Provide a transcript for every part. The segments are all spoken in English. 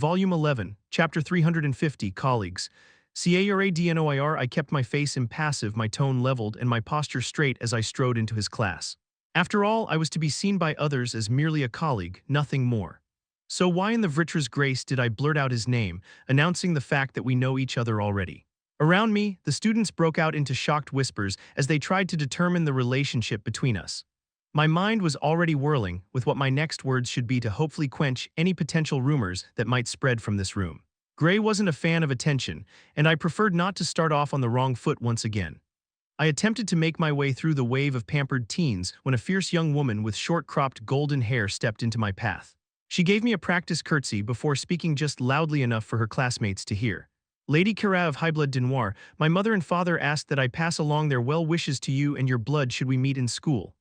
Volume 11, Chapter 350, Colleagues. CARADNOIR. I kept my face impassive, my tone leveled, and my posture straight as I strode into his class. After all, I was to be seen by others as merely a colleague, nothing more. So why in the Vritra's grace did I blurt out his name, announcing the fact that we know each other already? Around me, the students broke out into shocked whispers as they tried to determine the relationship between us. My mind was already whirling with what my next words should be to hopefully quench any potential rumors that might spread from this room. Gray wasn't a fan of attention, and I preferred not to start off on the wrong foot once again. I attempted to make my way through the wave of pampered teens when a fierce young woman with short-cropped golden hair stepped into my path. She gave me a practice curtsy before speaking just loudly enough for her classmates to hear. Lady Cara of Highblood de Noir, my mother and father asked that I pass along their well wishes to you and your blood should we meet in school.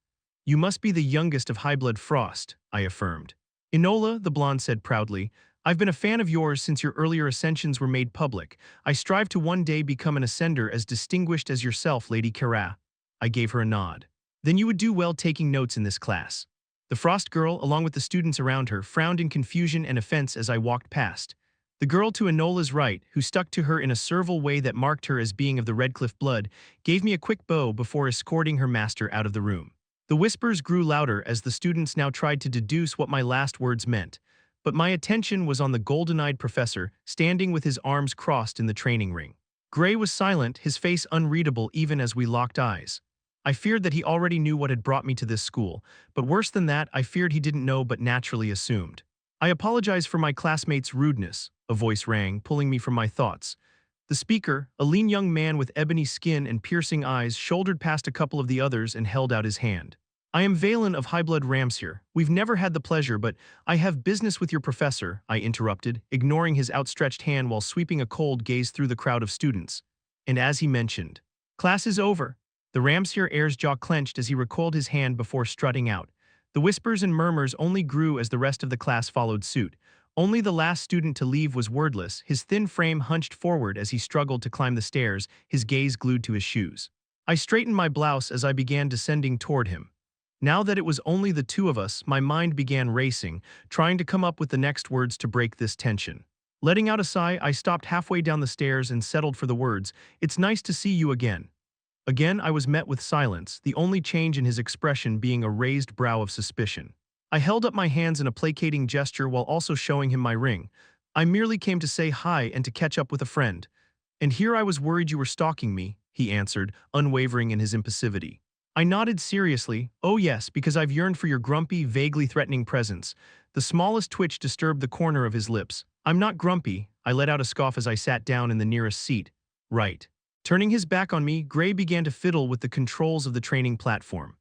You must be the youngest of Highblood Frost, I affirmed. Enola, the blonde said proudly, I've been a fan of yours since your earlier ascensions were made public. I strive to one day become an ascender as distinguished as yourself, Lady Cara. I gave her a nod. Then you would do well taking notes in this class. The Frost girl, along with the students around her, frowned in confusion and offense as I walked past. The girl to Enola's right, who stuck to her in a servile way that marked her as being of the Redcliffe blood, gave me a quick bow before escorting her master out of the room. The whispers grew louder as the students now tried to deduce what my last words meant, but my attention was on the golden-eyed professor standing with his arms crossed in the training ring. Gray was silent, his face unreadable even as we locked eyes. I feared that he already knew what had brought me to this school, but worse than that, I feared he didn't know but naturally assumed. I apologize for my classmate's rudeness, a voice rang, pulling me from my thoughts. The speaker, a lean young man with ebony skin and piercing eyes, shouldered past a couple of the others and held out his hand. I am Valen of Highblood Ramsir. We've never had the pleasure, but I have business with your professor, I interrupted, ignoring his outstretched hand while sweeping a cold gaze through the crowd of students. And as he mentioned, class is over. The Ramsir heir's jaw clenched as he recoiled his hand before strutting out. The whispers and murmurs only grew as the rest of the class followed suit. Only the last student to leave was wordless, his thin frame hunched forward as he struggled to climb the stairs, his gaze glued to his shoes. I straightened my blouse as I began descending toward him. Now that it was only the two of us, my mind began racing, trying to come up with the next words to break this tension. Letting out a sigh, I stopped halfway down the stairs and settled for the words, "It's nice to see you again." Again, I was met with silence, the only change in his expression being a raised brow of suspicion. I held up my hands in a placating gesture while also showing him my ring. I merely came to say hi and to catch up with a friend. And here I was worried you were stalking me, he answered, unwavering in his impassivity. I nodded seriously, oh yes, because I've yearned for your grumpy, vaguely threatening presence. The smallest twitch disturbed the corner of his lips. I'm not grumpy, I let out a scoff as I sat down in the nearest seat. Right. Turning his back on me, Gray began to fiddle with the controls of the training platform.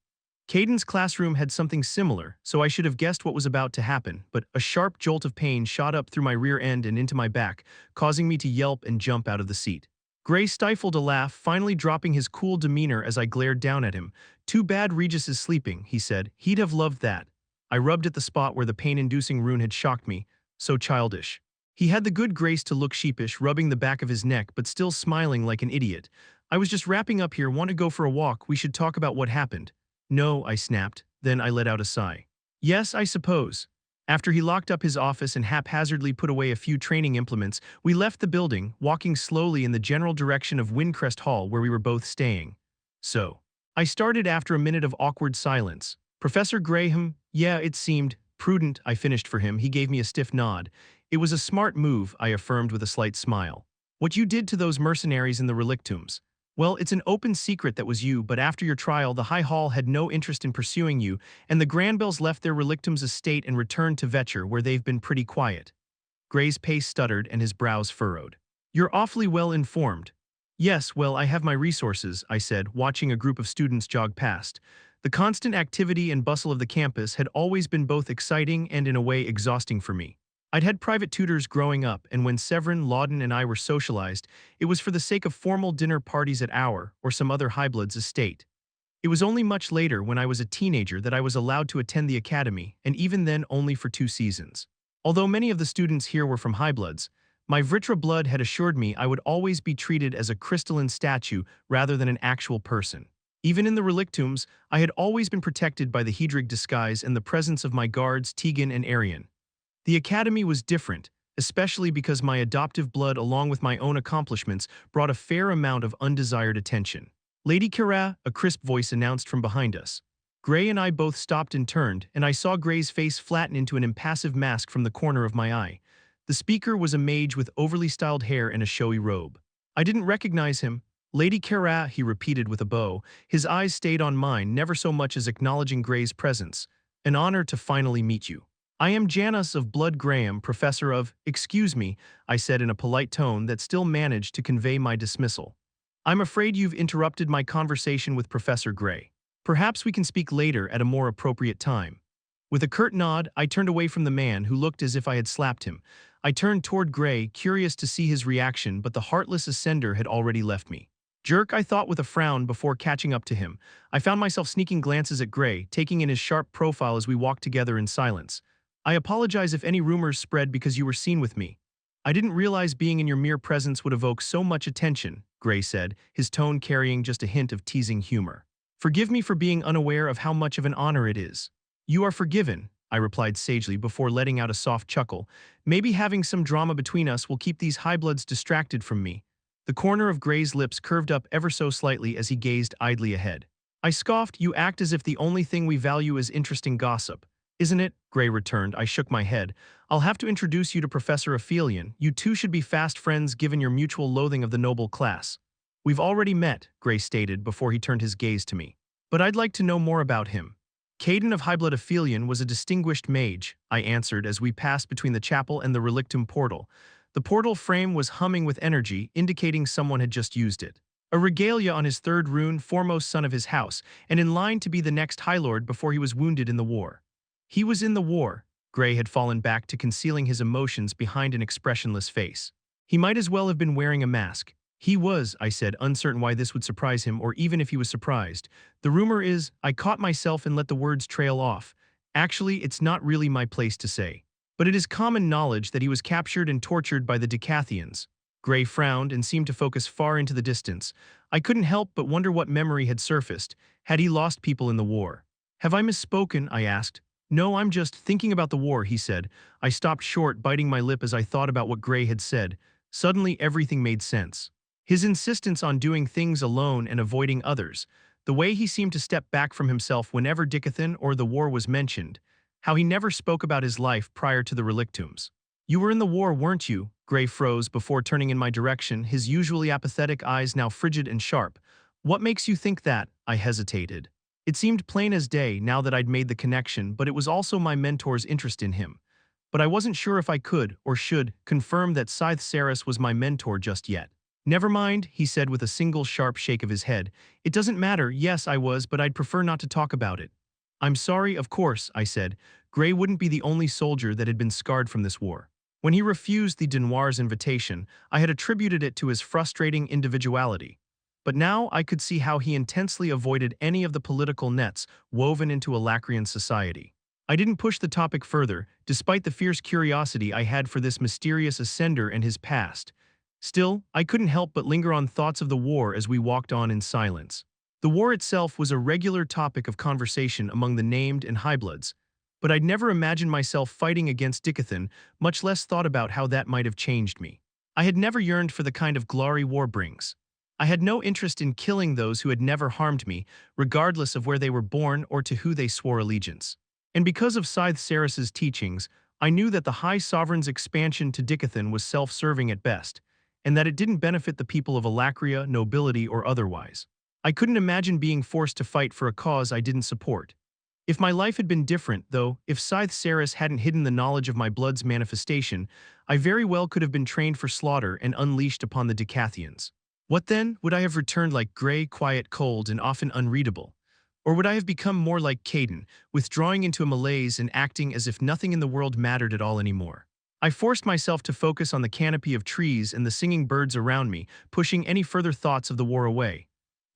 Caden's classroom had something similar, so I should have guessed what was about to happen, but a sharp jolt of pain shot up through my rear end and into my back, causing me to yelp and jump out of the seat. Gray stifled a laugh, finally dropping his cool demeanor as I glared down at him. Too bad Regis is sleeping, he said. He'd have loved that. I rubbed at the spot where the pain-inducing rune had shocked me. So childish. He had the good grace to look sheepish, rubbing the back of his neck, but still smiling like an idiot. I was just wrapping up here, want to go for a walk, we should talk about what happened. No, I snapped. Then I let out a sigh. Yes, I suppose. After he locked up his office and haphazardly put away a few training implements, we left the building, walking slowly in the general direction of Windcrest Hall where we were both staying. So, I started after a minute of awkward silence. Professor Graham, yeah, it seemed prudent, I finished for him. He gave me a stiff nod. It was a smart move, I affirmed with a slight smile. What you did to those mercenaries in the relictums. Well, it's an open secret that was you, but after your trial, the High Hall had no interest in pursuing you, and the Granbells left their relictum's estate and returned to Vetcher, where they've been pretty quiet. Gray's pace stuttered and his brows furrowed. You're awfully well informed. Yes, well, I have my resources, I said, watching a group of students jog past. The constant activity and bustle of the campus had always been both exciting and in a way exhausting for me. I'd had private tutors growing up, and when Severin, Lawden, and I were socialized, it was for the sake of formal dinner parties at our, or some other Highblood's estate. It was only much later, when I was a teenager, that I was allowed to attend the academy, and even then only for 2 seasons. Although many of the students here were from Highbloods, my Vritra blood had assured me I would always be treated as a crystalline statue rather than an actual person. Even in the relictums, I had always been protected by the Hedrig disguise and the presence of my guards Tegan and Arian. The academy was different. especially because my adoptive blood along with my own accomplishments brought a fair amount of undesired attention. Lady Kara, a crisp voice announced from behind us. Gray and I both stopped and turned, and I saw Gray's face flatten into an impassive mask from the corner of my eye. The speaker was a mage with overly styled hair and a showy robe. I didn't recognize him. Lady Kara, he repeated with a bow. His eyes stayed on mine, never so much as acknowledging Gray's presence. An honor to finally meet you. I am Janus of Blood Graham, professor of— Excuse me, I said in a polite tone that still managed to convey my dismissal. I'm afraid you've interrupted my conversation with Professor Gray. Perhaps we can speak later at a more appropriate time. With a curt nod, I turned away from the man who looked as if I had slapped him. I turned toward Gray, curious to see his reaction, but the heartless ascender had already left me. Jerk, I thought with a frown before catching up to him. I found myself sneaking glances at Gray, taking in his sharp profile as we walked together in silence. I apologize if any rumors spread because you were seen with me. I didn't realize being in your mere presence would evoke so much attention, Gray said, his tone carrying just a hint of teasing humor. Forgive me for being unaware of how much of an honor it is. You are forgiven, I replied sagely before letting out a soft chuckle. Maybe having some drama between us will keep these highbloods distracted from me. The corner of Gray's lips curved up ever so slightly as he gazed idly ahead. I scoffed. You act as if the only thing we value is interesting gossip. Isn't it? Gray returned. I shook my head. I'll have to introduce you to Professor Aphelion. You two should be fast friends given your mutual loathing of the noble class. We've already met, Gray stated before he turned his gaze to me. But I'd like to know more about him. Caden of Highblood Aphelion was a distinguished mage, I answered as we passed between the chapel and the relictum portal. The portal frame was humming with energy, indicating someone had just used it. A regalia on his third rune, foremost son of his house, and in line to be the next High Lord before he was wounded in the war. He was in the war. Gray had fallen back to concealing his emotions behind an expressionless face. He might as well have been wearing a mask. He was, I said, uncertain why this would surprise him or even if he was surprised. The rumor is, I caught myself and let the words trail off. Actually, it's not really my place to say. But it is common knowledge that he was captured and tortured by the Dicathens. Gray frowned and seemed to focus far into the distance. I couldn't help but wonder what memory had surfaced. Had he lost people in the war? Have I misspoken? I asked. No, I'm just thinking about the war, he said. I stopped short, biting my lip as I thought about what Gray had said. Suddenly, everything made sense. His insistence on doing things alone and avoiding others, the way he seemed to step back from himself whenever Dicathen or the war was mentioned, how he never spoke about his life prior to the relictums. You were in the war, weren't you? Gray froze before turning in my direction, his usually apathetic eyes now frigid and sharp. What makes you think that? I hesitated. It seemed plain as day now that I'd made the connection, but it was also my mentor's interest in him. But I wasn't sure if I could, or should, confirm that Scythe Saris was my mentor just yet. Never mind, he said with a single sharp shake of his head. It doesn't matter, yes I was, but I'd prefer not to talk about it. I'm sorry, of course, I said. Gray wouldn't be the only soldier that had been scarred from this war. When he refused the Denoir's invitation, I had attributed it to his frustrating individuality. But now I could see how he intensely avoided any of the political nets woven into Alacrian society. I didn't push the topic further, despite the fierce curiosity I had for this mysterious ascender and his past. Still, I couldn't help but linger on thoughts of the war as we walked on in silence. The war itself was a regular topic of conversation among the named and highbloods, but I'd never imagined myself fighting against Dicathen, much less thought about how that might have changed me. I had never yearned for the kind of glory war brings. I had no interest in killing those who had never harmed me, regardless of where they were born or to who they swore allegiance. And because of Scythe Saris's teachings, I knew that the High Sovereign's expansion to Dicathen was self-serving at best, and that it didn't benefit the people of Alacria, nobility, or otherwise. I couldn't imagine being forced to fight for a cause I didn't support. If my life had been different, though, if Scythe Saris hadn't hidden the knowledge of my blood's manifestation, I very well could have been trained for slaughter and unleashed upon the Dicathians. What then? Would I have returned like Gray, quiet, cold, and often unreadable? Or would I have become more like Caden, withdrawing into a malaise and acting as if nothing in the world mattered at all anymore? I forced myself to focus on the canopy of trees and the singing birds around me, pushing any further thoughts of the war away.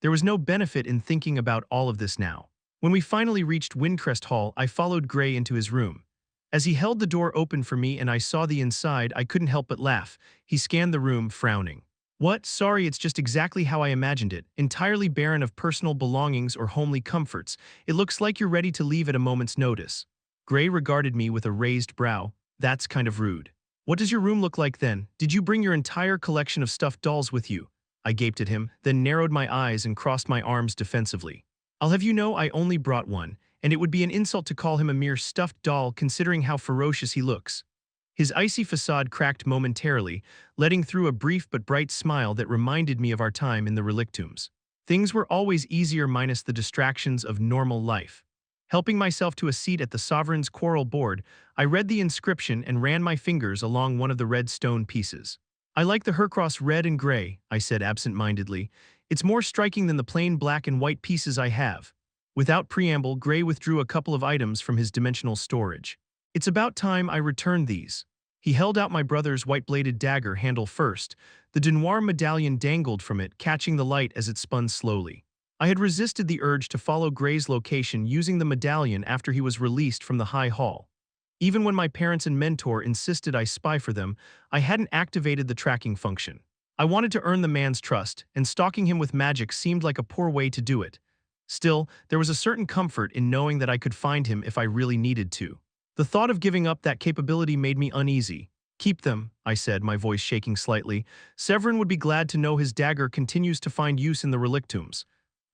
There was no benefit in thinking about all of this now. When we finally reached Windcrest Hall, I followed Gray into his room. As he held the door open for me and I saw the inside, I couldn't help but laugh. He scanned the room, frowning. What? Sorry, it's just exactly how I imagined it, entirely barren of personal belongings or homely comforts. It looks like you're ready to leave at a moment's notice. Gray regarded me with a raised brow. That's kind of rude. What does your room look like then? Did you bring your entire collection of stuffed dolls with you? I gaped at him, then narrowed my eyes and crossed my arms defensively. I'll have you know I only brought one, and it would be an insult to call him a mere stuffed doll considering how ferocious he looks. His icy facade cracked momentarily, letting through a brief but bright smile that reminded me of our time in the relictums. Things were always easier minus the distractions of normal life. Helping myself to a seat at the sovereign's quarrel board, I read the inscription and ran my fingers along one of the red stone pieces. I like the Hercross red and gray, I said absent-mindedly. It's more striking than the plain black and white pieces I have. Without preamble, Gray withdrew a couple of items from his dimensional storage. It's about time I returned these. He held out my brother's white-bladed dagger handle first. The Denoir medallion dangled from it, catching the light as it spun slowly. I had resisted the urge to follow Gray's location using the medallion after he was released from the High Hall. Even when my parents and mentor insisted I spy for them, I hadn't activated the tracking function. I wanted to earn the man's trust, and stalking him with magic seemed like a poor way to do it. Still, there was a certain comfort in knowing that I could find him if I really needed to. The thought of giving up that capability made me uneasy. Keep them, I said, my voice shaking slightly. Severin would be glad to know his dagger continues to find use in the relictums.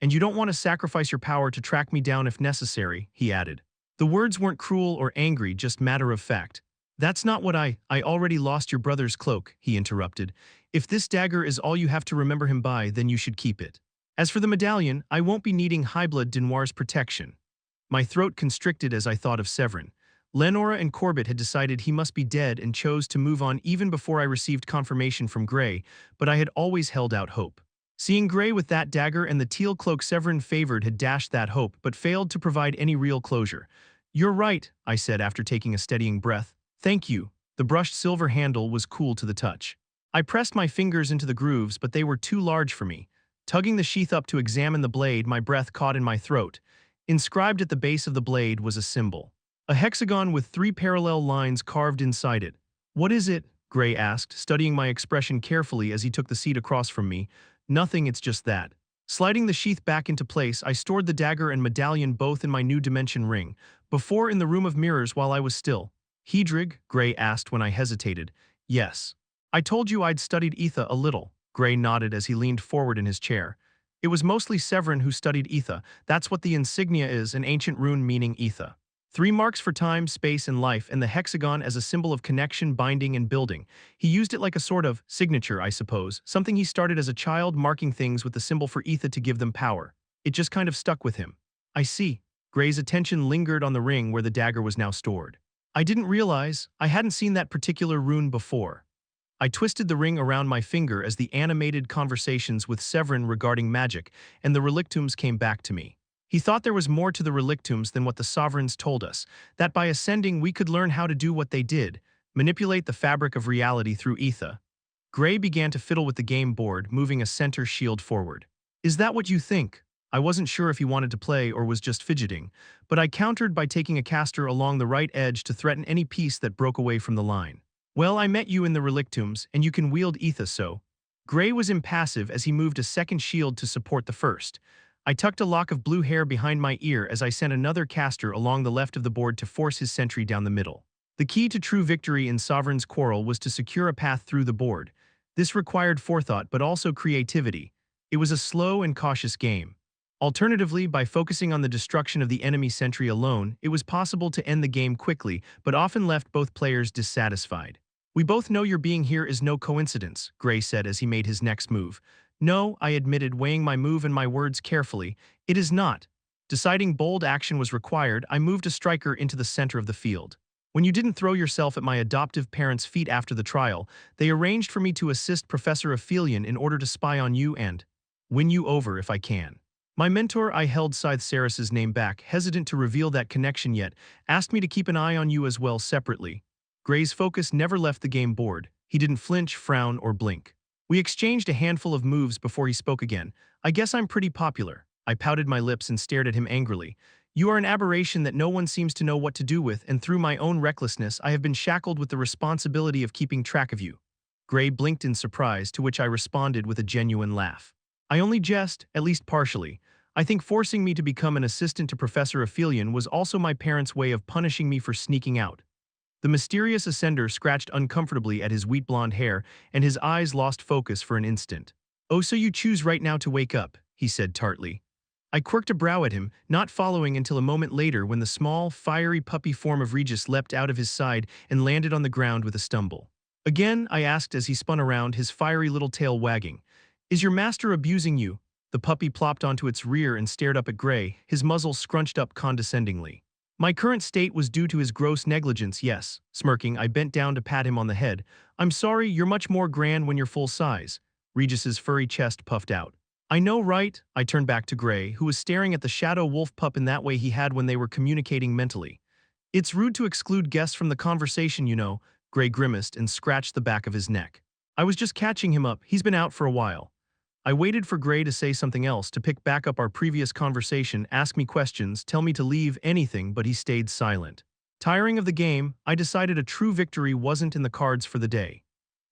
And you don't want to sacrifice your power to track me down if necessary, he added. The words weren't cruel or angry, just matter of fact. That's not what I already lost your brother's cloak, he interrupted. If this dagger is all you have to remember him by, then you should keep it. As for the medallion, I won't be needing Highblood Denoir's protection. My throat constricted as I thought of Severin. Lenora and Corbett had decided he must be dead and chose to move on even before I received confirmation from Gray, but I had always held out hope. Seeing Gray with that dagger and the teal cloak Severin favored had dashed that hope, but failed to provide any real closure. You're right, I said after taking a steadying breath. Thank you. The brushed silver handle was cool to the touch. I pressed my fingers into the grooves, but they were too large for me. Tugging the sheath up to examine the blade, my breath caught in my throat. Inscribed at the base of the blade was a symbol. A hexagon with 3 parallel lines carved inside it. What is it? Gray asked, studying my expression carefully as he took the seat across from me. Nothing, it's just that. Sliding the sheath back into place, I stored the dagger and medallion both in my new dimension ring. Before, in the room of mirrors while I was still. Hedrig? Gray asked when I hesitated. Yes. I told you I'd studied Etha a little. Gray nodded as he leaned forward in his chair. It was mostly Severin who studied Etha. That's what the insignia is, an ancient rune meaning Etha. 3 marks for time, space, and life, and the hexagon as a symbol of connection, binding, and building. He used it like a sort of signature, I suppose, something he started as a child, marking things with the symbol for Etha to give them power. It just kind of stuck with him. I see. Gray's attention lingered on the ring where the dagger was now stored. I didn't realize I hadn't seen that particular rune before. I twisted the ring around my finger as the animated conversations with Severin regarding magic and the relictums came back to me. He thought there was more to the relictums than what the sovereigns told us, that by ascending we could learn how to do what they did, manipulate the fabric of reality through Etha. Gray began to fiddle with the game board, moving a center shield forward. Is that what you think? I wasn't sure if he wanted to play or was just fidgeting, but I countered by taking a caster along the right edge to threaten any piece that broke away from the line. Well, I met you in the relictums, and you can wield Etha, so. Gray was impassive as he moved a second shield to support the first. I tucked a lock of blue hair behind my ear as I sent another caster along the left of the board to force his sentry down the middle. The key to true victory in Sovereign's Quarrel was to secure a path through the board. This required forethought but also creativity. It was a slow and cautious game. Alternatively, by focusing on the destruction of the enemy sentry alone, it was possible to end the game quickly, but often left both players dissatisfied. We both know your being here is no coincidence, Gray said as he made his next move. No, I admitted, weighing my move and my words carefully. It is not. Deciding bold action was required, I moved a striker into the center of the field. When you didn't throw yourself at my adoptive parents' feet after the trial, they arranged for me to assist Professor Aphelion in order to spy on you and win you over if I can. My mentor, I held Scythe Saris's name back, hesitant to reveal that connection yet, asked me to keep an eye on you as well separately. Gray's focus never left the game board. He didn't flinch, frown, or blink. We exchanged a handful of moves before he spoke again. I guess I'm pretty popular. I pouted my lips and stared at him angrily. You are an aberration that no one seems to know what to do with, and through my own recklessness, I have been shackled with the responsibility of keeping track of you. Gray blinked in surprise, to which I responded with a genuine laugh. I only jest, at least partially. I think forcing me to become an assistant to Professor Aphelion was also my parents' way of punishing me for sneaking out. The mysterious ascender scratched uncomfortably at his wheat-blonde hair, and his eyes lost focus for an instant. "Oh, so you choose right now to wake up," he said tartly. I quirked a brow at him, not following until a moment later when the small, fiery puppy form of Regis leapt out of his side and landed on the ground with a stumble. "Again?" I asked as he spun around, his fiery little tail wagging. "Is your master abusing you?" The puppy plopped onto its rear and stared up at Gray, his muzzle scrunched up condescendingly. "My current state was due to his gross negligence, yes." Smirking, I bent down to pat him on the head. "I'm sorry, you're much more grand when you're full size." Regis's furry chest puffed out. "I know, right?" I turned back to Gray, who was staring at the shadow wolf pup in that way he had when they were communicating mentally. "It's rude to exclude guests from the conversation, you know." Gray grimaced and scratched the back of his neck. "I was just catching him up, he's been out for a while." I waited for Gray to say something else, to pick back up our previous conversation, ask me questions, tell me to leave, anything, but he stayed silent. Tiring of the game, I decided a true victory wasn't in the cards for the day.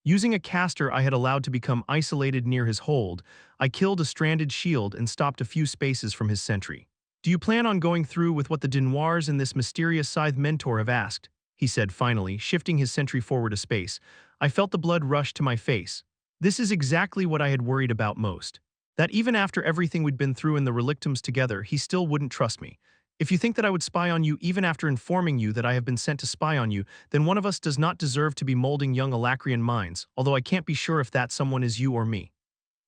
Using a caster I had allowed to become isolated near his hold, I killed a stranded shield and stopped a few spaces from his sentry. "Do you plan on going through with what the Dinoirs and this mysterious scythe mentor have asked?" he said finally, shifting his sentry forward a space. I felt the blood rush to my face. This is exactly what I had worried about most. That even after everything we'd been through in the relictums together, he still wouldn't trust me. "If you think that I would spy on you even after informing you that I have been sent to spy on you, then one of us does not deserve to be molding young Alacrian minds, although I can't be sure if that someone is you or me."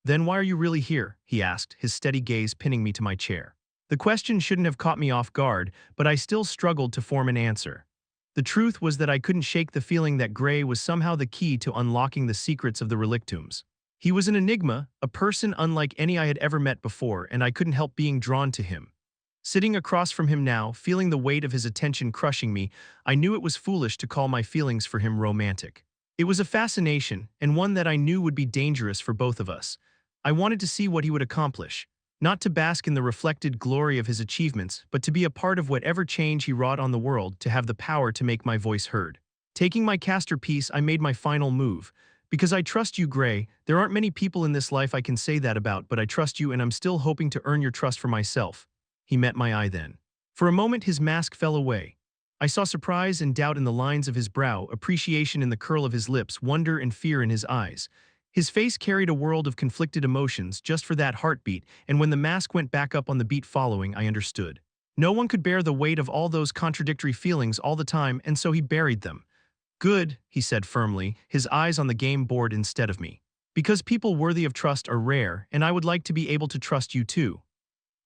"Then why are you really here?" he asked, his steady gaze pinning me to my chair. The question shouldn't have caught me off guard, but I still struggled to form an answer. The truth was that I couldn't shake the feeling that Gray was somehow the key to unlocking the secrets of the relictums. He was an enigma, a person unlike any I had ever met before, and I couldn't help being drawn to him. Sitting across from him now, feeling the weight of his attention crushing me, I knew it was foolish to call my feelings for him romantic. It was a fascination, and one that I knew would be dangerous for both of us. I wanted to see what he would accomplish. Not to bask in the reflected glory of his achievements, but to be a part of whatever change he wrought on the world, to have the power to make my voice heard. Taking my caster piece, I made my final move. "Because I trust you, Gray. There aren't many people in this life I can say that about, but I trust you and I'm still hoping to earn your trust for myself." He met my eye then. For a moment his mask fell away. I saw surprise and doubt in the lines of his brow, appreciation in the curl of his lips, wonder and fear in his eyes. His face carried a world of conflicted emotions just for that heartbeat, and when the mask went back up on the beat following, I understood. No one could bear the weight of all those contradictory feelings all the time, and so he buried them. "Good," he said firmly, his eyes on the game board instead of me. "Because people worthy of trust are rare, and I would like to be able to trust you too."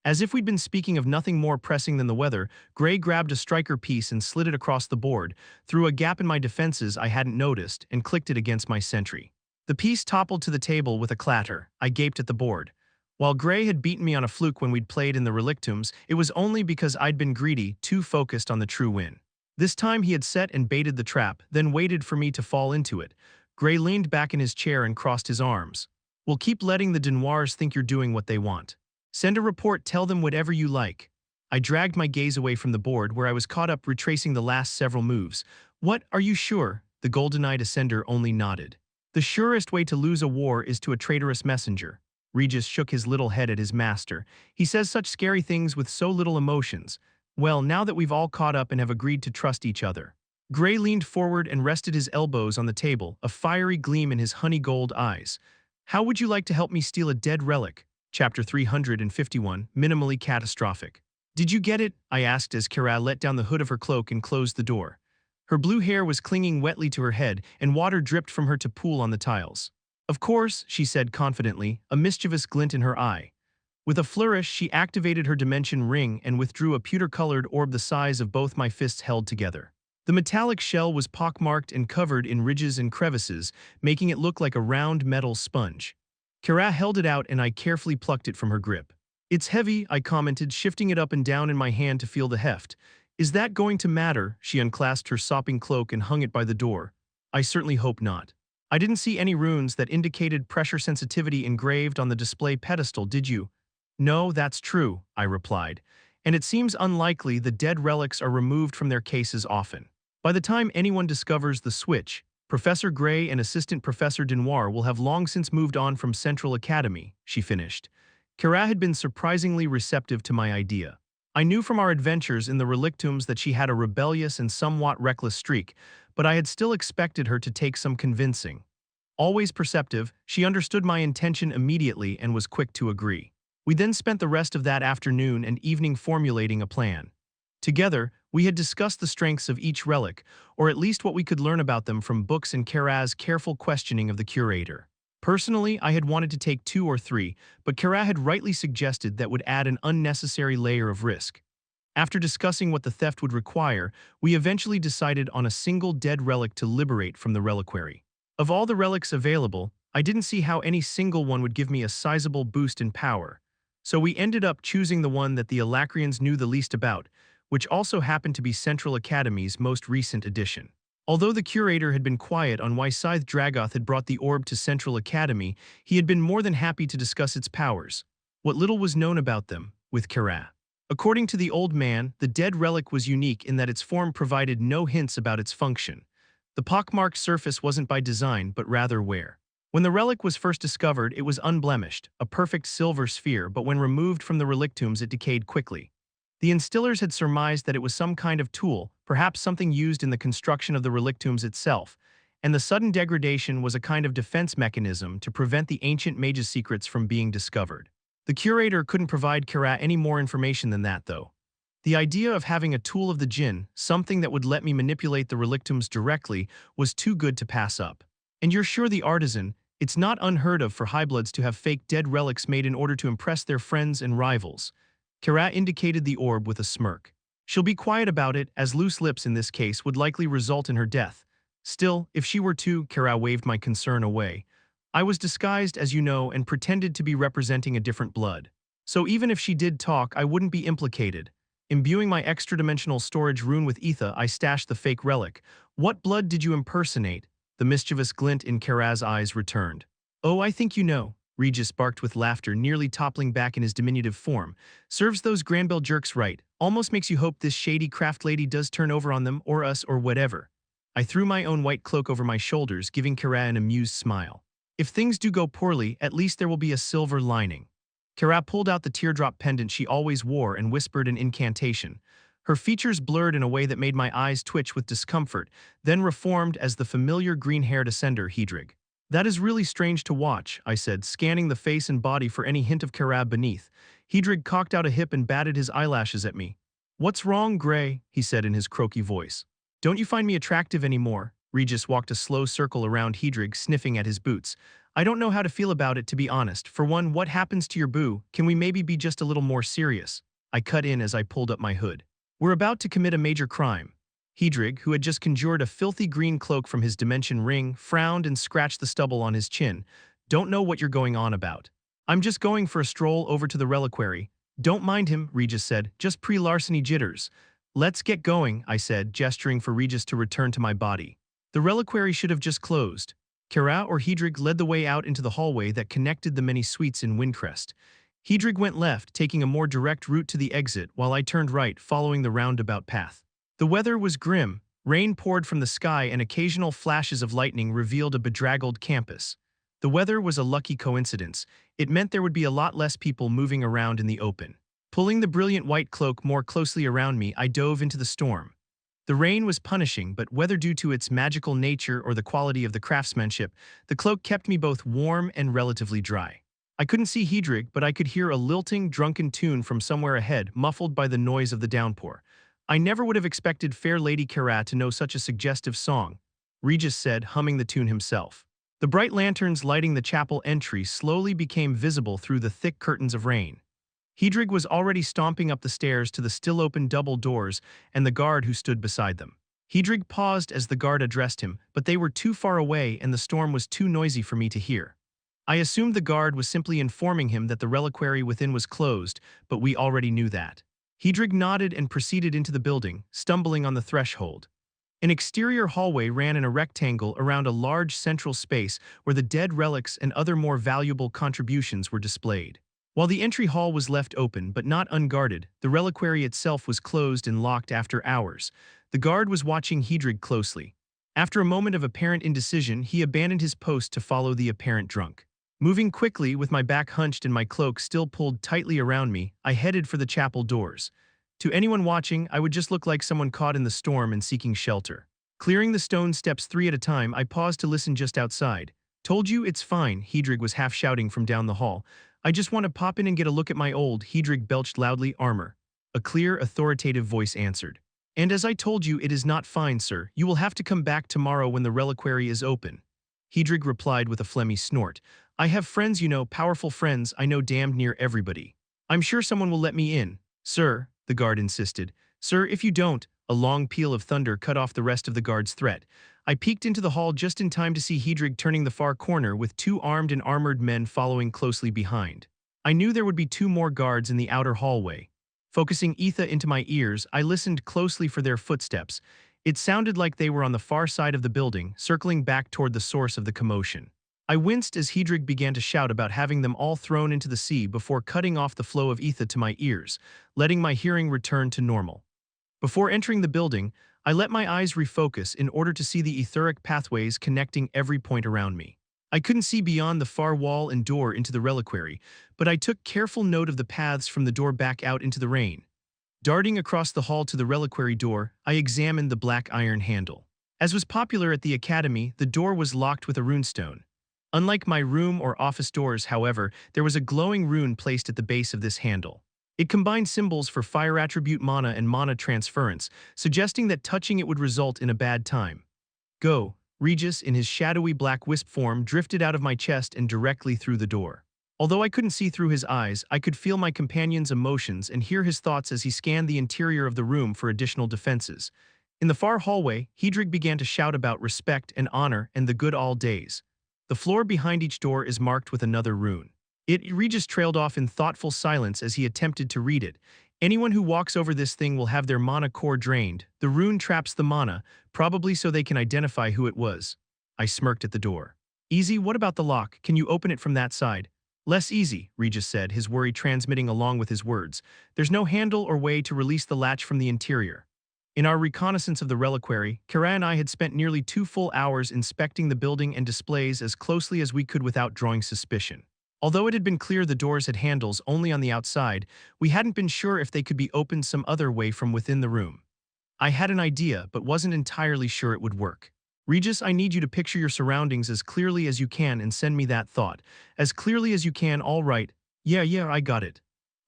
As if we'd been speaking of nothing more pressing than the weather, Gray grabbed a striker piece and slid it across the board, through a gap in my defenses I hadn't noticed, and clicked it against my sentry. The piece toppled to the table with a clatter. I gaped at the board. While Gray had beaten me on a fluke when we'd played in the relictums, it was only because I'd been greedy, too focused on the true win. This time he had set and baited the trap, then waited for me to fall into it. Gray leaned back in his chair and crossed his arms. "We'll keep letting the Dinoirs think you're doing what they want. Send a report, tell them whatever you like." I dragged my gaze away from the board, where I was caught up retracing the last several moves. "What, are you sure?" The golden-eyed ascender only nodded. "The surest way to lose a war is to a traitorous messenger." Regis shook his little head at his master. "He says such scary things with so little emotions. Well, now that we've all caught up and have agreed to trust each other." Gray leaned forward and rested his elbows on the table, a fiery gleam in his honey gold eyes. "How would you like to help me steal a dead relic?" Chapter 351, Minimally Catastrophic. "Did you get it?" I asked as Kara let down the hood of her cloak and closed the door. Her blue hair was clinging wetly to her head, and water dripped from her to pool on the tiles. "Of course," she said confidently, a mischievous glint in her eye. With a flourish, she activated her dimension ring and withdrew a pewter-colored orb the size of both my fists held together. The metallic shell was pockmarked and covered in ridges and crevices, making it look like a round metal sponge. Kara held it out and I carefully plucked it from her grip. "It's heavy," I commented, shifting it up and down in my hand to feel the heft. "Is that going to matter?" She unclasped her sopping cloak and hung it by the door. "I certainly hope not." "I didn't see any runes that indicated pressure sensitivity engraved on the display pedestal, did you?" "No, that's true," I replied. "And it seems unlikely the dead relics are removed from their cases often. By the time anyone discovers the switch, Professor Gray and Assistant Professor Dinoir will have long since moved on from Central Academy," she finished. Kara had been surprisingly receptive to my idea. I knew from our adventures in the relictums that she had a rebellious and somewhat reckless streak, but I had still expected her to take some convincing. Always perceptive, she understood my intention immediately and was quick to agree. We then spent the rest of that afternoon and evening formulating a plan. Together, we had discussed the strengths of each relic, or at least what we could learn about them from books and Kara's careful questioning of the curator. Personally, I had wanted to take 2 or 3, but Kara had rightly suggested that would add an unnecessary layer of risk. After discussing what the theft would require, we eventually decided on a single dead relic to liberate from the reliquary. Of all the relics available, I didn't see how any single one would give me a sizable boost in power, so we ended up choosing the one that the Alacrians knew the least about, which also happened to be Central Academy's most recent addition. Although the curator had been quiet on why Scythe Dragoth had brought the orb to Central Academy, he had been more than happy to discuss its powers. What little was known about them, with Kara. According to the old man, the dead relic was unique in that its form provided no hints about its function. The pockmarked surface wasn't by design, but rather wear. When the relic was first discovered, it was unblemished, a perfect silver sphere, but when removed from the relictums it decayed quickly. The instillers had surmised that it was some kind of tool, perhaps something used in the construction of the relictums itself, and the sudden degradation was a kind of defense mechanism to prevent the ancient mage's secrets from being discovered. The curator couldn't provide Kara any more information than that, though. The idea of having a tool of the jinn, something that would let me manipulate the relictums directly, was too good to pass up. And you're sure the artisan, it's not unheard of for highbloods to have fake dead relics made in order to impress their friends and rivals. Kara indicated the orb with a smirk. She'll be quiet about it, as loose lips in this case would likely result in her death. Still, if she were to, Kara waved my concern away. I was disguised, as you know, and pretended to be representing a different blood. So even if she did talk, I wouldn't be implicated. Imbuing my extra-dimensional storage rune with ether, I stashed the fake relic. What blood did you impersonate? The mischievous glint in Kara's eyes returned. Oh, I think you know. Regis barked with laughter, nearly toppling back in his diminutive form. Serves those Granbell jerks right. Almost makes you hope this shady craft lady does turn over on them, or us, or whatever. I threw my own white cloak over my shoulders, giving Kara an amused smile. If things do go poorly, at least there will be a silver lining. Kara pulled out the teardrop pendant she always wore and whispered an incantation. Her features blurred in a way that made my eyes twitch with discomfort, then reformed as the familiar green-haired ascender Hedrig. That is really strange to watch, I said, scanning the face and body for any hint of Kara beneath. Hedrig cocked out a hip and batted his eyelashes at me. What's wrong, Gray? He said in his croaky voice. Don't you find me attractive anymore? Regis walked a slow circle around Hedrig, sniffing at his boots. I don't know how to feel about it, to be honest. For one, what happens to your boo? Can we maybe be just a little more serious? I cut in as I pulled up my hood. We're about to commit a major crime. Hedrig, who had just conjured a filthy green cloak from his dimension ring, frowned and scratched the stubble on his chin. Don't know what you're going on about. I'm just going for a stroll over to the reliquary. Don't mind him, Regis said, just pre-larceny jitters. Let's get going, I said, gesturing for Regis to return to my body. The reliquary should have just closed. Kara or Hedrig led the way out into the hallway that connected the many suites in Windcrest. Hedrig went left, taking a more direct route to the exit, while I turned right, following the roundabout path. The weather was grim. Rain poured from the sky and occasional flashes of lightning revealed a bedraggled campus. The weather was a lucky coincidence. It meant there would be a lot less people moving around in the open. Pulling the brilliant white cloak more closely around me, I dove into the storm. The rain was punishing, but whether due to its magical nature or the quality of the craftsmanship, the cloak kept me both warm and relatively dry. I couldn't see Hedrig, but I could hear a lilting, drunken tune from somewhere ahead, muffled by the noise of the downpour. I never would have expected fair Lady Kara to know such a suggestive song, Regis said, humming the tune himself. The bright lanterns lighting the chapel entry slowly became visible through the thick curtains of rain. Hedrig was already stomping up the stairs to the still-open double doors and the guard who stood beside them. Hedrig paused as the guard addressed him, but they were too far away and the storm was too noisy for me to hear. I assumed the guard was simply informing him that the reliquary within was closed, but we already knew that. Hedrig nodded and proceeded into the building, stumbling on the threshold. An exterior hallway ran in a rectangle around a large central space where the dead relics and other more valuable contributions were displayed. While the entry hall was left open but not unguarded, the reliquary itself was closed and locked after hours. The guard was watching Hedrig closely. After a moment of apparent indecision, he abandoned his post to follow the apparent drunk. Moving quickly, with my back hunched and my cloak still pulled tightly around me, I headed for the chapel doors. To anyone watching, I would just look like someone caught in the storm and seeking shelter. Clearing the stone steps 3 at a time, I paused to listen just outside. Told you it's fine, Hedrig was half shouting from down the hall. I just want to pop in and get a look at my old, Hedrig belched loudly, armor. A clear, authoritative voice answered. And as I told you, it is not fine, sir. You will have to come back tomorrow when the reliquary is open. Hedrig replied with a phlegmy snort. I have friends, you know, powerful friends. I know damned near everybody. I'm sure someone will let me in. Sir, the guard insisted. Sir, if you don't, a long peal of thunder cut off the rest of the guard's threat. I peeked into the hall just in time to see Hedrig turning the far corner with 2 armed and armored men following closely behind. I knew there would be 2 more guards in the outer hallway. Focusing Etha into my ears, I listened closely for their footsteps. It sounded like they were on the far side of the building, circling back toward the source of the commotion. I winced as Hedrig began to shout about having them all thrown into the sea before cutting off the flow of Etha to my ears, letting my hearing return to normal. Before entering the building, I let my eyes refocus in order to see the etheric pathways connecting every point around me. I couldn't see beyond the far wall and door into the reliquary, but I took careful note of the paths from the door back out into the rain. Darting across the hall to the reliquary door, I examined the black iron handle. As was popular at the academy, the door was locked with a runestone. Unlike my room or office doors, however, there was a glowing rune placed at the base of this handle. It combined symbols for fire attribute mana and mana transference, suggesting that touching it would result in a bad time. Go, Regis, in his shadowy black wisp form, drifted out of my chest and directly through the door. Although I couldn't see through his eyes, I could feel my companion's emotions and hear his thoughts as he scanned the interior of the room for additional defenses. In the far hallway, Hedrig began to shout about respect and honor and the good old days. The floor behind each door is marked with another rune. Regis trailed off in thoughtful silence as he attempted to read it. Anyone who walks over this thing will have their mana core drained. The rune traps the mana, probably so they can identify who it was. I smirked at the door. Easy, what about the lock? Can you open it from that side? Less easy, Regis said, his worry transmitting along with his words. There's no handle or way to release the latch from the interior. In our reconnaissance of the reliquary, Kara and I had spent nearly 2 full hours inspecting the building and displays as closely as we could without drawing suspicion. Although it had been clear the doors had handles only on the outside, we hadn't been sure if they could be opened some other way from within the room. I had an idea, but wasn't entirely sure it would work. Regis, I need you to picture your surroundings as clearly as you can and send me that thought. As clearly as you can, all right. Yeah, I got it.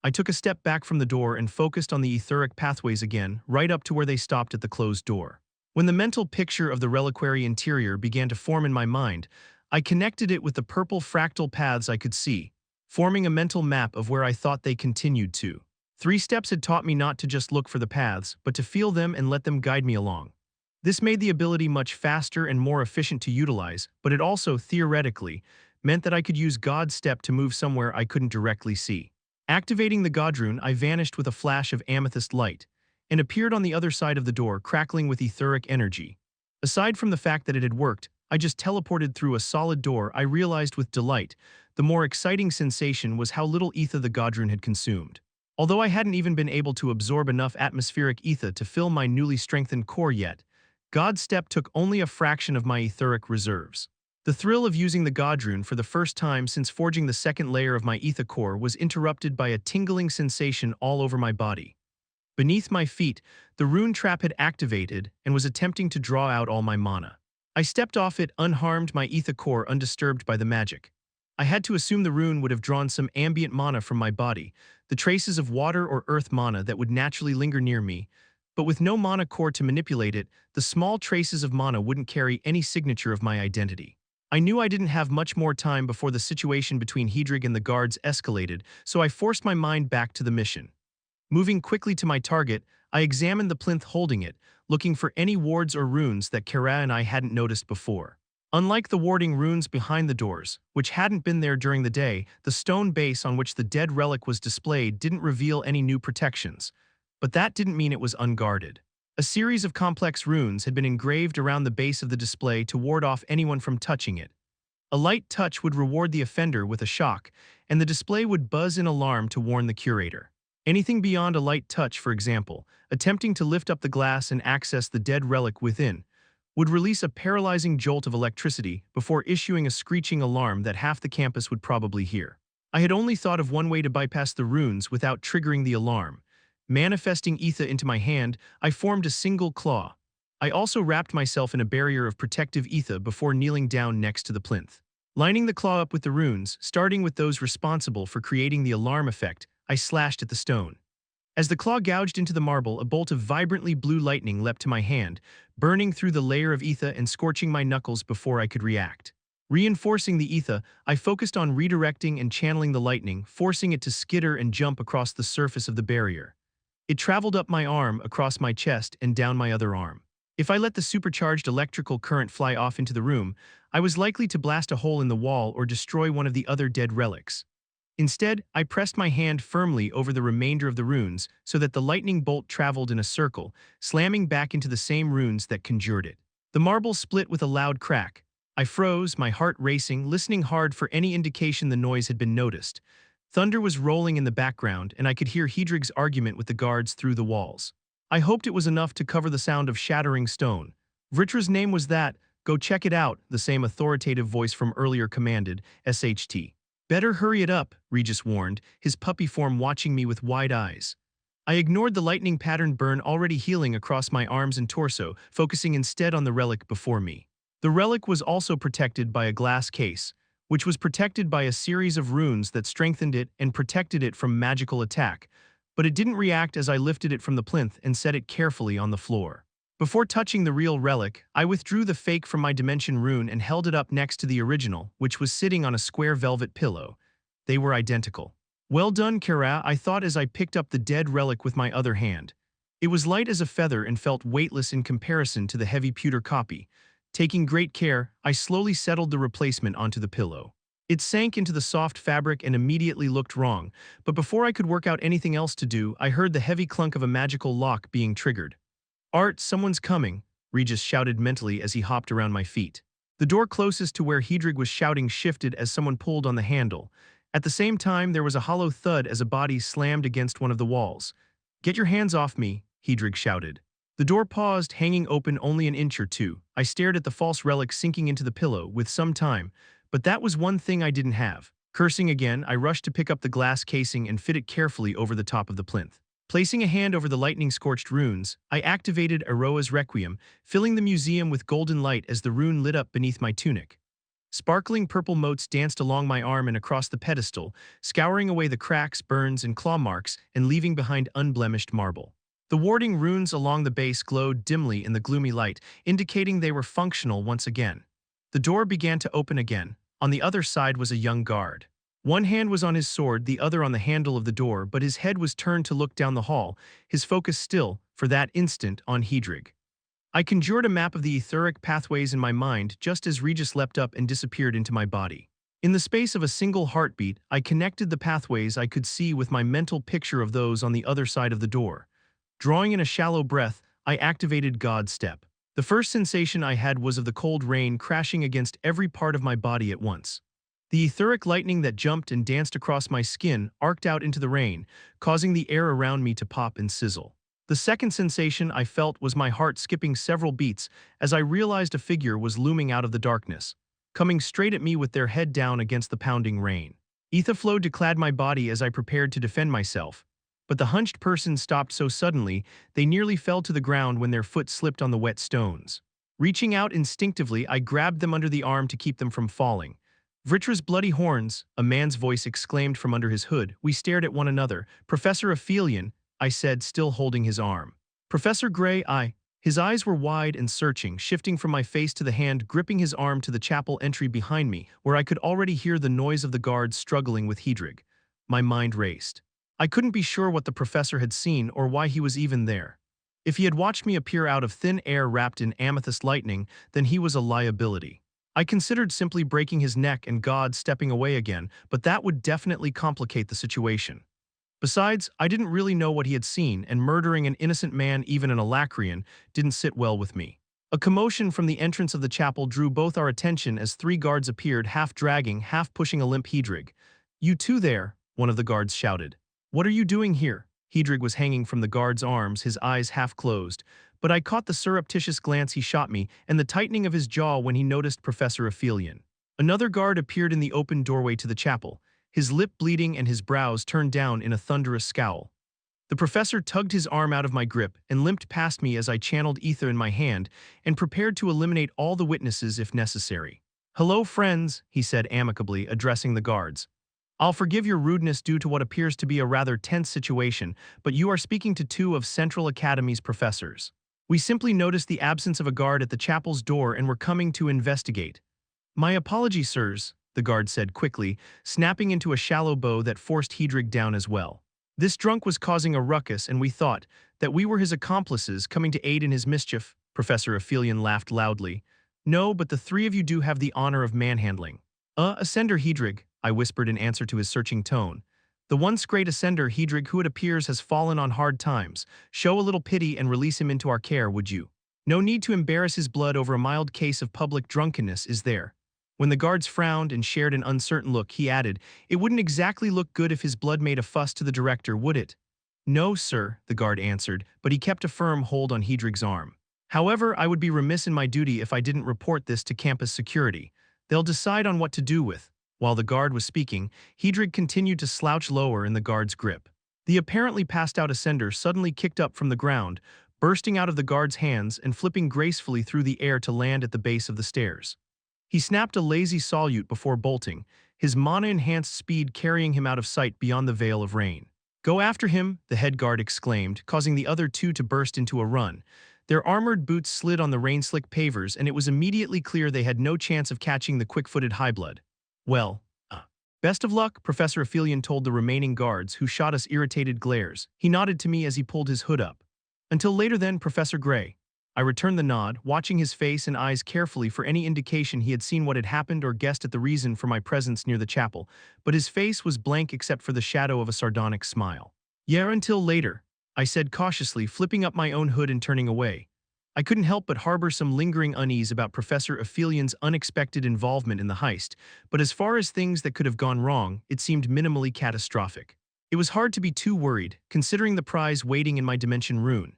I took a step back from the door and focused on the etheric pathways again, right up to where they stopped at the closed door. When the mental picture of the reliquary interior began to form in my mind, I connected it with the purple fractal paths I could see, forming a mental map of where I thought they continued to. 3 steps had taught me not to just look for the paths, but to feel them and let them guide me along. This made the ability much faster and more efficient to utilize, but it also, theoretically, meant that I could use God's step to move somewhere I couldn't directly see. Activating the God rune, I vanished with a flash of amethyst light, and appeared on the other side of the door, crackling with etheric energy. Aside from the fact that it had worked, I just teleported through a solid door. I realized with delight. The more exciting sensation was how little ether the God rune had consumed. Although I hadn't even been able to absorb enough atmospheric ether to fill my newly strengthened core yet, God's step took only a fraction of my etheric reserves. The thrill of using the God rune for the first time since forging the second layer of my ether core was interrupted by a tingling sensation all over my body. Beneath my feet, the rune trap had activated and was attempting to draw out all my mana. I stepped off it unharmed, my ether core undisturbed by the magic. I had to assume the rune would have drawn some ambient mana from my body, the traces of water or earth mana that would naturally linger near me, but with no mana core to manipulate it, the small traces of mana wouldn't carry any signature of my identity. I knew I didn't have much more time before the situation between Hedrig and the guards escalated, so I forced my mind back to the mission. Moving quickly to my target, I examined the plinth holding it, looking for any wards or runes that Kara and I hadn't noticed before. Unlike the warding runes behind the doors, which hadn't been there during the day, the stone base on which the dead relic was displayed didn't reveal any new protections. But that didn't mean it was unguarded. A series of complex runes had been engraved around the base of the display to ward off anyone from touching it. A light touch would reward the offender with a shock, and the display would buzz in alarm to warn the curator. Anything beyond a light touch, for example, attempting to lift up the glass and access the dead relic within, would release a paralyzing jolt of electricity before issuing a screeching alarm that half the campus would probably hear. I had only thought of one way to bypass the runes without triggering the alarm: Manifesting ether into my hand, I formed a single claw. I also wrapped myself in a barrier of protective ether before kneeling down next to the plinth. Lining the claw up with the runes, starting with those responsible for creating the alarm effect, I slashed at the stone. As the claw gouged into the marble, a bolt of vibrantly blue lightning leapt to my hand, burning through the layer of ether and scorching my knuckles before I could react. Reinforcing the ether, I focused on redirecting and channeling the lightning, forcing it to skitter and jump across the surface of the barrier. It traveled up my arm, across my chest, and down my other arm. If I let the supercharged electrical current fly off into the room, I was likely to blast a hole in the wall or destroy one of the other dead relics. Instead, I pressed my hand firmly over the remainder of the runes so that the lightning bolt traveled in a circle, slamming back into the same runes that conjured it. The marble split with a loud crack. I froze, my heart racing, listening hard for any indication the noise had been noticed. Thunder was rolling in the background, and I could hear Hedrig's argument with the guards through the walls. I hoped it was enough to cover the sound of shattering stone. Vritra's name was that. Go check it out, the same authoritative voice from earlier commanded, SHT. Better hurry it up, Regis warned, his puppy form watching me with wide eyes. I ignored the lightning pattern burn already healing across my arms and torso, focusing instead on the relic before me. The relic was also protected by a glass case, which was protected by a series of runes that strengthened it and protected it from magical attack, but it didn't react as I lifted it from the plinth and set it carefully on the floor. Before touching the real relic, I withdrew the fake from my dimension rune and held it up next to the original, which was sitting on a square velvet pillow. They were identical. Well done, Kara, I thought as I picked up the dead relic with my other hand. It was light as a feather and felt weightless in comparison to the heavy pewter copy. Taking great care, I slowly settled the replacement onto the pillow. It sank into the soft fabric and immediately looked wrong, but before I could work out anything else to do, I heard the heavy clunk of a magical lock being triggered. Art, someone's coming, Regis shouted mentally as he hopped around my feet. The door closest to where Hedrig was shouting shifted as someone pulled on the handle. At the same time, there was a hollow thud as a body slammed against one of the walls. Get your hands off me, Hedrig shouted. The door paused, hanging open only an inch or two. I stared at the false relic sinking into the pillow with some time, but that was one thing I didn't have. Cursing again, I rushed to pick up the glass casing and fit it carefully over the top of the plinth. Placing a hand over the lightning-scorched runes, I activated Aroa's Requiem, filling the museum with golden light as the rune lit up beneath my tunic. Sparkling purple motes danced along my arm and across the pedestal, scouring away the cracks, burns, and claw marks and leaving behind unblemished marble. The warding runes along the base glowed dimly in the gloomy light, indicating they were functional once again. The door began to open again. On the other side was a young guard. One hand was on his sword, the other on the handle of the door, but his head was turned to look down the hall, his focus still, for that instant, on Hedrig. I conjured a map of the etheric pathways in my mind just as Regis leapt up and disappeared into my body. In the space of a single heartbeat, I connected the pathways I could see with my mental picture of those on the other side of the door. Drawing in a shallow breath, I activated God's Step. The first sensation I had was of the cold rain crashing against every part of my body at once. The etheric lightning that jumped and danced across my skin arced out into the rain, causing the air around me to pop and sizzle. The second sensation I felt was my heart skipping several beats as I realized a figure was looming out of the darkness, coming straight at me with their head down against the pounding rain. Ether flowed to clad my body as I prepared to defend myself, but the hunched person stopped so suddenly they nearly fell to the ground when their foot slipped on the wet stones. Reaching out instinctively, I grabbed them under the arm to keep them from falling. Vritra's bloody horns, a man's voice exclaimed from under his hood. We stared at one another. Professor Aphelion, I said, still holding his arm. Professor Gray, His eyes were wide and searching, shifting from my face to the hand gripping his arm to the chapel entry behind me, where I could already hear the noise of the guards struggling with Hedrig. My mind raced. I couldn't be sure what the professor had seen or why he was even there. If he had watched me appear out of thin air wrapped in amethyst lightning, then he was a liability. I considered simply breaking his neck and God stepping away again, but that would definitely complicate the situation. Besides, I didn't really know what he had seen, and murdering an innocent man, even an Alacrian, didn't sit well with me. A commotion from the entrance of the chapel drew both our attention as 3 guards appeared, half dragging, half pushing a limp Hedrig. You two there, one of the guards shouted. What are you doing here? Hedrig was hanging from the guard's arms, his eyes half closed, but I caught the surreptitious glance he shot me and the tightening of his jaw when he noticed Professor Aphelion. Another guard appeared in the open doorway to the chapel, his lip bleeding and his brows turned down in a thunderous scowl. The professor tugged his arm out of my grip and limped past me as I channeled ether in my hand and prepared to eliminate all the witnesses if necessary. "Hello, friends," he said amicably, addressing the guards. "I'll forgive your rudeness due to what appears to be a rather tense situation, but you are speaking to two of Central Academy's professors. We simply noticed the absence of a guard at the chapel's door and were coming to investigate." "My apologies, sirs," the guard said quickly, snapping into a shallow bow that forced Hedrig down as well. "This drunk was causing a ruckus and we thought that we were his accomplices coming to aid in his mischief." Professor Aphelion laughed loudly. "No, but the three of you do have the honor of manhandling." Ascender Hedrig," I whispered in answer to his searching tone. "The once great Ascender Hedrig who it appears has fallen on hard times. Show a little pity and release him into our care, would you? No need to embarrass his blood over a mild case of public drunkenness, is there?" When the guards frowned and shared an uncertain look, he added, "It wouldn't exactly look good if his blood made a fuss to the director, would it?" "No, sir," the guard answered, but he kept a firm hold on Hedrig's arm. "However, I would be remiss in my duty if I didn't report this to campus security. They'll decide on what to do with." While the guard was speaking, Hedrig continued to slouch lower in the guard's grip. The apparently passed out Ascender suddenly kicked up from the ground, bursting out of the guard's hands and flipping gracefully through the air to land at the base of the stairs. He snapped a lazy salute before bolting, his mana-enhanced speed carrying him out of sight beyond the veil of rain. "Go after him," the head guard exclaimed, causing the other two to burst into a run. Their armored boots slid on the rain-slick pavers, and it was immediately clear they had no chance of catching the quick-footed highblood. "Well, best of luck," Professor Aphelion told the remaining guards, who shot us irritated glares. He nodded to me as he pulled his hood up. "Until later then, Professor Gray." I returned the nod, watching his face and eyes carefully for any indication he had seen what had happened or guessed at the reason for my presence near the chapel, but his face was blank except for the shadow of a sardonic smile. "Yeah, until later," I said cautiously, flipping up my own hood and turning away. I couldn't help but harbor some lingering unease about Professor Aphelion's unexpected involvement in the heist, but as far as things that could have gone wrong, it seemed minimally catastrophic. It was hard to be too worried, considering the prize waiting in my dimension rune.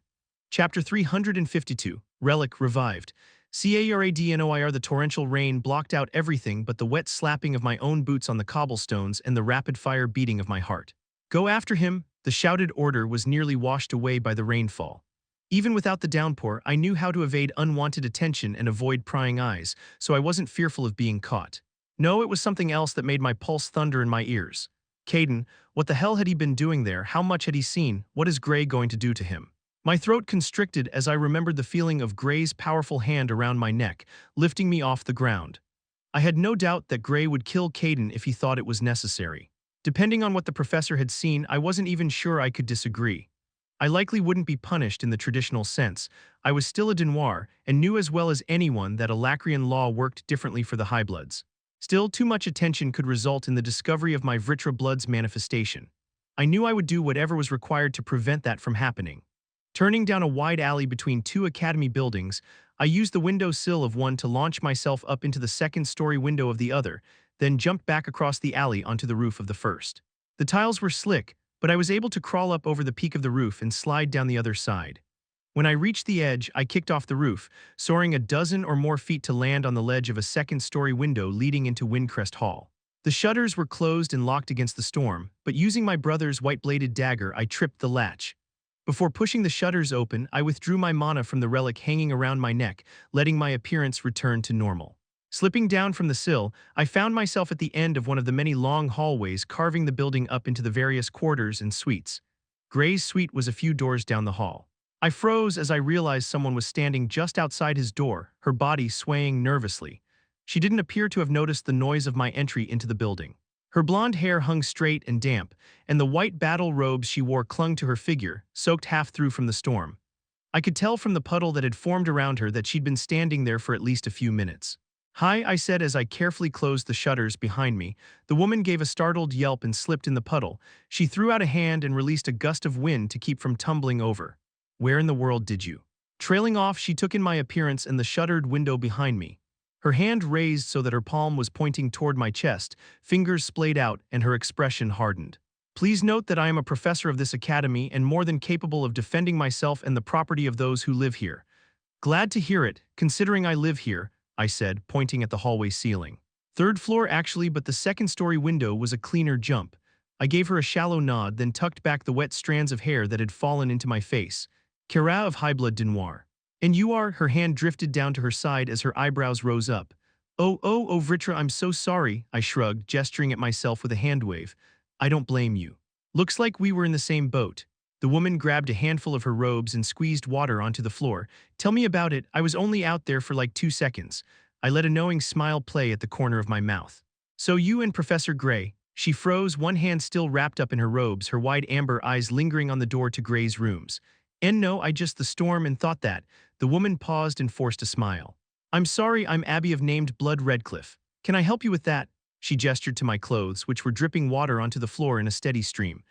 Chapter 352, Relic Revived. CARADNOIR. The torrential rain blocked out everything but the wet slapping of my own boots on the cobblestones and the rapid-fire beating of my heart. "Go after him!" The shouted order was nearly washed away by the rainfall. Even without the downpour, I knew how to evade unwanted attention and avoid prying eyes, so I wasn't fearful of being caught. No, it was something else that made my pulse thunder in my ears. Caden, what the hell had he been doing there? How much had he seen? What is Gray going to do to him? My throat constricted as I remembered the feeling of Gray's powerful hand around my neck, lifting me off the ground. I had no doubt that Gray would kill Caden if he thought it was necessary. Depending on what the professor had seen, I wasn't even sure I could disagree. I likely wouldn't be punished in the traditional sense. I was still a Denoir, and knew as well as anyone that Alacrian law worked differently for the Highbloods. Still, too much attention could result in the discovery of my Vritra blood's manifestation. I knew I would do whatever was required to prevent that from happening. Turning down a wide alley between two academy buildings, I used the window sill of one to launch myself up into the second-story window of the other, then jumped back across the alley onto the roof of the first. The tiles were slick, but I was able to crawl up over the peak of the roof and slide down the other side. When I reached the edge, I kicked off the roof, soaring a dozen or more feet to land on the ledge of a second-story window leading into Windcrest Hall. The shutters were closed and locked against the storm, but using my brother's white-bladed dagger, I tripped the latch. Before pushing the shutters open, I withdrew my mana from the relic hanging around my neck, letting my appearance return to normal. Slipping down from the sill, I found myself at the end of one of the many long hallways carving the building up into the various quarters and suites. Gray's suite was a few doors down the hall. I froze as I realized someone was standing just outside his door, her body swaying nervously. She didn't appear to have noticed the noise of my entry into the building. Her blonde hair hung straight and damp, and the white battle robes she wore clung to her figure, soaked half through from the storm. I could tell from the puddle that had formed around her that she'd been standing there for at least a few minutes. "Hi," I said as I carefully closed the shutters behind me. The woman gave a startled yelp and slipped in the puddle. She threw out a hand and released a gust of wind to keep from tumbling over. "Where in the world did you?" Trailing off, she took in my appearance and the shuttered window behind me. Her hand raised so that her palm was pointing toward my chest, fingers splayed out, and her expression hardened. "Please note that I am a professor of this academy and more than capable of defending myself and the property of those who live here." "Glad to hear it, considering I live here," I said, pointing at the hallway ceiling. "Third floor actually, but the second-story window was a cleaner jump. I gave her a shallow nod, then tucked back the wet strands of hair that had fallen into my face. Kara of High Blood Denoir. And you are? Her hand drifted down to her side as her eyebrows rose up. Oh, Vritra, I'm so sorry, I shrugged, gesturing at myself with a hand wave. I don't blame you. Looks like we were in the same boat. The woman grabbed a handful of her robes and squeezed water onto the floor. Tell me about it. I was only out there for like 2 seconds. I let a knowing smile play at the corner of my mouth. So you and Professor Gray. She froze, one hand still wrapped up in her robes, her wide amber eyes lingering on the door to Gray's rooms. And no, I just the storm and thought that. The woman paused and forced a smile. I'm sorry, I'm Abby of named Blood Redcliffe. Can I help you with that? She gestured to my clothes, which were dripping water onto the floor in a steady stream.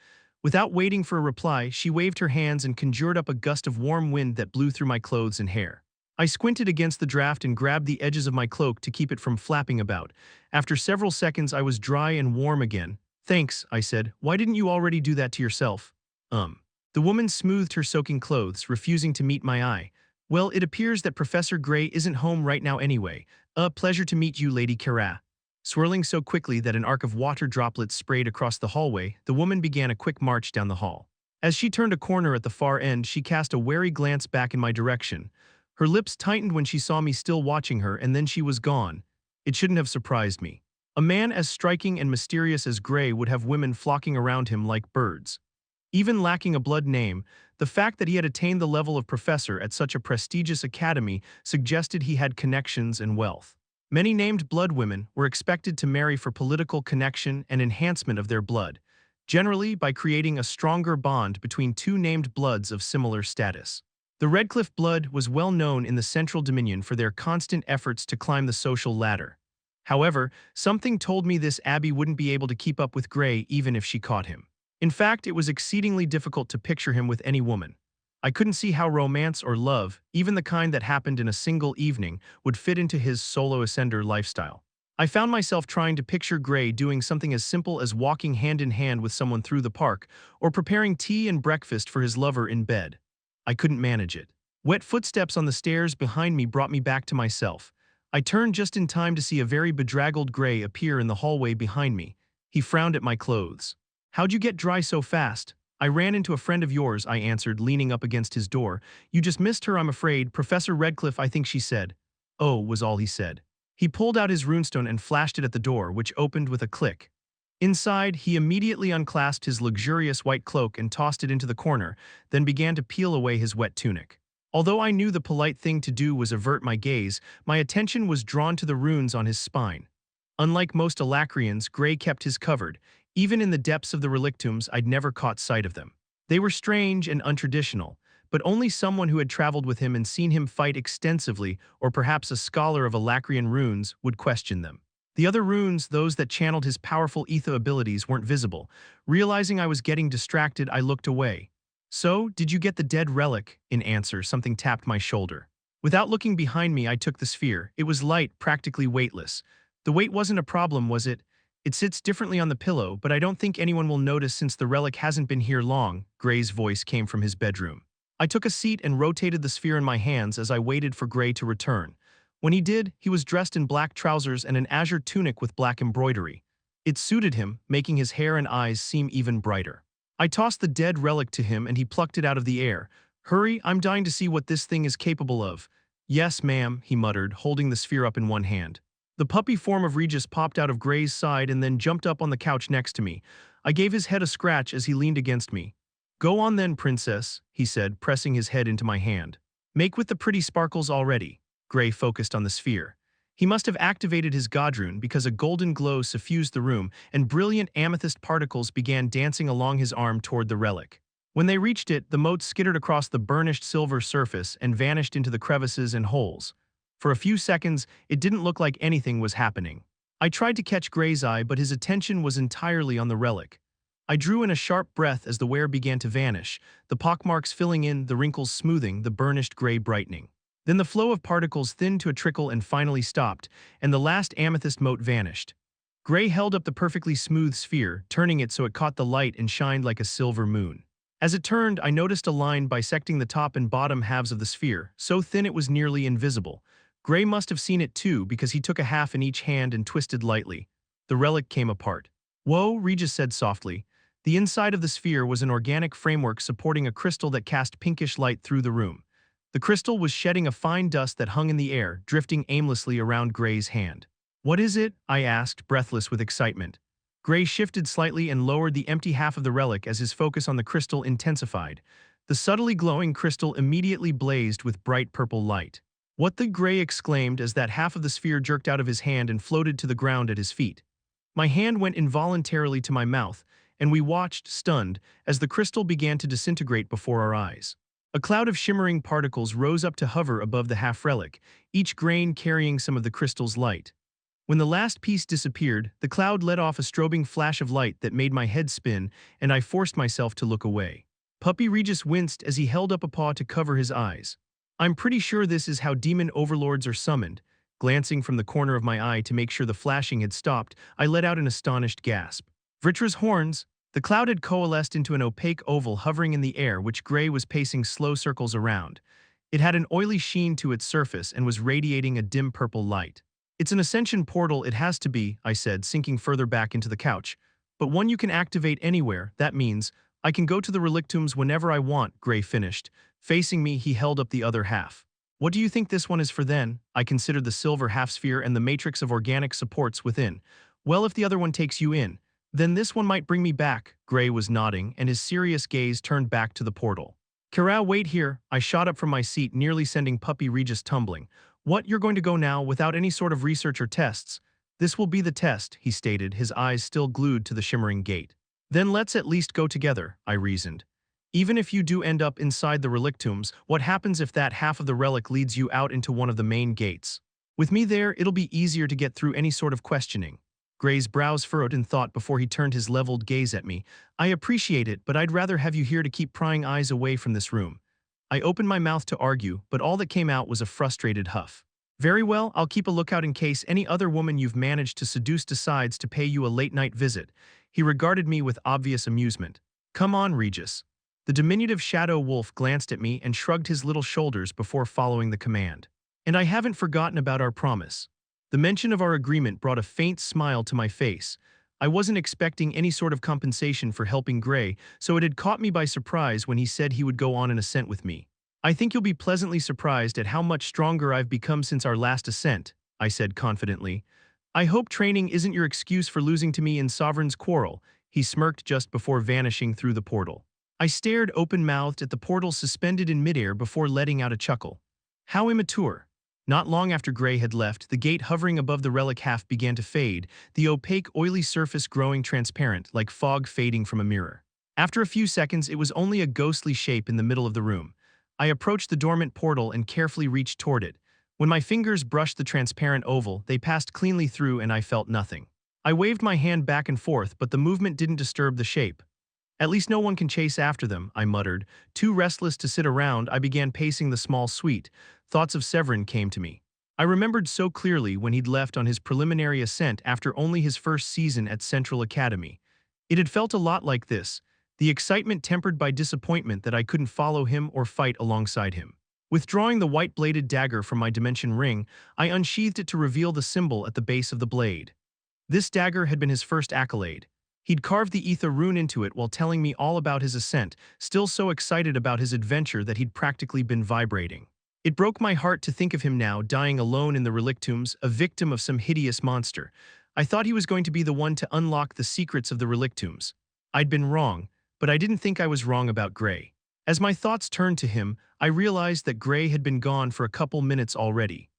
Without waiting for a reply, she waved her hands and conjured up a gust of warm wind that blew through my clothes and hair. I squinted against the draft and grabbed the edges of my cloak to keep it from flapping about. After several seconds, I was dry and warm again. Thanks, I said. Why didn't you already do that to yourself? The woman smoothed her soaking clothes, refusing to meet my eye. Well, it appears that Professor Gray isn't home right now anyway. A pleasure to meet you, Lady Kara. Swirling so quickly that an arc of water droplets sprayed across the hallway, the woman began a quick march down the hall. As she turned a corner at the far end, she cast a wary glance back in my direction. Her lips tightened when she saw me still watching her, and then she was gone. It shouldn't have surprised me. A man as striking and mysterious as Gray would have women flocking around him like birds. Even lacking a blood name, the fact that he had attained the level of professor at such a prestigious academy suggested he had connections and wealth. Many named blood women were expected to marry for political connection and enhancement of their blood, generally by creating a stronger bond between two named bloods of similar status. The Redcliffe blood was well known in the Central Dominion for their constant efforts to climb the social ladder. However, something told me this Abby wouldn't be able to keep up with Gray even if she caught him. In fact, it was exceedingly difficult to picture him with any woman. I couldn't see how romance or love, even the kind that happened in a single evening, would fit into his solo ascender lifestyle. I found myself trying to picture Gray doing something as simple as walking hand in hand with someone through the park, or preparing tea and breakfast for his lover in bed. I couldn't manage it. Wet footsteps on the stairs behind me brought me back to myself. I turned just in time to see a very bedraggled Gray appear in the hallway behind me. He frowned at my clothes. How'd you get dry so fast? I ran into a friend of yours, I answered, leaning up against his door. You just missed her, I'm afraid. Professor Redcliffe, I think she said. Oh, was all he said. He pulled out his runestone and flashed it at the door, which opened with a click. Inside, he immediately unclasped his luxurious white cloak and tossed it into the corner, then began to peel away his wet tunic. Although I knew the polite thing to do was avert my gaze, my attention was drawn to the runes on his spine. Unlike most Alacrians, Gray kept his covered. Even in the depths of the relictums, I'd never caught sight of them. They were strange and untraditional, but only someone who had traveled with him and seen him fight extensively, or perhaps a scholar of Alacrian runes, would question them. The other runes, those that channeled his powerful ether abilities, weren't visible. Realizing I was getting distracted, I looked away. So, did you get the dead relic? In answer, something tapped my shoulder. Without looking behind me, I took the sphere. It was light, practically weightless. The weight wasn't a problem, was it? It sits differently on the pillow, but I don't think anyone will notice since the relic hasn't been here long, Gray's voice came from his bedroom. I took a seat and rotated the sphere in my hands as I waited for Gray to return. When he did, he was dressed in black trousers and an azure tunic with black embroidery. It suited him, making his hair and eyes seem even brighter. I tossed the dead relic to him and he plucked it out of the air. Hurry, I'm dying to see what this thing is capable of. Yes, ma'am, he muttered, holding the sphere up in one hand. The puppy form of Regis popped out of Gray's side and then jumped up on the couch next to me. I gave his head a scratch as he leaned against me. Go on then, princess, he said, pressing his head into my hand. Make with the pretty sparkles already. Gray focused on the sphere. He must have activated his godrune because a golden glow suffused the room and brilliant amethyst particles began dancing along his arm toward the relic. When they reached it, the mote skittered across the burnished silver surface and vanished into the crevices and holes. For a few seconds, it didn't look like anything was happening. I tried to catch Gray's eye, but his attention was entirely on the relic. I drew in a sharp breath as the wear began to vanish, the pockmarks filling in, the wrinkles smoothing, the burnished gray brightening. Then the flow of particles thinned to a trickle and finally stopped, and the last amethyst mote vanished. Gray held up the perfectly smooth sphere, turning it so it caught the light and shined like a silver moon. As it turned, I noticed a line bisecting the top and bottom halves of the sphere, so thin it was nearly invisible. Gray must have seen it too because he took a half in each hand and twisted lightly. The relic came apart. Whoa, Regis said softly. The inside of the sphere was an organic framework supporting a crystal that cast pinkish light through the room. The crystal was shedding a fine dust that hung in the air, drifting aimlessly around Gray's hand. "What is it?" I asked, breathless with excitement. Gray shifted slightly and lowered the empty half of the relic as his focus on the crystal intensified. The subtly glowing crystal immediately blazed with bright purple light. "What the?" Gray exclaimed as that half of the sphere jerked out of his hand and floated to the ground at his feet. My hand went involuntarily to my mouth, and we watched, stunned, as the crystal began to disintegrate before our eyes. A cloud of shimmering particles rose up to hover above the half-relic, each grain carrying some of the crystal's light. When the last piece disappeared, the cloud let off a strobing flash of light that made my head spin, and I forced myself to look away. Puppy Regis winced as he held up a paw to cover his eyes. "I'm pretty sure this is how demon overlords are summoned." Glancing from the corner of my eye to make sure the flashing had stopped, I let out an astonished gasp. "Vritra's horns!" The cloud had coalesced into an opaque oval hovering in the air which Gray was pacing slow circles around. It had an oily sheen to its surface and was radiating a dim purple light. "It's an ascension portal, it has to be," I said, sinking further back into the couch. "But one you can activate anywhere. That means I can go to the relictums whenever I want," Gray finished. Facing me, he held up the other half. "What do you think this one is for then?" I considered the silver half-sphere and the matrix of organic supports within. "Well, if the other one takes you in, then this one might bring me back." Gray was nodding, and his serious gaze turned back to the portal. "Kara, wait here." I shot up from my seat, nearly sending Puppy Regis tumbling. "What, you're going to go now, without any sort of research or tests?" "This will be the test," he stated, his eyes still glued to the shimmering gate. "Then let's at least go together," I reasoned. "Even if you do end up inside the relictums, what happens if that half of the relic leads you out into one of the main gates? With me there, it'll be easier to get through any sort of questioning." Gray's brows furrowed in thought before he turned his leveled gaze at me. "I appreciate it, but I'd rather have you here to keep prying eyes away from this room." I opened my mouth to argue, but all that came out was a frustrated huff. "Very well, I'll keep a lookout in case any other woman you've managed to seduce decides to pay you a late-night visit." He regarded me with obvious amusement. "Come on, Regis." The diminutive shadow wolf glanced at me and shrugged his little shoulders before following the command. "And I haven't forgotten about our promise." The mention of our agreement brought a faint smile to my face. I wasn't expecting any sort of compensation for helping Gray, so it had caught me by surprise when he said he would go on an ascent with me. "I think you'll be pleasantly surprised at how much stronger I've become since our last ascent," I said confidently. "I hope training isn't your excuse for losing to me in Sovereign's Quarrel." He smirked just before vanishing through the portal. I stared open-mouthed at the portal suspended in midair before letting out a chuckle. How immature. Not long after Gray had left, the gate hovering above the relic half began to fade, the opaque, oily surface growing transparent, like fog fading from a mirror. After a few seconds, it was only a ghostly shape in the middle of the room. I approached the dormant portal and carefully reached toward it. When my fingers brushed the transparent oval, they passed cleanly through and I felt nothing. I waved my hand back and forth, but the movement didn't disturb the shape. "At least no one can chase after them," I muttered. Too restless to sit around, I began pacing the small suite. Thoughts of Severin came to me. I remembered so clearly when he'd left on his preliminary ascent after only his first season at Central Academy. It had felt a lot like this, the excitement tempered by disappointment that I couldn't follow him or fight alongside him. Withdrawing the white-bladed dagger from my dimension ring, I unsheathed it to reveal the symbol at the base of the blade. This dagger had been his first accolade. He'd carved the ether rune into it while telling me all about his ascent, still so excited about his adventure that he'd practically been vibrating. It broke my heart to think of him now, dying alone in the relictums, a victim of some hideous monster. I thought he was going to be the one to unlock the secrets of the relictums. I'd been wrong, but I didn't think I was wrong about Gray. As my thoughts turned to him, I realized that Gray had been gone for a couple minutes already.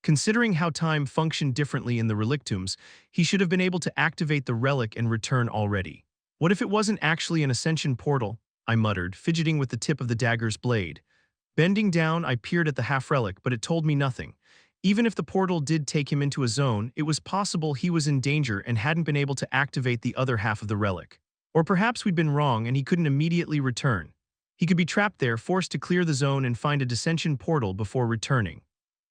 Considering how time functioned differently in the relictums, he should have been able to activate the relic and return already. What if it wasn't actually an ascension portal? I muttered, fidgeting with the tip of the dagger's blade. Bending down, I peered at the half-relic, but it told me nothing. Even if the portal did take him into a zone, it was possible he was in danger and hadn't been able to activate the other half of the relic. Or perhaps we'd been wrong and he couldn't immediately return. He could be trapped there, forced to clear the zone and find a dissension portal before returning.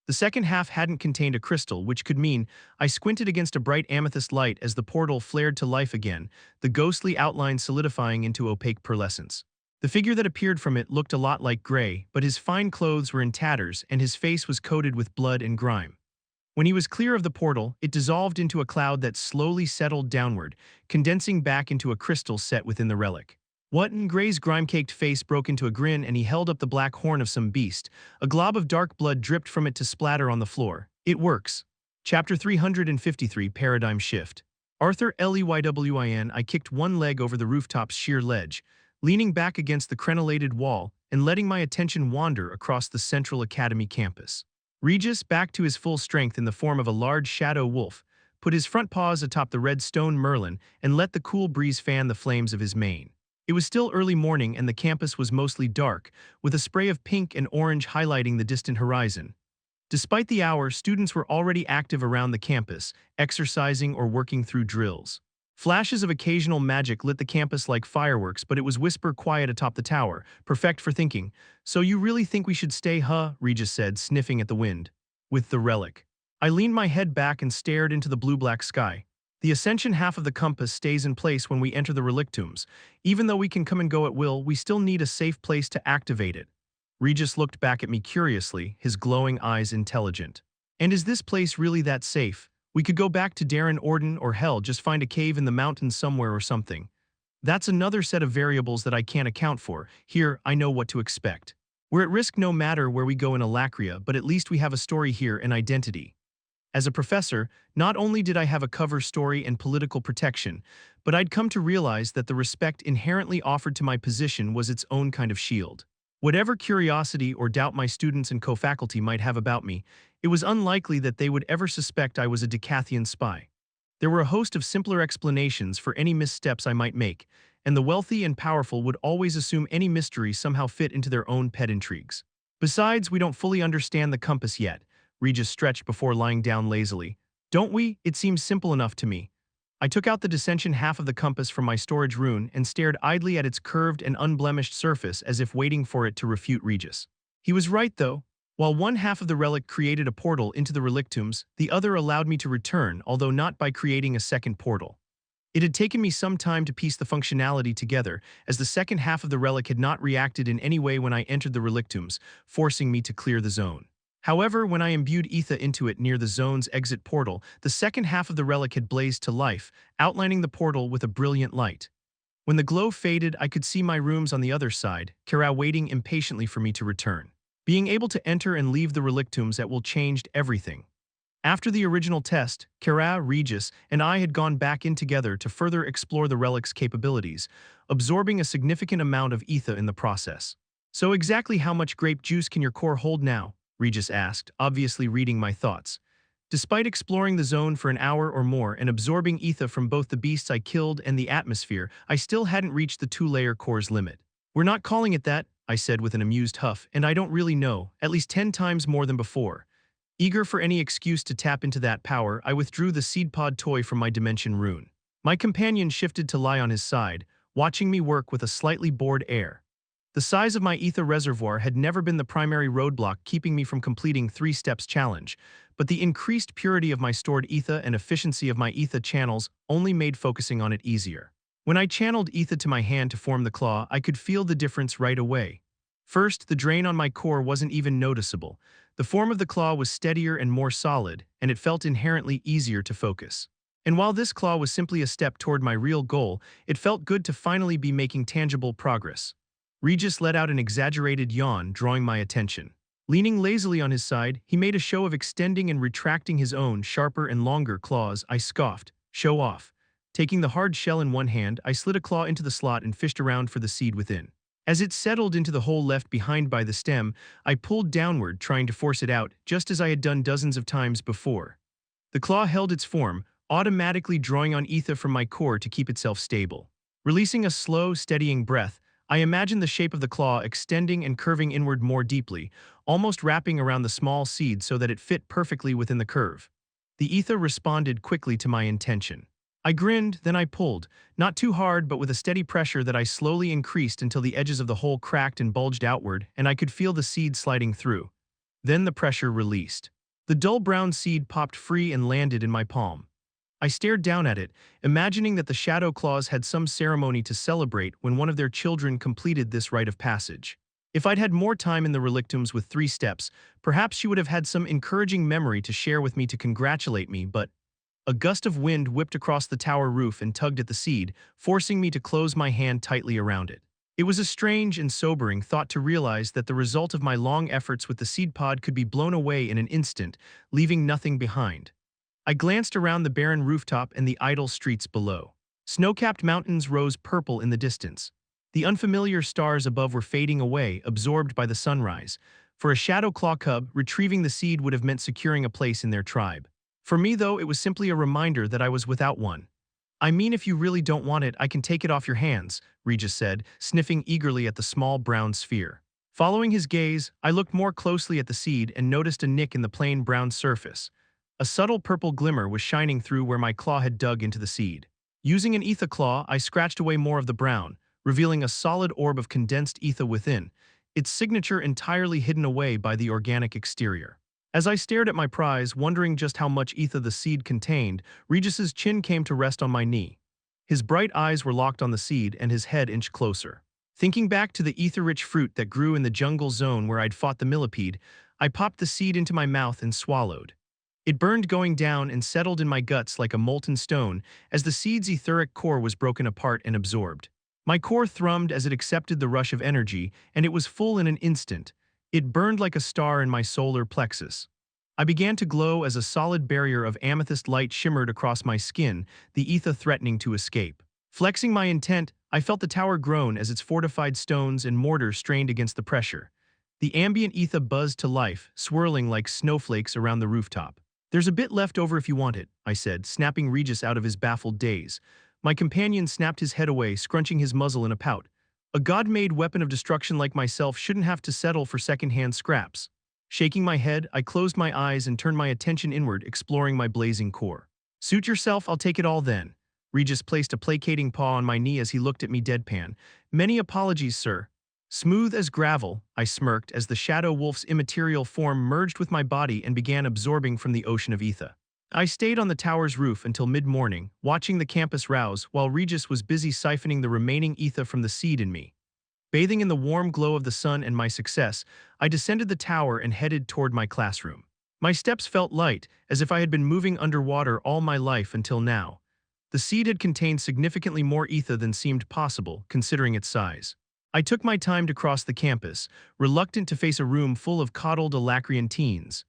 The second half hadn't contained a crystal, which could mean I squinted against a bright amethyst light as the portal flared to life again, the ghostly outline solidifying into opaque pearlescence. The figure that appeared from it looked a lot like Gray, but his fine clothes were in tatters and his face was coated with blood and grime. When he was clear of the portal, it dissolved into a cloud that slowly settled downward, condensing back into a crystal set within the relic. Wotton Gray's grime-caked face broke into a grin and he held up the black horn of some beast. A glob of dark blood dripped from it to splatter on the floor. It works. Chapter 353 Paradigm Shift. Arthur Leywin. I kicked one leg over the rooftop's sheer ledge, leaning back against the crenellated wall and letting my attention wander across the Central Academy campus. Regis, back to his full strength in the form of a large shadow wolf, put his front paws atop the red stone merlin and let the cool breeze fan the flames of his mane. It was still early morning and the campus was mostly dark, with a spray of pink and orange highlighting the distant horizon. Despite the hour, students were already active around the campus, exercising or working through drills. Flashes of occasional magic lit the campus like fireworks, but it was whisper quiet atop the tower, perfect for thinking. "So you really think we should stay, huh?" Regis said, sniffing at the wind. "With the relic." I leaned my head back and stared into the blue-black sky. The ascension half of the compass stays in place when we enter the relictums. Even though we can come and go at will, we still need a safe place to activate it. Regis looked back at me curiously, his glowing eyes intelligent. "And is this place really that safe? We could go back to Darren Orden or hell, just find a cave in the mountains somewhere or something." "That's another set of variables that I can't account for. Here, I know what to expect. We're at risk no matter where we go in Alacria, but at least we have a story here and identity." As a professor, not only did I have a cover story and political protection, but I'd come to realize that the respect inherently offered to my position was its own kind of shield. Whatever curiosity or doubt my students and co-faculty might have about me, it was unlikely that they would ever suspect I was a Dicathen spy. There were a host of simpler explanations for any missteps I might make, and the wealthy and powerful would always assume any mystery somehow fit into their own pet intrigues. Besides, we don't fully understand the compass yet. Regis stretched before lying down lazily. "Don't we? It seems simple enough to me." I took out the dissension half of the compass from my storage rune and stared idly at its curved and unblemished surface as if waiting for it to refute Regis. He was right, though. While one half of the relic created a portal into the relictums, the other allowed me to return, although not by creating a second portal. It had taken me some time to piece the functionality together, as the second half of the relic had not reacted in any way when I entered the relictums, forcing me to clear the zone. However, when I imbued ether into it near the zone's exit portal, the second half of the relic had blazed to life, outlining the portal with a brilliant light. When the glow faded, I could see my rooms on the other side, Kara waiting impatiently for me to return. Being able to enter and leave the relictums at will changed everything. After the original test, Kara, Regis, and I had gone back in together to further explore the relic's capabilities, absorbing a significant amount of ether in the process. "So exactly how much grape juice can your core hold now?" Regis asked, obviously reading my thoughts. Despite exploring the zone for an hour or more and absorbing ether from both the beasts I killed and the atmosphere, I still hadn't reached the two-layer core's limit. "We're not calling it that," I said with an amused huff, "and I don't really know, at least 10 times more than before." Eager for any excuse to tap into that power, I withdrew the seedpod toy from my dimension rune. My companion shifted to lie on his side, watching me work with a slightly bored air. The size of my ether reservoir had never been the primary roadblock keeping me from completing 3 steps challenge, but the increased purity of my stored ether and efficiency of my ether channels only made focusing on it easier. When I channeled ether to my hand to form the claw, I could feel the difference right away. First, the drain on my core wasn't even noticeable. The form of the claw was steadier and more solid, and it felt inherently easier to focus. And while this claw was simply a step toward my real goal, it felt good to finally be making tangible progress. Regis let out an exaggerated yawn, drawing my attention. Leaning lazily on his side, he made a show of extending and retracting his own sharper and longer claws. I scoffed. "Show off." Taking the hard shell in one hand, I slid a claw into the slot and fished around for the seed within. As it settled into the hole left behind by the stem, I pulled downward, trying to force it out, just as I had done dozens of times before. The claw held its form, automatically drawing on ether from my core to keep itself stable. Releasing a slow, steadying breath, I imagined the shape of the claw extending and curving inward more deeply, almost wrapping around the small seed so that it fit perfectly within the curve. The ether responded quickly to my intention. I grinned, then I pulled, not too hard but with a steady pressure that I slowly increased until the edges of the hole cracked and bulged outward and I could feel the seed sliding through. Then the pressure released. The dull brown seed popped free and landed in my palm. I stared down at it, imagining that the Shadow Claws had some ceremony to celebrate when one of their children completed this rite of passage. If I'd had more time in the relictums with 3 steps, perhaps she would have had some encouraging memory to share with me to congratulate me, but a gust of wind whipped across the tower roof and tugged at the seed, forcing me to close my hand tightly around it. It was a strange and sobering thought to realize that the result of my long efforts with the seed pod could be blown away in an instant, leaving nothing behind. I glanced around the barren rooftop and the idle streets below. Snow-capped mountains rose purple in the distance. The unfamiliar stars above were fading away, absorbed by the sunrise. For a shadow claw cub, retrieving the seed would have meant securing a place in their tribe. For me, though, it was simply a reminder that I was without one. I mean, if you really don't want it, I can take it off your hands, Regis said, sniffing eagerly at the small brown sphere. Following his gaze, I looked more closely at the seed and noticed a nick in the plain brown surface. A subtle purple glimmer was shining through where my claw had dug into the seed. Using an ether claw, I scratched away more of the brown, revealing a solid orb of condensed ether within, its signature entirely hidden away by the organic exterior. As I stared at my prize, wondering just how much ether the seed contained, Regis's chin came to rest on my knee. His bright eyes were locked on the seed and his head inched closer. Thinking back to the ether-rich fruit that grew in the jungle zone where I'd fought the millipede, I popped the seed into my mouth and swallowed. It burned going down and settled in my guts like a molten stone as the seed's etheric core was broken apart and absorbed. My core thrummed as it accepted the rush of energy, and it was full in an instant. It burned like a star in my solar plexus. I began to glow as a solid barrier of amethyst light shimmered across my skin, the ether threatening to escape. Flexing my intent, I felt the tower groan as its fortified stones and mortar strained against the pressure. The ambient ether buzzed to life, swirling like snowflakes around the rooftop. "There's a bit left over if you want it," I said, snapping Regis out of his baffled daze. My companion snapped his head away, scrunching his muzzle in a pout. A god-made weapon of destruction like myself shouldn't have to settle for second-hand scraps. Shaking my head, I closed my eyes and turned my attention inward, exploring my blazing core. "Suit yourself, I'll take it all then." Regis placed a placating paw on my knee as he looked at me deadpan. "Many apologies, sir." Smooth as gravel, I smirked as the shadow wolf's immaterial form merged with my body and began absorbing from the ocean of ether. I stayed on the tower's roof until mid-morning, watching the campus rouse while Regis was busy siphoning the remaining ether from the seed in me. Bathing in the warm glow of the sun and my success, I descended the tower and headed toward my classroom. My steps felt light, as if I had been moving underwater all my life until now. The seed had contained significantly more ether than seemed possible, considering its size. I took my time to cross the campus, reluctant to face a room full of coddled Alacrian teens.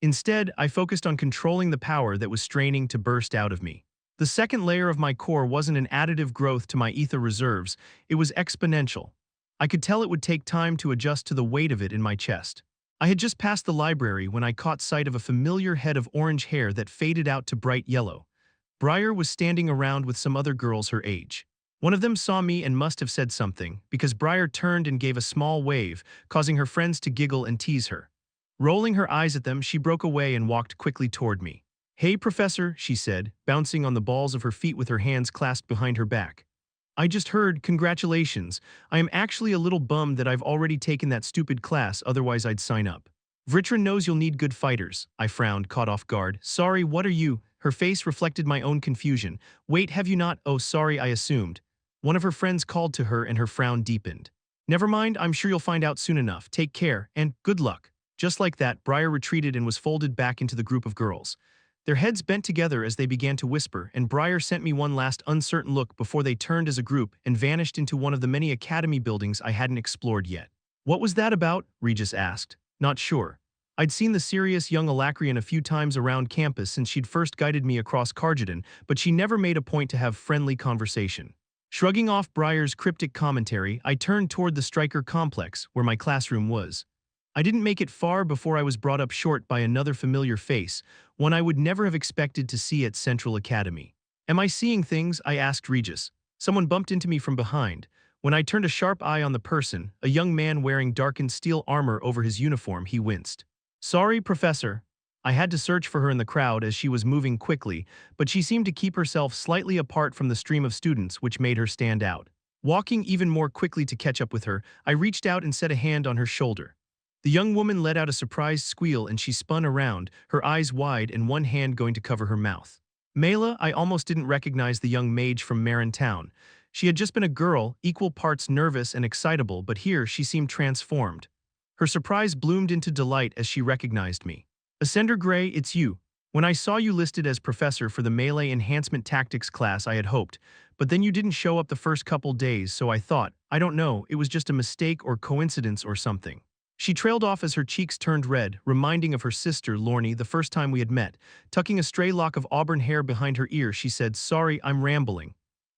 Instead, I focused on controlling the power that was straining to burst out of me. The second layer of my core wasn't an additive growth to my ether reserves, it was exponential. I could tell it would take time to adjust to the weight of it in my chest. I had just passed the library when I caught sight of a familiar head of orange hair that faded out to bright yellow. Briar was standing around with some other girls her age. One of them saw me and must have said something, because Briar turned and gave a small wave, causing her friends to giggle and tease her. Rolling her eyes at them, she broke away and walked quickly toward me. "Hey, Professor," she said, bouncing on the balls of her feet with her hands clasped behind her back. "I just heard, congratulations. I am actually a little bummed that I've already taken that stupid class, otherwise I'd sign up." "Vritra knows you'll need good fighters," I frowned, caught off guard. "Sorry, what are you?" Her face reflected my own confusion. "Wait, have you not? Oh, sorry, I assumed." One of her friends called to her and her frown deepened. "Never mind, I'm sure you'll find out soon enough. Take care, and good luck." Just like that, Briar retreated and was folded back into the group of girls. Their heads bent together as they began to whisper, and Briar sent me one last uncertain look before they turned as a group and vanished into one of the many academy buildings I hadn't explored yet. "What was that about?" Regis asked. "Not sure." I'd seen the serious young Alacrian a few times around campus since she'd first guided me across Cargadon, but she never made a point to have friendly conversation. Shrugging off Briar's cryptic commentary, I turned toward the Striker complex, where my classroom was. I didn't make it far before I was brought up short by another familiar face, one I would never have expected to see at Central Academy. "Am I seeing things?" I asked Regis. Someone bumped into me from behind. When I turned a sharp eye on the person, a young man wearing darkened steel armor over his uniform, he winced. "Sorry, Professor." I had to search for her in the crowd as she was moving quickly, but she seemed to keep herself slightly apart from the stream of students, which made her stand out. Walking even more quickly to catch up with her, I reached out and set a hand on her shoulder. The young woman let out a surprised squeal and she spun around, her eyes wide and one hand going to cover her mouth. "Mela," I almost didn't recognize the young mage from Marin Town. She had just been a girl, equal parts nervous and excitable, but here she seemed transformed. Her surprise bloomed into delight as she recognized me. Ascender Gray, it's you. When I saw you listed as professor for the Melee Enhancement Tactics class, I had hoped, but then you didn't show up the first couple days, so I thought, I don't know, it was just a mistake or coincidence or something. She trailed off as her cheeks turned red, reminding of her sister, Lorne, the first time we had met. Tucking a stray lock of auburn hair behind her ear, she said, "Sorry, I'm rambling."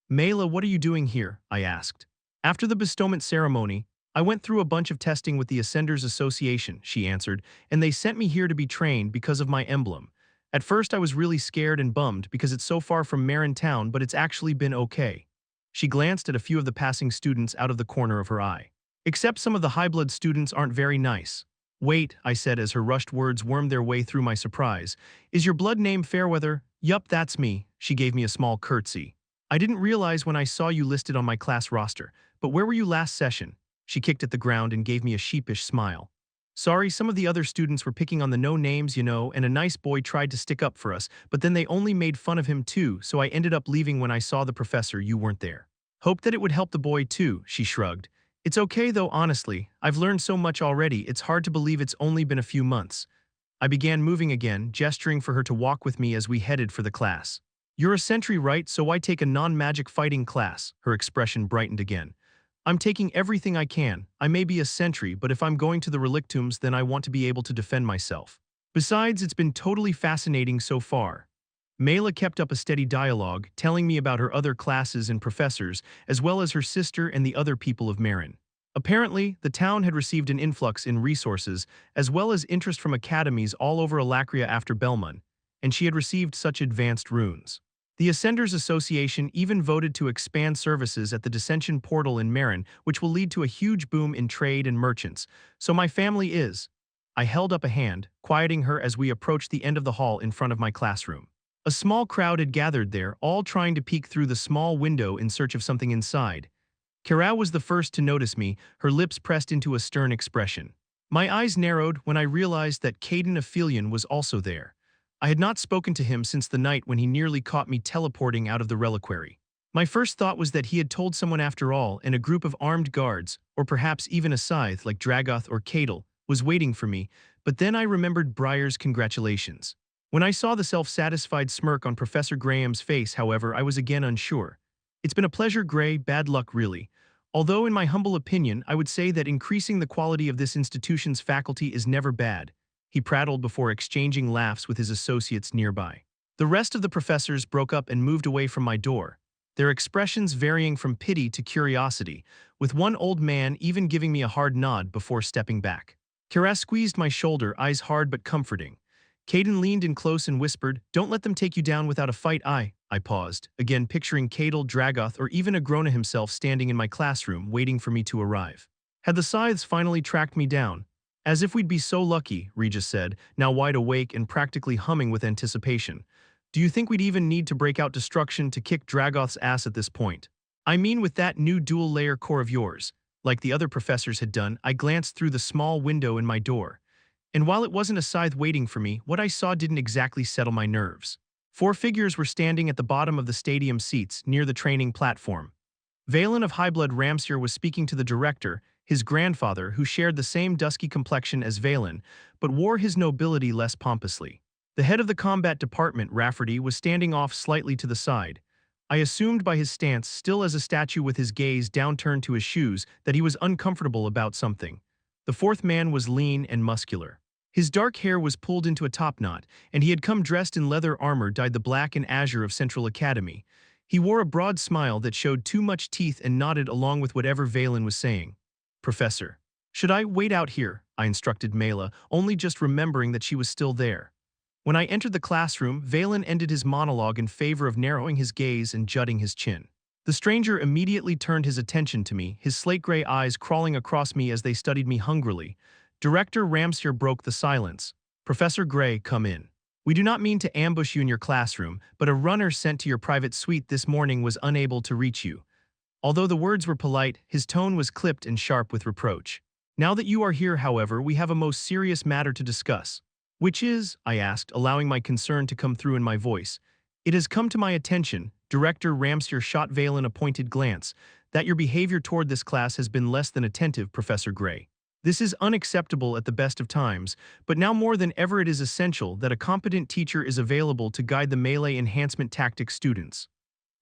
"Mela, what are you doing here?" I asked. "After the bestowment ceremony, I went through a bunch of testing with the Ascenders Association," she answered, "and they sent me here to be trained because of my emblem. At first I was really scared and bummed because it's so far from Marin Town, but it's actually been okay." She glanced at a few of the passing students out of the corner of her eye. "Except some of the high-blood students aren't very nice." "Wait," I said as her rushed words wormed their way through my surprise. "Is your blood name Fairweather?" "Yup, that's me." She gave me a small curtsy. "I didn't realize when I saw you listed on my class roster, but where were you last session?" She kicked at the ground and gave me a sheepish smile. "Sorry, some of the other students were picking on the no names, and a nice boy tried to stick up for us, but then they only made fun of him too, so I ended up leaving when I saw the professor. You weren't there." "Hoped that it would help the boy too," she shrugged. "It's okay though, honestly. I've learned so much already, it's hard to believe it's only been a few months." I began moving again, gesturing for her to walk with me as we headed for the class. "You're a sentry, right? So why take a non-magic fighting class?" Her expression brightened again. "I'm taking everything I can. I may be a sentry, but if I'm going to the relictums, then I want to be able to defend myself. Besides, it's been totally fascinating so far." Mela kept up a steady dialogue, telling me about her other classes and professors, as well as her sister and the other people of Marin. Apparently, the town had received an influx in resources, as well as interest from academies all over Alacria after Belmont, and she had received such advanced runes. The Ascenders Association even voted to expand services at the Dissension Portal in Marin, which will lead to a huge boom in trade and merchants. So my family is. I held up a hand, quieting her as we approached the end of the hall in front of my classroom. A small crowd had gathered there, all trying to peek through the small window in search of something inside. Kara was the first to notice me, her lips pressed into a stern expression. My eyes narrowed when I realized that Caden Aphelion was also there. I had not spoken to him since the night when he nearly caught me teleporting out of the reliquary. My first thought was that he had told someone after all, and a group of armed guards, or perhaps even a scythe like Dragoth or Cadel, was waiting for me, but then I remembered Briar's congratulations. When I saw the self-satisfied smirk on Professor Graham's face, however, I was again unsure. "It's been a pleasure, Gray, bad luck really. Although in my humble opinion, I would say that increasing the quality of this institution's faculty is never bad," he prattled before exchanging laughs with his associates nearby. The rest of the professors broke up and moved away from my door, their expressions varying from pity to curiosity, with one old man even giving me a hard nod before stepping back. Kara squeezed my shoulder, eyes hard but comforting. Caden leaned in close and whispered, "Don't let them take you down without a fight." I paused, again picturing Cadel, Dragoth, or even Agrona himself standing in my classroom waiting for me to arrive. Had the scythes finally tracked me down? "As if we'd be so lucky," Regis said, now wide awake and practically humming with anticipation. "Do you think we'd even need to break out destruction to kick Dragoth's ass at this point?" "I mean with that new dual-layer core of yours." Like the other professors had done, I glanced through the small window in my door. And while it wasn't a scythe waiting for me, what I saw didn't exactly settle my nerves. 4 figures were standing at the bottom of the stadium seats, near the training platform. Valen of Highblood Ramsir was speaking to the director, his grandfather, who shared the same dusky complexion as Valen, but wore his nobility less pompously. The head of the combat department, Rafferty, was standing off slightly to the side. I assumed by his stance, still as a statue with his gaze downturned to his shoes, that he was uncomfortable about something. The 4th man was lean and muscular. His dark hair was pulled into a topknot, and he had come dressed in leather armor dyed the black and azure of Central Academy. He wore a broad smile that showed too much teeth and nodded along with whatever Valen was saying. "Professor." "Should I wait out here?" I instructed Mela, only just remembering that she was still there. When I entered the classroom, Valen ended his monologue in favor of narrowing his gaze and jutting his chin. The stranger immediately turned his attention to me, his slate-gray eyes crawling across me as they studied me hungrily. Director Ramsir broke the silence. "Professor Gray, come in. We do not mean to ambush you in your classroom, but a runner sent to your private suite this morning was unable to reach you." Although the words were polite, his tone was clipped and sharp with reproach. "Now that you are here, however, we have a most serious matter to discuss." "Which is?" I asked, allowing my concern to come through in my voice. "It has come to my attention, Director Ramsier shot Valen a pointed glance. That your behavior toward this class has been less than attentive, Professor Gray. This is unacceptable at the best of times, but now more than ever it is essential that a competent teacher is available to guide the melee enhancement tactics students.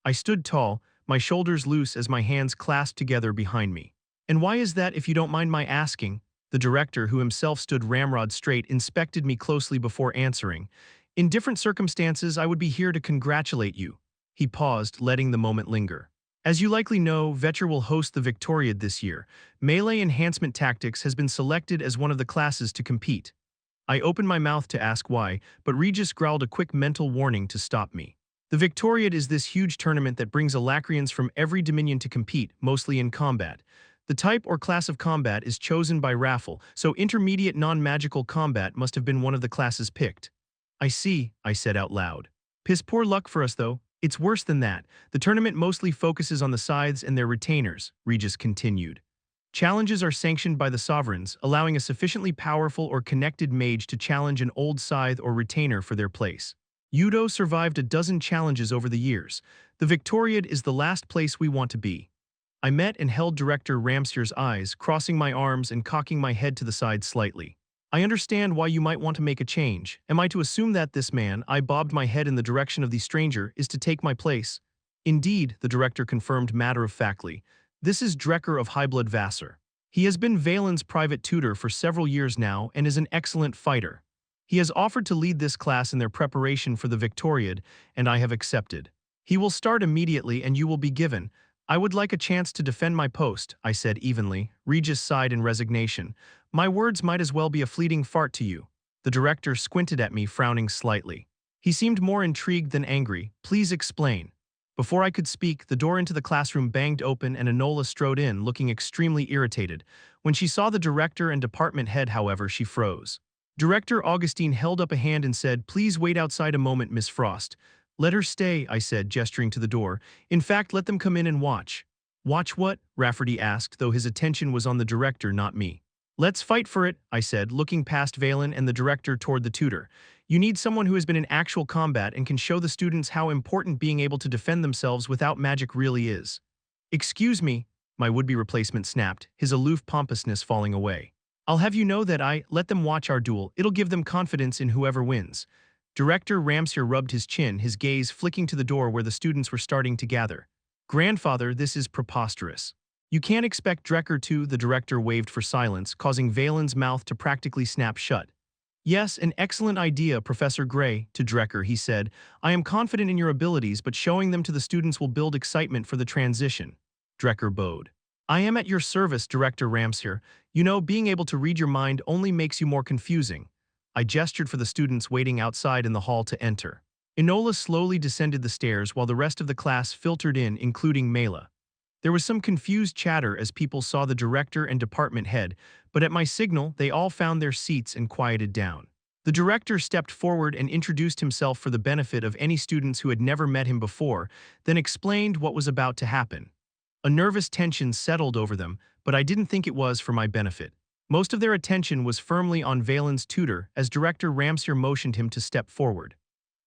I stood tall, my shoulders loose as my hands clasped together behind me. And why is that, if you don't mind my asking? The director, who himself stood ramrod straight, inspected me closely before answering. In different circumstances, I would be here to congratulate you. He paused, letting the moment linger. As you likely know, Vetcher will host the Victoriad this year. Melee Enhancement Tactics has been selected as one of the classes to compete. I opened my mouth to ask why, but Regis growled a quick mental warning to stop me. The Victoriad is this huge tournament that brings Alacrians from every dominion to compete, mostly in combat. The type or class of combat is chosen by raffle, so intermediate non-magical combat must have been one of the classes picked. I see, I said out loud. Piss poor luck for us though. It's worse than that. The tournament mostly focuses on the scythes and their retainers, Regis continued. Challenges are sanctioned by the sovereigns, allowing a sufficiently powerful or connected mage to challenge an old scythe or retainer for their place. Udo survived a dozen challenges over the years. The Victoriad is the last place we want to be. I met and held Director Ramsier's eyes, crossing my arms and cocking my head to the side slightly. I understand why you might want to make a change. Am I to assume that this man, I bobbed my head in the direction of the stranger, is to take my place? Indeed, the director confirmed matter-of-factly. This is Drecker of Highblood Vassar. He has been Valen's private tutor for several years now and is an excellent fighter. He has offered to lead this class in their preparation for the Victoriad, and I have accepted. He will start immediately and you will be given. I would like a chance to defend my post, I said evenly. Regis sighed in resignation. My words might as well be a fleeting fart to you. The director squinted at me, frowning slightly. He seemed more intrigued than angry. Please explain. Before I could speak, the door into the classroom banged open and Enola strode in, looking extremely irritated. When she saw the director and department head, however, she froze. Director Augustine held up a hand and said, "Please wait outside a moment, Miss Frost." "Let her stay," I said, gesturing to the door. "In fact, let them come in and watch." "Watch what?" Rafferty asked, though his attention was on the director, not me. "Let's fight for it," I said, looking past Valen and the director toward the tutor. "You need someone who has been in actual combat and can show the students how important being able to defend themselves without magic really is." "Excuse me," my would-be replacement snapped, his aloof pompousness falling away. "I'll have you know that let them watch our duel. It'll give them confidence in whoever wins." Director Ramsier rubbed his chin, his gaze flicking to the door where the students were starting to gather. "Grandfather, this is preposterous. You can't expect Drecker to," the director waved for silence, causing Valen's mouth to practically snap shut. "Yes, an excellent idea, Professor Gray," to Drecker he said. "I am confident in your abilities, but showing them to the students will build excitement for the transition." Drecker bowed. "I am at your service, Director Ramsier. You know, being able to read your mind only makes you more confusing." I gestured for the students waiting outside in the hall to enter. Enola slowly descended the stairs while the rest of the class filtered in, including Mela. There was some confused chatter as people saw the director and department head, but at my signal, they all found their seats and quieted down. The director stepped forward and introduced himself for the benefit of any students who had never met him before, then explained what was about to happen. A nervous tension settled over them, but I didn't think it was for my benefit. Most of their attention was firmly on Valen's tutor as Director Ramsier motioned him to step forward.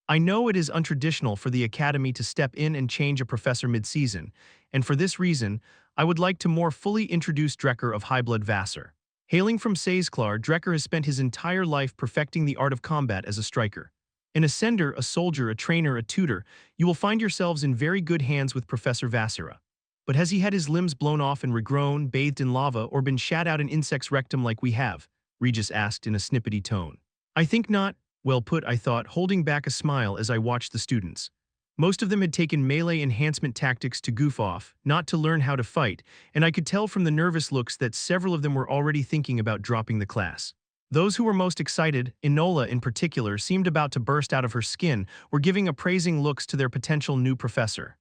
I know it is untraditional for the Academy to step in and change a professor mid-season, and for this reason, I would like to more fully introduce Drecker of Highblood Vassar. Hailing from Saesklar, Drecker has spent his entire life perfecting the art of combat as a striker. An ascender, a soldier, a trainer, a tutor, you will find yourselves in very good hands with Professor Vassara. But has he had his limbs blown off and regrown, bathed in lava, or been shat out in insect's rectum like we have? Regis asked in a snippety tone. I think not. Well put, I thought, holding back a smile as I watched the students. Most of them had taken melee enhancement tactics to goof off, not to learn how to fight, and I could tell from the nervous looks that several of them were already thinking about dropping the class. Those who were most excited, Enola in particular, seemed about to burst out of her skin, were giving appraising looks to their potential new professor.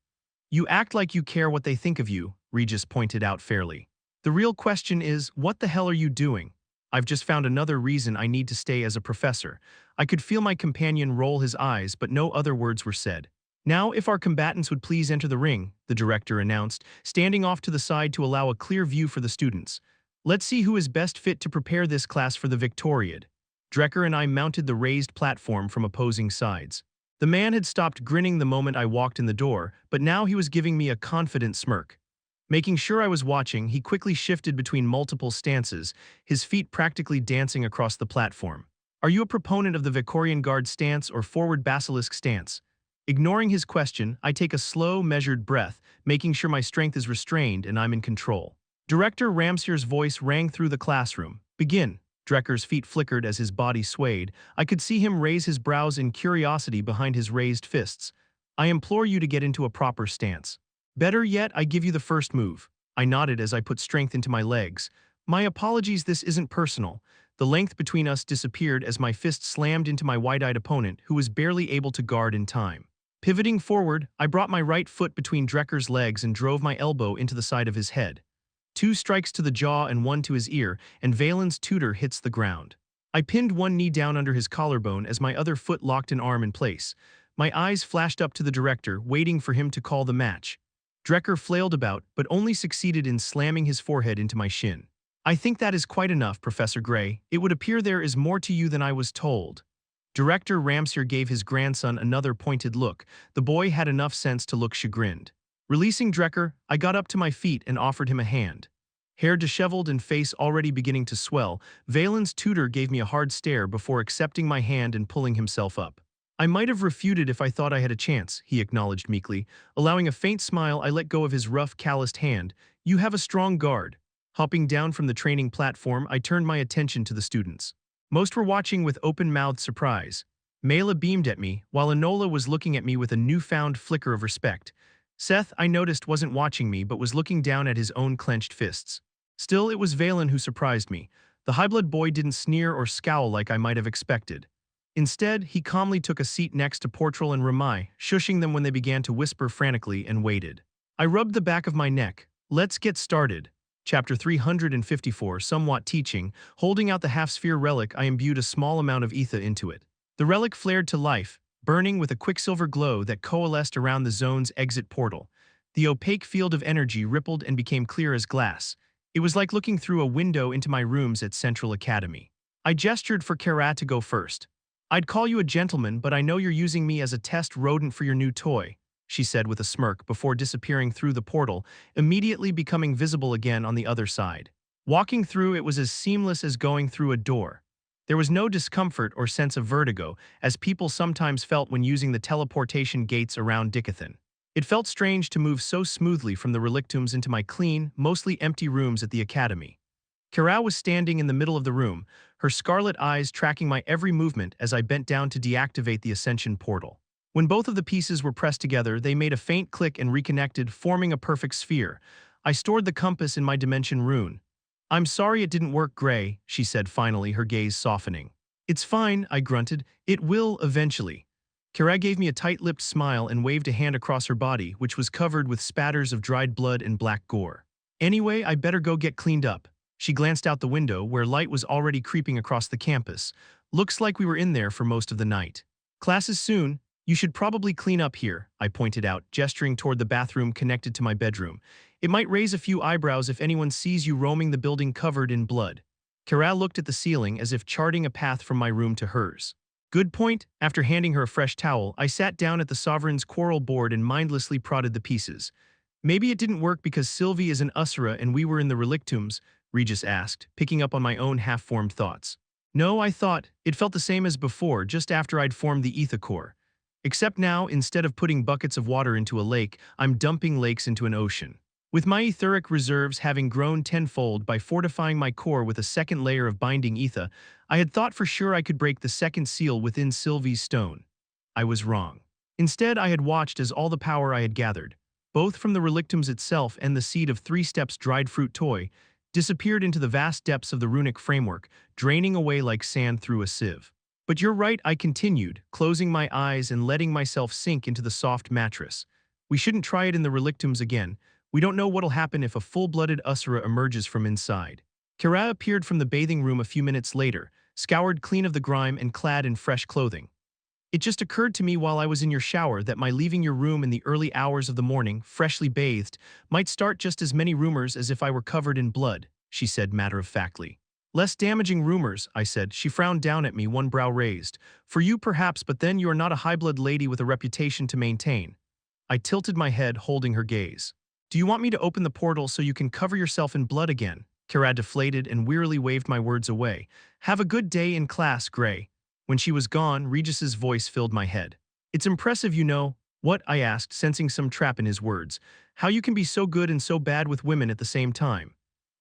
You act like you care what they think of you, Regis pointed out fairly. The real question is, what the hell are you doing? I've just found another reason I need to stay as a professor. I could feel my companion roll his eyes, but no other words were said. Now, if our combatants would please enter the ring, the director announced, standing off to the side to allow a clear view for the students. Let's see who is best fit to prepare this class for the Victoriad. Drecker and I mounted the raised platform from opposing sides. The man had stopped grinning the moment I walked in the door, but now he was giving me a confident smirk. Making sure I was watching, he quickly shifted between multiple stances, his feet practically dancing across the platform. Are you a proponent of the Victorian Guard stance or forward basilisk stance? Ignoring his question, I take a slow, measured breath, making sure my strength is restrained and I'm in control. Director Ramsier's voice rang through the classroom. Begin. Drecker's feet flickered as his body swayed. I could see him raise his brows in curiosity behind his raised fists. I implore you to get into a proper stance. Better yet, I give you the first move. I nodded as I put strength into my legs. My apologies, this isn't personal. The length between us disappeared as my fist slammed into my wide-eyed opponent, who was barely able to guard in time. Pivoting forward, I brought my right foot between Drecker's legs and drove my elbow into the side of his head. 2 strikes to the jaw and 1 to his ear, and Valen's tutor hits the ground. I pinned one knee down under his collarbone as my other foot locked an arm in place. My eyes flashed up to the director, waiting for him to call the match. Drecker flailed about, but only succeeded in slamming his forehead into my shin. I think that is quite enough, Professor Gray. It would appear there is more to you than I was told. Director Ramsier gave his grandson another pointed look. The boy had enough sense to look chagrined. Releasing Drecker, I got up to my feet and offered him a hand. Hair disheveled and face already beginning to swell, Valen's tutor gave me a hard stare before accepting my hand and pulling himself up. I might have refuted if I thought I had a chance, he acknowledged meekly. Allowing a faint smile, I let go of his rough, calloused hand. You have a strong guard. Hopping down from the training platform, I turned my attention to the students. Most were watching with open-mouthed surprise. Mela beamed at me, while Enola was looking at me with a newfound flicker of respect. Seth, I noticed, wasn't watching me but was looking down at his own clenched fists. Still, it was Valen who surprised me. The high-blood boy didn't sneer or scowl like I might have expected. Instead, he calmly took a seat next to Portrel and Ramai, shushing them when they began to whisper frantically, and waited. I rubbed the back of my neck. Let's get started. Chapter 354, Somewhat Teaching. Holding out the half-sphere relic, I imbued a small amount of ether into it. The relic flared to life, burning with a quicksilver glow that coalesced around the zone's exit portal. The opaque field of energy rippled and became clear as glass. It was like looking through a window into my rooms at Central Academy. I gestured for Kara to go first. I'd call you a gentleman, but I know you're using me as a test rodent for your new toy, she said with a smirk before disappearing through the portal, immediately becoming visible again on the other side. Walking through it was as seamless as going through a door. There was no discomfort or sense of vertigo, as people sometimes felt when using the teleportation gates around Dicathen. It felt strange to move so smoothly from the relictums into my clean, mostly empty rooms at the academy. Kara was standing in the middle of the room, her scarlet eyes tracking my every movement as I bent down to deactivate the Ascension portal. When both of the pieces were pressed together, they made a faint click and reconnected, forming a perfect sphere. I stored the compass in my dimension rune. I'm sorry it didn't work, Gray, she said finally, her gaze softening. It's fine, I grunted. It will eventually. Kara gave me a tight-lipped smile and waved a hand across her body, which was covered with spatters of dried blood and black gore. Anyway, I better go get cleaned up. She glanced out the window, where light was already creeping across the campus. Looks like we were in there for most of the night. Class is soon. You should probably clean up here, I pointed out, gesturing toward the bathroom connected to my bedroom. It might raise a few eyebrows if anyone sees you roaming the building covered in blood. Kara looked at the ceiling as if charting a path from my room to hers. Good point. After handing her a fresh towel, I sat down at the Sovereign's quarrel board and mindlessly prodded the pieces. Maybe it didn't work because Sylvie is an Usura and we were in the relictums, Regis asked, picking up on my own half-formed thoughts. No, I thought. It felt the same as before, just after I'd formed the ether core. Except now, instead of putting buckets of water into a lake, I'm dumping lakes into an ocean. With my etheric reserves having grown tenfold by fortifying my core with a second layer of binding ether, I had thought for sure I could break the second seal within Sylvie's stone. I was wrong. Instead, I had watched as all the power I had gathered, both from the relictums itself and the seed of 3 Steps dried fruit toy, disappeared into the vast depths of the runic framework, draining away like sand through a sieve. But you're right, I continued, closing my eyes and letting myself sink into the soft mattress. We shouldn't try it in the relictums again. We don't know what'll happen if a full-blooded Usura emerges from inside. Kara appeared from the bathing room a few minutes later, scoured clean of the grime and clad in fresh clothing. It just occurred to me while I was in your shower that my leaving your room in the early hours of the morning, freshly bathed, might start just as many rumors as if I were covered in blood, she said matter-of-factly. Less damaging rumors, I said. She frowned down at me, one brow raised. For you perhaps, but then you are not a high-blood lady with a reputation to maintain. I tilted my head, holding her gaze. Do you want me to open the portal so you can cover yourself in blood again? Kara deflated and wearily waved my words away. Have a good day in class, Gray. When she was gone, Regis's voice filled my head. It's impressive, you know. What? I asked, sensing some trap in his words. How you can be so good and so bad with women at the same time.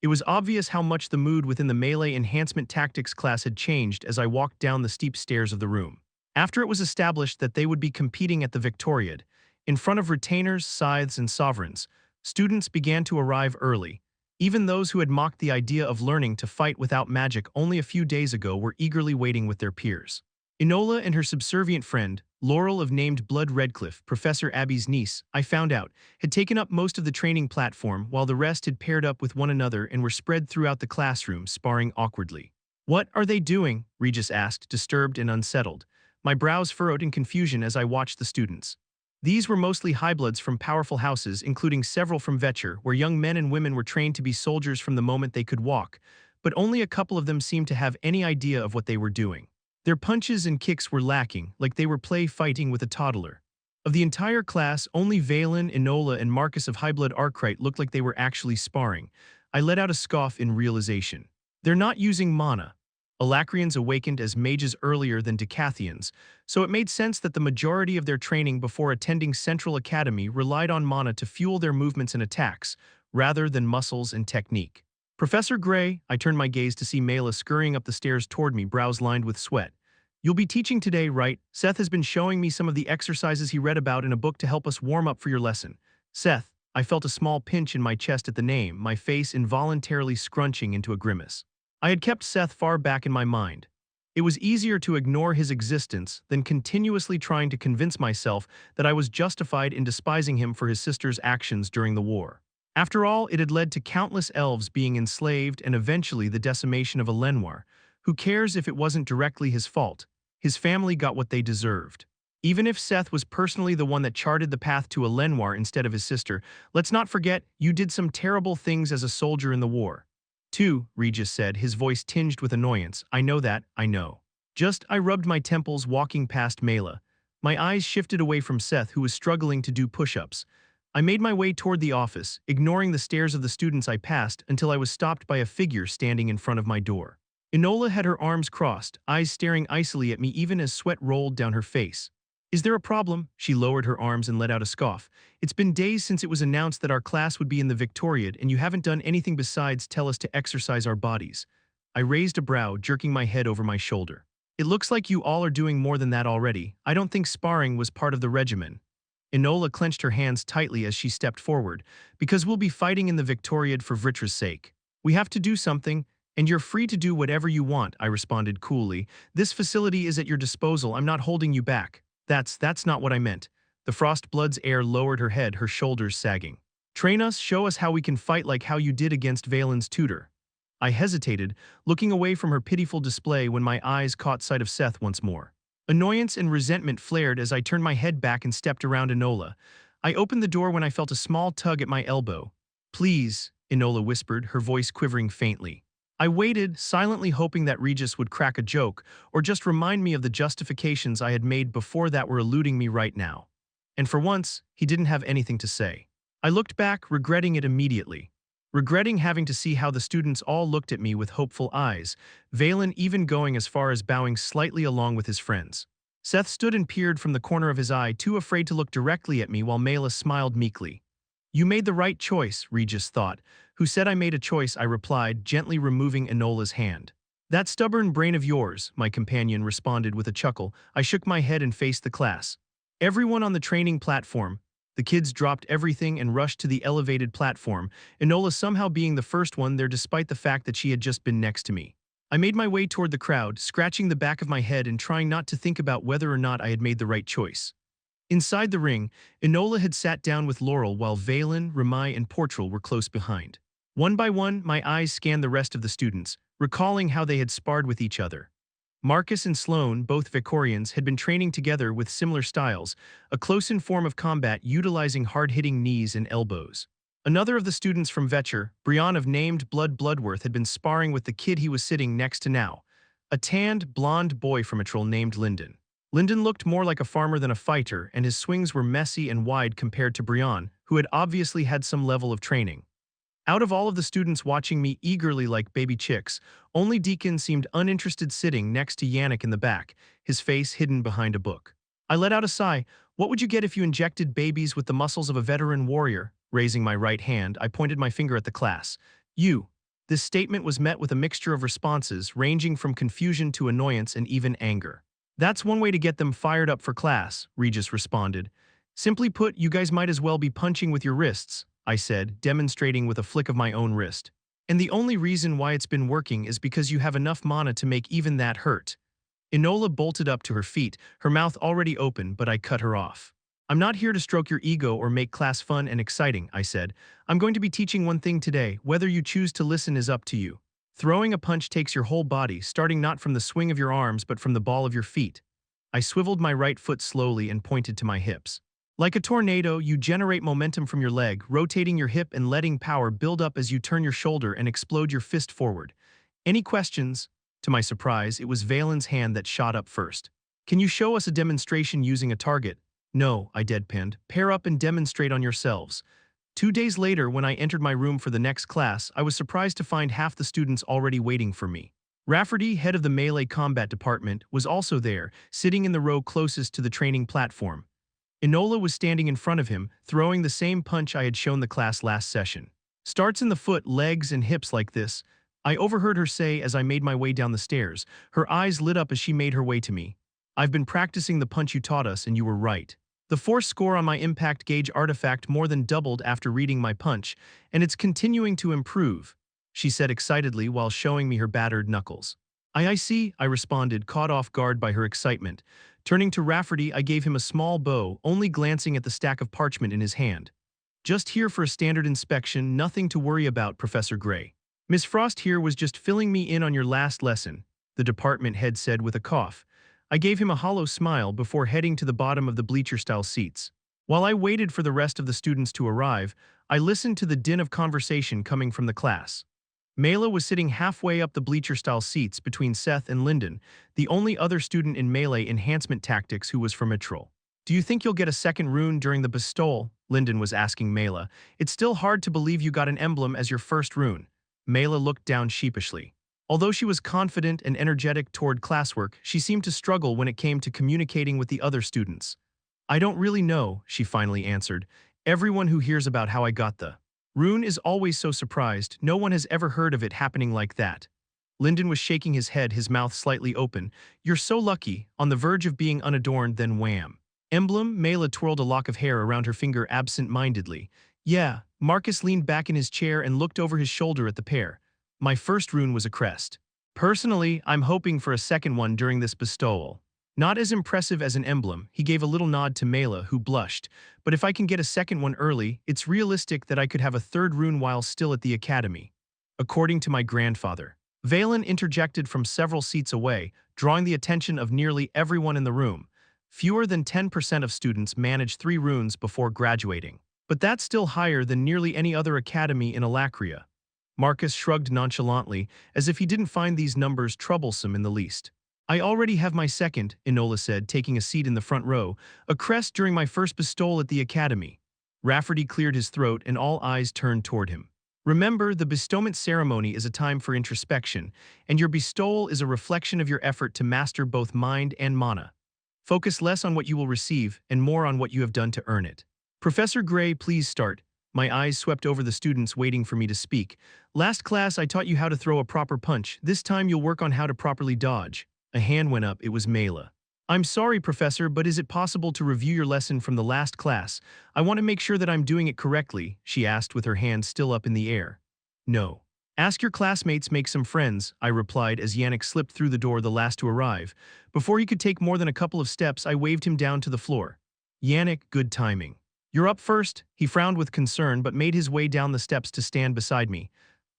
It was obvious how much the mood within the melee enhancement tactics class had changed as I walked down the steep stairs of the room. After it was established that they would be competing at the Victoriad, in front of retainers, scythes, and sovereigns, students began to arrive early. Even those who had mocked the idea of learning to fight without magic only a few days ago were eagerly waiting with their peers. Enola and her subservient friend, Laurel of named Blood Redcliffe, Professor Abby's niece, I found out, had taken up most of the training platform while the rest had paired up with one another and were spread throughout the classroom, sparring awkwardly. What are they doing? Regis asked, disturbed and unsettled. My brows furrowed in confusion as I watched the students. These were mostly highbloods from powerful houses, including several from Vetcher, where young men and women were trained to be soldiers from the moment they could walk, but only a couple of them seemed to have any idea of what they were doing. Their punches and kicks were lacking, like they were fighting with a toddler. Of the entire class, only Valen, Enola, and Marcus of Highblood Arkwright looked like they were actually sparring. I let out a scoff in realization. They're not using mana. Alacrians awakened as mages earlier than Dicathians, so it made sense that the majority of their training before attending Central Academy relied on mana to fuel their movements and attacks, rather than muscles and technique. Professor Gray, I turned my gaze to see Mela scurrying up the stairs toward me, brows lined with sweat. You'll be teaching today, right? Seth has been showing me some of the exercises he read about in a book to help us warm up for your lesson. Seth, I felt a small pinch in my chest at the name, my face involuntarily scrunching into a grimace. I had kept Seth far back in my mind. It was easier to ignore his existence than continuously trying to convince myself that I was justified in despising him for his sister's actions during the war. After all, it had led to countless elves being enslaved and eventually the decimation of a Lenoir. Who cares if it wasn't directly his fault? His family got what they deserved. Even if Seth was personally the one that charted the path to a Lenoir instead of his sister, let's not forget you did some terrible things as a soldier in the war. Too, Regis said, his voice tinged with annoyance. I know that, I know. I rubbed my temples walking past Mela. My eyes shifted away from Seth, who was struggling to do push-ups. I made my way toward the office, ignoring the stares of the students I passed until I was stopped by a figure standing in front of my door. Enola had her arms crossed, eyes staring icily at me even as sweat rolled down her face. Is there a problem? She lowered her arms and let out a scoff. It's been days since it was announced that our class would be in the Victoriad, and you haven't done anything besides tell us to exercise our bodies. I raised a brow, jerking my head over my shoulder. It looks like you all are doing more than that already. I don't think sparring was part of the regimen. Enola clenched her hands tightly as she stepped forward. Because we'll be fighting in the Victoriad for Vritra's sake. We have to do something, and you're free to do whatever you want, I responded coolly. This facility is at your disposal. I'm not holding you back. That's not what I meant. The Frostblood's heir lowered her head, her shoulders sagging. Train us, show us how we can fight like how you did against Valen's tutor. I hesitated, looking away from her pitiful display when my eyes caught sight of Seth once more. Annoyance and resentment flared as I turned my head back and stepped around Enola. I opened the door when I felt a small tug at my elbow. Please, Enola whispered, her voice quivering faintly. I waited, silently hoping that Regis would crack a joke or just remind me of the justifications I had made before that were eluding me right now. And for once, he didn't have anything to say. I looked back, regretting it immediately. Regretting having to see how the students all looked at me with hopeful eyes, Valen even going as far as bowing slightly along with his friends. Seth stood and peered from the corner of his eye, too afraid to look directly at me while Mela smiled meekly. You made the right choice, Regis thought. Who said I made a choice? I replied, gently removing Enola's hand. That stubborn brain of yours, my companion responded with a chuckle. I shook my head and faced the class. Everyone on the training platform. The kids dropped everything and rushed to the elevated platform, Enola somehow being the first one there despite the fact that she had just been next to me. I made my way toward the crowd, scratching the back of my head and trying not to think about whether or not I had made the right choice. Inside the ring, Enola had sat down with Laurel while Valen, Ramai, and Portrel were close behind. One by one, my eyes scanned the rest of the students, recalling how they had sparred with each other. Marcus and Sloane, both Vicorians, had been training together with similar styles, a close-in form of combat utilizing hard-hitting knees and elbows. Another of the students from Vetcher, Brian of named Bloodworth, had been sparring with the kid he was sitting next to now, a tanned, blonde boy from Mitchell named Lyndon. Lyndon looked more like a farmer than a fighter, and his swings were messy and wide compared to Brian, who had obviously had some level of training. Out of all of the students watching me eagerly like baby chicks, only Deacon seemed uninterested, sitting next to Yannick in the back, his face hidden behind a book. I let out a sigh. What would you get if you injected babies with the muscles of a veteran warrior? Raising my right hand, I pointed my finger at the class. You. This statement was met with a mixture of responses, ranging from confusion to annoyance and even anger. That's one way to get them fired up for class, Regis responded. Simply put, you guys might as well be punching with your wrists, I said, demonstrating with a flick of my own wrist. And the only reason why it's been working is because you have enough mana to make even that hurt. Enola bolted up to her feet, her mouth already open, but I cut her off. I'm not here to stroke your ego or make class fun and exciting, I said. I'm going to be teaching one thing today. Whether you choose to listen is up to you. Throwing a punch takes your whole body, starting not from the swing of your arms but from the ball of your feet. I swiveled my right foot slowly and pointed to my hips. Like a tornado, you generate momentum from your leg, rotating your hip and letting power build up as you turn your shoulder and explode your fist forward. Any questions? To my surprise, it was Valen's hand that shot up first. Can you show us a demonstration using a target? No, I deadpanned. Pair up and demonstrate on yourselves. 2 days later, when I entered my room for the next class, I was surprised to find half the students already waiting for me. Rafferty, head of the melee combat department, was also there, sitting in the row closest to the training platform. Enola was standing in front of him, throwing the same punch I had shown the class last session. Starts in the foot, legs, and hips like this, I overheard her say as I made my way down the stairs. Her eyes lit up as she made her way to me. I've been practicing the punch you taught us, and you were right. The force score on my impact gauge artifact more than doubled after reading my punch, and it's continuing to improve, she said excitedly while showing me her battered knuckles. I see, I responded, caught off guard by her excitement. Turning to Rafferty, I gave him a small bow, only glancing at the stack of parchment in his hand. Just here for a standard inspection, nothing to worry about, Professor Gray. Miss Frost here was just filling me in on your last lesson, the department head said with a cough. I gave him a hollow smile before heading to the bottom of the bleacher-style seats. While I waited for the rest of the students to arrive, I listened to the din of conversation coming from the class. Mela was sitting halfway up the bleacher-style seats between Seth and Lyndon, the only other student in melee enhancement tactics who was from Mitchell. Do you think you'll get a second rune during the bestowal? Lyndon was asking Mela. It's still hard to believe you got an emblem as your first rune. Mela looked down sheepishly. Although she was confident and energetic toward classwork, she seemed to struggle when it came to communicating with the other students. I don't really know, she finally answered. Everyone who hears about how I got the rune is always so surprised. No one has ever heard of it happening like that. Lyndon was shaking his head, his mouth slightly open. You're so lucky, on the verge of being unadorned, then wham. Emblem? Mela twirled a lock of hair around her finger absent-mindedly. Yeah, Marcus leaned back in his chair and looked over his shoulder at the pair. My first rune was a crest. Personally, I'm hoping for a second one during this bestowal. Not as impressive as an emblem, he gave a little nod to Mela, who blushed, but if I can get a second one early, it's realistic that I could have a third rune while still at the academy. According to my grandfather. Valen interjected from several seats away, drawing the attention of nearly everyone in the room. Fewer than 10% of students manage 3 runes before graduating. But that's still higher than nearly any other academy in Alacria. Marcus shrugged nonchalantly, as if he didn't find these numbers troublesome in the least. I already have my second, Enola said, taking a seat in the front row, a crest during my first bestowal at the academy. Rafferty cleared his throat and all eyes turned toward him. Remember, the bestowment ceremony is a time for introspection, and your bestowal is a reflection of your effort to master both mind and mana. Focus less on what you will receive and more on what you have done to earn it. Professor Gray, please start. My eyes swept over the students waiting for me to speak. Last class, I taught you how to throw a proper punch. This time you'll work on how to properly dodge. A hand went up. It was Mela. I'm sorry, Professor, but is it possible to review your lesson from the last class? I want to make sure that I'm doing it correctly, she asked with her hand still up in the air. No. Ask your classmates, make some friends, I replied as Yannick slipped through the door, the last to arrive. Before he could take more than a couple of steps, I waved him down to the floor. Yannick, good timing. You're up first. He frowned with concern but made his way down the steps to stand beside me.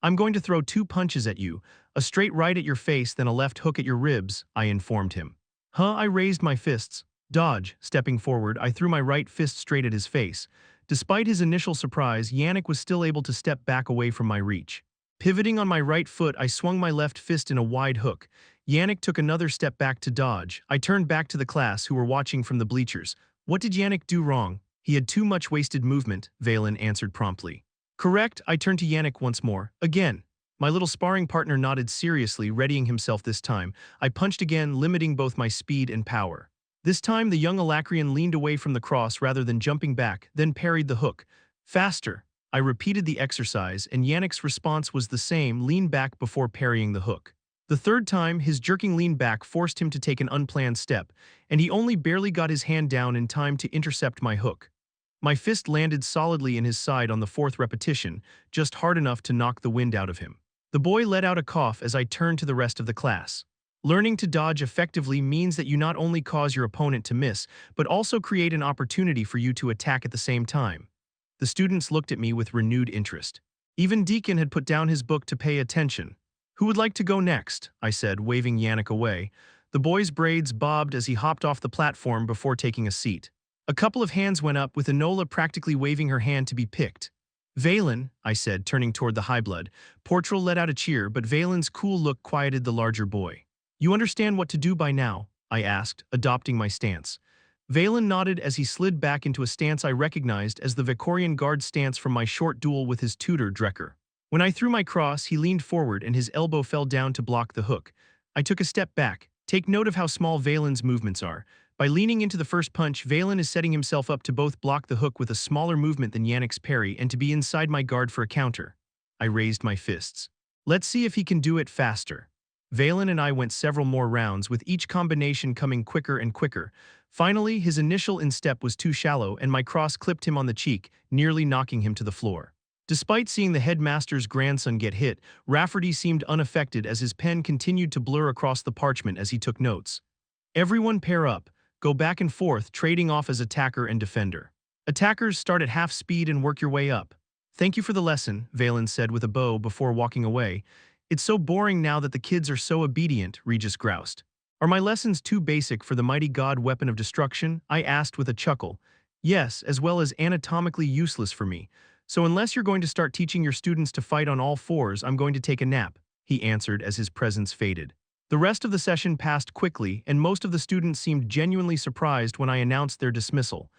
I'm going to throw 2 punches at you, a straight right at your face, then a left hook at your ribs, I informed him. I raised my fists. Dodge. Stepping forward, I threw my right fist straight at his face. Despite his initial surprise, Yannick was still able to step back away from my reach. Pivoting on my right foot, I swung my left fist in a wide hook. Yannick took another step back to dodge. I turned back to the class, who were watching from the bleachers. What did Yannick do wrong? He had too much wasted movement, Valen answered promptly. Correct, I turned to Yannick once more. Again. My little sparring partner nodded seriously, readying himself this time. I punched again, limiting both my speed and power. This time, the young Alacrian leaned away from the cross rather than jumping back, then parried the hook. Faster. I repeated the exercise, and Yannick's response was the same, lean back before parrying the hook. The third time, his jerking lean back forced him to take an unplanned step, and he only barely got his hand down in time to intercept my hook. My fist landed solidly in his side on the fourth repetition, just hard enough to knock the wind out of him. The boy let out a cough as I turned to the rest of the class. Learning to dodge effectively means that you not only cause your opponent to miss, but also create an opportunity for you to attack at the same time. The students looked at me with renewed interest. Even Deacon had put down his book to pay attention. Who would like to go next? I said, waving Yannick away. The boy's braids bobbed as he hopped off the platform before taking a seat. A couple of hands went up, with Enola practically waving her hand to be picked. Valen, I said, turning toward the high-blood. Portrel let out a cheer, but Valen's cool look quieted the larger boy. You understand what to do by now? I asked, adopting my stance. Valen nodded as he slid back into a stance I recognized as the Vicorian guard stance from my short duel with his tutor, Drecker. When I threw my cross, he leaned forward and his elbow fell down to block the hook. I took a step back. Take note of how small Valen's movements are. By leaning into the first punch, Valen is setting himself up to both block the hook with a smaller movement than Yannick's parry and to be inside my guard for a counter. I raised my fists. Let's see if he can do it faster. Valen and I went several more rounds, with each combination coming quicker and quicker. Finally, his initial instep was too shallow and my cross clipped him on the cheek, nearly knocking him to the floor. Despite seeing the headmaster's grandson get hit, Rafferty seemed unaffected as his pen continued to blur across the parchment as he took notes. Everyone pair up. Go back and forth, trading off as attacker and defender. Attackers start at half speed and work your way up. Thank you for the lesson, Valen said with a bow before walking away. It's so boring now that the kids are so obedient, Regis groused. Are my lessons too basic for the mighty god weapon of destruction? I asked with a chuckle. Yes, as well as anatomically useless for me. So unless you're going to start teaching your students to fight on all fours, I'm going to take a nap, he answered as his presence faded. The rest of the session passed quickly, and most of the students seemed genuinely surprised when I announced their dismissal.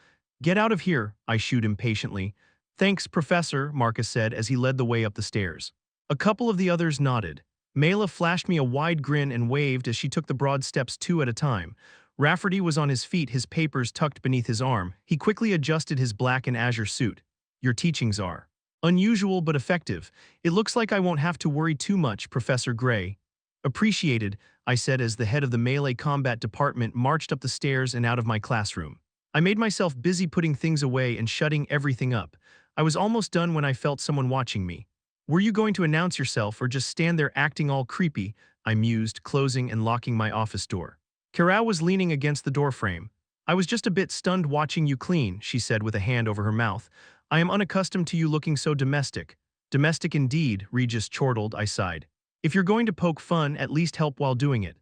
Get out of here, I shooed impatiently. Thanks, Professor, Marcus said as he led the way up the stairs. A couple of the others nodded. Mela flashed me a wide grin and waved as she took the broad steps 2 at a time. Rafferty was on his feet, his papers tucked beneath his arm. He quickly adjusted his black and azure suit. Your teachings are unusual but effective. It looks like I won't have to worry too much, Professor Gray. Appreciated, I said as the head of the melee combat department marched up the stairs and out of my classroom. I made myself busy putting things away and shutting everything up. I was almost done when I felt someone watching me. Were you going to announce yourself or just stand there acting all creepy? I mused, closing and locking my office door. Kara was leaning against the doorframe. I was just a bit stunned watching you clean, she said with a hand over her mouth. I am unaccustomed to you looking so domestic. Domestic indeed, Regis chortled, I sighed. If you're going to poke fun, at least help while doing it.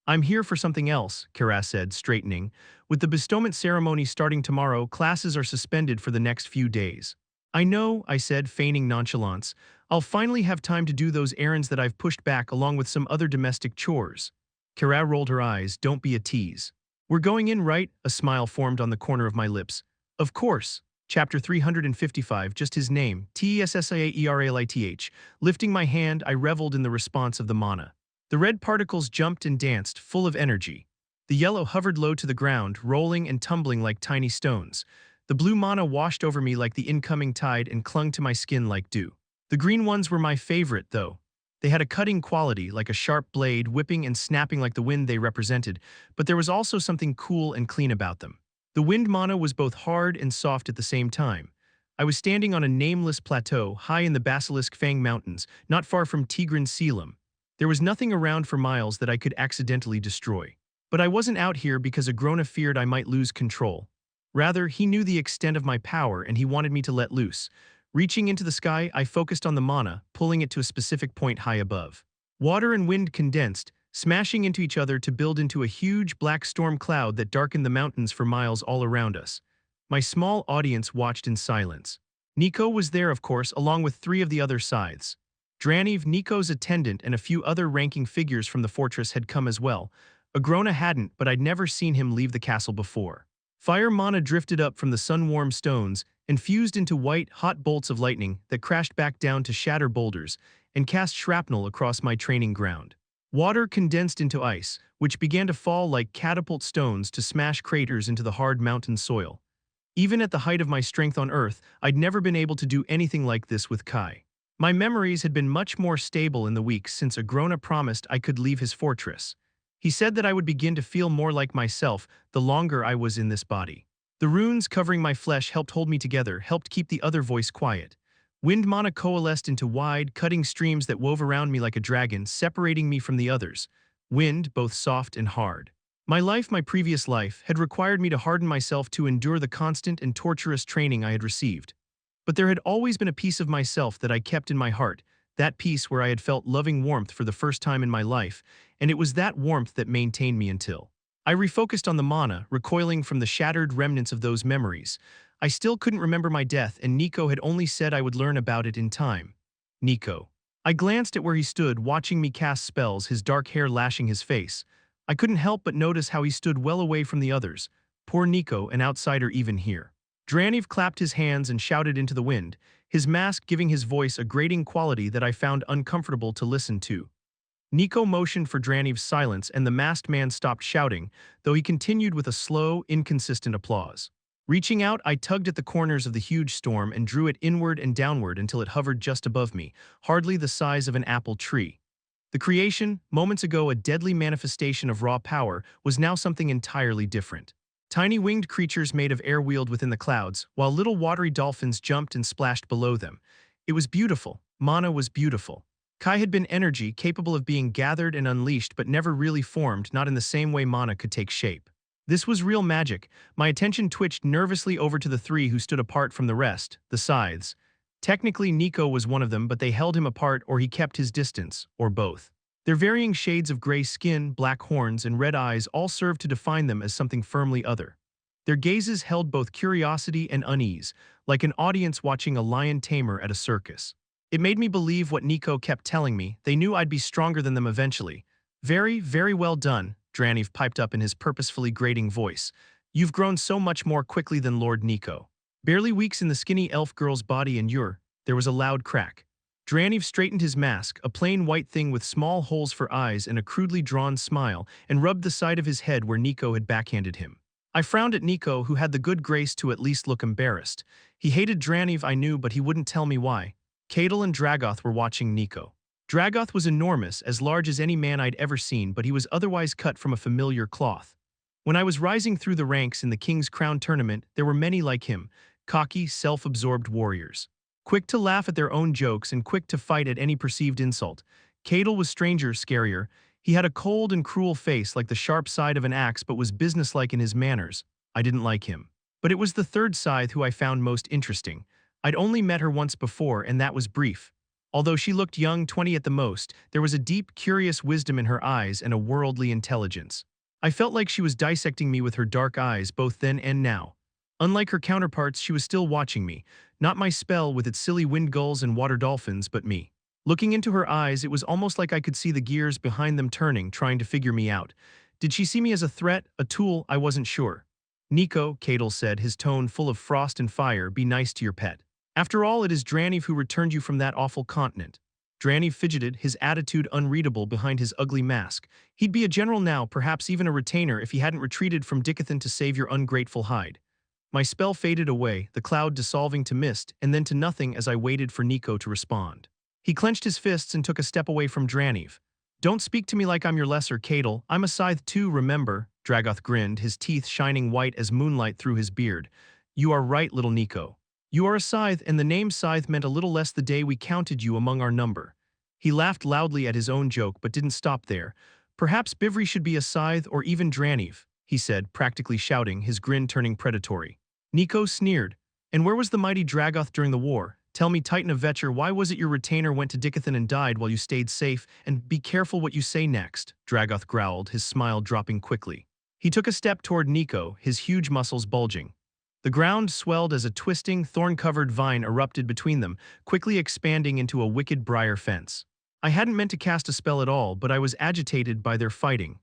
I'm here for something else, Kara said, straightening. With the bestowment ceremony starting tomorrow, classes are suspended for the next few days. I know, I said, feigning nonchalance. I'll finally have time to do those errands that I've pushed back along with some other domestic chores. Kara rolled her eyes. Don't be a tease. We're going in, right? A smile formed on the corner of my lips. Of course. Chapter 355, just his name, Tessaieralith. Lifting my hand, I reveled in the response of the mana. The red particles jumped and danced, full of energy. The yellow hovered low to the ground, rolling and tumbling like tiny stones. The blue mana washed over me like the incoming tide and clung to my skin like dew. The green ones were my favorite, though. They had a cutting quality, like a sharp blade, whipping and snapping like the wind they represented, but there was also something cool and clean about them. The wind mana was both hard and soft at the same time. I was standing on a nameless plateau high in the Basilisk Fang Mountains, not far from Tigran Selim. There was nothing around for miles that I could accidentally destroy. But I wasn't out here because Agrona feared I might lose control. Rather, he knew the extent of my power and he wanted me to let loose. Reaching into the sky, I focused on the mana, pulling it to a specific point high above. Water and wind condensed, smashing into each other to build into a huge black storm cloud that darkened the mountains for miles all around us. My small audience watched in silence. Nico was there, of course, along with 3 of the other scythes. Draniv, Nico's attendant, and a few other ranking figures from the fortress had come as well. Agrona hadn't, but I'd never seen him leave the castle before. Fire mana drifted up from the sun-warmed stones and fused into white, hot bolts of lightning that crashed back down to shatter boulders and cast shrapnel across my training ground. Water condensed into ice, which began to fall like catapult stones to smash craters into the hard mountain soil. Even at the height of my strength on Earth, I'd never been able to do anything like this with Kai. My memories had been much more stable in the weeks since Agrona promised I could leave his fortress. He said that I would begin to feel more like myself the longer I was in this body. The runes covering my flesh helped hold me together, helped keep the other voice quiet. Wind mana coalesced into wide, cutting streams that wove around me like a dragon, separating me from the others. Wind, both soft and hard. My previous life, had required me to harden myself to endure the constant and torturous training I had received. But there had always been a piece of myself that I kept in my heart, that piece where I had felt loving warmth for the first time in my life, and it was that warmth that maintained me until I refocused on the mana, recoiling from the shattered remnants of those memories. I still couldn't remember my death, and Nico had only said I would learn about it in time. Nico. I glanced at where he stood, watching me cast spells, his dark hair lashing his face. I couldn't help but notice how he stood well away from the others. Poor Nico, an outsider even here. Draniv clapped his hands and shouted into the wind, his mask giving his voice a grating quality that I found uncomfortable to listen to. Nico motioned for Draniv's silence, and the masked man stopped shouting, though he continued with a slow, inconsistent applause. Reaching out, I tugged at the corners of the huge storm and drew it inward and downward until it hovered just above me, hardly the size of an apple tree. The creation, moments ago a deadly manifestation of raw power, was now something entirely different. Tiny winged creatures made of air wheeled within the clouds, while little watery dolphins jumped and splashed below them. It was beautiful. Mana was beautiful. Kai had been energy capable of being gathered and unleashed but never really formed, not in the same way mana could take shape. This was real magic. My attention twitched nervously over to the 3 who stood apart from the rest, the scythes. Technically, Nico was one of them, but they held him apart or he kept his distance, or both. Their varying shades of gray skin, black horns, and red eyes all served to define them as something firmly other. Their gazes held both curiosity and unease, like an audience watching a lion tamer at a circus. It made me believe what Nico kept telling me. They knew I'd be stronger than them eventually. Very, very well done, Draniv piped up in his purposefully grating voice. You've grown so much more quickly than Lord Nico. Barely weeks in the skinny elf girl's body and there was a loud crack. Draniv straightened his mask, a plain white thing with small holes for eyes and a crudely drawn smile, and rubbed the side of his head where Nico had backhanded him. I frowned at Nico, who had the good grace to at least look embarrassed. He hated Draniv, I knew, but he wouldn't tell me why. Cadel and Dragoth were watching Nico. Dragoth was enormous, as large as any man I'd ever seen, but he was otherwise cut from a familiar cloth. When I was rising through the ranks in the King's Crown tournament, there were many like him, cocky, self-absorbed warriors. Quick to laugh at their own jokes and quick to fight at any perceived insult. Cadel was stranger, scarier. He had a cold and cruel face like the sharp side of an axe but was businesslike in his manners. I didn't like him. But it was the 3rd scythe who I found most interesting. I'd only met her once before, and that was brief. Although she looked young, 20 at the most, there was a deep, curious wisdom in her eyes and a worldly intelligence. I felt like she was dissecting me with her dark eyes both then and now. Unlike her counterparts, she was still watching me, not my spell with its silly wind gulls and water dolphins, but me. Looking into her eyes, it was almost like I could see the gears behind them turning, trying to figure me out. Did she see me as a threat, a tool? I wasn't sure. Nico, Cadel said, his tone full of frost and fire, be nice to your pet. After all, it is Draniv who returned you from that awful continent. Draniv fidgeted, his attitude unreadable behind his ugly mask. He'd be a general now, perhaps even a retainer, if he hadn't retreated from Dicathen to save your ungrateful hide. My spell faded away, the cloud dissolving to mist, and then to nothing as I waited for Nico to respond. He clenched his fists and took a step away from Draniv. Don't speak to me like I'm your lesser, Cadel. I'm a scythe too, remember? Dragoth grinned, his teeth shining white as moonlight through his beard. You are right, little Nico. You are a scythe, and the name scythe meant a little less the day we counted you among our number. He laughed loudly at his own joke, but didn't stop there. Perhaps Bivri should be a scythe, or even Draniv, he said, practically shouting, his grin turning predatory. Nico sneered. And where was the mighty Dragoth during the war? Tell me, Titan of Vetcher, why was it your retainer went to Dicathen and died while you stayed safe? And be careful what you say next, Dragoth growled, his smile dropping quickly. He took a step toward Nico, his huge muscles bulging. The ground swelled as a twisting, thorn-covered vine erupted between them, quickly expanding into a wicked briar fence. I hadn't meant to cast a spell at all, but I was agitated by their fighting.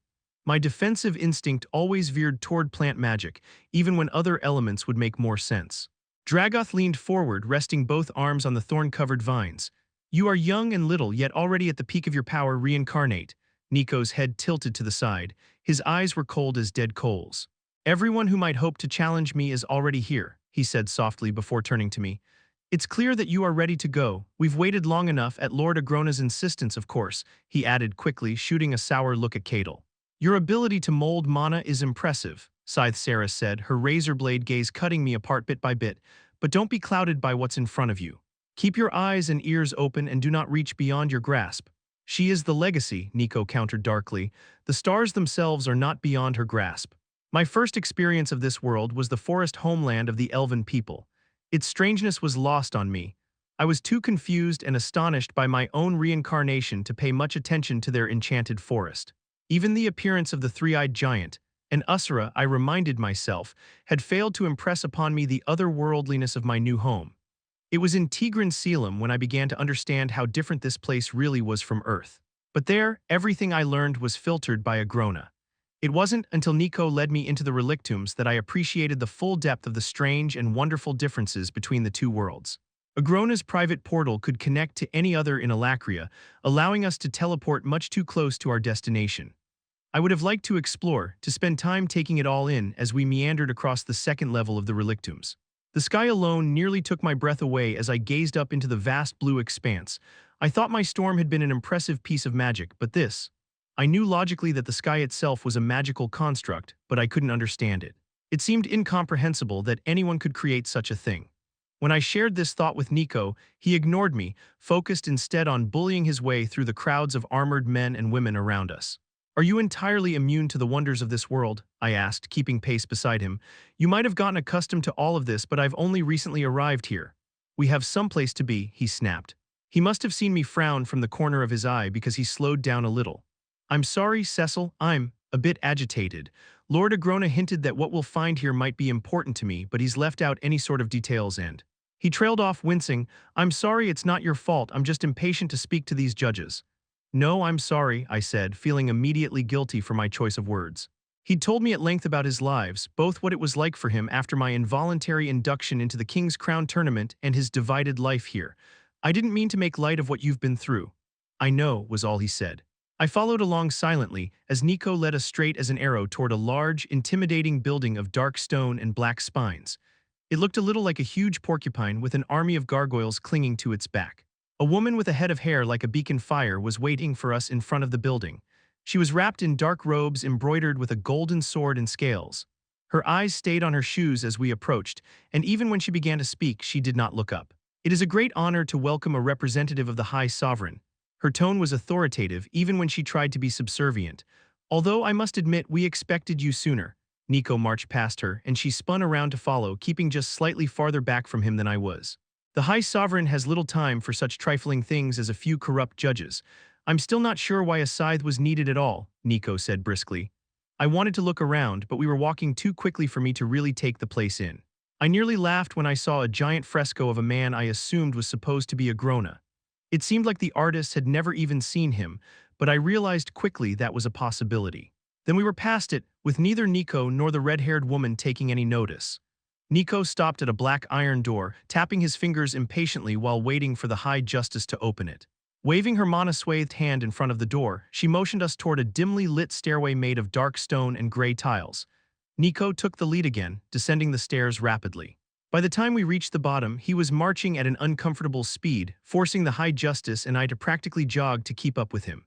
My defensive instinct always veered toward plant magic, even when other elements would make more sense. Dragoth leaned forward, resting both arms on the thorn-covered vines. You are young and little, yet already at the peak of your power. Reincarnate. Nico's head tilted to the side. His eyes were cold as dead coals. Everyone who might hope to challenge me is already here, he said softly before turning to me. It's clear that you are ready to go. We've waited long enough, at Lord Agrona's insistence, of course, he added quickly, shooting a sour look at Cadel. Your ability to mold mana is impressive, Scythe Sarah said, her razor blade gaze cutting me apart bit by bit, but don't be clouded by what's in front of you. Keep your eyes and ears open and do not reach beyond your grasp. She is the legacy, Nico countered darkly. The stars themselves are not beyond her grasp. My first experience of this world was the forest homeland of the elven people. Its strangeness was lost on me. I was too confused and astonished by my own reincarnation to pay much attention to their enchanted forest. Even the appearance of the three-eyed giant, an Usura, I reminded myself, had failed to impress upon me the otherworldliness of my new home. It was in Tigran Selim when I began to understand how different this place really was from Earth. But there, everything I learned was filtered by Agrona. It wasn't until Nico led me into the relictums that I appreciated the full depth of the strange and wonderful differences between the two worlds. Agrona's private portal could connect to any other in Alacria, allowing us to teleport much too close to our destination. I would have liked to explore, to spend time taking it all in as we meandered across the second level of the relictums. The sky alone nearly took my breath away as I gazed up into the vast blue expanse. I thought my storm had been an impressive piece of magic, but this... I knew logically that the sky itself was a magical construct, but I couldn't understand it. It seemed incomprehensible that anyone could create such a thing. When I shared this thought with Nico, he ignored me, focused instead on bullying his way through the crowds of armored men and women around us. Are you entirely immune to the wonders of this world? I asked, keeping pace beside him. You might have gotten accustomed to all of this, but I've only recently arrived here. We have someplace to be, he snapped. He must have seen me frown from the corner of his eye because he slowed down a little. I'm sorry, Cecil, I'm a bit agitated. Lord Agrona hinted that what we'll find here might be important to me, but he's left out any sort of details and... He trailed off, wincing. I'm sorry, it's not your fault, I'm just impatient to speak to these judges. No, I'm sorry, I said, feeling immediately guilty for my choice of words. He'd told me at length about his lives, both what it was like for him after my involuntary induction into the King's Crown tournament and his divided life here. I didn't mean to make light of what you've been through. I know, was all he said. I followed along silently as Nico led us straight as an arrow toward a large, intimidating building of dark stone and black spines. It looked a little like a huge porcupine with an army of gargoyles clinging to its back. A woman with a head of hair like a beacon fire was waiting for us in front of the building. She was wrapped in dark robes embroidered with a golden sword and scales. Her eyes stayed on her shoes as we approached, and even when she began to speak, she did not look up. It is a great honor to welcome a representative of the High Sovereign. Her tone was authoritative even when she tried to be subservient. Although I must admit we expected you sooner. Nico marched past her, and she spun around to follow, keeping just slightly farther back from him than I was. The High Sovereign has little time for such trifling things as a few corrupt judges. I'm still not sure why a scythe was needed at all, Nico said briskly. I wanted to look around, but we were walking too quickly for me to really take the place in. I nearly laughed when I saw a giant fresco of a man I assumed was supposed to be Agrona. It seemed like the artist had never even seen him, but I realized quickly that was a possibility. Then we were past it, with neither Nico nor the red-haired woman taking any notice. Nico stopped at a black iron door, tapping his fingers impatiently while waiting for the High Justice to open it. Waving her mana-swathed hand in front of the door, she motioned us toward a dimly lit stairway made of dark stone and gray tiles. Nico took the lead again, descending the stairs rapidly. By the time we reached the bottom, he was marching at an uncomfortable speed, forcing the High Justice and I to practically jog to keep up with him.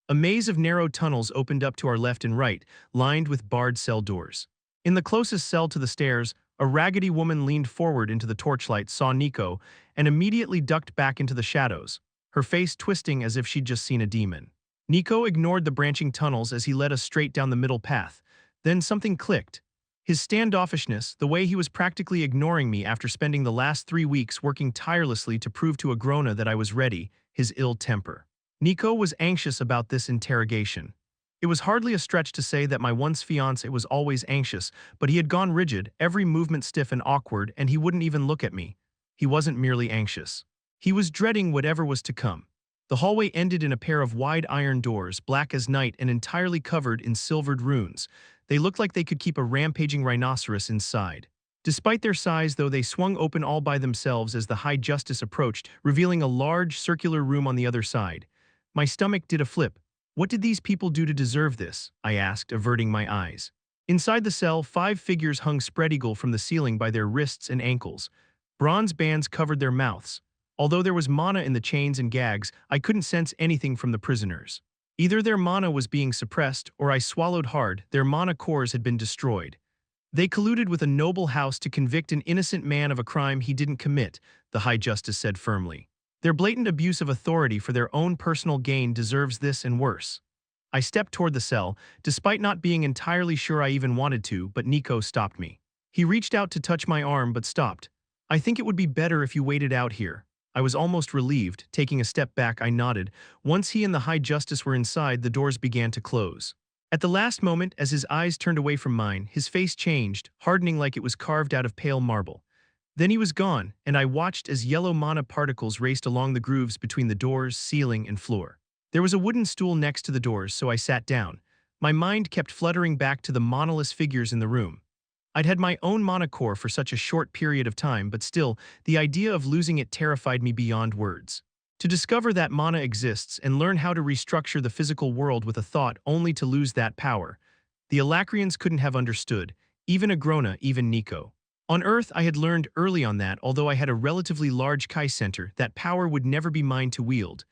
A maze of narrow tunnels opened up to our left and right, lined with barred cell doors. In the closest cell to the stairs, a raggedy woman leaned forward into the torchlight, saw Nico, and immediately ducked back into the shadows, her face twisting as if she'd just seen a demon. Nico ignored the branching tunnels as he led us straight down the middle path. Then something clicked. His standoffishness, the way he was practically ignoring me after spending the last 3 weeks working tirelessly to prove to Agrona that I was ready, his ill temper. Nico was anxious about this interrogation. It was hardly a stretch to say that my once fiancé was always anxious, but he had gone rigid, every movement stiff and awkward, and he wouldn't even look at me. He wasn't merely anxious. He was dreading whatever was to come. The hallway ended in a pair of wide iron doors, black as night and entirely covered in silvered runes. They looked like they could keep a rampaging rhinoceros inside. Despite their size, though, they swung open all by themselves as the High Justice approached, revealing a large, circular room on the other side. My stomach did a flip. What did these people do to deserve this? I asked, averting my eyes. Inside the cell, 5 figures hung spread-eagle from the ceiling by their wrists and ankles. Bronze bands covered their mouths. Although there was mana in the chains and gags, I couldn't sense anything from the prisoners. Either their mana was being suppressed, or I swallowed hard, their mana cores had been destroyed. They colluded with a noble house to convict an innocent man of a crime he didn't commit, the High Justice said firmly. Their blatant abuse of authority for their own personal gain deserves this and worse. I stepped toward the cell, despite not being entirely sure I even wanted to, but Nico stopped me. He reached out to touch my arm but stopped. I think it would be better if you waited out here. I was almost relieved. Taking a step back, I nodded. Once he and the High Justice were inside, the doors began to close. At the last moment, as his eyes turned away from mine, his face changed, hardening like it was carved out of pale marble. Then he was gone, and I watched as yellow mana particles raced along the grooves between the doors, ceiling, and floor. There was a wooden stool next to the doors, so I sat down. My mind kept fluttering back to the monolith figures in the room. I'd had my own mana core for such a short period of time, but still, the idea of losing it terrified me beyond words. To discover that mana exists and learn how to restructure the physical world with a thought only to lose that power. The Alacrians couldn't have understood, even Agrona, even Nico. On Earth, I had learned early on that, although I had a relatively large Kai center, that power would never be mine to wield.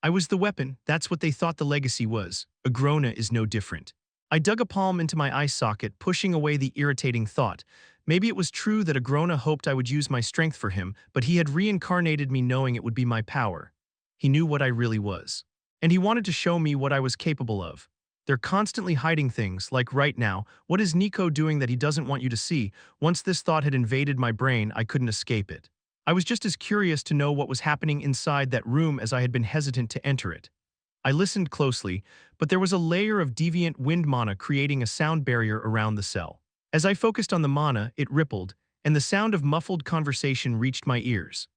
I was the weapon, that's what they thought the legacy was. Agrona is no different. I dug a palm into my eye socket, pushing away the irritating thought. Maybe it was true that Agrona hoped I would use my strength for him, but he had reincarnated me knowing it would be my power. He knew what I really was. And he wanted to show me what I was capable of. They're constantly hiding things, like right now. What is Nico doing that he doesn't want you to see? Once this thought had invaded my brain, I couldn't escape it. I was just as curious to know what was happening inside that room as I had been hesitant to enter it. I listened closely, but there was a layer of deviant wind mana creating a sound barrier around the cell. As I focused on the mana, it rippled, and the sound of muffled conversation reached my ears.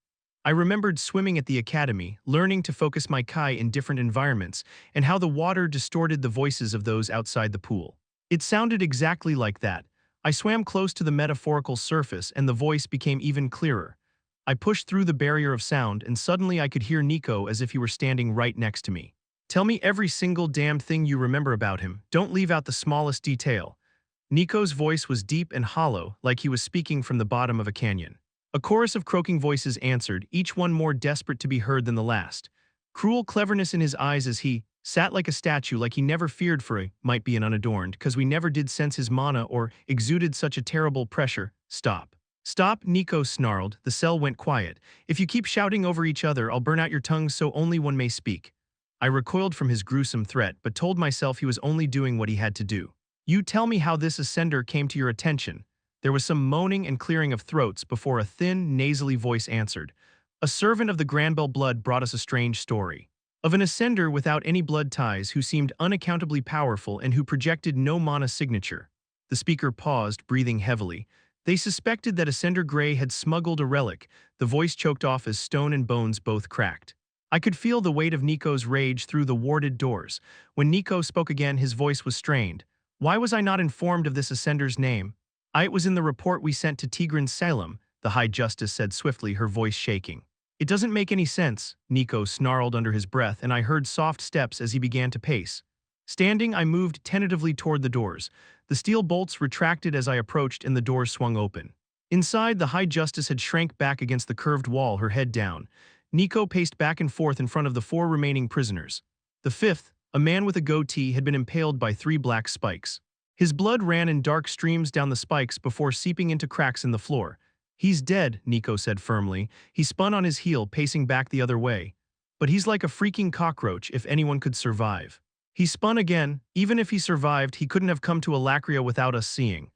I remembered swimming at the academy, learning to focus my Kai in different environments, and how the water distorted the voices of those outside the pool. It sounded exactly like that. I swam close to the metaphorical surface, and the voice became even clearer. I pushed through the barrier of sound, and suddenly I could hear Nico as if he were standing right next to me. Tell me every single damn thing you remember about him. Don't leave out the smallest detail. Nico's voice was deep and hollow, like he was speaking from the bottom of a canyon. A chorus of croaking voices answered, each one more desperate to be heard than the last. Cruel cleverness in his eyes as he sat like a statue, like he never feared for a might be an unadorned, cause we never did sense his mana or exuded such a terrible pressure. Stop. Stop, Nico snarled. The cell went quiet. If you keep shouting over each other, I'll burn out your tongues so only one may speak. I recoiled from his gruesome threat, but told myself he was only doing what he had to do. You tell me how this ascender came to your attention. There was some moaning and clearing of throats before a thin, nasally voice answered. A servant of the Granbell blood brought us a strange story. Of an ascender without any blood ties who seemed unaccountably powerful and who projected no mana signature. The speaker paused, breathing heavily. They suspected that Ascender Grey had smuggled a relic. The voice choked off as stone and bones both cracked. I could feel the weight of Nico's rage through the warded doors. When Nico spoke again, his voice was strained. Why was I not informed of this Ascender's name? It was in the report we sent to Tigran Salem, the High Justice said swiftly, her voice shaking. It doesn't make any sense, Nico snarled under his breath, and I heard soft steps as he began to pace. Standing, I moved tentatively toward the doors. The steel bolts retracted as I approached and the doors swung open. Inside, the High Justice had shrank back against the curved wall, her head down. Nico paced back and forth in front of the 4 remaining prisoners. The 5th, a man with a goatee, had been impaled by 3 black spikes. His blood ran in dark streams down the spikes before seeping into cracks in the floor. He's dead, Nico said firmly. He spun on his heel, pacing back the other way. But he's like a freaking cockroach if anyone could survive. He spun again. Even if he survived, he couldn't have come to Alacria without us seeing.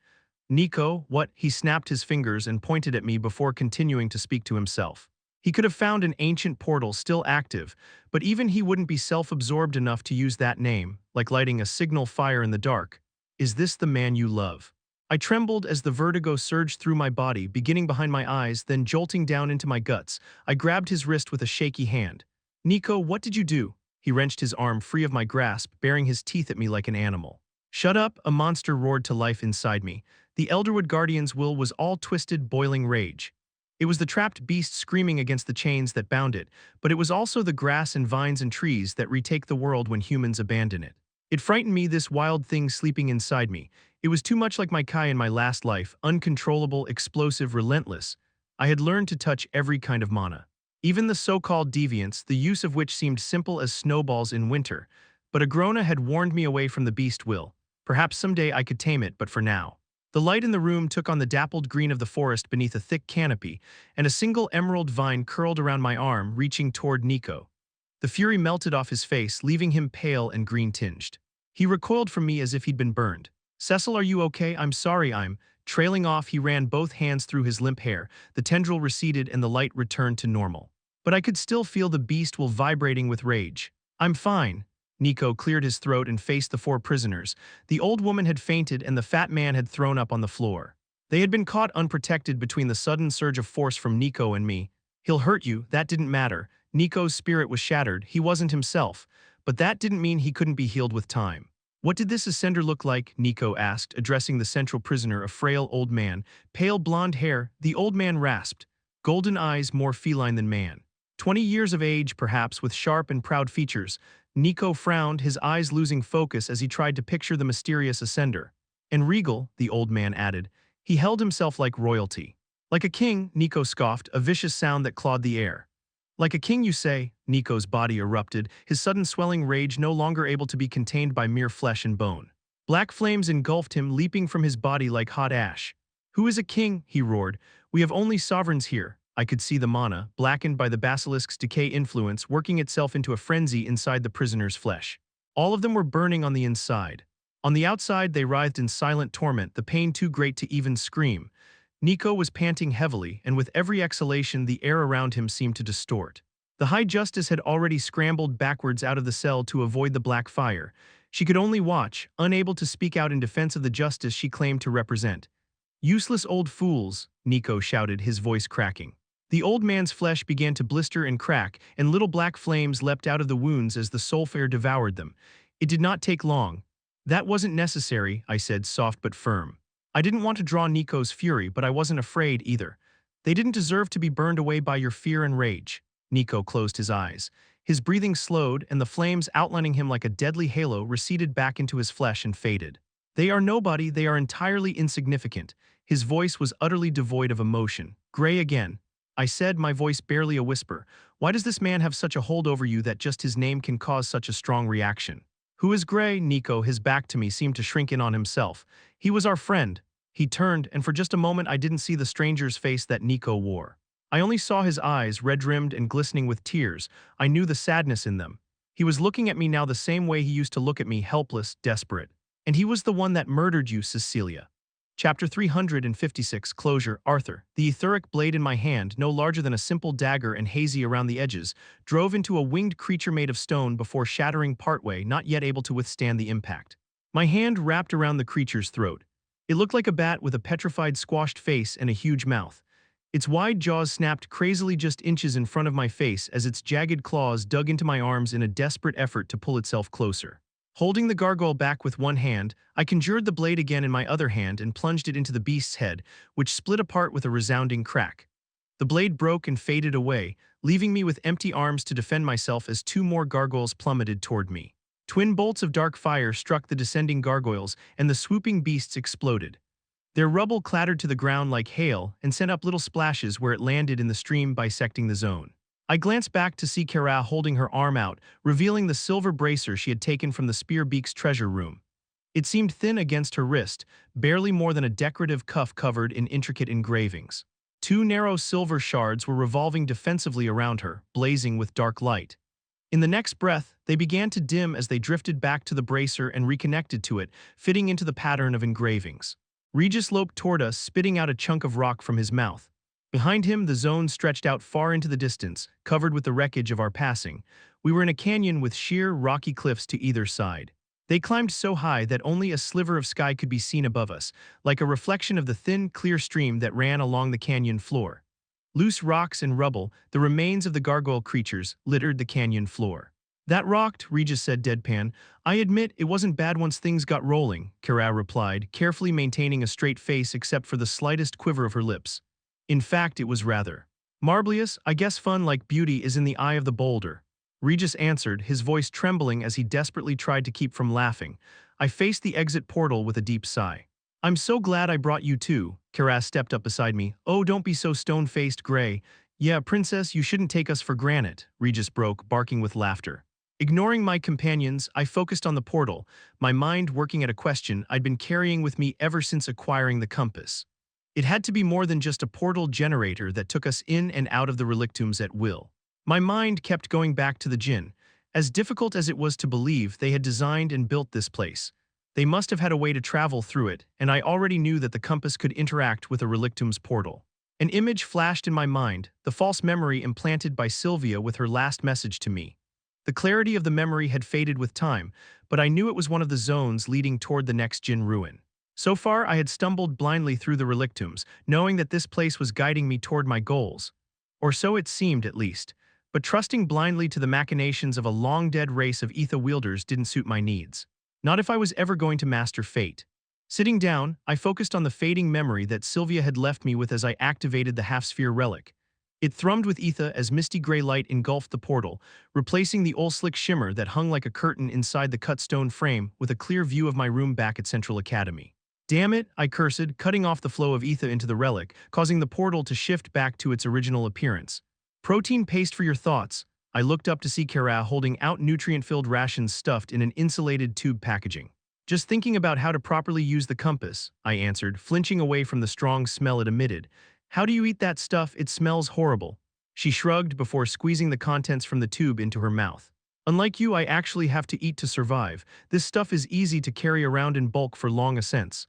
Nico, what? He snapped his fingers and pointed at me before continuing to speak to himself. He could have found an ancient portal still active, but even he wouldn't be self-absorbed enough to use that name, like lighting a signal fire in the dark. Is this the man you love? I trembled as the vertigo surged through my body, beginning behind my eyes, then jolting down into my guts. I grabbed his wrist with a shaky hand. Nico, what did you do? He wrenched his arm free of my grasp, baring his teeth at me like an animal. Shut up, a monster roared to life inside me. The Elderwood Guardian's will was all twisted, boiling rage. It was the trapped beast screaming against the chains that bound it, but it was also the grass and vines and trees that retake the world when humans abandon it. It frightened me, this wild thing sleeping inside me. It was too much like my Kai in my last life, uncontrollable, explosive, relentless. I had learned to touch every kind of mana. Even the so-called deviants, the use of which seemed simple as snowballs in winter. But Agrona had warned me away from the beast will. Perhaps someday I could tame it, but for now. The light in the room took on the dappled green of the forest beneath a thick canopy, and a single emerald vine curled around my arm, reaching toward Nico. The fury melted off his face, leaving him pale and green-tinged. He recoiled from me as if he'd been burned. Cecil, are you okay? I'm sorry, I'm... Trailing off, he ran both hands through his limp hair. The tendril receded and the light returned to normal. But I could still feel the beast will vibrating with rage. I'm fine. Nico cleared his throat and faced the four prisoners. The old woman had fainted and the fat man had thrown up on the floor. They had been caught unprotected between the sudden surge of force from Nico and me. He'll hurt you, that didn't matter. Nico's spirit was shattered, he wasn't himself. But that didn't mean he couldn't be healed with time. What did this ascender look like? Nico asked, addressing the central prisoner, a frail old man. Pale blonde hair, the old man rasped. Golden eyes, more feline than man. 20 years of age, perhaps, with sharp and proud features. Nico frowned, his eyes losing focus as he tried to picture the mysterious ascender. And regal, the old man added. He held himself like royalty. Like a king, Nico scoffed, a vicious sound that clawed the air. Like a king, you say? Nico's body erupted, his sudden swelling rage no longer able to be contained by mere flesh and bone. Black flames engulfed him, leaping from his body like hot ash. Who is a king? He roared. We have only sovereigns here. I could see the mana, blackened by the basilisk's decay influence, working itself into a frenzy inside the prisoner's flesh. All of them were burning on the inside. On the outside, they writhed in silent torment, the pain too great to even scream. Nico was panting heavily, and with every exhalation, the air around him seemed to distort. The High Justice had already scrambled backwards out of the cell to avoid the black fire. She could only watch, unable to speak out in defense of the justice she claimed to represent. Useless old fools, Nico shouted, his voice cracking. The old man's flesh began to blister and crack, and little black flames leapt out of the wounds as the sulfur devoured them. It did not take long. That wasn't necessary, I said, soft but firm. I didn't want to draw Nico's fury, but I wasn't afraid either. They didn't deserve to be burned away by your fear and rage. Nico closed his eyes. His breathing slowed, and the flames outlining him like a deadly halo receded back into his flesh and faded. They are nobody, they are entirely insignificant. His voice was utterly devoid of emotion. Gray again. I said, my voice barely a whisper. Why does this man have such a hold over you that just his name can cause such a strong reaction? Who is Gray? Nico, his back to me, seemed to shrink in on himself. He was our friend. He turned, and for just a moment I didn't see the stranger's face that Nico wore. I only saw his eyes, red-rimmed and glistening with tears. I knew the sadness in them. He was looking at me now the same way he used to look at me, helpless, desperate. And he was the one that murdered you, Cecilia. Chapter 356, Closure. Arthur, the etheric blade in my hand, no larger than a simple dagger and hazy around the edges, drove into a winged creature made of stone before shattering partway, not yet able to withstand the impact. My hand wrapped around the creature's throat. It looked like a bat with a petrified, squashed face and a huge mouth. Its wide jaws snapped crazily just inches in front of my face as its jagged claws dug into my arms in a desperate effort to pull itself closer. Holding the gargoyle back with one hand, I conjured the blade again in my other hand and plunged it into the beast's head, which split apart with a resounding crack. The blade broke and faded away, leaving me with empty arms to defend myself as two more gargoyles plummeted toward me. Twin bolts of dark fire struck the descending gargoyles, and the swooping beasts exploded. Their rubble clattered to the ground like hail and sent up little splashes where it landed in the stream, bisecting the zone. I glanced back to see Kara holding her arm out, revealing the silver bracer she had taken from the Spearbeak's treasure room. It seemed thin against her wrist, barely more than a decorative cuff covered in intricate engravings. Two narrow silver shards were revolving defensively around her, blazing with dark light. In the next breath, they began to dim as they drifted back to the bracer and reconnected to it, fitting into the pattern of engravings. Regis loped toward us, spitting out a chunk of rock from his mouth. Behind him, the zone stretched out far into the distance, covered with the wreckage of our passing. We were in a canyon with sheer, rocky cliffs to either side. They climbed so high that only a sliver of sky could be seen above us, like a reflection of the thin, clear stream that ran along the canyon floor. Loose rocks and rubble, the remains of the gargoyle creatures, littered the canyon floor. That rocked, Regis said deadpan. I admit it wasn't bad once things got rolling, Kara replied, carefully maintaining a straight face except for the slightest quiver of her lips. In fact, it was rather marvelous. I guess fun like beauty is in the eye of the beholder. Regis answered, his voice trembling as he desperately tried to keep from laughing. I faced the exit portal with a deep sigh. I'm so glad I brought you too. Karaz stepped up beside me. Oh, don't be so stone-faced, Gray. Yeah, princess, you shouldn't take us for granted, Regis broke, barking with laughter. Ignoring my companions, I focused on the portal, my mind working at a question I'd been carrying with me ever since acquiring the compass. It had to be more than just a portal generator that took us in and out of the relictums at will. My mind kept going back to the Jinn. As difficult as it was to believe they had designed and built this place, they must have had a way to travel through it, and I already knew that the compass could interact with a relictum's portal. An image flashed in my mind, the false memory implanted by Sylvia with her last message to me. The clarity of the memory had faded with time, but I knew it was one of the zones leading toward the next Jinn ruin. So far, I had stumbled blindly through the relictums, knowing that this place was guiding me toward my goals. Or so it seemed, at least. But trusting blindly to the machinations of a long-dead race of ether wielders didn't suit my needs. Not if I was ever going to master fate. Sitting down, I focused on the fading memory that Sylvia had left me with as I activated the half-sphere relic. It thrummed with ether as misty gray light engulfed the portal, replacing the old slick shimmer that hung like a curtain inside the cut stone frame with a clear view of my room back at Central Academy. Damn it, I cursed, cutting off the flow of ether into the relic, causing the portal to shift back to its original appearance. Protein paste for your thoughts. I looked up to see Kara holding out nutrient-filled rations stuffed in an insulated tube packaging. Just thinking about how to properly use the compass, I answered, flinching away from the strong smell it emitted. How do you eat that stuff? It smells horrible. She shrugged before squeezing the contents from the tube into her mouth. Unlike you, I actually have to eat to survive. This stuff is easy to carry around in bulk for long ascents.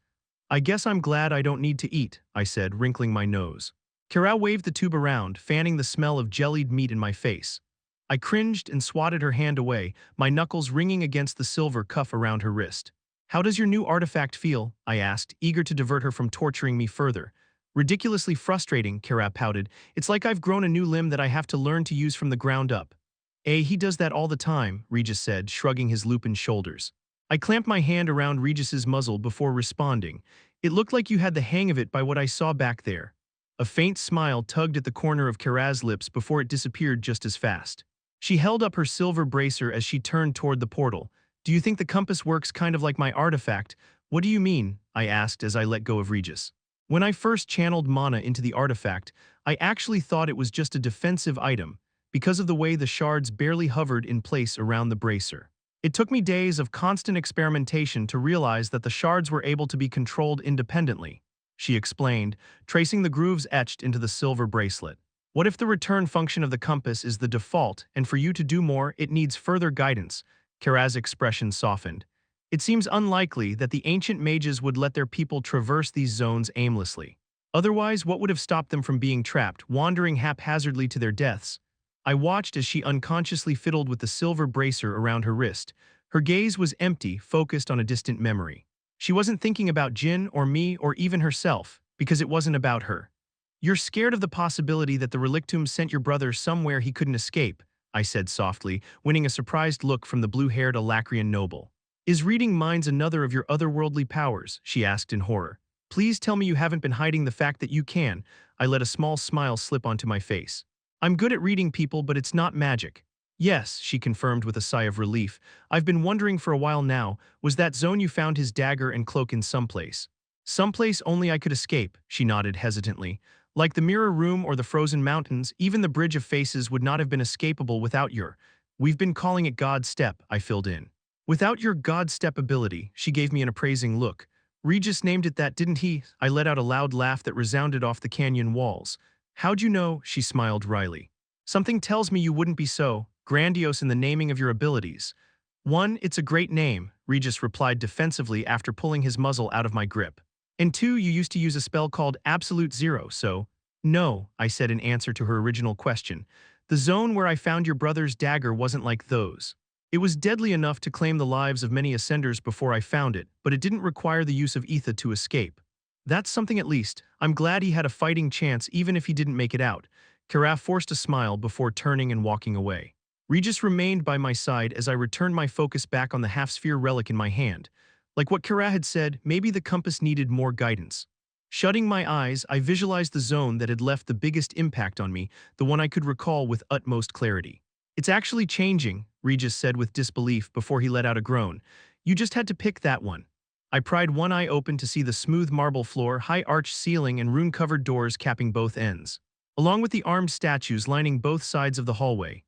I guess I'm glad I don't need to eat, I said, wrinkling my nose. Kara waved the tube around, fanning the smell of jellied meat in my face. I cringed and swatted her hand away, my knuckles ringing against the silver cuff around her wrist. How does your new artifact feel? I asked, eager to divert her from torturing me further. Ridiculously frustrating, Kara pouted. It's like I've grown a new limb that I have to learn to use from the ground up. He does that all the time, Regis said, shrugging his lupin shoulders. I clamped my hand around Regis's muzzle before responding. It looked like you had the hang of it by what I saw back there. A faint smile tugged at the corner of Kara's lips before it disappeared just as fast. She held up her silver bracer as she turned toward the portal. Do you think the compass works kind of like my artifact? What do you mean? I asked as I let go of Regis. When I first channeled mana into the artifact, I actually thought it was just a defensive item, because of the way the shards barely hovered in place around the bracer. It took me days of constant experimentation to realize that the shards were able to be controlled independently, she explained, tracing the grooves etched into the silver bracelet. What if the return function of the compass is the default, and for you to do more, it needs further guidance? Kara's expression softened. It seems unlikely that the ancient mages would let their people traverse these zones aimlessly. Otherwise, what would have stopped them from being trapped, wandering haphazardly to their deaths? I watched as she unconsciously fiddled with the silver bracer around her wrist. Her gaze was empty, focused on a distant memory. She wasn't thinking about Jin or me or even herself, because it wasn't about her. You're scared of the possibility that the relictum sent your brother somewhere he couldn't escape, I said softly, winning a surprised look from the blue-haired Alacrian noble. Is reading minds another of your otherworldly powers? She asked in horror. Please tell me you haven't been hiding the fact that you can. I let a small smile slip onto my face. I'm good at reading people, but it's not magic. Yes, she confirmed with a sigh of relief. I've been wondering for a while now, was that zone you found his dagger and cloak in someplace? Someplace only I could escape, she nodded hesitantly. Like the mirror room or the frozen mountains, even the bridge of faces would not have been escapable without your— We've been calling it God's Step, I filled in. Without your God Step ability, she gave me an appraising look. Regis named it that, didn't he? I let out a loud laugh that resounded off the canyon walls. How'd you know? She smiled wryly. Something tells me you wouldn't be so grandiose in the naming of your abilities. One, it's a great name, Regis replied defensively after pulling his muzzle out of my grip. And two, you used to use a spell called Absolute Zero, so No, I said in answer to her original question. The zone where I found your brother's dagger wasn't like those. It was deadly enough to claim the lives of many ascenders before I found it, but it didn't require the use of ether to escape. That's something at least. I'm glad he had a fighting chance even if he didn't make it out. Karaf forced a smile before turning and walking away. Regis remained by my side as I returned my focus back on the half-sphere relic in my hand. Like what Kara had said, maybe the compass needed more guidance. Shutting my eyes, I visualized the zone that had left the biggest impact on me, the one I could recall with utmost clarity. It's actually changing, Regis said with disbelief before he let out a groan. You just had to pick that one. I pried one eye open to see the smooth marble floor, high arched ceiling, and rune-covered doors capping both ends, along with the armed statues lining both sides of the hallway.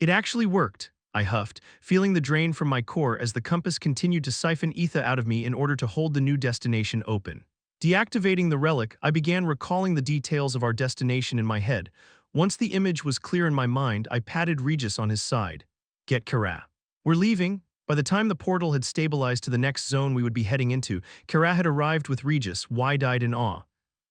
It actually worked, I huffed, feeling the drain from my core as the compass continued to siphon ether out of me in order to hold the new destination open. Deactivating the relic, I began recalling the details of our destination in my head. Once the image was clear in my mind, I patted Regis on his side. Get Kara. We're leaving. By the time the portal had stabilized to the next zone we would be heading into, Kara had arrived with Regis, wide-eyed in awe.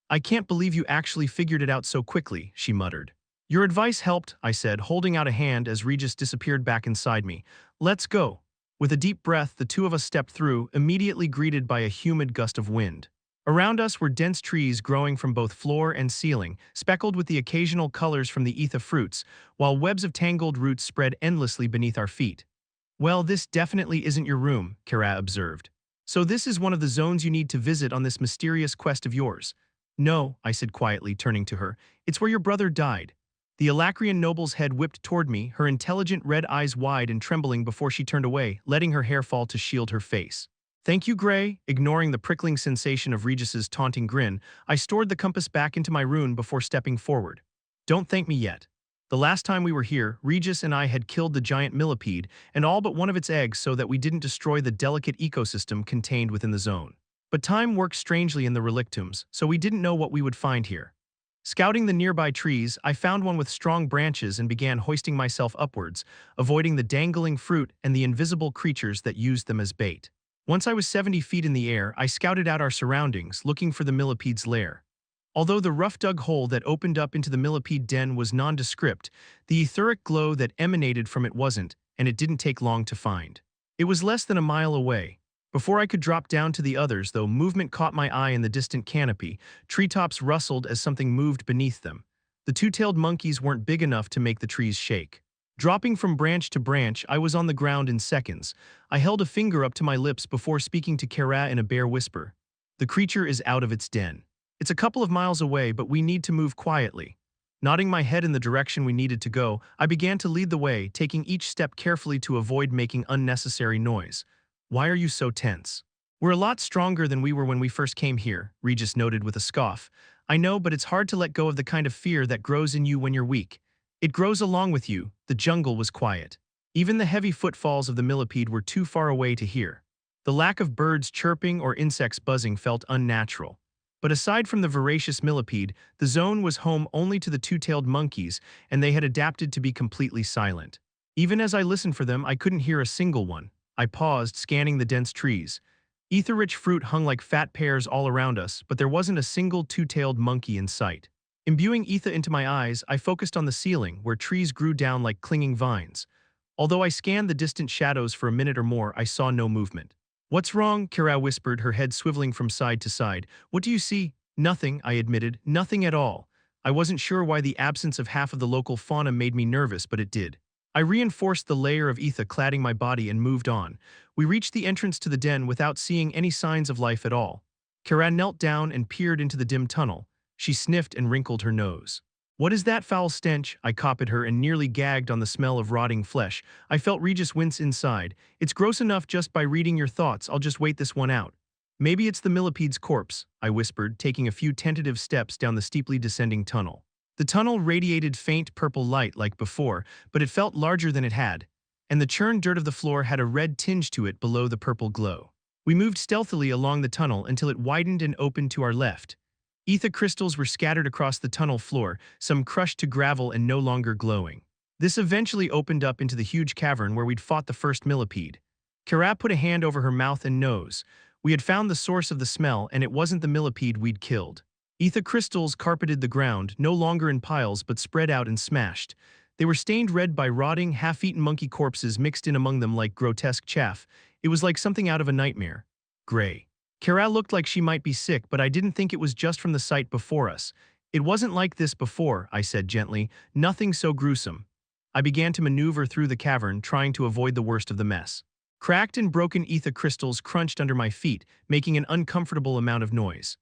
I can't believe you actually figured it out so quickly, she muttered. Your advice helped, I said, holding out a hand as Regis disappeared back inside me. Let's go. With a deep breath, the two of us stepped through, immediately greeted by a humid gust of wind. Around us were dense trees growing from both floor and ceiling, speckled with the occasional colors from the ether fruits, while webs of tangled roots spread endlessly beneath our feet. Well, this definitely isn't your room, Kara observed. So this is one of the zones you need to visit on this mysterious quest of yours. No, I said quietly, turning to her. It's where your brother died. The Alacrian noble's head whipped toward me, her intelligent red eyes wide and trembling before she turned away, letting her hair fall to shield her face. Thank you, Gray. Ignoring the prickling sensation of Regis's taunting grin, I stored the compass back into my rune before stepping forward. Don't thank me yet. The last time we were here, Regis and I had killed the giant millipede and all but one of its eggs so that we didn't destroy the delicate ecosystem contained within the zone. But time works strangely in the relictums, so we didn't know what we would find here. Scouting the nearby trees, I found one with strong branches and began hoisting myself upwards, avoiding the dangling fruit and the invisible creatures that used them as bait. Once I was 70 feet in the air, I scouted out our surroundings, looking for the millipede's lair. Although the rough-dug hole that opened up into the millipede den was nondescript, the etheric glow that emanated from it wasn't, and it didn't take long to find. It was less than a mile away. Before I could drop down to the others, though, movement caught my eye in the distant canopy. Treetops rustled as something moved beneath them. The two-tailed monkeys weren't big enough to make the trees shake. Dropping from branch to branch, I was on the ground in seconds. I held a finger up to my lips before speaking to Kara in a bare whisper. The creature is out of its den. It's a couple of miles away, but we need to move quietly. Nodding my head in the direction we needed to go, I began to lead the way, taking each step carefully to avoid making unnecessary noise. Why are you so tense? We're a lot stronger than we were when we first came here, Regis noted with a scoff. I know, but it's hard to let go of the kind of fear that grows in you when you're weak. It grows along with you. The jungle was quiet. Even the heavy footfalls of the millipede were too far away to hear. The lack of birds chirping or insects buzzing felt unnatural. But aside from the voracious millipede, the zone was home only to the two-tailed monkeys, and they had adapted to be completely silent. Even as I listened for them, I couldn't hear a single one. I paused, scanning the dense trees. Ether-rich fruit hung like fat pears all around us, but there wasn't a single two-tailed monkey in sight. Imbuing ether into my eyes, I focused on the ceiling, where trees grew down like clinging vines. Although I scanned the distant shadows for a minute or more, I saw no movement. What's wrong? Kara whispered, her head swiveling from side to side. What do you see? Nothing, I admitted. Nothing at all. I wasn't sure why the absence of half of the local fauna made me nervous, but it did. I reinforced the layer of ether cladding my body and moved on. We reached the entrance to the den without seeing any signs of life at all. Kara knelt down and peered into the dim tunnel. She sniffed and wrinkled her nose. What is that foul stench? I copied her and nearly gagged on the smell of rotting flesh. I felt Regis wince inside. It's gross enough just by reading your thoughts. I'll just wait this one out. Maybe it's the millipede's corpse, I whispered, taking a few tentative steps down the steeply descending tunnel. The tunnel radiated faint purple light like before, but it felt larger than it had, and the churned dirt of the floor had a red tinge to it below the purple glow. We moved stealthily along the tunnel until it widened and opened to our left. Ether crystals were scattered across the tunnel floor, some crushed to gravel and no longer glowing. This eventually opened up into the huge cavern where we'd fought the first millipede. Kara put a hand over her mouth and nose. We had found the source of the smell, and it wasn't the millipede we'd killed. Ether crystals carpeted the ground, no longer in piles but spread out and smashed. They were stained red by rotting, half-eaten monkey corpses mixed in among them like grotesque chaff. It was like something out of a nightmare. Gray. Kara looked like she might be sick, but I didn't think it was just from the sight before us. It wasn't like this before, I said gently, nothing so gruesome. I began to maneuver through the cavern, trying to avoid the worst of the mess. Cracked and broken ether crystals crunched under my feet, making an uncomfortable amount of noise.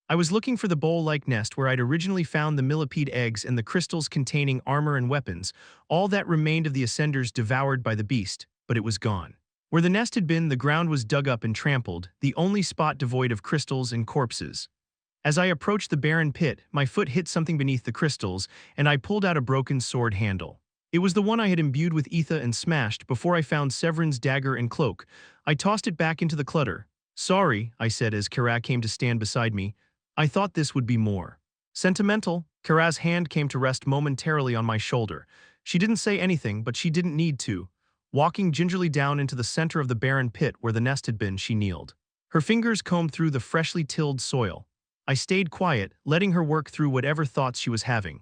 I was looking for the bowl-like nest where I'd originally found the millipede eggs and the crystals containing armor and weapons, all that remained of the ascenders devoured by the beast, but it was gone. Where the nest had been, the ground was dug up and trampled, the only spot devoid of crystals and corpses. As I approached the barren pit, my foot hit something beneath the crystals, and I pulled out a broken sword handle. It was the one I had imbued with ether and smashed before I found Severin's dagger and cloak. I tossed it back into the clutter. Sorry, I said as Kara came to stand beside me. I thought this would be more sentimental. Kara's hand came to rest momentarily on my shoulder. She didn't say anything, but she didn't need to. Walking gingerly down into the center of the barren pit where the nest had been, she kneeled. Her fingers combed through the freshly tilled soil. I stayed quiet, letting her work through whatever thoughts she was having.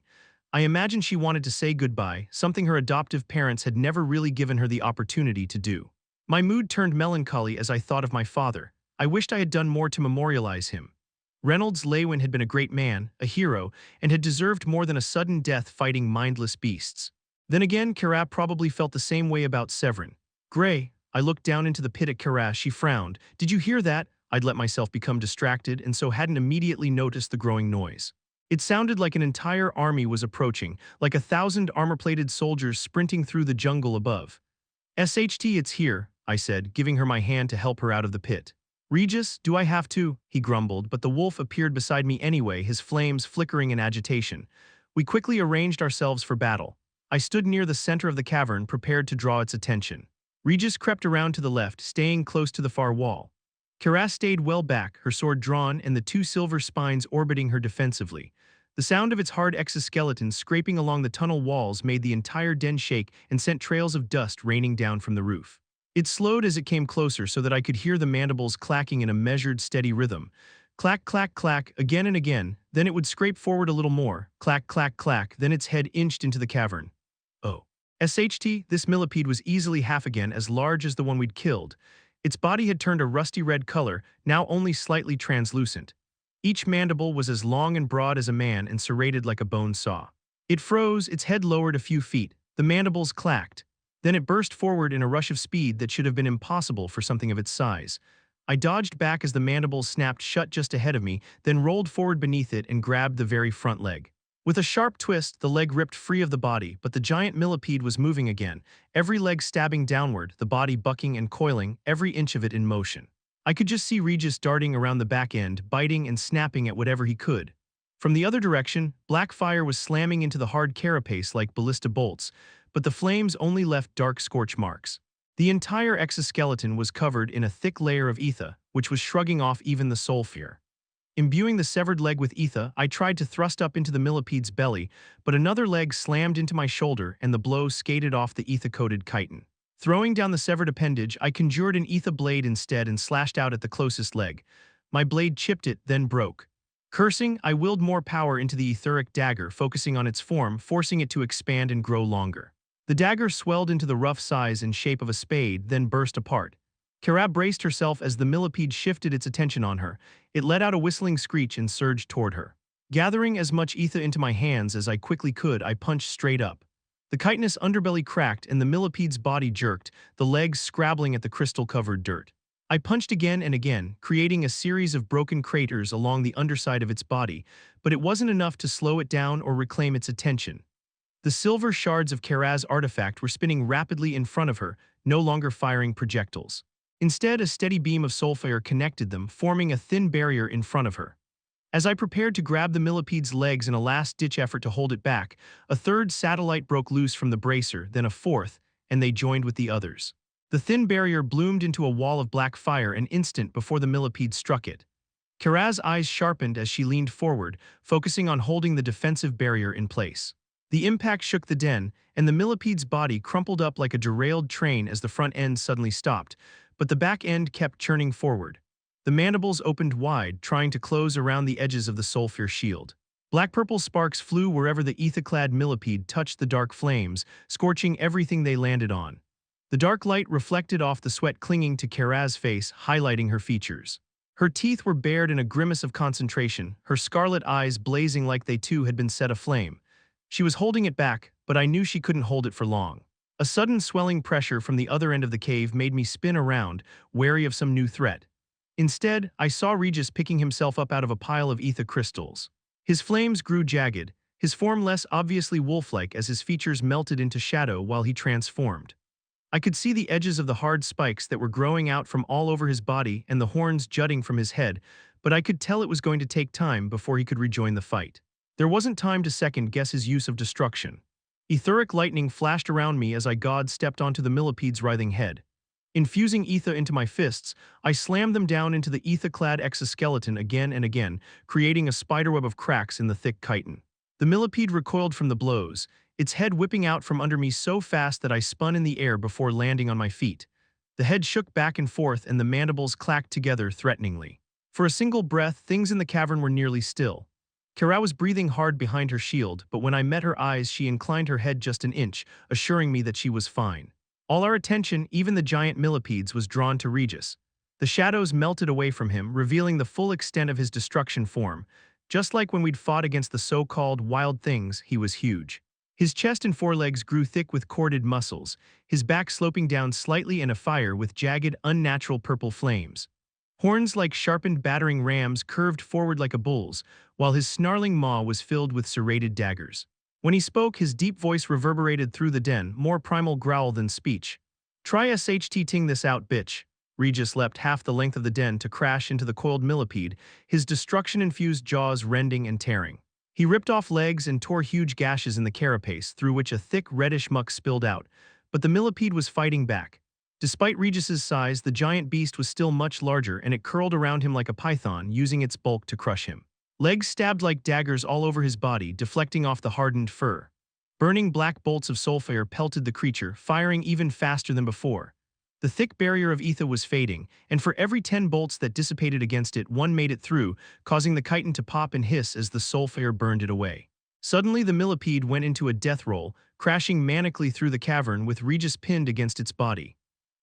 I imagined she wanted to say goodbye, something her adoptive parents had never really given her the opportunity to do. My mood turned melancholy as I thought of my father. I wished I had done more to memorialize him. Reynolds Leywin had been a great man, a hero, and had deserved more than a sudden death fighting mindless beasts. Then again, Kara probably felt the same way about Severin. Gray, I looked down into the pit at Kara. She frowned. Did you hear that? I'd let myself become distracted and so hadn't immediately noticed the growing noise. It sounded like an entire army was approaching, like 1,000 armor-plated soldiers sprinting through the jungle above. SHT, it's here, I said, giving her my hand to help her out of the pit. Regis, do I have to? He grumbled, but the wolf appeared beside me anyway, his flames flickering in agitation. We quickly arranged ourselves for battle. I stood near the center of the cavern, prepared to draw its attention. Regis crept around to the left, staying close to the far wall. Kara stayed well back, her sword drawn and the 2 silver spines orbiting her defensively. The sound of its hard exoskeleton scraping along the tunnel walls made the entire den shake and sent trails of dust raining down from the roof. It slowed as it came closer so that I could hear the mandibles clacking in a measured, steady rhythm. Clack, clack, clack, again and again, then it would scrape forward a little more. Clack, clack, clack, then its head inched into the cavern. Oh. SHT, this millipede was easily half again as large as the one we'd killed. Its body had turned a rusty red color, now only slightly translucent. Each mandible was as long and broad as a man and serrated like a bone saw. It froze, its head lowered a few feet. The mandibles clacked. Then it burst forward in a rush of speed that should have been impossible for something of its size. I dodged back as the mandibles snapped shut just ahead of me, then rolled forward beneath it and grabbed the very front leg. With a sharp twist, the leg ripped free of the body, but the giant millipede was moving again, every leg stabbing downward, the body bucking and coiling, every inch of it in motion. I could just see Regis darting around the back end, biting and snapping at whatever he could. From the other direction, black fire was slamming into the hard carapace like ballista bolts, but the flames only left dark scorch marks. The entire exoskeleton was covered in a thick layer of ether, which was shrugging off even the soul fear. Imbuing the severed leg with ether, I tried to thrust up into the millipede's belly, but another leg slammed into my shoulder and the blow skated off the ether-coated chitin. Throwing down the severed appendage, I conjured an ether blade instead and slashed out at the closest leg. My blade chipped it, then broke. Cursing, I willed more power into the etheric dagger, focusing on its form, forcing it to expand and grow longer. The dagger swelled into the rough size and shape of a spade, then burst apart. Kara braced herself as the millipede shifted its attention on her. It let out a whistling screech and surged toward her. Gathering as much ether into my hands as I quickly could, I punched straight up. The chitinous underbelly cracked and the millipede's body jerked, the legs scrabbling at the crystal-covered dirt. I punched again and again, creating a series of broken craters along the underside of its body, but it wasn't enough to slow it down or reclaim its attention. The silver shards of Kara's artifact were spinning rapidly in front of her, no longer firing projectiles. Instead, a steady beam of soulfire connected them, forming a thin barrier in front of her. As I prepared to grab the millipede's legs in a last-ditch effort to hold it back, a third satellite broke loose from the bracer, then a fourth, and they joined with the others. The thin barrier bloomed into a wall of black fire an instant before the millipede struck it. Kara's eyes sharpened as she leaned forward, focusing on holding the defensive barrier in place. The impact shook the den, and the millipede's body crumpled up like a derailed train as the front end suddenly stopped, but the back end kept churning forward. The mandibles opened wide, trying to close around the edges of the sulfur shield. Black-purple sparks flew wherever the ether-clad millipede touched the dark flames, scorching everything they landed on. The dark light reflected off the sweat clinging to Kara's face, highlighting her features. Her teeth were bared in a grimace of concentration, her scarlet eyes blazing like they too had been set aflame. She was holding it back, but I knew she couldn't hold it for long. A sudden swelling pressure from the other end of the cave made me spin around, wary of some new threat. Instead, I saw Regis picking himself up out of a pile of ether crystals. His flames grew jagged, his form less obviously wolf-like as his features melted into shadow while he transformed. I could see the edges of the hard spikes that were growing out from all over his body and the horns jutting from his head, but I could tell it was going to take time before he could rejoin the fight. There wasn't time to second-guess his use of destruction. Etheric lightning flashed around me as I god-stepped onto the millipede's writhing head. Infusing ether into my fists, I slammed them down into the ether-clad exoskeleton again and again, creating a spiderweb of cracks in the thick chitin. The millipede recoiled from the blows, its head whipping out from under me so fast that I spun in the air before landing on my feet. The head shook back and forth and the mandibles clacked together threateningly. For a single breath, things in the cavern were nearly still. Kara was breathing hard behind her shield, but when I met her eyes she inclined her head just an inch, assuring me that she was fine. All our attention, even the giant millipedes, was drawn to Regis. The shadows melted away from him, revealing the full extent of his destruction form. Just like when we'd fought against the so-called wild things, he was huge. His chest and forelegs grew thick with corded muscles, his back sloping down slightly and afire with jagged, unnatural purple flames. Horns like sharpened battering rams curved forward like a bull's, while his snarling maw was filled with serrated daggers. When he spoke, his deep voice reverberated through the den, more primal growl than speech. "Try SHT-ting this out, bitch." Regis leapt half the length of the den to crash into the coiled millipede, his destruction-infused jaws rending and tearing. He ripped off legs and tore huge gashes in the carapace, through which a thick reddish muck spilled out, but the millipede was fighting back. Despite Regis's size, the giant beast was still much larger and it curled around him like a python, using its bulk to crush him. Legs stabbed like daggers all over his body, deflecting off the hardened fur. Burning black bolts of sulfur pelted the creature, firing even faster than before. The thick barrier of ether was fading, and for every 10 bolts that dissipated against it, one made it through, causing the chitin to pop and hiss as the sulfur burned it away. Suddenly the millipede went into a death roll, crashing manically through the cavern with Regis pinned against its body.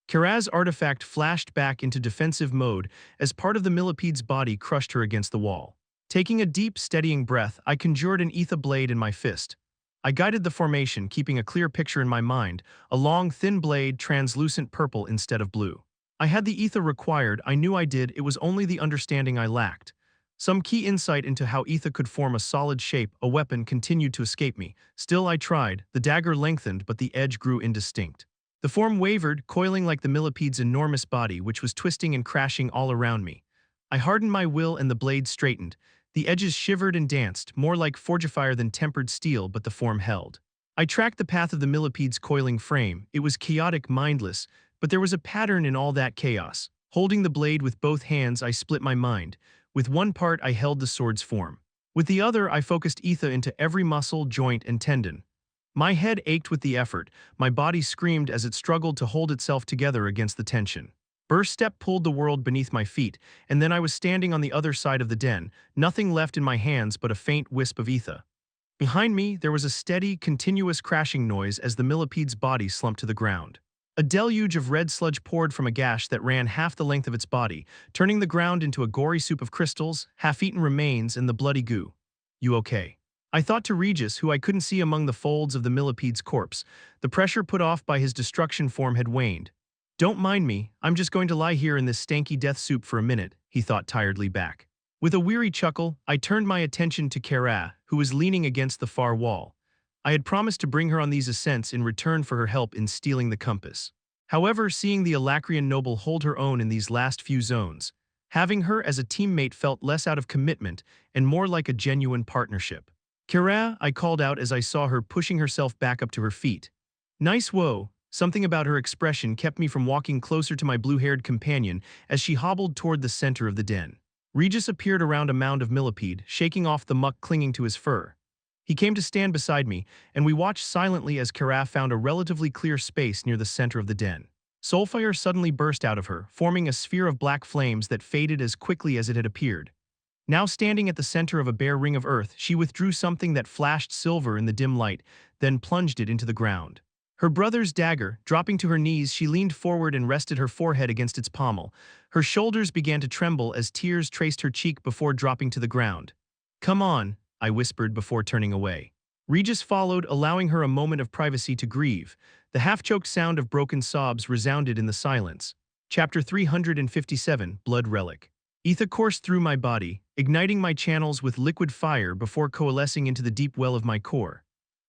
Kara's artifact flashed back into defensive mode as part of the millipede's body crushed her against the wall. Taking a deep, steadying breath, I conjured an ether blade in my fist. I guided the formation, keeping a clear picture in my mind, a long, thin blade, translucent purple instead of blue. I had the ether required, I knew I did, it was only the understanding I lacked. Some key insight into how ether could form a solid shape, a weapon, continued to escape me. Still I tried, the dagger lengthened but the edge grew indistinct. The form wavered, coiling like the millipede's enormous body, which was twisting and crashing all around me. I hardened my will and the blade straightened. The edges shivered and danced, more like forgifier than tempered steel, but the form held. I tracked the path of the millipede's coiling frame. It was chaotic, mindless, but there was a pattern in all that chaos. Holding the blade with both hands, I split my mind. With one part, I held the sword's form. With the other, I focused ether into every muscle, joint, and tendon. My head ached with the effort, my body screamed as it struggled to hold itself together against the tension. Burst step pulled the world beneath my feet, and then I was standing on the other side of the den, nothing left in my hands but a faint wisp of ether. Behind me, there was a steady, continuous crashing noise as the millipede's body slumped to the ground. A deluge of red sludge poured from a gash that ran half the length of its body, turning the ground into a gory soup of crystals, half-eaten remains, and the bloody goo. "You okay?" I thought to Regis, who I couldn't see among the folds of the millipede's corpse. The pressure put off by his destruction form had waned. "Don't mind me, I'm just going to lie here in this stanky death soup for a minute," he thought tiredly back. With a weary chuckle, I turned my attention to Kara, who was leaning against the far wall. I had promised to bring her on these ascents in return for her help in stealing the compass. However, seeing the Alacrian noble hold her own in these last few zones, having her as a teammate felt less out of commitment and more like a genuine partnership. "Kara," I called out as I saw her pushing herself back up to her feet. "Nice whoa." Something about her expression kept me from walking closer to my blue-haired companion as she hobbled toward the center of the den. Regis appeared around a mound of millipede, shaking off the muck clinging to his fur. He came to stand beside me, and we watched silently as Kara found a relatively clear space near the center of the den. Soulfire suddenly burst out of her, forming a sphere of black flames that faded as quickly as it had appeared. Now standing at the center of a bare ring of earth, she withdrew something that flashed silver in the dim light, then plunged it into the ground. Her brother's dagger, dropping to her knees, she leaned forward and rested her forehead against its pommel. Her shoulders began to tremble as tears traced her cheek before dropping to the ground. "Come on," I whispered before turning away. Regis followed, allowing her a moment of privacy to grieve. The half-choked sound of broken sobs resounded in the silence. Chapter 357, Blood Relic. Ether coursed through my body, igniting my channels with liquid fire before coalescing into the deep well of my core.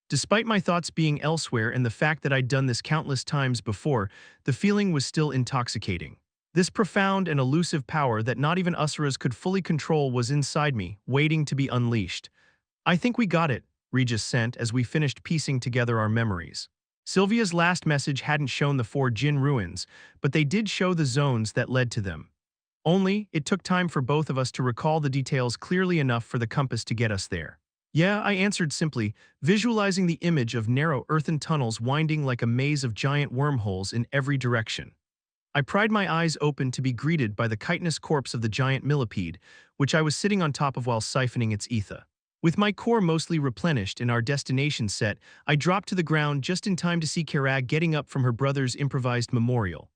Despite my thoughts being elsewhere and the fact that I'd done this countless times before, the feeling was still intoxicating. This profound and elusive power that not even Asuras could fully control was inside me, waiting to be unleashed. "I think we got it," Regis sent as we finished piecing together our memories. Sylvia's last message hadn't shown the 4 Jinn ruins, but they did show the zones that led to them. Only, it took time for both of us to recall the details clearly enough for the compass to get us there. "Yeah," I answered simply, visualizing the image of narrow earthen tunnels winding like a maze of giant wormholes in every direction. I pried my eyes open to be greeted by the chitinous corpse of the giant millipede, which I was sitting on top of while siphoning its ether. With my core mostly replenished and our destination set, I dropped to the ground just in time to see Kara getting up from her brother's improvised memorial.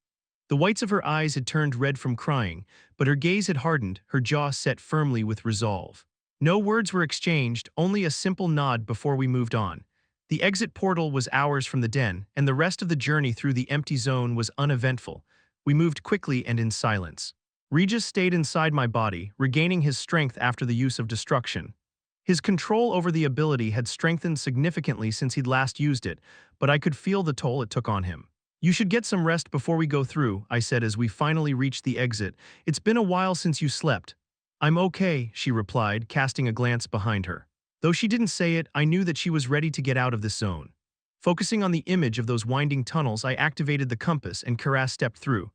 The whites of her eyes had turned red from crying, but her gaze had hardened, her jaw set firmly with resolve. No words were exchanged, only a simple nod before we moved on. The exit portal was hours from the den, and the rest of the journey through the empty zone was uneventful. We moved quickly and in silence. Regis stayed inside my body, regaining his strength after the use of destruction. His control over the ability had strengthened significantly since he'd last used it, but I could feel the toll it took on him. "You should get some rest before we go through," I said as we finally reached the exit. "It's been a while since you slept." "I'm okay," she replied, casting a glance behind her. Though she didn't say it, I knew that she was ready to get out of this zone. Focusing on the image of those winding tunnels, I activated the compass and Kara stepped through.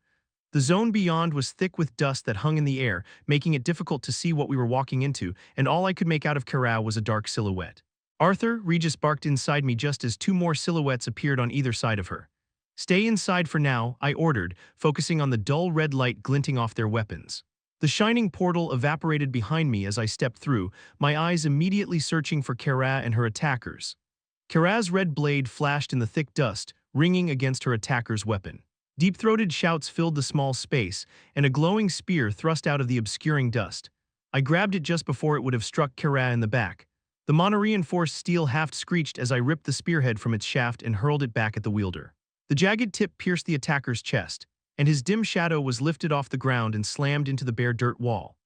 The zone beyond was thick with dust that hung in the air, making it difficult to see what we were walking into, and all I could make out of Kara was a dark silhouette. "Arthur," Regis barked inside me just as 2 more silhouettes appeared on either side of her. "Stay inside for now," I ordered, focusing on the dull red light glinting off their weapons. The shining portal evaporated behind me as I stepped through, my eyes immediately searching for Kara and her attackers. Kara's red blade flashed in the thick dust, ringing against her attacker's weapon. Deep-throated shouts filled the small space, and a glowing spear thrust out of the obscuring dust. I grabbed it just before it would have struck Kara in the back. The mono-reinforced steel haft screeched as I ripped the spearhead from its shaft and hurled it back at the wielder. The jagged tip pierced the attacker's chest, and his dim shadow was lifted off the ground and slammed into the bare dirt wall.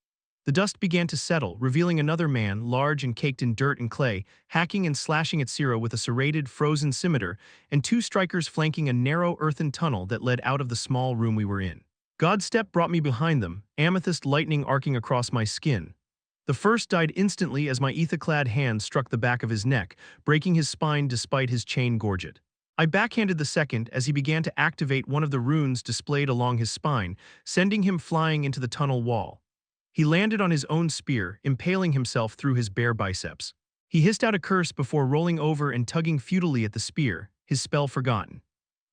The dust began to settle, revealing another man, large and caked in dirt and clay, hacking and slashing at Ciro with a serrated, frozen scimitar, and 2 strikers flanking a narrow earthen tunnel that led out of the small room we were in. Godstep brought me behind them, amethyst lightning arcing across my skin. The first died instantly as my ether-clad hand struck the back of his neck, breaking his spine despite his chain gorget. I backhanded the second as he began to activate one of the runes displayed along his spine, sending him flying into the tunnel wall. He landed on his own spear, impaling himself through his bare biceps. He hissed out a curse before rolling over and tugging futilely at the spear, his spell forgotten.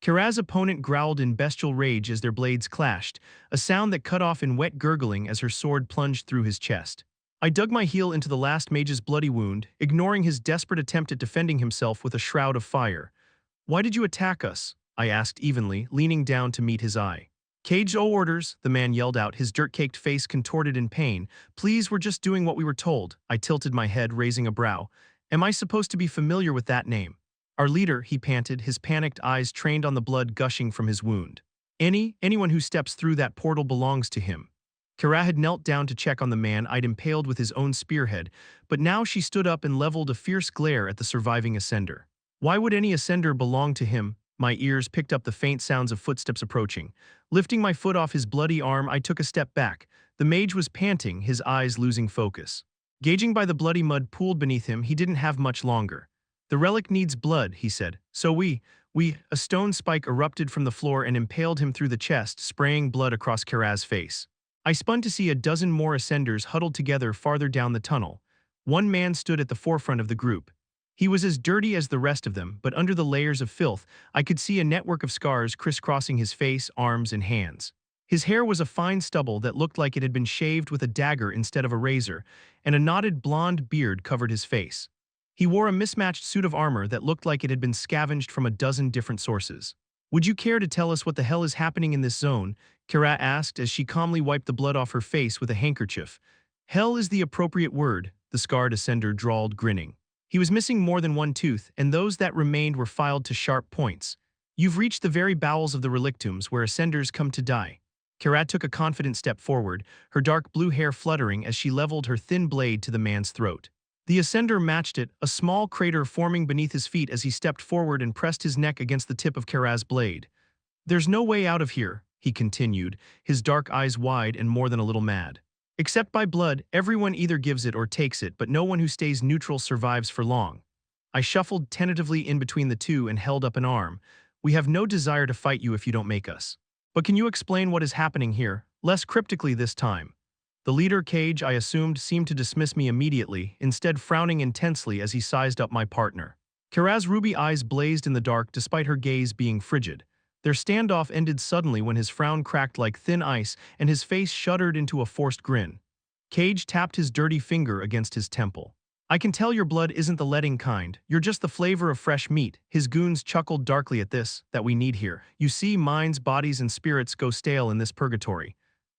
Kara's opponent growled in bestial rage as their blades clashed, a sound that cut off in wet gurgling as her sword plunged through his chest. I dug my heel into the last mage's bloody wound, ignoring his desperate attempt at defending himself with a shroud of fire. "Why did you attack us?" I asked evenly, leaning down to meet his eye. "Caged orders," the man yelled out, his dirt-caked face contorted in pain. "Please, we're just doing what we were told." I tilted my head, raising a brow. "Am I supposed to be familiar with that name?" "Our leader," he panted, his panicked eyes trained on the blood gushing from his wound. Anyone who steps through that portal belongs to him." Kara had knelt down to check on the man I'd impaled with his own spearhead, but now she stood up and leveled a fierce glare at the surviving ascender. "Why would any ascender belong to him?" My ears picked up the faint sounds of footsteps approaching. Lifting my foot off his bloody arm, I took a step back. The mage was panting, his eyes losing focus. Gauging by the bloody mud pooled beneath him, he didn't have much longer. "The relic needs blood," he said. "So we, A stone spike erupted from the floor and impaled him through the chest, spraying blood across Kara's face. I spun to see a dozen more ascenders huddled together farther down the tunnel. One man stood at the forefront of the group. He was as dirty as the rest of them, but under the layers of filth, I could see a network of scars crisscrossing his face, arms, and hands. His hair was a fine stubble that looked like it had been shaved with a dagger instead of a razor, and a knotted blonde beard covered his face. He wore a mismatched suit of armor that looked like it had been scavenged from a dozen different sources. "Would you care to tell us what the hell is happening in this zone?" Kara asked as she calmly wiped the blood off her face with a handkerchief. "Hell is the appropriate word," the scarred ascender drawled, grinning. He was missing more than one tooth, and those that remained were filed to sharp points. "You've reached the very bowels of the relictums where ascenders come to die." Kara took a confident step forward, her dark blue hair fluttering as she leveled her thin blade to the man's throat. The ascender matched it, a small crater forming beneath his feet as he stepped forward and pressed his neck against the tip of Kara's blade. "There's no way out of here," he continued, his dark eyes wide and more than a little mad. "Except by blood, everyone either gives it or takes it, but no one who stays neutral survives for long." I shuffled tentatively in between the two and held up an arm. "We have no desire to fight you if you don't make us. But can you explain what is happening here?" Less cryptically this time. The leader, Cage, I assumed, seemed to dismiss me immediately, instead frowning intensely as he sized up my partner. Kara's ruby eyes blazed in the dark despite her gaze being frigid. Their standoff ended suddenly when his frown cracked like thin ice and his face shuddered into a forced grin. Cage tapped his dirty finger against his temple. "I can tell your blood isn't the letting kind, you're just the flavor of fresh meat." His goons chuckled darkly at this, "that we need here. You see, minds, bodies, and spirits go stale in this purgatory."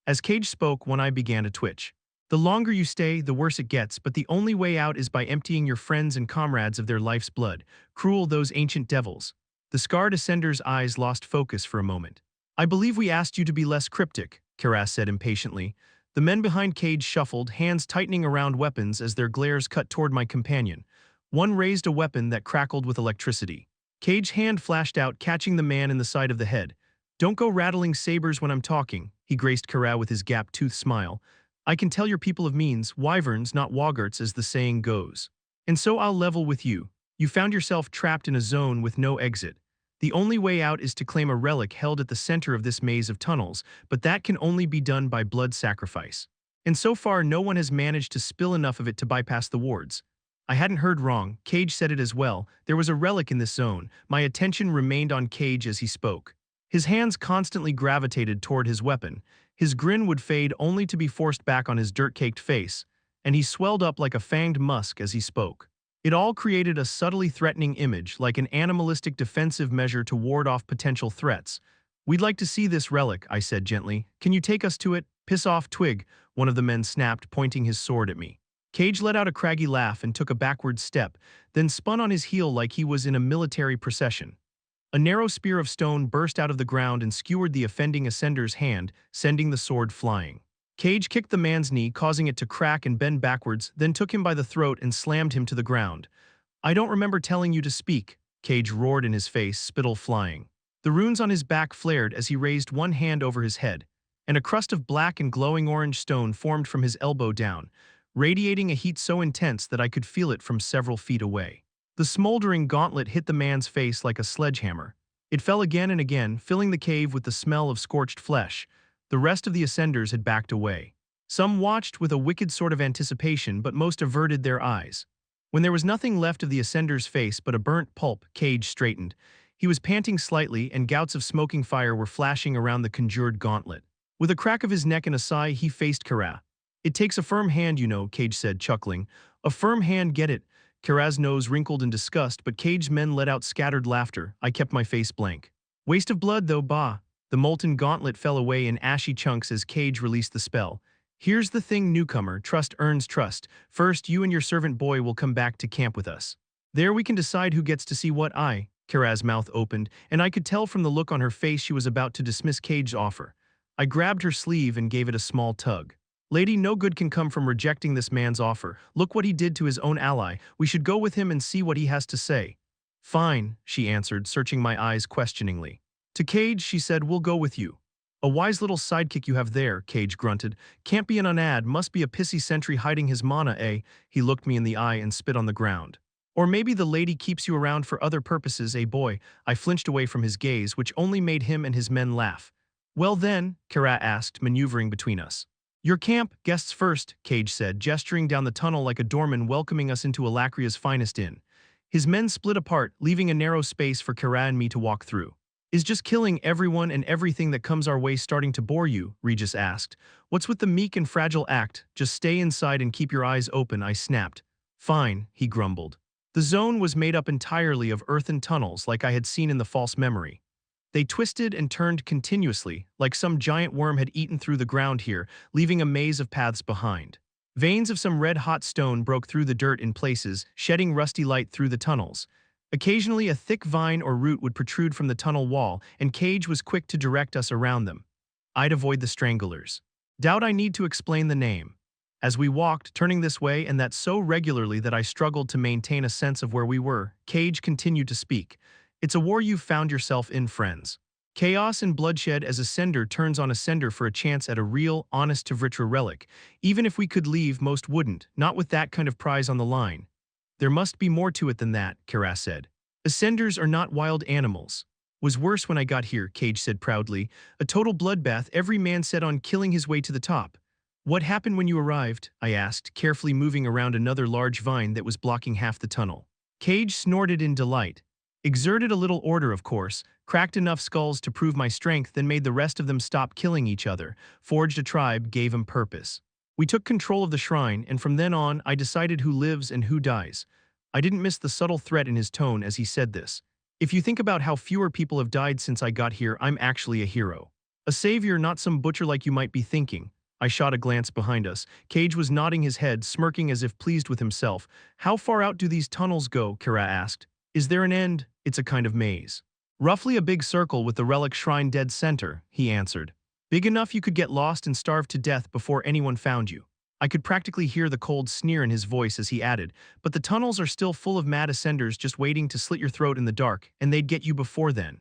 As Cage spoke, one eye began to twitch. "The longer you stay, the worse it gets, but the only way out is by emptying your friends and comrades of their life's blood. Cruel those ancient devils." The scarred ascender's eyes lost focus for a moment. "I believe we asked you to be less cryptic," Karas said impatiently. The men behind Cage shuffled, hands tightening around weapons as their glares cut toward my companion. One raised a weapon that crackled with electricity. Cage's hand flashed out, catching the man in the side of the head. "Don't go rattling sabers when I'm talking," he graced Kara with his gap-toothed smile. "I can tell you're people of means, wyverns, not woggarts, as the saying goes. And so I'll level with you. You found yourself trapped in a zone with no exit. The only way out is to claim a relic held at the center of this maze of tunnels, but that can only be done by blood sacrifice. And so far no one has managed to spill enough of it to bypass the wards." I hadn't heard wrong, Cage said it as well. There was a relic in this zone. My attention remained on Cage as he spoke. His hands constantly gravitated toward his weapon. His grin would fade only to be forced back on his dirt-caked face, and he swelled up like a fanged musk as he spoke. It all created a subtly threatening image, like an animalistic defensive measure to ward off potential threats. "We'd like to see this relic," I said gently. "Can you take us to it?" "Piss off, twig," one of the men snapped, pointing his sword at me. Cage let out a craggy laugh and took a backward step, then spun on his heel like he was in a military procession. A narrow spear of stone burst out of the ground and skewered the offending ascender's hand, sending the sword flying. Cage kicked the man's knee, causing it to crack and bend backwards, then took him by the throat and slammed him to the ground. "I don't remember telling you to speak," Cage roared in his face, spittle flying. The runes on his back flared as he raised one hand over his head, and a crust of black and glowing orange stone formed from his elbow down, radiating a heat so intense that I could feel it from several feet away. The smoldering gauntlet hit the man's face like a sledgehammer. It fell again and again, filling the cave with the smell of scorched flesh. The rest of the ascenders had backed away. Some watched with a wicked sort of anticipation, but most averted their eyes. When there was nothing left of the ascender's face but a burnt pulp, Cage straightened. He was panting slightly, and gouts of smoking fire were flashing around the conjured gauntlet. With a crack of his neck and a sigh, he faced Kara. "It takes a firm hand, you know," Cage said, chuckling. "A firm hand, get it?" Kara's nose wrinkled in disgust, but Cage's men let out scattered laughter. I kept my face blank. "Waste of blood, though, bah." The molten gauntlet fell away in ashy chunks as Cage released the spell. "Here's the thing, newcomer, trust earns trust. First, you and your servant boy will come back to camp with us. There we can decide who gets to see what." Kara's mouth opened, and I could tell from the look on her face she was about to dismiss Cage's offer. I grabbed her sleeve and gave it a small tug. "Lady, no good can come from rejecting this man's offer. Look what he did to his own ally. We should go with him and see what he has to say." "Fine," she answered, searching my eyes questioningly. To Cage, she said, "We'll go with you." "A wise little sidekick you have there," Cage grunted. "Can't be an unad, must be a pissy sentry hiding his mana, eh?" He looked me in the eye and spit on the ground. "Or maybe the lady keeps you around for other purposes, eh, boy?" I flinched away from his gaze, which only made him and his men laugh. "Well then," Kara asked, maneuvering between us. "Your camp, guests first," Cage said, gesturing down the tunnel like a doorman welcoming us into Alacria's finest inn. His men split apart, leaving a narrow space for Kara and me to walk through. Is just killing everyone and everything that comes our way starting to bore you? Regis asked. What's with the meek and fragile act? Just stay inside and keep your eyes open, I snapped. Fine, he grumbled. The zone was made up entirely of earthen tunnels like I had seen in the false memory. They twisted and turned continuously, like some giant worm had eaten through the ground here, leaving a maze of paths behind. Veins of some red-hot stone broke through the dirt in places, shedding rusty light through the tunnels. Occasionally a thick vine or root would protrude from the tunnel wall, and Cage was quick to direct us around them. I'd avoid the stranglers. Doubt I need to explain the name. As we walked, turning this way and that so regularly that I struggled to maintain a sense of where we were, Cage continued to speak. It's a war you've found yourself in, friends. Chaos and bloodshed as a sender turns on a sender for a chance at a real, honest Tvritra relic. Even if we could leave, most wouldn't, not with that kind of prize on the line. There must be more to it than that, Kara said. Ascenders are not wild animals. Was worse when I got here, Cage said proudly. A total bloodbath, every man set on killing his way to the top. What happened when you arrived? I asked, carefully moving around another large vine that was blocking half the tunnel. Cage snorted in delight. Exerted a little order, of course, cracked enough skulls to prove my strength, then made the rest of them stop killing each other, forged a tribe, gave him purpose. We took control of the shrine, and from then on, I decided who lives and who dies. I didn't miss the subtle threat in his tone as he said this. If you think about how fewer people have died since I got here, I'm actually a hero. A savior, not some butcher like you might be thinking. I shot a glance behind us. Cage was nodding his head, smirking as if pleased with himself. How far out do these tunnels go? Kara asked. Is there an end? It's a kind of maze. Roughly a big circle with the relic shrine dead center, he answered. Big enough you could get lost and starve to death before anyone found you. I could practically hear the cold sneer in his voice as he added, but the tunnels are still full of mad ascenders just waiting to slit your throat in the dark, and they'd get you before then.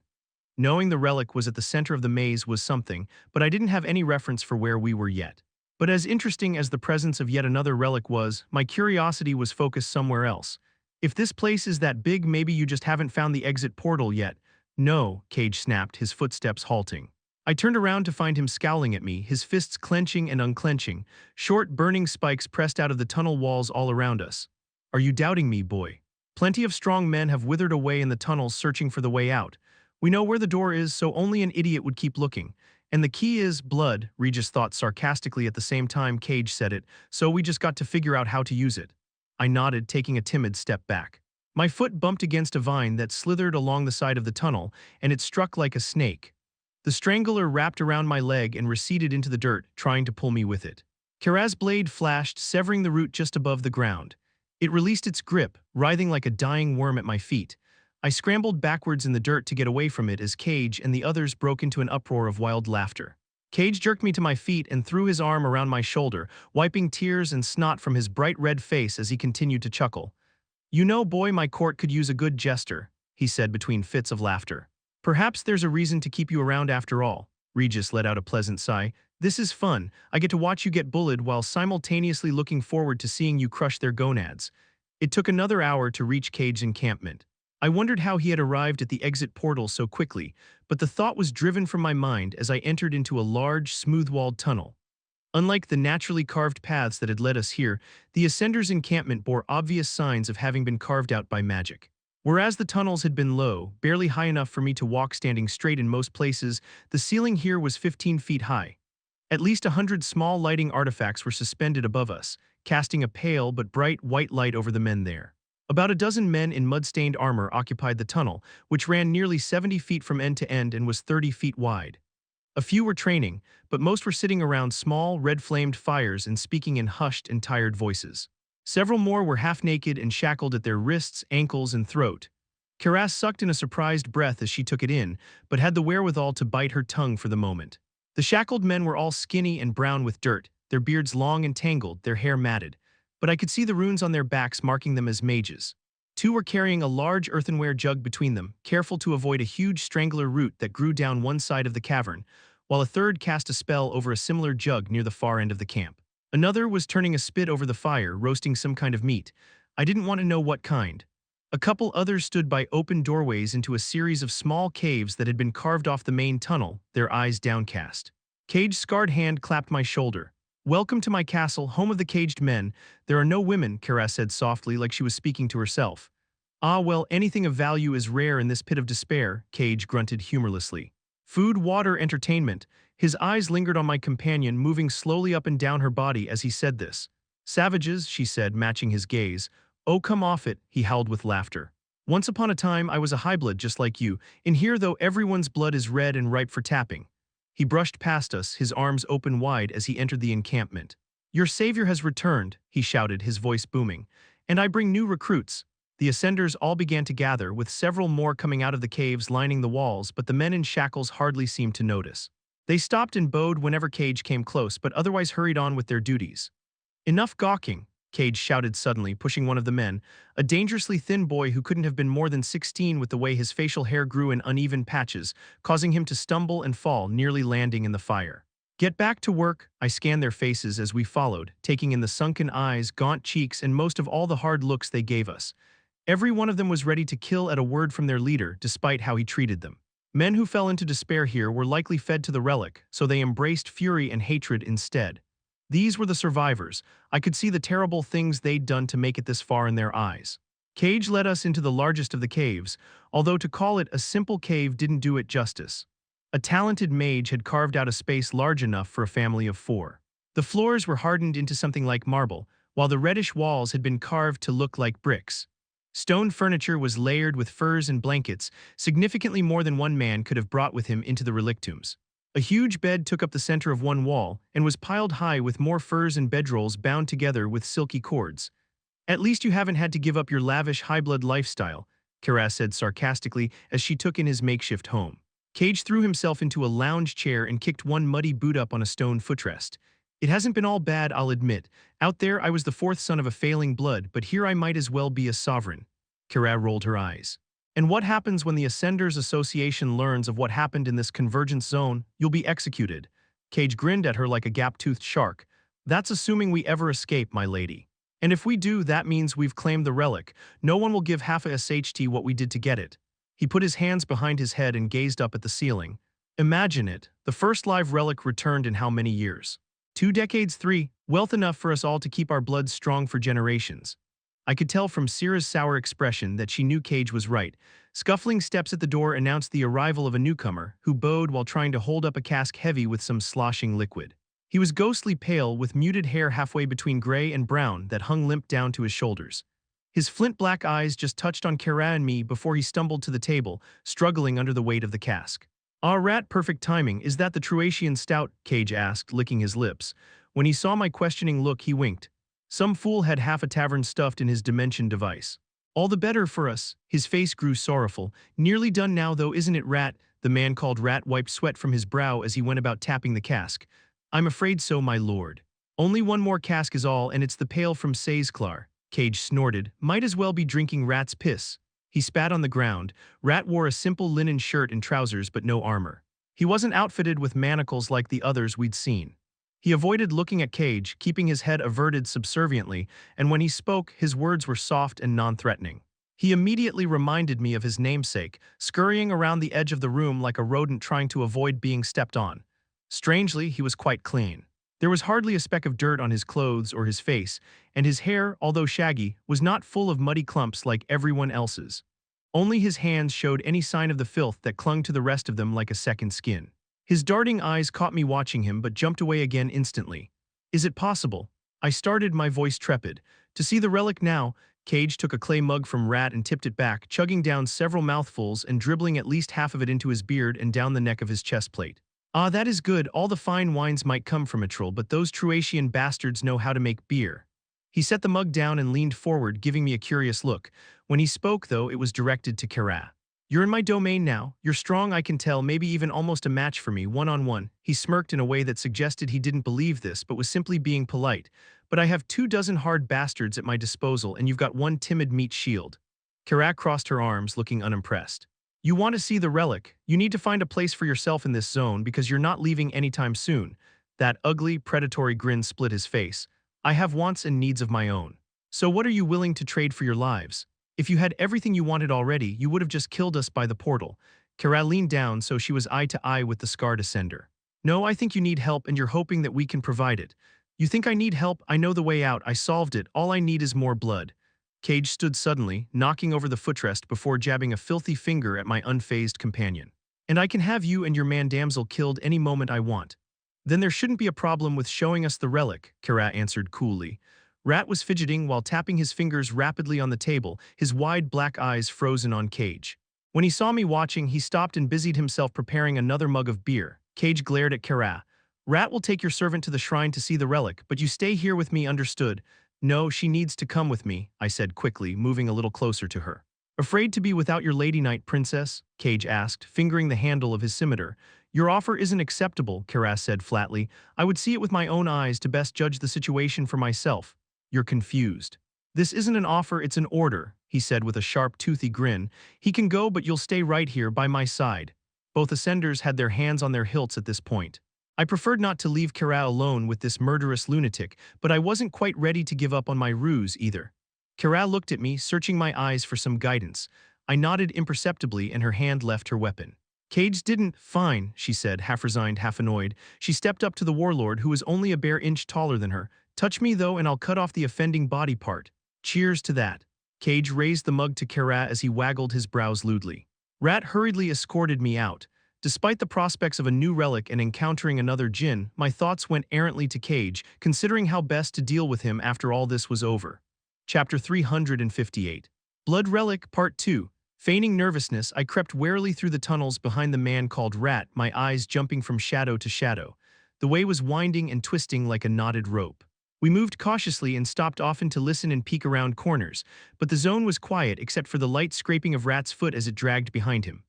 Knowing the relic was at the center of the maze was something, but I didn't have any reference for where we were yet. But as interesting as the presence of yet another relic was, my curiosity was focused somewhere else. If this place is that big, maybe you just haven't found the exit portal yet. No, Cage snapped, his footsteps halting. I turned around to find him scowling at me, his fists clenching and unclenching, short, burning spikes pressed out of the tunnel walls all around us. Are you doubting me, boy? Plenty of strong men have withered away in the tunnels searching for the way out. We know where the door is, so only an idiot would keep looking. And the key is blood, Regis thought sarcastically at the same time Cage said it, so we just got to figure out how to use it. I nodded, taking a timid step back. My foot bumped against a vine that slithered along the side of the tunnel, and it struck like a snake. The strangler wrapped around my leg and receded into the dirt, trying to pull me with it. Kara's blade flashed, severing the root just above the ground. It released its grip, writhing like a dying worm at my feet. I scrambled backwards in the dirt to get away from it as Cage and the others broke into an uproar of wild laughter. Cage jerked me to my feet and threw his arm around my shoulder, wiping tears and snot from his bright red face as he continued to chuckle. You know, boy, my court could use a good jester, he said between fits of laughter. Perhaps there's a reason to keep you around after all. Regis let out a pleasant sigh. This is fun. I get to watch you get bullied while simultaneously looking forward to seeing you crush their gonads. It took another hour to reach Cage's encampment. I wondered how he had arrived at the exit portal so quickly, but the thought was driven from my mind as I entered into a large, smooth-walled tunnel. Unlike the naturally carved paths that had led us here, the Ascender's encampment bore obvious signs of having been carved out by magic. Whereas the tunnels had been low, barely high enough for me to walk standing straight in most places, the ceiling here was 15 feet high. At least 100 small lighting artifacts were suspended above us, casting a pale but bright white light over the men there. About a dozen men in mud-stained armor occupied the tunnel, which ran nearly 70 feet from end to end and was 30 feet wide. A few were training, but most were sitting around small, red-flamed fires and speaking in hushed and tired voices. Several more were half-naked and shackled at their wrists, ankles, and throat. Karas sucked in a surprised breath as she took it in, but had the wherewithal to bite her tongue for the moment. The shackled men were all skinny and brown with dirt, their beards long and tangled, their hair matted. But I could see the runes on their backs marking them as mages. Two were carrying a large earthenware jug between them, careful to avoid a huge strangler root that grew down one side of the cavern, while a third cast a spell over a similar jug near the far end of the camp. Another was turning a spit over the fire, roasting some kind of meat. I didn't want to know what kind. A couple others stood by open doorways into a series of small caves that had been carved off the main tunnel, their eyes downcast. Cage's scarred hand clapped my shoulder. Welcome to my castle, home of the caged men. There are no women, Kara said softly like she was speaking to herself. Ah well, anything of value is rare in this pit of despair, Cage grunted humorlessly. Food, water, entertainment. His eyes lingered on my companion, moving slowly up and down her body as he said this. Savages, she said, matching his gaze. Oh, come off it, he howled with laughter. Once upon a time, I was a highblood just like you. In here, though, everyone's blood is red and ripe for tapping. He brushed past us, his arms open wide as he entered the encampment. Your savior has returned, he shouted, his voice booming. And I bring new recruits. The ascenders all began to gather, with several more coming out of the caves lining the walls, but the men in shackles hardly seemed to notice. They stopped and bowed whenever Cage came close, but otherwise hurried on with their duties. Enough gawking, Cage shouted suddenly, pushing one of the men, a dangerously thin boy who couldn't have been more than 16 with the way his facial hair grew in uneven patches, causing him to stumble and fall, nearly landing in the fire. Get back to work, I scanned their faces as we followed, taking in the sunken eyes, gaunt cheeks, and most of all the hard looks they gave us. Every one of them was ready to kill at a word from their leader, despite how he treated them. Men who fell into despair here were likely fed to the relic, so they embraced fury and hatred instead. These were the survivors. I could see the terrible things they'd done to make it this far in their eyes. Cage led us into the largest of the caves, although to call it a simple cave didn't do it justice. A talented mage had carved out a space large enough for a family of 4. The floors were hardened into something like marble, while the reddish walls had been carved to look like bricks. Stone furniture was layered with furs and blankets, significantly more than one man could have brought with him into the relictombs. A huge bed took up the center of one wall and was piled high with more furs and bedrolls bound together with silky cords. At least you haven't had to give up your lavish high-blood lifestyle, Kara said sarcastically as she took in his makeshift home. Cage threw himself into a lounge chair and kicked one muddy boot up on a stone footrest. It hasn't been all bad, I'll admit. Out there I was the 4th son of a failing blood, but here I might as well be a sovereign. Kara rolled her eyes. And what happens when the Ascenders Association learns of what happened in this convergence zone? You'll be executed. Cage grinned at her like a gap-toothed shark. That's assuming we ever escape, my lady. And if we do, that means we've claimed the relic. No one will give half a SHT what we did to get it. He put his hands behind his head and gazed up at the ceiling. Imagine it, the first live relic returned in how many years? 2 decades, 3, wealth enough for us all to keep our blood strong for generations. I could tell from Syrah's sour expression that she knew Cage was right. Scuffling steps at the door announced the arrival of a newcomer, who bowed while trying to hold up a cask heavy with some sloshing liquid. He was ghostly pale, with muted hair halfway between gray and brown that hung limp down to his shoulders. His flint-black eyes just touched on Kara and me before he stumbled to the table, struggling under the weight of the cask. Ah, rat, perfect timing. Is that the Truatian stout? Cage asked, licking his lips. When he saw my questioning look, he winked. Some fool had half a tavern stuffed in his dimension device. All the better for us. His face grew sorrowful. Nearly done now, though, isn't it, Rat? The man called Rat wiped sweat from his brow as he went about tapping the cask. I'm afraid so, my lord. Only one more cask is all, and it's the pail from Saizklar. Cage snorted. Might as well be drinking Rat's piss. He spat on the ground. Rat wore a simple linen shirt and trousers, but no armor. He wasn't outfitted with manacles like the others we'd seen. He avoided looking at Cage, keeping his head averted subserviently, and when he spoke, his words were soft and non-threatening. He immediately reminded me of his namesake, scurrying around the edge of the room like a rodent trying to avoid being stepped on. Strangely, he was quite clean. There was hardly a speck of dirt on his clothes or his face, and his hair, although shaggy, was not full of muddy clumps like everyone else's. Only his hands showed any sign of the filth that clung to the rest of them like a second skin. His darting eyes caught me watching him but jumped away again instantly. Is it possible? I started, my voice trepid. To see the relic now. Cage took a clay mug from Rat and tipped it back, chugging down several mouthfuls and dribbling at least half of it into his beard and down the neck of his chest plate. Ah, that is good. All the fine wines might come from Itril, but those Truatian bastards know how to make beer. He set the mug down and leaned forward, giving me a curious look. When he spoke, though, it was directed to Kara. You're in my domain now. You're strong, I can tell, maybe even almost a match for me, one-on-one. He smirked in a way that suggested he didn't believe this, but was simply being polite. But I have 24 hard bastards at my disposal, and you've got one timid meat shield. Kara crossed her arms, looking unimpressed. You want to see the relic. You need to find a place for yourself in this zone because you're not leaving anytime soon. That ugly, predatory grin split his face. I have wants and needs of my own. So what are you willing to trade for your lives? If you had everything you wanted already, you would have just killed us by the portal. Kara leaned down so she was eye to eye with the scarred ascender. No, I think you need help and you're hoping that we can provide it. You think I need help? I know the way out. I solved it. All I need is more blood. Cage stood suddenly, knocking over the footrest before jabbing a filthy finger at my unfazed companion. And I can have you and your man damsel killed any moment I want. Then there shouldn't be a problem with showing us the relic, Kara answered coolly. Rat was fidgeting while tapping his fingers rapidly on the table, his wide black eyes frozen on Cage. When he saw me watching, he stopped and busied himself preparing another mug of beer. Cage glared at Kara. Rat will take your servant to the shrine to see the relic, but you stay here with me, understood? No, she needs to come with me, I said quickly, moving a little closer to her. Afraid to be without your lady knight, princess? Cage asked, fingering the handle of his scimitar. Your offer isn't acceptable, Kara said flatly. I would see it with my own eyes to best judge the situation for myself. You're confused. This isn't an offer, it's an order, he said with a sharp, toothy grin. He can go, but you'll stay right here by my side. Both ascenders had their hands on their hilts at this point. I preferred not to leave Kara alone with this murderous lunatic, but I wasn't quite ready to give up on my ruse either. Kara looked at me, searching my eyes for some guidance. I nodded imperceptibly and her hand left her weapon. Cage didn't. Fine, she said, half resigned, half annoyed. She stepped up to the warlord, who was only a bare inch taller than her. Touch me though and I'll cut off the offending body part. Cheers to that. Cage raised the mug to Kara as he waggled his brows lewdly. Rat hurriedly escorted me out. Despite the prospects of a new relic and encountering another djinn, my thoughts went errantly to Cage, considering how best to deal with him after all this was over. Chapter 358. Blood Relic, Part 2. Feigning nervousness, I crept warily through the tunnels behind the man called Rat, my eyes jumping from shadow to shadow. The way was winding and twisting like a knotted rope. We moved cautiously and stopped often to listen and peek around corners, but the zone was quiet except for the light scraping of Rat's foot as it dragged behind him.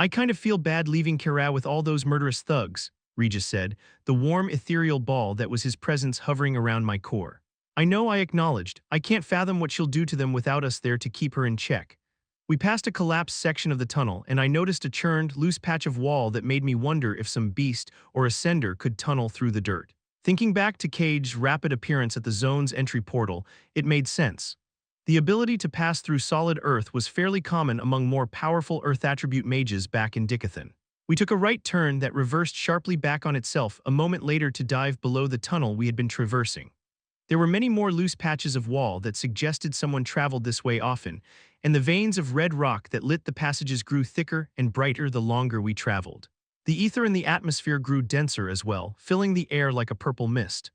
I kind of feel bad leaving Kara with all those murderous thugs, Regis said, the warm ethereal ball that was his presence hovering around my core. I know, I acknowledged. I can't fathom what she'll do to them without us there to keep her in check. We passed a collapsed section of the tunnel, and I noticed a churned, loose patch of wall that made me wonder if some beast or ascender could tunnel through the dirt. Thinking back to Cage's rapid appearance at the zone's entry portal, it made sense. The ability to pass through solid earth was fairly common among more powerful earth attribute mages back in Dicathen. We took a right turn that reversed sharply back on itself a moment later to dive below the tunnel we had been traversing. There were many more loose patches of wall that suggested someone traveled this way often, and the veins of red rock that lit the passages grew thicker and brighter the longer we traveled. The ether in the atmosphere grew denser as well, filling the air like a purple mist.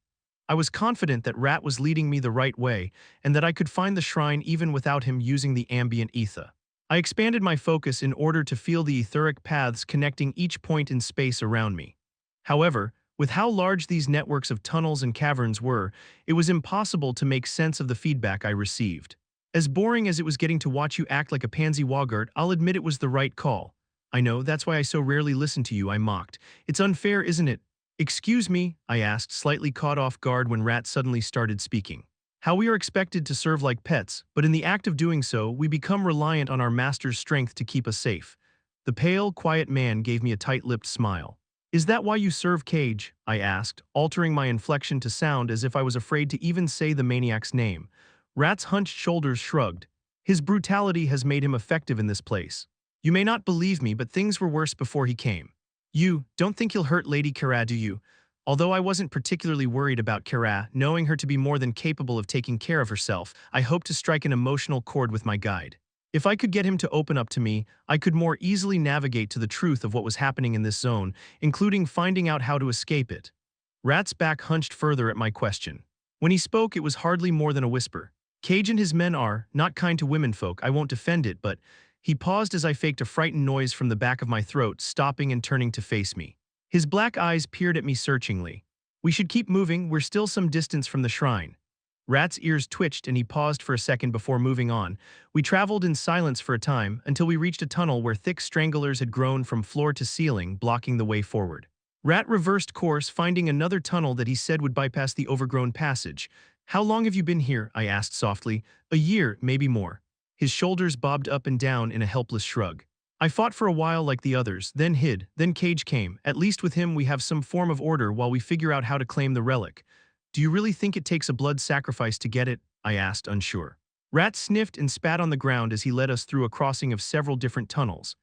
I was confident that Rat was leading me the right way, and that I could find the shrine even without him using the ambient ether. I expanded my focus in order to feel the etheric paths connecting each point in space around me. However, with how large these networks of tunnels and caverns were, it was impossible to make sense of the feedback I received. As boring as it was getting to watch you act like a pansy wogart, I'll admit it was the right call. I know, that's why I so rarely listen to you, I mocked. It's unfair, isn't it? Excuse me, I asked, slightly caught off guard when Rat suddenly started speaking. How we are expected to serve like pets, but in the act of doing so, we become reliant on our master's strength to keep us safe. The pale, quiet man gave me a tight-lipped smile. Is that why you serve Cage? I asked, altering my inflection to sound as if I was afraid to even say the maniac's name. Rat's hunched shoulders shrugged. His brutality has made him effective in this place. You may not believe me, but things were worse before he came. You don't think he'll hurt Lady Kara, do you? Although I wasn't particularly worried about Kara, knowing her to be more than capable of taking care of herself, I hoped to strike an emotional chord with my guide. If I could get him to open up to me, I could more easily navigate to the truth of what was happening in this zone, including finding out how to escape it. Rat's back hunched further at my question. When he spoke, it was hardly more than a whisper. Cage and his men are not kind to womenfolk, I won't defend it, but... He paused as I faked a frightened noise from the back of my throat, stopping and turning to face me. His black eyes peered at me searchingly. We should keep moving, we're still some distance from the shrine. Rat's ears twitched and he paused for a second before moving on. We traveled in silence for a time, until we reached a tunnel where thick stranglers had grown from floor to ceiling, blocking the way forward. Rat reversed course, finding another tunnel that he said would bypass the overgrown passage. How long have you been here? I asked softly. A year, maybe more. His shoulders bobbed up and down in a helpless shrug. I fought for a while like the others, then hid, then Cage came. At least with him we have some form of order while we figure out how to claim the relic. Do you really think it takes a blood sacrifice to get it? I asked, unsure. Rat sniffed and spat on the ground as he led us through a crossing of several different tunnels.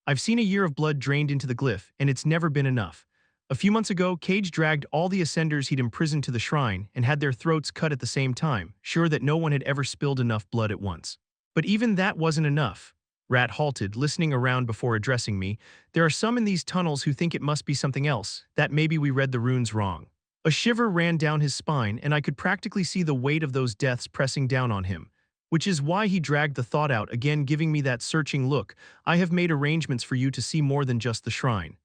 I've seen a year of blood drained into the glyph, and it's never been enough. A few months ago, Cage dragged all the ascenders he'd imprisoned to the shrine and had their throats cut at the same time, sure that no one had ever spilled enough blood at once. But even that wasn't enough. Rat halted, listening around before addressing me. There are some in these tunnels who think it must be something else, that maybe we read the runes wrong. A shiver ran down his spine, and I could practically see the weight of those deaths pressing down on him. Which is why he dragged the thought out, again giving me that searching look. I have made arrangements for you to see more than just the shrine.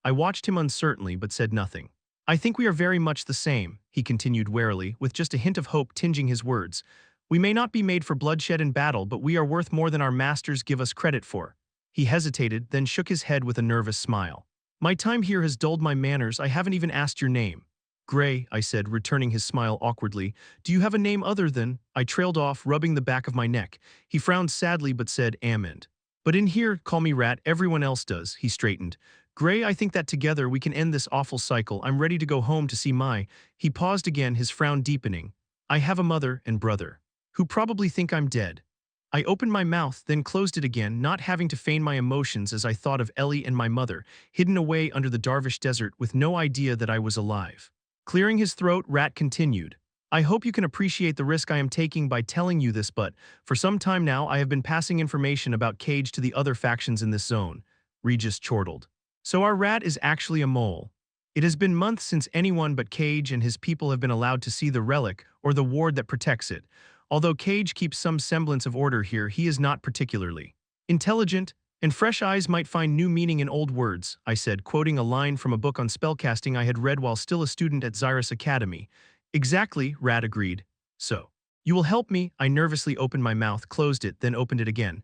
I watched him uncertainly but said nothing. I think we are very much the same, he continued warily, with just a hint of hope tinging his words. We may not be made for bloodshed and battle, but we are worth more than our masters give us credit for. He hesitated, then shook his head with a nervous smile. My time here has dulled my manners. I haven't even asked your name. Gray, I said, returning his smile awkwardly. Do you have a name other than? I trailed off, rubbing the back of my neck. He frowned sadly but said, Amend. But in here, call me Rat, everyone else does, he straightened. Gray, I think that together we can end this awful cycle. I'm ready to go home to see my… He paused again, his frown deepening. I have a mother and brother, who probably think I'm dead. I opened my mouth, then closed it again, not having to feign my emotions as I thought of Ellie and my mother, hidden away under the Darvish desert with no idea that I was alive. Clearing his throat, Rat continued. I hope you can appreciate the risk I am taking by telling you this, but for some time now I have been passing information about Cage to the other factions in this zone. Regis chortled. So our Rat is actually a mole. It has been months since anyone but Cage and his people have been allowed to see the relic or the ward that protects it. Although Cage keeps some semblance of order here, he is not particularly intelligent, and fresh eyes might find new meaning in old words, I said, quoting a line from a book on spellcasting I had read while still a student at Xyrus Academy. Exactly, Rat agreed. So, you will help me? I nervously opened my mouth, closed it, then opened it again.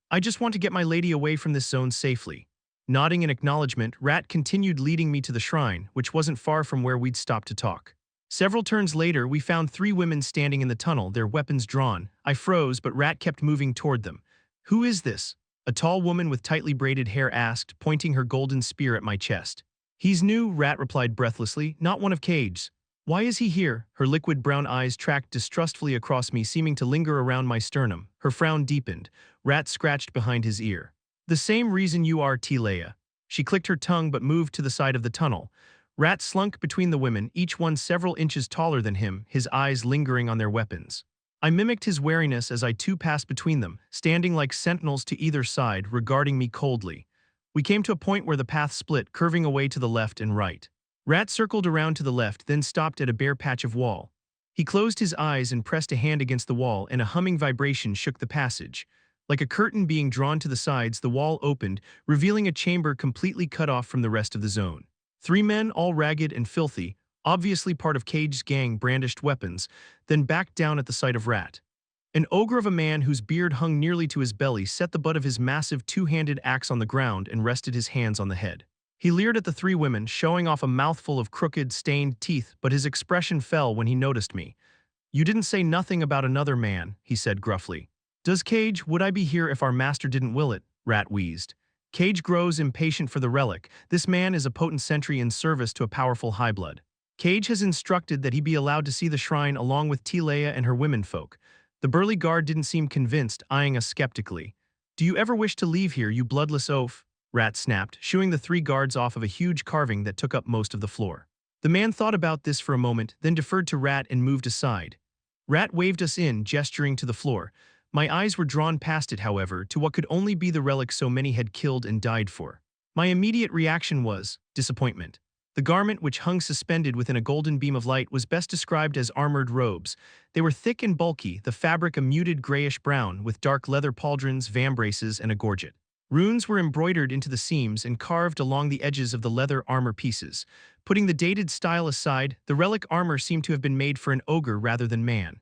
I just want to get my lady away from this zone safely. Nodding in acknowledgement, Rat continued leading me to the shrine, which wasn't far from where we'd stopped to talk. Several turns later, we found 3 women standing in the tunnel, their weapons drawn. I froze, but Rat kept moving toward them. Who is this? A tall woman with tightly braided hair asked, pointing her golden spear at my chest. He's new, Rat replied breathlessly, not one of Cage's. Why is he here? Her liquid brown eyes tracked distrustfully across me, seeming to linger around my sternum. Her frown deepened. Rat scratched behind his ear. The same reason you are, Leia. She clicked her tongue but moved to the side of the tunnel. Rat slunk between the women, each one several inches taller than him, his eyes lingering on their weapons. I mimicked his wariness as I too passed between them, standing like sentinels to either side, regarding me coldly. We came to a point where the path split, curving away to the left and right. Rat circled around to the left, then stopped at a bare patch of wall. He closed his eyes and pressed a hand against the wall, and a humming vibration shook the passage. Like a curtain being drawn to the sides, the wall opened, revealing a chamber completely cut off from the rest of the zone. 3 men, all ragged and filthy, obviously part of Cage's gang, brandished weapons, then backed down at the sight of Rat. An ogre of a man whose beard hung nearly to his belly set the butt of his massive 2-handed axe on the ground and rested his hands on the head. He leered at the 3 women, showing off a mouthful of crooked, stained teeth, but his expression fell when he noticed me. You didn't say nothing about another man, he said gruffly. Does Cage, would I be here if our master didn't will it? Rat wheezed. Cage grows impatient for the relic. This man is a potent sentry in service to a powerful highblood. Cage has instructed that he be allowed to see the shrine along with Leia and her womenfolk. The burly guard didn't seem convinced, eyeing us skeptically. Do you ever wish to leave here, you bloodless oaf? Rat snapped, shooing the 3 guards off of a huge carving that took up most of the floor. The man thought about this for a moment, then deferred to Rat and moved aside. Rat waved us in, gesturing to the floor. My eyes were drawn past it, however, to what could only be the relic so many had killed and died for. My immediate reaction was disappointment. The garment, which hung suspended within a golden beam of light, was best described as armored robes. They were thick and bulky, the fabric a muted grayish-brown, with dark leather pauldrons, vambraces, and a gorget. Runes were embroidered into the seams and carved along the edges of the leather armor pieces. Putting the dated style aside, the relic armor seemed to have been made for an ogre rather than man.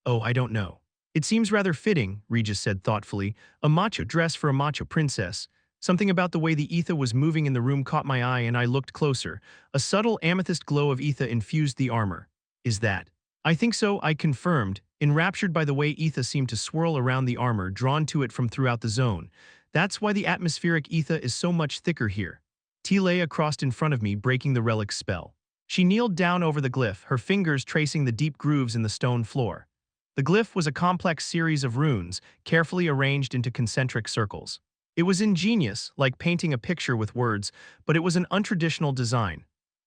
Oh, I don't know. It seems rather fitting, Regis said thoughtfully, a macho dress for a macho princess. Something about the way the ether was moving in the room caught my eye and I looked closer. A subtle amethyst glow of ether infused the armor. Is that? I think so, I confirmed, enraptured by the way ether seemed to swirl around the armor, drawn to it from throughout the zone. That's why the atmospheric ether is so much thicker here. Leia crossed in front of me, breaking the relic's spell. She kneeled down over the glyph, her fingers tracing the deep grooves in the stone floor. The glyph was a complex series of runes, carefully arranged into concentric circles. It was ingenious, like painting a picture with words, but it was an untraditional design.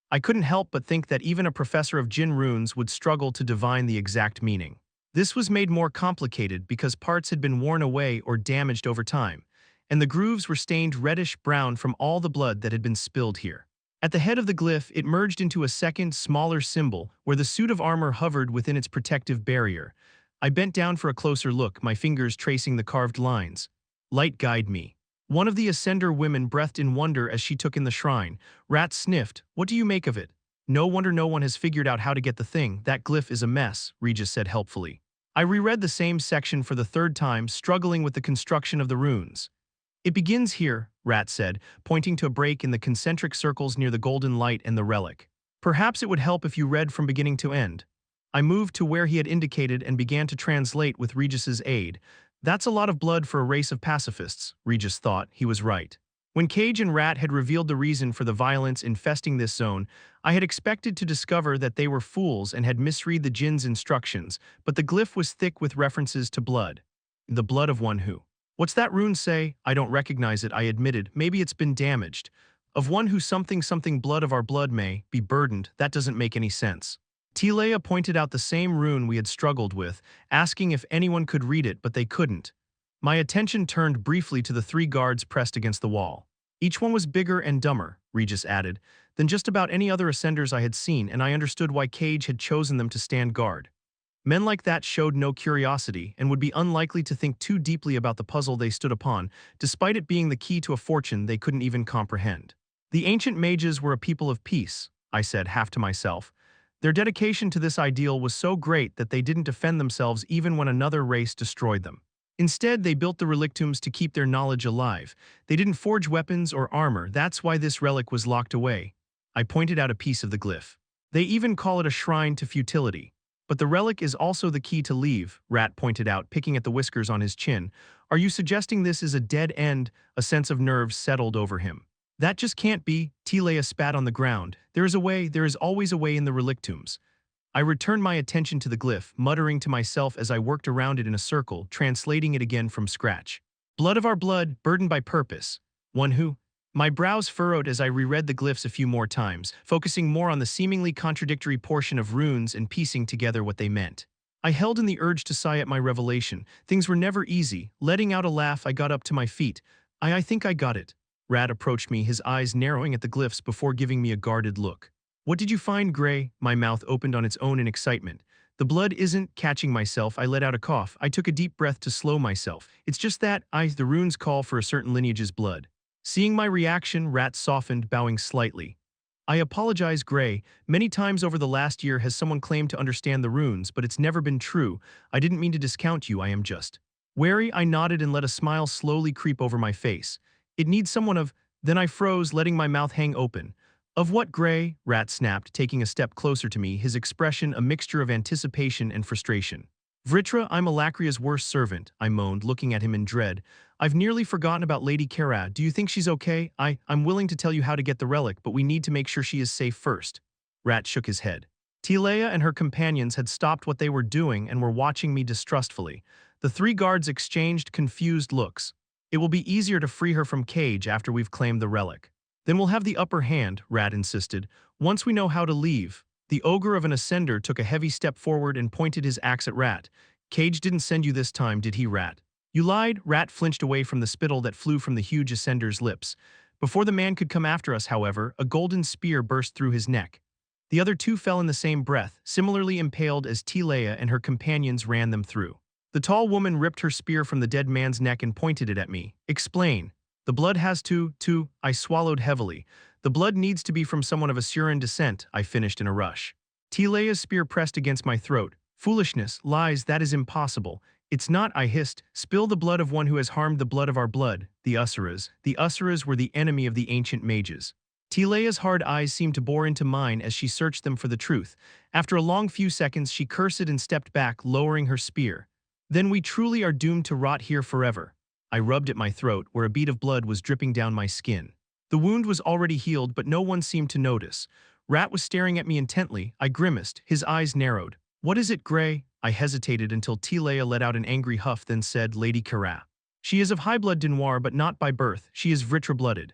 I couldn't help but think that even a professor of Jin runes would struggle to divine the exact meaning. This was made more complicated because parts had been worn away or damaged over time, and the grooves were stained reddish-brown from all the blood that had been spilled here. At the head of the glyph, it merged into a second, smaller symbol where the suit of armor hovered within its protective barrier. I bent down for a closer look, my fingers tracing the carved lines. Light guide me. One of the Ascender women breathed in wonder as she took in the shrine. Rat sniffed. What do you make of it? No wonder no one has figured out how to get the thing. That glyph is a mess, Regis said helpfully. I reread the same section for the third time, struggling with the construction of the runes. It begins here, Rat said, pointing to a break in the concentric circles near the golden light and the relic. Perhaps it would help if you read from beginning to end. I moved to where he had indicated and began to translate with Regis's aid. That's a lot of blood for a race of pacifists, Regis thought. He was right. When Cage and Rat had revealed the reason for the violence infesting this zone, I had expected to discover that they were fools and had misread the Jinn's instructions, but the glyph was thick with references to blood. The blood of one who. What's that rune say? I don't recognize it, I admitted. Maybe it's been damaged. Of one who something blood of our blood may be burdened. That doesn't make any sense. Tilea pointed out the same rune we had struggled with, asking if anyone could read it, but they couldn't. My attention turned briefly to the three guards pressed against the wall. Each one was bigger and dumber, Regis added, than just about any other Ascenders I had seen, and I understood why Cage had chosen them to stand guard. Men like that showed no curiosity and would be unlikely to think too deeply about the puzzle they stood upon, despite it being the key to a fortune they couldn't even comprehend. The ancient mages were a people of peace, I said, half to myself. Their dedication to this ideal was so great that they didn't defend themselves even when another race destroyed them. Instead, they built the relictums to keep their knowledge alive. They didn't forge weapons or armor. That's why this relic was locked away. I pointed out a piece of the glyph. They even call it a shrine to futility. But the relic is also the key to leave, Rat pointed out, picking at the whiskers on his chin. Are you suggesting this is a dead end? A sense of nerves settled over him. That just can't be, Tilea spat on the ground. There is a way, there is always a way in the relictums. I returned my attention to the glyph, muttering to myself as I worked around it in a circle, translating it again from scratch. Blood of our blood, burdened by purpose. One who? My brows furrowed as I reread the glyphs a few more times, focusing more on the seemingly contradictory portion of runes and piecing together what they meant. I held in the urge to sigh at my revelation. Things were never easy. Letting out a laugh, I got up to my feet. I think I got it. Rat approached me, his eyes narrowing at the glyphs before giving me a guarded look. What did you find, Gray? My mouth opened on its own in excitement. The blood isn't. Catching myself, I let out a cough. I took a deep breath to slow myself. It's just that the runes call for a certain lineage's blood. Seeing my reaction, Rat softened, bowing slightly. I apologize, Gray. Many times over the last year has someone claimed to understand the runes, but it's never been true. I didn't mean to discount you, I am just wary. I nodded and let a smile slowly creep over my face. It needs someone of. Then I froze, letting my mouth hang open. Of what, Gray? Rat snapped, taking a step closer to me, his expression a mixture of anticipation and frustration. Vritra, I'm Alacria's worst servant, I moaned, looking at him in dread. I've nearly forgotten about Lady Kara. Do you think she's okay? I'm willing to tell you how to get the relic, but we need to make sure she is safe first. Rat shook his head. Tilea and her companions had stopped what they were doing and were watching me distrustfully. The three guards exchanged confused looks. It will be easier to free her from Cage after we've claimed the relic. Then we'll have the upper hand, Rat insisted, once we know how to leave. The ogre of an Ascender took a heavy step forward and pointed his axe at Rat. Cage didn't send you this time, did he, Rat? You lied. Rat flinched away from the spittle that flew from the huge Ascender's lips. Before the man could come after us, however, a golden spear burst through his neck. The other two fell in the same breath, similarly impaled as Tilea and her companions ran them through. The tall woman ripped her spear from the dead man's neck and pointed it at me. Explain. The blood has to. I swallowed heavily. The blood needs to be from someone of Asuran descent, I finished in a rush. Tilea's spear pressed against my throat. Foolishness, lies, that is impossible. It's not, I hissed. Spill the blood of one who has harmed the blood of our blood, the Usuras. The Usuras were the enemy of the ancient mages. Tilea's hard eyes seemed to bore into mine as she searched them for the truth. After a long few seconds, she cursed and stepped back, lowering her spear. Then we truly are doomed to rot here forever. I rubbed at my throat, where a bead of blood was dripping down my skin. The wound was already healed, but no one seemed to notice. Rat was staring at me intently. I grimaced, his eyes narrowed. What is it, Gray? I hesitated until Tilea let out an angry huff, then said, Lady Kara. She is of high blood Denoir, but not by birth. She is Vritra-blooded.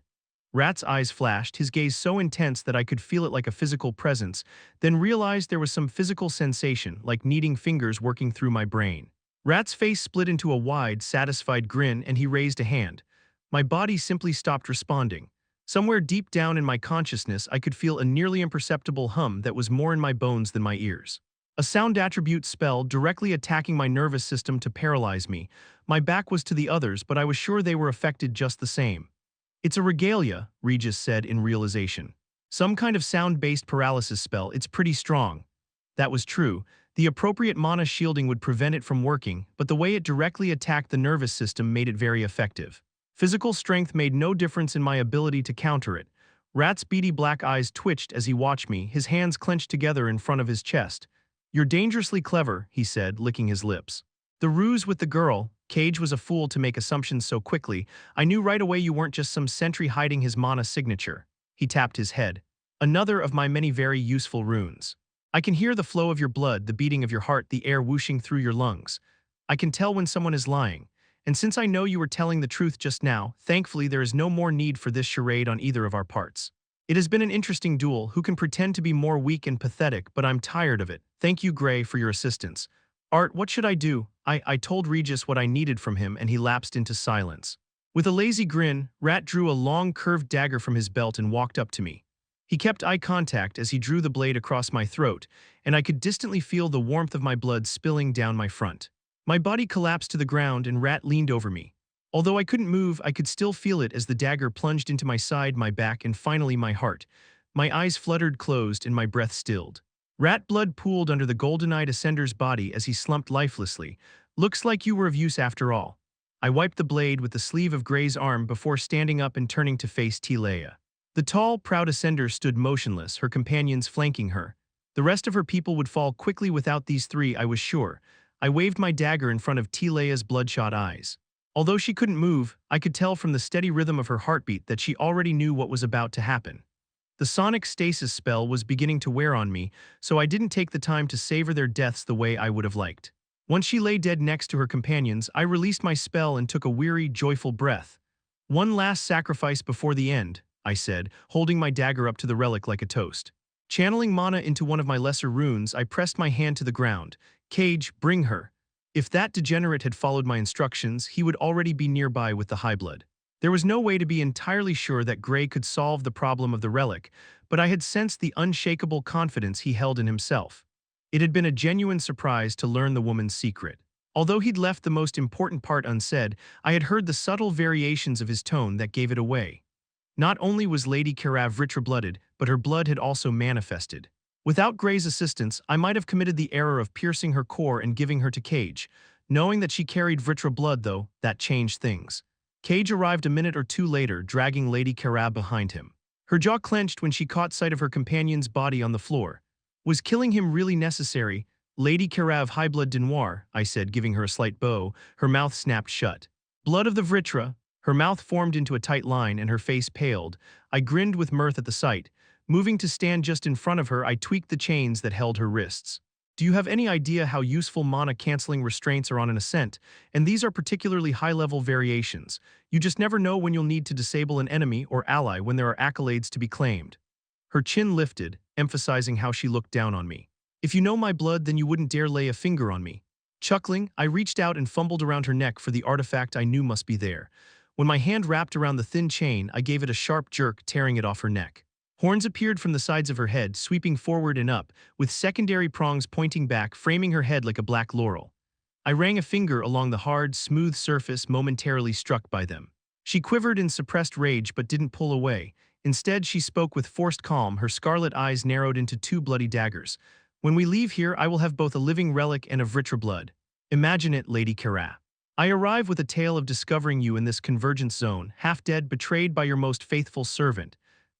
Rat's eyes flashed, his gaze so intense that I could feel it like a physical presence, then realized there was some physical sensation, like kneading fingers working through my brain. Rat's face split into a wide, satisfied grin and he raised a hand. My body simply stopped responding. Somewhere deep down in my consciousness, I could feel a nearly imperceptible hum that was more in my bones than my ears. A sound attribute spell directly attacking my nervous system to paralyze me. My back was to the others, but I was sure they were affected just the same. It's a regalia, Regis said in realization. Some kind of sound-based paralysis spell, it's pretty strong. That was true. The appropriate mana shielding would prevent it from working, but the way it directly attacked the nervous system made it very effective. Physical strength made no difference in my ability to counter it. Rat's beady black eyes twitched as he watched me, his hands clenched together in front of his chest. "You're dangerously clever," he said, licking his lips. "The ruse with the girl, Cage was a fool to make assumptions so quickly. I knew right away you weren't just some sentry hiding his mana signature." He tapped his head. "Another of my many very useful runes. I can hear the flow of your blood, the beating of your heart, the air whooshing through your lungs. I can tell when someone is lying. And since I know you were telling the truth just now, thankfully there is no more need for this charade on either of our parts. It has been an interesting duel. Who can pretend to be more weak and pathetic, but I'm tired of it. Thank you, Gray, for your assistance. Art, what should I do?" I told Regis what I needed from him and he lapsed into silence. With a lazy grin, Rat drew a long curved dagger from his belt and walked up to me. He kept eye contact as he drew the blade across my throat, and I could distantly feel the warmth of my blood spilling down my front. My body collapsed to the ground and Rat leaned over me. Although I couldn't move, I could still feel it as the dagger plunged into my side, my back, and finally my heart. My eyes fluttered closed and my breath stilled. Rat blood pooled under the golden-eyed Ascender's body as he slumped lifelessly. "Looks like you were of use after all." I wiped the blade with the sleeve of Gray's arm before standing up and turning to face Leia. The tall, proud Ascender stood motionless, her companions flanking her. The rest of her people would fall quickly without these three, I was sure. I waved my dagger in front of Leia's bloodshot eyes. Although she couldn't move, I could tell from the steady rhythm of her heartbeat that she already knew what was about to happen. The sonic stasis spell was beginning to wear on me, so I didn't take the time to savor their deaths the way I would have liked. Once she lay dead next to her companions, I released my spell and took a weary, joyful breath. "One last sacrifice before the end," I said, holding my dagger up to the relic like a toast. Channeling mana into one of my lesser runes, I pressed my hand to the ground. "Cage, bring her." If that degenerate had followed my instructions, he would already be nearby with the high blood. There was no way to be entirely sure that Gray could solve the problem of the relic, but I had sensed the unshakable confidence he held in himself. It had been a genuine surprise to learn the woman's secret. Although he'd left the most important part unsaid, I had heard the subtle variations of his tone that gave it away. Not only was Lady Carav Vritra-blooded, but her blood had also manifested. Without Gray's assistance, I might have committed the error of piercing her core and giving her to Cage. Knowing that she carried Vritra blood, though, that changed things. Cage arrived a minute or two later, dragging Lady Carav behind him. Her jaw clenched when she caught sight of her companion's body on the floor. "Was killing him really necessary?" "Lady Carav Highblood Denoir," I said, giving her a slight bow. Her mouth snapped shut. "Blood of the Vritra." Her mouth formed into a tight line and her face paled. I grinned with mirth at the sight. Moving to stand just in front of her, I tweaked the chains that held her wrists. "Do you have any idea how useful mana-canceling restraints are on an ascent? And these are particularly high-level variations. You just never know when you'll need to disable an enemy or ally when there are accolades to be claimed." Her chin lifted, emphasizing how she looked down on me. "If you know my blood, then you wouldn't dare lay a finger on me." Chuckling, I reached out and fumbled around her neck for the artifact I knew must be there. When my hand wrapped around the thin chain, I gave it a sharp jerk, tearing it off her neck. Horns appeared from the sides of her head, sweeping forward and up, with secondary prongs pointing back, framing her head like a black laurel. I ran a finger along the hard, smooth surface, momentarily struck by them. She quivered in suppressed rage but didn't pull away. Instead, she spoke with forced calm, her scarlet eyes narrowed into two bloody daggers. "When we leave here, I will have both a living relic and a Vritra blood. Imagine it, Lady Carav. I arrive with a tale of discovering you in this convergence zone, half dead, betrayed by your most faithful servant.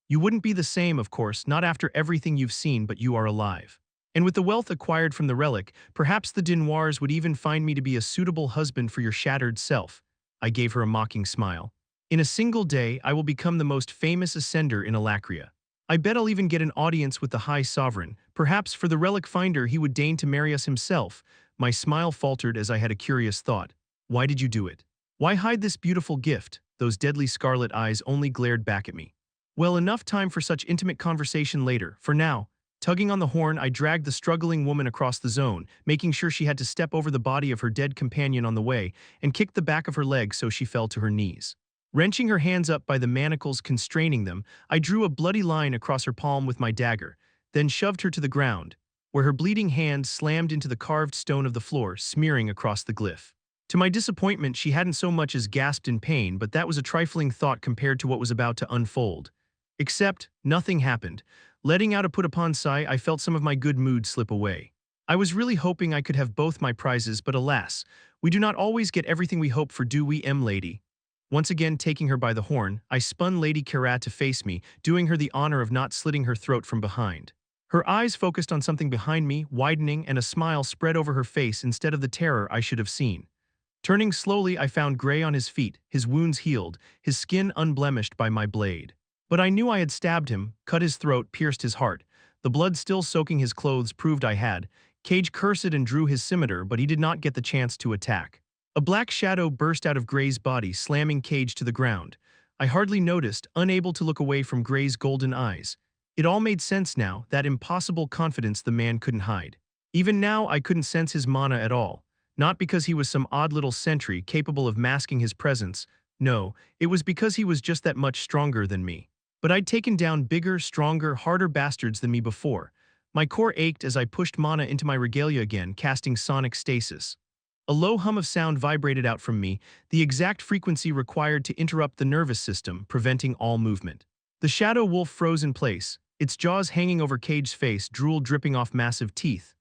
You wouldn't be the same, of course, not after everything you've seen, but you are alive. And with the wealth acquired from the relic, perhaps the Denoirs would even find me to be a suitable husband for your shattered self." I gave her a mocking smile. "In a single day, I will become the most famous ascender in Alacria. I bet I'll even get an audience with the High Sovereign. Perhaps for the relic finder he would deign to marry us himself." My smile faltered as I had a curious thought. "Why did you do it? Why hide this beautiful gift?" Those deadly scarlet eyes only glared back at me. Well, enough time for such intimate conversation later. For now, tugging on the horn, I dragged the struggling woman across the zone, making sure she had to step over the body of her dead companion on the way, and kicked the back of her leg so she fell to her knees. Wrenching her hands up by the manacles constraining them, I drew a bloody line across her palm with my dagger, then shoved her to the ground, where her bleeding hand slammed into the carved stone of the floor, smearing across the glyph. To my disappointment, she hadn't so much as gasped in pain, but that was a trifling thought compared to what was about to unfold. Except, nothing happened. Letting out a put-upon sigh, I felt some of my good mood slip away. I was really hoping I could have both my prizes, but alas, we do not always get everything we hope for, do we, lady? Once again taking her by the horn, I spun Lady Karat to face me, doing her the honor of not slitting her throat from behind. Her eyes focused on something behind me, widening, and a smile spread over her face instead of the terror I should have seen. Turning slowly, I found Gray on his feet, his wounds healed, his skin unblemished by my blade. But I knew I had stabbed him, cut his throat, pierced his heart. The blood still soaking his clothes proved I had. Cage cursed and drew his scimitar, but he did not get the chance to attack. A black shadow burst out of Gray's body, slamming Cage to the ground. I hardly noticed, unable to look away from Gray's golden eyes. It all made sense now, that impossible confidence the man couldn't hide. Even now, I couldn't sense his mana at all. Not because he was some odd little sentry capable of masking his presence. No, it was because he was just that much stronger than me. But I'd taken down bigger, stronger, harder bastards than me before. My core ached as I pushed mana into my regalia again, casting sonic stasis. A low hum of sound vibrated out from me, the exact frequency required to interrupt the nervous system, preventing all movement. The shadow wolf froze in place, its jaws hanging over Cage's face, drool dripping off massive teeth.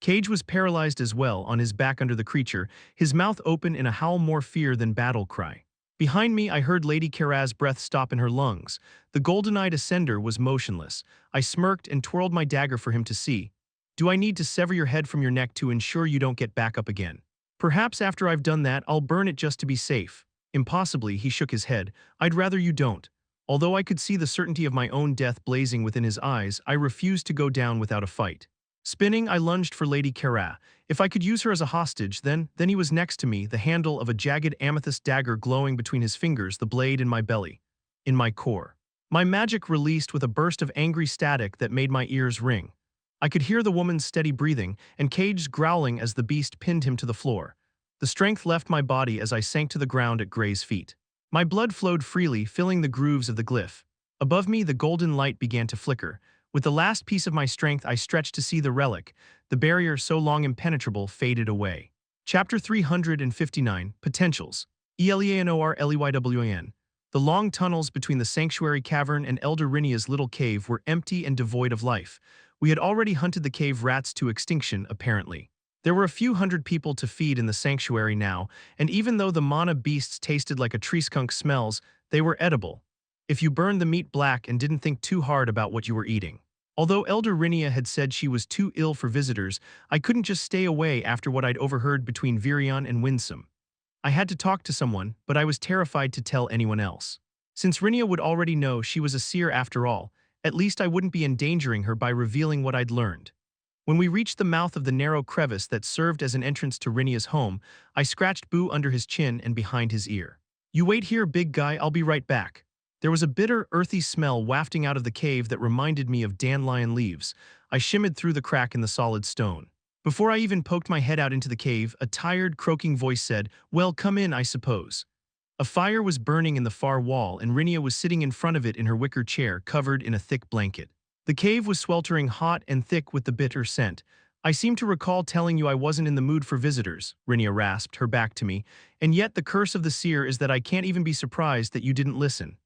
Cage was paralyzed as well, on his back under the creature, his mouth open in a howl more fear than battle cry. Behind me, I heard Lady Karaz's breath stop in her lungs. The golden-eyed ascender was motionless. I smirked and twirled my dagger for him to see. Do I need to sever your head from your neck to ensure you don't get back up again? Perhaps after I've done that, I'll burn it just to be safe. Impossibly, he shook his head. I'd rather you don't. Although I could see the certainty of my own death blazing within his eyes, I refused to go down without a fight. Spinning, I lunged for Lady Karat. If I could use her as a hostage, then he was next to me, the handle of a jagged amethyst dagger glowing between his fingers, the blade in my belly. In my core. My magic released with a burst of angry static that made my ears ring. I could hear the woman's steady breathing, and Cage's growling as the beast pinned him to the floor. The strength left my body as I sank to the ground at Gray's feet. My blood flowed freely, filling the grooves of the glyph. Above me, the golden light began to flicker. With the last piece of my strength, I stretched to see the relic. The barrier, so long impenetrable, faded away. Chapter 359, Potentials. Eleanorleywn. The long tunnels between the sanctuary cavern and Elder Rinia's little cave were empty and devoid of life. We had already hunted the cave rats to extinction, apparently. There were a few hundred people to feed in the sanctuary now, and even though the mana beasts tasted like a tree skunk smells, they were edible. If you burned the meat black and didn't think too hard about what you were eating. Although Elder Rinia had said she was too ill for visitors, I couldn't just stay away after what I'd overheard between Virion and Winsome. I had to talk to someone, but I was terrified to tell anyone else. Since Rinia would already know she was a seer after all, at least I wouldn't be endangering her by revealing what I'd learned. When we reached the mouth of the narrow crevice that served as an entrance to Rinia's home, I scratched Boo under his chin and behind his ear. You wait here, big guy, I'll be right back. There was a bitter, earthy smell wafting out of the cave that reminded me of dandelion leaves. I shimmied through the crack in the solid stone. Before I even poked my head out into the cave, a tired, croaking voice said, "Well, come in, I suppose." A fire was burning in the far wall, and Rinia was sitting in front of it in her wicker chair, covered in a thick blanket. The cave was sweltering hot and thick with the bitter scent. "I seem to recall telling you I wasn't in the mood for visitors," Rinia rasped, her back to me, "and yet the curse of the seer is that I can't even be surprised that you didn't listen."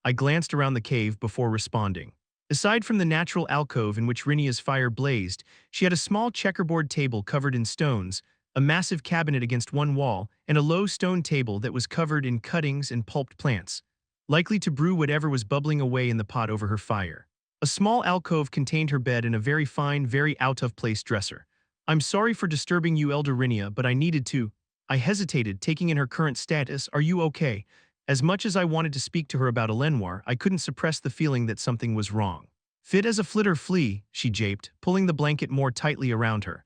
I glanced around the cave before responding. Aside from the natural alcove in which Rinia's fire blazed, she had a small checkerboard table covered in stones, a massive cabinet against one wall, and a low stone table that was covered in cuttings and pulped plants, likely to brew whatever was bubbling away in the pot over her fire. A small alcove contained her bed and a very fine, very out-of-place dresser. "I'm sorry for disturbing you, Elder Rinia, but I needed to." I hesitated, taking in her current status. "Are you okay?" As much as I wanted to speak to her about Elenoir, I couldn't suppress the feeling that something was wrong. "Fit as a flitter flea," she japed, pulling the blanket more tightly around her.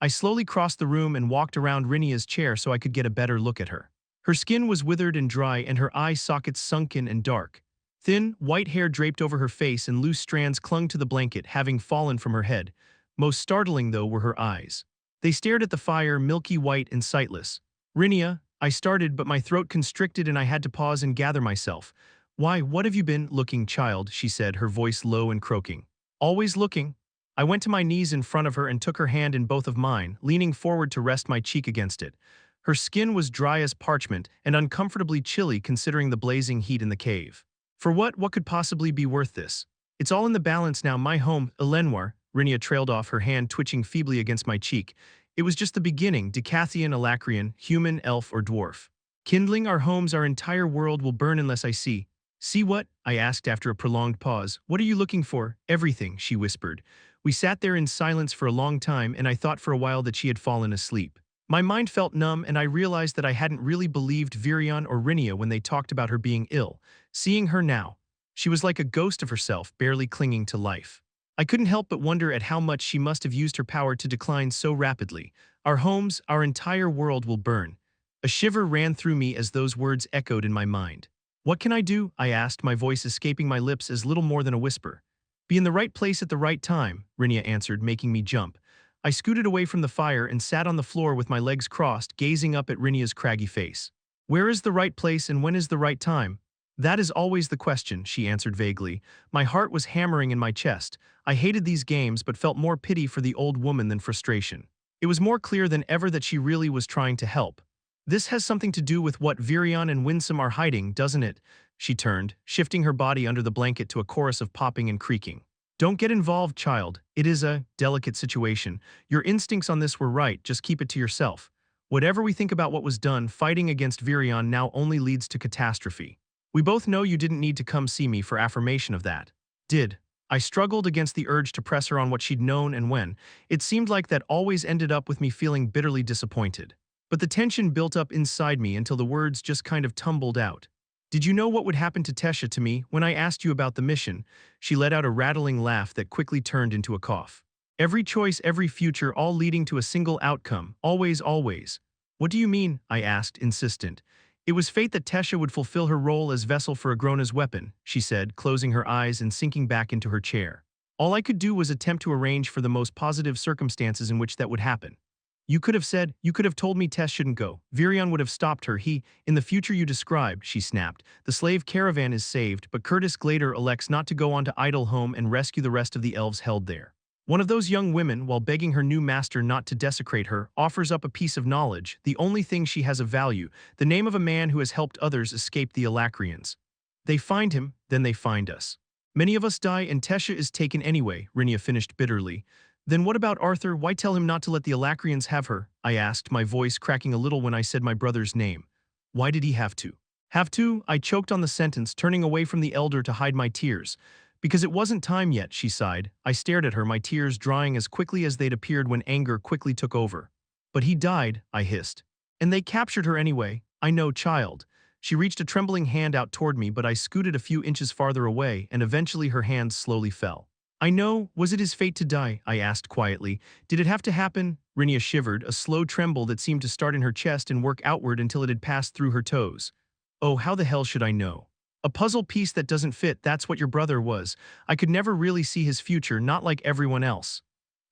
I slowly crossed the room and walked around Rinia's chair so I could get a better look at her. Her skin was withered and dry, and her eye sockets sunken and dark. Thin, white hair draped over her face and loose strands clung to the blanket, having fallen from her head. Most startling, though, were her eyes. They stared at the fire, milky white and sightless. "Rinia," I started, but my throat constricted and I had to pause and gather myself. "Why, what have you been looking, child?" she said, her voice low and croaking. "Always looking." I went to my knees in front of her and took her hand in both of mine, leaning forward to rest my cheek against it. Her skin was dry as parchment and uncomfortably chilly considering the blazing heat in the cave. "For what? What could possibly be worth this? It's all in the balance now, my home, Elenoir." Rinia trailed off, her hand twitching feebly against my cheek. "It was just the beginning, Dicathen, Alacrian, human, elf, or dwarf. Kindling our homes, our entire world will burn unless I see." "See what?" I asked after a prolonged pause. "What are you looking for?" "Everything," she whispered. We sat there in silence for a long time, and I thought for a while that she had fallen asleep. My mind felt numb, and I realized that I hadn't really believed Virion or Rinia when they talked about her being ill. Seeing her now, she was like a ghost of herself, barely clinging to life. I couldn't help but wonder at how much she must have used her power to decline so rapidly. "Our homes, our entire world will burn." A shiver ran through me as those words echoed in my mind. "What can I do?" I asked, my voice escaping my lips as little more than a whisper. "Be in the right place at the right time," Rinia answered, making me jump. I scooted away from the fire and sat on the floor with my legs crossed, gazing up at Rinia's craggy face. "Where is the right place and when is the right time?" "That is always the question," she answered vaguely. My heart was hammering in my chest. I hated these games but felt more pity for the old woman than frustration. It was more clear than ever that she really was trying to help. "This has something to do with what Virion and Winsome are hiding, doesn't it?" She turned, shifting her body under the blanket to a chorus of popping and creaking. "Don't get involved, child. It is a delicate situation. Your instincts on this were right, just keep it to yourself. Whatever we think about what was done, fighting against Virion now only leads to catastrophe. We both know you didn't need to come see me for affirmation of that." "Did." I struggled against the urge to press her on what she'd known and when. It seemed like that always ended up with me feeling bitterly disappointed. But the tension built up inside me until the words just kind of tumbled out. "Did you know what would happen to Tesha, to me, when I asked you about the mission?" She let out a rattling laugh that quickly turned into a cough. "Every choice, every future, all leading to a single outcome. Always, always." "What do you mean?" I asked, insistent. "It was fate that Tesha would fulfill her role as vessel for Agrona's weapon," she said, closing her eyes and sinking back into her chair. "All I could do was attempt to arrange for the most positive circumstances in which that would happen. You could have told me Tess shouldn't go. Virion would have stopped her. In the future you described," she snapped. "The slave caravan is saved, but Curtis Glader elects not to go on to Idleholm and rescue the rest of the elves held there. One of those young women, while begging her new master not to desecrate her, offers up a piece of knowledge, the only thing she has of value, the name of a man who has helped others escape the Alacrians. They find him, then they find us. Many of us die and Tesha is taken anyway," Rinia finished bitterly. "Then what about Arthur? Why tell him not to let the Alacrians have her?" I asked, my voice cracking a little when I said my brother's name. "Why did he have to?" "Have to?" I choked on the sentence, turning away from the elder to hide my tears. "Because it wasn't time yet," she sighed. I stared at her, my tears drying as quickly as they'd appeared when anger quickly took over. "But he died," I hissed. "And they captured her anyway." "I know, child." She reached a trembling hand out toward me, but I scooted a few inches farther away, and eventually her hands slowly fell. "I know. Was it his fate to die?" I asked quietly. "Did it have to happen?" Rinia shivered, a slow tremble that seemed to start in her chest and work outward until it had passed through her toes. "Oh, how the hell should I know? A puzzle piece that doesn't fit, that's what your brother was. I could never really see his future, not like everyone else."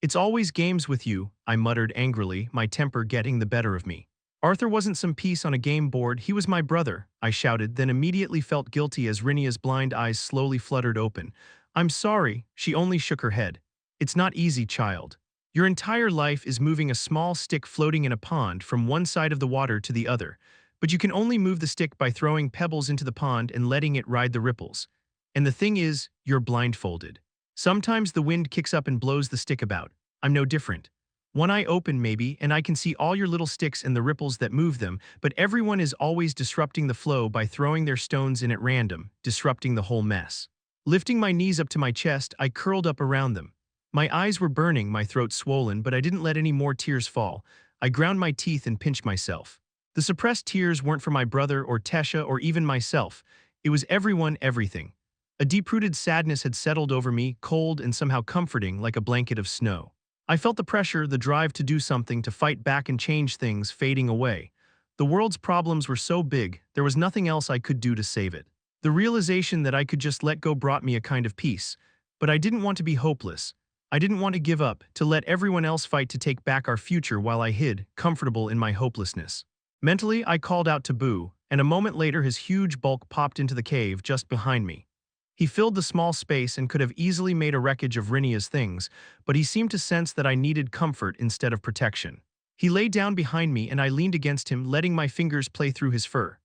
"It's always games with you," I muttered angrily, my temper getting the better of me. "Arthur wasn't some piece on a game board, he was my brother," I shouted, then immediately felt guilty as Rinia's blind eyes slowly fluttered open. "I'm sorry," she only shook her head. "It's not easy, child. Your entire life is moving a small stick floating in a pond from one side of the water to the other, but you can only move the stick by throwing pebbles into the pond and letting it ride the ripples. And the thing is, you're blindfolded. Sometimes the wind kicks up and blows the stick about. I'm no different. One eye open maybe, and I can see all your little sticks and the ripples that move them, but everyone is always disrupting the flow by throwing their stones in at random, disrupting the whole mess." Lifting my knees up to my chest, I curled up around them. My eyes were burning, my throat swollen, but I didn't let any more tears fall. I ground my teeth and pinched myself. The suppressed tears weren't for my brother or Tesha or even myself. It was everyone, everything. A deep-rooted sadness had settled over me, cold and somehow comforting, like a blanket of snow. I felt the pressure, the drive to do something, to fight back and change things, fading away. The world's problems were so big, there was nothing else I could do to save it. The realization that I could just let go brought me a kind of peace, but I didn't want to be hopeless. I didn't want to give up, to let everyone else fight to take back our future while I hid, comfortable in my hopelessness. Mentally, I called out to Boo, and a moment later his huge bulk popped into the cave just behind me. He filled the small space and could have easily made a wreckage of Rinia's things, but he seemed to sense that I needed comfort instead of protection. He lay down behind me and I leaned against him, letting my fingers play through his fur.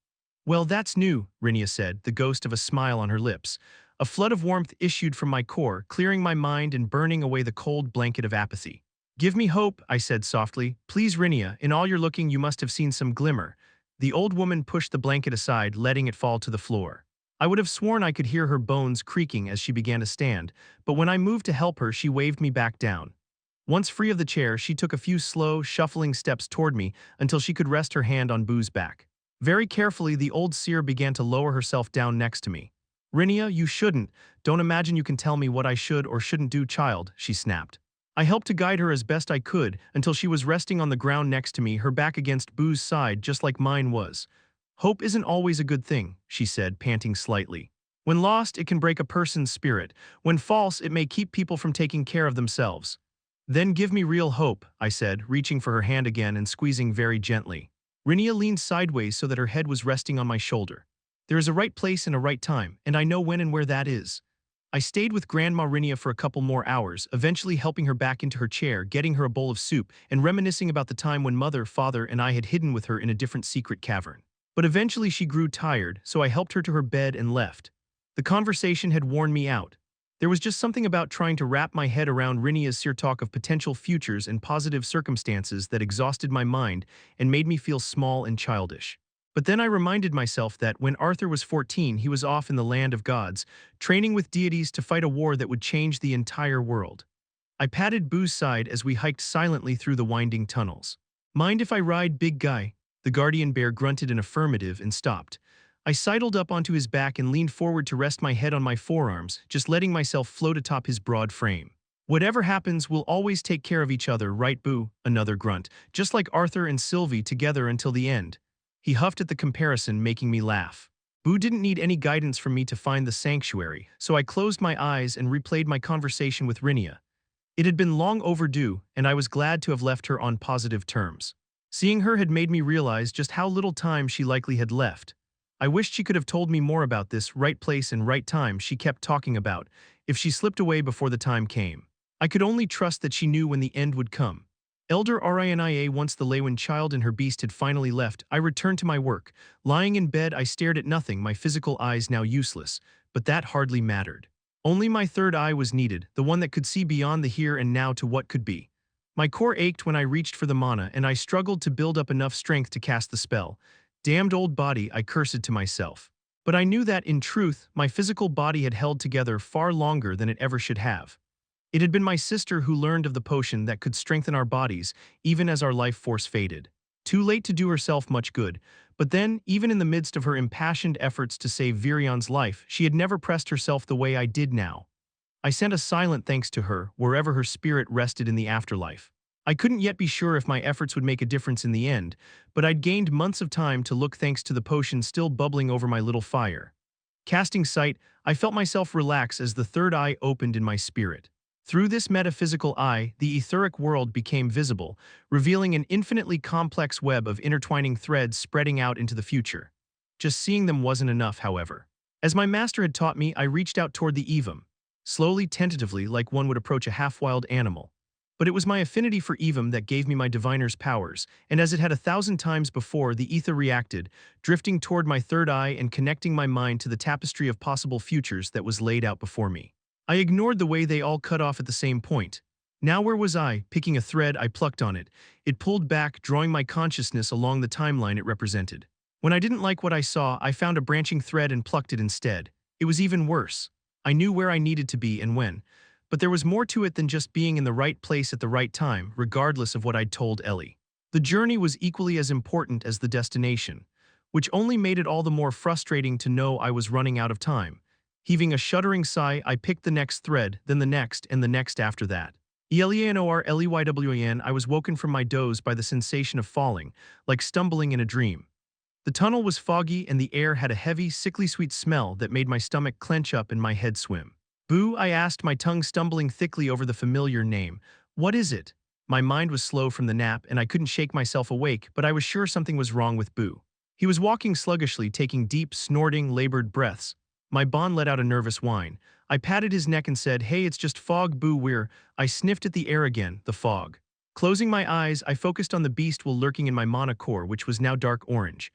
"Well, that's new," Rinia said, the ghost of a smile on her lips. A flood of warmth issued from my core, clearing my mind and burning away the cold blanket of apathy. "Give me hope," I said softly. "Please, Rinia, in all your looking you must have seen some glimmer." The old woman pushed the blanket aside, letting it fall to the floor. I would have sworn I could hear her bones creaking as she began to stand, but when I moved to help her, she waved me back down. Once free of the chair, she took a few slow, shuffling steps toward me until she could rest her hand on Boo's back. Very carefully, the old seer began to lower herself down next to me. "Rinia, you shouldn't. Don't imagine you can tell me what I should or shouldn't do, child," she snapped. I helped to guide her as best I could until she was resting on the ground next to me, her back against Boo's side just like mine was. "Hope isn't always a good thing," she said, panting slightly. "When lost, it can break a person's spirit. When false, it may keep people from taking care of themselves." "Then give me real hope," I said, reaching for her hand again and squeezing very gently. Rinia leaned sideways so that her head was resting on my shoulder. "There is a right place and a right time, and I know when and where that is." I stayed with Grandma Rinia for a couple more hours, eventually helping her back into her chair, getting her a bowl of soup, and reminiscing about the time when Mother, Father, and I had hidden with her in a different secret cavern. But eventually she grew tired, so I helped her to her bed and left. The conversation had worn me out. There was just something about trying to wrap my head around Rinia's seer talk of potential futures and positive circumstances that exhausted my mind and made me feel small and childish. But then I reminded myself that when Arthur was 14, he was off in the land of gods, training with deities to fight a war that would change the entire world. I patted Boo's side as we hiked silently through the winding tunnels. "Mind if I ride, big guy?" The guardian bear grunted an affirmative and stopped. I sidled up onto his back and leaned forward to rest my head on my forearms, just letting myself float atop his broad frame. "Whatever happens, we'll always take care of each other, right, Boo?" Another grunt. "Just like Arthur and Sylvie together until the end." He huffed at the comparison, making me laugh. Boo didn't need any guidance from me to find the sanctuary, so I closed my eyes and replayed my conversation with Rinia. It had been long overdue, and I was glad to have left her on positive terms. Seeing her had made me realize just how little time she likely had left. I wished she could have told me more about this right place and right time she kept talking about, if she slipped away before the time came. I could only trust that she knew when the end would come. Elder Rinia, once the Leywin child and her beast had finally left, I returned to my work. Lying in bed, I stared at nothing, my physical eyes now useless, but that hardly mattered. Only my third eye was needed, the one that could see beyond the here and now to what could be. My core ached when I reached for the mana, and I struggled to build up enough strength to cast the spell. "Damned old body," I cursed to myself. But I knew that, in truth, my physical body had held together far longer than it ever should have. It had been my sister who learned of the potion that could strengthen our bodies, even as our life force faded. Too late to do herself much good, but then, even in the midst of her impassioned efforts to save Virion's life, she had never pressed herself the way I did now. I sent a silent thanks to her, wherever her spirit rested in the afterlife. I couldn't yet be sure if my efforts would make a difference in the end, but I'd gained months of time to look thanks to the potion still bubbling over my little fire. Casting sight, I felt myself relax as the third eye opened in my spirit. Through this metaphysical eye, the etheric world became visible, revealing an infinitely complex web of intertwining threads spreading out into the future. Just seeing them wasn't enough, however. As my master had taught me, I reached out toward the Evum, slowly, tentatively, like one would approach a half-wild animal. But it was my affinity for Evum that gave me my diviner's powers, and as it had 1,000 times before, the ether reacted, drifting toward my third eye and connecting my mind to the tapestry of possible futures that was laid out before me. I ignored the way they all cut off at the same point. Now where was I? Picking a thread, I plucked on it. It pulled back, drawing my consciousness along the timeline it represented. When I didn't like what I saw, I found a branching thread and plucked it instead. It was even worse. I knew where I needed to be and when. But there was more to it than just being in the right place at the right time, regardless of what I'd told Ellie. The journey was equally as important as the destination, which only made it all the more frustrating to know I was running out of time. Heaving a shuddering sigh, I picked the next thread, then the next, and the next after that. Eleanor Leywn, I was woken from my doze by the sensation of falling, like stumbling in a dream. The tunnel was foggy and the air had a heavy, sickly sweet smell that made my stomach clench up and my head swim. Boo, I asked, my tongue stumbling thickly over the familiar name. What is it? My mind was slow from the nap and I couldn't shake myself awake, but I was sure something was wrong with Boo. He was walking sluggishly, taking deep, snorting, labored breaths. My Bon let out a nervous whine. I patted his neck and said, "Hey, it's just fog, Boo, we're—" I sniffed at the air again, the fog. Closing my eyes, I focused on the beast will lurking in my mana core, which was now dark orange.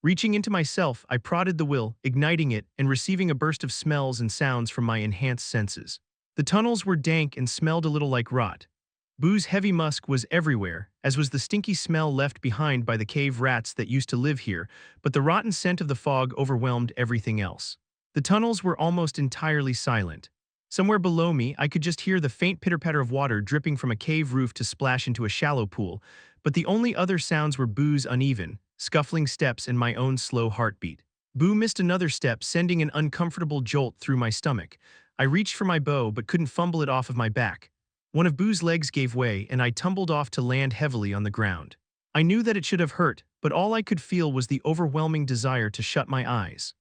Reaching into myself, I prodded the will, igniting it, and receiving a burst of smells and sounds from my enhanced senses. The tunnels were dank and smelled a little like rot. Boo's heavy musk was everywhere, as was the stinky smell left behind by the cave rats that used to live here, but the rotten scent of the fog overwhelmed everything else. The tunnels were almost entirely silent. Somewhere below me, I could just hear the faint pitter-patter of water dripping from a cave roof to splash into a shallow pool, but the only other sounds were Boo's uneven, scuffling steps and my own slow heartbeat. Boo missed another step, sending an uncomfortable jolt through my stomach. I reached for my bow but couldn't fumble it off of my back. One of Boo's legs gave way and I tumbled off to land heavily on the ground. I knew that it should have hurt, but all I could feel was the overwhelming desire to shut my eyes.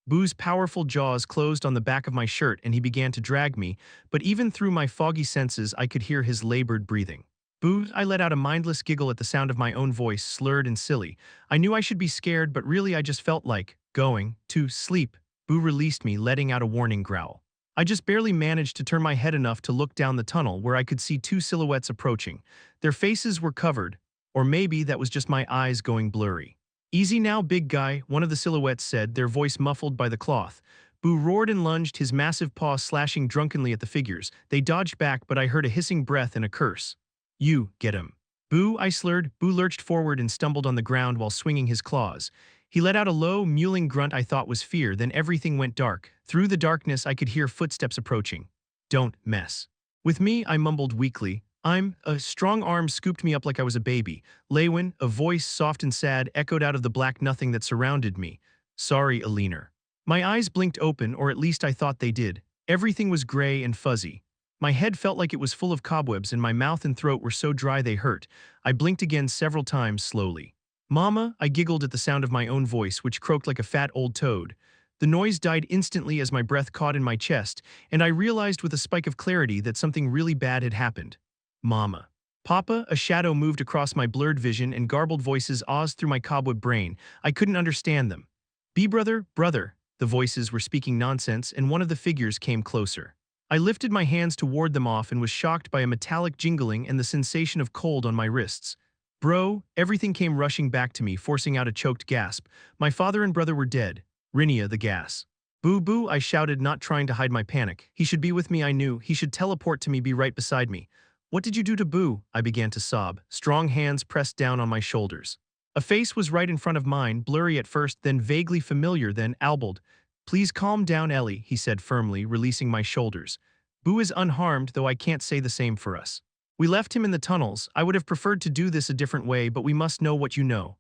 Boo's powerful jaws closed on the back of my shirt and he began to drag me, but even through my foggy senses I could hear his labored breathing. Boo, I let out a mindless giggle at the sound of my own voice, slurred and silly. I knew I should be scared, but really I just felt like going to sleep. Boo released me, letting out a warning growl. I just barely managed to turn my head enough to look down the tunnel where I could see two silhouettes approaching. Their faces were covered, or maybe that was just my eyes going blurry. "Easy now, big guy," one of the silhouettes said, their voice muffled by the cloth. Boo roared and lunged, his massive paws slashing drunkenly at the figures. They dodged back, but I heard a hissing breath and a curse. "You, get him." "Boo," I slurred. Boo lurched forward and stumbled on the ground while swinging his claws. He let out a low, mewling grunt I thought was fear, then everything went dark. Through the darkness I could hear footsteps approaching. "Don't mess with me," I mumbled weakly. A strong arm scooped me up like I was a baby. "Leywin," a voice soft and sad echoed out of the black nothing that surrounded me. "Sorry, Alina." My eyes blinked open, or at least I thought they did. Everything was gray and fuzzy. My head felt like it was full of cobwebs and my mouth and throat were so dry they hurt. I blinked again several times slowly. "Mama," I giggled at the sound of my own voice, which croaked like a fat old toad. The noise died instantly as my breath caught in my chest, and I realized with a spike of clarity that something really bad had happened. "Mama." "Papa," a shadow moved across my blurred vision and garbled voices oozed through my cobweb brain. I couldn't understand them. "Be brother, brother." The voices were speaking nonsense and one of the figures came closer. I lifted my hands to ward them off and was shocked by a metallic jingling and the sensation of cold on my wrists. "Bro," everything came rushing back to me, forcing out a choked gasp. My father and brother were dead. Rinia, the gas. "Boo, boo," I shouted, not trying to hide my panic. He should be with me, I knew. He should teleport to me, be right beside me. "What did you do to Boo?" I began to sob. Strong hands pressed down on my shoulders. A face was right in front of mine, blurry at first, then vaguely familiar, then Albald. "Please calm down, Ellie," he said firmly, releasing my shoulders. "Boo is unharmed, though I can't say the same for us. We left him in the tunnels. I would have preferred to do this a different way, but we must know what you know."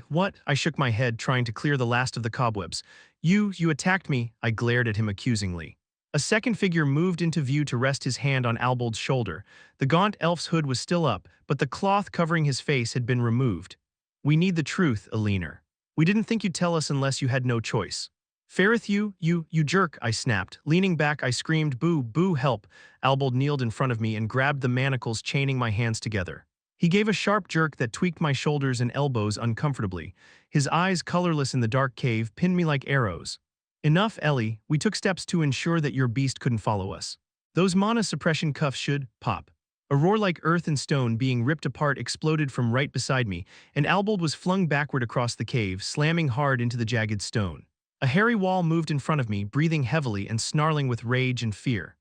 What?" I shook my head, trying to clear the last of the cobwebs. You attacked me," I glared at him accusingly. A second figure moved into view to rest his hand on Albald's shoulder. The gaunt elf's hood was still up, but the cloth covering his face had been removed. "We need the truth, Alina. We didn't think you'd tell us unless you had no choice." "Ferrith, you jerk," I snapped. Leaning back, I screamed, "Boo, boo, help." Albald kneeled in front of me and grabbed the manacles chaining my hands together. He gave a sharp jerk that tweaked my shoulders and elbows uncomfortably. His eyes, colorless in the dark cave, pinned me like arrows. "Enough, Ellie. We took steps to ensure that your beast couldn't follow us. Those mana suppression cuffs should pop." A roar like earth and stone being ripped apart exploded from right beside me, and Albald was flung backward across the cave, slamming hard into the jagged stone. A hairy wall moved in front of me, breathing heavily and snarling with rage and fear.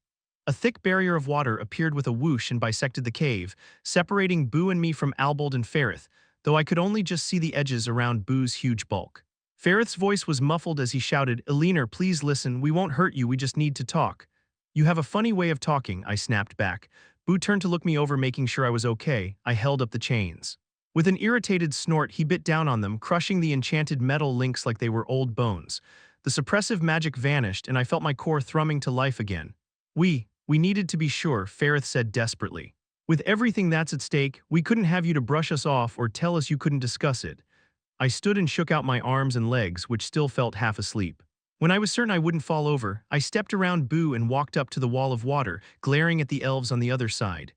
A thick barrier of water appeared with a whoosh and bisected the cave, separating Boo and me from Albald and Ferrith, though I could only just see the edges around Boo's huge bulk. Ferrith's voice was muffled as he shouted, "Alina, please listen. We won't hurt you, we just need to talk." "You have a funny way of talking," I snapped back. Boo turned to look me over, making sure I was okay. I held up the chains. With an irritated snort, he bit down on them, crushing the enchanted metal links like they were old bones. The suppressive magic vanished, and I felt my core thrumming to life again. We needed to be sure," Ferrith said desperately. "With everything that's at stake, we couldn't have you to brush us off or tell us you couldn't discuss it." I stood and shook out my arms and legs, which still felt half asleep. When I was certain I wouldn't fall over, I stepped around Boo and walked up to the wall of water, glaring at the elves on the other side.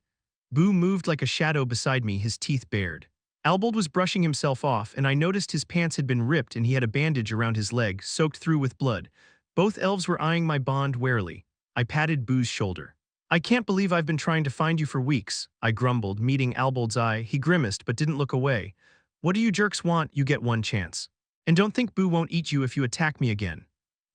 Boo moved like a shadow beside me, his teeth bared. Albold was brushing himself off, and I noticed his pants had been ripped and he had a bandage around his leg, soaked through with blood. Both elves were eyeing my bond warily. I patted Boo's shoulder. "I can't believe I've been trying to find you for weeks," I grumbled, meeting Albold's eye. He grimaced but didn't look away. "What do you jerks want? You get one chance. And don't think Boo won't eat you if you attack me again."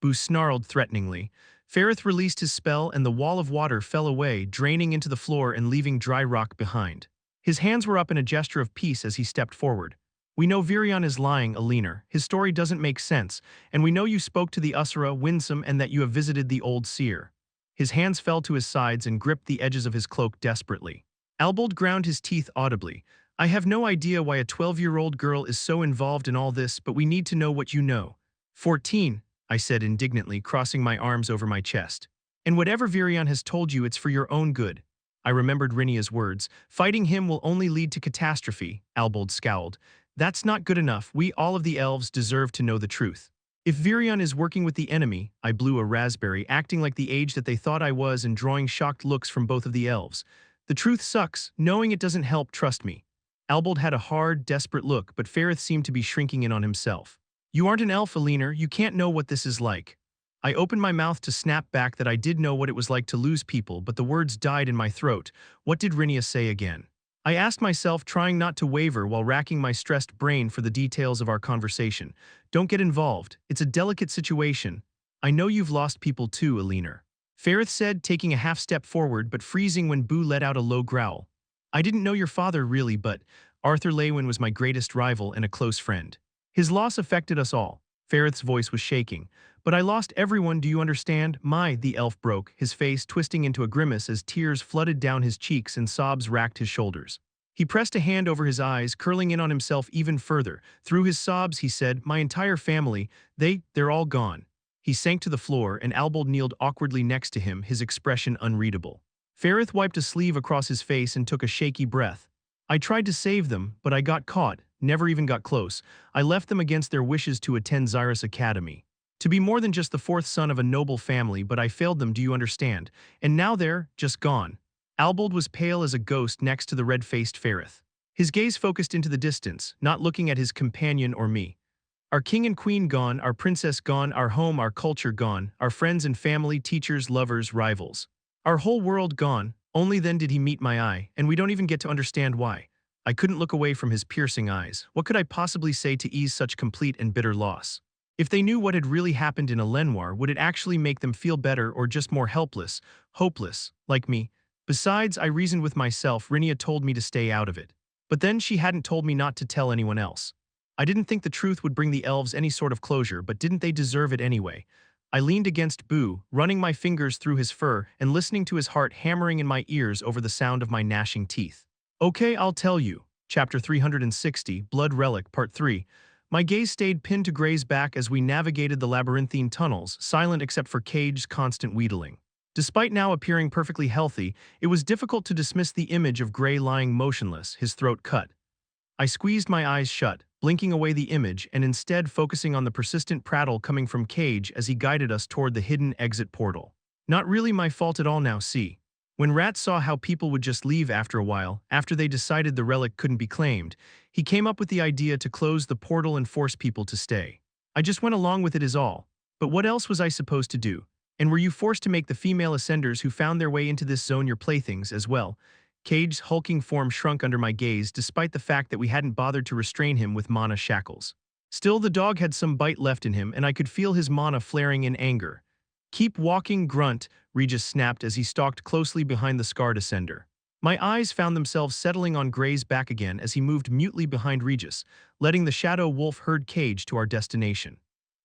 Boo snarled threateningly. Xperrif released his spell and the wall of water fell away, draining into the floor and leaving dry rock behind. His hands were up in a gesture of peace as he stepped forward. "We know Virion is lying, Aliner. His story doesn't make sense, and we know you spoke to the Usura, Winsome, and that you have visited the old seer." His hands fell to his sides and gripped the edges of his cloak desperately. Albold ground his teeth audibly. "I have no idea why a 12-year-old girl is so involved in all this, but we need to know what you know." 14, I said indignantly, crossing my arms over my chest. "And whatever Virion has told you, it's for your own good." I remembered Rinia's words. "Fighting him will only lead to catastrophe," Albold scowled. "That's not good enough. We, all of the elves, deserve to know the truth. If Virion is working with the enemy," I blew a raspberry, acting like the age that they thought I was and drawing shocked looks from both of the elves. "The truth sucks. Knowing it doesn't help, trust me." Albold had a hard, desperate look, but Xperrif seemed to be shrinking in on himself. "You aren't an elf, Aliner. You can't know what this is like." I opened my mouth to snap back that I did know what it was like to lose people, but the words died in my throat. What did Rinia say again? I asked myself, trying not to waver while racking my stressed brain for the details of our conversation. "Don't get involved. It's a delicate situation. I know you've lost people too, Aliner." Xperrif said, taking a half step forward but freezing when Boo let out a low growl. "I didn't know your father really, but Arthur Leywin was my greatest rival and a close friend. His loss affected us all." Xperrif's voice was shaking. "But I lost everyone, do you understand? The elf broke, his face twisting into a grimace as tears flooded down his cheeks and sobs racked his shoulders. He pressed a hand over his eyes, curling in on himself even further. Through his sobs, he said, "My entire family, they're all gone." He sank to the floor, and Albold kneeled awkwardly next to him, his expression unreadable. Xperrif wiped a sleeve across his face and took a shaky breath. "I tried to save them, but I got caught, never even got close. I left them against their wishes to attend Xyrus Academy. To be more than just the fourth son of a noble family, but I failed them, do you understand? And now they're just gone." Albold was pale as a ghost next to the red-faced Xperrif. His gaze focused into the distance, not looking at his companion or me. "Our king and queen gone, our princess gone, our home, our culture gone, our friends and family, teachers, lovers, rivals. Our whole world gone." Only then did he meet my eye, and we don't even get to understand why. I couldn't look away from his piercing eyes. What could I possibly say to ease such complete and bitter loss? If they knew what had really happened in Elenoir, would it actually make them feel better or just more helpless, hopeless, like me? Besides, I reasoned with myself, Rinia told me to stay out of it. But then she hadn't told me not to tell anyone else. I didn't think the truth would bring the elves any sort of closure, but didn't they deserve it anyway? I leaned against Boo, running my fingers through his fur and listening to his heart hammering in my ears over the sound of my gnashing teeth. "Okay, I'll tell you." Chapter 360, Blood Relic, Part 3. My gaze stayed pinned to Gray's back as we navigated the labyrinthine tunnels, silent except for Cage's constant wheedling. Despite now appearing perfectly healthy, it was difficult to dismiss the image of Gray lying motionless, his throat cut. I squeezed my eyes shut, blinking away the image and instead focusing on the persistent prattle coming from Cage as he guided us toward the hidden exit portal. Not really my fault at all now, see. When Rat saw how people would just leave after a while, after they decided the relic couldn't be claimed, he came up with the idea to close the portal and force people to stay. I just went along with it is all. But what else was I supposed to do? And were you forced to make the female ascenders who found their way into this zone your playthings as well? Cage's hulking form shrunk under my gaze despite the fact that we hadn't bothered to restrain him with mana shackles. Still, the dog had some bite left in him and I could feel his mana flaring in anger. "Keep walking, Grunt," Regis snapped as he stalked closely behind the scarred ascender. My eyes found themselves settling on Gray's back again as he moved mutely behind Regis, letting the shadow wolf herd Cage to our destination.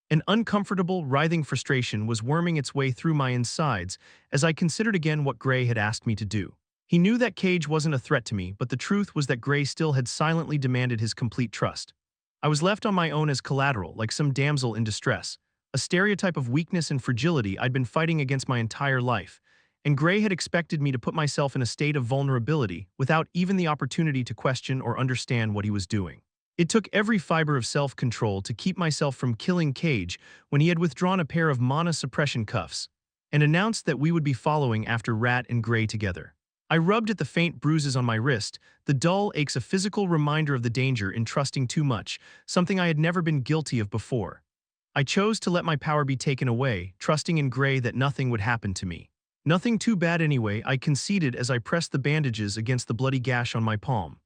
An uncomfortable, writhing frustration was worming its way through my insides as I considered again what Gray had asked me to do. He knew that Cage wasn't a threat to me, but the truth was that Gray still had silently demanded his complete trust. I was left on my own as collateral, like some damsel in distress, a stereotype of weakness and fragility I'd been fighting against my entire life, and Gray had expected me to put myself in a state of vulnerability without even the opportunity to question or understand what he was doing. It took every fiber of self-control to keep myself from killing Cage when he had withdrawn a pair of mana suppression cuffs and announced that we would be following after Rat and Gray together. I rubbed at the faint bruises on my wrist, the dull aches a physical reminder of the danger in trusting too much, something I had never been guilty of before. I chose to let my power be taken away, trusting in Gray that nothing would happen to me. Nothing too bad anyway, I conceded as I pressed the bandages against the bloody gash on my palm.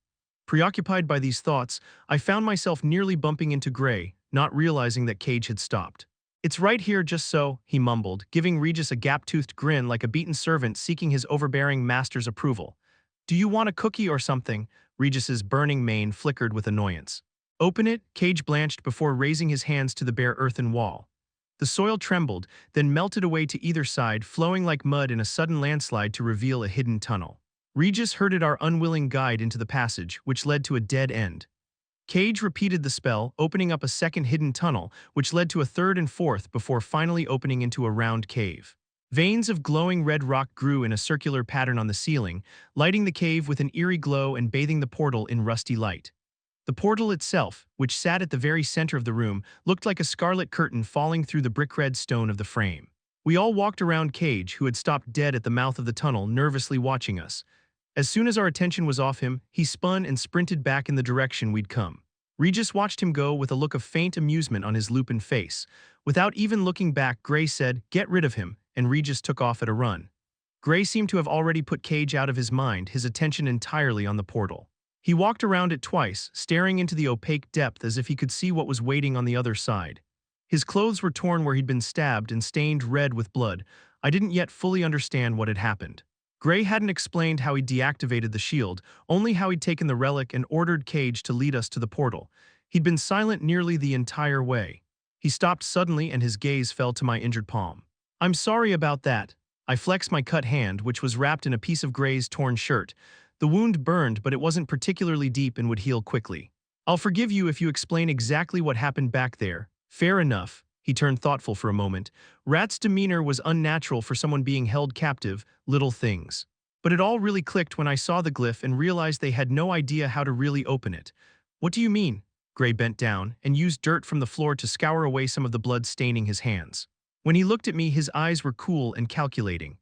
Preoccupied by these thoughts, I found myself nearly bumping into Gray, not realizing that Cage had stopped. "It's right here just so," he mumbled, giving Regis a gap-toothed grin like a beaten servant seeking his overbearing master's approval. "Do you want a cookie or something?" Regis's burning mane flickered with annoyance. "Open it," Cage blanched before raising his hands to the bare earthen wall. The soil trembled, then melted away to either side, flowing like mud in a sudden landslide to reveal a hidden tunnel. Regis herded our unwilling guide into the passage, which led to a dead end. Cage repeated the spell, opening up a second hidden tunnel, which led to a third and fourth before finally opening into a round cave. Veins of glowing red rock grew in a circular pattern on the ceiling, lighting the cave with an eerie glow and bathing the portal in rusty light. The portal itself, which sat at the very center of the room, looked like a scarlet curtain falling through the brick-red stone of the frame. We all walked around Cage, who had stopped dead at the mouth of the tunnel, nervously watching us. As soon as our attention was off him, he spun and sprinted back in the direction we'd come. Regis watched him go with a look of faint amusement on his lupin face. Without even looking back, Gray said, "Get rid of him," and Regis took off at a run. Gray seemed to have already put Cage out of his mind, his attention entirely on the portal. He walked around it twice, staring into the opaque depth as if he could see what was waiting on the other side. His clothes were torn where he'd been stabbed and stained red with blood. I didn't yet fully understand what had happened. Gray hadn't explained how he'd deactivated the shield, only how he'd taken the relic and ordered Cage to lead us to the portal. He'd been silent nearly the entire way. He stopped suddenly and his gaze fell to my injured palm. "I'm sorry about that." I flexed my cut hand, which was wrapped in a piece of Gray's torn shirt. The wound burned, but it wasn't particularly deep and would heal quickly. "I'll forgive you if you explain exactly what happened back there." "Fair enough." He turned thoughtful for a moment. Rat's demeanor was unnatural for someone being held captive, little things. But it all really clicked when I saw the glyph and realized they had no idea how to really open it. "What do you mean?" Gray bent down and used dirt from the floor to scour away some of the blood staining his hands. When he looked at me, his eyes were cool and calculating.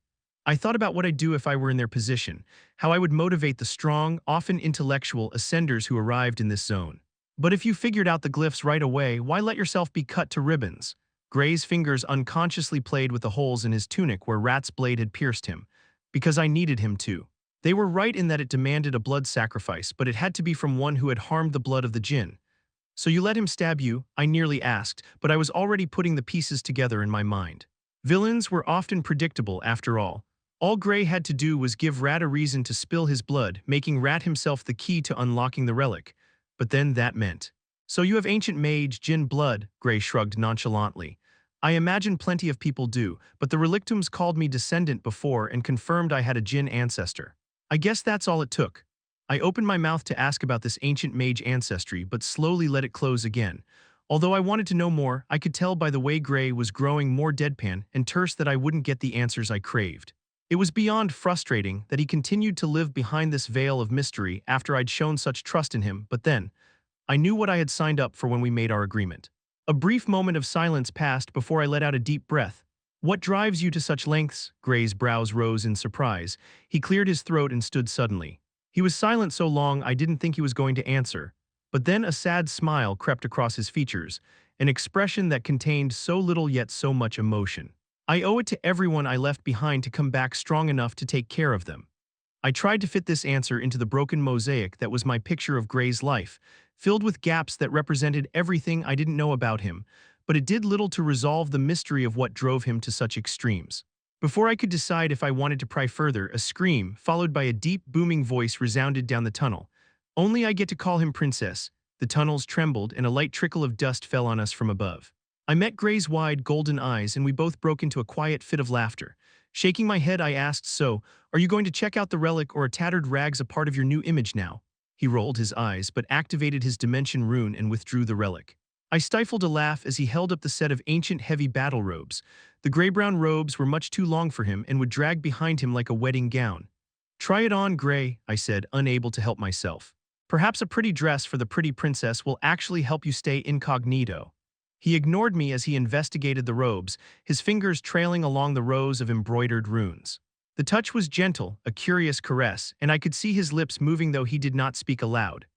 I thought about what I'd do if I were in their position, how I would motivate the strong, often intellectual ascenders who arrived in this zone. "But if you figured out the glyphs right away, why let yourself be cut to ribbons?" Gray's fingers unconsciously played with the holes in his tunic where Rat's blade had pierced him. "Because I needed him to." They were right in that it demanded a blood sacrifice, but it had to be from one who had harmed the blood of the djinn. "So you let him stab you?" I nearly asked, but I was already putting the pieces together in my mind. Villains were often predictable, after all. All Gray had to do was give Rat a reason to spill his blood, making Rat himself the key to unlocking the relic. But then that meant. "So you have ancient mage, djinn blood," Gray shrugged nonchalantly. "I imagine plenty of people do, but the relictums called me descendant before and confirmed I had a djinn ancestor. I guess that's all it took." I opened my mouth to ask about this ancient mage ancestry, but slowly let it close again. Although I wanted to know more, I could tell by the way Gray was growing more deadpan and terse that I wouldn't get the answers I craved. It was beyond frustrating that he continued to live behind this veil of mystery after I'd shown such trust in him, but then, I knew what I had signed up for when we made our agreement. A brief moment of silence passed before I let out a deep breath. "What drives you to such lengths?" Gray's brows rose in surprise. He cleared his throat and stood suddenly. He was silent so long I didn't think he was going to answer, but then a sad smile crept across his features, an expression that contained so little yet so much emotion. "I owe it to everyone I left behind to come back strong enough to take care of them." I tried to fit this answer into the broken mosaic that was my picture of Gray's life, filled with gaps that represented everything I didn't know about him, but it did little to resolve the mystery of what drove him to such extremes. Before I could decide if I wanted to pry further, a scream, followed by a deep, booming voice, resounded down the tunnel. "Only I get to call him Princess." The tunnels trembled and a light trickle of dust fell on us from above. I met Gray's wide, golden eyes and we both broke into a quiet fit of laughter. Shaking my head, I asked, "So, are you going to check out the relic, or are tattered rags a part of your new image now?" He rolled his eyes but activated his dimension rune and withdrew the relic. I stifled a laugh as he held up the set of ancient heavy battle robes. The gray-brown robes were much too long for him and would drag behind him like a wedding gown. "Try it on, Gray," I said, unable to help myself. Perhaps a pretty dress for the pretty princess will actually help you stay incognito. He ignored me as he investigated the robes, his fingers trailing along the rows of embroidered runes. The touch was gentle, a curious caress, and I could see his lips moving though he did not speak aloud.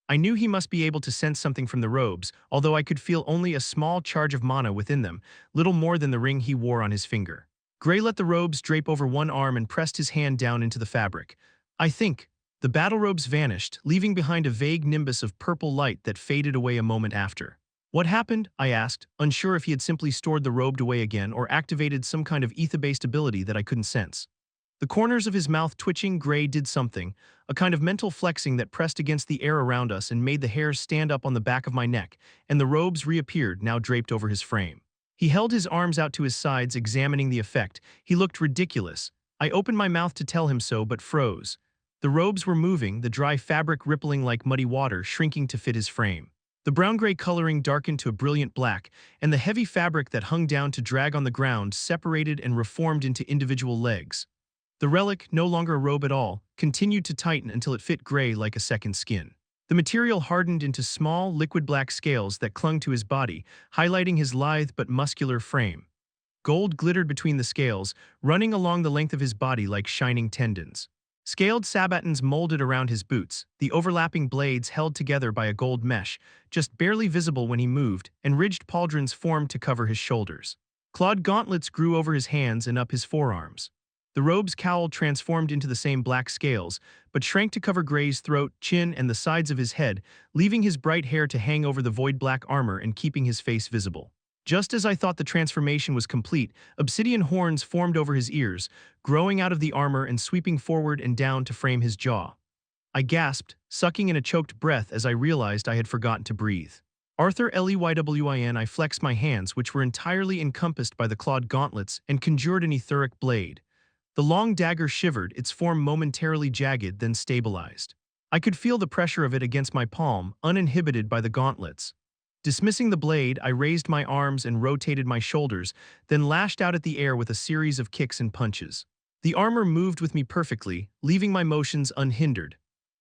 I knew he must be able to sense something from the robes, although I could feel only a small charge of mana within them, little more than the ring he wore on his finger. Gray let the robes drape over one arm and pressed his hand down into the fabric. I think. The battle robes vanished, leaving behind a vague nimbus of purple light that faded away a moment after. What happened? I asked, unsure if he had simply stored the robe away again or activated some kind of ether-based ability that I couldn't sense. The corners of his mouth twitching, Gray did something, a kind of mental flexing that pressed against the air around us and made the hairs stand up on the back of my neck, and the robes reappeared, now draped over his frame. He held his arms out to his sides, examining the effect. He looked ridiculous. I opened my mouth to tell him so, but froze. The robes were moving, the dry fabric rippling like muddy water, shrinking to fit his frame. The brown-gray coloring darkened to a brilliant black, and the heavy fabric that hung down to drag on the ground separated and reformed into individual legs. The relic, no longer a robe at all, continued to tighten until it fit Gray like a second skin. The material hardened into small, liquid black scales that clung to his body, highlighting his lithe but muscular frame. Gold glittered between the scales, running along the length of his body like shining tendons. Scaled sabatons molded around his boots, the overlapping blades held together by a gold mesh, just barely visible when he moved, and ridged pauldrons formed to cover his shoulders. Clawed gauntlets grew over his hands and up his forearms. The robe's cowl transformed into the same black scales, but shrank to cover Gray's throat, chin, and the sides of his head, leaving his bright hair to hang over the void-black armor and keeping his face visible. Just as I thought the transformation was complete, obsidian horns formed over his ears, growing out of the armor and sweeping forward and down to frame his jaw. I gasped, sucking in a choked breath as I realized I had forgotten to breathe. Arthur Leywin, I flexed my hands, which were entirely encompassed by the clawed gauntlets, and conjured an etheric blade. The long dagger shivered, its form momentarily jagged, then stabilized. I could feel the pressure of it against my palm, uninhibited by the gauntlets. Dismissing the blade, I raised my arms and rotated my shoulders, then lashed out at the air with a series of kicks and punches. The armor moved with me perfectly, leaving my motions unhindered.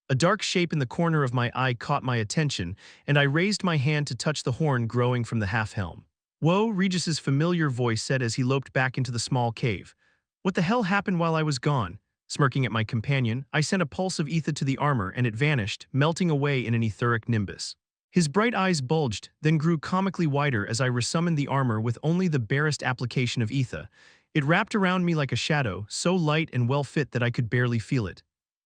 A dark shape in the corner of my eye caught my attention, and I raised my hand to touch the horn growing from the half-helm. "Whoa," Regis's familiar voice said as he loped back into the small cave. "What the hell happened while I was gone?" Smirking at my companion, I sent a pulse of ether to the armor and it vanished, melting away in an etheric nimbus. His bright eyes bulged, then grew comically wider as I resummoned the armor with only the barest application of ether. It wrapped around me like a shadow, so light and well-fit that I could barely feel it.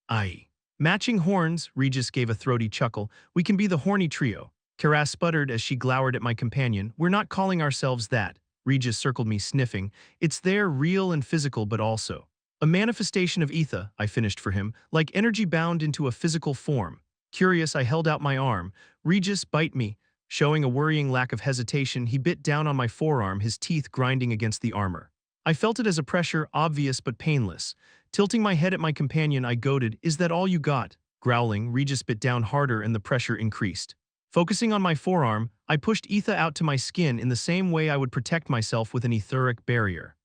"Aye. Matching horns," Regis gave a throaty chuckle. "We can be the horny trio." Karas sputtered as she glowered at my companion. "We're not calling ourselves that." Regis circled me, sniffing. "It's there, real and physical, but also a manifestation of ether," I finished for him, "like energy bound into a physical form." Curious, I held out my arm. "Regis, bite me." Showing a worrying lack of hesitation, he bit down on my forearm, his teeth grinding against the armor. I felt it as a pressure, obvious but painless. Tilting my head at my companion, I goaded, "Is that all you got?" Growling, Regis bit down harder and the pressure increased. Focusing on my forearm, I pushed ether out to my skin in the same way I would protect myself with an etheric barrier.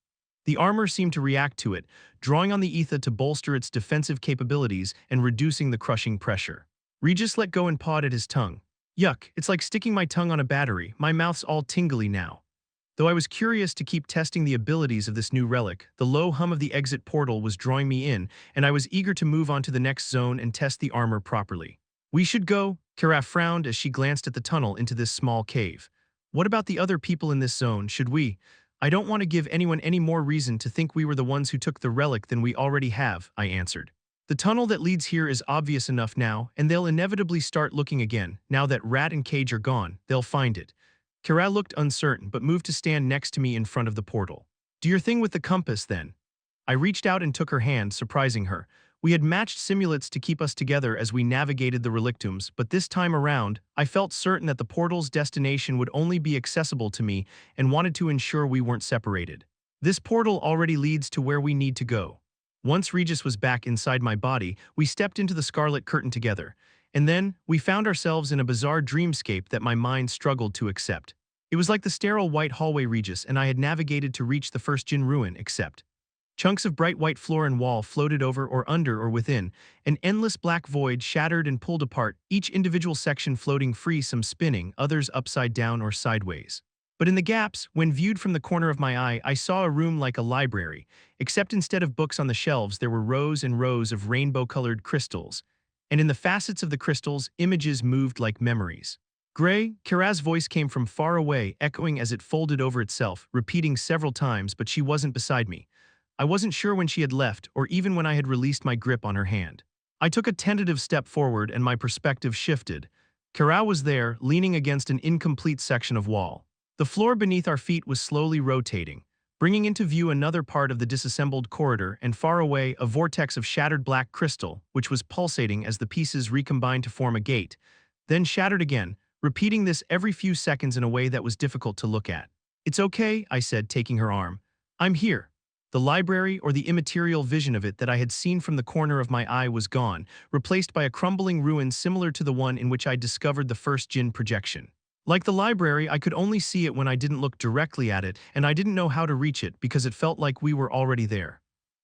The armor seemed to react to it, drawing on the ether to bolster its defensive capabilities and reducing the crushing pressure. Regis let go and pawed at his tongue. "Yuck, it's like sticking my tongue on a battery. My mouth's all tingly now." Though I was curious to keep testing the abilities of this new relic, the low hum of the exit portal was drawing me in, and I was eager to move on to the next zone and test the armor properly. "We should go," Kara frowned as she glanced at the tunnel into this small cave. "What about the other people in this zone? Should we? I don't want to give anyone any more reason to think we were the ones who took the relic than we already have," I answered. "The tunnel that leads here is obvious enough now, and they'll inevitably start looking again. Now that Rat and Cage are gone, they'll find it." Kara looked uncertain, but moved to stand next to me in front of the portal. "Do your thing with the compass, then." I reached out and took her hand, surprising her. We had matched simulets to keep us together as we navigated the relictums, but this time around, I felt certain that the portal's destination would only be accessible to me and wanted to ensure we weren't separated. "This portal already leads to where we need to go." Once Regis was back inside my body, we stepped into the scarlet curtain together, and then we found ourselves in a bizarre dreamscape that my mind struggled to accept. It was like the sterile white hallway Regis and I had navigated to reach the first Jin ruin, except Chunks of bright white floor and wall floated over or under or within, an endless black void shattered and pulled apart, each individual section floating free, some spinning, others upside down or sideways. But in the gaps, when viewed from the corner of my eye, I saw a room like a library, except instead of books on the shelves, there were rows and rows of rainbow-colored crystals. And in the facets of the crystals, images moved like memories. Gray, Kara's voice came from far away, echoing as it folded over itself, repeating several times, but she wasn't beside me. I wasn't sure when she had left, or even when I had released my grip on her hand. I took a tentative step forward and my perspective shifted. Kara was there, leaning against an incomplete section of wall. The floor beneath our feet was slowly rotating, bringing into view another part of the disassembled corridor, and far away, a vortex of shattered black crystal, which was pulsating as the pieces recombined to form a gate, then shattered again, repeating this every few seconds in a way that was difficult to look at. "It's okay," I said, taking her arm. "I'm here." The library, or the immaterial vision of it that I had seen from the corner of my eye, was gone, replaced by a crumbling ruin similar to the one in which I discovered the first Jinn projection. Like the library, I could only see it when I didn't look directly at it, and I didn't know how to reach it because it felt like we were already there.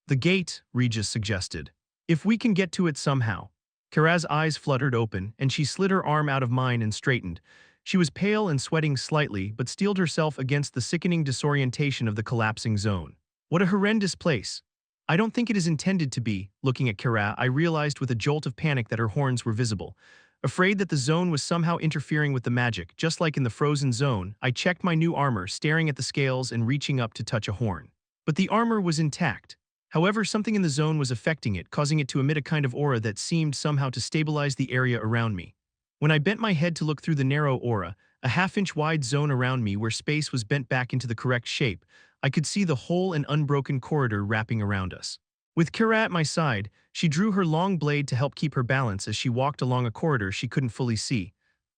"The gate," Regis suggested. "If we can get to it somehow." Kara's eyes fluttered open, and she slid her arm out of mine and straightened. She was pale and sweating slightly, but steeled herself against the sickening disorientation of the collapsing zone. "What a horrendous place." "I don't think it is intended to be." Looking at Kara, I realized with a jolt of panic that her horns were visible. Afraid that the zone was somehow interfering with the magic, just like in the frozen zone, I checked my new armor, staring at the scales and reaching up to touch a horn. But the armor was intact. However, something in the zone was affecting it, causing it to emit a kind of aura that seemed somehow to stabilize the area around me. When I bent my head to look through the narrow aura, a half-inch wide zone around me where space was bent back into the correct shape, I could see the whole and unbroken corridor wrapping around us. With Kara at my side, she drew her long blade to help keep her balance as she walked along a corridor she couldn't fully see.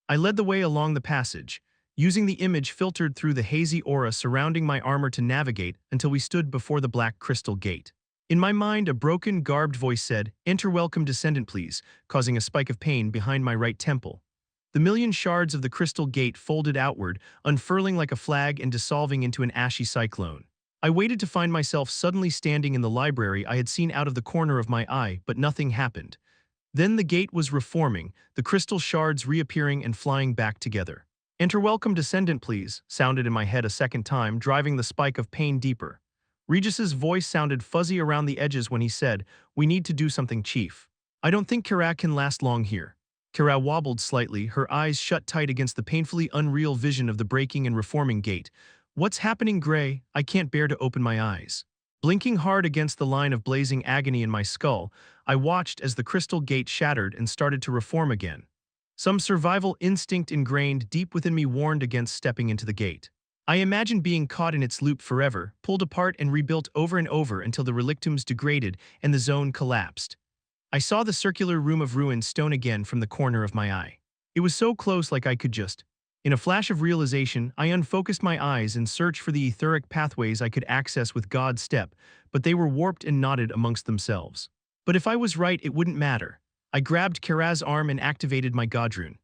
I led the way along the passage, using the image filtered through the hazy aura surrounding my armor to navigate until we stood before the black crystal gate. In my mind, a broken, garbed voice said, "Enter, welcome descendant please," causing a spike of pain behind my right temple. The million shards of the crystal gate folded outward, unfurling like a flag and dissolving into an ashy cyclone. I waited to find myself suddenly standing in the library I had seen out of the corner of my eye, but nothing happened. Then the gate was reforming, the crystal shards reappearing and flying back together. "Enter, welcome descendant please," sounded in my head a second time, driving the spike of pain deeper. Regis's voice sounded fuzzy around the edges when he said, "We need to do something, Chief. I don't think Kara can last long here." Kara wobbled slightly, her eyes shut tight against the painfully unreal vision of the breaking and reforming gate. "What's happening, Gray? I can't bear to open my eyes." Blinking hard against the line of blazing agony in my skull, I watched as the crystal gate shattered and started to reform again. Some survival instinct ingrained deep within me warned against stepping into the gate. I imagined being caught in its loop forever, pulled apart and rebuilt over and over until the relictums degraded and the zone collapsed. I saw the circular room of ruined stone again from the corner of my eye. It was so close, like I could just... In a flash of realization, I unfocused my eyes and searched for the etheric pathways I could access with God's step, but they were warped and knotted amongst themselves. But if I was right, it wouldn't matter. I grabbed Kara's arm and activated my Godrune.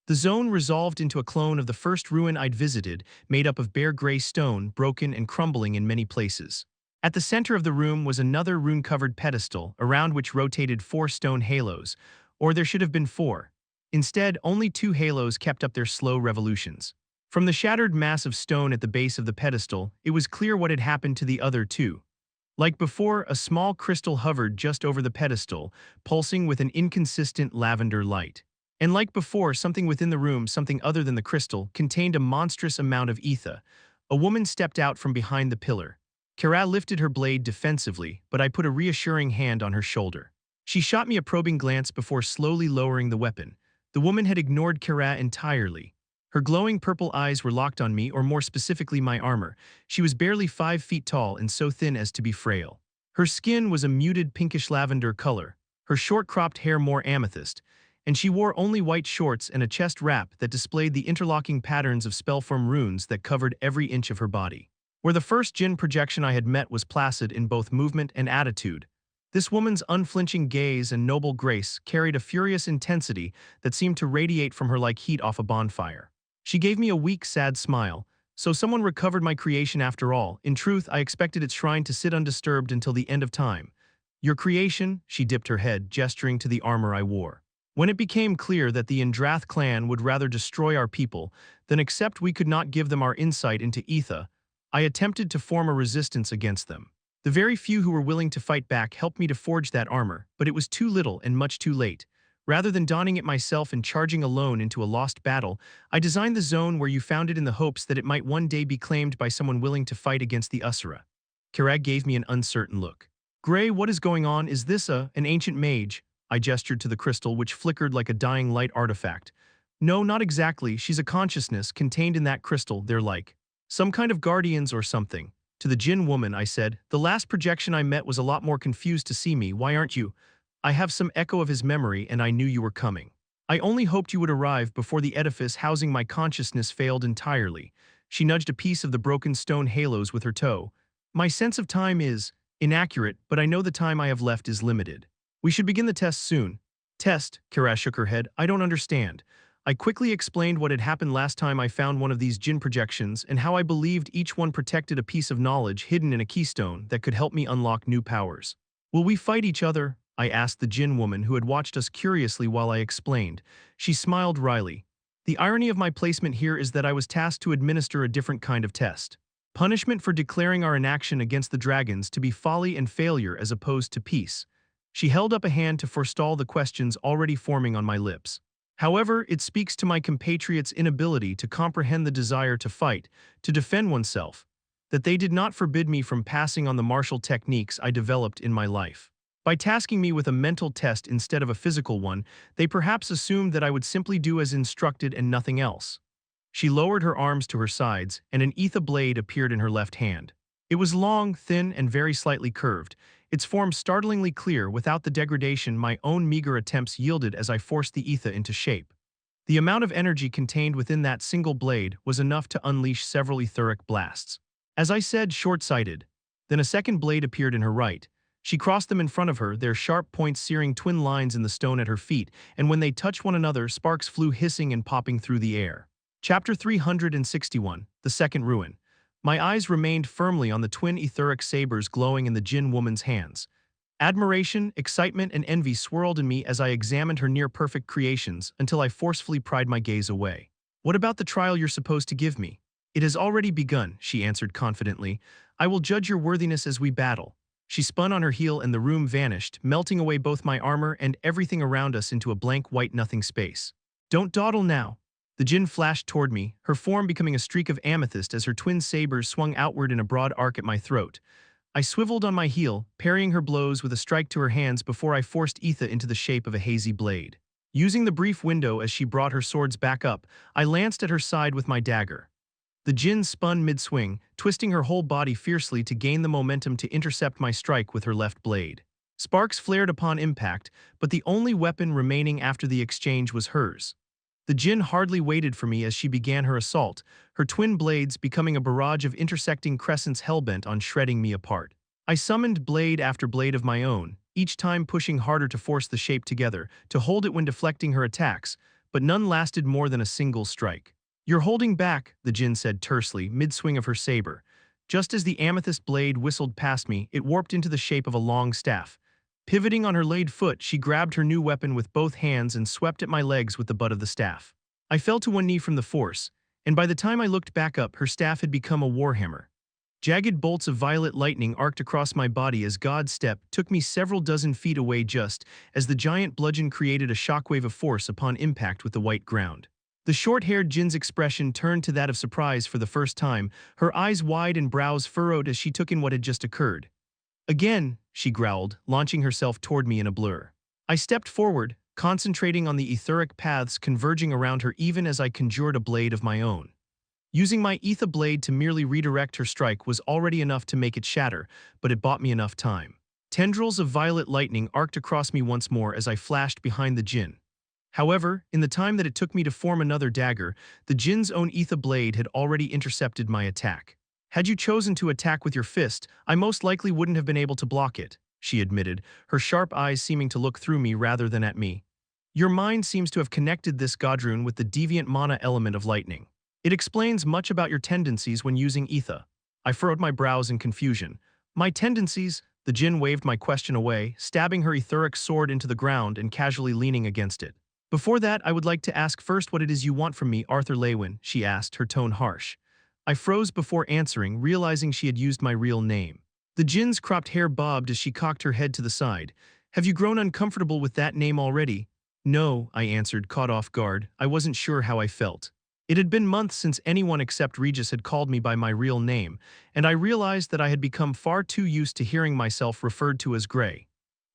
The zone resolved into a clone of the first ruin I'd visited, made up of bare gray stone, broken and crumbling in many places. At the center of the room was another rune-covered pedestal, around which rotated 4 stone halos, or there should have been 4. Instead, only 2 halos kept up their slow revolutions. From the shattered mass of stone at the base of the pedestal, it was clear what had happened to the other 2. Like before, a small crystal hovered just over the pedestal, pulsing with an inconsistent lavender light. And like before, something within the room, something other than the crystal, contained a monstrous amount of ether. A woman stepped out from behind the pillar. Kara lifted her blade defensively, but I put a reassuring hand on her shoulder. She shot me a probing glance before slowly lowering the weapon. The woman had ignored Kara entirely. Her glowing purple eyes were locked on me, or more specifically my armor. She was barely 5 feet tall and so thin as to be frail. Her skin was a muted pinkish lavender color, her short-cropped hair more amethyst, and she wore only white shorts and a chest wrap that displayed the interlocking patterns of spellform runes that covered every inch of her body. Where the first Jinn projection I had met was placid in both movement and attitude, this woman's unflinching gaze and noble grace carried a furious intensity that seemed to radiate from her like heat off a bonfire. She gave me a weak, sad smile, So someone recovered my creation after all. In truth, I expected its shrine to sit undisturbed until the end of time. Your creation, she dipped her head, gesturing to the armor I wore. When it became clear that the Indrath clan would rather destroy our people than accept we could not give them our insight into Etha, I attempted to form a resistance against them. The very few who were willing to fight back helped me to forge that armor, but it was too little and much too late. Rather than donning it myself and charging alone into a lost battle, I designed the zone where you found it in the hopes that it might one day be claimed by someone willing to fight against the Usura. Kirag gave me an uncertain look. Gray, what is going on? Is this an ancient mage? I gestured to the crystal, which flickered like a dying light artifact. No, not exactly. She's a consciousness contained in that crystal, they're like. Some kind of guardians or something. To the Jinn woman, I said, the last projection I met was a lot more confused to see me. Why aren't you? I have some echo of his memory and I knew you were coming. I only hoped you would arrive before the edifice housing my consciousness failed entirely. She nudged a piece of the broken stone halos with her toe. My sense of time is inaccurate, but I know the time I have left is limited. We should begin the test soon. Test? Kara shook her head. I don't understand. I quickly explained what had happened last time I found one of these Jinn projections and how I believed each one protected a piece of knowledge hidden in a keystone that could help me unlock new powers. Will we fight each other? I asked the Jinn woman who had watched us curiously while I explained. She smiled wryly. The irony of my placement here is that I was tasked to administer a different kind of test. Punishment for declaring our inaction against the dragons to be folly and failure as opposed to peace. She held up a hand to forestall the questions already forming on my lips. However, it speaks to my compatriots' inability to comprehend the desire to fight, to defend oneself, that they did not forbid me from passing on the martial techniques I developed in my life. By tasking me with a mental test instead of a physical one, they perhaps assumed that I would simply do as instructed and nothing else. She lowered her arms to her sides, and an Etha blade appeared in her left hand. It was long, thin, and very slightly curved, its form startlingly clear without the degradation my own meager attempts yielded as I forced the Etha into shape. The amount of energy contained within that single blade was enough to unleash several etheric blasts. As I said, short-sighted. Then a second blade appeared in her right. She crossed them in front of her, their sharp points searing twin lines in the stone at her feet, and when they touched one another, sparks flew hissing and popping through the air. Chapter 361, The Second Ruin. My eyes remained firmly on the twin etheric sabers glowing in the Jinn woman's hands. Admiration, excitement, and envy swirled in me as I examined her near-perfect creations until I forcefully pried my gaze away. What about the trial you're supposed to give me? It has already begun, she answered confidently. I will judge your worthiness as we battle. She spun on her heel and the room vanished, melting away both my armor and everything around us into a blank white nothing space. Don't dawdle now. The Jinn flashed toward me, her form becoming a streak of amethyst as her twin sabers swung outward in a broad arc at my throat. I swiveled on my heel, parrying her blows with a strike to her hands before I forced Etha into the shape of a hazy blade. Using the brief window as she brought her swords back up, I lanced at her side with my dagger. The Jinn spun mid-swing, twisting her whole body fiercely to gain the momentum to intercept my strike with her left blade. Sparks flared upon impact, but the only weapon remaining after the exchange was hers. The Jinn hardly waited for me as she began her assault, her twin blades becoming a barrage of intersecting crescents hellbent on shredding me apart. I summoned blade after blade of my own, each time pushing harder to force the shape together, to hold it when deflecting her attacks, but none lasted more than a single strike. You're holding back, the Jinn said tersely, mid-swing of her saber. Just as the amethyst blade whistled past me, it warped into the shape of a long staff. Pivoting on her laid foot, she grabbed her new weapon with both hands and swept at my legs with the butt of the staff. I fell to one knee from the force, and by the time I looked back up, her staff had become a warhammer. Jagged bolts of violet lightning arced across my body as God's step took me several dozen feet away just as the giant bludgeon created a shockwave of force upon impact with the white ground. The short-haired Jinn's expression turned to that of surprise for the first time, her eyes wide and brows furrowed as she took in what had just occurred. Again, she growled, launching herself toward me in a blur. I stepped forward, concentrating on the etheric paths converging around her even as I conjured a blade of my own. Using my Etha blade to merely redirect her strike was already enough to make it shatter, but it bought me enough time. Tendrils of violet lightning arced across me once more as I flashed behind the Jinn. However, in the time that it took me to form another dagger, the Jinn's own Etha blade had already intercepted my attack. Had you chosen to attack with your fist, I most likely wouldn't have been able to block it, she admitted, her sharp eyes seeming to look through me rather than at me. Your mind seems to have connected this Godrune with the deviant mana element of lightning. It explains much about your tendencies when using ether. I furrowed my brows in confusion. My tendencies? The djinn waved my question away, stabbing her etheric sword into the ground and casually leaning against it. Before that, I would like to ask first what it is you want from me, Arthur Leywin, she asked, her tone harsh. I froze before answering, realizing she had used my real name. The djinn's cropped hair bobbed as she cocked her head to the side. Have you grown uncomfortable with that name already? No, I answered, caught off guard. I wasn't sure how I felt. It had been months since anyone except Regis had called me by my real name, and I realized that I had become far too used to hearing myself referred to as Grey.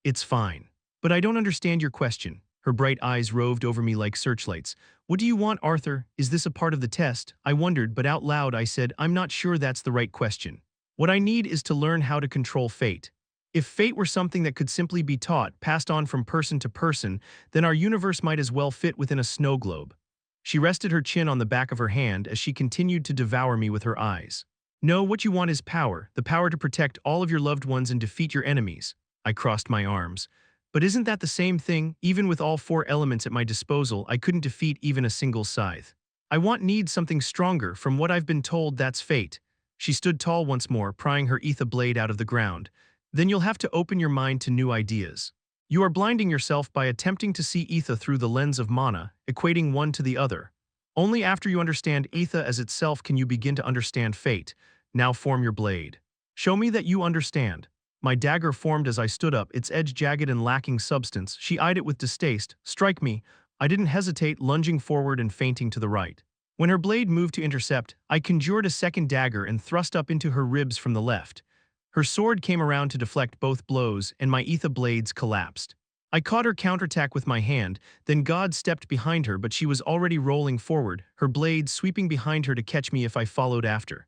It's fine. But I don't understand your question. Her bright eyes roved over me like searchlights. What do you want, Arthur? Is this a part of the test? I wondered, but out loud I said, I'm not sure that's the right question. What I need is to learn how to control fate. If fate were something that could simply be taught, passed on from person to person, then our universe might as well fit within a snow globe. She rested her chin on the back of her hand as she continued to devour me with her eyes. No, what you want is power, the power to protect all of your loved ones and defeat your enemies. I crossed my arms. But isn't that the same thing? Even with all 4 elements at my disposal, I couldn't defeat even a single scythe. I need something stronger. From what I've been told, that's fate. She stood tall once more, prying her ether blade out of the ground. Then you'll have to open your mind to new ideas. You are blinding yourself by attempting to see ether through the lens of mana, equating one to the other. Only after you understand ether as itself can you begin to understand fate. Now form your blade. Show me that you understand. My dagger formed as I stood up, its edge jagged and lacking substance. She eyed it with distaste. Strike me. I didn't hesitate, lunging forward and feinting to the right. When her blade moved to intercept, I conjured a second dagger and thrust up into her ribs from the left. Her sword came around to deflect both blows, and my ether blades collapsed. I caught her counterattack with my hand, then God stepped behind her, but she was already rolling forward, her blades sweeping behind her to catch me if I followed after.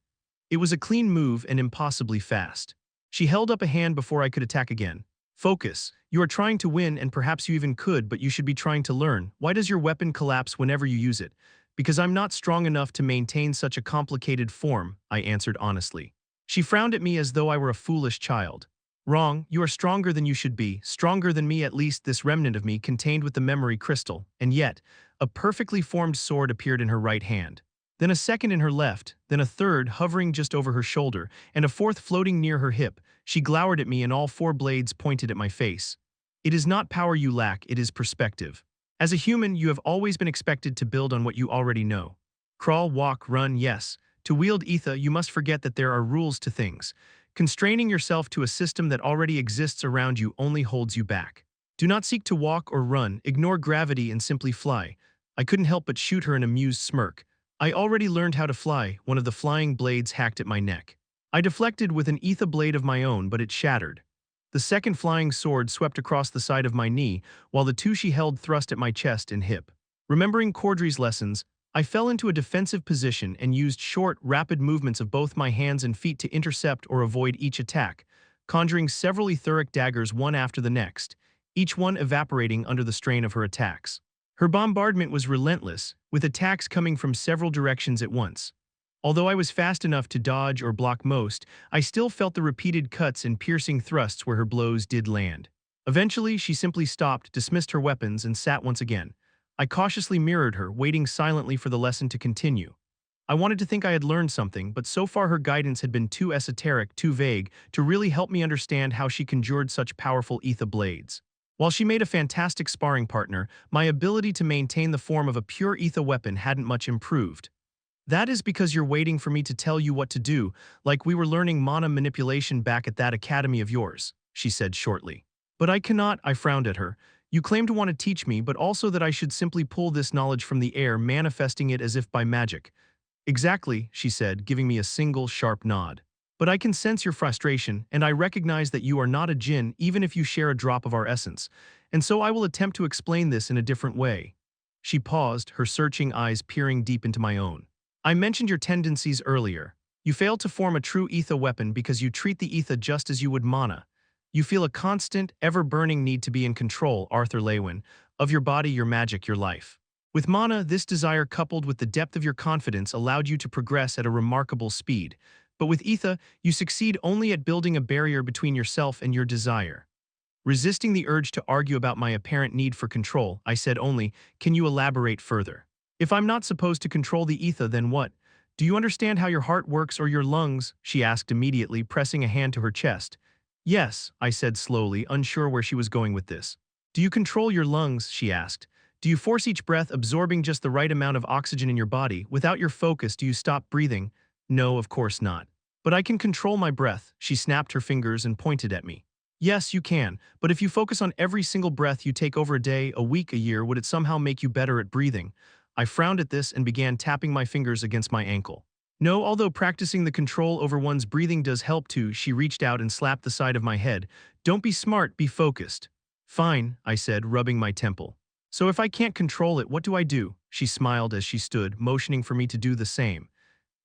It was a clean move and impossibly fast. She held up a hand before I could attack again. Focus. You are trying to win, and perhaps you even could, but you should be trying to learn. Why does your weapon collapse whenever you use it? Because I'm not strong enough to maintain such a complicated form, I answered honestly. She frowned at me as though I were a foolish child. Wrong, you are stronger than you should be, stronger than me, at least this remnant of me contained with the memory crystal, and yet, a perfectly formed sword appeared in her right hand. Then a second in her left, then a third hovering just over her shoulder, and a fourth floating near her hip. She glowered at me and all 4 blades pointed at my face. It is not power you lack, it is perspective. As a human, you have always been expected to build on what you already know. Crawl, walk, run, yes. To wield ether, you must forget that there are rules to things. Constraining yourself to a system that already exists around you only holds you back. Do not seek to walk or run, ignore gravity and simply fly. I couldn't help but shoot her an amused smirk. I already learned how to fly. One of the flying blades hacked at my neck. I deflected with an ether blade of my own, but it shattered. The second flying sword swept across the side of my knee, while the 2 she held thrust at my chest and hip. Remembering Cordry's lessons, I fell into a defensive position and used short, rapid movements of both my hands and feet to intercept or avoid each attack, conjuring several etheric daggers one after the next, each one evaporating under the strain of her attacks. Her bombardment was relentless, with attacks coming from several directions at once. Although I was fast enough to dodge or block most, I still felt the repeated cuts and piercing thrusts where her blows did land. Eventually, she simply stopped, dismissed her weapons, and sat once again. I cautiously mirrored her, waiting silently for the lesson to continue. I wanted to think I had learned something, but so far her guidance had been too esoteric, too vague, to really help me understand how she conjured such powerful ether blades. While she made a fantastic sparring partner, my ability to maintain the form of a pure ether weapon hadn't much improved. That is because you're waiting for me to tell you what to do, like we were learning mana manipulation back at that academy of yours, she said shortly. But I cannot, I frowned at her. You claim to want to teach me, but also that I should simply pull this knowledge from the air, manifesting it as if by magic. Exactly, she said, giving me a single sharp nod. But I can sense your frustration, and I recognize that you are not a djinn even if you share a drop of our essence, and so I will attempt to explain this in a different way. She paused, her searching eyes peering deep into my own. I mentioned your tendencies earlier. You fail to form a true ether weapon because you treat the ether just as you would mana. You feel a constant, ever-burning need to be in control, Arthur Leywin, of your body, your magic, your life. With mana, this desire coupled with the depth of your confidence allowed you to progress at a remarkable speed. But with ether, you succeed only at building a barrier between yourself and your desire. Resisting the urge to argue about my apparent need for control, I said only, can you elaborate further? If I'm not supposed to control the ether, then what? Do you understand how your heart works or your lungs? She asked immediately, pressing a hand to her chest. Yes, I said slowly, unsure where she was going with this. Do you control your lungs? She asked. Do you force each breath, absorbing just the right amount of oxygen in your body? Without your focus, do you stop breathing? No, of course not. But I can control my breath. She snapped her fingers and pointed at me. Yes, you can, but if you focus on every single breath you take over a day, a week, a year, would it somehow make you better at breathing? I frowned at this and began tapping my fingers against my ankle. No, although practicing the control over one's breathing does help too. She reached out and slapped the side of my head. Don't be smart, be focused. Fine, I said, rubbing my temple. So if I can't control it, what do I do? She smiled as she stood, motioning for me to do the same.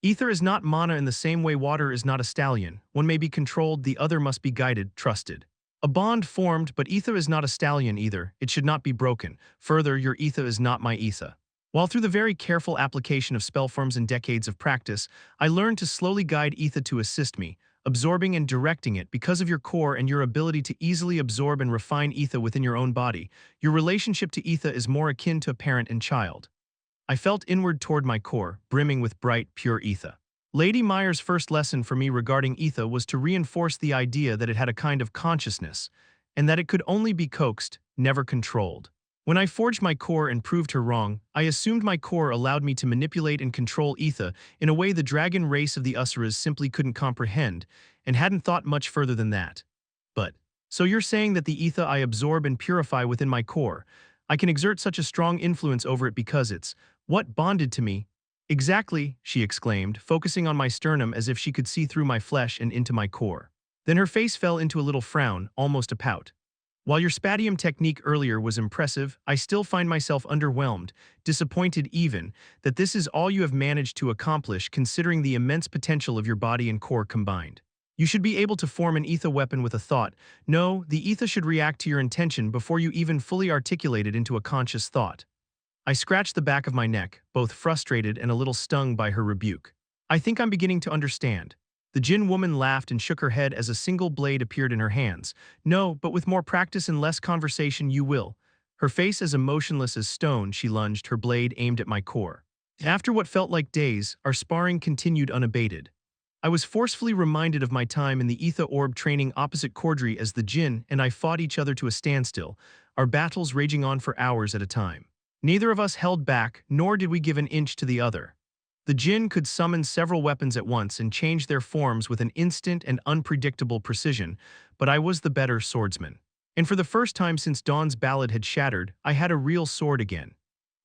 Ether is not mana in the same way water is not a stallion. One may be controlled, the other must be guided, trusted. A bond formed, but ether is not a stallion either. It should not be broken. Further, your ether is not my ether. While through the very careful application of spellforms and decades of practice, I learned to slowly guide ether to assist me, absorbing and directing it. Because of your core and your ability to easily absorb and refine ether within your own body, your relationship to ether is more akin to a parent and child. I felt inward toward my core, brimming with bright, pure ether. Lady Meyer's first lesson for me regarding ether was to reinforce the idea that it had a kind of consciousness, and that it could only be coaxed, never controlled. When I forged my core and proved her wrong, I assumed my core allowed me to manipulate and control ether in a way the dragon race of the Asuras simply couldn't comprehend, and hadn't thought much further than that. But, so you're saying that the ether I absorb and purify within my core, I can exert such a strong influence over it because it's what bonded to me? Exactly, she exclaimed, focusing on my sternum as if she could see through my flesh and into my core. Then her face fell into a little frown, almost a pout. While your spadium technique earlier was impressive, I still find myself underwhelmed, disappointed even, that this is all you have managed to accomplish considering the immense potential of your body and core combined. You should be able to form an ether weapon with a thought. No, the ether should react to your intention before you even fully articulate it into a conscious thought. I scratched the back of my neck, both frustrated and a little stung by her rebuke. I think I'm beginning to understand. The Jinn woman laughed and shook her head as a single blade appeared in her hands. No, but with more practice and less conversation you will. Her face as emotionless as stone, she lunged, her blade aimed at my core. After what felt like days, our sparring continued unabated. I was forcefully reminded of my time in the Ether Orb training opposite Cordry as the Jinn and I fought each other to a standstill, our battles raging on for hours at a time. Neither of us held back, nor did we give an inch to the other. The Jinn could summon several weapons at once and change their forms with an instant and unpredictable precision, but I was the better swordsman. And for the first time since Dawn's ballad had shattered, I had a real sword again.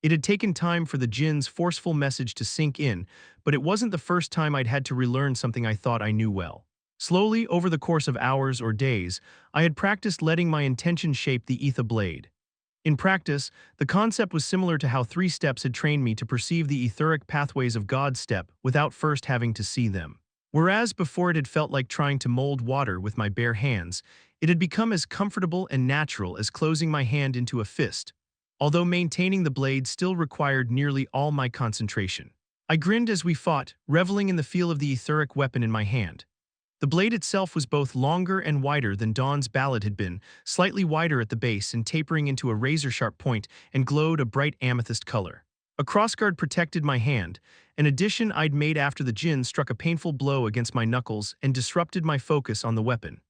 It had taken time for the Jinn's forceful message to sink in, but it wasn't the first time I'd had to relearn something I thought I knew well. Slowly, over the course of hours or days, I had practiced letting my intention shape the Ether blade. In practice, the concept was similar to how 3 steps had trained me to perceive the etheric pathways of God's step without first having to see them. Whereas before it had felt like trying to mold water with my bare hands, it had become as comfortable and natural as closing my hand into a fist, although maintaining the blade still required nearly all my concentration. I grinned as we fought, reveling in the feel of the etheric weapon in my hand. The blade itself was both longer and wider than Dawn's ballad had been, slightly wider at the base and tapering into a razor-sharp point, and glowed a bright amethyst color. A crossguard protected my hand, an addition I'd made after the Jinn struck a painful blow against my knuckles and disrupted my focus on the weapon.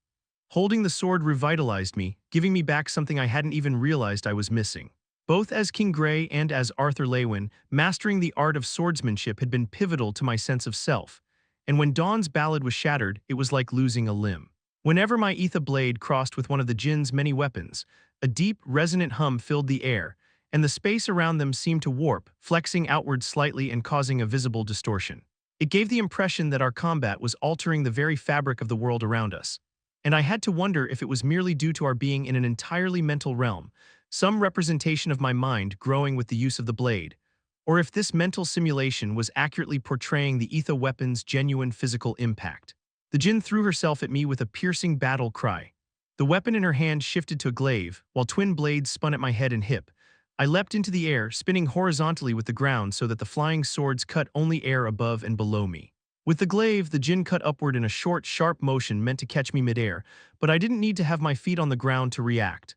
Holding the sword revitalized me, giving me back something I hadn't even realized I was missing. Both as King Grey and as Arthur Leywin, mastering the art of swordsmanship had been pivotal to my sense of self. And when Dawn's ballad was shattered, it was like losing a limb. Whenever my ether blade crossed with one of the Jinn's many weapons, a deep, resonant hum filled the air, and the space around them seemed to warp, flexing outward slightly and causing a visible distortion. It gave the impression that our combat was altering the very fabric of the world around us. And I had to wonder if it was merely due to our being in an entirely mental realm, some representation of my mind growing with the use of the blade, or if this mental simulation was accurately portraying the ether weapon's genuine physical impact. The Jinn threw herself at me with a piercing battle cry. The weapon in her hand shifted to a glaive, while twin blades spun at my head and hip. I leapt into the air, spinning horizontally with the ground so that the flying swords cut only air above and below me. With the glaive, the Jinn cut upward in a short, sharp motion meant to catch me midair, but I didn't need to have my feet on the ground to react.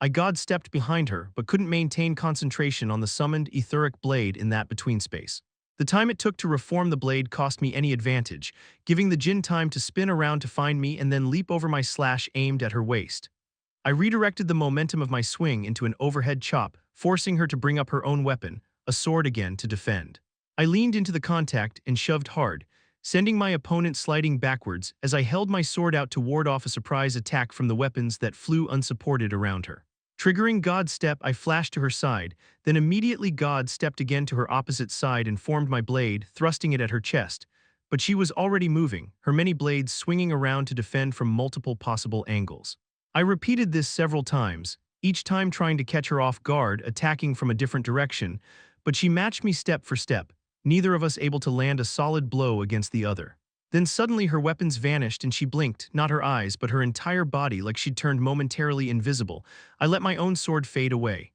I god-stepped behind her, but couldn't maintain concentration on the summoned etheric blade in that between space. The time it took to reform the blade cost me any advantage, giving the djinn time to spin around to find me and then leap over my slash aimed at her waist. I redirected the momentum of my swing into an overhead chop, forcing her to bring up her own weapon, a sword again, to defend. I leaned into the contact and shoved hard, sending my opponent sliding backwards as I held my sword out to ward off a surprise attack from the weapons that flew unsupported around her. Triggering God Step, I flashed to her side, then immediately God stepped again to her opposite side and formed my blade, thrusting it at her chest. But she was already moving, her many blades swinging around to defend from multiple possible angles. I repeated this several times, each time trying to catch her off guard, attacking from a different direction, but she matched me step for step, neither of us able to land a solid blow against the other. Then suddenly her weapons vanished and she blinked, not her eyes but her entire body, like she'd turned momentarily invisible. I let my own sword fade away.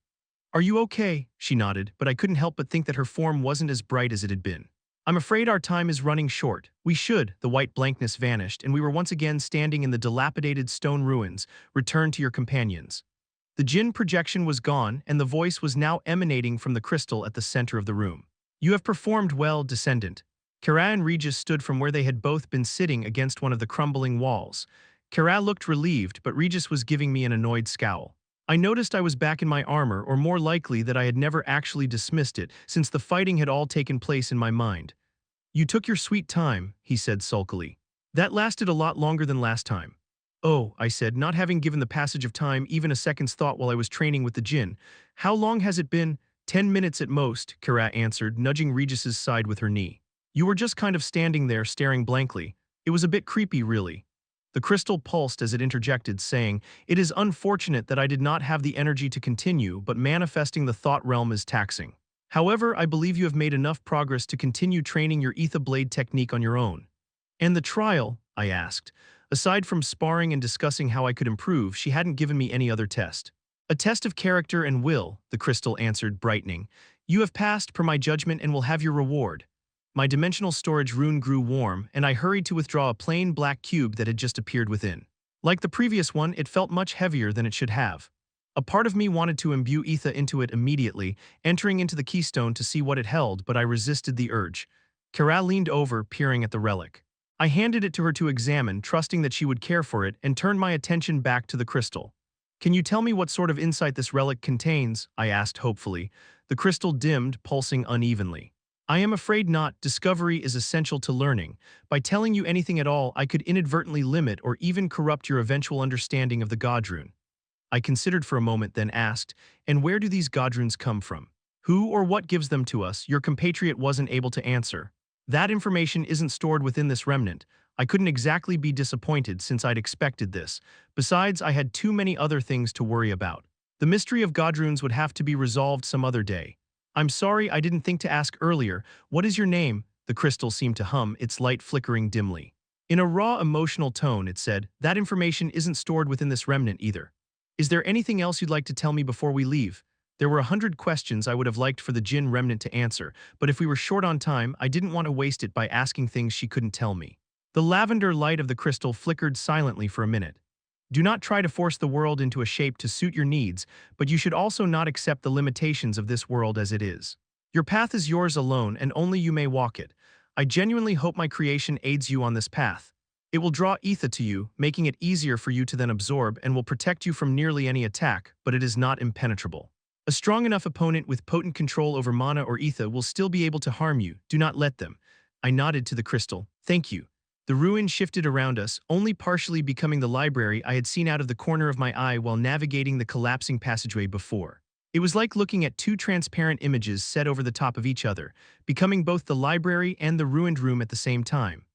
"Are you okay?" she nodded, but I couldn't help but think that her form wasn't as bright as it had been. "I'm afraid our time is running short. We should." The white blankness vanished, and we were once again standing in the dilapidated stone ruins. "Return to your companions." The djinn projection was gone, and the voice was now emanating from the crystal at the center of the room. "You have performed well, descendant." Kara and Regis stood from where they had both been sitting against one of the crumbling walls. Kara looked relieved, but Regis was giving me an annoyed scowl. I noticed I was back in my armor, or more likely that I had never actually dismissed it, since the fighting had all taken place in my mind. "You took your sweet time," he said sulkily. "That lasted a lot longer than last time." "Oh," I said, not having given the passage of time even a second's thought while I was training with the djinn. "How long has it been?" 10 minutes at most," Kara answered, nudging Regis's side with her knee. "You were just kind of standing there, staring blankly. It was a bit creepy, really." The crystal pulsed as it interjected, saying, "It is unfortunate that I did not have the energy to continue, but manifesting the thought realm is taxing. However, I believe you have made enough progress to continue training your ether blade technique on your own." "And the trial?" I asked. Aside from sparring and discussing how I could improve, she hadn't given me any other test. "A test of character and will," the crystal answered, brightening. "You have passed per my judgment and will have your reward." My dimensional storage rune grew warm, and I hurried to withdraw a plain black cube that had just appeared within. Like the previous one, it felt much heavier than it should have. A part of me wanted to imbue ether into it immediately, entering into the keystone to see what it held, but I resisted the urge. Kara leaned over, peering at the relic. I handed it to her to examine, trusting that she would care for it, and turned my attention back to the crystal. "Can you tell me what sort of insight this relic contains?" I asked hopefully. The crystal dimmed, pulsing unevenly. "I am afraid not. Discovery is essential to learning. By telling you anything at all, I could inadvertently limit or even corrupt your eventual understanding of the Godrune." I considered for a moment, then asked, "And where do these Godrunes come from? Who or what gives them to us?" Your compatriot wasn't able to answer. "That information isn't stored within this remnant." I couldn't exactly be disappointed since I'd expected this. Besides, I had too many other things to worry about. The mystery of Godrunes would have to be resolved some other day. "I'm sorry I didn't think to ask earlier. What is your name?" The crystal seemed to hum, its light flickering dimly. In a raw, emotional tone, it said, "That information isn't stored within this remnant either. Is there anything else you'd like to tell me before we leave?" There were 100 questions I would have liked for the Jinn remnant to answer, but if we were short on time, I didn't want to waste it by asking things she couldn't tell me. The lavender light of the crystal flickered silently for a minute. "Do not try to force the world into a shape to suit your needs, but you should also not accept the limitations of this world as it is. Your path is yours alone, and only you may walk it. I genuinely hope my creation aids you on this path. It will draw ether to you, making it easier for you to then absorb, and will protect you from nearly any attack, but it is not impenetrable. A strong enough opponent with potent control over mana or ether will still be able to harm you. Do not let them." I nodded to the crystal. "Thank you." The ruin shifted around us, only partially becoming the library I had seen out of the corner of my eye while navigating the collapsing passageway before. It was like looking at two transparent images set over the top of each other, becoming both the library and the ruined room at the same time.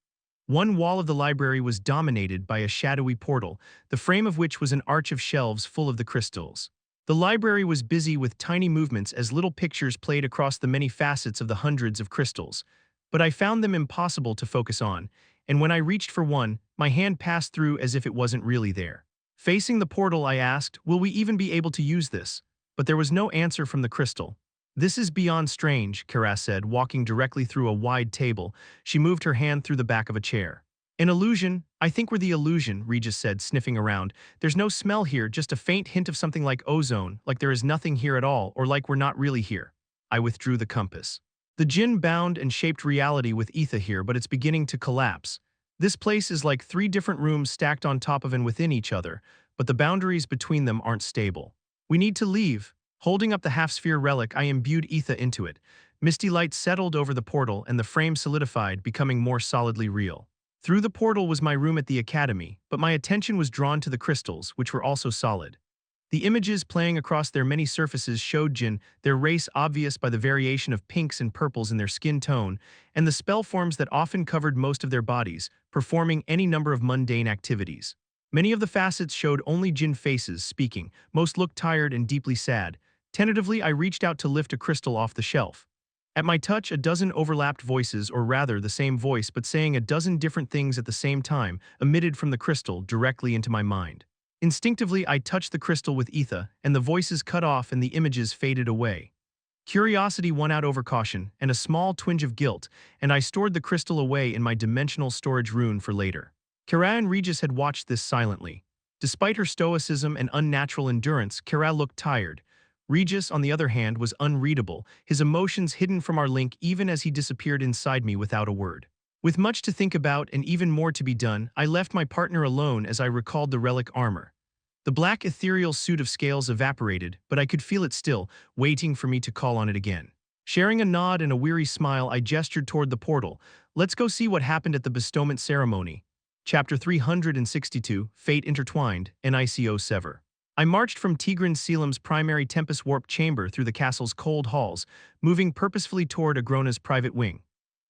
One wall of the library was dominated by a shadowy portal, the frame of which was an arch of shelves full of the crystals. The library was busy with tiny movements as little pictures played across the many facets of the hundreds of crystals. But I found them impossible to focus on, and when I reached for one, my hand passed through as if it wasn't really there. Facing the portal, I asked, "Will we even be able to use this?" But there was no answer from the crystal. "This is beyond strange," Kara said, walking directly through a wide table. She moved her hand through the back of a chair. An illusion? I think we're the illusion, Regis said, sniffing around. There's no smell here, just a faint hint of something like ozone, like there is nothing here at all, or like we're not really here. I withdrew the compass. The djinn bound and shaped reality with ether here, but it's beginning to collapse. This place is like three different rooms stacked on top of and within each other, but the boundaries between them aren't stable. We need to leave. Holding up the half-sphere relic, I imbued ether into it. Misty light settled over the portal, and the frame solidified, becoming more solidly real. Through the portal was my room at the academy, but my attention was drawn to the crystals, which were also solid. The images playing across their many surfaces showed djinn, their race obvious by the variation of pinks and purples in their skin tone, and the spell forms that often covered most of their bodies, performing any number of mundane activities. Many of the facets showed only djinn faces speaking, most looked tired and deeply sad. Tentatively, I reached out to lift a crystal off the shelf. At my touch, a dozen overlapped voices, or rather the same voice but saying a dozen different things at the same time, emitted from the crystal directly into my mind. Instinctively, I touched the crystal with ether, and the voices cut off and the images faded away. Curiosity won out over caution, and a small twinge of guilt, and I stored the crystal away in my dimensional storage rune for later. Kara and Regis had watched this silently. Despite her stoicism and unnatural endurance, Kara looked tired. Regis, on the other hand, was unreadable, his emotions hidden from our link even as he disappeared inside me without a word. With much to think about and even more to be done, I left my partner alone as I recalled the relic armor. The black ethereal suit of scales evaporated, but I could feel it still, waiting for me to call on it again. Sharing a nod and a weary smile, I gestured toward the portal. Let's go see what happened at the bestowment ceremony. Chapter 362, Fate Intertwined, NICO Sever. I marched from Tigran Selim's primary Tempest-warp chamber through the castle's cold halls, moving purposefully toward Agrona's private wing.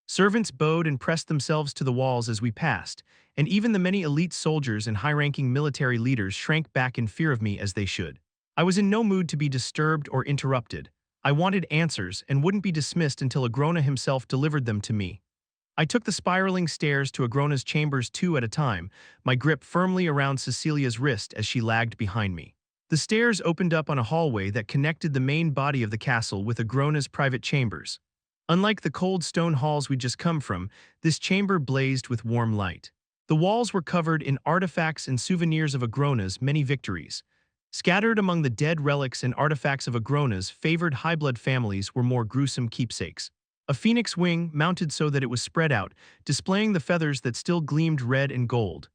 Servants bowed and pressed themselves to the walls as we passed, and even the many elite soldiers and high-ranking military leaders shrank back in fear of me as they should. I was in no mood to be disturbed or interrupted. I wanted answers and wouldn't be dismissed until Agrona himself delivered them to me. I took the spiraling stairs to Agrona's chambers two at a time, my grip firmly around Cecilia's wrist as she lagged behind me. The stairs opened up on a hallway that connected the main body of the castle with Agrona's private chambers. Unlike the cold stone halls we'd just come from, this chamber blazed with warm light. The walls were covered in artifacts and souvenirs of Agrona's many victories. Scattered among the dead relics and artifacts of Agrona's favored high-blood families were more gruesome keepsakes. A phoenix wing mounted so that it was spread out, displaying the feathers that still gleamed red and gold.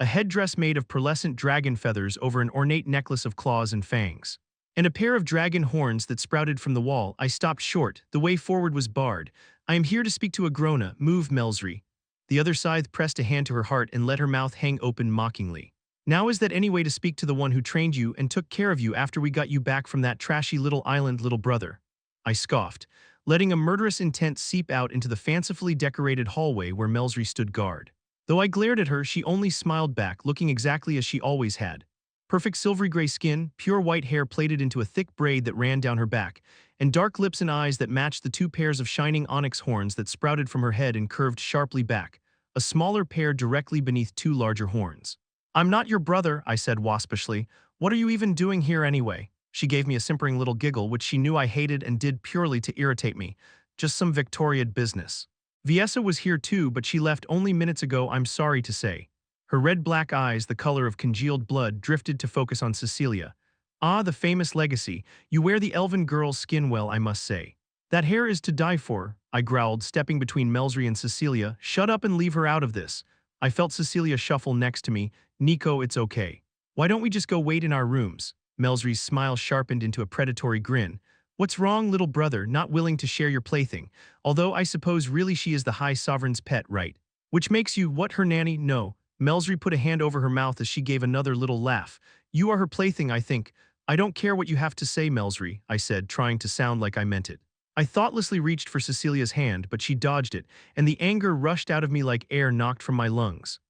A headdress made of pearlescent dragon feathers over an ornate necklace of claws and fangs. And a pair of dragon horns that sprouted from the wall. I stopped short. The way forward was barred. I am here to speak to Agrona. Move, Melsry. The other scythe pressed a hand to her heart and let her mouth hang open mockingly. Now is that any way to speak to the one who trained you and took care of you after we got you back from that trashy little island, little brother? I scoffed, letting a murderous intent seep out into the fancifully decorated hallway where Melsry stood guard. Though I glared at her, she only smiled back, looking exactly as she always had. Perfect silvery gray skin, pure white hair plaited into a thick braid that ran down her back, and dark lips and eyes that matched the two pairs of shining onyx horns that sprouted from her head and curved sharply back, a smaller pair directly beneath two larger horns. "I'm not your brother," I said waspishly. "What are you even doing here anyway?" She gave me a simpering little giggle, which she knew I hated and did purely to irritate me. Just some Victoriad business. Viessa was here too, but she left only minutes ago, I'm sorry to say. Her red-black eyes, the color of congealed blood, drifted to focus on Cecilia. Ah, the famous legacy. You wear the elven girl's skin well, I must say. That hair is to die for, I growled, stepping between Melsry and Cecilia. Shut up and leave her out of this. I felt Cecilia shuffle next to me. Nico, it's okay. Why don't we just go wait in our rooms? Melsry's smile sharpened into a predatory grin. What's wrong, little brother, not willing to share your plaything? Although I suppose really she is the High Sovereign's pet, right? Which makes you, what, her nanny? No. Melsry put a hand over her mouth as she gave another little laugh. You are her plaything, I think. I don't care what you have to say, Melsry, I said, trying to sound like I meant it. I thoughtlessly reached for Cecilia's hand, but she dodged it, and the anger rushed out of me like air knocked from my lungs.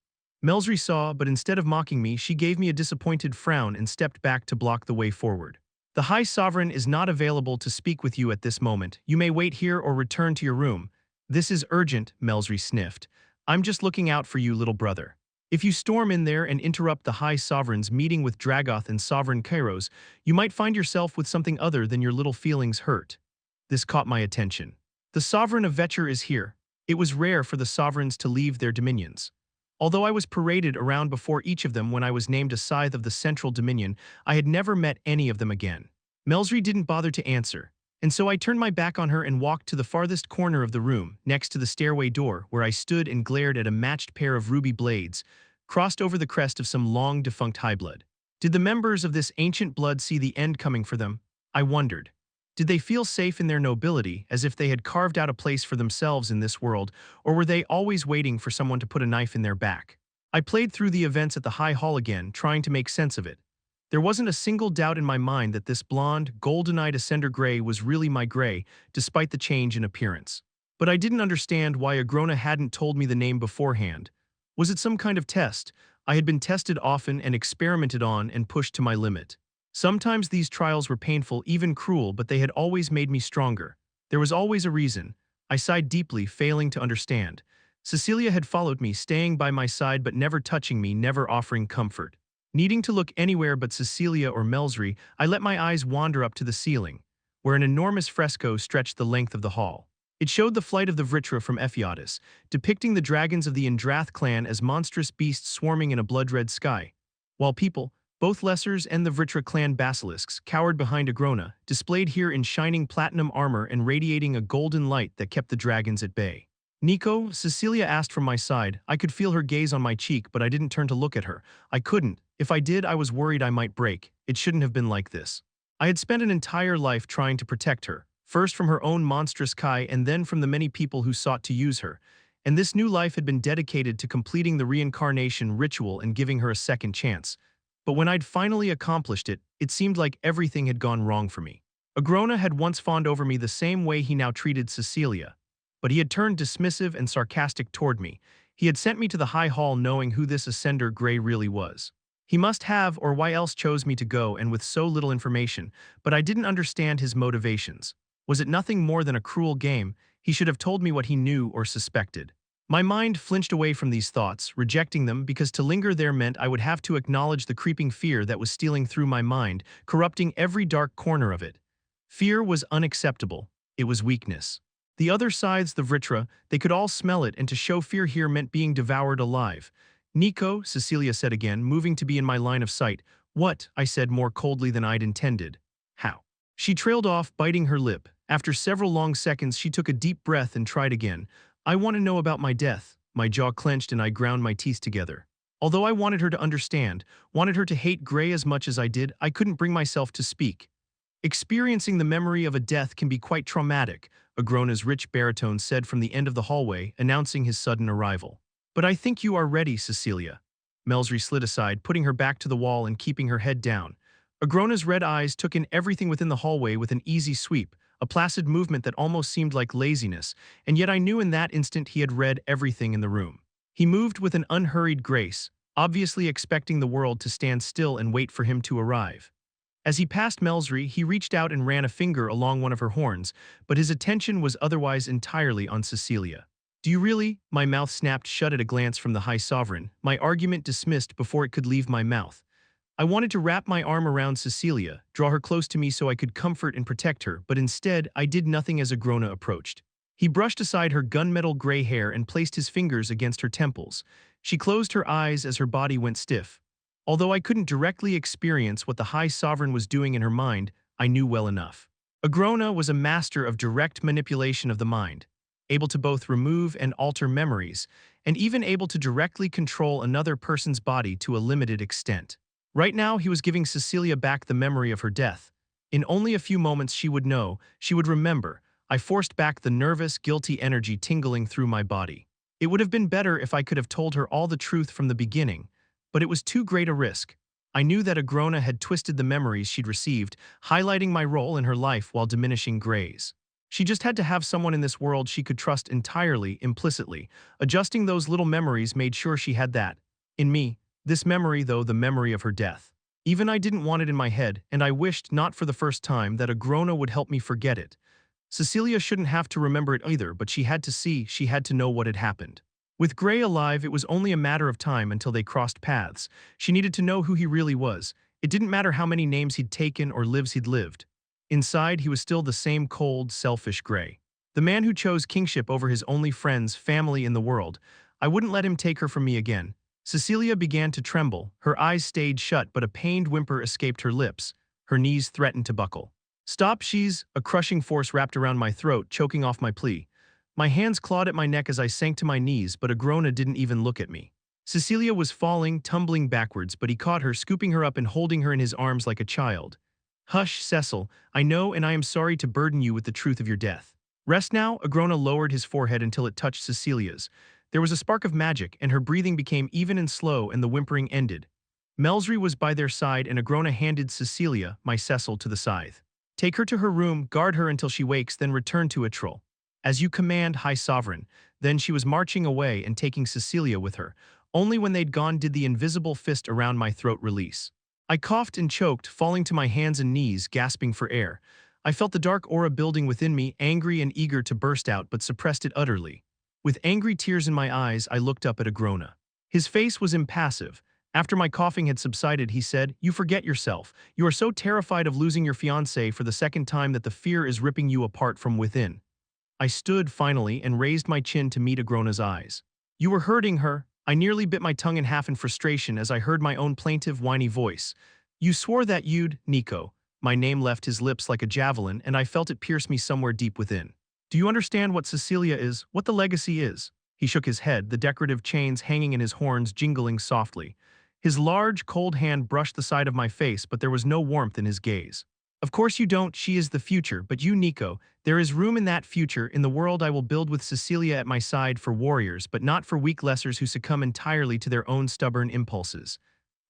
Melsry saw, but instead of mocking me, she gave me a disappointed frown and stepped back to block the way forward. The High Sovereign is not available to speak with you at this moment. You may wait here or return to your room. This is urgent, Melsry sniffed. I'm just looking out for you, little brother. If you storm in there and interrupt the High Sovereign's meeting with Dragoth and Sovereign Kairos, you might find yourself with something other than your little feelings hurt. This caught my attention. The Sovereign of Vetcher is here. It was rare for the Sovereigns to leave their dominions. Although I was paraded around before each of them when I was named a scythe of the Central Dominion, I had never met any of them again. Melsry didn't bother to answer, and so I turned my back on her and walked to the farthest corner of the room, next to the stairway door, where I stood and glared at a matched pair of ruby blades, crossed over the crest of some long-defunct highblood. Did the members of this ancient blood see the end coming for them? I wondered. Did they feel safe in their nobility, as if they had carved out a place for themselves in this world, or were they always waiting for someone to put a knife in their back? I played through the events at the High Hall again, trying to make sense of it. There wasn't a single doubt in my mind that this blonde, golden-eyed Ascender Grey was really my Grey, despite the change in appearance. But I didn't understand why Agrona hadn't told me the name beforehand. Was it some kind of test? I had been tested often and experimented on and pushed to my limit. Sometimes these trials were painful, even cruel, but they had always made me stronger. There was always a reason. I sighed deeply, failing to understand. Cecilia had followed me, staying by my side but never touching me, never offering comfort. Needing to look anywhere but Cecilia or Melsry, I let my eyes wander up to the ceiling, where an enormous fresco stretched the length of the hall. It showed the flight of the Vritra from Ephiatis, depicting the dragons of the Indrath clan as monstrous beasts swarming in a blood-red sky, while people, both Lessers and the Vritra clan basilisks, cowered behind Agrona, displayed here in shining platinum armor and radiating a golden light that kept the dragons at bay. "Nico?" Cecilia asked from my side. I could feel her gaze on my cheek, but I didn't turn to look at her. I couldn't. If I did, I was worried I might break. It shouldn't have been like this. I had spent an entire life trying to protect her, first from her own monstrous Kai and then from the many people who sought to use her. And this new life had been dedicated to completing the reincarnation ritual and giving her a second chance. But when I'd finally accomplished it, it seemed like everything had gone wrong for me. Agrona had once fawned over me the same way he now treated Cecilia. But he had turned dismissive and sarcastic toward me. He had sent me to the High Hall knowing who this Ascender Grey really was. He must have, or why else chose me to go, and with so little information, but I didn't understand his motivations. Was it nothing more than a cruel game? He should have told me what he knew or suspected. My mind flinched away from these thoughts, rejecting them because to linger there meant I would have to acknowledge the creeping fear that was stealing through my mind, corrupting every dark corner of it. Fear was unacceptable. It was weakness. The other sides, the Vritra, they could all smell it, and to show fear here meant being devoured alive. "Nico," Cecilia said again, moving to be in my line of sight. "What?" I said more coldly than I'd intended. "How?" She trailed off, biting her lip. After several long seconds, she took a deep breath and tried again. "I want to know about my death." My jaw clenched and I ground my teeth together. Although I wanted her to understand, wanted her to hate Grey as much as I did, I couldn't bring myself to speak. "Experiencing the memory of a death can be quite traumatic," Agrona's rich baritone said from the end of the hallway, announcing his sudden arrival. "But I think you are ready, Cecilia." Melsry slid aside, putting her back to the wall and keeping her head down. Agrona's red eyes took in everything within the hallway with an easy sweep, a placid movement that almost seemed like laziness, and yet I knew in that instant he had read everything in the room. He moved with an unhurried grace, obviously expecting the world to stand still and wait for him to arrive. As he passed Melsry, he reached out and ran a finger along one of her horns, but his attention was otherwise entirely on Cecilia. "Do you really?" My mouth snapped shut at a glance from the High Sovereign, my argument dismissed before it could leave my mouth. I wanted to wrap my arm around Cecilia, draw her close to me so I could comfort and protect her, but instead, I did nothing as Agrona approached. He brushed aside her gunmetal gray hair and placed his fingers against her temples. She closed her eyes as her body went stiff. Although I couldn't directly experience what the High Sovereign was doing in her mind, I knew well enough. Agrona was a master of direct manipulation of the mind, able to both remove and alter memories, and even able to directly control another person's body to a limited extent. Right now, he was giving Cecilia back the memory of her death. In only a few moments she would know, she would remember. I forced back the nervous, guilty energy tingling through my body. It would have been better if I could have told her all the truth from the beginning, but it was too great a risk. I knew that Agrona had twisted the memories she'd received, highlighting my role in her life while diminishing Grey's. She just had to have someone in this world she could trust entirely, implicitly. Adjusting those little memories made sure she had that. In me. This memory, though, the memory of her death. Even I didn't want it in my head, and I wished, not for the first time, that Agrona would help me forget it. Cecilia shouldn't have to remember it either, but she had to see, she had to know what had happened. With Grey alive, it was only a matter of time until they crossed paths. She needed to know who he really was. It didn't matter how many names he'd taken or lives he'd lived. Inside, he was still the same cold, selfish Grey. The man who chose kingship over his only friends, family in the world. I wouldn't let him take her from me again. Cecilia began to tremble. Her eyes stayed shut, but a pained whimper escaped her lips. Her knees threatened to buckle. "Stop, she's—" A crushing force wrapped around my throat, choking off my plea. My hands clawed at my neck as I sank to my knees, but Agrona didn't even look at me. Cecilia was falling, tumbling backwards, but he caught her, scooping her up and holding her in his arms like a child. "Hush, Cecil. I know, and I am sorry to burden you with the truth of your death. Rest now." Agrona lowered his forehead until it touched Cecilia's. There was a spark of magic, and her breathing became even and slow, and the whimpering ended. Melsry was by their side, and Agrona handed Cecilia, my Cecil, to the scythe. "Take her to her room, guard her until she wakes, then return to Itril. As you command, High Sovereign." Then she was marching away and taking Cecilia with her. Only when they'd gone did the invisible fist around my throat release. I coughed and choked, falling to my hands and knees, gasping for air. I felt the dark aura building within me, angry and eager to burst out, but suppressed it utterly. With angry tears in my eyes, I looked up at Agrona. His face was impassive. After my coughing had subsided, he said, "You forget yourself. You are so terrified of losing your fiancée for the second time that the fear is ripping you apart from within." I stood, finally, and raised my chin to meet Agrona's eyes. "You were hurting her." I nearly bit my tongue in half in frustration as I heard my own plaintive, whiny voice. "You swore that you'd—" "Nico." My name left his lips like a javelin, and I felt it pierce me somewhere deep within. "Do you understand what Cecilia is, what the legacy is?" He shook his head, the decorative chains hanging in his horns jingling softly. His large, cold hand brushed the side of my face, but there was no warmth in his gaze. "Of course you don't. She is the future, but you, Nico, there is room in that future, in the world I will build with Cecilia at my side, for warriors, but not for weak lessers who succumb entirely to their own stubborn impulses."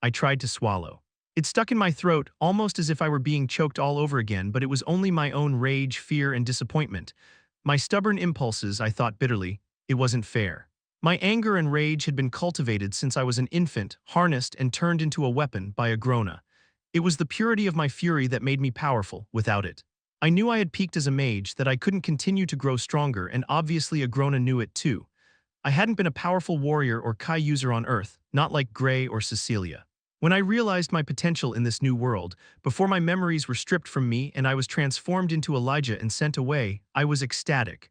I tried to swallow. It stuck in my throat, almost as if I were being choked all over again, but it was only my own rage, fear, and disappointment. My stubborn impulses, I thought bitterly. It wasn't fair. My anger and rage had been cultivated since I was an infant, harnessed and turned into a weapon by Agrona. It was the purity of my fury that made me powerful. Without it, I knew I had peaked as a mage, that I couldn't continue to grow stronger, and obviously Agrona knew it too. I hadn't been a powerful warrior or Kai user on Earth, not like Grey or Cecilia. When I realized my potential in this new world, before my memories were stripped from me and I was transformed into Elijah and sent away, I was ecstatic.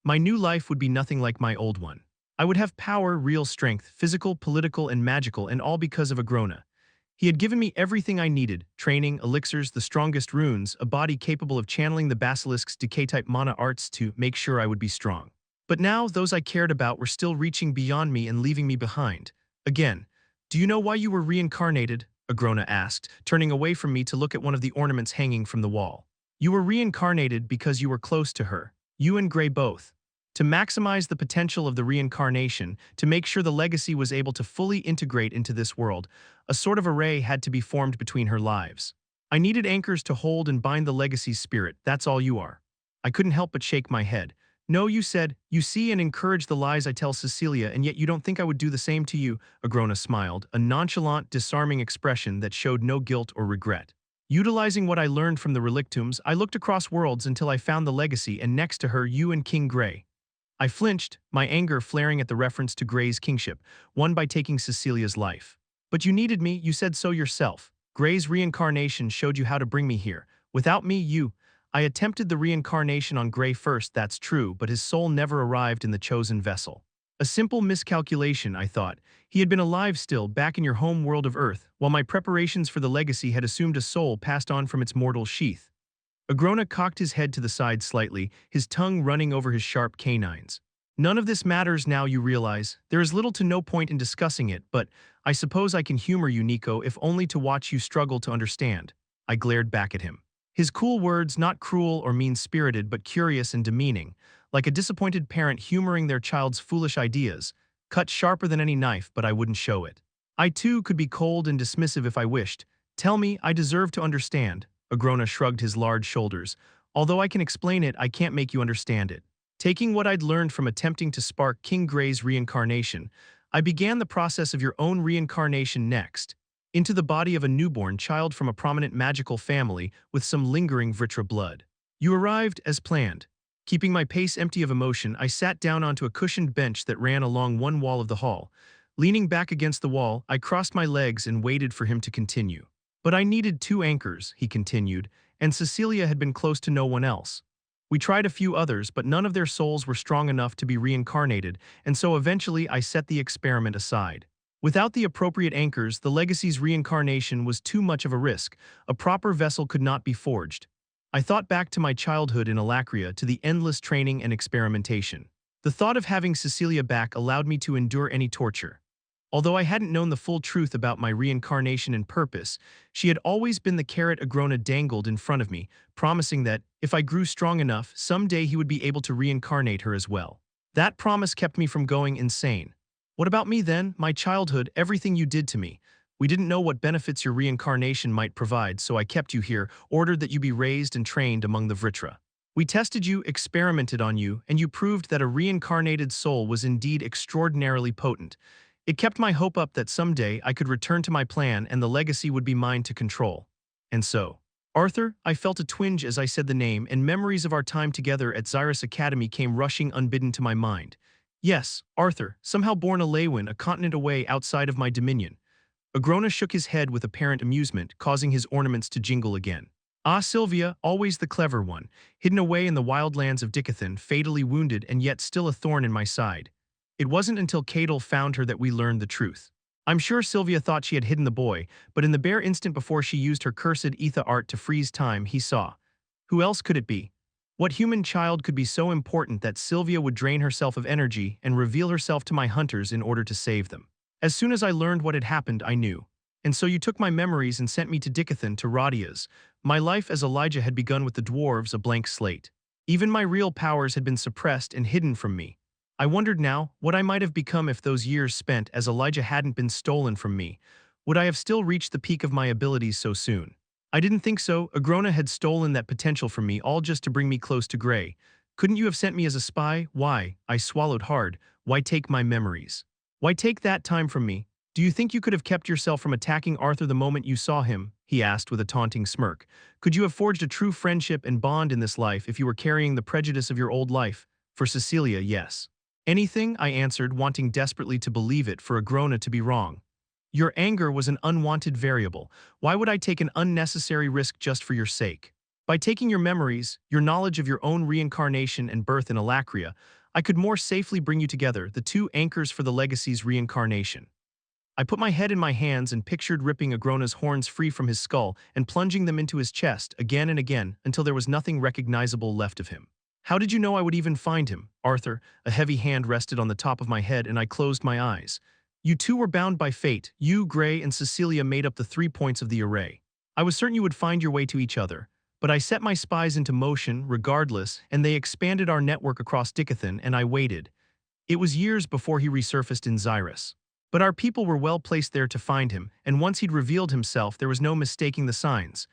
My new life would be nothing like my old one. I would have power, real strength, physical, political, and magical, and all because of Agrona. He had given me everything I needed: training, elixirs, the strongest runes, a body capable of channeling the basilisk's decay-type mana arts to make sure I would be strong. But now, those I cared about were still reaching beyond me and leaving me behind. Again. "Do you know why you were reincarnated?" Agrona asked, turning away from me to look at one of the ornaments hanging from the wall. "You were reincarnated because you were close to her. You and Grey both. To maximize the potential of the reincarnation, to make sure the legacy was able to fully integrate into this world, a sort of array had to be formed between her lives. I needed anchors to hold and bind the legacy's spirit. That's all you are." I couldn't help but shake my head. "No," you said. "You see and encourage the lies I tell Cecilia, and yet you don't think I would do the same to you." Agrona smiled, a nonchalant, disarming expression that showed no guilt or regret. "Utilizing what I learned from the relictums, I looked across worlds until I found the legacy, and next to her, you and King Grey." I flinched, my anger flaring at the reference to Grey's kingship, won by taking Cecilia's life. "But you needed me, you said so yourself. Grey's reincarnation showed you how to bring me here. Without me, you—" "I attempted the reincarnation on Grey first, that's true, but his soul never arrived in the chosen vessel. A simple miscalculation, I thought. He had been alive still, back in your home world of Earth, while my preparations for the legacy had assumed a soul passed on from its mortal sheath." Agrona cocked his head to the side slightly, his tongue running over his sharp canines. "None of this matters now, you realize. There is little to no point in discussing it, but I suppose I can humor you, Nico, if only to watch you struggle to understand." I glared back at him. His cool words, not cruel or mean-spirited, but curious and demeaning, like a disappointed parent humoring their child's foolish ideas, cut sharper than any knife, but I wouldn't show it. I too could be cold and dismissive if I wished. "Tell me, I deserve to understand." Agrona shrugged his large shoulders. "Although I can explain it, I can't make you understand it." Taking what I'd learned from attempting to spark King Grey's reincarnation, I began the process of your own reincarnation next, into the body of a newborn child from a prominent magical family with some lingering Vritra blood. You arrived as planned. Keeping my pace empty of emotion, I sat down onto a cushioned bench that ran along one wall of the hall. Leaning back against the wall, I crossed my legs and waited for him to continue. "But I needed 2 anchors," he continued, "and Cecilia had been close to no one else. We tried a few others, but none of their souls were strong enough to be reincarnated, and so eventually I set the experiment aside. Without the appropriate anchors, the legacy's reincarnation was too much of a risk. A proper vessel could not be forged. I thought back to my childhood in Alacria, to the endless training and experimentation. The thought of having Cecilia back allowed me to endure any torture. Although I hadn't known the full truth about my reincarnation and purpose, she had always been the carrot Agrona dangled in front of me, promising that, if I grew strong enough, someday he would be able to reincarnate her as well. That promise kept me from going insane. What about me then, my childhood, everything you did to me? We didn't know what benefits your reincarnation might provide, so I kept you here, ordered that you be raised and trained among the Vritra. We tested you, experimented on you, and you proved that a reincarnated soul was indeed extraordinarily potent. It kept my hope up that someday I could return to my plan and the legacy would be mine to control. And so, Arthur, I felt a twinge as I said the name, and memories of our time together at Xyrus Academy came rushing unbidden to my mind. Yes, Arthur, somehow born a Leywin, a continent away outside of my dominion. Agrona shook his head with apparent amusement, causing his ornaments to jingle again. Ah, Sylvia, always the clever one, hidden away in the wildlands of Dicathen, fatally wounded and yet still a thorn in my side. It wasn't until Cadel found her that we learned the truth. I'm sure Sylvia thought she had hidden the boy, but in the bare instant before she used her cursed ether art to freeze time, he saw. Who else could it be? What human child could be so important that Sylvia would drain herself of energy and reveal herself to my hunters in order to save them? As soon as I learned what had happened, I knew. And so you took my memories and sent me to Dicathen, to Radia's. My life as Elijah had begun with the dwarves, a blank slate. Even my real powers had been suppressed and hidden from me. I wondered now what I might have become if those years spent as Elijah hadn't been stolen from me. Would I have still reached the peak of my abilities so soon? I didn't think so. Agrona had stolen that potential from me, all just to bring me close to Grey. Couldn't you have sent me as a spy? Why? I swallowed hard. Why take my memories? Why take that time from me? Do you think you could have kept yourself from attacking Arthur the moment you saw him? He asked with a taunting smirk. Could you have forged a true friendship and bond in this life if you were carrying the prejudice of your old life? For Cecilia, yes. Anything, I answered, wanting desperately to believe it for Agrona to be wrong. Your anger was an unwanted variable. Why would I take an unnecessary risk just for your sake? By taking your memories, your knowledge of your own reincarnation and birth in Alacria, I could more safely bring you together, the two anchors for the legacy's reincarnation. I put my head in my hands and pictured ripping Agrona's horns free from his skull and plunging them into his chest again and again until there was nothing recognizable left of him. How did you know I would even find him, Arthur? A heavy hand rested on the top of my head and I closed my eyes. You two were bound by fate. You, Grey, and Cecilia made up the 3 points of the array. I was certain you would find your way to each other, but I set my spies into motion regardless, and they expanded our network across Dicathen, and I waited. It was years before he resurfaced in Xyrus. But our people were well placed there to find him, and once he'd revealed himself, there was no mistaking the signs.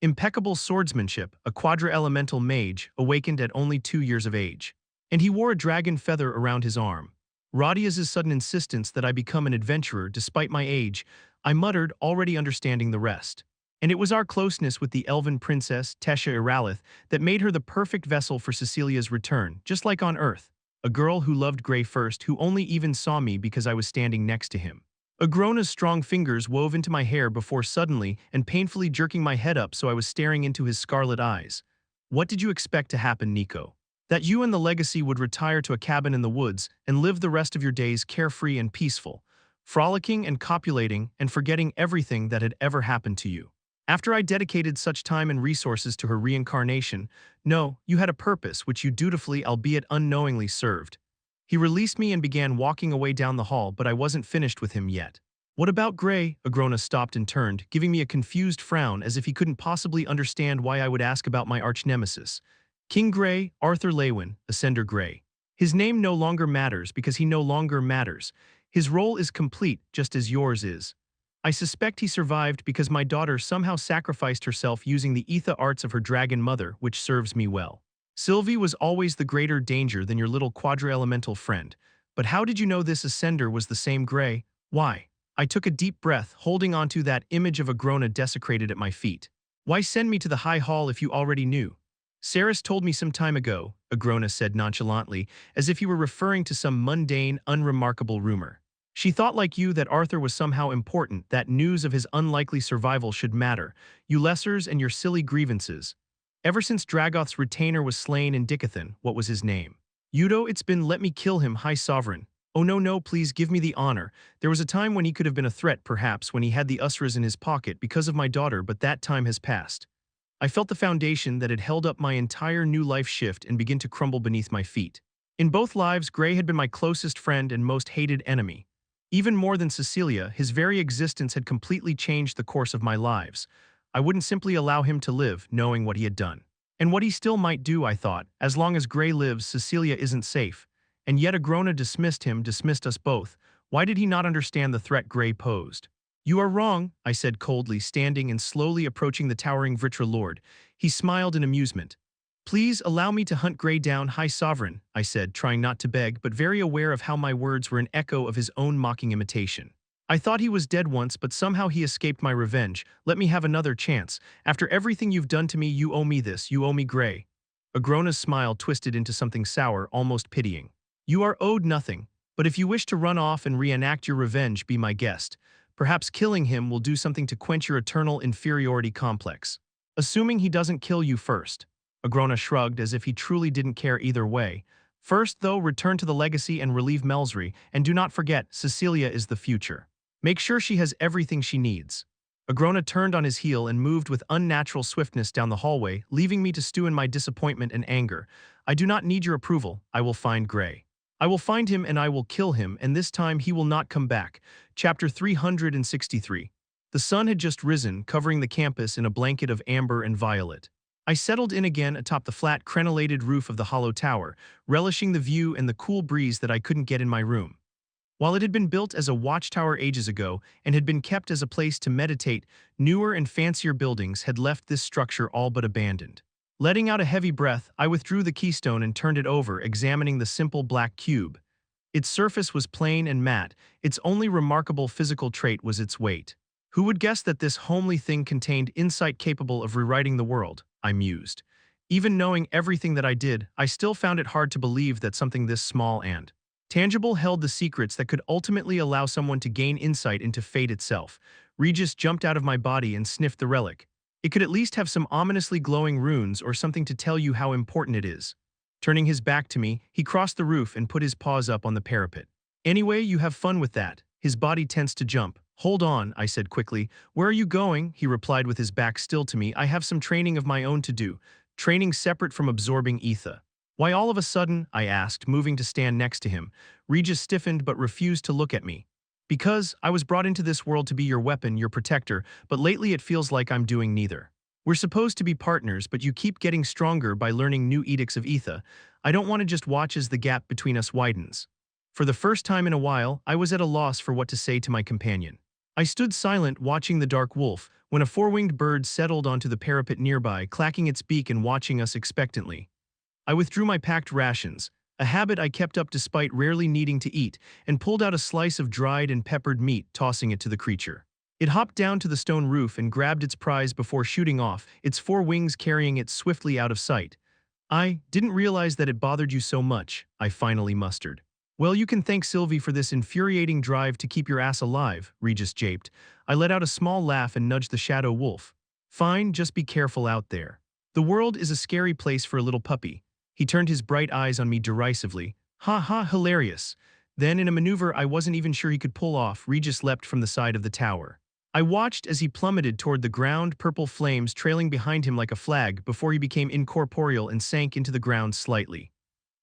Impeccable swordsmanship, a quadra-elemental mage, awakened at only 2 years of age. And he wore a dragon feather around his arm. Radia's sudden insistence that I become an adventurer despite my age, I muttered, already understanding the rest. And it was our closeness with the elven princess, Tesha Iralith, that made her the perfect vessel for Cecilia's return, just like on Earth. A girl who loved Grey first, who only even saw me because I was standing next to him. Agrona's strong fingers wove into my hair before suddenly and painfully jerking my head up so I was staring into his scarlet eyes. What did you expect to happen, Nico? That you and the legacy would retire to a cabin in the woods and live the rest of your days carefree and peaceful, frolicking and copulating and forgetting everything that had ever happened to you. After I dedicated such time and resources to her reincarnation, no, you had a purpose which you dutifully, albeit unknowingly, served. He released me and began walking away down the hall, but I wasn't finished with him yet. What about Grey? Agrona stopped and turned, giving me a confused frown as if he couldn't possibly understand why I would ask about my arch-nemesis. King Grey, Arthur Leywin, Ascender Grey. His name no longer matters because he no longer matters. His role is complete, just as yours is. I suspect he survived because my daughter somehow sacrificed herself using the ether arts of her dragon mother, which serves me well. Sylvie was always the greater danger than your little quadra-elemental friend. But how did you know this Ascender was the same Grey? Why? I took a deep breath, holding onto that image of Agrona desecrated at my feet. Why send me to the High Hall if you already knew? Saris told me some time ago, Agrona said nonchalantly, as if he were referring to some mundane, unremarkable rumor. She thought like you that Arthur was somehow important, that news of his unlikely survival should matter. You lessers and your silly grievances. Ever since Dragoth's retainer was slain in Dicathen, what was his name? Udo, it's been let me kill him, High Sovereign. Oh no, no, please give me the honor. There was a time when he could have been a threat, perhaps, when he had the Usras in his pocket because of my daughter, but that time has passed. I felt the foundation that had held up my entire new life shift and begin to crumble beneath my feet. In both lives, Gray had been my closest friend and most hated enemy. Even more than Cecilia, his very existence had completely changed the course of my lives. I wouldn't simply allow him to live, knowing what he had done. And what he still might do, I thought. As long as Gray lives, Cecilia isn't safe. And yet Agrona dismissed him, dismissed us both. Why did he not understand the threat Gray posed? You are wrong, I said coldly, standing and slowly approaching the towering Vritra Lord. He smiled in amusement. Please allow me to hunt Gray down, High Sovereign, I said, trying not to beg, but very aware of how my words were an echo of his own mocking imitation. I thought he was dead once, but somehow he escaped my revenge. Let me have another chance. After everything you've done to me, you owe me this, you owe me Gray. Agrona's smile twisted into something sour, almost pitying. You are owed nothing, but if you wish to run off and reenact your revenge, be my guest. Perhaps killing him will do something to quench your eternal inferiority complex. Assuming he doesn't kill you first. Agrona shrugged as if he truly didn't care either way. First, though, return to the legacy and relieve Melsry, and do not forget, Cecilia is the future. Make sure she has everything she needs. Agrona turned on his heel and moved with unnatural swiftness down the hallway, leaving me to stew in my disappointment and anger. I do not need your approval. I will find Gray. I will find him and I will kill him, and this time he will not come back. Chapter 363. The sun had just risen, covering the campus in a blanket of amber and violet. I settled in again atop the flat, crenellated roof of the hollow tower, relishing the view and the cool breeze that I couldn't get in my room. While it had been built as a watchtower ages ago and had been kept as a place to meditate, newer and fancier buildings had left this structure all but abandoned. Letting out a heavy breath, I withdrew the keystone and turned it over, examining the simple black cube. Its surface was plain and matte. Its only remarkable physical trait was its weight. Who would guess that this homely thing contained insight capable of rewriting the world? I mused. Even knowing everything that I did, I still found it hard to believe that something this small and tangible held the secrets that could ultimately allow someone to gain insight into fate itself. Regis jumped out of my body and sniffed the relic. It could at least have some ominously glowing runes or something to tell you how important it is. Turning his back to me, he crossed the roof and put his paws up on the parapet. Anyway, you have fun with that. His body tensed to jump. Hold on, I said quickly. Where are you going? He replied with his back still to me. I have some training of my own to do. Training separate from absorbing ether. Why all of a sudden? I asked, moving to stand next to him. Regis stiffened but refused to look at me. Because I was brought into this world to be your weapon, your protector, but lately it feels like I'm doing neither. We're supposed to be partners, but you keep getting stronger by learning new edicts of ether. I don't want to just watch as the gap between us widens. For the first time in a while, I was at a loss for what to say to my companion. I stood silent, watching the dark wolf, when a four-winged bird settled onto the parapet nearby, clacking its beak and watching us expectantly. I withdrew my packed rations, a habit I kept up despite rarely needing to eat, and pulled out a slice of dried and peppered meat, tossing it to the creature. It hopped down to the stone roof and grabbed its prize before shooting off, its four wings carrying it swiftly out of sight. I didn't realize that it bothered you so much, I finally mustered. Well, you can thank Sylvie for this infuriating drive to keep your ass alive, Regis japed. I let out a small laugh and nudged the shadow wolf. Fine, just be careful out there. The world is a scary place for a little puppy. He turned his bright eyes on me derisively. Ha ha, hilarious. Then, in a maneuver I wasn't even sure he could pull off, Regis leapt from the side of the tower. I watched as he plummeted toward the ground, purple flames trailing behind him like a flag before he became incorporeal and sank into the ground slightly.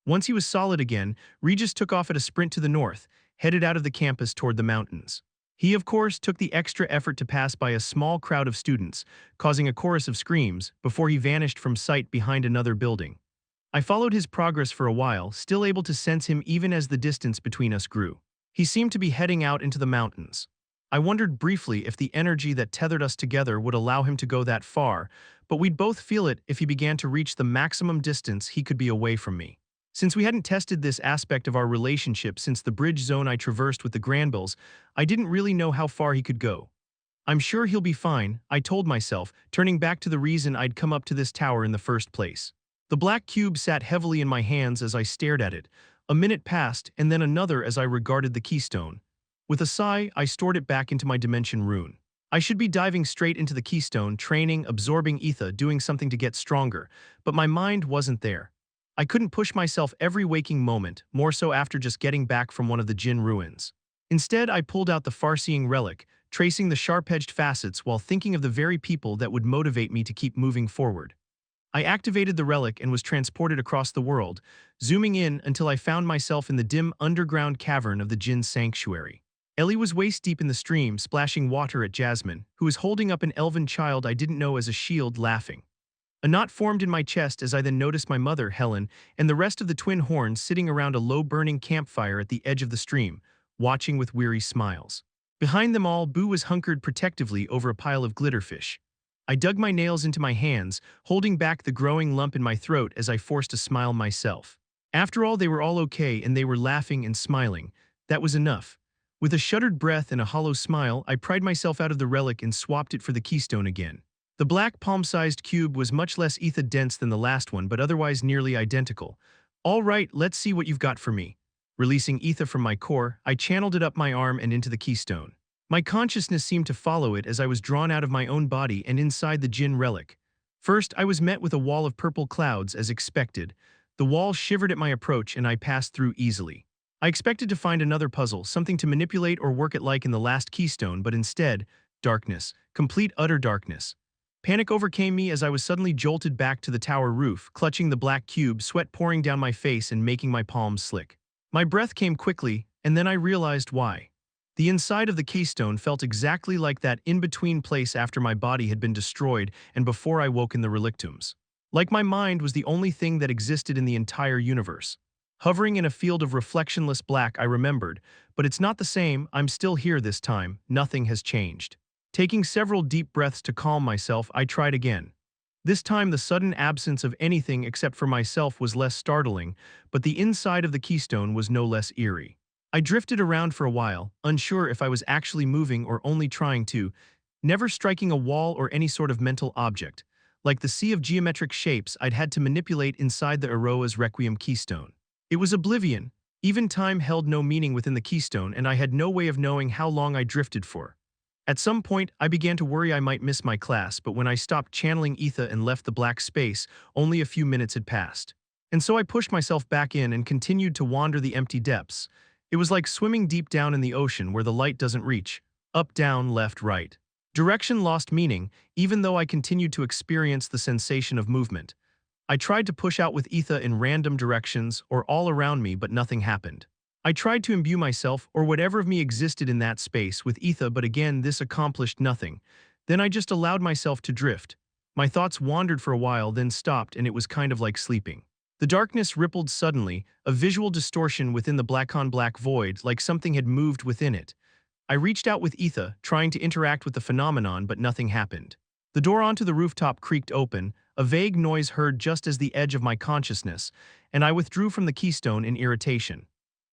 Once he was solid again, Regis took off at a sprint to the north, headed out of the campus toward the mountains. He, of course, took the extra effort to pass by a small crowd of students, causing a chorus of screams, before he vanished from sight behind another building. I followed his progress for a while, still able to sense him even as the distance between us grew. He seemed to be heading out into the mountains. I wondered briefly if the energy that tethered us together would allow him to go that far, but we'd both feel it if he began to reach the maximum distance he could be away from me. Since we hadn't tested this aspect of our relationship since the bridge zone I traversed with the Granvilles, I didn't really know how far he could go. I'm sure he'll be fine, I told myself, turning back to the reason I'd come up to this tower in the first place. The black cube sat heavily in my hands as I stared at it. A minute passed, and then another as I regarded the keystone. With a sigh, I stored it back into my dimension rune. I should be diving straight into the keystone, training, absorbing ether, doing something to get stronger, but my mind wasn't there. I couldn't push myself every waking moment, more so after just getting back from one of the Jinn ruins. Instead, I pulled out the far-seeing relic, tracing the sharp-edged facets while thinking of the very people that would motivate me to keep moving forward. I activated the relic and was transported across the world, zooming in until I found myself in the dim underground cavern of the Jinn sanctuary. Ellie was waist-deep in the stream, splashing water at Jasmine, who was holding up an elven child I didn't know as a shield, laughing. A knot formed in my chest as I then noticed my mother, Helen, and the rest of the twin horns sitting around a low-burning campfire at the edge of the stream, watching with weary smiles. Behind them all, Boo was hunkered protectively over a pile of glitterfish. I dug my nails into my hands, holding back the growing lump in my throat as I forced a smile myself. After all, they were all okay and they were laughing and smiling. That was enough. With a shuddered breath and a hollow smile, I pried myself out of the relic and swapped it for the keystone again. The black palm-sized cube was much less ether-dense than the last one, but otherwise nearly identical. All right, let's see what you've got for me. Releasing ether from my core, I channeled it up my arm and into the keystone. My consciousness seemed to follow it as I was drawn out of my own body and inside the Jinn relic. First, I was met with a wall of purple clouds, as expected. The wall shivered at my approach and I passed through easily. I expected to find another puzzle, something to manipulate or work it like in the last keystone, but instead, darkness, complete utter darkness. Panic overcame me as I was suddenly jolted back to the tower roof, clutching the black cube, sweat pouring down my face and making my palms slick. My breath came quickly, and then I realized why. The inside of the keystone felt exactly like that in-between place after my body had been destroyed and before I woke in the relictums. Like my mind was the only thing that existed in the entire universe. Hovering in a field of reflectionless black, I remembered, but it's not the same, I'm still here this time, nothing has changed. Taking several deep breaths to calm myself, I tried again. This time the sudden absence of anything except for myself was less startling, but the inside of the keystone was no less eerie. I drifted around for a while, unsure if I was actually moving or only trying to, never striking a wall or any sort of mental object. Like the sea of geometric shapes I'd had to manipulate inside the Aroa's Requiem keystone. It was oblivion. Even time held no meaning within the keystone, and I had no way of knowing how long I drifted for. At some point, I began to worry I might miss my class, but when I stopped channeling ether and left the black space, only a few minutes had passed. And so I pushed myself back in and continued to wander the empty depths. It was like swimming deep down in the ocean where the light doesn't reach. Up, down, left, right. Direction lost meaning, even though I continued to experience the sensation of movement. I tried to push out with ether in random directions or all around me, but nothing happened. I tried to imbue myself, or whatever of me existed in that space, with ether, but again this accomplished nothing. Then I just allowed myself to drift. My thoughts wandered for a while, then stopped, and it was kind of like sleeping. The darkness rippled suddenly, a visual distortion within the black-on-black void, like something had moved within it. I reached out with ether, trying to interact with the phenomenon, but nothing happened. The door onto the rooftop creaked open, a vague noise heard just as the edge of my consciousness, and I withdrew from the keystone in irritation.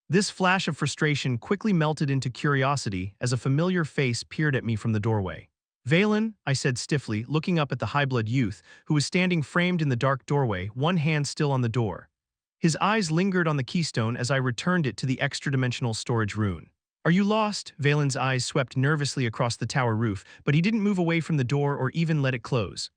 This flash of frustration quickly melted into curiosity as a familiar face peered at me from the doorway. "Valen," I said stiffly, looking up at the high-blood youth, who was standing framed in the dark doorway, one hand still on the door. His eyes lingered on the keystone as I returned it to the extra-dimensional storage rune. "Are you lost?" Valen's eyes swept nervously across the tower roof, but he didn't move away from the door or even let it close.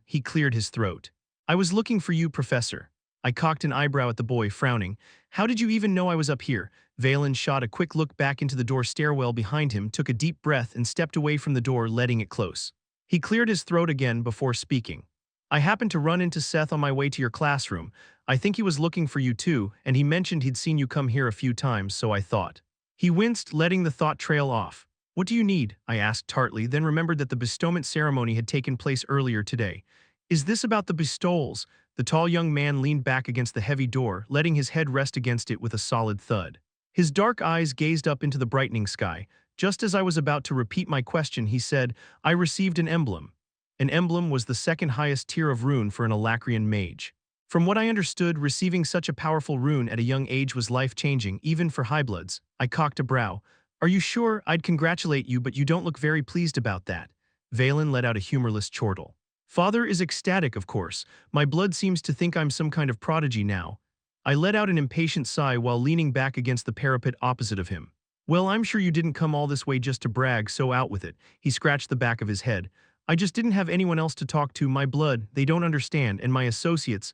He cleared his throat. "I was looking for you, Professor." I cocked an eyebrow at the boy, frowning. "How did you even know I was up here?" Valen shot a quick look back into the door stairwell behind him, took a deep breath, and stepped away from the door, letting it close. He cleared his throat again before speaking. "I happened to run into Seth on my way to your classroom. I think he was looking for you too, and he mentioned he'd seen you come here a few times, so I thought." He winced, letting the thought trail off. "What do you need?" I asked tartly, then remembered that the bestowment ceremony had taken place earlier today. "Is this about the bestowals?" The tall young man leaned back against the heavy door, letting his head rest against it with a solid thud. His dark eyes gazed up into the brightening sky. Just as I was about to repeat my question, he said, "I received an emblem." An emblem was the second highest tier of rune for an Alacrian mage. From what I understood, receiving such a powerful rune at a young age was life-changing, even for highbloods. I cocked a brow. "Are you sure? I'd congratulate you, but you don't look very pleased about that." Valen let out a humorless chortle. "Father is ecstatic, of course. My blood seems to think I'm some kind of prodigy now." I let out an impatient sigh while leaning back against the parapet opposite of him. Well, I'm sure you didn't come all this way just to brag, so out with it. He scratched the back of his head. I just didn't have anyone else to talk to. My blood, they don't understand, and my associates,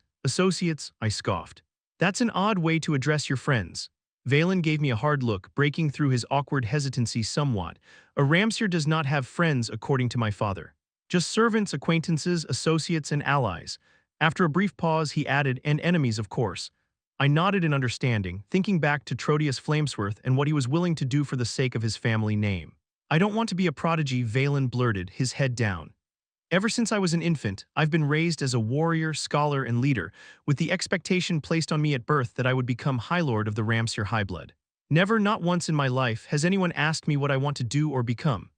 I scoffed. That's an odd way to address your friends. Valen gave me a hard look, breaking through his awkward hesitancy somewhat. A Ramsir does not have friends, according to my father. Just servants, acquaintances, associates, and allies. After a brief pause, he added, and enemies, of course. I nodded in understanding, thinking back to Trotius Flamesworth and what he was willing to do for the sake of his family name. I don't want to be a prodigy, Valen blurted, his head down. Ever since I was an infant, I've been raised as a warrior, scholar, and leader, with the expectation placed on me at birth that I would become High Lord of the Ramsir Highblood. Never, not once in my life, has anyone asked me what I want to do or become.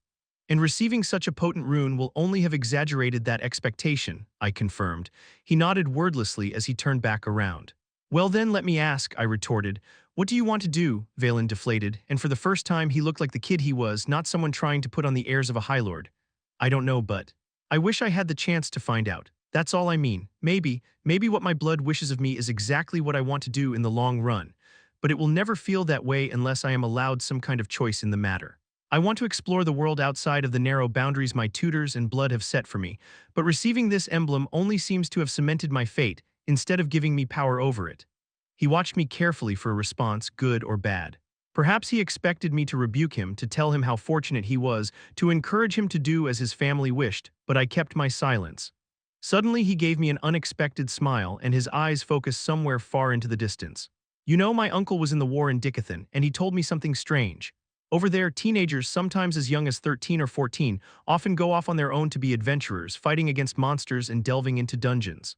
And receiving such a potent rune will only have exaggerated that expectation, I confirmed. He nodded wordlessly as he turned back around. Well then, let me ask, I retorted. What do you want to do? Valen deflated, and for the first time he looked like the kid he was, not someone trying to put on the airs of a High Lord. I don't know, but I wish I had the chance to find out. That's all I mean. Maybe what my blood wishes of me is exactly what I want to do in the long run. But it will never feel that way unless I am allowed some kind of choice in the matter. I want to explore the world outside of the narrow boundaries my tutors and blood have set for me, but receiving this emblem only seems to have cemented my fate, instead of giving me power over it. He watched me carefully for a response, good or bad. Perhaps he expected me to rebuke him, to tell him how fortunate he was, to encourage him to do as his family wished, but I kept my silence. Suddenly he gave me an unexpected smile, and his eyes focused somewhere far into the distance. You know, my uncle was in the war in Dicathen, and he told me something strange. Over there, teenagers, sometimes as young as 13 or 14, often go off on their own to be adventurers, fighting against monsters and delving into dungeons.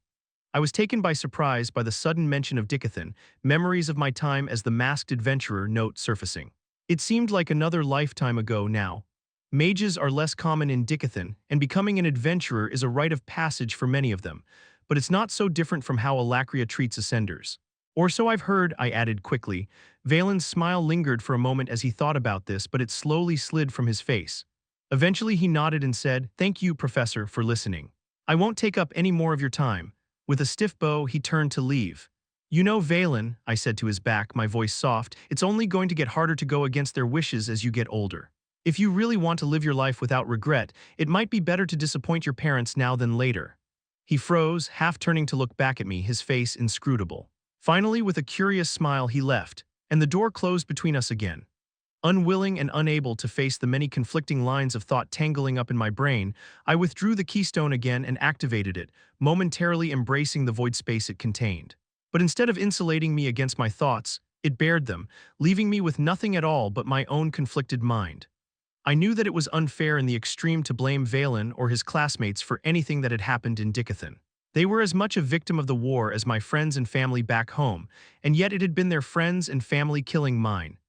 I was taken by surprise by the sudden mention of Dicathen, memories of my time as the masked adventurer note surfacing. It seemed like another lifetime ago now. Mages are less common in Dicathen, and becoming an adventurer is a rite of passage for many of them, but it's not so different from how Alacria treats ascenders. Or so I've heard, I added quickly. Valen's smile lingered for a moment as he thought about this, but it slowly slid from his face. Eventually he nodded and said, "Thank you, Professor, for listening. I won't take up any more of your time." With a stiff bow, he turned to leave. You know, Valen, I said to his back, my voice soft, it's only going to get harder to go against their wishes as you get older. If you really want to live your life without regret, it might be better to disappoint your parents now than later. He froze, half turning to look back at me, his face inscrutable. Finally, with a curious smile, he left, and the door closed between us again. Unwilling and unable to face the many conflicting lines of thought tangling up in my brain, I withdrew the keystone again and activated it, momentarily embracing the void space it contained. But instead of insulating me against my thoughts, it bared them, leaving me with nothing at all but my own conflicted mind. I knew that it was unfair in the extreme to blame Valen or his classmates for anything that had happened in Dicathen. They were as much a victim of the war as my friends and family back home, and yet it had been their friends and family killing mine.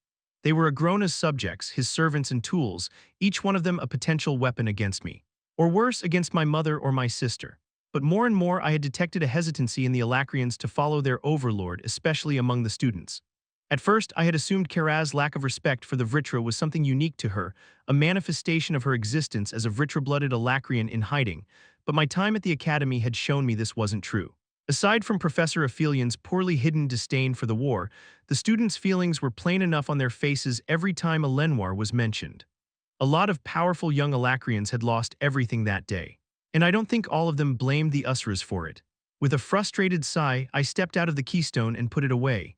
They were Agrona's subjects, his servants and tools, each one of them a potential weapon against me. Or worse, against my mother or my sister. But more and more I had detected a hesitancy in the Alacrians to follow their overlord, especially among the students. At first, I had assumed Karaz's lack of respect for the Vritra was something unique to her, a manifestation of her existence as a Vritra-blooded Alacrian in hiding, but my time at the academy had shown me this wasn't true. Aside from Professor Aphelian's poorly hidden disdain for the war, the students' feelings were plain enough on their faces every time a Lenoir was mentioned. A lot of powerful young Alacrians had lost everything that day, and I don't think all of them blamed the Usras for it. With a frustrated sigh, I stepped out of the keystone and put it away.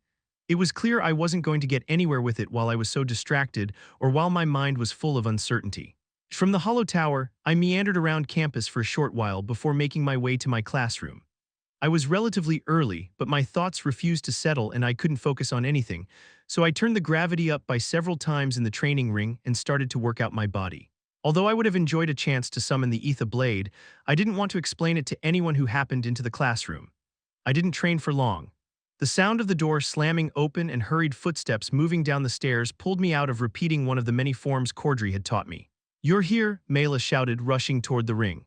It was clear I wasn't going to get anywhere with it while I was so distracted or while my mind was full of uncertainty. From the hollow tower, I meandered around campus for a short while before making my way to my classroom. I was relatively early, but my thoughts refused to settle and I couldn't focus on anything, so I turned the gravity up by several times in the training ring and started to work out my body. Although I would have enjoyed a chance to summon the Ether Blade, I didn't want to explain it to anyone who happened into the classroom. I didn't train for long. The sound of the door slamming open and hurried footsteps moving down the stairs pulled me out of repeating one of the many forms Cordry had taught me. "You're here," Mela shouted, rushing toward the ring.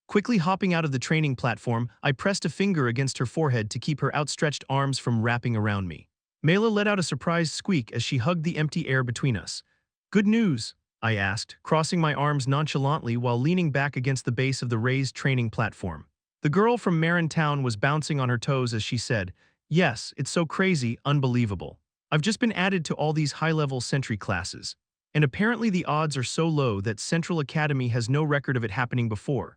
Quickly hopping out of the training platform, I pressed a finger against her forehead to keep her outstretched arms from wrapping around me. Mela let out a surprised squeak as she hugged the empty air between us. "Good news?" I asked, crossing my arms nonchalantly while leaning back against the base of the raised training platform. The girl from Marin Town was bouncing on her toes as she said, "Yes, it's so crazy, unbelievable. I've just been added to all these high-level sentry classes, and apparently the odds are so low that Central Academy has no record of it happening before.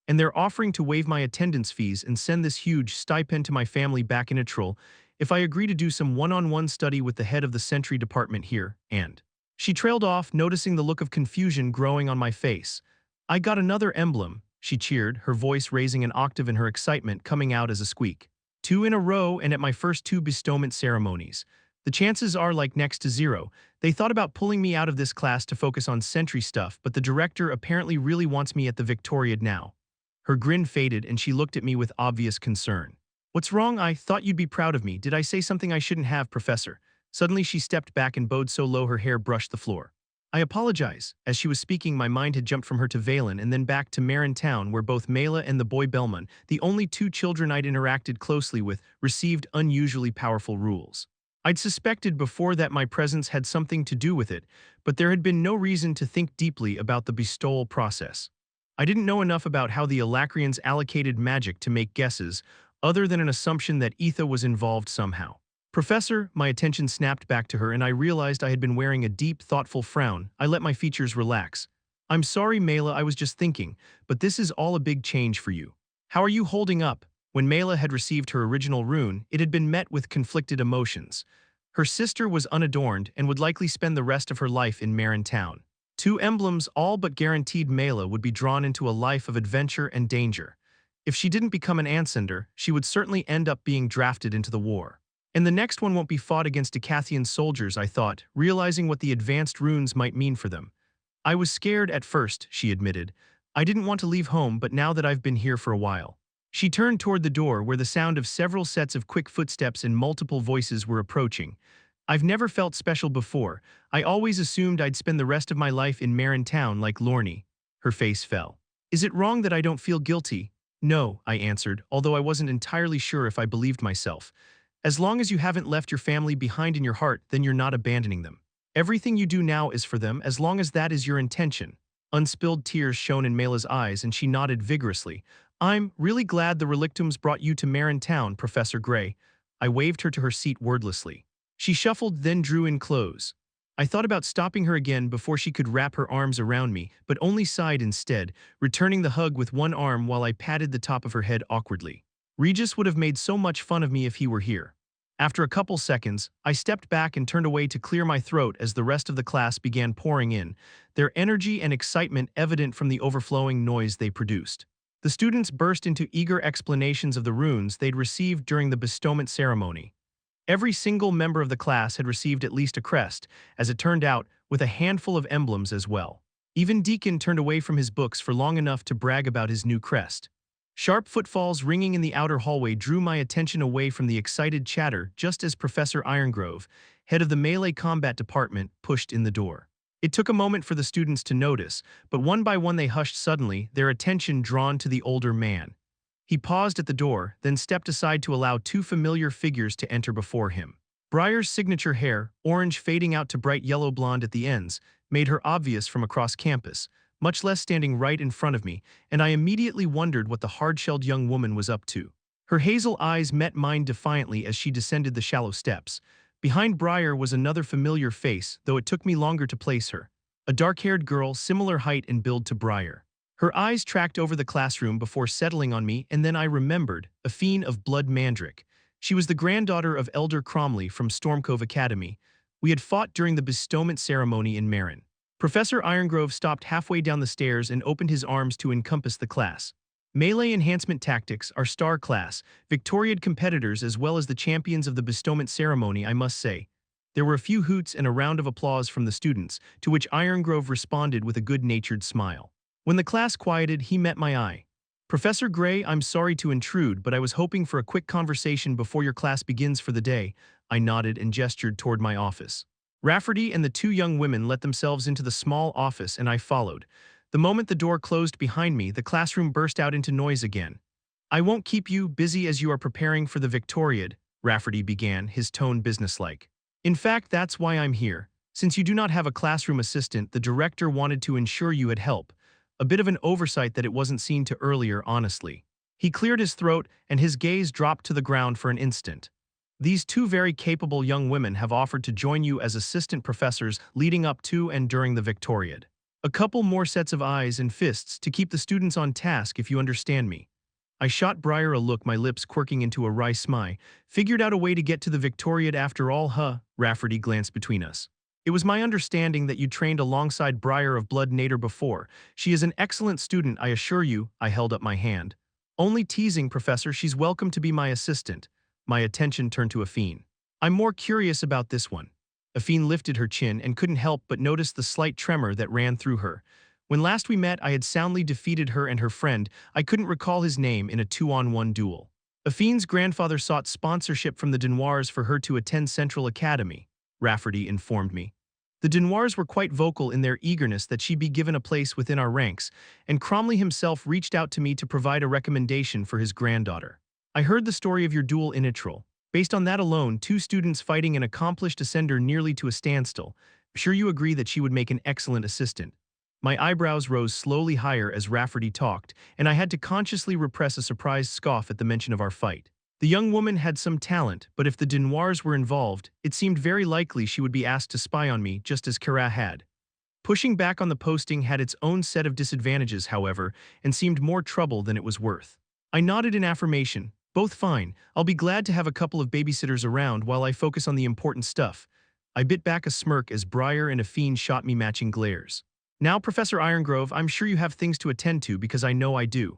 And they're offering to waive my attendance fees and send this huge stipend to my family back in Itril if I agree to do some one-on-one study with the head of the Sentry department here, and she trailed off, noticing the look of confusion growing on my face. I got another emblem, she cheered, her voice raising an octave and her excitement coming out as a squeak. 2 in a row and at my first 2 bestowment ceremonies. The chances are like next to zero. They thought about pulling me out of this class to focus on Sentry stuff, but the director apparently really wants me at the Victoriad now. Her grin faded and she looked at me with obvious concern. What's wrong? I thought you'd be proud of me. Did I say something I shouldn't have, Professor? Suddenly she stepped back and bowed so low her hair brushed the floor. I apologize. As she was speaking, my mind had jumped from her to Valen and then back to Marin Town, where both Mela and the boy Belmont, the only 2 children I'd interacted closely with, received unusually powerful rules. I'd suspected before that my presence had something to do with it, but there had been no reason to think deeply about the bestowal process. I didn't know enough about how the Alacrians allocated magic to make guesses, other than an assumption that Etha was involved somehow. Professor, my attention snapped back to her and I realized I had been wearing a deep, thoughtful frown. I let my features relax. I'm sorry, Mela, I was just thinking, but this is all a big change for you. How are you holding up? When Mela had received her original rune, it had been met with conflicted emotions. Her sister was unadorned and would likely spend the rest of her life in Marin Town. 2 emblems all but guaranteed Mela would be drawn into a life of adventure and danger. If she didn't become an Ansender, she would certainly end up being drafted into the war. And the next one won't be fought against Dicathen soldiers, I thought, realizing what the advanced runes might mean for them. I was scared at first, she admitted. I didn't want to leave home, but now that I've been here for a while. She turned toward the door where the sound of several sets of quick footsteps and multiple voices were approaching. I've never felt special before. I always assumed I'd spend the rest of my life in Marin Town like Lorne. Her face fell. Is it wrong that I don't feel guilty? No, I answered, although I wasn't entirely sure if I believed myself. As long as you haven't left your family behind in your heart, then you're not abandoning them. Everything you do now is for them, as long as that is your intention. Unspilled tears shone in Mela's eyes and she nodded vigorously. I'm really glad the relictums brought you to Marin Town, Professor Gray. I waved her to her seat wordlessly. She shuffled, then drew in close. I thought about stopping her again before she could wrap her arms around me, but only sighed instead, returning the hug with one arm while I patted the top of her head awkwardly. Regis would have made so much fun of me if he were here. After a couple seconds, I stepped back and turned away to clear my throat as the rest of the class began pouring in, their energy and excitement evident from the overflowing noise they produced. The students burst into eager explanations of the runes they'd received during the bestowment ceremony. Every single member of the class had received at least a crest, as it turned out, with a handful of emblems as well. Even Deacon turned away from his books for long enough to brag about his new crest. Sharp footfalls ringing in the outer hallway drew my attention away from the excited chatter just as Professor Irongrove, head of the melee combat department, pushed in the door. It took a moment for the students to notice, but one by one they hushed suddenly, their attention drawn to the older man. He paused at the door, then stepped aside to allow 2 familiar figures to enter before him. Briar's signature hair, orange fading out to bright yellow blonde at the ends, made her obvious from across campus, much less standing right in front of me, and I immediately wondered what the hard-shelled young woman was up to. Her hazel eyes met mine defiantly as she descended the shallow steps. Behind Briar was another familiar face, though it took me longer to place her. A dark-haired girl, similar height and build to Briar. Her eyes tracked over the classroom before settling on me, and then I remembered, a fiend of blood Mandrick. She was the granddaughter of Elder Cromley from Stormcove Academy. We had fought during the bestowment ceremony in Marin. Professor Irongrove stopped halfway down the stairs and opened his arms to encompass the class. Melee Enhancement Tactics are star class, Victoriad competitors as well as the champions of the bestowment ceremony, I must say. There were a few hoots and a round of applause from the students, to which Irongrove responded with a good-natured smile. When the class quieted, he met my eye. Professor Gray, I'm sorry to intrude, but I was hoping for a quick conversation before your class begins for the day. I nodded and gestured toward my office. Rafferty and the 2 young women let themselves into the small office and I followed. The moment the door closed behind me, the classroom burst out into noise again. I won't keep you busy as you are preparing for the Victoriad, Rafferty began, his tone businesslike. In fact, that's why I'm here. Since you do not have a classroom assistant, the director wanted to ensure you had help. A bit of an oversight that it wasn't seen to earlier, honestly. He cleared his throat and his gaze dropped to the ground for an instant. These two very capable young women have offered to join you as assistant professors leading up to and during the Victoriad. A couple more sets of eyes and fists to keep the students on task if you understand me. I shot Briar a look, my lips quirking into a wry smile. Figured out a way to get to the Victoriad after all, huh? Rafferty glanced between us. It was my understanding that you trained alongside Briar of Blood Nader before. She is an excellent student, I assure you. I held up my hand. Only teasing, Professor. She's welcome to be my assistant. My attention turned to Afine. I'm more curious about this one. Afine lifted her chin and couldn't help but notice the slight tremor that ran through her. When last we met, I had soundly defeated her and her friend. I couldn't recall his name in a 2-on-1 duel. Afine's grandfather sought sponsorship from the Denoirs for her to attend Central Academy, Rafferty informed me. The Denoirs were quite vocal in their eagerness that she be given a place within our ranks, and Cromley himself reached out to me to provide a recommendation for his granddaughter. I heard the story of your duel in Ittrel. Based on that alone, two students fighting an accomplished ascender nearly to a standstill. Sure you agree that she would make an excellent assistant. My eyebrows rose slowly higher as Rafferty talked, and I had to consciously repress a surprised scoff at the mention of our fight. The young woman had some talent, but if the Denoirs were involved, it seemed very likely she would be asked to spy on me just as Kara had. Pushing back on the posting had its own set of disadvantages, however, and seemed more trouble than it was worth. I nodded in affirmation. Both fine. I'll be glad to have a couple of babysitters around while I focus on the important stuff. I bit back a smirk as Briar and Afine shot me matching glares. Now, Professor Irongrove, I'm sure you have things to attend to because I know I do.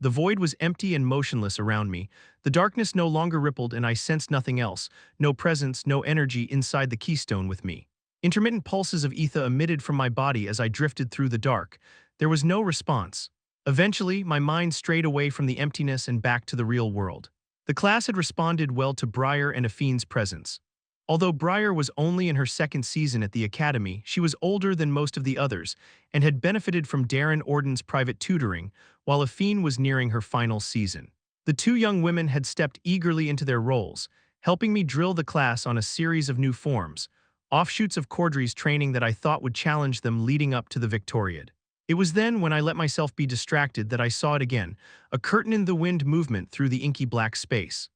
The void was empty and motionless around me. The darkness no longer rippled and I sensed nothing else. No presence, no energy inside the keystone with me. Intermittent pulses of ether emitted from my body as I drifted through the dark. There was no response. Eventually, my mind strayed away from the emptiness and back to the real world. The class had responded well to Briar and Afine's presence. Although Briar was only in her second season at the academy, she was older than most of the others and had benefited from Darren Orden's private tutoring, while Afine was nearing her final season. The two young women had stepped eagerly into their roles, helping me drill the class on a series of new forms, offshoots of Cordry's training that I thought would challenge them leading up to the Victoriad. It was then, when I let myself be distracted, that I saw it again, a curtain-in-the-wind movement through the inky black space.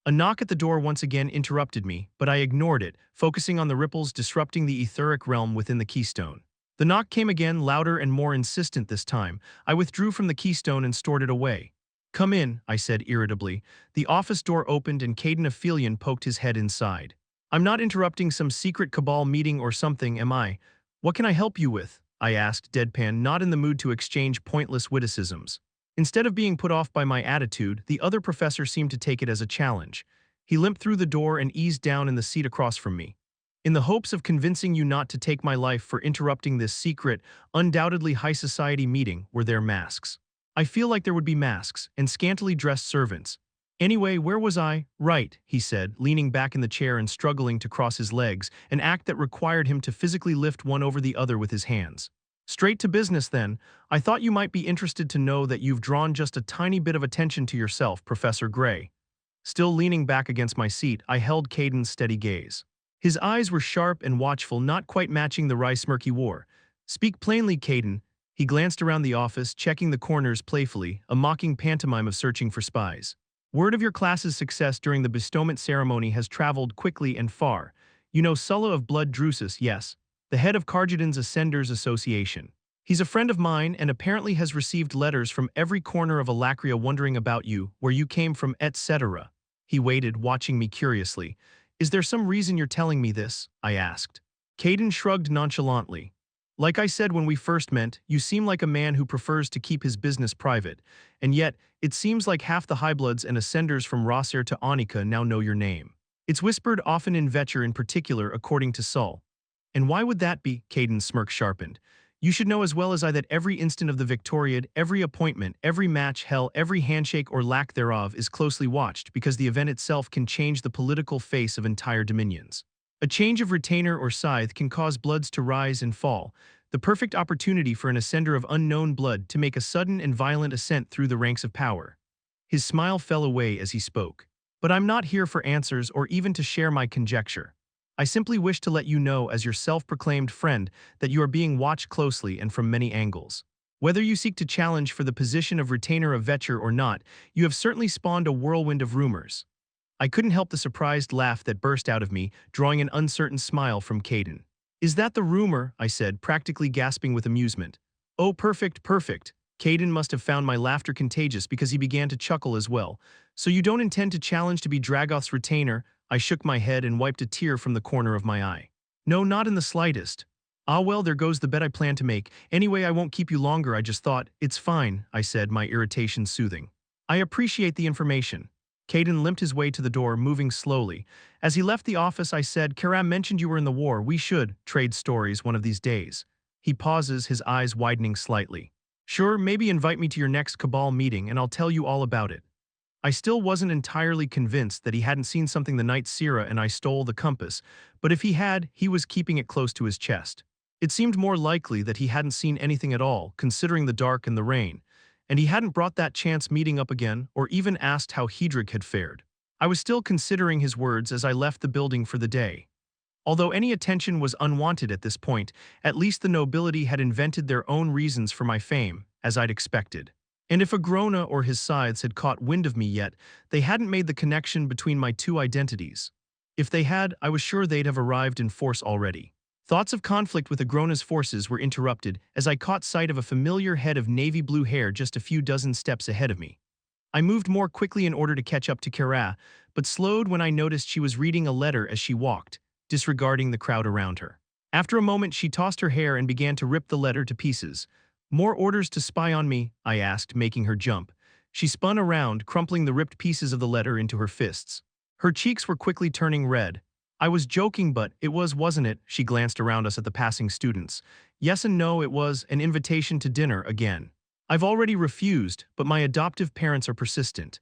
A knock at the door once again interrupted me, but I ignored it, focusing on the ripples disrupting the etheric realm within the keystone. The knock came again, louder and more insistent this time. I withdrew from the keystone and stored it away. "Come in," I said irritably. The office door opened and Caden Aphelion poked his head inside. "I'm not interrupting some secret cabal meeting or something, am I? What can I help you with?" I asked, deadpan, not in the mood to exchange pointless witticisms. Instead of being put off by my attitude, the other professor seemed to take it as a challenge. He limped through the door and eased down in the seat across from me. "In the hopes of convincing you not to take my life for interrupting this secret, undoubtedly high society meeting, were there masks? I feel like there would be masks, and scantily dressed servants. Anyway, where was I?" "Right," he said, leaning back in the chair and struggling to cross his legs, an act that required him to physically lift one over the other with his hands. "Straight to business, then. I thought you might be interested to know that you've drawn just a tiny bit of attention to yourself, Professor Gray." Still leaning back against my seat, I held Caden's steady gaze. His eyes were sharp and watchful, not quite matching the wry smirk he wore. "Speak plainly, Caden." He glanced around the office, checking the corners playfully, a mocking pantomime of searching for spies. "Word of your class's success during the bestowment ceremony has traveled quickly and far. You know Sulla of Blood Drusus, yes? The head of Cargiden's Ascenders Association. He's a friend of mine and apparently has received letters from every corner of Alacria wondering about you, where you came from, etc." He waited, watching me curiously. "Is there some reason you're telling me this?" I asked. Caden shrugged nonchalantly. "Like I said when we first met, you seem like a man who prefers to keep his business private, and yet, it seems like half the Highbloods and Ascenders from Rosser to Anika now know your name. It's whispered often in Vetcher in particular, according to Sull." "And why would that be?" Caden's smirk sharpened. "You should know as well as I that every instant of the Victoriad, every appointment, every match, hell, every handshake or lack thereof is closely watched because the event itself can change the political face of entire dominions. A change of retainer or scythe can cause bloods to rise and fall, the perfect opportunity for an ascender of unknown blood to make a sudden and violent ascent through the ranks of power." His smile fell away as he spoke. "But I'm not here for answers or even to share my conjecture. I simply wish to let you know as your self-proclaimed friend that you are being watched closely and from many angles. Whether you seek to challenge for the position of retainer of Vetcher or not, you have certainly spawned a whirlwind of rumors. I couldn't help the surprised laugh that burst out of me, drawing an uncertain smile from Caden. Is that the rumor? I said, practically gasping with amusement. Oh, perfect, perfect. Caden must have found my laughter contagious because he began to chuckle as well. So you don't intend to challenge to be Dragoth's retainer? I shook my head and wiped a tear from the corner of my eye. No, not in the slightest. Ah well, there goes the bet I planned to make. Anyway, I won't keep you longer, I just thought. It's fine, I said, my irritation soothing. I appreciate the information. Caden limped his way to the door, moving slowly. As he left the office, I said, Karam mentioned you were in the war. We should trade stories one of these days. He pauses, his eyes widening slightly. Sure, maybe invite me to your next Cabal meeting and I'll tell you all about it. I still wasn't entirely convinced that he hadn't seen something the night Sierra and I stole the compass, but if he had, he was keeping it close to his chest. It seemed more likely that he hadn't seen anything at all, considering the dark and the rain, and he hadn't brought that chance meeting up again or even asked how Hedrick had fared. I was still considering his words as I left the building for the day. Although any attention was unwanted at this point, at least the nobility had invented their own reasons for my fame, as I'd expected. And if Agrona or his scythes had caught wind of me yet, they hadn't made the connection between my two identities. If they had, I was sure they'd have arrived in force already. Thoughts of conflict with Agrona's forces were interrupted as I caught sight of a familiar head of navy blue hair just a few dozen steps ahead of me. I moved more quickly in order to catch up to Kara, but slowed when I noticed she was reading a letter as she walked, disregarding the crowd around her. After a moment, she tossed her hair and began to rip the letter to pieces. More orders to spy on me? I asked, making her jump. She spun around, crumpling the ripped pieces of the letter into her fists. Her cheeks were quickly turning red. I was joking, but it was, wasn't it? She glanced around us at the passing students. Yes and no, it was an invitation to dinner again. I've already refused, but my adoptive parents are persistent.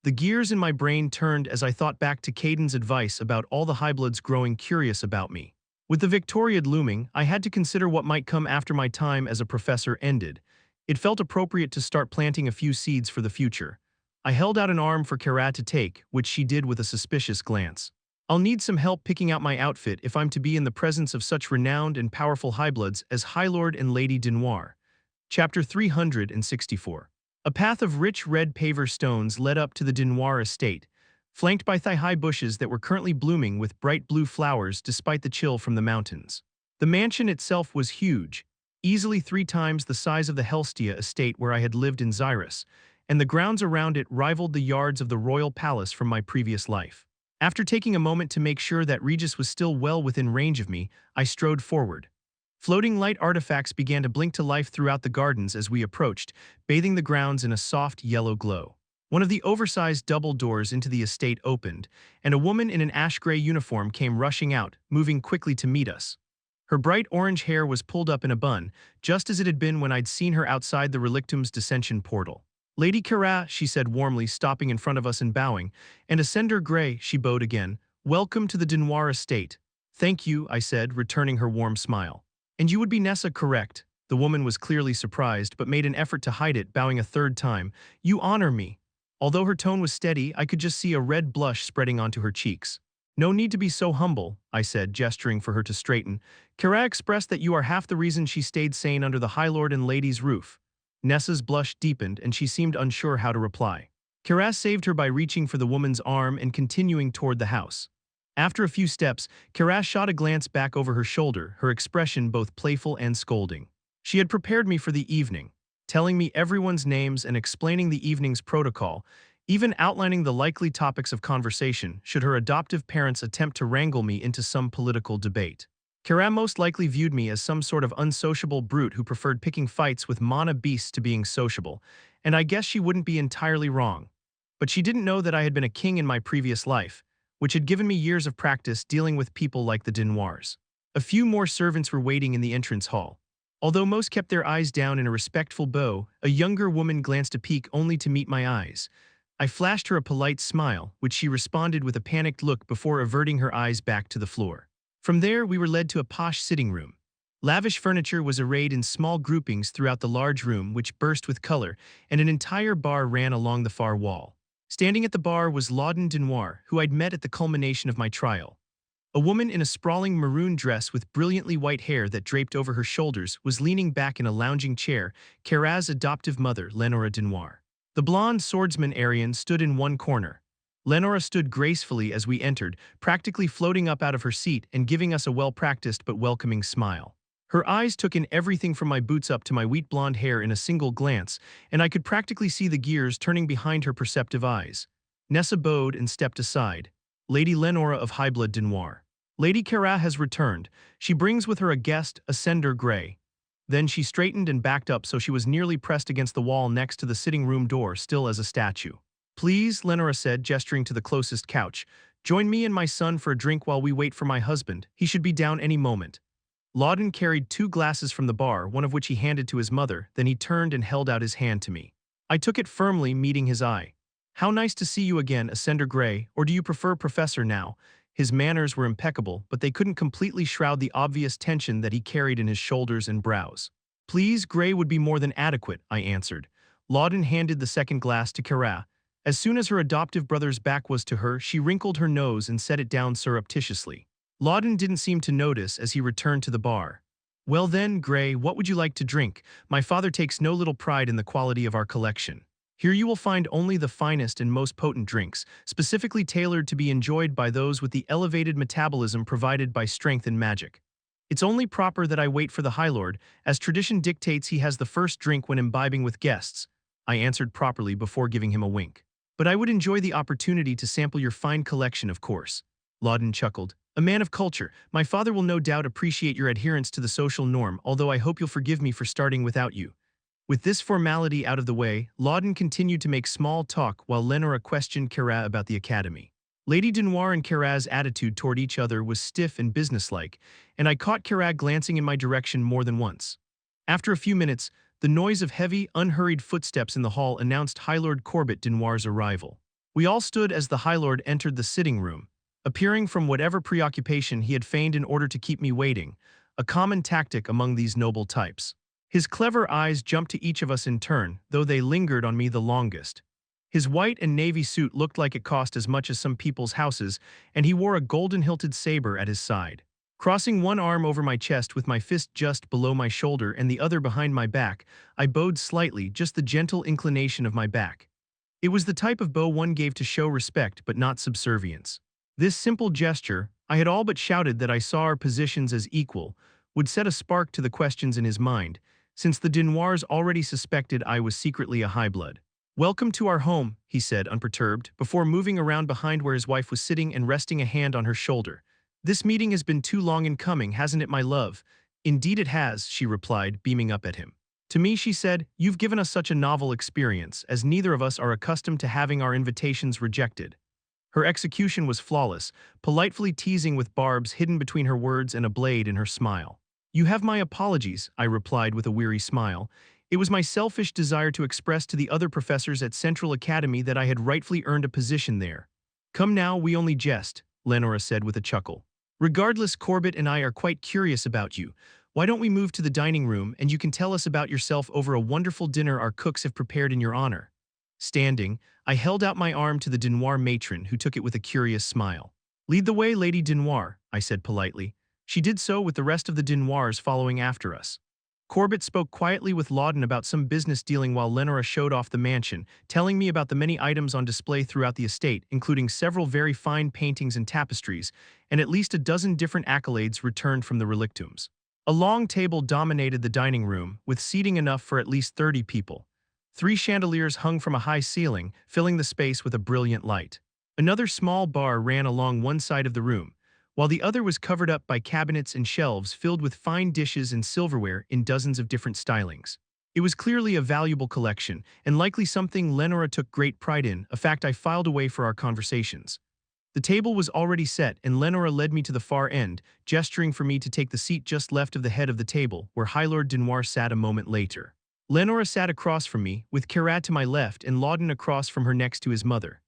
The gears in my brain turned as I thought back to Caden's advice about all the highbloods growing curious about me. With the Victoriad looming, I had to consider what might come after my time as a professor ended. It felt appropriate to start planting a few seeds for the future. I held out an arm for Kara to take, which she did with a suspicious glance. I'll need some help picking out my outfit if I'm to be in the presence of such renowned and powerful highbloods as High Lord and Lady Denoir. Chapter 364. A path of rich red paver stones led up to the Denoir estate, flanked by thigh-high bushes that were currently blooming with bright blue flowers despite the chill from the mountains. The mansion itself was huge, easily 3 times the size of the Helstia estate where I had lived in Xyrus, and the grounds around it rivaled the yards of the royal palace from my previous life. After taking a moment to make sure that Regis was still well within range of me, I strode forward. Floating light artifacts began to blink to life throughout the gardens as we approached, bathing the grounds in a soft yellow glow. One of the oversized double doors into the estate opened, and a woman in an ash-gray uniform came rushing out, moving quickly to meet us. Her bright orange hair was pulled up in a bun, just as it had been when I'd seen her outside the Relictum's Dissension portal. Lady Kara, she said warmly, stopping in front of us and bowing, and Ascender Grey, she bowed again. Welcome to the Denoir estate. Thank you, I said, returning her warm smile. And you would be Nessa, correct? The woman was clearly surprised, but made an effort to hide it, bowing a third time. You honor me. Although her tone was steady, I could just see a red blush spreading onto her cheeks. No need to be so humble, I said, gesturing for her to straighten. Kara expressed that you are half the reason she stayed sane under the High Lord and Lady's roof. Nessa's blush deepened, and she seemed unsure how to reply. Kara saved her by reaching for the woman's arm and continuing toward the house. After a few steps, Kara shot a glance back over her shoulder, her expression both playful and scolding. She had prepared me for the evening, telling me everyone's names and explaining the evening's protocol, even outlining the likely topics of conversation should her adoptive parents attempt to wrangle me into some political debate. Kara most likely viewed me as some sort of unsociable brute who preferred picking fights with mana beasts to being sociable, and I guess she wouldn't be entirely wrong. But she didn't know that I had been a king in my previous life, which had given me years of practice dealing with people like the Denoirs. A few more servants were waiting in the entrance hall. Although most kept their eyes down in a respectful bow, a younger woman glanced a peek only to meet my eyes. I flashed her a polite smile, which she responded with a panicked look before averting her eyes back to the floor. From there, we were led to a posh sitting room. Lavish furniture was arrayed in small groupings throughout the large room, which burst with color, and an entire bar ran along the far wall. Standing at the bar was Lauden Denoir, who I'd met at the culmination of my trial. A woman in a sprawling maroon dress with brilliantly white hair that draped over her shoulders was leaning back in a lounging chair, Kara's adoptive mother, Lenora Denoir. The blonde swordsman Arian stood in one corner. Lenora stood gracefully as we entered, practically floating up out of her seat and giving us a well-practiced but welcoming smile. Her eyes took in everything from my boots up to my wheat blonde hair in a single glance, and I could practically see the gears turning behind her perceptive eyes. Nessa bowed and stepped aside. Lady Lenora of Highblood Denoir. Lady Cara has returned. She brings with her a guest, Ascender Grey. Then she straightened and backed up so she was nearly pressed against the wall next to the sitting room door, still as a statue. Please, Lenora said, gesturing to the closest couch. Join me and my son for a drink while we wait for my husband. He should be down any moment. Lawden carried 2 glasses from the bar, one of which he handed to his mother, then he turned and held out his hand to me. I took it firmly, meeting his eye. How nice to see you again, Ascender Grey, or do you prefer Professor now? His manners were impeccable, but they couldn't completely shroud the obvious tension that he carried in his shoulders and brows. Please, Grey would be more than adequate, I answered. Lawden handed the second glass to Cara. As soon as her adoptive brother's back was to her, she wrinkled her nose and set it down surreptitiously. Lawden didn't seem to notice as he returned to the bar. Well then, Grey, what would you like to drink? My father takes no little pride in the quality of our collection. Here you will find only the finest and most potent drinks, specifically tailored to be enjoyed by those with the elevated metabolism provided by strength and magic. It's only proper that I wait for the High Lord, as tradition dictates he has the first drink when imbibing with guests. I answered properly before giving him a wink. But I would enjoy the opportunity to sample your fine collection, of course. Lawden chuckled. A man of culture, my father will no doubt appreciate your adherence to the social norm, although I hope you'll forgive me for starting without you. With this formality out of the way, Lawden continued to make small talk while Lenora questioned Cara about the academy. Lady Denoir and Cara's attitude toward each other was stiff and businesslike, and I caught Cara glancing in my direction more than once. After a few minutes, the noise of heavy, unhurried footsteps in the hall announced High Lord Corbett Denoir's arrival. We all stood as the High Lord entered the sitting room, appearing from whatever preoccupation he had feigned in order to keep me waiting, a common tactic among these noble types. His clever eyes jumped to each of us in turn, though they lingered on me the longest. His white and navy suit looked like it cost as much as some people's houses, and he wore a golden-hilted saber at his side. Crossing one arm over my chest with my fist just below my shoulder and the other behind my back, I bowed slightly, just the gentle inclination of my back. It was the type of bow one gave to show respect but not subservience. This simple gesture, I had all but shouted that I saw our positions as equal, would set a spark to the questions in his mind, since the Denoirs already suspected I was secretly a high-blood. Welcome to our home, he said, unperturbed, before moving around behind where his wife was sitting and resting a hand on her shoulder. This meeting has been too long in coming, hasn't it, my love? Indeed it has, she replied, beaming up at him. To me, she said, you've given us such a novel experience, as neither of us are accustomed to having our invitations rejected. Her execution was flawless, politely teasing with barbs hidden between her words and a blade in her smile. You have my apologies, I replied with a weary smile. It was my selfish desire to express to the other professors at Central Academy that I had rightfully earned a position there. Come now, we only jest, Lenora said with a chuckle. Regardless, Corbett and I are quite curious about you. Why don't we move to the dining room and you can tell us about yourself over a wonderful dinner our cooks have prepared in your honor. Standing, I held out my arm to the Denoir matron, who took it with a curious smile. Lead the way, Lady Denoir, I said politely. She did so, with the rest of the Denoirs following after us. Corbett spoke quietly with Lawden about some business dealing while Lenora showed off the mansion, telling me about the many items on display throughout the estate, including several very fine paintings and tapestries, and at least a dozen different accolades returned from the relictums. A long table dominated the dining room, with seating enough for at least 30 people. 3 chandeliers hung from a high ceiling, filling the space with a brilliant light. Another small bar ran along one side of the room, while the other was covered up by cabinets and shelves filled with fine dishes and silverware in dozens of different stylings. It was clearly a valuable collection, and likely something Lenora took great pride in, a fact I filed away for our conversations. The table was already set, and Lenora led me to the far end, gesturing for me to take the seat just left of the head of the table, where High Lord Denoir sat a moment later. Lenora sat across from me, with Cara to my left and Lawden across from her next to his mother.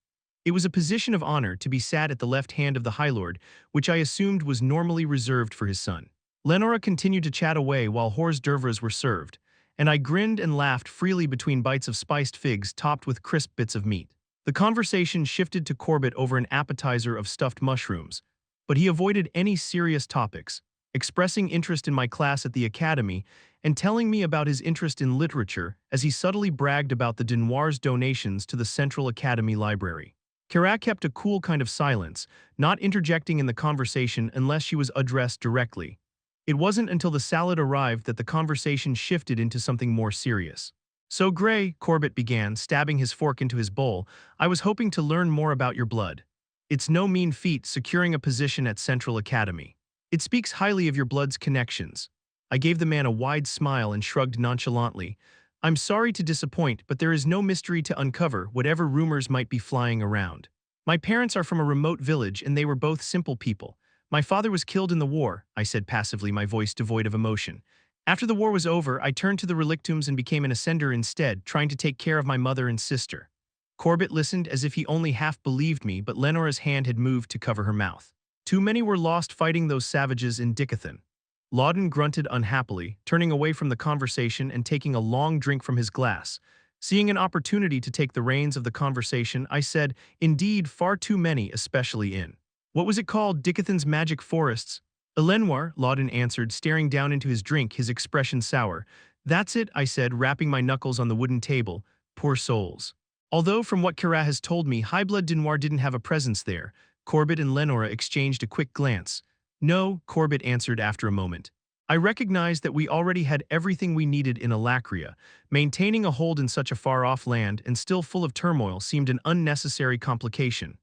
It was a position of honor to be sat at the left hand of the High Lord, which I assumed was normally reserved for his son. Lenora continued to chat away while hors d'oeuvres were served, and I grinned and laughed freely between bites of spiced figs topped with crisp bits of meat. The conversation shifted to Corbett over an appetizer of stuffed mushrooms, but he avoided any serious topics, expressing interest in my class at the academy and telling me about his interest in literature as he subtly bragged about the Denoir's donations to the Central Academy Library. Kara kept a cool kind of silence, not interjecting in the conversation unless she was addressed directly. It wasn't until the salad arrived that the conversation shifted into something more serious. "So Gray," Corbett began, stabbing his fork into his bowl, "I was hoping to learn more about your blood. It's no mean feat securing a position at Central Academy. It speaks highly of your blood's connections." I gave the man a wide smile and shrugged nonchalantly. "I'm sorry to disappoint, but there is no mystery to uncover, whatever rumors might be flying around. My parents are from a remote village and they were both simple people. My father was killed in the war," I said passively, my voice devoid of emotion. "After the war was over, I turned to the relictums and became an ascender instead, trying to take care of my mother and sister." Corbett listened as if he only half believed me, but Lenora's hand had moved to cover her mouth. "Too many were lost fighting those savages in Dicathen." Lawden grunted unhappily, turning away from the conversation and taking a long drink from his glass. Seeing an opportunity to take the reins of the conversation, I said, "Indeed, far too many, especially in what was it called, Dicathen's magic forests?" "Elenoir," Lawden answered, staring down into his drink, his expression sour. "That's it," I said, rapping my knuckles on the wooden table. "Poor souls." Although, from what Kara has told me, Highblood Denoir didn't have a presence there, Corbett and Lenora exchanged a quick glance. "No," Corbett answered after a moment. "I recognized that we already had everything we needed in Alacria. Maintaining a hold in such a far-off land and still full of turmoil seemed an unnecessary complication.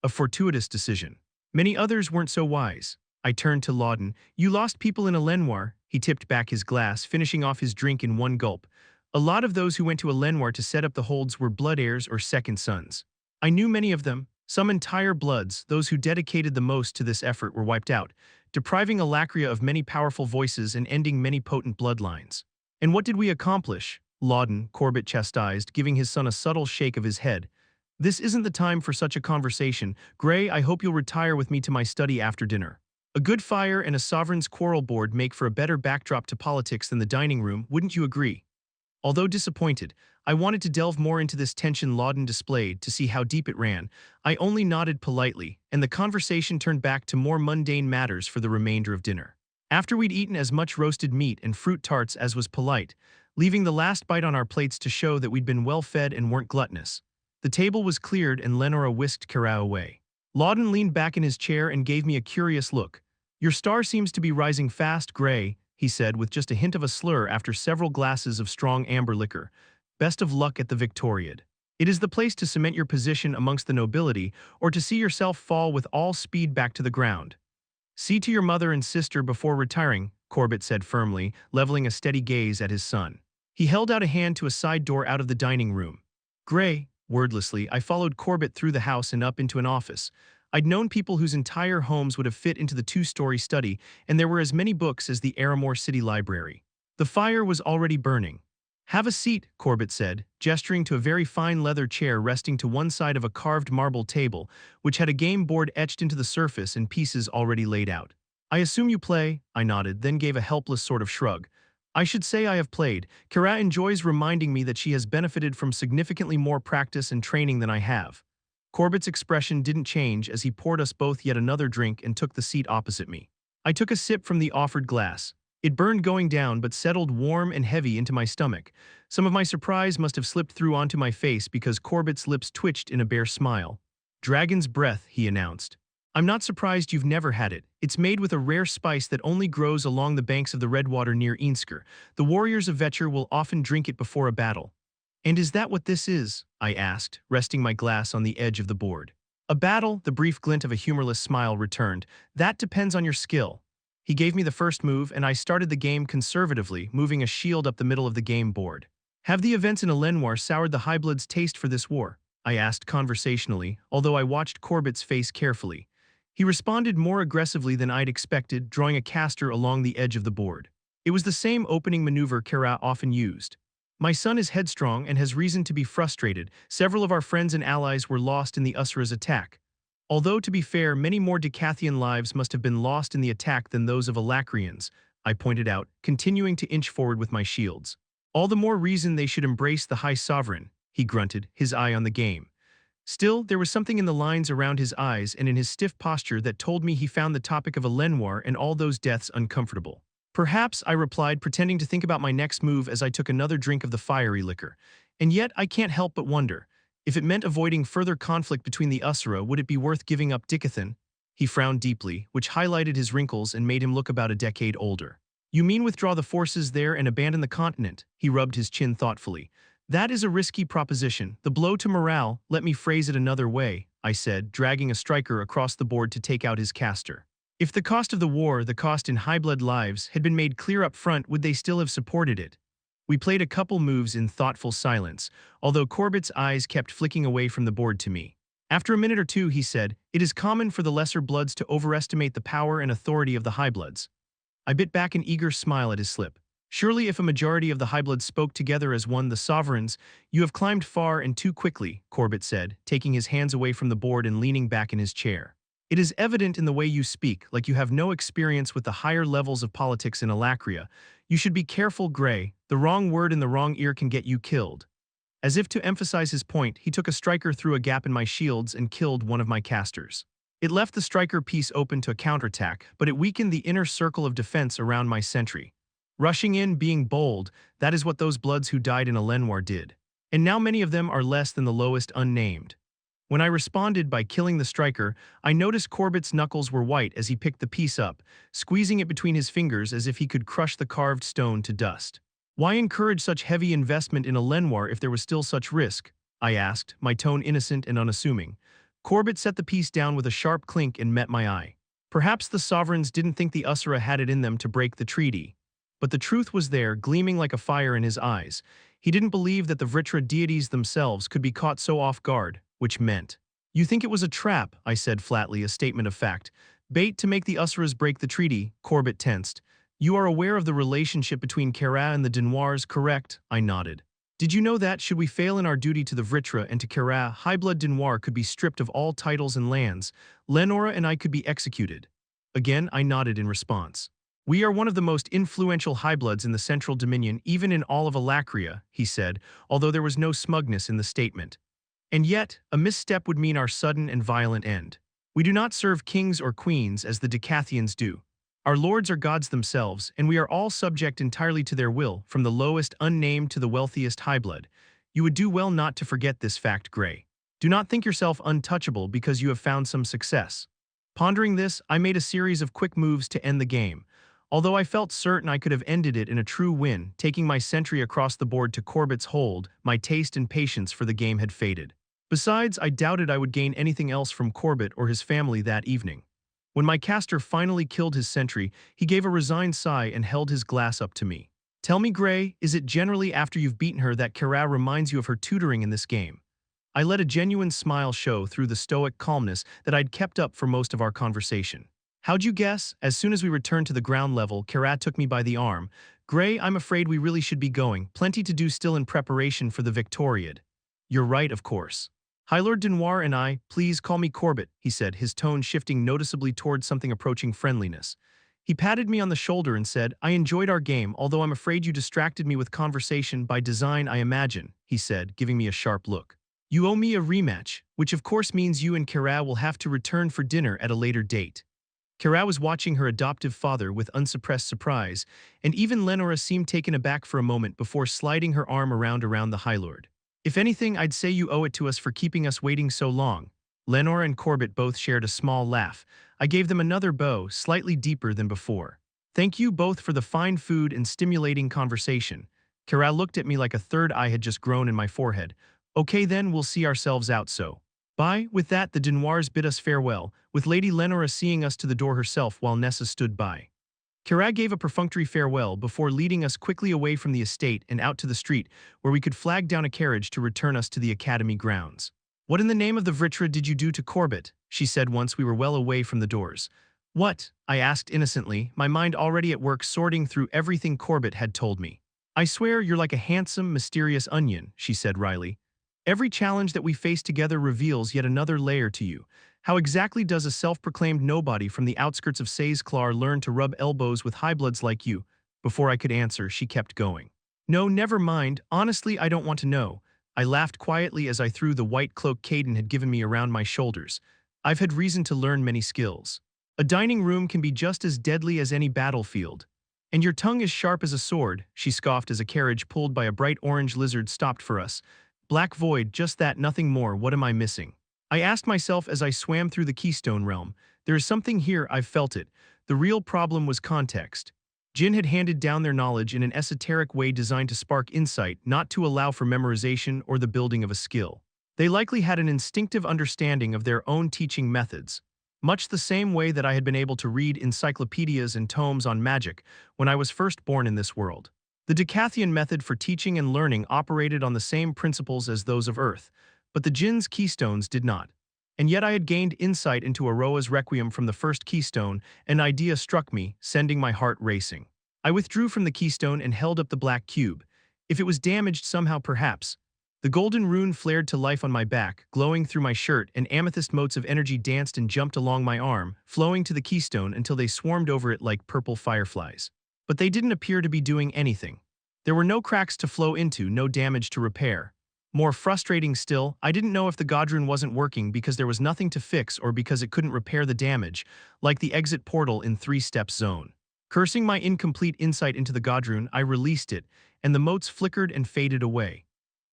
A fortuitous decision. Many others weren't so wise." I turned to Lawden. "You lost people in Elenoir." He tipped back his glass, finishing off his drink in one gulp. "A lot of those who went to Elenoir to set up the holds were blood heirs or second sons. I knew many of them. Some entire bloods, those who dedicated the most to this effort, were wiped out, depriving Alacria of many powerful voices and ending many potent bloodlines." "And what did we accomplish?" Lawden, Corbett chastised, giving his son a subtle shake of his head. "This isn't the time for such a conversation. Gray, I hope you'll retire with me to my study after dinner. A good fire and a sovereign's quarrel board make for a better backdrop to politics than the dining room, wouldn't you agree?" Although disappointed, I wanted to delve more into this tension Lawden displayed to see how deep it ran. I only nodded politely, and the conversation turned back to more mundane matters for the remainder of dinner. After we'd eaten as much roasted meat and fruit tarts as was polite, leaving the last bite on our plates to show that we'd been well fed and weren't gluttonous, the table was cleared and Lenora whisked Kara away. Lawden leaned back in his chair and gave me a curious look. "Your star seems to be rising fast, Gray," he said with just a hint of a slur after several glasses of strong amber liquor. "Best of luck at the Victoriad. It is the place to cement your position amongst the nobility or to see yourself fall with all speed back to the ground. See to your mother and sister before retiring," Corbett said firmly, leveling a steady gaze at his son. He held out a hand to a side door out of the dining room. "Gray," wordlessly, I followed Corbett through the house and up into an office. I'd known people whose entire homes would have fit into the two-story study, and there were as many books as the Aramore City Library. The fire was already burning. "Have a seat," Corbett said, gesturing to a very fine leather chair resting to one side of a carved marble table, which had a game board etched into the surface and pieces already laid out. "I assume you play?" I nodded, then gave a helpless sort of shrug. "I should say I have played. Kara enjoys reminding me that she has benefited from significantly more practice and training than I have." Corbett's expression didn't change as he poured us both yet another drink and took the seat opposite me. I took a sip from the offered glass. It burned going down but settled warm and heavy into my stomach. Some of my surprise must have slipped through onto my face because Corbett's lips twitched in a bare smile. "Dragon's breath," he announced. "I'm not surprised you've never had it. It's made with a rare spice that only grows along the banks of the Redwater near Einsker. The warriors of Vetcher will often drink it before a battle." "And is that what this is?" I asked, resting my glass on the edge of the board. "A battle," the brief glint of a humorless smile returned. "That depends on your skill." He gave me the first move, and I started the game conservatively, moving a shield up the middle of the game board. "Have the events in Elenoir soured the Highblood's taste for this war?" I asked conversationally, although I watched Corbett's face carefully. He responded more aggressively than I'd expected, drawing a caster along the edge of the board. It was the same opening maneuver Kara often used. "My son is headstrong and has reason to be frustrated. Several of our friends and allies were lost in the Usura's attack. Although, to be fair, many more Dicathen lives must have been lost in the attack than those of Alacrians," I pointed out, continuing to inch forward with my shields. "All the more reason they should embrace the High Sovereign," he grunted, his eye on the game. Still, there was something in the lines around his eyes and in his stiff posture that told me he found the topic of Elenoir and all those deaths uncomfortable. "Perhaps," I replied, pretending to think about my next move as I took another drink of the fiery liquor. "And yet I can't help but wonder. If it meant avoiding further conflict between the Usura, would it be worth giving up Dicathen? He frowned deeply, which highlighted his wrinkles and made him look about a decade older. You mean withdraw the forces there and abandon the continent? He rubbed his chin thoughtfully. That is a risky proposition. The blow to morale, let me phrase it another way, I said, dragging a striker across the board to take out his caster. If the cost of the war, the cost in high-blood lives, had been made clear up front, would they still have supported it? We played a couple moves in thoughtful silence, although Corbett's eyes kept flicking away from the board to me. After a minute or two, he said, "It is common for the lesser bloods to overestimate the power and authority of the high bloods." I bit back an eager smile at his slip. Surely if a majority of the high bloods spoke together as one, the sovereigns, you have climbed far and too quickly, Corbett said, taking his hands away from the board and leaning back in his chair. It is evident in the way you speak, like you have no experience with the higher levels of politics in Alacria. You should be careful, Gray. The wrong word in the wrong ear can get you killed. As if to emphasize his point, he took a striker through a gap in my shields and killed one of my casters. It left the striker piece open to a counterattack, but it weakened the inner circle of defense around my sentry. Rushing in, being bold, that is what those bloods who died in Lenoir did. And now many of them are less than the lowest unnamed. When I responded by killing the striker, I noticed Corbett's knuckles were white as he picked the piece up, squeezing it between his fingers as if he could crush the carved stone to dust. Why encourage such heavy investment in a Lenoir if there was still such risk? I asked, my tone innocent and unassuming. Corbett set the piece down with a sharp clink and met my eye. Perhaps the sovereigns didn't think the Usura had it in them to break the treaty. But the truth was there, gleaming like a fire in his eyes. He didn't believe that the Vritra deities themselves could be caught so off guard, which meant. You think it was a trap, I said flatly, a statement of fact. Bait to make the Usuras break the treaty, Corbett tensed. You are aware of the relationship between Kara and the Denoirs, correct? I nodded. Did you know that, should we fail in our duty to the Vritra and to Kara, high-blood Denoir could be stripped of all titles and lands. Lenora and I could be executed. Again, I nodded in response. We are one of the most influential high-bloods in the Central Dominion, even in all of Alacria, he said, although there was no smugness in the statement. And yet, a misstep would mean our sudden and violent end. We do not serve kings or queens as the Dicathians do. Our lords are gods themselves, and we are all subject entirely to their will, from the lowest unnamed to the wealthiest high-blood. You would do well not to forget this fact, Gray. Do not think yourself untouchable because you have found some success. Pondering this, I made a series of quick moves to end the game. Although I felt certain I could have ended it in a true win, taking my sentry across the board to Corbett's hold, my taste and patience for the game had faded. Besides, I doubted I would gain anything else from Corbett or his family that evening. When my caster finally killed his sentry, he gave a resigned sigh and held his glass up to me. Tell me, Gray, is it generally after you've beaten her that Kara reminds you of her tutoring in this game? I let a genuine smile show through the stoic calmness that I'd kept up for most of our conversation. How'd you guess? As soon as we returned to the ground level, Kara took me by the arm. Gray, I'm afraid we really should be going. Plenty to do still in preparation for the Victoriad. You're right, of course. High Lord Denoir and I, please call me Corbett, he said, his tone shifting noticeably towards something approaching friendliness. He patted me on the shoulder and said, I enjoyed our game, although I'm afraid you distracted me with conversation by design, I imagine, he said, giving me a sharp look. You owe me a rematch, which of course means you and Kara will have to return for dinner at a later date. Kara was watching her adoptive father with unsuppressed surprise, and even Lenora seemed taken aback for a moment before sliding her arm around the High Lord. If anything, I'd say you owe it to us for keeping us waiting so long. Lenora and Corbett both shared a small laugh. I gave them another bow, slightly deeper than before. Thank you both for the fine food and stimulating conversation. Kara looked at me like a third eye had just grown in my forehead. Okay then, we'll see ourselves out so. Bye. With that, the Denoirs bid us farewell, with Lady Lenora seeing us to the door herself while Nessa stood by. Kara gave a perfunctory farewell before leading us quickly away from the estate and out to the street, where we could flag down a carriage to return us to the academy grounds. What in the name of the Vritra did you do to Corbett? She said once we were well away from the doors. What? I asked innocently, my mind already at work sorting through everything Corbett had told me. I swear you're like a handsome, mysterious onion, she said wryly. Every challenge that we face together reveals yet another layer to you. How exactly does a self-proclaimed nobody from the outskirts of Says-Clar learn to rub elbows with highbloods like you? Before I could answer, she kept going. No, never mind. Honestly, I don't want to know. I laughed quietly as I threw the white cloak Caden had given me around my shoulders. I've had reason to learn many skills. A dining room can be just as deadly as any battlefield. And your tongue is sharp as a sword, she scoffed as a carriage pulled by a bright orange lizard stopped for us. Black void, just that, nothing more. What am I missing? I asked myself as I swam through the Keystone realm. There is something here, I've felt it. The real problem was context. Jinn had handed down their knowledge in an esoteric way designed to spark insight, not to allow for memorization or the building of a skill. They likely had an instinctive understanding of their own teaching methods, much the same way that I had been able to read encyclopedias and tomes on magic when I was first born in this world. The Dicathen method for teaching and learning operated on the same principles as those of Earth, but the Jinn's keystones did not. And yet I had gained insight into Aroa's requiem from the first keystone. An idea struck me, sending my heart racing. I withdrew from the keystone and held up the black cube. If it was damaged somehow, perhaps. The golden rune flared to life on my back, glowing through my shirt, and amethyst motes of energy danced and jumped along my arm, flowing to the keystone until they swarmed over it like purple fireflies. But they didn't appear to be doing anything. There were no cracks to flow into, no damage to repair. More frustrating still, I didn't know if the Godrune wasn't working because there was nothing to fix or because it couldn't repair the damage, like the exit portal in 3-Step Zone. Cursing my incomplete insight into the Godrune, I released it, and the motes flickered and faded away.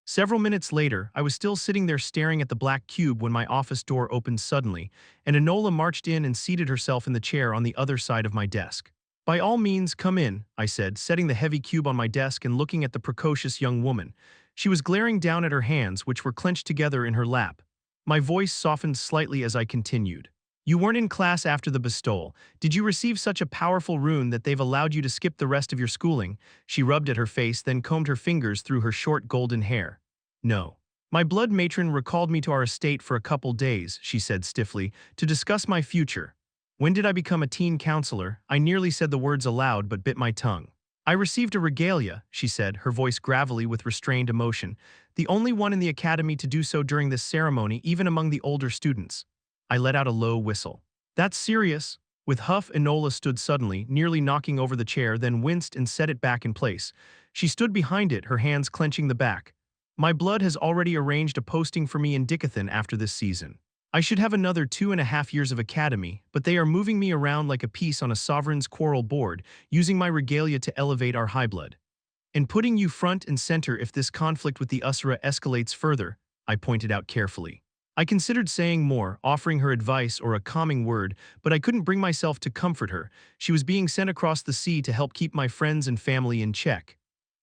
Several minutes later, I was still sitting there staring at the black cube when my office door opened suddenly, and Enola marched in and seated herself in the chair on the other side of my desk. "By all means, come in," I said, setting the heavy cube on my desk and looking at the precocious young woman. She was glaring down at her hands, which were clenched together in her lap. My voice softened slightly as I continued. "You weren't in class after the bestowal. Did you receive such a powerful rune that they've allowed you to skip the rest of your schooling?" She rubbed at her face, then combed her fingers through her short golden hair. "No. My blood matron recalled me to our estate for a couple days," she said stiffly, "to discuss my future. When did I become a teen counselor?" I nearly said the words aloud but bit my tongue. "I received a regalia," she said, her voice gravelly with restrained emotion, "the only one in the academy to do so during this ceremony, even among the older students." I let out a low whistle. "That's serious." With huff, Enola stood suddenly, nearly knocking over the chair, then winced and set it back in place. She stood behind it, her hands clenching the back. "My blood has already arranged a posting for me in Dicathen after this season. I should have another 2.5 years of academy, but they are moving me around like a piece on a sovereign's quarrel board, using my regalia to elevate our high blood. And putting you front and center if this conflict with the Usura escalates further," I pointed out carefully. I considered saying more, offering her advice or a calming word, but I couldn't bring myself to comfort her. She was being sent across the sea to help keep my friends and family in check.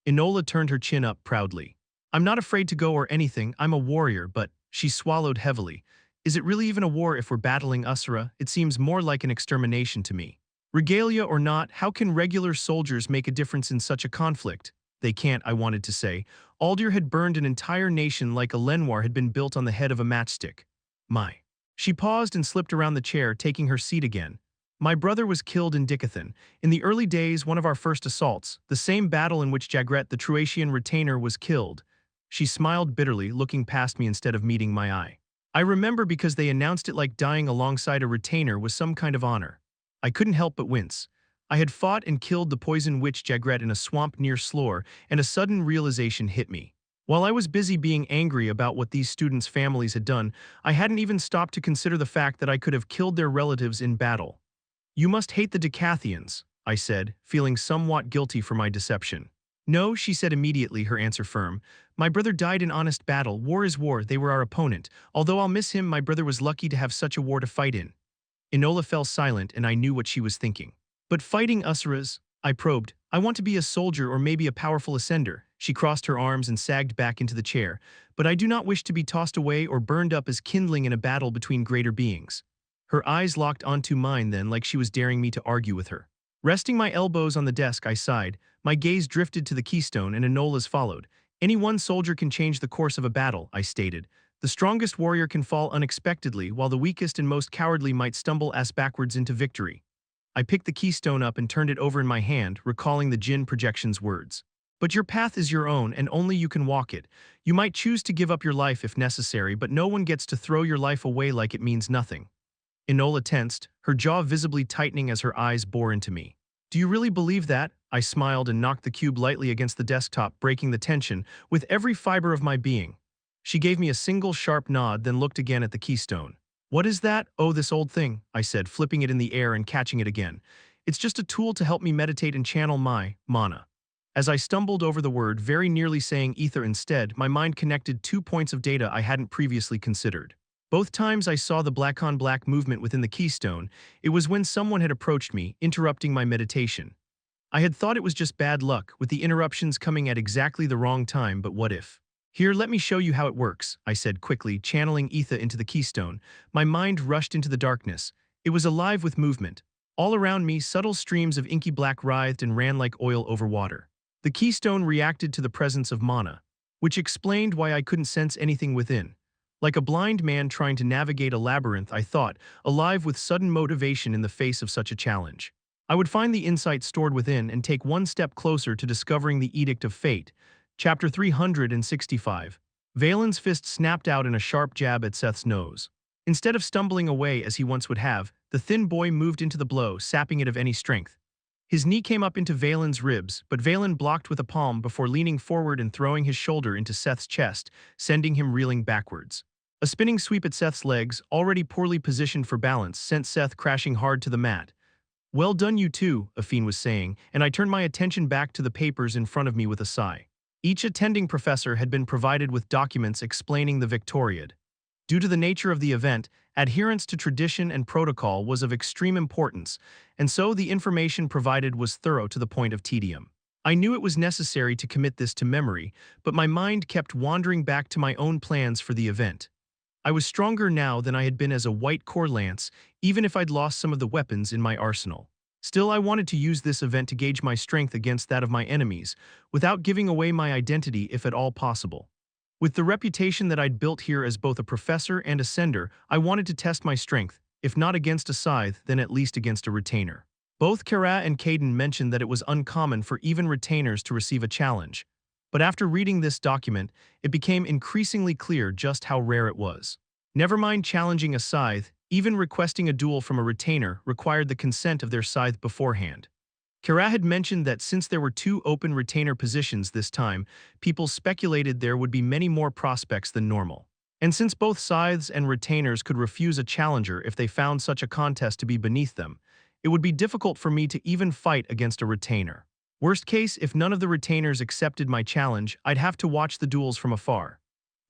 Enola turned her chin up proudly. "I'm not afraid to go or anything, I'm a warrior, but," she swallowed heavily, "is it really even a war if we're battling Usura? It seems more like an extermination to me. Regalia or not, how can regular soldiers make a difference in such a conflict?" "They can't," I wanted to say. Aldir had burned an entire nation like a Lenoir had been built on the head of a matchstick. "My." She paused and slipped around the chair, taking her seat again. "My brother was killed in Dicathen. In the early days, one of our first assaults, the same battle in which Jagret, the Truatian retainer, was killed." She smiled bitterly, looking past me instead of meeting my eye. "I remember because they announced it like dying alongside a retainer was some kind of honor." I couldn't help but wince. I had fought and killed the poison witch Jagret in a swamp near Slore, and a sudden realization hit me. While I was busy being angry about what these students' families had done, I hadn't even stopped to consider the fact that I could have killed their relatives in battle. "You must hate the Dicathians," I said, feeling somewhat guilty for my deception. "No," she said immediately, her answer firm. "My brother died in honest battle. War is war, they were our opponent. Although I'll miss him, my brother was lucky to have such a war to fight in." Enola fell silent, and I knew what she was thinking. "But fighting Usuras?" I probed. "I want to be a soldier or maybe a powerful ascender." She crossed her arms and sagged back into the chair. "But I do not wish to be tossed away or burned up as kindling in a battle between greater beings." Her eyes locked onto mine then, like she was daring me to argue with her. Resting my elbows on the desk, I sighed. My gaze drifted to the keystone, and Enola's followed. "Any one soldier can change the course of a battle," I stated. "The strongest warrior can fall unexpectedly, while the weakest and most cowardly might stumble ass backwards into victory." I picked the keystone up and turned it over in my hand, recalling the Jinn projection's words. "But your path is your own, and only you can walk it. You might choose to give up your life if necessary, but no one gets to throw your life away like it means nothing." Enola tensed, her jaw visibly tightening as her eyes bore into me. "Do you really believe that?" I smiled and knocked the cube lightly against the desktop, breaking the tension with every fiber of my being. She gave me a single sharp nod, then looked again at the keystone. "What is that?" "Oh, this old thing," I said, flipping it in the air and catching it again. "It's just a tool to help me meditate and channel my mana." As I stumbled over the word, very nearly saying ether instead, my mind connected 2 points of data I hadn't previously considered. Both times I saw the black-on-black movement within the keystone, it was when someone had approached me, interrupting my meditation. I had thought it was just bad luck, with the interruptions coming at exactly the wrong time, but what if? Here, let me show you how it works, I said quickly, channeling ether into the keystone. My mind rushed into the darkness. It was alive with movement. All around me, subtle streams of inky black writhed and ran like oil over water. The keystone reacted to the presence of mana, which explained why I couldn't sense anything within. Like a blind man trying to navigate a labyrinth, I thought, alive with sudden motivation in the face of such a challenge. I would find the insight stored within and take one step closer to discovering the Edict of Fate. Chapter 365. Valen's fist snapped out in a sharp jab at Seth's nose. Instead of stumbling away as he once would have, the thin boy moved into the blow, sapping it of any strength. His knee came up into Valen's ribs, but Valen blocked with a palm before leaning forward and throwing his shoulder into Seth's chest, sending him reeling backwards. A spinning sweep at Seth's legs, already poorly positioned for balance, sent Seth crashing hard to the mat. "Well done you two," Afine was saying, and I turned my attention back to the papers in front of me with a sigh. Each attending professor had been provided with documents explaining the Victoriad. Due to the nature of the event, adherence to tradition and protocol was of extreme importance, and so the information provided was thorough to the point of tedium. I knew it was necessary to commit this to memory, but my mind kept wandering back to my own plans for the event. I was stronger now than I had been as a white core lance, even if I'd lost some of the weapons in my arsenal. Still, I wanted to use this event to gauge my strength against that of my enemies, without giving away my identity if at all possible. With the reputation that I'd built here as both a professor and a sender, I wanted to test my strength, if not against a scythe, then at least against a retainer. Both Kara and Caden mentioned that it was uncommon for even retainers to receive a challenge. But after reading this document, it became increasingly clear just how rare it was. Never mind challenging a scythe, even requesting a duel from a retainer required the consent of their scythe beforehand. Kara had mentioned that since there were 2 open retainer positions this time, people speculated there would be many more prospects than normal. And since both scythes and retainers could refuse a challenger if they found such a contest to be beneath them, it would be difficult for me to even fight against a retainer. Worst case, if none of the retainers accepted my challenge, I'd have to watch the duels from afar.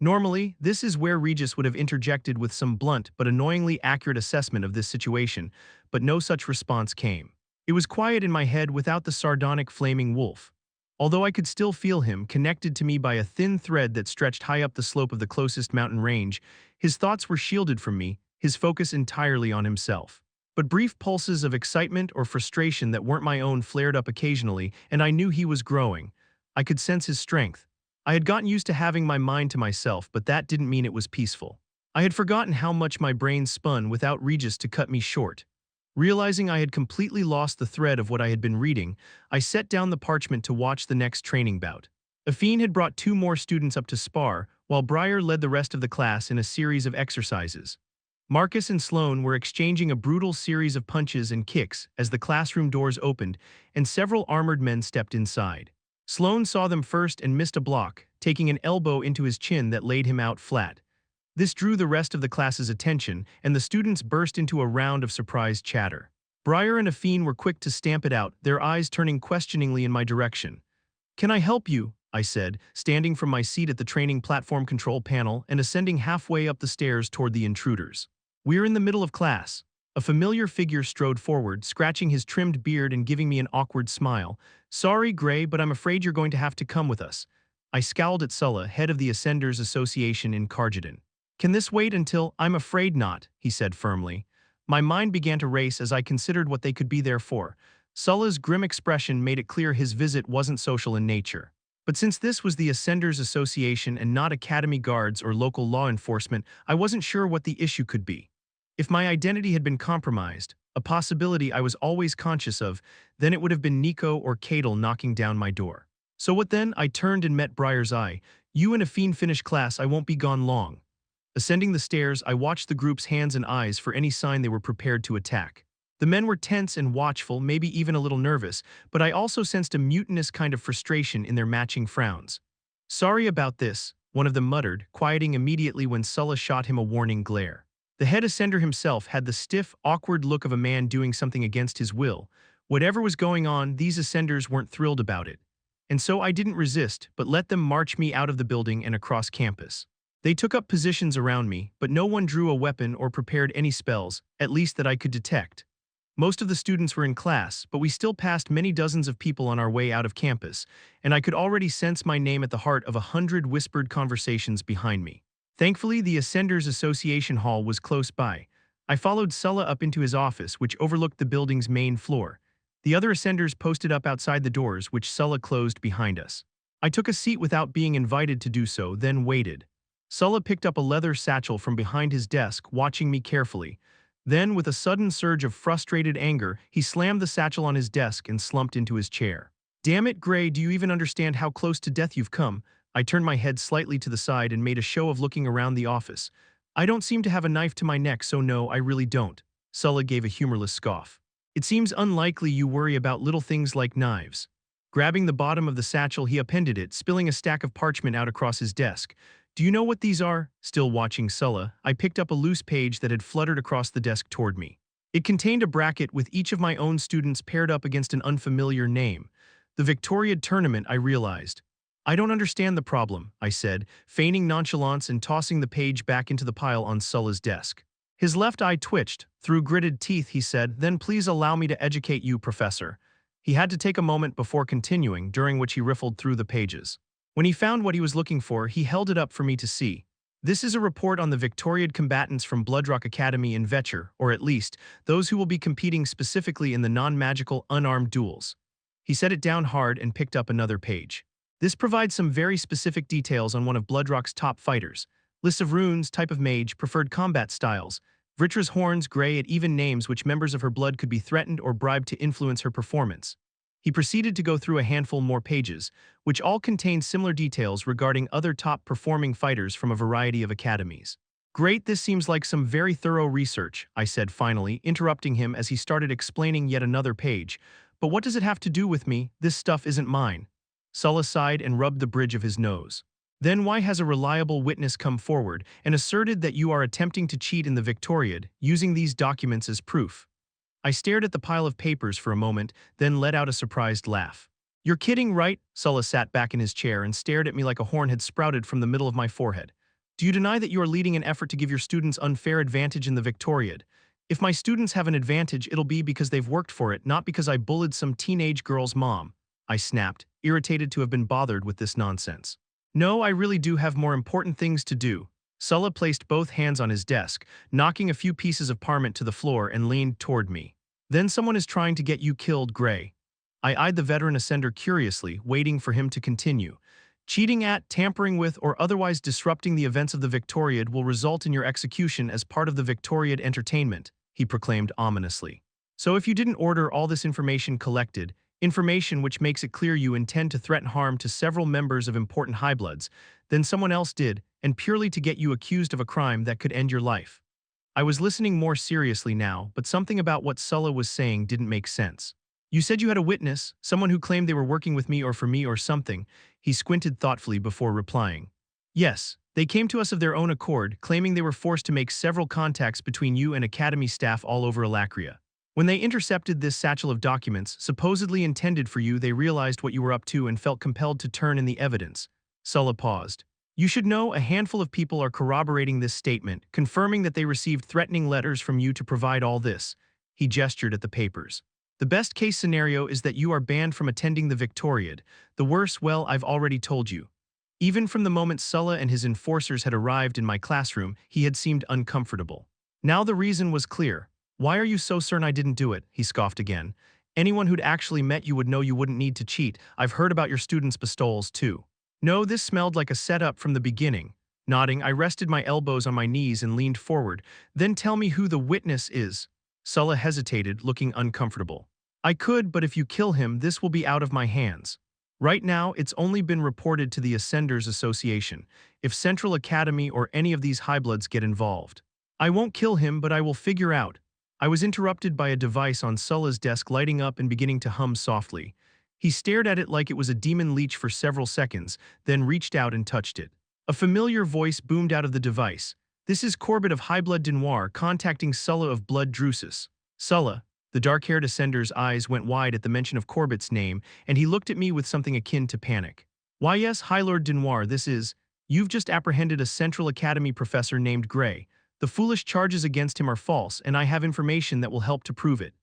Normally, this is where Regis would have interjected with some blunt but annoyingly accurate assessment of this situation, but no such response came. It was quiet in my head without the sardonic flaming wolf. Although I could still feel him, connected to me by a thin thread that stretched high up the slope of the closest mountain range, his thoughts were shielded from me, his focus entirely on himself. But brief pulses of excitement or frustration that weren't my own flared up occasionally, and I knew he was growing. I could sense his strength. I had gotten used to having my mind to myself, but that didn't mean it was peaceful. I had forgotten how much my brain spun without Regis to cut me short. Realizing I had completely lost the thread of what I had been reading, I set down the parchment to watch the next training bout. Afine had brought 2 more students up to spar, while Briar led the rest of the class in a series of exercises. Marcus and Sloane were exchanging a brutal series of punches and kicks as the classroom doors opened and several armored men stepped inside. Sloane saw them first and missed a block, taking an elbow into his chin that laid him out flat. This drew the rest of the class's attention, and the students burst into a round of surprised chatter. Briar and Afine were quick to stamp it out, their eyes turning questioningly in my direction. "Can I help you?" I said, standing from my seat at the training platform control panel and ascending halfway up the stairs toward the intruders. "We're in the middle of class." A familiar figure strode forward, scratching his trimmed beard and giving me an awkward smile. "Sorry, Gray, but I'm afraid you're going to have to come with us." I scowled at Sulla, head of the Ascenders Association in Cargadon. "Can this wait until—" "I'm afraid not," he said firmly. My mind began to race as I considered what they could be there for. Sulla's grim expression made it clear his visit wasn't social in nature. But since this was the Ascenders Association and not Academy Guards or local law enforcement, I wasn't sure what the issue could be. If my identity had been compromised, a possibility I was always conscious of, then it would have been Nico or Cadel knocking down my door. So what then? I turned and met Briar's eye. "You and Afine finish class, I won't be gone long." Ascending the stairs, I watched the group's hands and eyes for any sign they were prepared to attack. The men were tense and watchful, maybe even a little nervous, but I also sensed a mutinous kind of frustration in their matching frowns. "Sorry about this," one of them muttered, quieting immediately when Sulla shot him a warning glare. The head ascender himself had the stiff, awkward look of a man doing something against his will. Whatever was going on, these ascenders weren't thrilled about it. And so I didn't resist, but let them march me out of the building and across campus. They took up positions around me, but no one drew a weapon or prepared any spells, at least that I could detect. Most of the students were in class, but we still passed many dozens of people on our way out of campus, and I could already sense my name at the heart of 100 whispered conversations behind me. Thankfully, the Ascenders Association Hall was close by. I followed Sulla up into his office, which overlooked the building's main floor. The other Ascenders posted up outside the doors, which Sulla closed behind us. I took a seat without being invited to do so, then waited. Sulla picked up a leather satchel from behind his desk, watching me carefully. Then, with a sudden surge of frustrated anger, he slammed the satchel on his desk and slumped into his chair. "Damn it, Gray, do you even understand how close to death you've come?" I turned my head slightly to the side and made a show of looking around the office. "I don't seem to have a knife to my neck, so no, I really don't." Sulla gave a humorless scoff. "It seems unlikely you worry about little things like knives." Grabbing the bottom of the satchel, he appended it, spilling a stack of parchment out across his desk. "Do you know what these are?" Still watching Sulla, I picked up a loose page that had fluttered across the desk toward me. It contained a bracket with each of my own students paired up against an unfamiliar name. The Victoriad tournament, I realized. "I don't understand the problem," I said, feigning nonchalance and tossing the page back into the pile on Sulla's desk. His left eye twitched. Through gritted teeth, he said, "Then please allow me to educate you, Professor." He had to take a moment before continuing, during which he riffled through the pages. When he found what he was looking for, he held it up for me to see. "This is a report on the Victoriad combatants from Bloodrock Academy in Vetcher, or at least, those who will be competing specifically in the non-magical, unarmed duels." He set it down hard and picked up another page. "This provides some very specific details on one of Bloodrock's top fighters. Lists of runes, type of mage, preferred combat styles. Vritra's horns, Gray, it even names which members of her blood could be threatened or bribed to influence her performance." He proceeded to go through a handful more pages, which all contained similar details regarding other top-performing fighters from a variety of academies. "Great, this seems like some very thorough research," I said finally, interrupting him as he started explaining yet another page. "But what does it have to do with me? This stuff isn't mine." Sulla sighed and rubbed the bridge of his nose. "Then why has a reliable witness come forward and asserted that you are attempting to cheat in the Victoriad, using these documents as proof?" I stared at the pile of papers for a moment, then let out a surprised laugh. "You're kidding, right?" Sulla sat back in his chair and stared at me like a horn had sprouted from the middle of my forehead. "Do you deny that you are leading an effort to give your students unfair advantage in the Victoriad? If my students have an advantage, it'll be because they've worked for it, not because I bullied some teenage girl's mom," I snapped, irritated to have been bothered with this nonsense. "No, I really do have more important things to do." Sulla placed both hands on his desk, knocking a few pieces of parchment to the floor, and leaned toward me. "Then someone is trying to get you killed, Gray." I eyed the veteran ascender curiously, waiting for him to continue. "Cheating at, tampering with, or otherwise disrupting the events of the Victoriad will result in your execution as part of the Victoriad entertainment," he proclaimed ominously. "So if you didn't order all this information collected, information which makes it clear you intend to threaten harm to several members of important highbloods, then someone else did, and purely to get you accused of a crime that could end your life." I was listening more seriously now, but something about what Sulla was saying didn't make sense. "You said you had a witness, someone who claimed they were working with me or for me or something." He squinted thoughtfully before replying. "Yes, they came to us of their own accord, claiming they were forced to make several contacts between you and Academy staff all over Alacria. When they intercepted this satchel of documents, supposedly intended for you, they realized what you were up to and felt compelled to turn in the evidence." Sulla paused. "You should know a handful of people are corroborating this statement, confirming that they received threatening letters from you to provide all this." He gestured at the papers. "The best case scenario is that you are banned from attending the Victoriad. The worse, well, I've already told you." Even from the moment Sulla and his enforcers had arrived in my classroom, he had seemed uncomfortable. Now the reason was clear. "Why are you so certain I didn't do it?" he scoffed again. "Anyone who'd actually met you would know you wouldn't need to cheat. I've heard about your students' pistols, too." "No, this smelled like a setup from the beginning." Nodding, I rested my elbows on my knees and leaned forward. "Then tell me who the witness is." Sulla hesitated, looking uncomfortable. "I could, but if you kill him, this will be out of my hands. Right now, it's only been reported to the Ascenders Association. If Central Academy or any of these highbloods get involved, I won't kill him, but I will figure out." I was interrupted by a device on Sulla's desk lighting up and beginning to hum softly. He stared at it like it was a demon leech for several seconds, then reached out and touched it. A familiar voice boomed out of the device. "This is Corbett of Highblood Denoir contacting Sulla of Blood Drusus." "Sulla, The dark-haired ascender's eyes went wide at the mention of Corbett's name, and he looked at me with something akin to panic. Why yes, High Lord Denoir, this is... You've just apprehended a Central Academy professor named Gray. The foolish charges against him are false, and I have information that will help to prove it.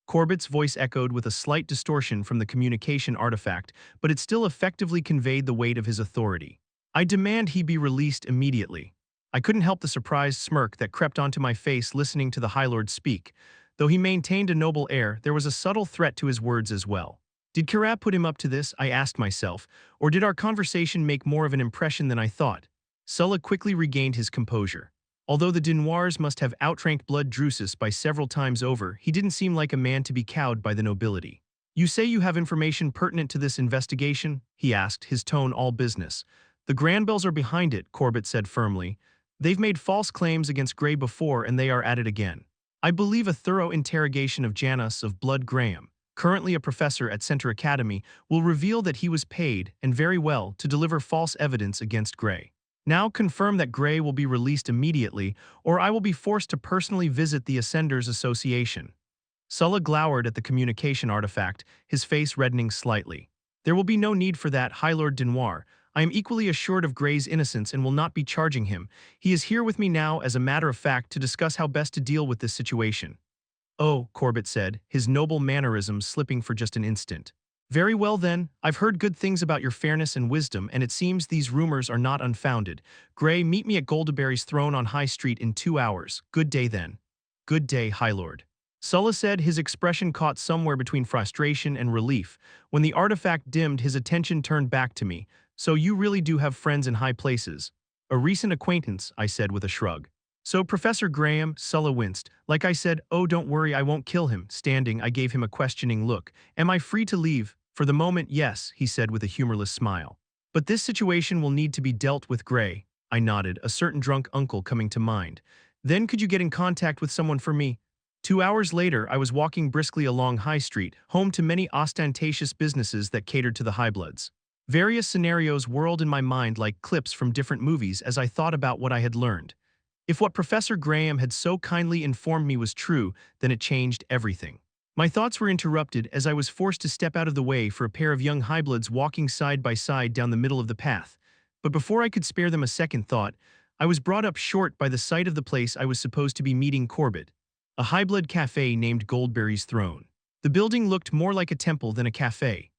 Corbett's voice echoed with a slight distortion from the communication artifact, but it still effectively conveyed the weight of his authority. I demand he be released immediately. I couldn't help the surprised smirk that crept onto my face listening to the High Lord speak. Though he maintained a noble air, there was a subtle threat to his words as well. Did Kirab put him up to this, I asked myself, or did our conversation make more of an impression than I thought? Sulla quickly regained his composure. Although the Denoirs must have outranked Blood Drusus by several times over, he didn't seem like a man to be cowed by the nobility. You say you have information pertinent to this investigation? He asked, his tone all business. The Granbells are behind it, Corbett said firmly. They've made false claims against Gray before and they are at it again. I believe a thorough interrogation of Janus of Blood Graham, currently a professor at Center Academy, will reveal that he was paid, and very well, to deliver false evidence against Gray. Now confirm that Gray will be released immediately, or I will be forced to personally visit the Ascenders Association. Sulla glowered at the communication artifact, his face reddening slightly. There will be no need for that, High Lord Denoir. I am equally assured of Gray's innocence and will not be charging him. He is here with me now, as a matter of fact, to discuss how best to deal with this situation. Oh, Corbett said, his noble mannerisms slipping for just an instant. Very well then, I've heard good things about your fairness and wisdom, and it seems these rumors are not unfounded. Gray, meet me at Goldaberry's throne on High Street in 2 hours. Good day then. Good day, High Lord. Sulla said, his expression caught somewhere between frustration and relief. When the artifact dimmed, his attention turned back to me. So you really do have friends in high places. A recent acquaintance, I said with a shrug. So Professor Graham, Sulla winced. Like I said, oh don't worry, I won't kill him. Standing, I gave him a questioning look. Am I free to leave? For the moment, yes, he said with a humorless smile. But this situation will need to be dealt with, Gray. I nodded, a certain drunk uncle coming to mind. Then could you get in contact with someone for me? 2 hours later, I was walking briskly along High Street, home to many ostentatious businesses that catered to the highbloods. Various scenarios whirled in my mind like clips from different movies as I thought about what I had learned. If what Professor Graham had so kindly informed me was true, then it changed everything. My thoughts were interrupted as I was forced to step out of the way for a pair of young highbloods walking side by side down the middle of the path. But before I could spare them a second thought, I was brought up short by the sight of the place I was supposed to be meeting Corbett, a highblood cafe named Goldberry's Throne. The building looked more like a temple than a cafe.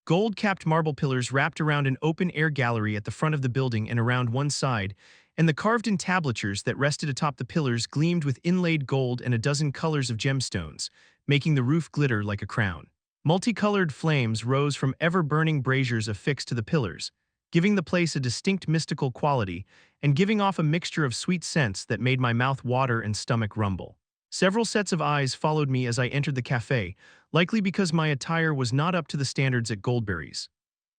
Gold-capped marble pillars wrapped around an open-air gallery at the front of the building and around one side, and the carved entablatures that rested atop the pillars gleamed with inlaid gold and a dozen colors of gemstones, making the roof glitter like a crown. Multicolored flames rose from ever-burning braziers affixed to the pillars, giving the place a distinct mystical quality and giving off a mixture of sweet scents that made my mouth water and stomach rumble. Several sets of eyes followed me as I entered the cafe, likely because my attire was not up to the standards at Goldberry's.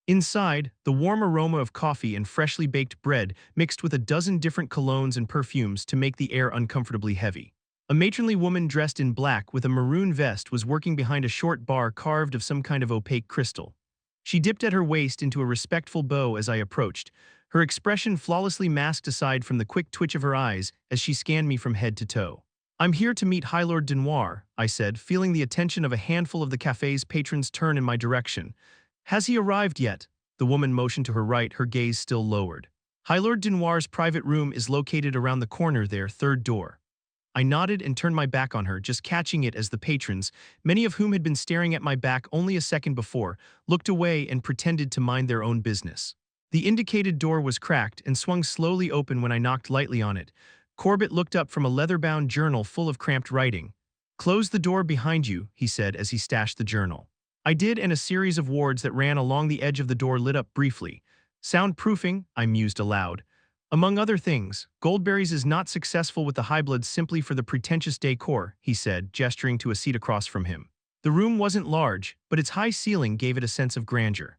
Inside, the warm aroma of coffee and freshly baked bread mixed with a dozen different colognes and perfumes to make the air uncomfortably heavy. A matronly woman dressed in black with a maroon vest was working behind a short bar carved of some kind of opaque crystal. She dipped at her waist into a respectful bow as I approached, her expression flawlessly masked aside from the quick twitch of her eyes as she scanned me from head to toe. I'm here to meet High Lord Denoir, I said, feeling the attention of a handful of the cafe's patrons turn in my direction. Has he arrived yet? The woman motioned to her right, her gaze still lowered. High Lord Denoir's private room is located around the corner there, third door. I nodded and turned my back on her, just catching it as the patrons, many of whom had been staring at my back only a second before, looked away and pretended to mind their own business. The indicated door was cracked and swung slowly open when I knocked lightly on it. Corbett looked up from a leather-bound journal full of cramped writing. Close the door behind you, he said as he stashed the journal. I did, and a series of wards that ran along the edge of the door lit up briefly. Soundproofing, I mused aloud. Among other things, Goldberry's is not successful with the highbloods simply for the pretentious decor, he said, gesturing to a seat across from him. The room wasn't large, but its high ceiling gave it a sense of grandeur.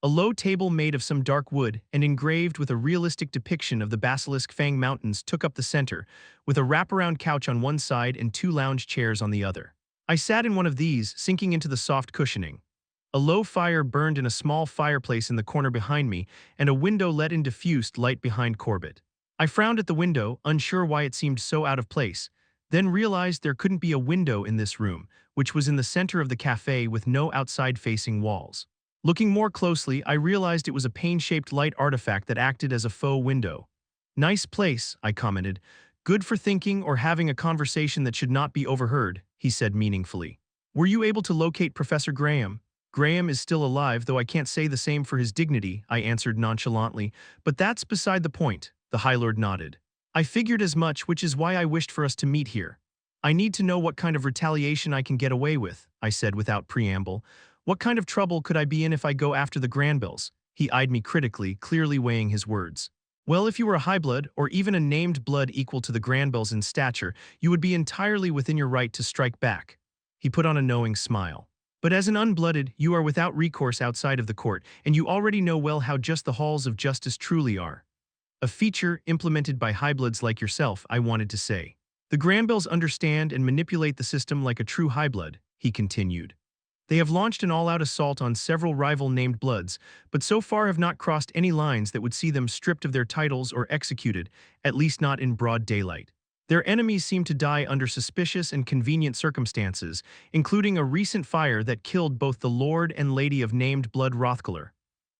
A low table made of some dark wood and engraved with a realistic depiction of the Basilisk Fang Mountains took up the center, with a wraparound couch on one side and 2 lounge chairs on the other. I sat in one of these, sinking into the soft cushioning. A low fire burned in a small fireplace in the corner behind me, and a window let in diffused light behind Corbett. I frowned at the window, unsure why it seemed so out of place, then realized there couldn't be a window in this room, which was in the center of the cafe with no outside-facing walls. Looking more closely, I realized it was a pane-shaped light artifact that acted as a faux window. "Nice place," I commented. "Good for thinking or having a conversation that should not be overheard," he said meaningfully. "Were you able to locate Professor Graham?" "Graham is still alive, though I can't say the same for his dignity," I answered nonchalantly. "But that's beside the point," the High Lord nodded. "I figured as much, which is why I wished for us to meet here. I need to know what kind of retaliation I can get away with," I said without preamble. "What kind of trouble could I be in if I go after the Granbills?" He eyed me critically, clearly weighing his words. "Well, if you were a high-blood, or even a named blood equal to the Granbills in stature, you would be entirely within your right to strike back." He put on a knowing smile. "But as an unblooded, you are without recourse outside of the court, and you already know well how just the halls of justice truly are. A feature implemented by highbloods like yourself," I wanted to say. "The Granbills understand and manipulate the system like a true highblood," he continued. "They have launched an all-out assault on several rival named bloods, but so far have not crossed any lines that would see them stripped of their titles or executed, at least not in broad daylight. Their enemies seem to die under suspicious and convenient circumstances, including a recent fire that killed both the Lord and Lady of named blood Rothkiller.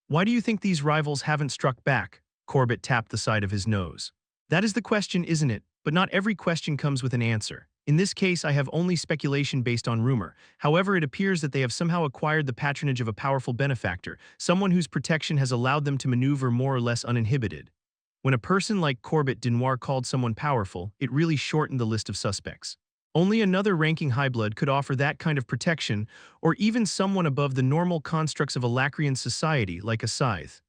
Why do you think these rivals haven't struck back?" Corbett tapped the side of his nose. "That is the question, isn't it? But not every question comes with an answer. In this case, I have only speculation based on rumor. However, it appears that they have somehow acquired the patronage of a powerful benefactor, someone whose protection has allowed them to maneuver more or less uninhibited." When a person like Corbett Denoir called someone powerful, it really shortened the list of suspects. Only another ranking highblood could offer that kind of protection, or even someone above the normal constructs of a Lacrian society like a scythe.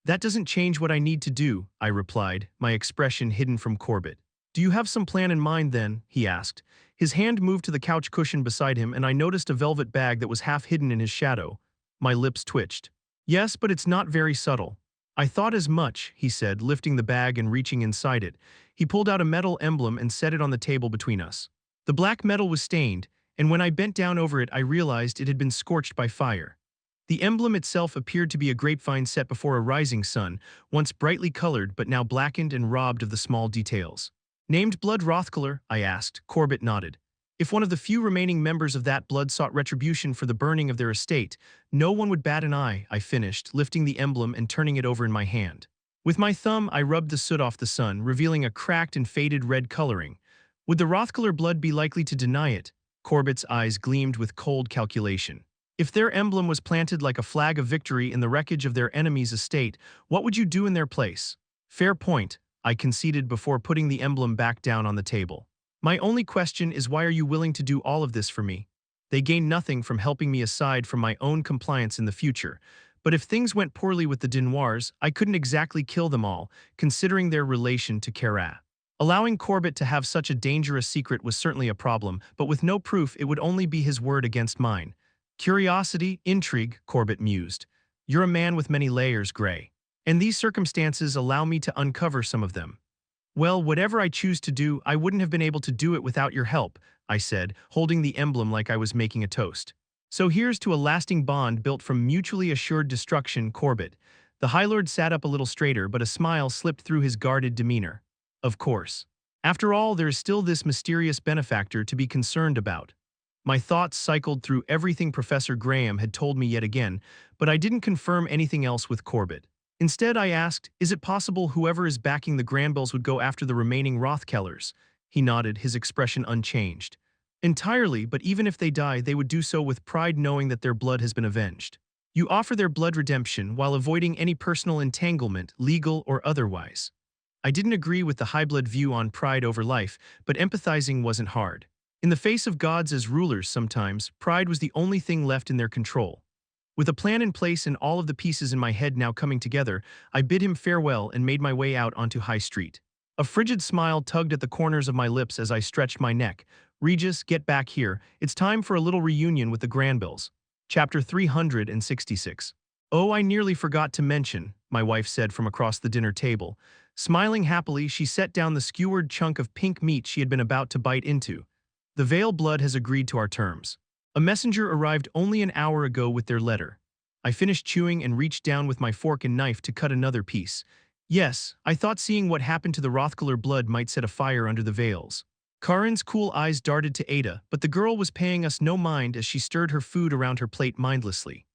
"That doesn't change what I need to do," I replied, my expression hidden from Corbett. "Do you have some plan in mind then?" he asked. His hand moved to the couch cushion beside him and I noticed a velvet bag that was half hidden in his shadow. My lips twitched. "Yes, but it's not very subtle." "I thought as much," he said, lifting the bag and reaching inside it. He pulled out a metal emblem and set it on the table between us. The black metal was stained, and when I bent down over it I realized it had been scorched by fire. The emblem itself appeared to be a grapevine set before a rising sun, once brightly colored but now blackened and robbed of the small details. "Named blood Rothkiller?" I asked. Corbett nodded. "If one of the few remaining members of that blood sought retribution for the burning of their estate, no one would bat an eye," I finished, lifting the emblem and turning it over in my hand. With my thumb, I rubbed the soot off the sun, revealing a cracked and faded red coloring. "Would the Rothkiller blood be likely to deny it?" Corbett's eyes gleamed with cold calculation. "If their emblem was planted like a flag of victory in the wreckage of their enemy's estate, what would you do in their place?" "Fair point," I conceded before putting the emblem back down on the table. "My only question is, why are you willing to do all of this for me? They gain nothing from helping me aside from my own compliance in the future. But if things went poorly with the Denoirs, I couldn't exactly kill them all, considering their relation to Kara." Allowing Corbett to have such a dangerous secret was certainly a problem, but with no proof it would only be his word against mine. "Curiosity, intrigue," Corbett mused. "You're a man with many layers, Gray. And these circumstances allow me to uncover some of them." "Well, whatever I choose to do, I wouldn't have been able to do it without your help," I said, holding the emblem like I was making a toast. "So here's to a lasting bond built from mutually assured destruction, Corbett." The High Lord sat up a little straighter, but a smile slipped through his guarded demeanor. "Of course. After all, there is still this mysterious benefactor to be concerned about." My thoughts cycled through everything Professor Graham had told me yet again, but I didn't confirm anything else with Corbett. Instead, I asked, "Is it possible whoever is backing the Granbills would go after the remaining Rothkellers?" He nodded, his expression unchanged. "Entirely, but even if they die, they would do so with pride knowing that their blood has been avenged. You offer their blood redemption while avoiding any personal entanglement, legal or otherwise." I didn't agree with the high-blood view on pride over life, but empathizing wasn't hard. In the face of gods as rulers sometimes, pride was the only thing left in their control. With a plan in place and all of the pieces in my head now coming together, I bid him farewell and made my way out onto High Street. A frigid smile tugged at the corners of my lips as I stretched my neck. "Regis, get back here. It's time for a little reunion with the Granbills." Chapter 366. "Oh, I nearly forgot to mention," my wife said from across the dinner table. Smiling happily, she set down the skewered chunk of pink meat she had been about to bite into. "The Vale blood has agreed to our terms. A messenger arrived only an hour ago with their letter." I finished chewing and reached down with my fork and knife to cut another piece. "Yes, I thought seeing what happened to the Rothkiller blood might set a fire under the Vales." Karin's cool eyes darted to Ada, but the girl was paying us no mind as she stirred her food around her plate mindlessly.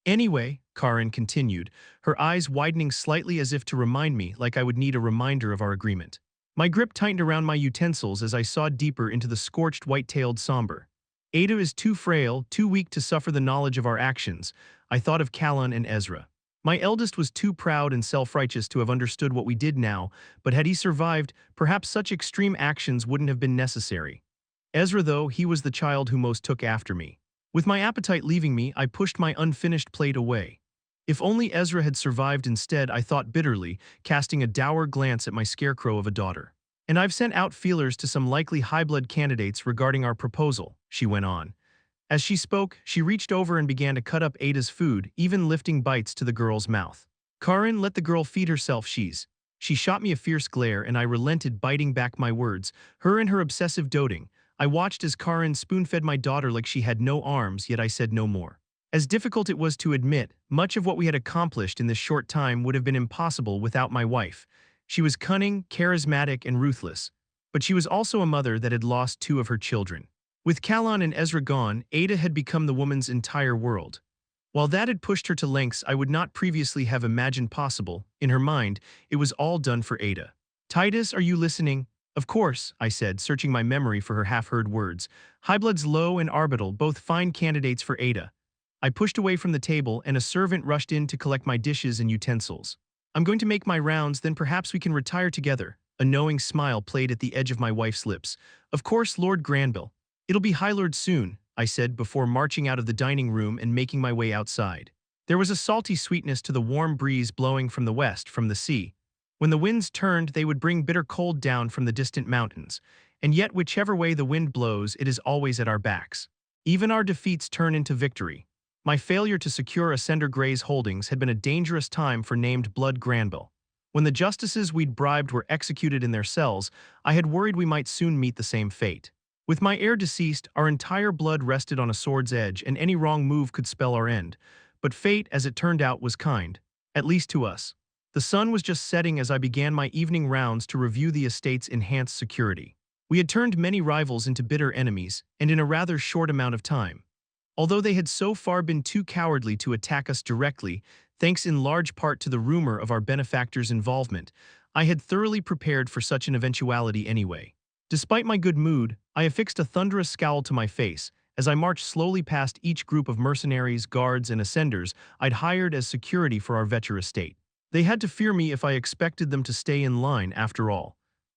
Anyway, Karin continued, her eyes widening slightly as if to remind me like I would need a reminder of our agreement. My grip tightened around my utensils as I sawed deeper into the scorched white-tailed somber. Ada is too frail, too weak to suffer the knowledge of our actions. I thought of Callan and Ezra. My eldest was too proud and self-righteous to have understood what we did now, but had he survived, perhaps such extreme actions wouldn't have been necessary. Ezra, though, he was the child who most took after me. With my appetite leaving me, I pushed my unfinished plate away. If only Ezra had survived instead, I thought bitterly, casting a dour glance at my scarecrow of a daughter. And I've sent out feelers to some likely high-blood candidates regarding our proposal, she went on. As she spoke, she reached over and began to cut up Ada's food, even lifting bites to the girl's mouth. Karin, let the girl feed herself, She shot me a fierce glare and I relented, biting back my words, her and her obsessive doting. I watched as Karin spoon-fed my daughter like she had no arms, yet I said no more. As difficult it was to admit, much of what we had accomplished in this short time would have been impossible without my wife. She was cunning, charismatic, and ruthless. But she was also a mother that had lost 2 of her children. With Callan and Ezra gone, Ada had become the woman's entire world. While that had pushed her to lengths I would not previously have imagined possible, in her mind, it was all done for Ada. "Titus, are you listening?" "Of course," I said, searching my memory for her half-heard words. "Highbloods Low and Arbital, both fine candidates for Ada." I pushed away from the table and a servant rushed in to collect my dishes and utensils. "I'm going to make my rounds, then perhaps we can retire together." A knowing smile played at the edge of my wife's lips. "Of course, Lord Granville. It'll be High Lord soon," I said before marching out of the dining room and making my way outside. There was a salty sweetness to the warm breeze blowing from the west, from the sea. When the winds turned, they would bring bitter cold down from the distant mountains. And yet, whichever way the wind blows, it is always at our backs. Even our defeats turn into victory. My failure to secure Ascender Grey's holdings had been a dangerous time for named Blood Granville. When the justices we'd bribed were executed in their cells, I had worried we might soon meet the same fate. With my heir deceased, our entire blood rested on a sword's edge, and any wrong move could spell our end. But fate, as it turned out, was kind. At least to us. The sun was just setting as I began my evening rounds to review the estate's enhanced security. We had turned many rivals into bitter enemies, and in a rather short amount of time. Although they had so far been too cowardly to attack us directly, thanks in large part to the rumor of our benefactor's involvement, I had thoroughly prepared for such an eventuality anyway. Despite my good mood, I affixed a thunderous scowl to my face as I marched slowly past each group of mercenaries, guards, and ascenders I'd hired as security for our Vecher estate. They had to fear me if I expected them to stay in line, after all.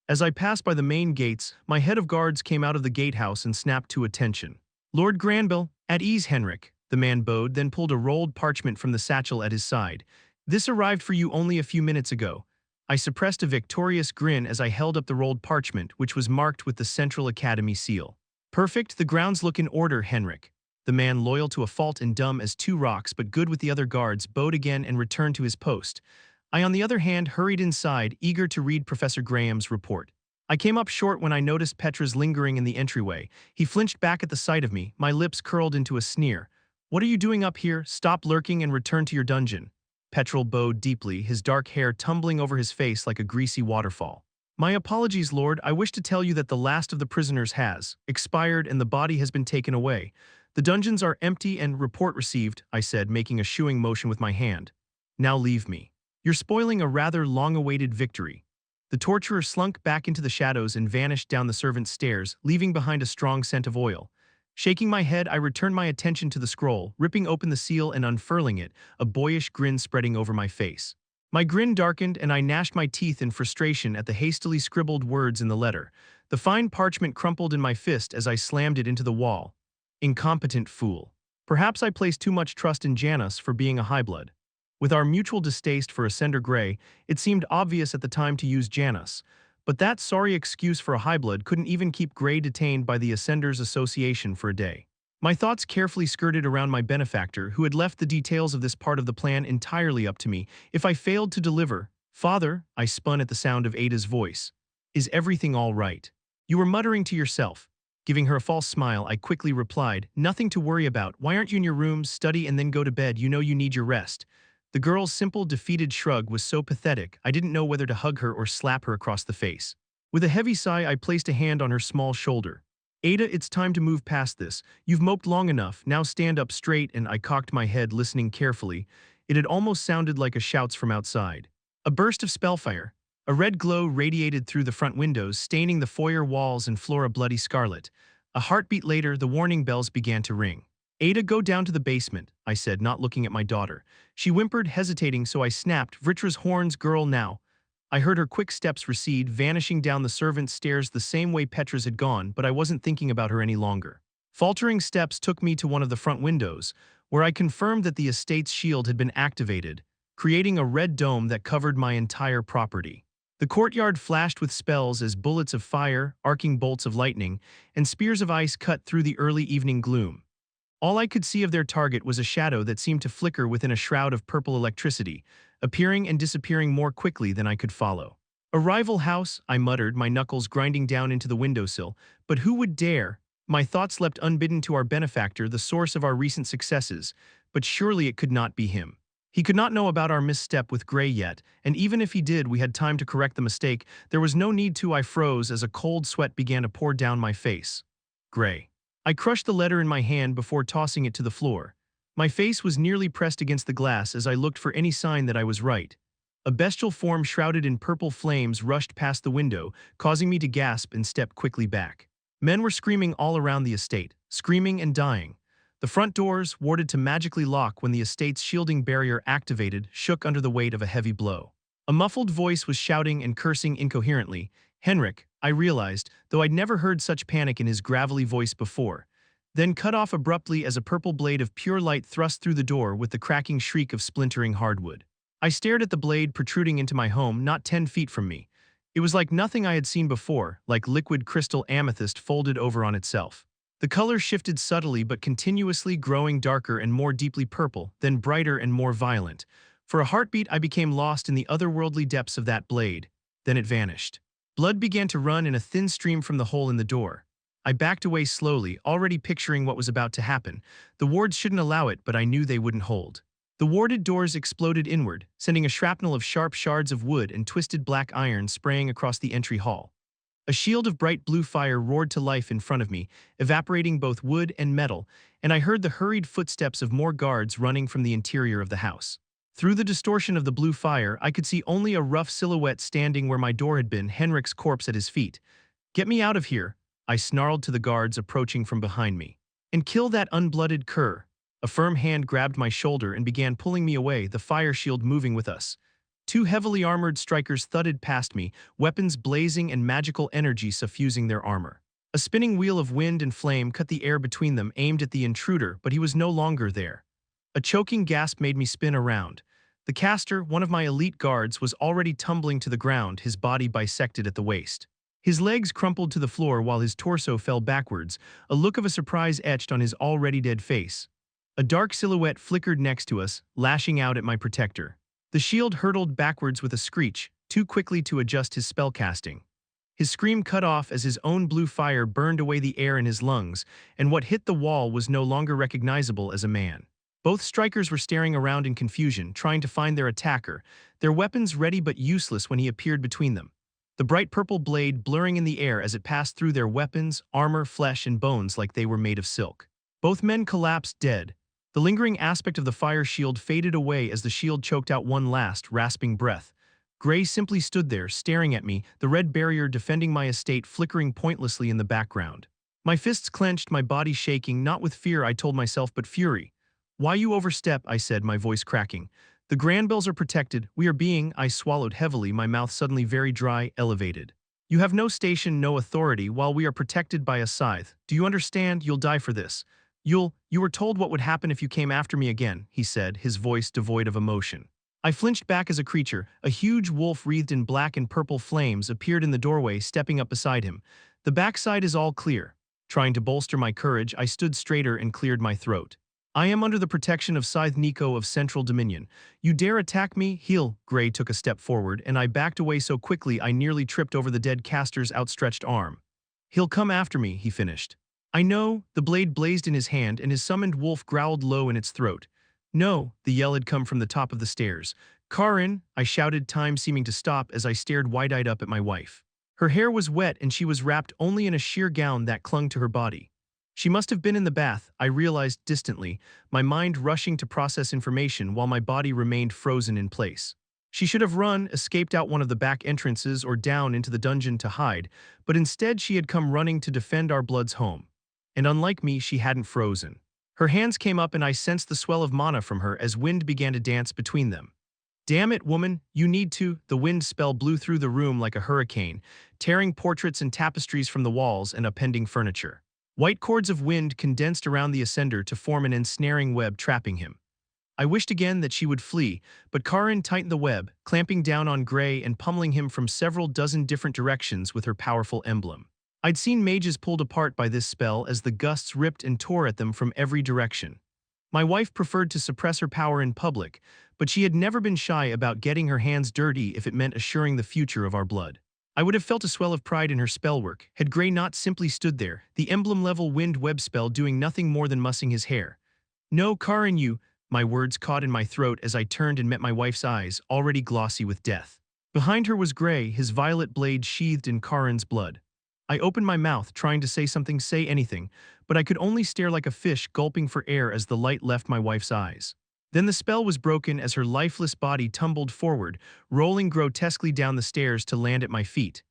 As I passed by the main gates, my head of guards came out of the gatehouse and snapped to attention. "Lord Granville, at ease, Henrik," the man bowed, then pulled a rolled parchment from the satchel at his side. "This arrived for you only a few minutes ago." I suppressed a victorious grin as I held up the rolled parchment, which was marked with the Central Academy seal. "Perfect, the grounds look in order, Henrik." The man, loyal to a fault and dumb as 2 rocks but good with the other guards, bowed again and returned to his post. I, on the other hand, hurried inside, eager to read Professor Graham's report. I came up short when I noticed Petra's lingering in the entryway. He flinched back at the sight of me, my lips curled into a sneer. "What are you doing up here? Stop lurking and return to your dungeon." Petrel bowed deeply, his dark hair tumbling over his face like a greasy waterfall. "My apologies, Lord. I wish to tell you that the last of the prisoners has expired and the body has been taken away. The dungeons are empty and report received," I said, making a shooing motion with my hand. "Now leave me. You're spoiling a rather long-awaited victory." The torturer slunk back into the shadows and vanished down the servants' stairs, leaving behind a strong scent of oil. Shaking my head, I returned my attention to the scroll, ripping open the seal and unfurling it, a boyish grin spreading over my face. My grin darkened and I gnashed my teeth in frustration at the hastily scribbled words in the letter. The fine parchment crumpled in my fist as I slammed it into the wall. Incompetent fool. Perhaps I placed too much trust in Janus for being a highblood. With our mutual distaste for Ascender Grey, it seemed obvious at the time to use Janus. But that sorry excuse for a highblood couldn't even keep Grey detained by the Ascenders Association for a day. My thoughts carefully skirted around my benefactor, who had left the details of this part of the plan entirely up to me. If I failed to deliver, "Father," I spun at the sound of Ada's voice. "Is everything all right?" You were muttering to yourself. Giving her a false smile, I quickly replied, "Nothing to worry about. Why aren't you in your room, study, and then go to bed? You know you need your rest." The girl's simple, defeated shrug was so pathetic, I didn't know whether to hug her or slap her across the face. With a heavy sigh, I placed a hand on her small shoulder. Ada, it's time to move past this. You've moped long enough, now stand up straight, and I cocked my head, listening carefully. It had almost sounded like a shouts from outside. A burst of spellfire. A red glow radiated through the front windows, staining the foyer walls and floor a bloody scarlet. A heartbeat later, the warning bells began to ring. Ada, go down to the basement, I said, not looking at my daughter. She whimpered, hesitating, so I snapped, Vritra's horns, girl, now. I heard her quick steps recede, vanishing down the servants' stairs the same way Petra's had gone, but I wasn't thinking about her any longer. Faltering steps took me to one of the front windows, where I confirmed that the estate's shield had been activated, creating a red dome that covered my entire property. The courtyard flashed with spells as bullets of fire, arcing bolts of lightning, and spears of ice cut through the early evening gloom. All I could see of their target was a shadow that seemed to flicker within a shroud of purple electricity, appearing and disappearing more quickly than I could follow. A rival house, I muttered, my knuckles grinding down into the windowsill, but who would dare? My thoughts leapt unbidden to our benefactor, the source of our recent successes, but surely it could not be him. He could not know about our misstep with Gray yet, and even if he did, we had time to correct the mistake. There was no need to. I froze as a cold sweat began to pour down my face. Gray. I crushed the letter in my hand before tossing it to the floor. My face was nearly pressed against the glass as I looked for any sign that I was right. A bestial form shrouded in purple flames rushed past the window, causing me to gasp and step quickly back. Men were screaming all around the estate, screaming and dying. The front doors, warded to magically lock when the estate's shielding barrier activated, shook under the weight of a heavy blow. A muffled voice was shouting and cursing incoherently. Henrik, I realized, though I'd never heard such panic in his gravelly voice before, then cut off abruptly as a purple blade of pure light thrust through the door with the cracking shriek of splintering hardwood. I stared at the blade protruding into my home not 10 feet from me. It was like nothing I had seen before, like liquid crystal amethyst folded over on itself. The color shifted subtly but continuously, growing darker and more deeply purple, then brighter and more violent. For a heartbeat, I became lost in the otherworldly depths of that blade. Then it vanished. Blood began to run in a thin stream from the hole in the door. I backed away slowly, already picturing what was about to happen. The wards shouldn't allow it, but I knew they wouldn't hold. The warded doors exploded inward, sending a shrapnel of sharp shards of wood and twisted black iron spraying across the entry hall. A shield of bright blue fire roared to life in front of me, evaporating both wood and metal, and I heard the hurried footsteps of more guards running from the interior of the house. Through the distortion of the blue fire, I could see only a rough silhouette standing where my door had been, Henrik's corpse at his feet. Get me out of here, I snarled to the guards approaching from behind me. And kill that unblooded cur. A firm hand grabbed my shoulder and began pulling me away, the fire shield moving with us. Two heavily armored strikers thudded past me, weapons blazing and magical energy suffusing their armor. A spinning wheel of wind and flame cut the air between them, aimed at the intruder, but he was no longer there. A choking gasp made me spin around. The caster, one of my elite guards, was already tumbling to the ground, his body bisected at the waist. His legs crumpled to the floor while his torso fell backwards, a look of surprise etched on his already dead face. A dark silhouette flickered next to us, lashing out at my protector. The shield hurtled backwards with a screech, too quickly to adjust his spellcasting. His scream cut off as his own blue fire burned away the air in his lungs, and what hit the wall was no longer recognizable as a man. Both strikers were staring around in confusion, trying to find their attacker, their weapons ready but useless when he appeared between them. The bright purple blade blurring in the air as it passed through their weapons, armor, flesh, and bones like they were made of silk. Both men collapsed dead. The lingering aspect of the fire shield faded away as the shield choked out one last, rasping breath. Gray simply stood there, staring at me, the red barrier defending my estate flickering pointlessly in the background. My fists clenched, my body shaking, not with fear, I told myself, but fury. Why you overstep, I said, my voice cracking. The Granbells are protected. We are being, I swallowed heavily, my mouth suddenly very dry, elevated. You have no station, no authority, while we are protected by a scythe. Do you understand? You'll die for this. You were told what would happen if you came after me again, he said, his voice devoid of emotion. I flinched back as a creature. A huge wolf wreathed in black and purple flames appeared in the doorway, stepping up beside him. The backside is all clear. Trying to bolster my courage, I stood straighter and cleared my throat. I am under the protection of Scythe Nico of Central Dominion. You dare attack me? He'll. Gray took a step forward, and I backed away so quickly I nearly tripped over the dead caster's outstretched arm. He'll come after me, he finished. I know, the blade blazed in his hand, and his summoned wolf growled low in its throat. No, the yell had come from the top of the stairs. Karin, I shouted, time seeming to stop as I stared wide-eyed up at my wife. Her hair was wet and she was wrapped only in a sheer gown that clung to her body. She must have been in the bath, I realized distantly, my mind rushing to process information while my body remained frozen in place. She should have run, escaped out one of the back entrances or down into the dungeon to hide, but instead she had come running to defend our blood's home. And unlike me, she hadn't frozen. Her hands came up and I sensed the swell of mana from her as wind began to dance between them. Damn it, woman, you need to. The wind spell blew through the room like a hurricane, tearing portraits and tapestries from the walls and upending furniture. White cords of wind condensed around the ascender to form an ensnaring web trapping him. I wished again that she would flee, but Karin tightened the web, clamping down on Gray and pummeling him from several dozen different directions with her powerful emblem. I'd seen mages pulled apart by this spell as the gusts ripped and tore at them from every direction. My wife preferred to suppress her power in public, but she had never been shy about getting her hands dirty if it meant assuring the future of our blood. I would have felt a swell of pride in her spellwork had Gray not simply stood there, the emblem-level wind web spell doing nothing more than mussing his hair. No, Karin, you, my words caught in my throat as I turned and met my wife's eyes, already glossy with death. Behind her was Gray, his violet blade sheathed in Karin's blood. I opened my mouth, trying to say anything, but I could only stare like a fish gulping for air as the light left my wife's eyes. Then the spell was broken as her lifeless body tumbled forward, rolling grotesquely down the stairs to land at my feet.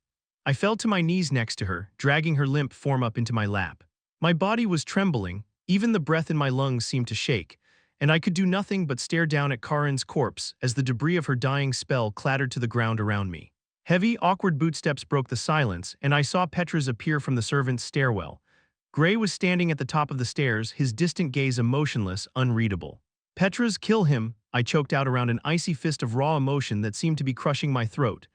I fell to my knees next to her, dragging her limp form up into my lap. My body was trembling, even the breath in my lungs seemed to shake, and I could do nothing but stare down at Karin's corpse as the debris of her dying spell clattered to the ground around me. Heavy, awkward bootsteps broke the silence, and I saw Petra's appear from the servants' stairwell. Gray was standing at the top of the stairs, his distant gaze emotionless, unreadable. Petra's kill him, I choked out around an icy fist of raw emotion that seemed to be crushing my throat.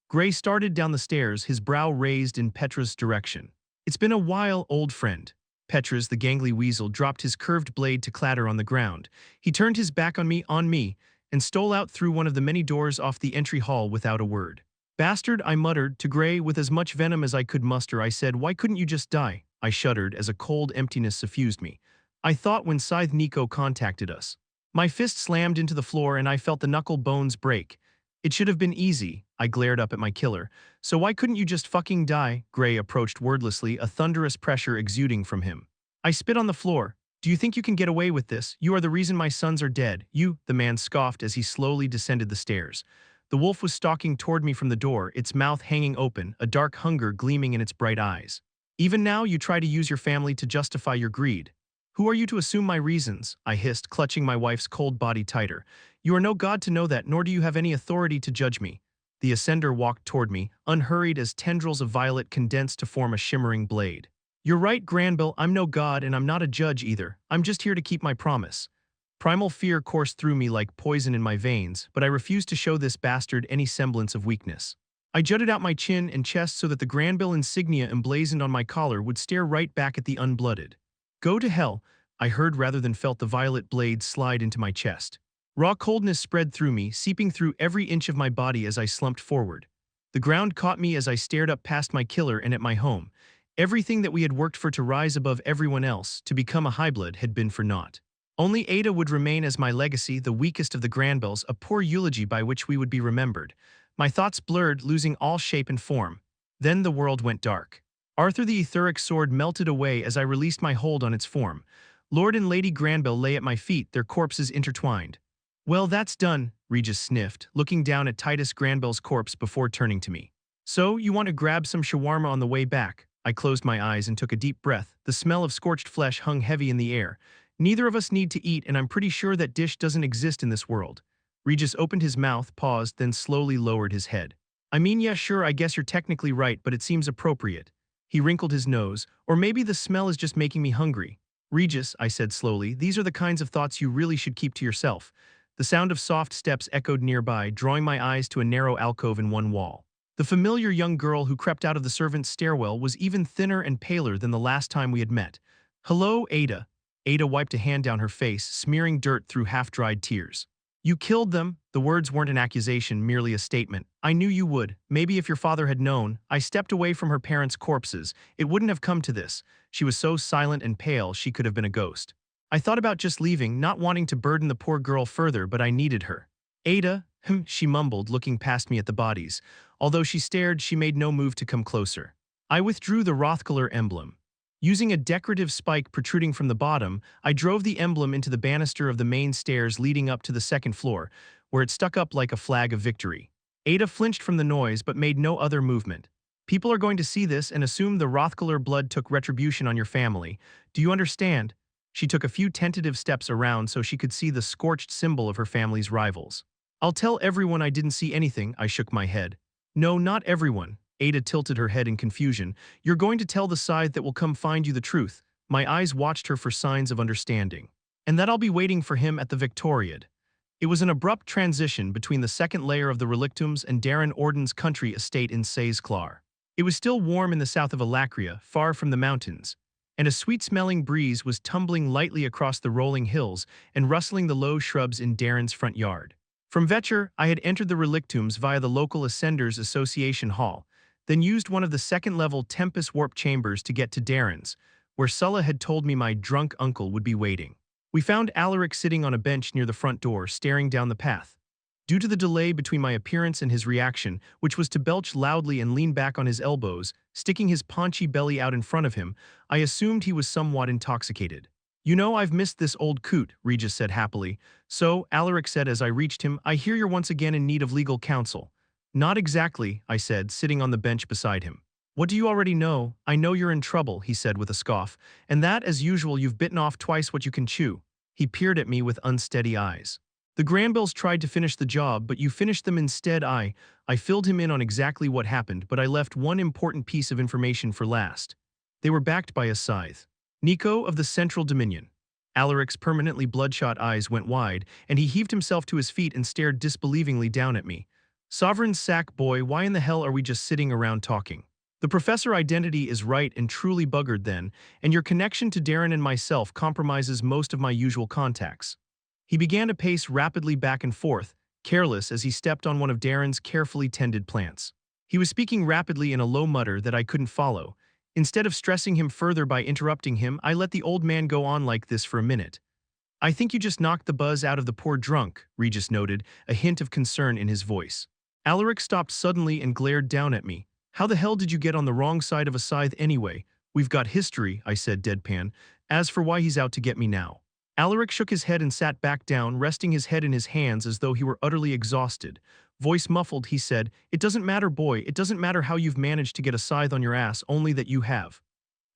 Gray started down the stairs, his brow raised in Petra's direction. It's been a while, old friend. Petra's, the gangly weasel, dropped his curved blade to clatter on the ground. He turned his back on me, and stole out through one of the many doors off the entry hall without a word. Bastard, I muttered. To Gray, with as much venom as I could muster, I said, why couldn't you just die? I shuddered as a cold emptiness suffused me. I thought when Scythe Nico contacted us. My fist slammed into the floor and I felt the knuckle bones break. It should have been easy, I glared up at my killer. So why couldn't you just fucking die? Gray approached wordlessly, a thunderous pressure exuding from him. I spit on the floor. Do you think you can get away with this? You are the reason my sons are dead. You, the man scoffed as he slowly descended the stairs. The wolf was stalking toward me from the door, its mouth hanging open, a dark hunger gleaming in its bright eyes. Even now you try to use your family to justify your greed. Who are you to assume my reasons? I hissed, clutching my wife's cold body tighter. You are no god to know that, nor do you have any authority to judge me. The ascender walked toward me, unhurried as tendrils of violet condensed to form a shimmering blade. You're right, Granville, I'm no god and I'm not a judge either. I'm just here to keep my promise. Primal fear coursed through me like poison in my veins, but I refused to show this bastard any semblance of weakness. I jutted out my chin and chest so that the Granville insignia emblazoned on my collar would stare right back at the unblooded. Go to hell, I heard rather than felt the violet blade slide into my chest. Raw coldness spread through me, seeping through every inch of my body as I slumped forward. The ground caught me as I stared up past my killer and at my home. Everything that we had worked for to rise above everyone else, to become a highblood, had been for naught. Only Ada would remain as my legacy, the weakest of the Granvilles, a poor eulogy by which we would be remembered. My thoughts blurred, losing all shape and form. Then the world went dark. Arthur the etheric sword melted away as I released my hold on its form. Lord and Lady Granville lay at my feet, their corpses intertwined. Well, that's done, Regis sniffed, looking down at Titus Granville's corpse before turning to me. So, you want to grab some shawarma on the way back? I closed my eyes and took a deep breath. The smell of scorched flesh hung heavy in the air. Neither of us need to eat, and I'm pretty sure that dish doesn't exist in this world. Regis opened his mouth, paused, then slowly lowered his head. I mean, yeah, sure, I guess you're technically right, but it seems appropriate. He wrinkled his nose. Or maybe the smell is just making me hungry. Regis, I said slowly, these are the kinds of thoughts you really should keep to yourself. The sound of soft steps echoed nearby, drawing my eyes to a narrow alcove in one wall. The familiar young girl who crept out of the servants' stairwell was even thinner and paler than the last time we had met. Hello, Ada. Ada wiped a hand down her face, smearing dirt through half-dried tears. You killed them. The words weren't an accusation, merely a statement. I knew you would. Maybe if your father had known. I stepped away from her parents' corpses. It wouldn't have come to this. She was so silent and pale she could have been a ghost. I thought about just leaving, not wanting to burden the poor girl further, but I needed her. Ada, She mumbled, looking past me at the bodies. Although she stared, she made no move to come closer. I withdrew the Rothkiller emblem. Using a decorative spike protruding from the bottom, I drove the emblem into the banister of the main stairs leading up to the second floor, where it stuck up like a flag of victory. Ada flinched from the noise but made no other movement. People are going to see this and assume the Rothkiller blood took retribution on your family. Do you understand? She took a few tentative steps around so she could see the scorched symbol of her family's rivals. I'll tell everyone I didn't see anything, I shook my head. No, not everyone. Ada tilted her head in confusion. You're going to tell the side that will come find you the truth. My eyes watched her for signs of understanding. And that I'll be waiting for him at the Victoriad. It was an abrupt transition between the second layer of the relictums and Darren Orden's country estate in Says-Clar. It was still warm in the south of Alacria, far from the mountains, and a sweet-smelling breeze was tumbling lightly across the rolling hills and rustling the low shrubs in Darren's front yard. From Vetcher, I had entered the relictums via the local Ascenders Association Hall, then used one of the second-level Tempest Warp chambers to get to Darren's, where Sulla had told me my drunk uncle would be waiting. We found Alaric sitting on a bench near the front door, staring down the path. Due to the delay between my appearance and his reaction, which was to belch loudly and lean back on his elbows, sticking his paunchy belly out in front of him, I assumed he was somewhat intoxicated. You know, I've missed this old coot, Regis said happily. So, Alaric said as I reached him, I hear you're once again in need of legal counsel. Not exactly, I said, sitting on the bench beside him. What do you already know? I know you're in trouble, he said with a scoff, and that, as usual, you've bitten off twice what you can chew. He peered at me with unsteady eyes. The Granvilles tried to finish the job, but you finished them instead. I filled him in on exactly what happened, but I left one important piece of information for last. They were backed by a scythe. Nico of the Central Dominion. Alaric's permanently bloodshot eyes went wide, and he heaved himself to his feet and stared disbelievingly down at me. Sovereign sack boy, why in the hell are we just sitting around talking? The professor identity is right and truly buggered then, and your connection to Darren and myself compromises most of my usual contacts. He began to pace rapidly back and forth, careless as he stepped on one of Darren's carefully tended plants. He was speaking rapidly in a low mutter that I couldn't follow. Instead of stressing him further by interrupting him, I let the old man go on like this for a minute. I think you just knocked the buzz out of the poor drunk, Regis noted, a hint of concern in his voice. Alaric stopped suddenly and glared down at me. How the hell did you get on the wrong side of a scythe anyway? We've got history, I said deadpan. As for why he's out to get me now. Alaric shook his head and sat back down, resting his head in his hands as though he were utterly exhausted. Voice muffled, he said, It doesn't matter, boy, it doesn't matter how you've managed to get a scythe on your ass, only that you have.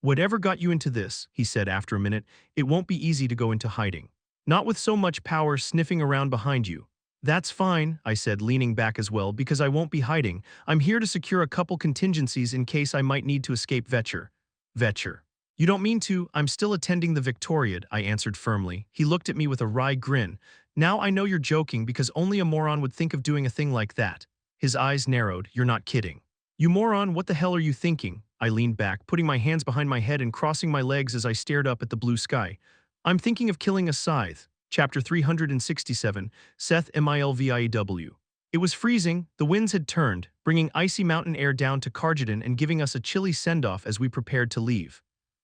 Whatever got you into this, he said after a minute, it won't be easy to go into hiding. Not with so much power sniffing around behind you. That's fine, I said, leaning back as well, because I won't be hiding. I'm here to secure a couple contingencies in case I might need to escape Vetcher. Vetcher. You don't mean to? I'm still attending the Victoriad, I answered firmly. He looked at me with a wry grin. Now I know you're joking because only a moron would think of doing a thing like that. His eyes narrowed. You're not kidding. You moron, what the hell are you thinking? I leaned back, putting my hands behind my head and crossing my legs as I stared up at the blue sky. I'm thinking of killing a scythe. Chapter 367, Seth Milview. It was freezing, the winds had turned, bringing icy mountain air down to Cargadon and giving us a chilly send-off as we prepared to leave.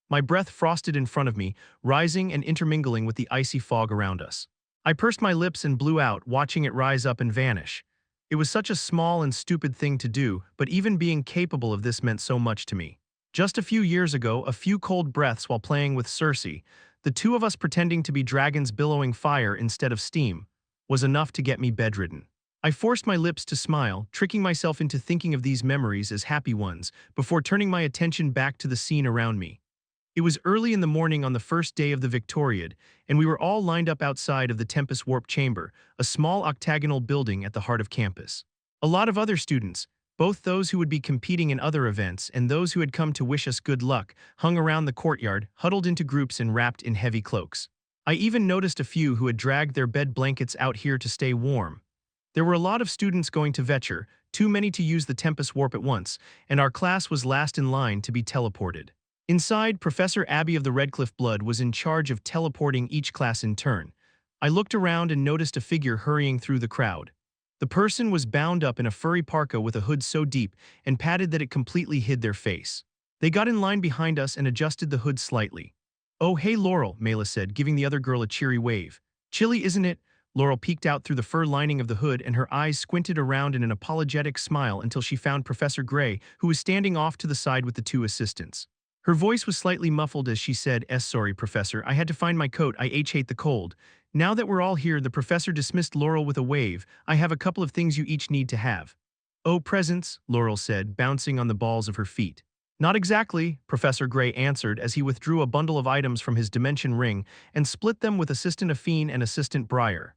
My breath frosted in front of me, rising and intermingling with the icy fog around us. I pursed my lips and blew out, watching it rise up and vanish. It was such a small and stupid thing to do, but even being capable of this meant so much to me. Just a few years ago, a few cold breaths while playing with Circe, the two of us pretending to be dragons billowing fire instead of steam, was enough to get me bedridden. I forced my lips to smile, tricking myself into thinking of these memories as happy ones, before turning my attention back to the scene around me. It was early in the morning on the first day of the Victoriad, and we were all lined up outside of the Tempest Warp Chamber, a small octagonal building at the heart of campus. A lot of other students, both those who would be competing in other events and those who had come to wish us good luck, hung around the courtyard, huddled into groups and wrapped in heavy cloaks. I even noticed a few who had dragged their bed blankets out here to stay warm. There were a lot of students going to Vetcher, too many to use the Tempest Warp at once, and our class was last in line to be teleported. Inside, Professor Abby of the Redcliffe Blood was in charge of teleporting each class in turn. I looked around and noticed a figure hurrying through the crowd. The person was bound up in a furry parka with a hood so deep and padded that it completely hid their face. They got in line behind us and adjusted the hood slightly. Oh, hey Laurel, Mela said, giving the other girl a cheery wave. Chilly, isn't it? Laurel peeked out through the fur lining of the hood and her eyes squinted around in an apologetic smile until she found Professor Gray, who was standing off to the side with the two assistants. Her voice was slightly muffled as she said, Sorry, Professor, I had to find my coat, I hate the cold. Now that we're all here, the professor dismissed Laurel with a wave. I have a couple of things you each need to have. Oh, presents, Laurel said, bouncing on the balls of her feet. Not exactly, Professor Gray answered as he withdrew a bundle of items from his dimension ring and split them with Assistant Affine and Assistant Briar.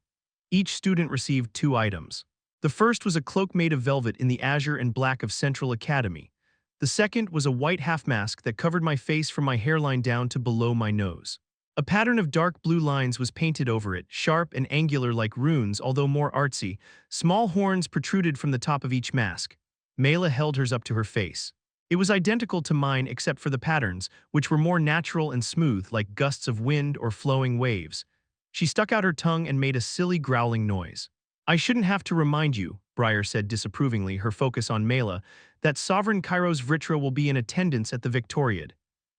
Each student received 2 items. The first was a cloak made of velvet in the azure and black of Central Academy. The second was a white half-mask that covered my face from my hairline down to below my nose. A pattern of dark blue lines was painted over it, sharp and angular like runes, although more artsy. Small horns protruded from the top of each mask. Mela held hers up to her face. It was identical to mine except for the patterns, which were more natural and smooth, like gusts of wind or flowing waves. She stuck out her tongue and made a silly growling noise. I shouldn't have to remind you, Briar said disapprovingly, her focus on Mela, that Sovereign Kairos Vritra will be in attendance at the Victoriad.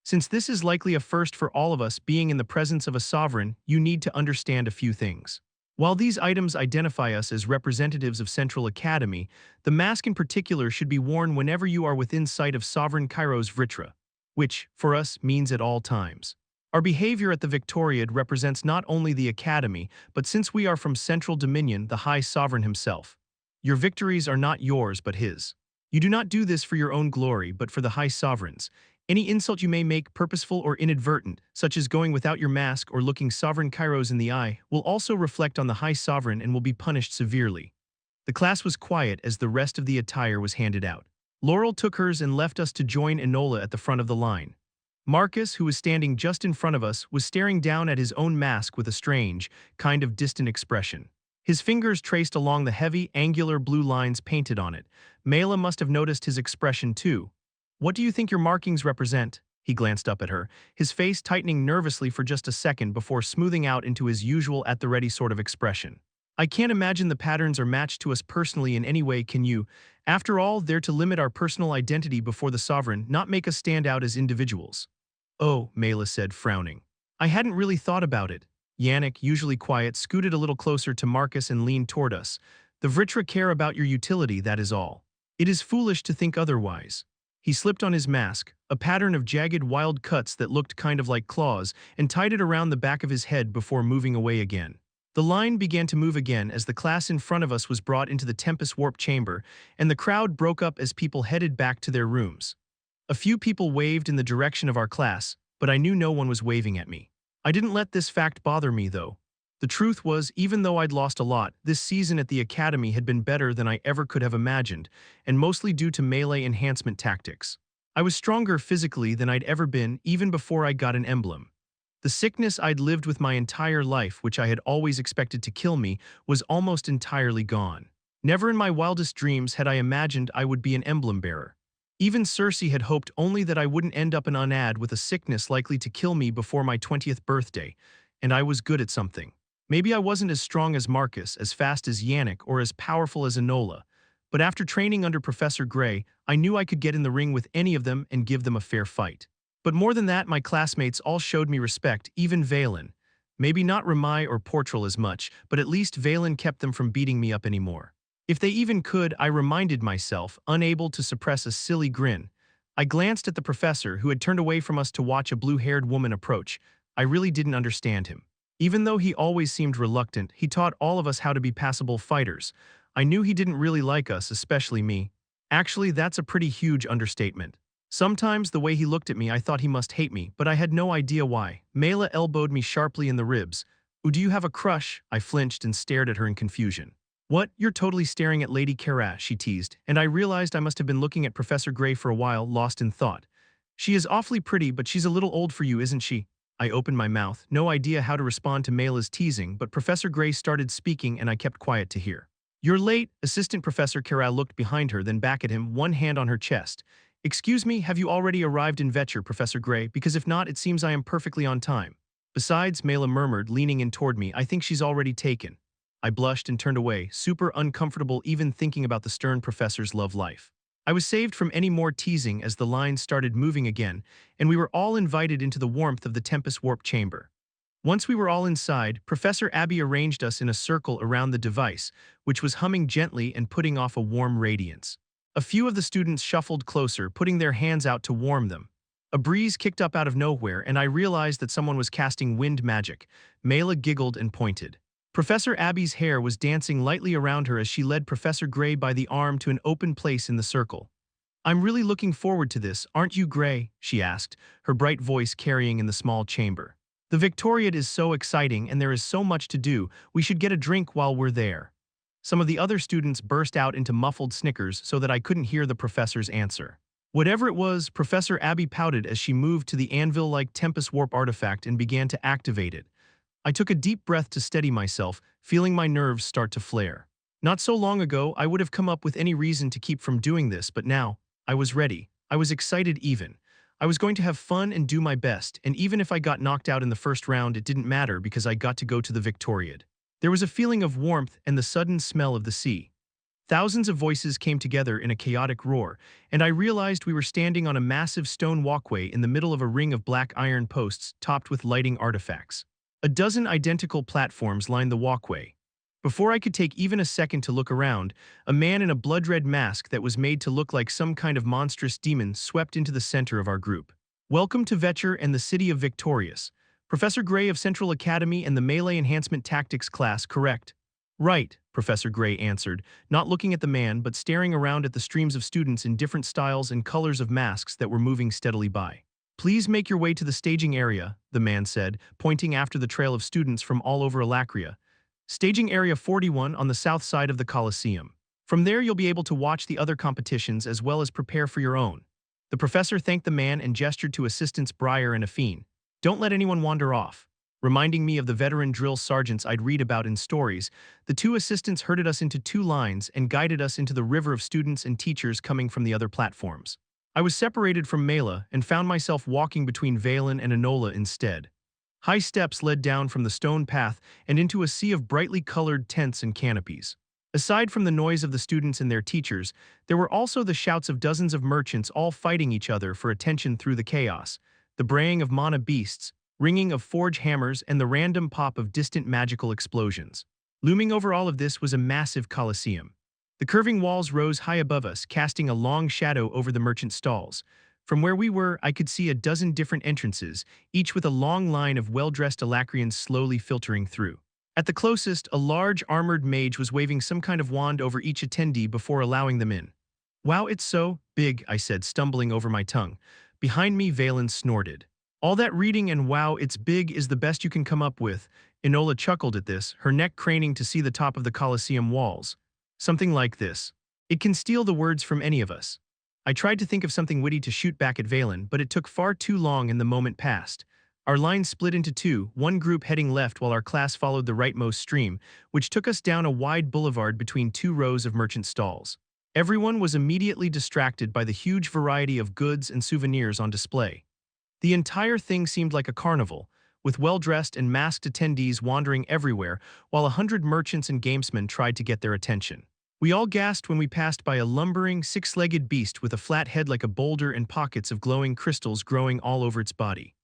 Since this is likely a first for all of us being in the presence of a sovereign, you need to understand a few things. While these items identify us as representatives of Central Academy, the mask in particular should be worn whenever you are within sight of Sovereign Kairos Vritra, which, for us, means at all times. Our behavior at the Victoriad represents not only the Academy, but since we are from Central Dominion, the High Sovereign himself. Your victories are not yours but his. You do not do this for your own glory, but for the High Sovereign's. Any insult you may make, purposeful or inadvertent, such as going without your mask or looking Sovereign Kairos in the eye, will also reflect on the High Sovereign and will be punished severely. The class was quiet as the rest of the attire was handed out. Laurel took hers and left us to join Enola at the front of the line. Marcus, who was standing just in front of us, was staring down at his own mask with a strange, kind of distant expression. His fingers traced along the heavy, angular blue lines painted on it. Mela must have noticed his expression too. What do you think your markings represent? He glanced up at her, his face tightening nervously for just a second before smoothing out into his usual at-the-ready sort of expression. I can't imagine the patterns are matched to us personally in any way, can you? After all, they're to limit our personal identity before the Sovereign, not make us stand out as individuals. Oh, Mela said, frowning. I hadn't really thought about it. Yannick, usually quiet, scooted a little closer to Marcus and leaned toward us. The Vritra care about your utility, that is all. It is foolish to think otherwise. He slipped on his mask, a pattern of jagged wild cuts that looked kind of like claws, and tied it around the back of his head before moving away again. The line began to move again as the class in front of us was brought into the Tempest Warp Chamber, and the crowd broke up as people headed back to their rooms. A few people waved in the direction of our class, but I knew no one was waving at me. I didn't let this fact bother me, though. The truth was, even though I'd lost a lot, this season at the Academy had been better than I ever could have imagined, and mostly due to melee enhancement tactics. I was stronger physically than I'd ever been, even before I got an emblem. The sickness I'd lived with my entire life, which I had always expected to kill me, was almost entirely gone. Never in my wildest dreams had I imagined I would be an emblem bearer. Even Cersei had hoped only that I wouldn't end up an unad with a sickness likely to kill me before my 20th birthday, and I was good at something. Maybe I wasn't as strong as Marcus, as fast as Yannick, or as powerful as Enola, but after training under Professor Gray, I knew I could get in the ring with any of them and give them a fair fight. But more than that, my classmates all showed me respect, even Valen. Maybe not Ramai or Portrel as much, but at least Valen kept them from beating me up anymore. If they even could, I reminded myself, unable to suppress a silly grin. I glanced at the professor, who had turned away from us to watch a blue-haired woman approach. I really didn't understand him. Even though he always seemed reluctant, he taught all of us how to be passable fighters. I knew he didn't really like us, especially me. Actually, that's a pretty huge understatement. Sometimes, the way he looked at me, I thought he must hate me, but I had no idea why. Mela elbowed me sharply in the ribs. "Oh, do you have a crush?" I flinched and stared at her in confusion. "What? You're totally staring at Lady Kara," she teased, and I realized I must have been looking at Professor Gray for a while, lost in thought. "She is awfully pretty, but she's a little old for you, isn't she?" I opened my mouth, no idea how to respond to Mela's teasing, but Professor Gray started speaking and I kept quiet to hear. "You're late." Assistant Professor Kara looked behind her, then back at him, one hand on her chest. "Excuse me, have you already arrived in Vetcher, Professor Gray? Because if not, it seems I am perfectly on time." "Besides," Mela murmured, leaning in toward me, "I think she's already taken." I blushed and turned away, super uncomfortable even thinking about the stern professor's love life. I was saved from any more teasing as the lines started moving again, and we were all invited into the warmth of the Tempest Warp Chamber. Once we were all inside, Professor Abby arranged us in a circle around the device, which was humming gently and putting off a warm radiance. A few of the students shuffled closer, putting their hands out to warm them. A breeze kicked up out of nowhere, and I realized that someone was casting wind magic. Mela giggled and pointed. Professor Abby's hair was dancing lightly around her as she led Professor Gray by the arm to an open place in the circle. "I'm really looking forward to this, aren't you, Gray?" she asked, her bright voice carrying in the small chamber. "The Victoriad is so exciting and there is so much to do, we should get a drink while we're there." Some of the other students burst out into muffled snickers so that I couldn't hear the professor's answer. Whatever it was, Professor Abby pouted as she moved to the anvil-like Tempest Warp artifact and began to activate it. I took a deep breath to steady myself, feeling my nerves start to flare. Not so long ago, I would have come up with any reason to keep from doing this, but now, I was ready. I was excited even. I was going to have fun and do my best, and even if I got knocked out in the first round, it didn't matter because I got to go to the Victoriad. There was a feeling of warmth and the sudden smell of the sea. Thousands of voices came together in a chaotic roar, and I realized we were standing on a massive stone walkway in the middle of a ring of black iron posts topped with lighting artifacts. A dozen identical platforms lined the walkway. Before I could take even a second to look around, a man in a blood-red mask that was made to look like some kind of monstrous demon swept into the center of our group. "Welcome to Vetcher and the City of Victorious. Professor Gray of Central Academy and the Melee Enhancement Tactics class, correct?" "Right," Professor Gray answered, not looking at the man but staring around at the streams of students in different styles and colors of masks that were moving steadily by. "Please make your way to the staging area," the man said, pointing after the trail of students from all over Alacria. "Staging area 41 on the south side of the Colosseum. From there you'll be able to watch the other competitions as well as prepare for your own." The professor thanked the man and gestured to assistants Breyer and Affine. "Don't let anyone wander off." Reminding me of the veteran drill sergeants I'd read about in stories, the two assistants herded us into two lines and guided us into the river of students and teachers coming from the other platforms. I was separated from Mela and found myself walking between Valen and Enola instead. High steps led down from the stone path and into a sea of brightly colored tents and canopies. Aside from the noise of the students and their teachers, there were also the shouts of dozens of merchants all fighting each other for attention through the chaos, the braying of mana beasts, ringing of forge hammers, and the random pop of distant magical explosions. Looming over all of this was a massive coliseum. The curving walls rose high above us, casting a long shadow over the merchant stalls. From where we were, I could see a dozen different entrances, each with a long line of well-dressed Alacrians slowly filtering through. At the closest, a large armored mage was waving some kind of wand over each attendee before allowing them in. "Wow, it's so big," I said, stumbling over my tongue. Behind me, Valen snorted. "All that reading and wow, it's big is the best you can come up with." Enola chuckled at this, her neck craning to see the top of the Colosseum walls. "Something like this. It can steal the words from any of us." I tried to think of something witty to shoot back at Valen, but it took far too long and the moment passed. Our line split into two, one group heading left while our class followed the rightmost stream, which took us down a wide boulevard between two rows of merchant stalls. Everyone was immediately distracted by the huge variety of goods and souvenirs on display. The entire thing seemed like a carnival, with well-dressed and masked attendees wandering everywhere, while 100 merchants and gamesmen tried to get their attention. We all gasped when we passed by a lumbering, six-legged beast with a flat head like a boulder and pockets of glowing crystals growing all over its body.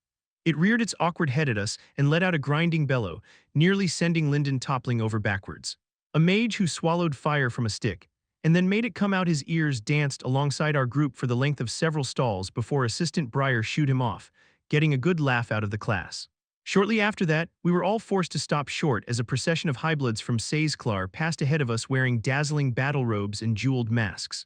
It reared its awkward head at us and let out a grinding bellow, nearly sending Lyndon toppling over backwards. A mage who swallowed fire from a stick, and then made it come out his ears, danced alongside our group for the length of several stalls before Assistant Breyer shooed him off, getting a good laugh out of the class. Shortly after that, we were all forced to stop short as a procession of highbloods from Saizklar passed ahead of us wearing dazzling battle robes and jeweled masks.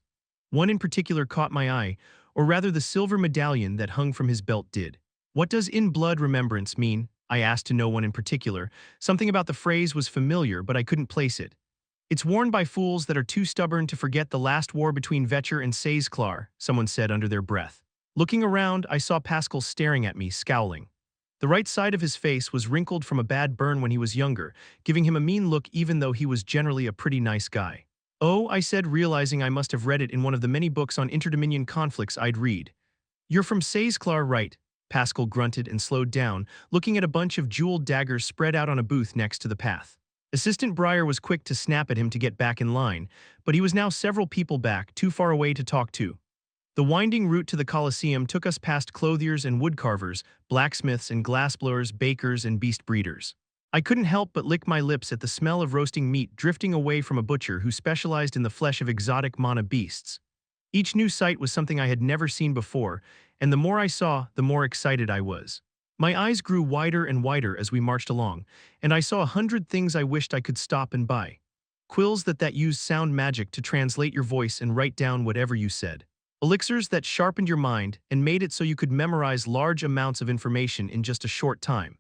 One in particular caught my eye, or rather the silver medallion that hung from his belt did. "What does in blood remembrance mean?" I asked to no one in particular. Something about the phrase was familiar, but I couldn't place it. "It's worn by fools that are too stubborn to forget the last war between Vetcher and Saizklar," someone said under their breath. Looking around, I saw Pascal staring at me, scowling. The right side of his face was wrinkled from a bad burn when he was younger, giving him a mean look even though he was generally a pretty nice guy. "Oh," I said, realizing I must have read it in one of the many books on interdominion conflicts I'd read. "You're from Saizklar, right?" Pascal grunted and slowed down, looking at a bunch of jeweled daggers spread out on a booth next to the path. Assistant Breyer was quick to snap at him to get back in line, but he was now several people back, too far away to talk to. The winding route to the Colosseum took us past clothiers and woodcarvers, blacksmiths and glassblowers, bakers and beast breeders. I couldn't help but lick my lips at the smell of roasting meat drifting away from a butcher who specialized in the flesh of exotic mana beasts. Each new sight was something I had never seen before, and the more I saw, the more excited I was. My eyes grew wider and wider as we marched along, and I saw 100 things I wished I could stop and buy. Quills that used sound magic to translate your voice and write down whatever you said. Elixirs that sharpened your mind and made it so you could memorize large amounts of information in just a short time.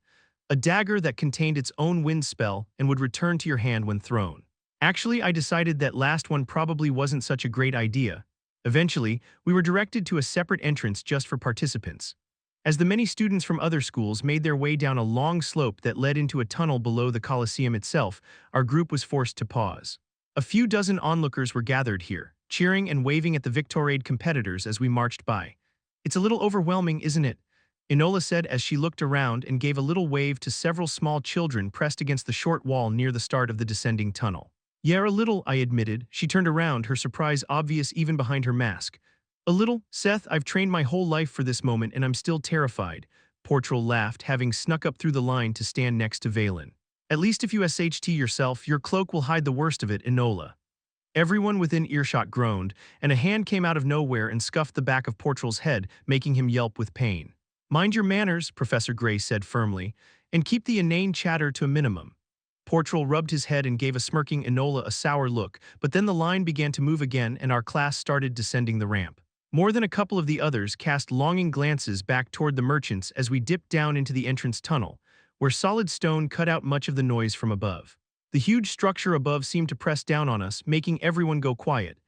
A dagger that contained its own wind spell and would return to your hand when thrown. Actually, I decided that last one probably wasn't such a great idea. Eventually, we were directed to a separate entrance just for participants. As the many students from other schools made their way down a long slope that led into a tunnel below the Colosseum itself, our group was forced to pause. A few dozen onlookers were gathered here, cheering and waving at the Victorade competitors as we marched by. "It's a little overwhelming, isn't it?" Enola said as she looked around and gave a little wave to several small children pressed against the short wall near the start of the descending tunnel. "Yeah, a little," I admitted. She turned around, her surprise obvious even behind her mask. "A little, Seth. I've trained my whole life for this moment and I'm still terrified." Portrel laughed, having snuck up through the line to stand next to Valen. "At least if you SHT yourself, your cloak will hide the worst of it, Enola." Everyone within earshot groaned, and a hand came out of nowhere and scuffed the back of Portrel's head, making him yelp with pain. "Mind your manners," Professor Gray said firmly, "and keep the inane chatter to a minimum." Portrel rubbed his head and gave a smirking Enola a sour look, but then the line began to move again and our class started descending the ramp. More than a couple of the others cast longing glances back toward the merchants as we dipped down into the entrance tunnel, where solid stone cut out much of the noise from above. The huge structure above seemed to press down on us, making everyone go quiet.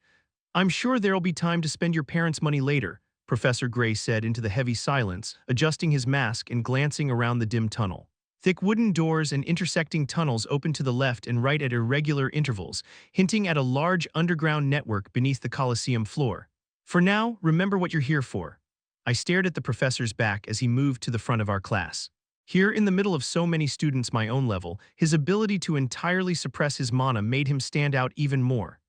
"I'm sure there'll be time to spend your parents' money later," Professor Gray said into the heavy silence, adjusting his mask and glancing around the dim tunnel. Thick wooden doors and intersecting tunnels opened to the left and right at irregular intervals, hinting at a large underground network beneath the Colosseum floor. "For now, remember what you're here for." I stared at the professor's back as he moved to the front of our class. Here in the middle of so many students my own level, his ability to entirely suppress his mana made him stand out even more.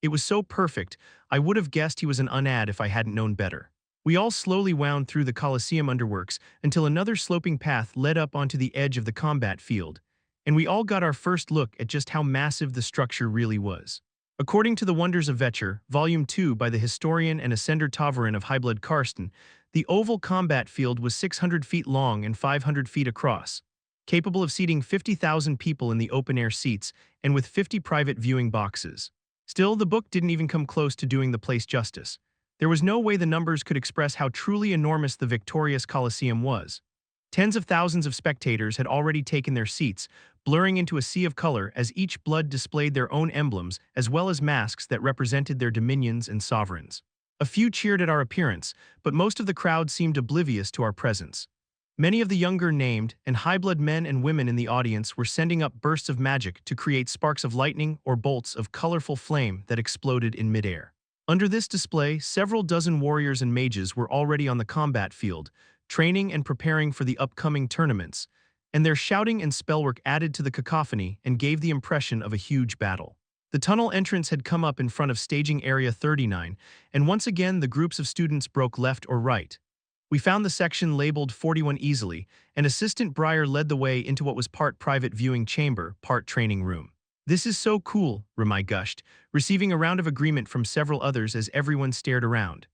It was so perfect, I would have guessed he was an unad if I hadn't known better. We all slowly wound through the Colosseum underworks until another sloping path led up onto the edge of the combat field, and we all got our first look at just how massive the structure really was. According to The Wonders of Vetcher, Volume 2 by the historian and ascender Tavarin of Highblood Karsten, the oval combat field was 600 feet long and 500 feet across, capable of seating 50,000 people in the open-air seats and with 50 private viewing boxes. Still, the book didn't even come close to doing the place justice. There was no way the numbers could express how truly enormous the victorious Colosseum was. Tens of thousands of spectators had already taken their seats, blurring into a sea of color as each blood displayed their own emblems as well as masks that represented their dominions and sovereigns. A few cheered at our appearance, but most of the crowd seemed oblivious to our presence. Many of the younger named and high-blood men and women in the audience were sending up bursts of magic to create sparks of lightning or bolts of colorful flame that exploded in midair. Under this display, several dozen warriors and mages were already on the combat field, training and preparing for the upcoming tournaments, and their shouting and spellwork added to the cacophony and gave the impression of a huge battle. The tunnel entrance had come up in front of staging area 39, and once again the groups of students broke left or right. We found the section labeled 41 easily, and Assistant Breyer led the way into what was part private viewing chamber, part training room. "This is so cool," Ramai gushed, receiving a round of agreement from several others as everyone stared around.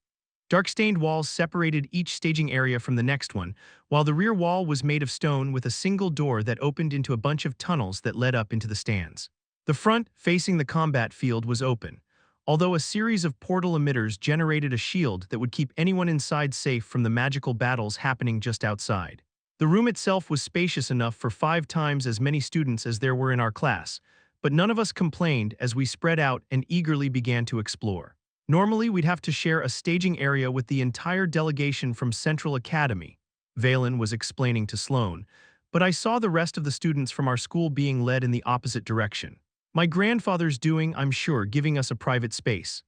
Dark-stained walls separated each staging area from the next one, while the rear wall was made of stone with a single door that opened into a bunch of tunnels that led up into the stands. The front, facing the combat field, was open, although a series of portal emitters generated a shield that would keep anyone inside safe from the magical battles happening just outside. The room itself was spacious enough for 5 times as many students as there were in our class, but none of us complained as we spread out and eagerly began to explore. Normally, we'd have to share a staging area with the entire delegation from Central Academy, Valen was explaining to Sloane, but I saw the rest of the students from our school being led in the opposite direction. My grandfather's doing, I'm sure, giving us a private space.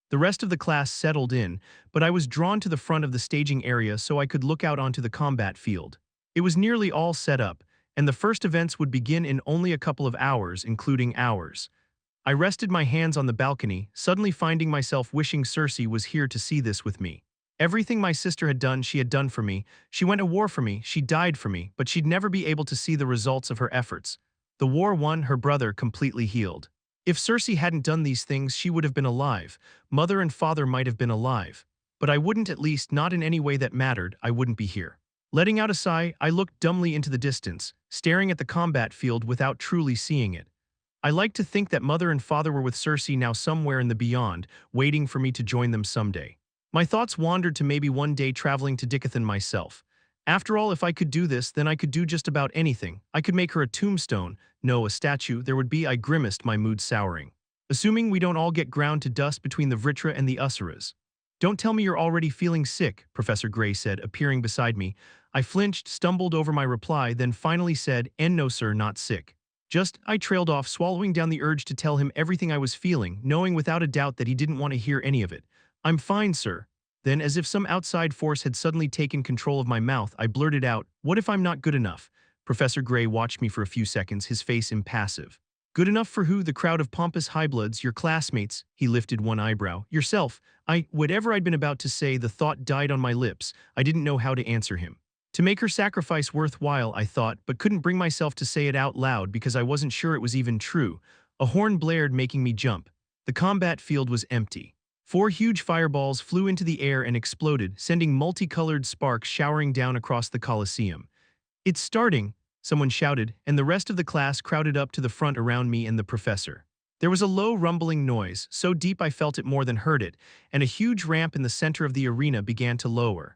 The rest of the class settled in, but I was drawn to the front of the staging area so I could look out onto the combat field. It was nearly all set up, and the first events would begin in only a couple of hours, including ours. I rested my hands on the balcony, suddenly finding myself wishing Cersei was here to see this with me. Everything my sister had done, she had done for me. She went to war for me, she died for me, but she'd never be able to see the results of her efforts. The war won, her brother completely healed. If Cersei hadn't done these things, she would have been alive. Mother and father might have been alive. But I wouldn't, at least not in any way that mattered. I wouldn't be here. Letting out a sigh, I looked dumbly into the distance, staring at the combat field without truly seeing it. I like to think that mother and father were with Cersei now somewhere in the beyond, waiting for me to join them someday. My thoughts wandered to maybe one day traveling to Dicathen myself. After all, if I could do this, then I could do just about anything. I could make her a tombstone. No, a statue, there would be. I grimaced, my mood souring. Assuming we don't all get ground to dust between the Vritra and the Usuras. Don't tell me you're already feeling sick, Professor Gray said, appearing beside me. I flinched, stumbled over my reply, then finally said, no sir, not sick. I trailed off, swallowing down the urge to tell him everything I was feeling, knowing without a doubt that he didn't want to hear any of it. I'm fine, sir. Then, as if some outside force had suddenly taken control of my mouth, I blurted out, what if I'm not good enough? Professor Gray watched me for a few seconds, his face impassive. Good enough for who? The crowd of pompous highbloods, your classmates. He lifted one eyebrow. Yourself. Whatever I'd been about to say, the thought died on my lips. I didn't know how to answer him. To make her sacrifice worthwhile, I thought, but couldn't bring myself to say it out loud because I wasn't sure it was even true. A horn blared, making me jump. The combat field was empty. 4 huge fireballs flew into the air and exploded, sending multicolored sparks showering down across the Colosseum. It's starting, someone shouted, and the rest of the class crowded up to the front around me and the professor. There was a low rumbling noise, so deep I felt it more than heard it, and a huge ramp in the center of the arena began to lower.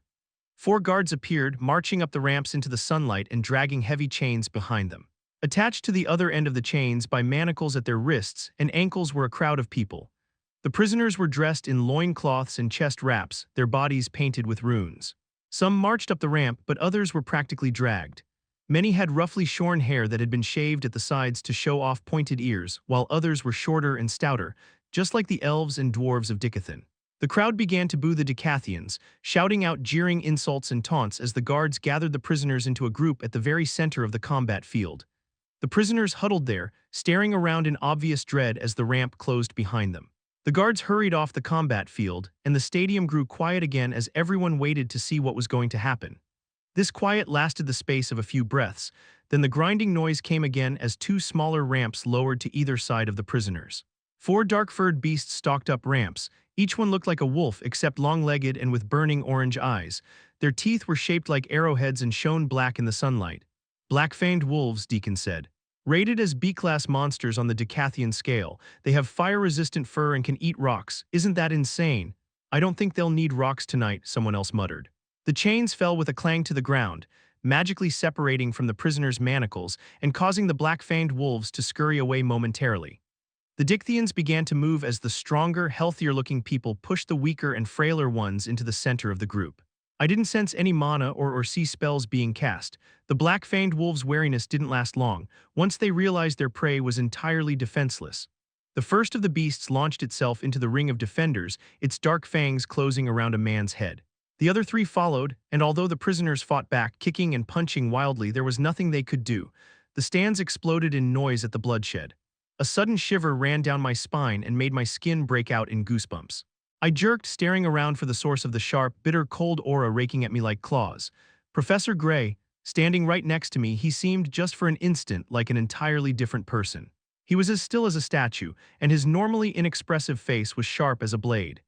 4 guards appeared, marching up the ramps into the sunlight and dragging heavy chains behind them. Attached to the other end of the chains by manacles at their wrists and ankles were a crowd of people. The prisoners were dressed in loincloths and chest wraps, their bodies painted with runes. Some marched up the ramp, but others were practically dragged. Many had roughly shorn hair that had been shaved at the sides to show off pointed ears, while others were shorter and stouter, just like the elves and dwarves of Dicathen. The crowd began to boo the Dicathenians, shouting out jeering insults and taunts as the guards gathered the prisoners into a group at the very center of the combat field. The prisoners huddled there, staring around in obvious dread as the ramp closed behind them. The guards hurried off the combat field, and the stadium grew quiet again as everyone waited to see what was going to happen. This quiet lasted the space of a few breaths, then the grinding noise came again as 2 smaller ramps lowered to either side of the prisoners. 4 dark-furred beasts stalked up ramps. Each one looked like a wolf except long-legged and with burning orange eyes. Their teeth were shaped like arrowheads and shone black in the sunlight. Black-fanged wolves, Deacon said. Rated as B-class monsters on the Dicathen scale, they have fire-resistant fur and can eat rocks. Isn't that insane? I don't think they'll need rocks tonight, someone else muttered. The chains fell with a clang to the ground, magically separating from the prisoners' manacles and causing the black-fanged wolves to scurry away momentarily. The Dicathians began to move as the stronger, healthier-looking people pushed the weaker and frailer ones into the center of the group. I didn't sense any mana or see spells being cast. The black-fanged wolves' wariness didn't last long, once they realized their prey was entirely defenseless. The first of the beasts launched itself into the ring of defenders, its dark fangs closing around a man's head. The other 3 followed, and although the prisoners fought back, kicking and punching wildly, there was nothing they could do. The stands exploded in noise at the bloodshed. A sudden shiver ran down my spine and made my skin break out in goosebumps. I jerked, staring around for the source of the sharp, bitter cold aura raking at me like claws. Professor Gray, standing right next to me, he seemed just for an instant like an entirely different person. He was as still as a statue, and his normally inexpressive face was sharp as a blade.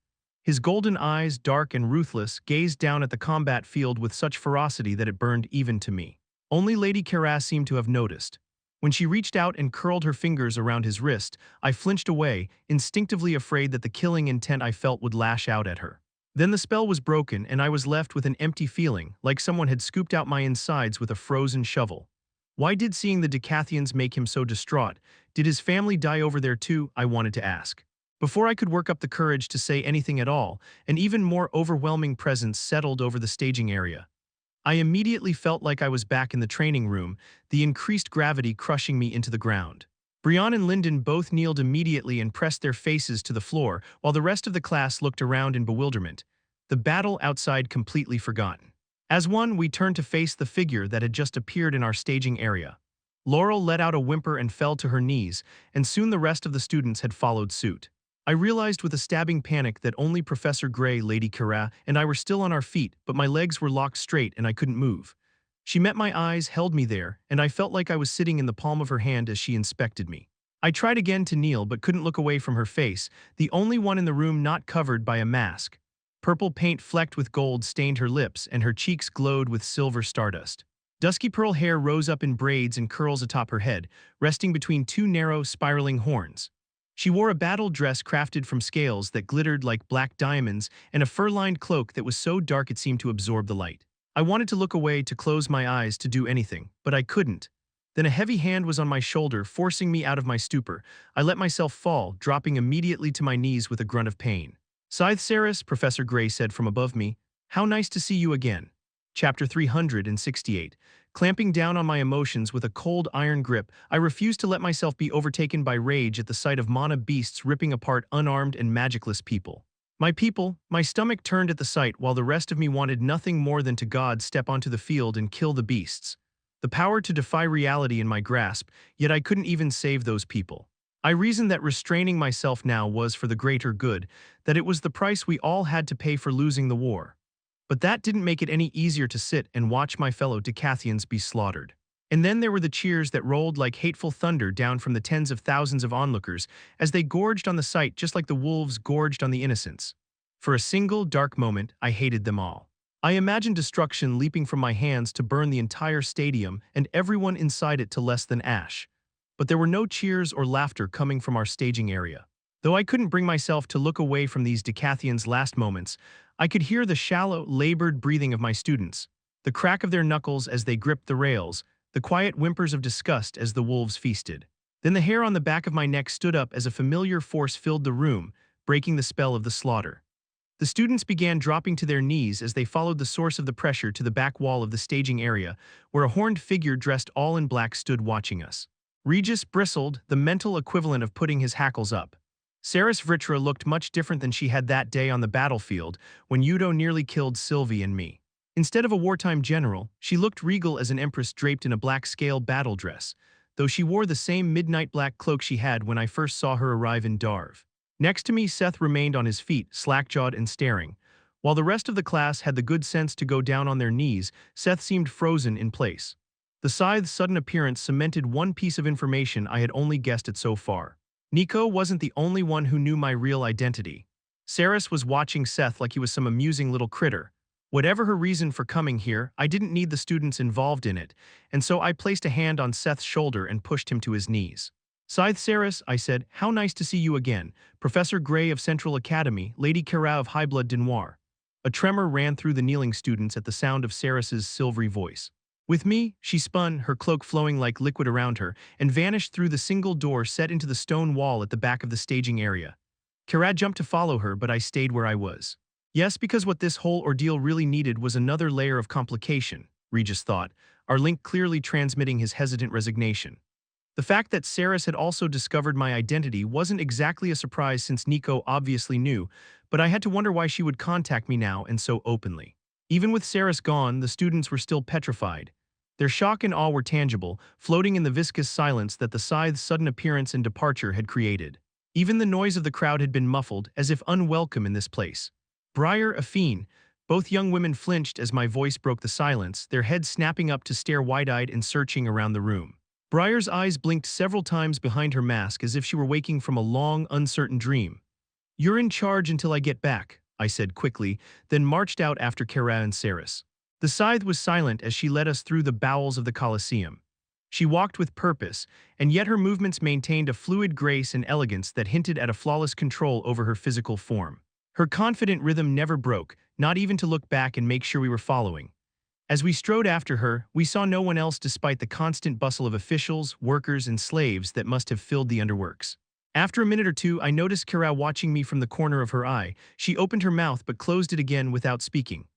His golden eyes, dark and ruthless, gazed down at the combat field with such ferocity that it burned even to me. Only Lady Caras seemed to have noticed. When she reached out and curled her fingers around his wrist, I flinched away, instinctively afraid that the killing intent I felt would lash out at her. Then the spell was broken and I was left with an empty feeling, like someone had scooped out my insides with a frozen shovel. Why did seeing the Dicathenians make him so distraught? Did his family die over there too? I wanted to ask. Before I could work up the courage to say anything at all, an even more overwhelming presence settled over the staging area. I immediately felt like I was back in the training room, the increased gravity crushing me into the ground. Brian and Lyndon both kneeled immediately and pressed their faces to the floor, while the rest of the class looked around in bewilderment, the battle outside completely forgotten. As one, we turned to face the figure that had just appeared in our staging area. Laurel let out a whimper and fell to her knees, and soon the rest of the students had followed suit. I realized with a stabbing panic that only Professor Gray, Lady Kara, and I were still on our feet, but my legs were locked straight and I couldn't move. She met my eyes, held me there, and I felt like I was sitting in the palm of her hand as she inspected me. I tried again to kneel but couldn't look away from her face, the only one in the room not covered by a mask. Purple paint flecked with gold stained her lips and her cheeks glowed with silver stardust. Dusky pearl hair rose up in braids and curls atop her head, resting between two narrow, spiraling horns. She wore a battle dress crafted from scales that glittered like black diamonds and a fur-lined cloak that was so dark it seemed to absorb the light. I wanted to look away, to close my eyes, to do anything, but I couldn't. Then a heavy hand was on my shoulder, forcing me out of my stupor. I let myself fall, dropping immediately to my knees with a grunt of pain. "Scythe Saris," Professor Gray said from above me. "How nice to see you again." Chapter 368. Clamping down on my emotions with a cold iron grip, I refused to let myself be overtaken by rage at the sight of mana beasts ripping apart unarmed and magicless people. My stomach turned at the sight while the rest of me wanted nothing more than to God step onto the field and kill the beasts. The power to defy reality in my grasp, yet I couldn't even save those people. I reasoned that restraining myself now was for the greater good, that it was the price we all had to pay for losing the war. But that didn't make it any easier to sit and watch my fellow Dicathens be slaughtered. And then there were the cheers that rolled like hateful thunder down from the tens of thousands of onlookers as they gorged on the sight just like the wolves gorged on the innocents. For a single dark moment, I hated them all. I imagined destruction leaping from my hands to burn the entire stadium and everyone inside it to less than ash. But there were no cheers or laughter coming from our staging area. Though I couldn't bring myself to look away from these Dicathens' last moments, I could hear the shallow, labored breathing of my students, the crack of their knuckles as they gripped the rails, the quiet whimpers of disgust as the wolves feasted. Then the hair on the back of my neck stood up as a familiar force filled the room, breaking the spell of the slaughter. The students began dropping to their knees as they followed the source of the pressure to the back wall of the staging area, where a horned figure dressed all in black stood watching us. Regis bristled, the mental equivalent of putting his hackles up. Saris Vritra looked much different than she had that day on the battlefield when Udo nearly killed Sylvie and me. Instead of a wartime general, she looked regal as an empress draped in a black scale battle dress, though she wore the same midnight black cloak she had when I first saw her arrive in Darv. Next to me, Seth remained on his feet, slack-jawed and staring. While the rest of the class had the good sense to go down on their knees, Seth seemed frozen in place. The scythe's sudden appearance cemented one piece of information I had only guessed at so far. Nico wasn't the only one who knew my real identity. Saris was watching Seth like he was some amusing little critter. Whatever her reason for coming here, I didn't need the students involved in it, and so I placed a hand on Seth's shoulder and pushed him to his knees. "Scythe Saris," I said, "how nice to see you again. Professor Gray of Central Academy, Lady Kara of Highblood Denoir." A tremor ran through the kneeling students at the sound of Saris's silvery voice. With me, she spun, her cloak flowing like liquid around her, and vanished through the single door set into the stone wall at the back of the staging area. Kara jumped to follow her, but I stayed where I was. Yes, because what this whole ordeal really needed was another layer of complication, Regis thought, our link clearly transmitting his hesitant resignation. The fact that Saris had also discovered my identity wasn't exactly a surprise since Nico obviously knew, but I had to wonder why she would contact me now and so openly. Even with Saris gone, the students were still petrified. Their shock and awe were tangible, floating in the viscous silence that the scythe's sudden appearance and departure had created. Even the noise of the crowd had been muffled, as if unwelcome in this place. Briar, Affine, both young women flinched as my voice broke the silence, their heads snapping up to stare wide-eyed and searching around the room. Briar's eyes blinked several times behind her mask as if she were waking from a long, uncertain dream. "You're in charge until I get back," I said quickly, then marched out after Kara and Saris. The scythe was silent as she led us through the bowels of the Colosseum. She walked with purpose, and yet her movements maintained a fluid grace and elegance that hinted at a flawless control over her physical form. Her confident rhythm never broke, not even to look back and make sure we were following. As we strode after her, we saw no one else despite the constant bustle of officials, workers, and slaves that must have filled the underworks. After a minute or two, I noticed Kara watching me from the corner of her eye. She opened her mouth but closed it again without speaking.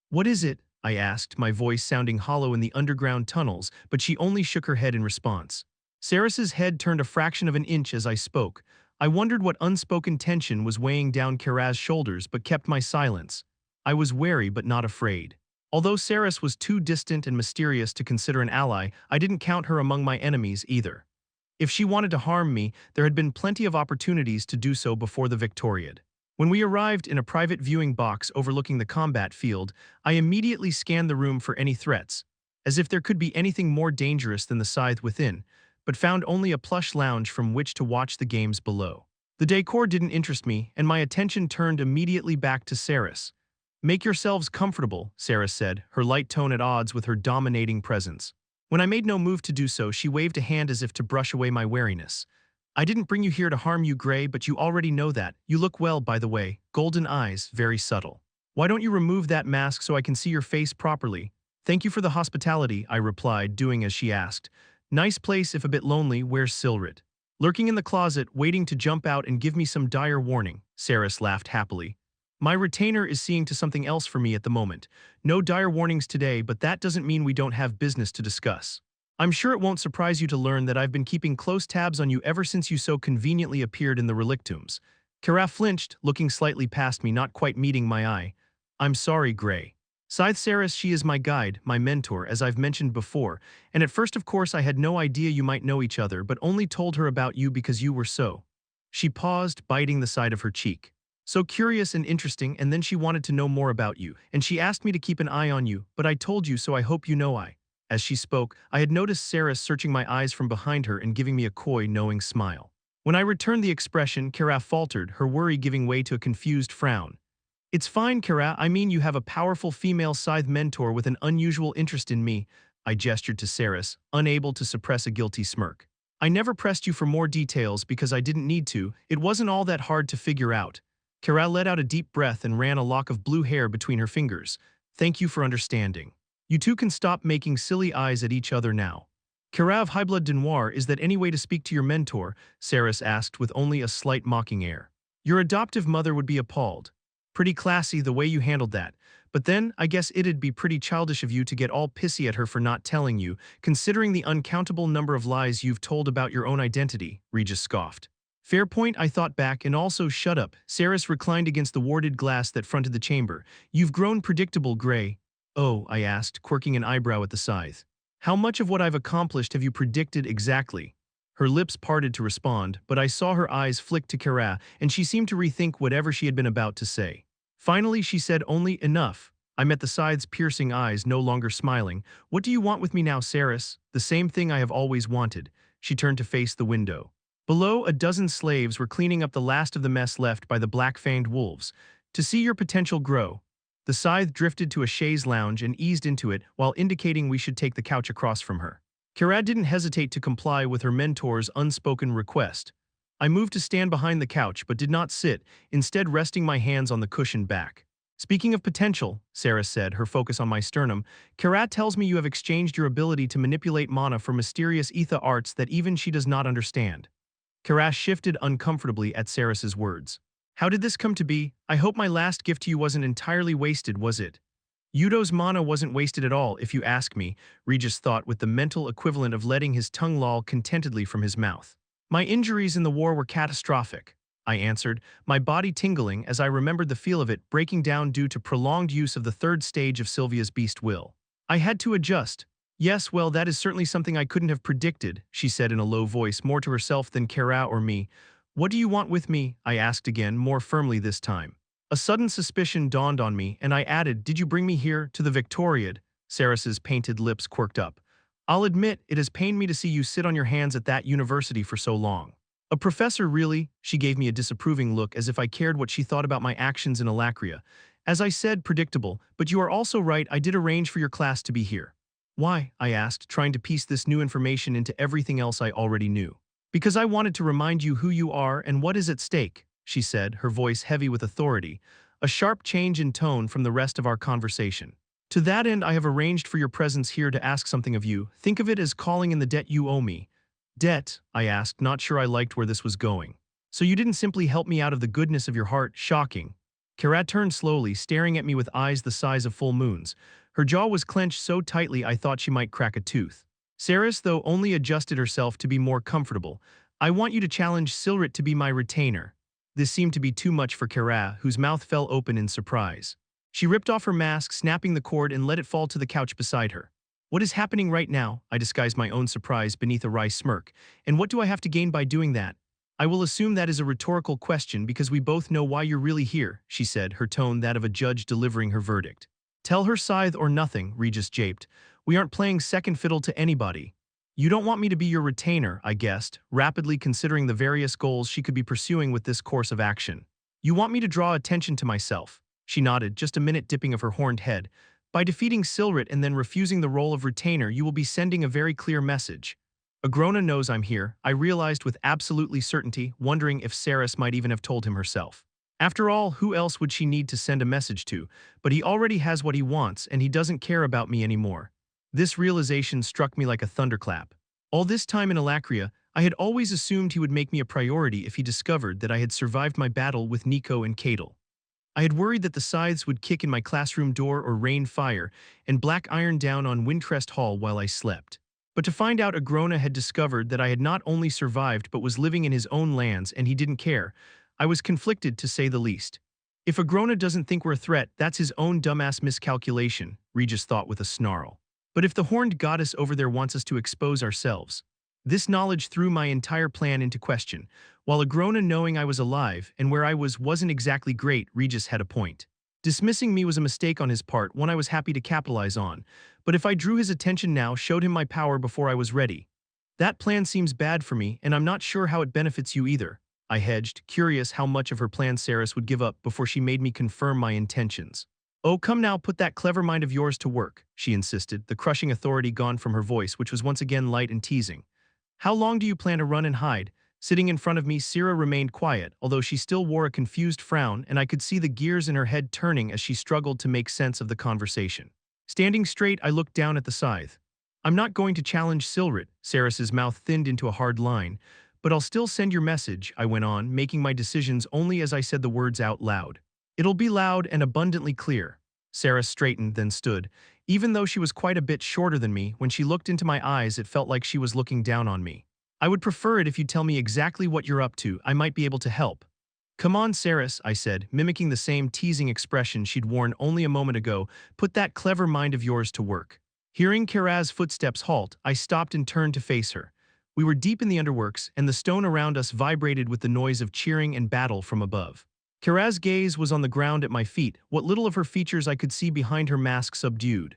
"What is it?" I asked, my voice sounding hollow in the underground tunnels, but she only shook her head in response. Saris's head turned a fraction of an inch as I spoke. I wondered what unspoken tension was weighing down Kara's shoulders but kept my silence. I was wary but not afraid. Although Saris was too distant and mysterious to consider an ally, I didn't count her among my enemies either. If she wanted to harm me, there had been plenty of opportunities to do so before the Victoriad. When we arrived in a private viewing box overlooking the combat field, I immediately scanned the room for any threats, as if there could be anything more dangerous than the scythe within, but found only a plush lounge from which to watch the games below. The decor didn't interest me, and my attention turned immediately back to Saris. "Make yourselves comfortable," Saris said, her light tone at odds with her dominating presence. When I made no move to do so, she waved a hand as if to brush away my wariness. "I didn't bring you here to harm you, Gray, but you already know that. You look well, by the way. Golden eyes, very subtle. Why don't you remove that mask so I can see your face properly?" "Thank you for the hospitality," I replied, doing as she asked. "Nice place if a bit lonely. Where's Silrit?" "Lurking in the closet, waiting to jump out and give me some dire warning," Saris laughed happily. "My retainer is seeing to something else for me at the moment. No dire warnings today, but that doesn't mean we don't have business to discuss. I'm sure it won't surprise you to learn that I've been keeping close tabs on you ever since you so conveniently appeared in the relictums." Xperrif flinched, looking slightly past me, not quite meeting my eye. "I'm sorry, Gray." "Scythe Saris, she is my guide, my mentor, as I've mentioned before, and at first of course I had no idea you might know each other, but only told her about you because you were so." She paused, biting the side of her cheek. "So curious and interesting, and then she wanted to know more about you, and she asked me to keep an eye on you, but I told you, so I hope you know I." As she spoke, I had noticed Saris searching my eyes from behind her and giving me a coy, knowing smile. When I returned the expression, Xperrif faltered, her worry giving way to a confused frown. "It's fine, Xperrif, I mean you have a powerful female scythe mentor with an unusual interest in me," I gestured to Saris, unable to suppress a guilty smirk. "I never pressed you for more details because I didn't need to. It wasn't all that hard to figure out." Xperrif let out a deep breath and ran a lock of blue hair between her fingers. "Thank you for understanding. You two can stop making silly eyes at each other now." "Xperrif Highblood de Noir, is that any way to speak to your mentor?" Saris asked with only a slight mocking air. "Your adoptive mother would be appalled." "Pretty classy the way you handled that. But then, I guess it'd be pretty childish of you to get all pissy at her for not telling you, considering the uncountable number of lies you've told about your own identity," Regis scoffed. "Fair point," I thought back, and also shut up. Saris reclined against the warded glass that fronted the chamber. "You've grown predictable, Gray." "Oh," I asked, quirking an eyebrow at the scythe. "How much of what I've accomplished have you predicted exactly?" Her lips parted to respond, but I saw her eyes flick to Xperrif, and she seemed to rethink whatever she had been about to say. Finally, she said only, "Enough." I met the scythe's piercing eyes, no longer smiling. "What do you want with me now, Saris?" "The same thing I have always wanted." She turned to face the window. Below, a dozen slaves were cleaning up the last of the mess left by the black-fanged wolves. "To see your potential grow." The scythe drifted to a chaise lounge and eased into it while indicating we should take the couch across from her. Xperrif didn't hesitate to comply with her mentor's unspoken request. I moved to stand behind the couch but did not sit, instead resting my hands on the cushioned back. "Speaking of potential," Saris said, her focus on my sternum, "Xperrif tells me you have exchanged your ability to manipulate mana for mysterious ether arts that even she does not understand." Xperrif shifted uncomfortably at Saris's words. "How did this come to be? I hope my last gift to you wasn't entirely wasted, was it?" "Yudo's mana wasn't wasted at all, if you ask me," Regis thought, with the mental equivalent of letting his tongue loll contentedly from his mouth. "My injuries in the war were catastrophic," I answered, my body tingling as I remembered the feel of it breaking down due to prolonged use of the third stage of Sylvia's beast will. "I had to adjust." "Yes, well, that is certainly something I couldn't have predicted," she said in a low voice, more to herself than Xperrif or me. "What do you want with me?" I asked again, more firmly this time. A sudden suspicion dawned on me, and I added, "Did you bring me here, to the Victoriad?" Saris's painted lips quirked up. "I'll admit, it has pained me to see you sit on your hands at that university for so long." "A professor, really?" She gave me a disapproving look, as if I cared what she thought about my actions in Alacria. "As I said, predictable, but you are also right, I did arrange for your class to be here." "Why?" I asked, trying to piece this new information into everything else I already knew. "Because I wanted to remind you who you are and what is at stake," she said, her voice heavy with authority, a sharp change in tone from the rest of our conversation. "To that end, I have arranged for your presence here to ask something of you. Think of it as calling in the debt you owe me." "Debt?" I asked, not sure I liked where this was going. "So you didn't simply help me out of the goodness of your heart? Shocking." Xperrif turned slowly, staring at me with eyes the size of full moons. Her jaw was clenched so tightly I thought she might crack a tooth. Saris, though, only adjusted herself to be more comfortable. "I want you to challenge Silrit to be my retainer." This seemed to be too much for Xperrif, whose mouth fell open in surprise. She ripped off her mask, snapping the cord, and let it fall to the couch beside her. What is happening right now? I disguised my own surprise beneath a wry smirk. And what do I have to gain by doing that? I will assume that is a rhetorical question because we both know why you're really here, she said, her tone that of a judge delivering her verdict. Tell her Scythe or nothing, Regis japed. We aren't playing second fiddle to anybody. You don't want me to be your retainer, I guessed, rapidly considering the various goals she could be pursuing with this course of action. You want me to draw attention to myself. She nodded, just a minute dipping of her horned head. By defeating Silrit and then refusing the role of retainer, you will be sending a very clear message. Agrona knows I'm here, I realized with absolutely certainty, wondering if Saris might even have told him herself. After all, who else would she need to send a message to? But he already has what he wants, and he doesn't care about me anymore. This realization struck me like a thunderclap. All this time in Alacria, I had always assumed he would make me a priority if he discovered that I had survived my battle with Nico and Cadel. I had worried that the scythes would kick in my classroom door or rain fire and black iron down on Windcrest Hall while I slept. But to find out Agrona had discovered that I had not only survived but was living in his own lands and he didn't care, I was conflicted to say the least. If Agrona doesn't think we're a threat, that's his own dumbass miscalculation, Regis thought with a snarl. But if the horned goddess over there wants us to expose ourselves. This knowledge threw my entire plan into question. While Agrona knowing I was alive and where I wasn't exactly great, Regis had a point. Dismissing me was a mistake on his part, one I was happy to capitalize on. But if I drew his attention now, showed him my power before I was ready. That plan seems bad for me, and I'm not sure how it benefits you either. I hedged, curious how much of her plan Saris would give up before she made me confirm my intentions. Oh, come now, put that clever mind of yours to work, she insisted, the crushing authority gone from her voice, which was once again light and teasing. How long do you plan to run and hide? Sitting in front of me, Syrah remained quiet, although she still wore a confused frown, and I could see the gears in her head turning as she struggled to make sense of the conversation. Standing straight, I looked down at the scythe. I'm not going to challenge Silrit, Saris's mouth thinned into a hard line, but I'll still send your message, I went on, making my decisions only as I said the words out loud. It'll be loud and abundantly clear. Saris straightened, then stood. Even though she was quite a bit shorter than me, when she looked into my eyes it felt like she was looking down on me. I would prefer it if you'd tell me exactly what you're up to, I might be able to help. Come on, Saris, I said, mimicking the same teasing expression she'd worn only a moment ago, put that clever mind of yours to work. Hearing Karaz's footsteps halt, I stopped and turned to face her. We were deep in the underworks, and the stone around us vibrated with the noise of cheering and battle from above. Karaz's gaze was on the ground at my feet, what little of her features I could see behind her mask subdued.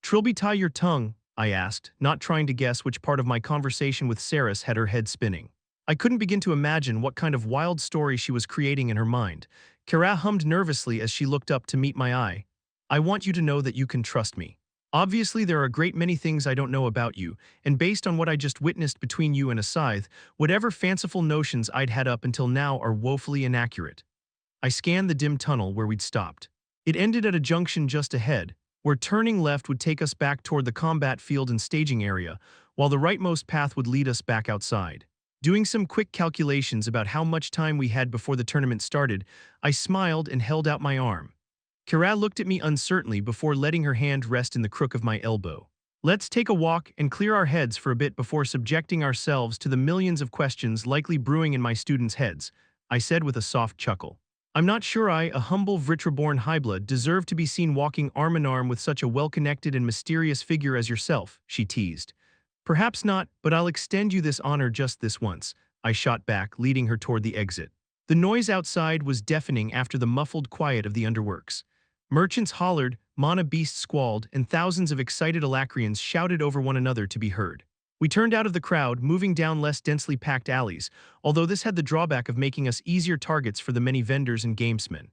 Trilby, tie your tongue, I asked, not trying to guess which part of my conversation with Saris had her head spinning. I couldn't begin to imagine what kind of wild story she was creating in her mind. Karaz hummed nervously as she looked up to meet my eye. I want you to know that you can trust me. Obviously there are a great many things I don't know about you, and based on what I just witnessed between you and a scythe, whatever fanciful notions I'd had up until now are woefully inaccurate. I scanned the dim tunnel where we'd stopped. It ended at a junction just ahead, where turning left would take us back toward the combat field and staging area, while the rightmost path would lead us back outside. Doing some quick calculations about how much time we had before the tournament started, I smiled and held out my arm. Karaz looked at me uncertainly before letting her hand rest in the crook of my elbow. Let's take a walk and clear our heads for a bit before subjecting ourselves to the millions of questions likely brewing in my students' heads, I said with a soft chuckle. I'm not sure I, a humble Reborn highblood, deserve to be seen walking arm in arm with such a well-connected and mysterious figure as yourself, she teased. Perhaps not, but I'll extend you this honor just this once, I shot back, leading her toward the exit. The noise outside was deafening after the muffled quiet of the underworks. Merchants hollered, mana beasts squalled, and thousands of excited Alacrians shouted over one another to be heard. We turned out of the crowd, moving down less densely packed alleys, although this had the drawback of making us easier targets for the many vendors and gamesmen.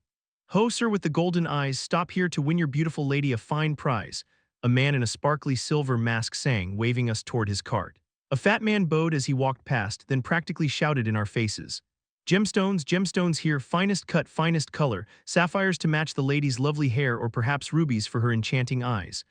Ho, sir with the golden eyes, stop here to win your beautiful lady a fine prize, a man in a sparkly silver mask sang, waving us toward his cart. A fat man bowed as he walked past, then practically shouted in our faces. Gemstones, gemstones here, finest cut, finest color, sapphires to match the lady's lovely hair or perhaps rubies for her enchanting eyes.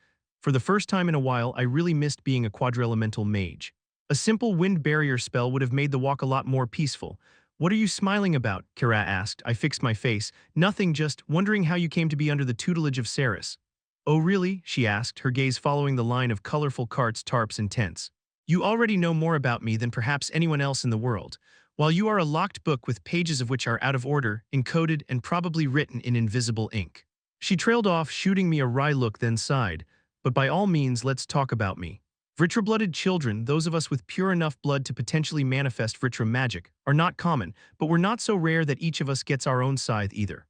For the first time in a while, I really missed being a quadrelemental mage. A simple wind barrier spell would have made the walk a lot more peaceful. What are you smiling about? Karaz asked. I fixed my face. Nothing, just wondering how you came to be under the tutelage of Saris. Oh really? She asked, her gaze following the line of colorful carts, tarps, and tents. You already know more about me than perhaps anyone else in the world. While you are a locked book with pages of which are out of order, encoded, and probably written in invisible ink. She trailed off, shooting me a wry look, then sighed. But by all means, let's talk about me. Vritra-blooded children, those of us with pure enough blood to potentially manifest Vritra magic, are not common, but we're not so rare that each of us gets our own scythe either.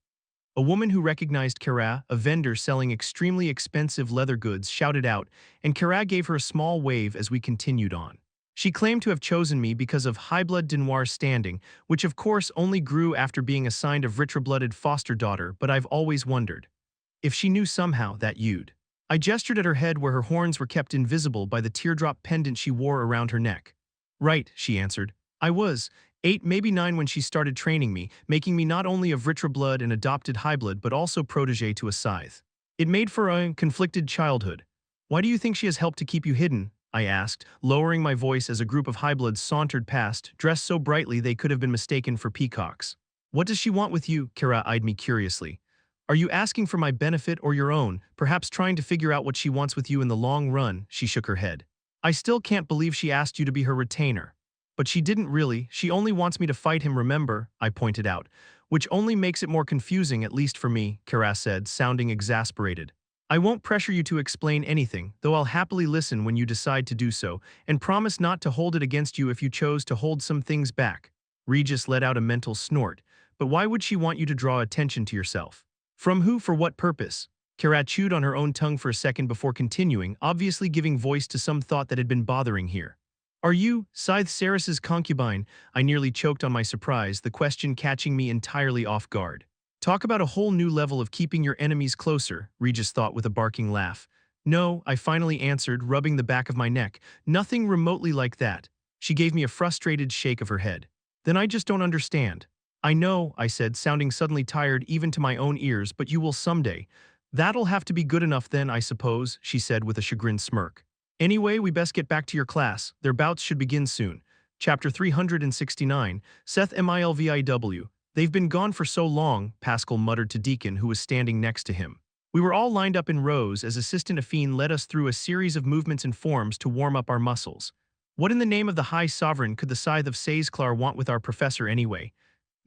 A woman who recognized Kara, a vendor selling extremely expensive leather goods, shouted out, and Kara gave her a small wave as we continued on. She claimed to have chosen me because of high-blood Denoir standing, which of course only grew after being assigned a Vritra-blooded foster daughter, but I've always wondered if she knew somehow that you'd. I gestured at her head where her horns were kept invisible by the teardrop pendant she wore around her neck. Right, she answered. I was 8, maybe 9 when she started training me, making me not only of Vritra blood and adopted highblood but also protege to a scythe. It made for a conflicted childhood. Why do you think she has helped to keep you hidden? I asked, lowering my voice as a group of highbloods sauntered past, dressed so brightly they could have been mistaken for peacocks. What does she want with you? Kara eyed me curiously. Are you asking for my benefit or your own, perhaps trying to figure out what she wants with you in the long run? She shook her head. I still can't believe she asked you to be her retainer. But she didn't really, she only wants me to fight him, remember, I pointed out. Which only makes it more confusing, at least for me, Kara said, sounding exasperated. I won't pressure you to explain anything, though I'll happily listen when you decide to do so, and promise not to hold it against you if you chose to hold some things back. Regis let out a mental snort. But why would she want you to draw attention to yourself? From who, for what purpose? Kara chewed on her own tongue for a second before continuing, obviously giving voice to some thought that had been bothering here. Are you, Scythe Saris's concubine? I nearly choked on my surprise, the question catching me entirely off guard. Talk about a whole new level of keeping your enemies closer, Regis thought with a barking laugh. No, I finally answered, rubbing the back of my neck. Nothing remotely like that. She gave me a frustrated shake of her head. Then I just don't understand. I know, I said, sounding suddenly tired even to my own ears, but you will someday. That'll have to be good enough then, I suppose, she said with a chagrined smirk. Anyway, we best get back to your class. Their bouts should begin soon. Chapter 369, Seth Milviw. They've been gone for so long, Pascal muttered to Deacon, who was standing next to him. We were all lined up in rows as Assistant Affine led us through a series of movements and forms to warm up our muscles. What in the name of the High Sovereign could the Scythe of Saizklar want with our professor anyway?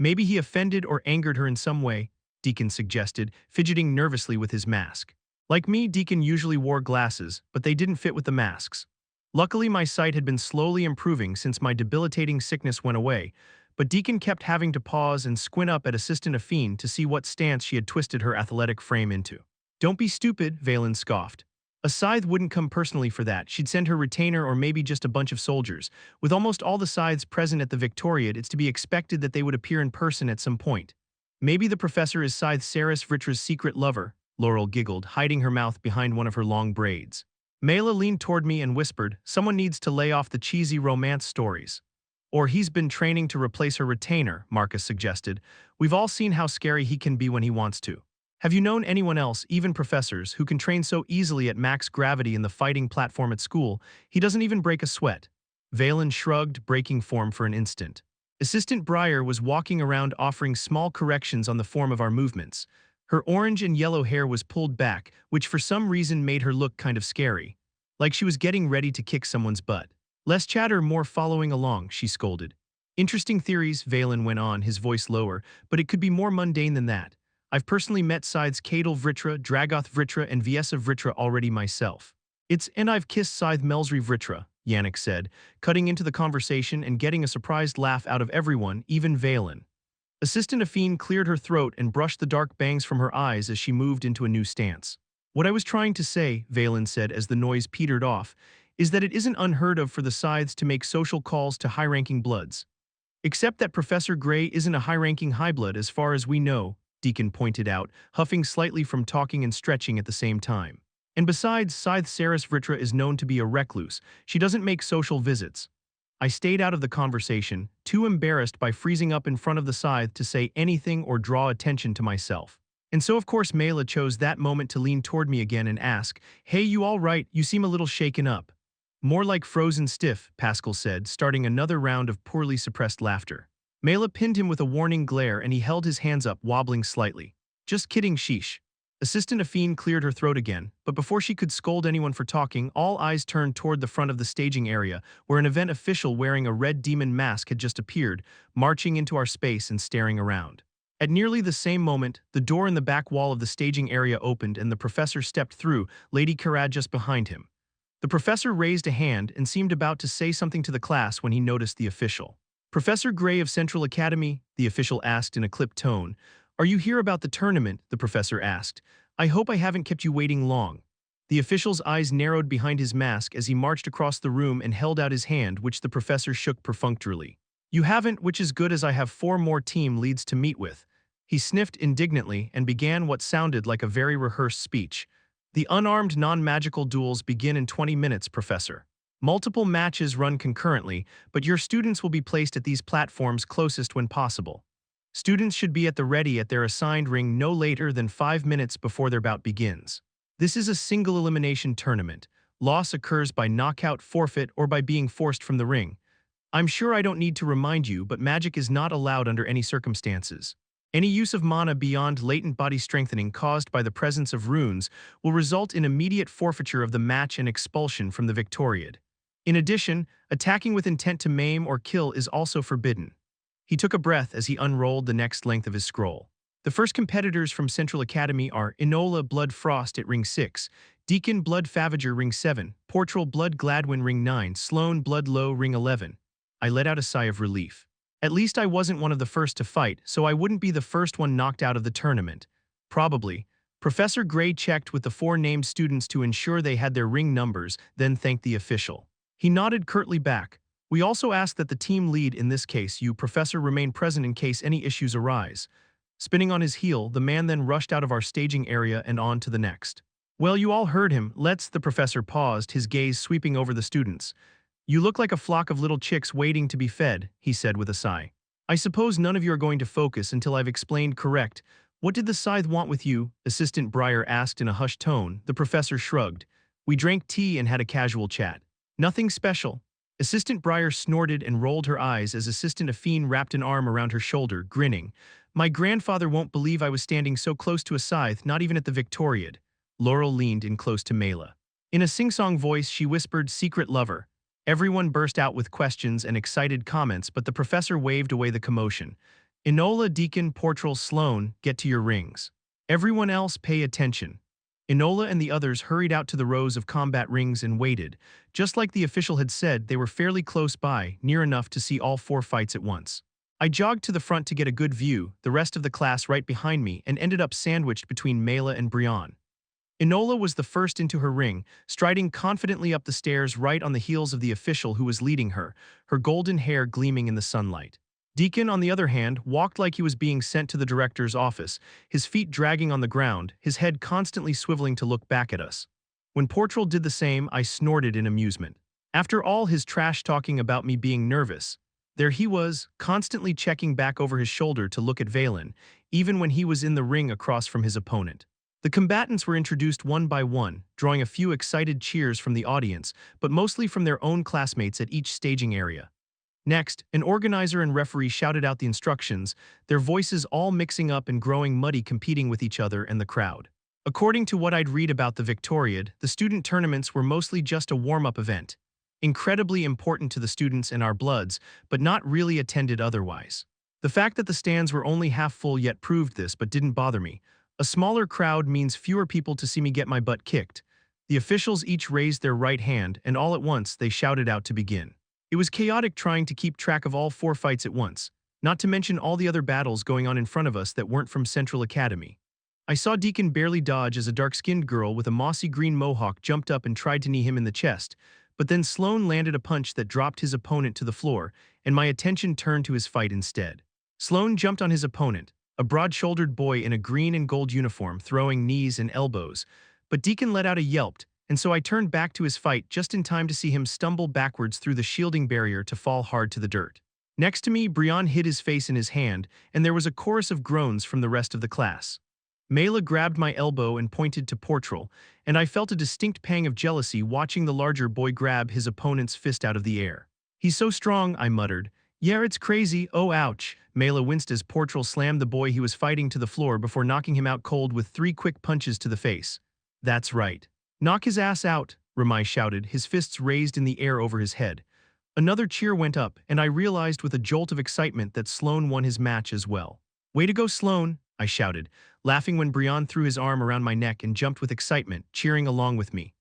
Maybe he offended or angered her in some way, Deacon suggested, fidgeting nervously with his mask. Like me, Deacon usually wore glasses, but they didn't fit with the masks. Luckily, my sight had been slowly improving since my debilitating sickness went away, but Deacon kept having to pause and squint up at Assistant Affine to see what stance she had twisted her athletic frame into. Don't be stupid, Valen scoffed. A scythe wouldn't come personally for that. She'd send her retainer or maybe just a bunch of soldiers. With almost all the scythes present at the Victoriad, it's to be expected that they would appear in person at some point. Maybe the professor is Scythe Saris Vritra's secret lover, Laurel giggled, hiding her mouth behind one of her long braids. Mela leaned toward me and whispered, someone needs to lay off the cheesy romance stories. Or he's been training to replace her retainer, Marcus suggested. We've all seen how scary he can be when he wants to. Have you known anyone else, even professors, who can train so easily at max gravity in the fighting platform at school, he doesn't even break a sweat? Valen shrugged, breaking form for an instant. Assistant Breyer was walking around offering small corrections on the form of our movements. Her orange and yellow hair was pulled back, which for some reason made her look kind of scary. Like she was getting ready to kick someone's butt. Less chatter, more following along, she scolded. Interesting theories, Valen went on, his voice lower, but it could be more mundane than that. I've personally met Scythes Cadel Vritra, Dragoth Vritra, and Viesa Vritra already myself. And I've kissed Scythe Melsri Vritra, Yannick said, cutting into the conversation and getting a surprised laugh out of everyone, even Valen. Assistant Affine cleared her throat and brushed the dark bangs from her eyes as she moved into a new stance. What I was trying to say, Valen said as the noise petered off, is that it isn't unheard of for the Scythes to make social calls to high-ranking bloods. Except that Professor Gray isn't a high-ranking highblood as far as we know, Deacon pointed out, huffing slightly from talking and stretching at the same time. And besides, Scythe Saris Vritra is known to be a recluse. She doesn't make social visits. I stayed out of the conversation, too embarrassed by freezing up in front of the scythe to say anything or draw attention to myself. And so of course Mela chose that moment to lean toward me again and ask, "Hey, you all right? You seem a little shaken up." "More like frozen stiff," Pascal said, starting another round of poorly suppressed laughter. Mela pinned him with a warning glare and he held his hands up, wobbling slightly. "Just kidding, sheesh." Assistant Affine cleared her throat again, but before she could scold anyone for talking, all eyes turned toward the front of the staging area, where an event official wearing a red demon mask had just appeared, marching into our space and staring around. At nearly the same moment, the door in the back wall of the staging area opened and the professor stepped through, Lady Karad just behind him. The professor raised a hand and seemed about to say something to the class when he noticed the official. "Professor Gray of Central Academy," the official asked in a clipped tone. "Are you here about the tournament?" the professor asked. "I hope I haven't kept you waiting long." The official's eyes narrowed behind his mask as he marched across the room and held out his hand, which the professor shook perfunctorily. "You haven't, which is good, as I have 4 more team leads to meet with." He sniffed indignantly and began what sounded like a very rehearsed speech. "The unarmed non-magical duels begin in 20 minutes, Professor. Multiple matches run concurrently, but your students will be placed at these platforms closest when possible. Students should be at the ready at their assigned ring no later than 5 minutes before their bout begins. This is a single elimination tournament. Loss occurs by knockout, forfeit, or by being forced from the ring. I'm sure I don't need to remind you, but magic is not allowed under any circumstances. Any use of mana beyond latent body strengthening caused by the presence of runes will result in immediate forfeiture of the match and expulsion from the victoriad. In addition, attacking with intent to maim or kill is also forbidden." He took a breath as he unrolled the next length of his scroll. "The first competitors from Central Academy are Enola Blood Frost at ring 6, Deacon Blood Favager ring 7, Portral Blood Gladwin ring 9, Sloane Blood Low ring 11. I let out a sigh of relief. At least I wasn't one of the first to fight, so I wouldn't be the first one knocked out of the tournament. Probably. Professor Gray checked with the 4 named students to ensure they had their ring numbers, then thanked the official. He nodded curtly back. "We also ask that the team lead, in this case you, Professor, remain present in case any issues arise." Spinning on his heel, the man then rushed out of our staging area and on to the next. "Well, you all heard him. The professor paused, his gaze sweeping over the students. "You look like a flock of little chicks waiting to be fed," he said with a sigh. "I suppose none of you are going to focus until I've explained correct. What did the scythe want with you?" Assistant Breyer asked in a hushed tone. The professor shrugged. "We drank tea and had a casual chat. Nothing special." Assistant Breyer snorted and rolled her eyes as Assistant Affine wrapped an arm around her shoulder, grinning. "My grandfather won't believe I was standing so close to a scythe, not even at the victoriad." Laurel leaned in close to Mela. In a sing-song voice, she whispered, "Secret lover." Everyone burst out with questions and excited comments, but the professor waved away the commotion. "Enola, Deacon, Portral, Sloane, get to your rings. Everyone else, pay attention." Enola and the others hurried out to the rows of combat rings and waited. Just like the official had said, they were fairly close by, near enough to see all 4 fights at once. I jogged to the front to get a good view, the rest of the class right behind me, and ended up sandwiched between Mela and Brian. Enola was the first into her ring, striding confidently up the stairs right on the heels of the official who was leading her, her golden hair gleaming in the sunlight. Deacon, on the other hand, walked like he was being sent to the director's office, his feet dragging on the ground, his head constantly swiveling to look back at us. When Portral did the same, I snorted in amusement. After all his trash-talking about me being nervous, there he was, constantly checking back over his shoulder to look at Valen, even when he was in the ring across from his opponent. The combatants were introduced one by one, drawing a few excited cheers from the audience, but mostly from their own classmates at each staging area. Next, an organizer and referee shouted out the instructions, their voices all mixing up and growing muddy, competing with each other and the crowd. According to what I'd read about the victoriad, the student tournaments were mostly just a warm-up event. Incredibly important to the students and our bloods, but not really attended otherwise. The fact that the stands were only half full yet proved this, but didn't bother me. A smaller crowd means fewer people to see me get my butt kicked. The officials each raised their right hand, and all at once they shouted out to begin. It was chaotic trying to keep track of all 4 fights at once, not to mention all the other battles going on in front of us that weren't from Central Academy. I saw Deacon barely dodge as a dark-skinned girl with a mossy green mohawk jumped up and tried to knee him in the chest, but then Sloane landed a punch that dropped his opponent to the floor, and my attention turned to his fight instead. Sloane jumped on his opponent, a broad-shouldered boy in a green and gold uniform, throwing knees and elbows, but Deacon let out a yelp, and so I turned back to his fight just in time to see him stumble backwards through the shielding barrier to fall hard to the dirt. Next to me, Brian hid his face in his hand, and there was a chorus of groans from the rest of the class. Mela grabbed my elbow and pointed to Portral, and I felt a distinct pang of jealousy watching the larger boy grab his opponent's fist out of the air. "He's so strong," I muttered. "Yeah, it's crazy. Oh, ouch." Mela winced as Portral slammed the boy he was fighting to the floor before knocking him out cold with 3 quick punches to the face. "That's right. Knock his ass out," Ramai shouted, his fists raised in the air over his head. Another cheer went up, and I realized with a jolt of excitement that Sloane won his match as well. "Way to go, Sloan," I shouted, laughing when Brian threw his arm around my neck and jumped with excitement, cheering along with me.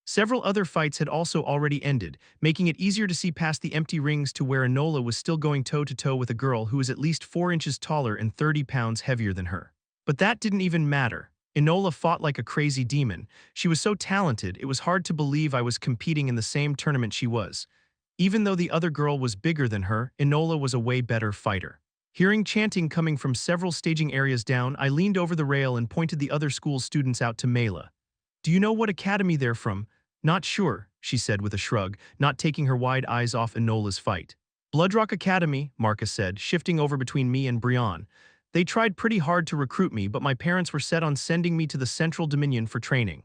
Several other fights had also already ended, making it easier to see past the empty rings to where Enola was still going toe-to-toe with a girl who was at least 4 inches taller and 30 pounds heavier than her. But that didn't even matter. Enola fought like a crazy demon. She was so talented, it was hard to believe I was competing in the same tournament she was. Even though the other girl was bigger than her, Enola was a way better fighter. Hearing chanting coming from several staging areas down, I leaned over the rail and pointed the other school students out to Mela. "Do you know what academy they're from?" "Not sure," she said with a shrug, not taking her wide eyes off Enola's fight. "Bloodrock Academy," Marcus said, shifting over between me and Brian. "They tried pretty hard to recruit me, but my parents were set on sending me to the Central Dominion for training."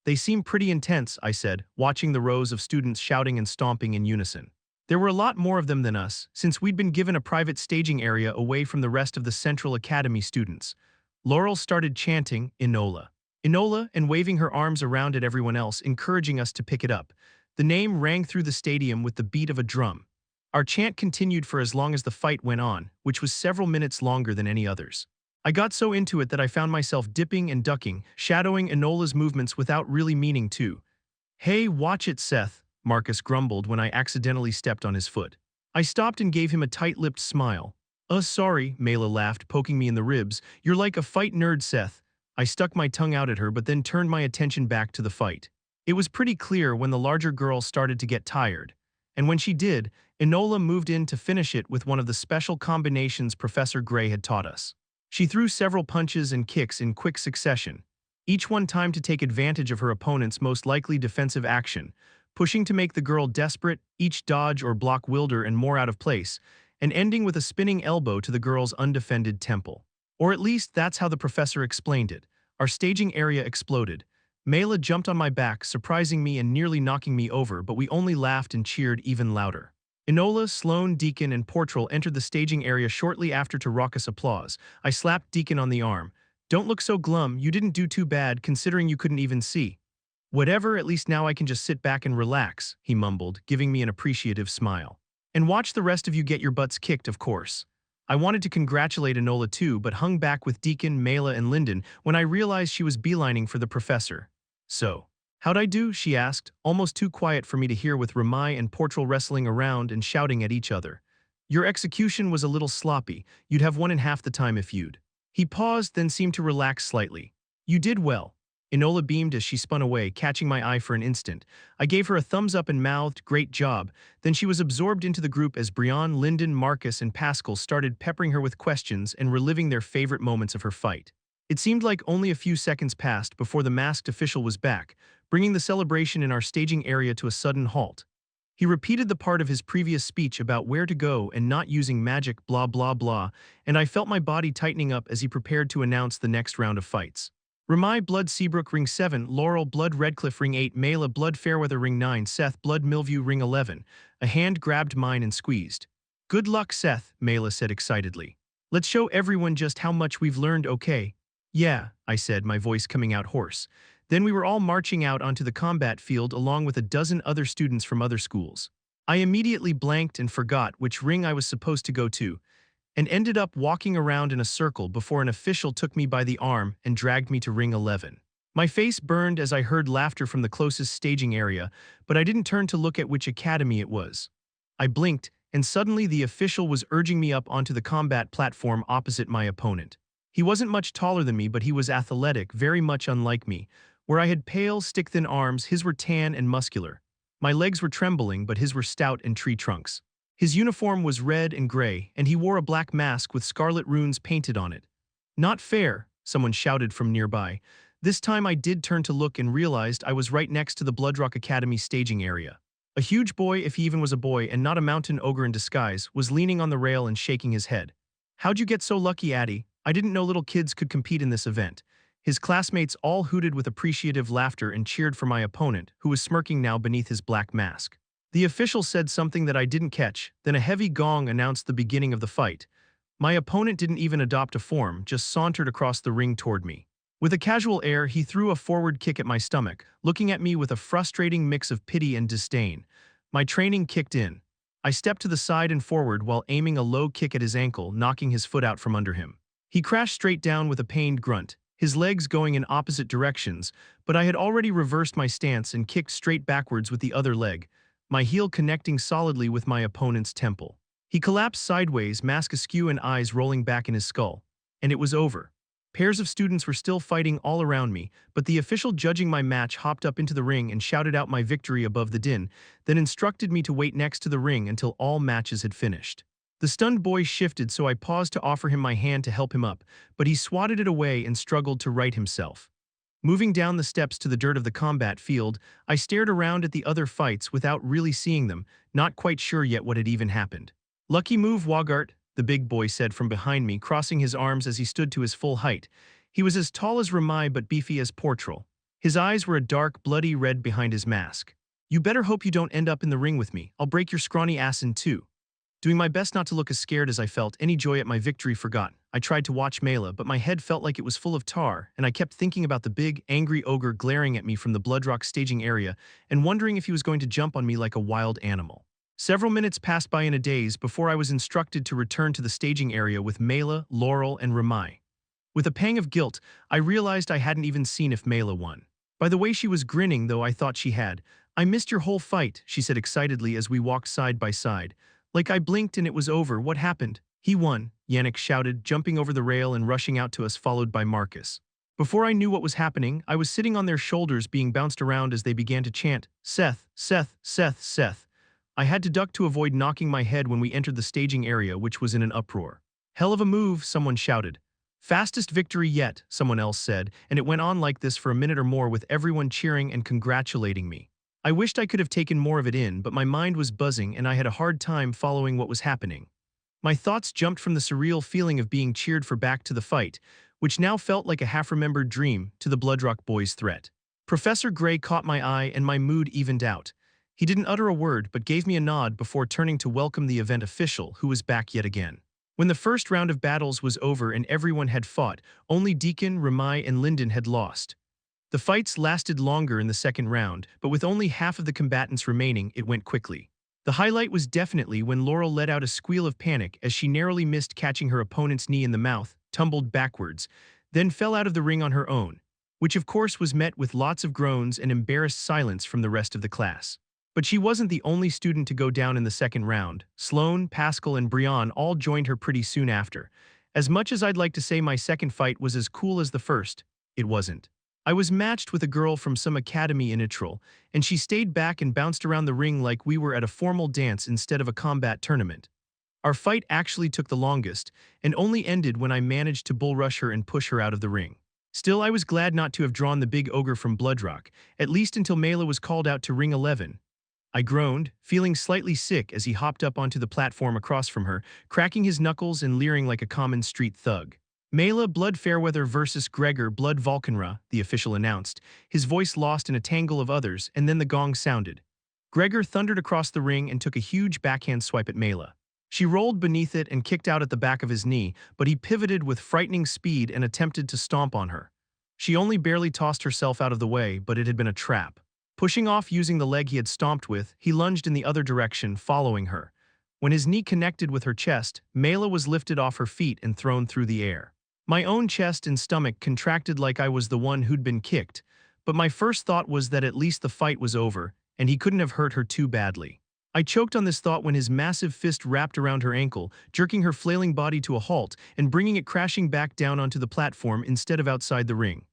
"They seem pretty intense," I said, watching the rows of students shouting and stomping in unison. There were a lot more of them than us, since we'd been given a private staging area away from the rest of the Central Academy students. Laurel started chanting, "Enola. Enola," and waving her arms around at everyone else, encouraging us to pick it up. The name rang through the stadium with the beat of a drum. Our chant continued for as long as the fight went on, which was several minutes longer than any others. I got so into it that I found myself dipping and ducking, shadowing Enola's movements without really meaning to. "Hey, watch it, Seth," Marcus grumbled when I accidentally stepped on his foot. I stopped and gave him a tight-lipped smile. Sorry," Mela laughed, poking me in the ribs. "You're like a fight nerd, Seth." I stuck my tongue out at her but then turned my attention back to the fight. It was pretty clear when the larger girl started to get tired. And when she did, Enola moved in to finish it with one of the special combinations Professor Gray had taught us. She threw several punches and kicks in quick succession, each one timed to take advantage of her opponent's most likely defensive action, pushing to make the girl desperate, each dodge or block wilder and more out of place, and ending with a spinning elbow to the girl's undefended temple. Or at least that's how the professor explained it. Our staging area exploded. Mela jumped on my back, surprising me and nearly knocking me over, but we only laughed and cheered even louder. Enola, Sloan, Deacon, and Portrell entered the staging area shortly after to raucous applause. I slapped Deacon on the arm. "Don't look so glum, you didn't do too bad considering you couldn't even see." "Whatever, at least now I can just sit back and relax," he mumbled, giving me an appreciative smile. "And watch the rest of you get your butts kicked, of course." I wanted to congratulate Enola too, but hung back with Deacon, Mela, and Lyndon when I realized she was beelining for the professor. "So, how'd I do?" she asked, almost too quiet for me to hear with Ramai and Portrell wrestling around and shouting at each other. "Your execution was a little sloppy. You'd have won in half the time if you'd." He paused, then seemed to relax slightly. "You did well." Enola beamed as she spun away, catching my eye for an instant. I gave her a thumbs up and mouthed, "Great job." Then she was absorbed into the group as Brian, Lyndon, Marcus, and Pascal started peppering her with questions and reliving their favorite moments of her fight. It seemed like only a few seconds passed before the masked official was back, bringing the celebration in our staging area to a sudden halt. He repeated the part of his previous speech about where to go and not using magic, blah blah blah, and I felt my body tightening up as he prepared to announce the next round of fights. Ramai Blood Seabrook Ring 7, Laurel Blood Redcliffe Ring 8, Mela Blood Fairweather Ring 9, Seth Blood Millview Ring 11. A hand grabbed mine and squeezed. "Good luck, Seth," Mela said excitedly. "Let's show everyone just how much we've learned, okay?" "Yeah," I said, my voice coming out hoarse. Then we were all marching out onto the combat field along with a dozen other students from other schools. I immediately blanked and forgot which ring I was supposed to go to, and ended up walking around in a circle before an official took me by the arm and dragged me to ring 11. My face burned as I heard laughter from the closest staging area, but I didn't turn to look at which academy it was. I blinked, and suddenly the official was urging me up onto the combat platform opposite my opponent. He wasn't much taller than me, but he was athletic, very much unlike me. Where I had pale, stick-thin arms, his were tan and muscular. My legs were trembling, but his were stout and tree trunks. His uniform was red and gray, and he wore a black mask with scarlet runes painted on it. "Not fair," someone shouted from nearby. This time I did turn to look and realized I was right next to the Bloodrock Academy staging area. A huge boy, if he even was a boy and not a mountain ogre in disguise, was leaning on the rail and shaking his head. "How'd you get so lucky, Addie? I didn't know little kids could compete in this event." His classmates all hooted with appreciative laughter and cheered for my opponent, who was smirking now beneath his black mask. The official said something that I didn't catch, then a heavy gong announced the beginning of the fight. My opponent didn't even adopt a form, just sauntered across the ring toward me. With a casual air, he threw a forward kick at my stomach, looking at me with a frustrating mix of pity and disdain. My training kicked in. I stepped to the side and forward while aiming a low kick at his ankle, knocking his foot out from under him. He crashed straight down with a pained grunt, his legs going in opposite directions, but I had already reversed my stance and kicked straight backwards with the other leg, my heel connecting solidly with my opponent's temple. He collapsed sideways, mask askew and eyes rolling back in his skull. And it was over. Pairs of students were still fighting all around me, but the official judging my match hopped up into the ring and shouted out my victory above the din, then instructed me to wait next to the ring until all matches had finished. The stunned boy shifted, so I paused to offer him my hand to help him up, but he swatted it away and struggled to right himself. Moving down the steps to the dirt of the combat field, I stared around at the other fights without really seeing them, not quite sure yet what had even happened. "Lucky move, Wogart," the big boy said from behind me, crossing his arms as he stood to his full height. He was as tall as Ramai but beefy as Portrel. His eyes were a dark, bloody red behind his mask. "You better hope you don't end up in the ring with me. I'll break your scrawny ass in two." Doing my best not to look as scared as I felt, any joy at my victory forgotten, I tried to watch Mela, but my head felt like it was full of tar, and I kept thinking about the big, angry ogre glaring at me from the Bloodrock staging area and wondering if he was going to jump on me like a wild animal. Several minutes passed by in a daze before I was instructed to return to the staging area with Mela, Laurel, and Ramai. With a pang of guilt, I realized I hadn't even seen if Mela won. By the way she was grinning, though I thought she had. "I missed your whole fight," she said excitedly as we walked side by side. "Like I blinked and it was over. What happened?" "He won," Yannick shouted, jumping over the rail and rushing out to us, followed by Marcus. Before I knew what was happening, I was sitting on their shoulders being bounced around as they began to chant, "Seth, Seth, Seth, Seth." I had to duck to avoid knocking my head when we entered the staging area, which was in an uproar. "Hell of a move," someone shouted. "Fastest victory yet," someone else said, and it went on like this for a minute or more with everyone cheering and congratulating me. I wished I could have taken more of it in, but my mind was buzzing and I had a hard time following what was happening. My thoughts jumped from the surreal feeling of being cheered for back to the fight, which now felt like a half-remembered dream, to the Bloodrock boy's threat. Professor Gray caught my eye and my mood evened out. He didn't utter a word but gave me a nod before turning to welcome the event official, who was back yet again. When the first round of battles was over and everyone had fought, only Deacon, Ramai, and Lyndon had lost. The fights lasted longer in the second round, but with only half of the combatants remaining, it went quickly. The highlight was definitely when Laurel let out a squeal of panic as she narrowly missed catching her opponent's knee in the mouth, tumbled backwards, then fell out of the ring on her own, which of course was met with lots of groans and embarrassed silence from the rest of the class. But she wasn't the only student to go down in the second round. Sloane, Pascal, and Brian all joined her pretty soon after. As much as I'd like to say my second fight was as cool as the first, it wasn't. I was matched with a girl from some academy in Itrel, and she stayed back and bounced around the ring like we were at a formal dance instead of a combat tournament. Our fight actually took the longest, and only ended when I managed to bull rush her and push her out of the ring. Still, I was glad not to have drawn the big ogre from Bloodrock, at least until Mela was called out to ring 11. I groaned, feeling slightly sick as he hopped up onto the platform across from her, cracking his knuckles and leering like a common street thug. "Mela Blood Fairweather versus Gregor Blood Vulcanra," the official announced, his voice lost in a tangle of others, and then the gong sounded. Gregor thundered across the ring and took a huge backhand swipe at Mela. She rolled beneath it and kicked out at the back of his knee, but he pivoted with frightening speed and attempted to stomp on her. She only barely tossed herself out of the way, but it had been a trap. Pushing off using the leg he had stomped with, he lunged in the other direction, following her. When his knee connected with her chest, Mela was lifted off her feet and thrown through the air. My own chest and stomach contracted like I was the one who'd been kicked, but my first thought was that at least the fight was over, and he couldn't have hurt her too badly. I choked on this thought when his massive fist wrapped around her ankle, jerking her flailing body to a halt and bringing it crashing back down onto the platform instead of outside the ring.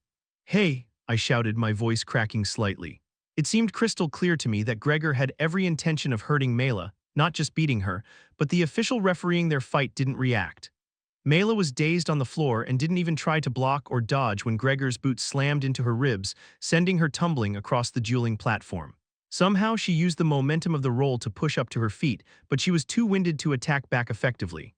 "Hey," I shouted, my voice cracking slightly. It seemed crystal clear to me that Gregor had every intention of hurting Mela, not just beating her, but the official refereeing their fight didn't react. Mela was dazed on the floor and didn't even try to block or dodge when Gregor's boot slammed into her ribs, sending her tumbling across the dueling platform. Somehow she used the momentum of the roll to push up to her feet, but she was too winded to attack back effectively.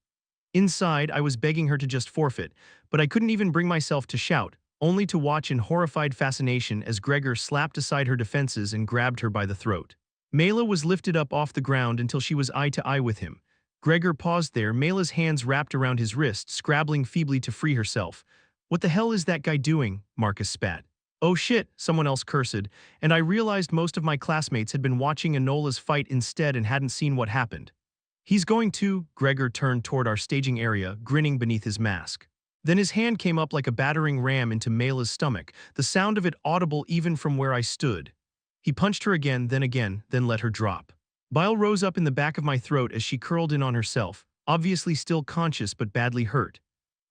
Inside, I was begging her to just forfeit, but I couldn't even bring myself to shout, only to watch in horrified fascination as Gregor slapped aside her defenses and grabbed her by the throat. Mela was lifted up off the ground until she was eye to eye with him. Gregor paused there, Mela's hands wrapped around his wrist, scrabbling feebly to free herself. "What the hell is that guy doing?" Marcus spat. "Oh shit," someone else cursed, and I realized most of my classmates had been watching Enola's fight instead and hadn't seen what happened. "He's going to," Gregor turned toward our staging area, grinning beneath his mask. Then his hand came up like a battering ram into Mela's stomach, the sound of it audible even from where I stood. He punched her again, then let her drop. Bile rose up in the back of my throat as she curled in on herself, obviously still conscious but badly hurt.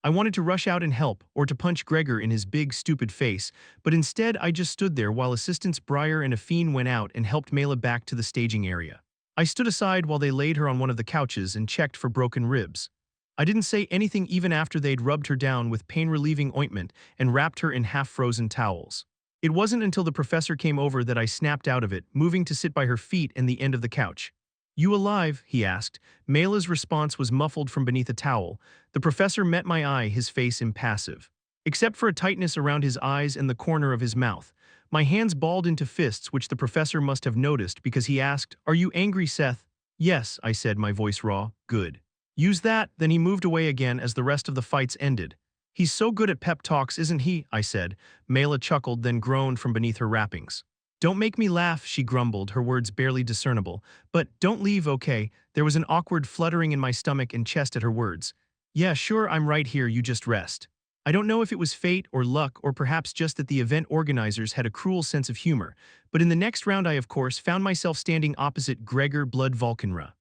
I wanted to rush out and help, or to punch Gregor in his big, stupid face, but instead I just stood there while assistants Breyer and Affine went out and helped Mela back to the staging area. I stood aside while they laid her on one of the couches and checked for broken ribs. I didn't say anything even after they'd rubbed her down with pain-relieving ointment and wrapped her in half-frozen towels. It wasn't until the professor came over that I snapped out of it, moving to sit by her feet and the end of the couch. "You alive?" he asked. Mela's response was muffled from beneath a towel. The professor met my eye, his face impassive. Except for a tightness around his eyes and the corner of his mouth. My hands balled into fists, which the professor must have noticed because he asked, "Are you angry, Seth?" "Yes," I said, my voice raw. "Good. Use that." Then he moved away again as the rest of the fights ended. "He's so good at pep talks, isn't he?" I said. Mela chuckled, then groaned from beneath her wrappings. "Don't make me laugh," she grumbled, her words barely discernible. "But don't leave, okay?" There was an awkward fluttering in my stomach and chest at her words. "Yeah, sure, I'm right here, you just rest." I don't know if it was fate or luck or perhaps just that the event organizers had a cruel sense of humor, but in the next round I of course found myself standing opposite Gregor Blood Volkenra.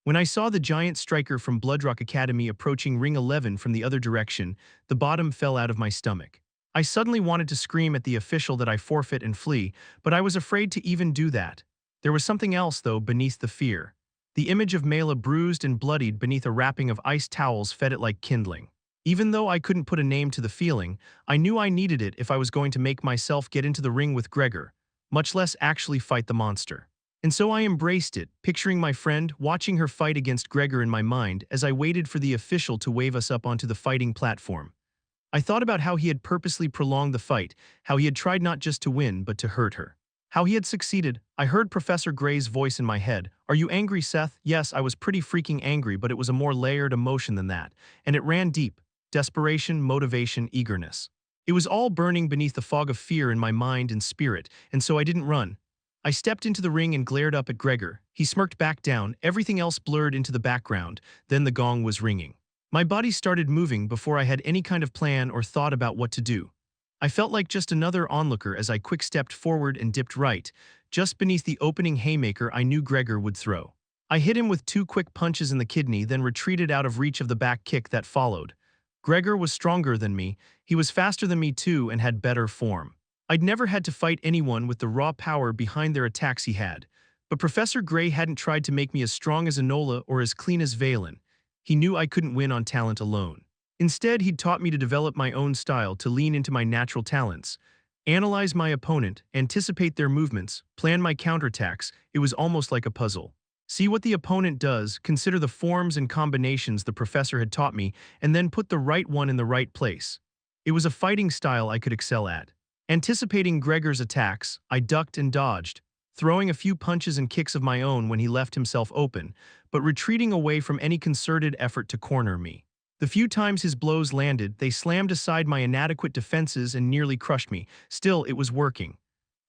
When I saw the giant striker from Bloodrock Academy approaching Ring 11 from the other direction, the bottom fell out of my stomach. I suddenly wanted to scream at the official that I forfeit and flee, but I was afraid to even do that. There was something else, though, beneath the fear. The image of Mela bruised and bloodied beneath a wrapping of iced towels fed it like kindling. Even though I couldn't put a name to the feeling, I knew I needed it if I was going to make myself get into the ring with Gregor, much less actually fight the monster. And so I embraced it, picturing my friend, watching her fight against Gregor in my mind as I waited for the official to wave us up onto the fighting platform. I thought about how he had purposely prolonged the fight, how he had tried not just to win but to hurt her. How he had succeeded. I heard Professor Gray's voice in my head. "Are you angry, Seth?" Yes, I was pretty freaking angry, but it was a more layered emotion than that, and it ran deep. Desperation, motivation, eagerness. It was all burning beneath the fog of fear in my mind and spirit, and so I didn't run. I stepped into the ring and glared up at Gregor. He smirked back down, everything else blurred into the background. Then the gong was ringing. My body started moving before I had any kind of plan or thought about what to do. I felt like just another onlooker as I quick-stepped forward and dipped right, just beneath the opening haymaker I knew Gregor would throw. I hit him with 2 quick punches in the kidney, then retreated out of reach of the back kick that followed. Gregor was stronger than me, he was faster than me too and had better form. I'd never had to fight anyone with the raw power behind their attacks he had. But Professor Gray hadn't tried to make me as strong as Enola or as clean as Valen. He knew I couldn't win on talent alone. Instead, he'd taught me to develop my own style, to lean into my natural talents. Analyze my opponent, anticipate their movements, plan my counterattacks. It was almost like a puzzle. See what the opponent does, consider the forms and combinations the professor had taught me, and then put the right one in the right place. It was a fighting style I could excel at. Anticipating Gregor's attacks, I ducked and dodged, throwing a few punches and kicks of my own when he left himself open, but retreating away from any concerted effort to corner me. The few times his blows landed, they slammed aside my inadequate defenses and nearly crushed me. Still, it was working.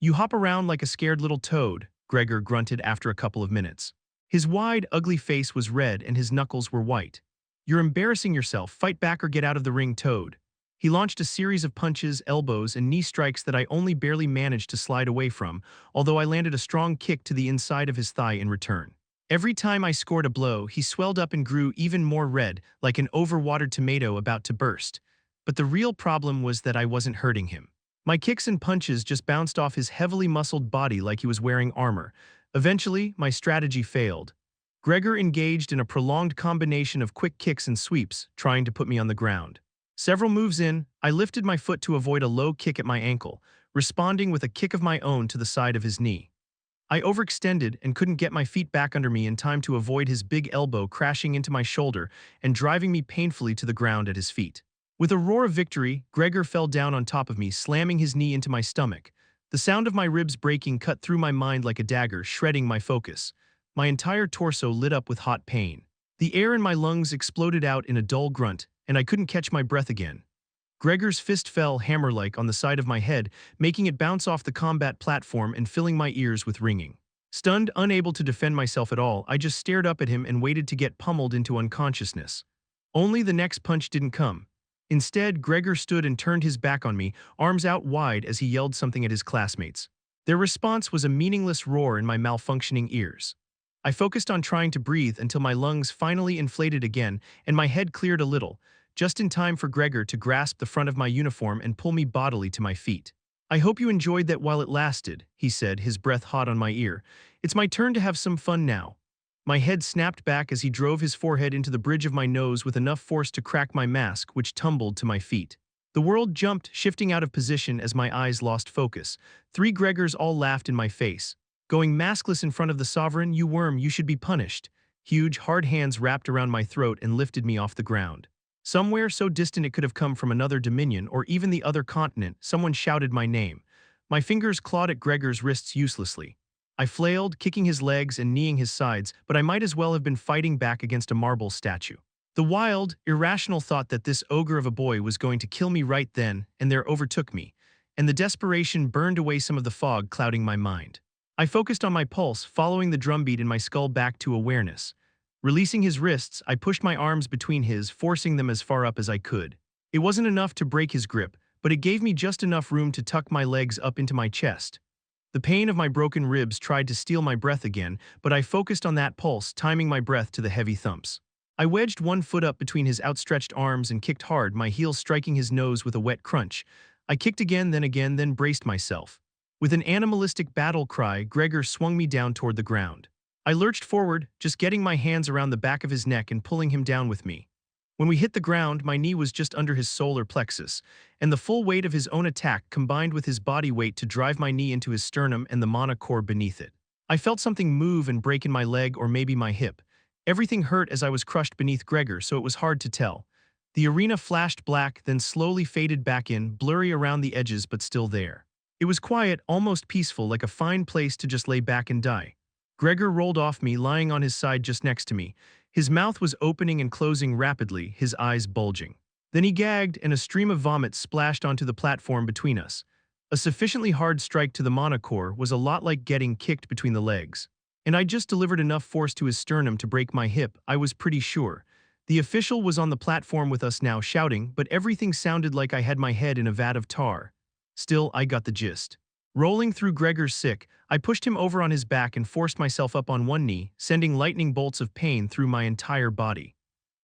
"You hop around like a scared little toad," Gregor grunted after a couple of minutes. His wide, ugly face was red and his knuckles were white. "You're embarrassing yourself. Fight back or get out of the ring, toad." He launched a series of punches, elbows, and knee strikes that I only barely managed to slide away from, although I landed a strong kick to the inside of his thigh in return. Every time I scored a blow, he swelled up and grew even more red, like an overwatered tomato about to burst. But the real problem was that I wasn't hurting him. My kicks and punches just bounced off his heavily muscled body like he was wearing armor. Eventually, my strategy failed. Gregor engaged in a prolonged combination of quick kicks and sweeps, trying to put me on the ground. Several moves in, I lifted my foot to avoid a low kick at my ankle, responding with a kick of my own to the side of his knee. I overextended and couldn't get my feet back under me in time to avoid his big elbow crashing into my shoulder and driving me painfully to the ground at his feet. With a roar of victory, Gregor fell down on top of me, slamming his knee into my stomach. The sound of my ribs breaking cut through my mind like a dagger, shredding my focus. My entire torso lit up with hot pain. The air in my lungs exploded out in a dull grunt, and I couldn't catch my breath again. Gregor's fist fell hammer-like on the side of my head, making it bounce off the combat platform and filling my ears with ringing. Stunned, unable to defend myself at all, I just stared up at him and waited to get pummeled into unconsciousness. Only the next punch didn't come. Instead, Gregor stood and turned his back on me, arms out wide as he yelled something at his classmates. Their response was a meaningless roar in my malfunctioning ears. I focused on trying to breathe until my lungs finally inflated again and my head cleared a little, just in time for Gregor to grasp the front of my uniform and pull me bodily to my feet. "I hope you enjoyed that while it lasted," he said, his breath hot on my ear. "It's my turn to have some fun now." My head snapped back as he drove his forehead into the bridge of my nose with enough force to crack my mask, which tumbled to my feet. The world jumped, shifting out of position as my eyes lost focus. 3 Gregors all laughed in my face. "Going maskless in front of the sovereign, you worm, you should be punished." Huge, hard hands wrapped around my throat and lifted me off the ground. Somewhere so distant it could have come from another dominion or even the other continent, someone shouted my name. My fingers clawed at Gregor's wrists uselessly. I flailed, kicking his legs and kneeing his sides, but I might as well have been fighting back against a marble statue. The wild, irrational thought that this ogre of a boy was going to kill me right then and there overtook me, and the desperation burned away some of the fog clouding my mind. I focused on my pulse, following the drumbeat in my skull back to awareness. Releasing his wrists, I pushed my arms between his, forcing them as far up as I could. It wasn't enough to break his grip, but it gave me just enough room to tuck my legs up into my chest. The pain of my broken ribs tried to steal my breath again, but I focused on that pulse, timing my breath to the heavy thumps. I wedged one foot up between his outstretched arms and kicked hard, my heel striking his nose with a wet crunch. I kicked again, then braced myself. With an animalistic battle cry, Gregor swung me down toward the ground. I lurched forward, just getting my hands around the back of his neck and pulling him down with me. When we hit the ground, my knee was just under his solar plexus, and the full weight of his own attack combined with his body weight to drive my knee into his sternum and the monocore beneath it. I felt something move and break in my leg or maybe my hip. Everything hurt as I was crushed beneath Gregor, so it was hard to tell. The arena flashed black, then slowly faded back in, blurry around the edges but still there. It was quiet, almost peaceful, like a fine place to just lay back and die. Gregor rolled off me, lying on his side just next to me. His mouth was opening and closing rapidly, his eyes bulging. Then he gagged, and a stream of vomit splashed onto the platform between us. A sufficiently hard strike to the monocore was a lot like getting kicked between the legs. And I just delivered enough force to his sternum to break my hip, I was pretty sure. The official was on the platform with us now, shouting, but everything sounded like I had my head in a vat of tar. Still, I got the gist. Rolling through Gregor's sick, I pushed him over on his back and forced myself up on one knee, sending lightning bolts of pain through my entire body.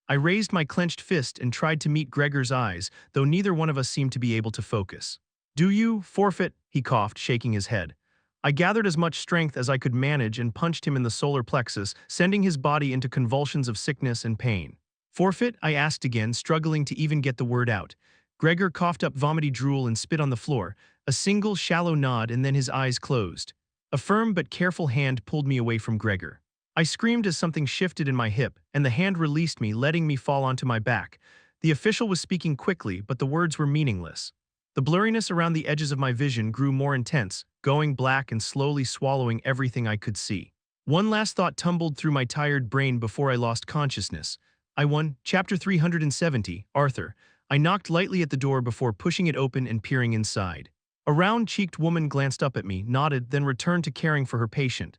I raised my clenched fist and tried to meet Gregor's eyes, though neither one of us seemed to be able to focus. "Do you forfeit?" he coughed, shaking his head. I gathered as much strength as I could manage and punched him in the solar plexus, sending his body into convulsions of sickness and pain. "Forfeit?" I asked again, struggling to even get the word out. Gregor coughed up vomity drool and spit on the floor, a single shallow nod, and then his eyes closed. A firm but careful hand pulled me away from Gregor. I screamed as something shifted in my hip, and the hand released me, letting me fall onto my back. The official was speaking quickly, but the words were meaningless. The blurriness around the edges of my vision grew more intense, going black and slowly swallowing everything I could see. One last thought tumbled through my tired brain before I lost consciousness. I won. Chapter 370, Arthur. I knocked lightly at the door before pushing it open and peering inside. A round-cheeked woman glanced up at me, nodded, then returned to caring for her patient.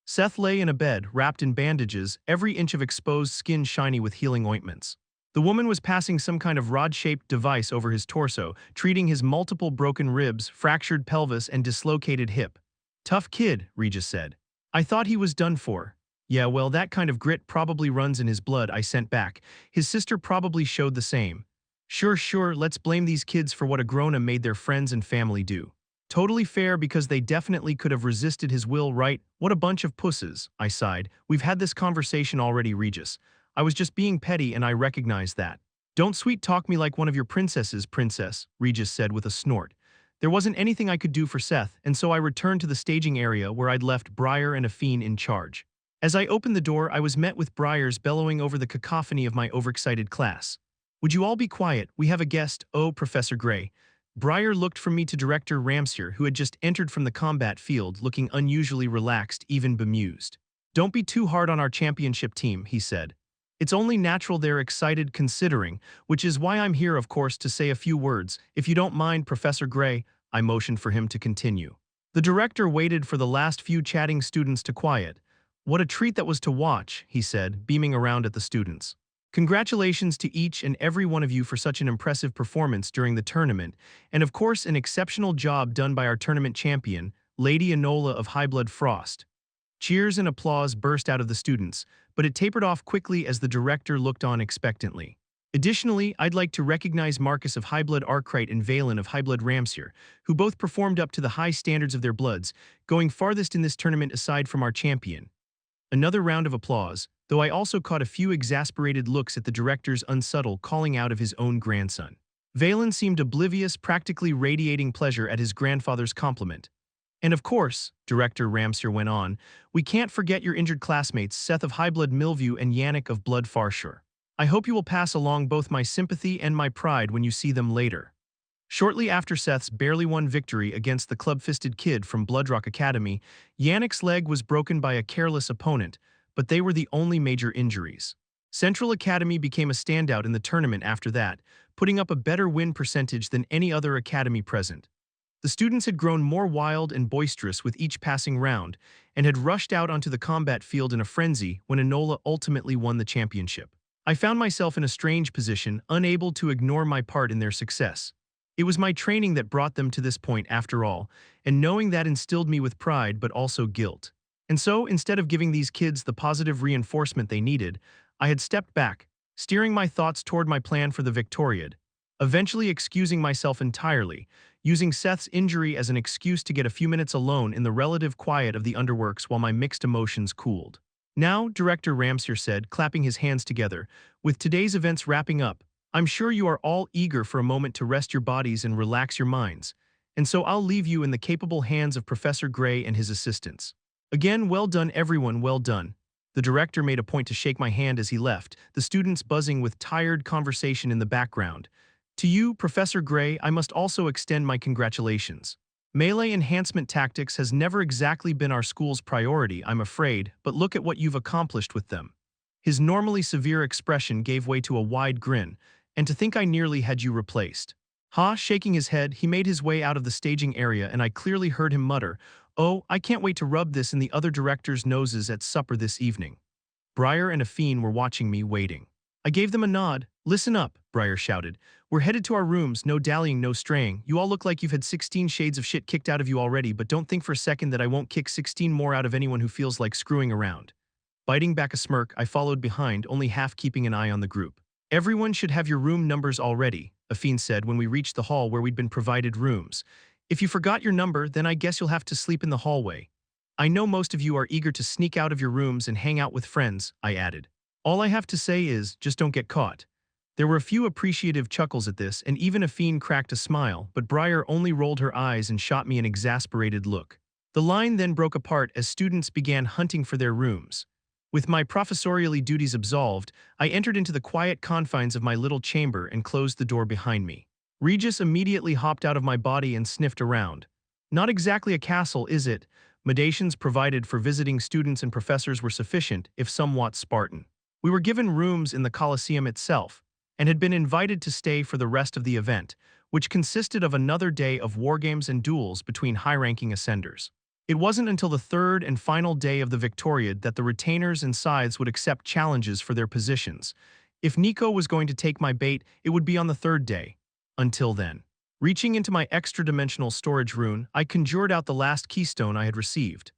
Seth lay in a bed, wrapped in bandages, every inch of exposed skin shiny with healing ointments. The woman was passing some kind of rod-shaped device over his torso, treating his multiple broken ribs, fractured pelvis, and dislocated hip. "Tough kid," Regis said. "I thought he was done for." "Yeah, well, that kind of grit probably runs in his blood," I sent back. "His sister probably showed the same." Sure, let's blame these kids for what a grown-up made their friends and family do. Totally fair, because they definitely could have resisted his will, right? What a bunch of pusses," I sighed. "We've had this conversation already, Regis. I was just being petty and I recognize that." "Don't sweet-talk me like one of your princesses, princess," Regis said with a snort. There wasn't anything I could do for Seth, and so I returned to the staging area where I'd left Briar and Afine in charge. As I opened the door, I was met with Briar's bellowing over the cacophony of my overexcited class. "Would you all be quiet? We have a guest." "Oh, Professor Gray." Briar looked from me to Director Ramsier, who had just entered from the combat field, looking unusually relaxed, even bemused. "Don't be too hard on our championship team," he said. "It's only natural they're excited considering, which is why I'm here, of course, to say a few words. If you don't mind, Professor Gray." I motioned for him to continue. The director waited for the last few chatting students to quiet. "What a treat that was to watch," he said, beaming around at the students. Congratulations to each and every one of you for such an impressive performance during the tournament, and of course an exceptional job done by our tournament champion, Lady Enola of High Blood Frost. Cheers and applause burst out of the students, but it tapered off quickly as the director looked on expectantly. Additionally, I'd like to recognize Marcus of High Blood Arkwright and Valen of High Blood Ramsir, who both performed up to the high standards of their bloods, going farthest in this tournament aside from our champion. Another round of applause, though I also caught a few exasperated looks at the director's unsubtle calling out of his own grandson. Valen seemed oblivious, practically radiating pleasure at his grandfather's compliment. And of course, Director Ramsir went on, we can't forget your injured classmates Seth of High Blood Millview and Yannick of Blood Farshore. I hope you will pass along both my sympathy and my pride when you see them later. Shortly after Seth's barely won victory against the club-fisted kid from Bloodrock Academy, Yannick's leg was broken by a careless opponent, but they were the only major injuries. Central Academy became a standout in the tournament after that, putting up a better win percentage than any other academy present. The students had grown more wild and boisterous with each passing round, and had rushed out onto the combat field in a frenzy when Enola ultimately won the championship. I found myself in a strange position, unable to ignore my part in their success. It was my training that brought them to this point after all, and knowing that instilled me with pride but also guilt. And so, instead of giving these kids the positive reinforcement they needed, I had stepped back, steering my thoughts toward my plan for the Victoriad, eventually excusing myself entirely, using Seth's injury as an excuse to get a few minutes alone in the relative quiet of the underworks while my mixed emotions cooled. Now, Director Ramsir said, clapping his hands together, with today's events wrapping up, I'm sure you are all eager for a moment to rest your bodies and relax your minds, and so I'll leave you in the capable hands of Professor Gray and his assistants. Again, well done everyone, well done. The director made a point to shake my hand as he left, the students buzzing with tired conversation in the background. To you, Professor Gray, I must also extend my congratulations. Melee enhancement tactics has never exactly been our school's priority, I'm afraid, but look at what you've accomplished with them. His normally severe expression gave way to a wide grin, and to think I nearly had you replaced. Shaking his head, he made his way out of the staging area and I clearly heard him mutter, oh, I can't wait to rub this in the other directors' noses at supper this evening. Briar and Affine were watching me, waiting. I gave them a nod. Listen up, Briar shouted. We're headed to our rooms, no dallying, no straying. You all look like you've had 16 shades of shit kicked out of you already, but don't think for a second that I won't kick 16 more out of anyone who feels like screwing around. Biting back a smirk, I followed behind, only half keeping an eye on the group. Everyone should have your room numbers already, Affine said when we reached the hall where we'd been provided rooms. If you forgot your number, then I guess you'll have to sleep in the hallway. I know most of you are eager to sneak out of your rooms and hang out with friends, I added. All I have to say is, just don't get caught. There were a few appreciative chuckles at this, and even Affine cracked a smile, but Briar only rolled her eyes and shot me an exasperated look. The line then broke apart as students began hunting for their rooms. With my professorially duties absolved, I entered into the quiet confines of my little chamber and closed the door behind me. Regis immediately hopped out of my body and sniffed around. Not exactly a castle, is it? Meditations provided for visiting students and professors were sufficient, if somewhat Spartan. We were given rooms in the Colosseum itself, and had been invited to stay for the rest of the event, which consisted of another day of wargames and duels between high-ranking ascenders. It wasn't until the third and final day of the Victoriad that the retainers and scythes would accept challenges for their positions. If Nico was going to take my bait, it would be on the third day. Until then. Reaching into my extra-dimensional storage rune, I conjured out the last keystone I had received.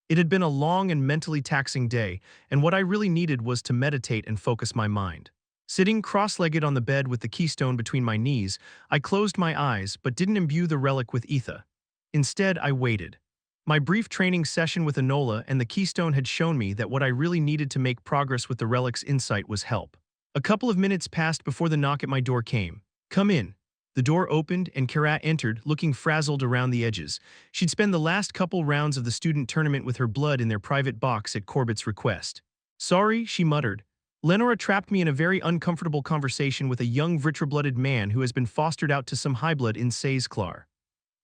It had been a long and mentally taxing day, and what I really needed was to meditate and focus my mind. Sitting cross-legged on the bed with the keystone between my knees, I closed my eyes but didn't imbue the relic with ether. Instead, I waited. My brief training session with Enola and the keystone had shown me that what I really needed to make progress with the relic's insight was help. A couple of minutes passed before the knock at my door came. Come in. The door opened and Kara entered, looking frazzled around the edges. She'd spent the last couple rounds of the student tournament with her blood in their private box at Corbett's request. Sorry, she muttered. Lenora trapped me in a very uncomfortable conversation with a young Vritra-blooded man who has been fostered out to some high-blood in Says-Clar.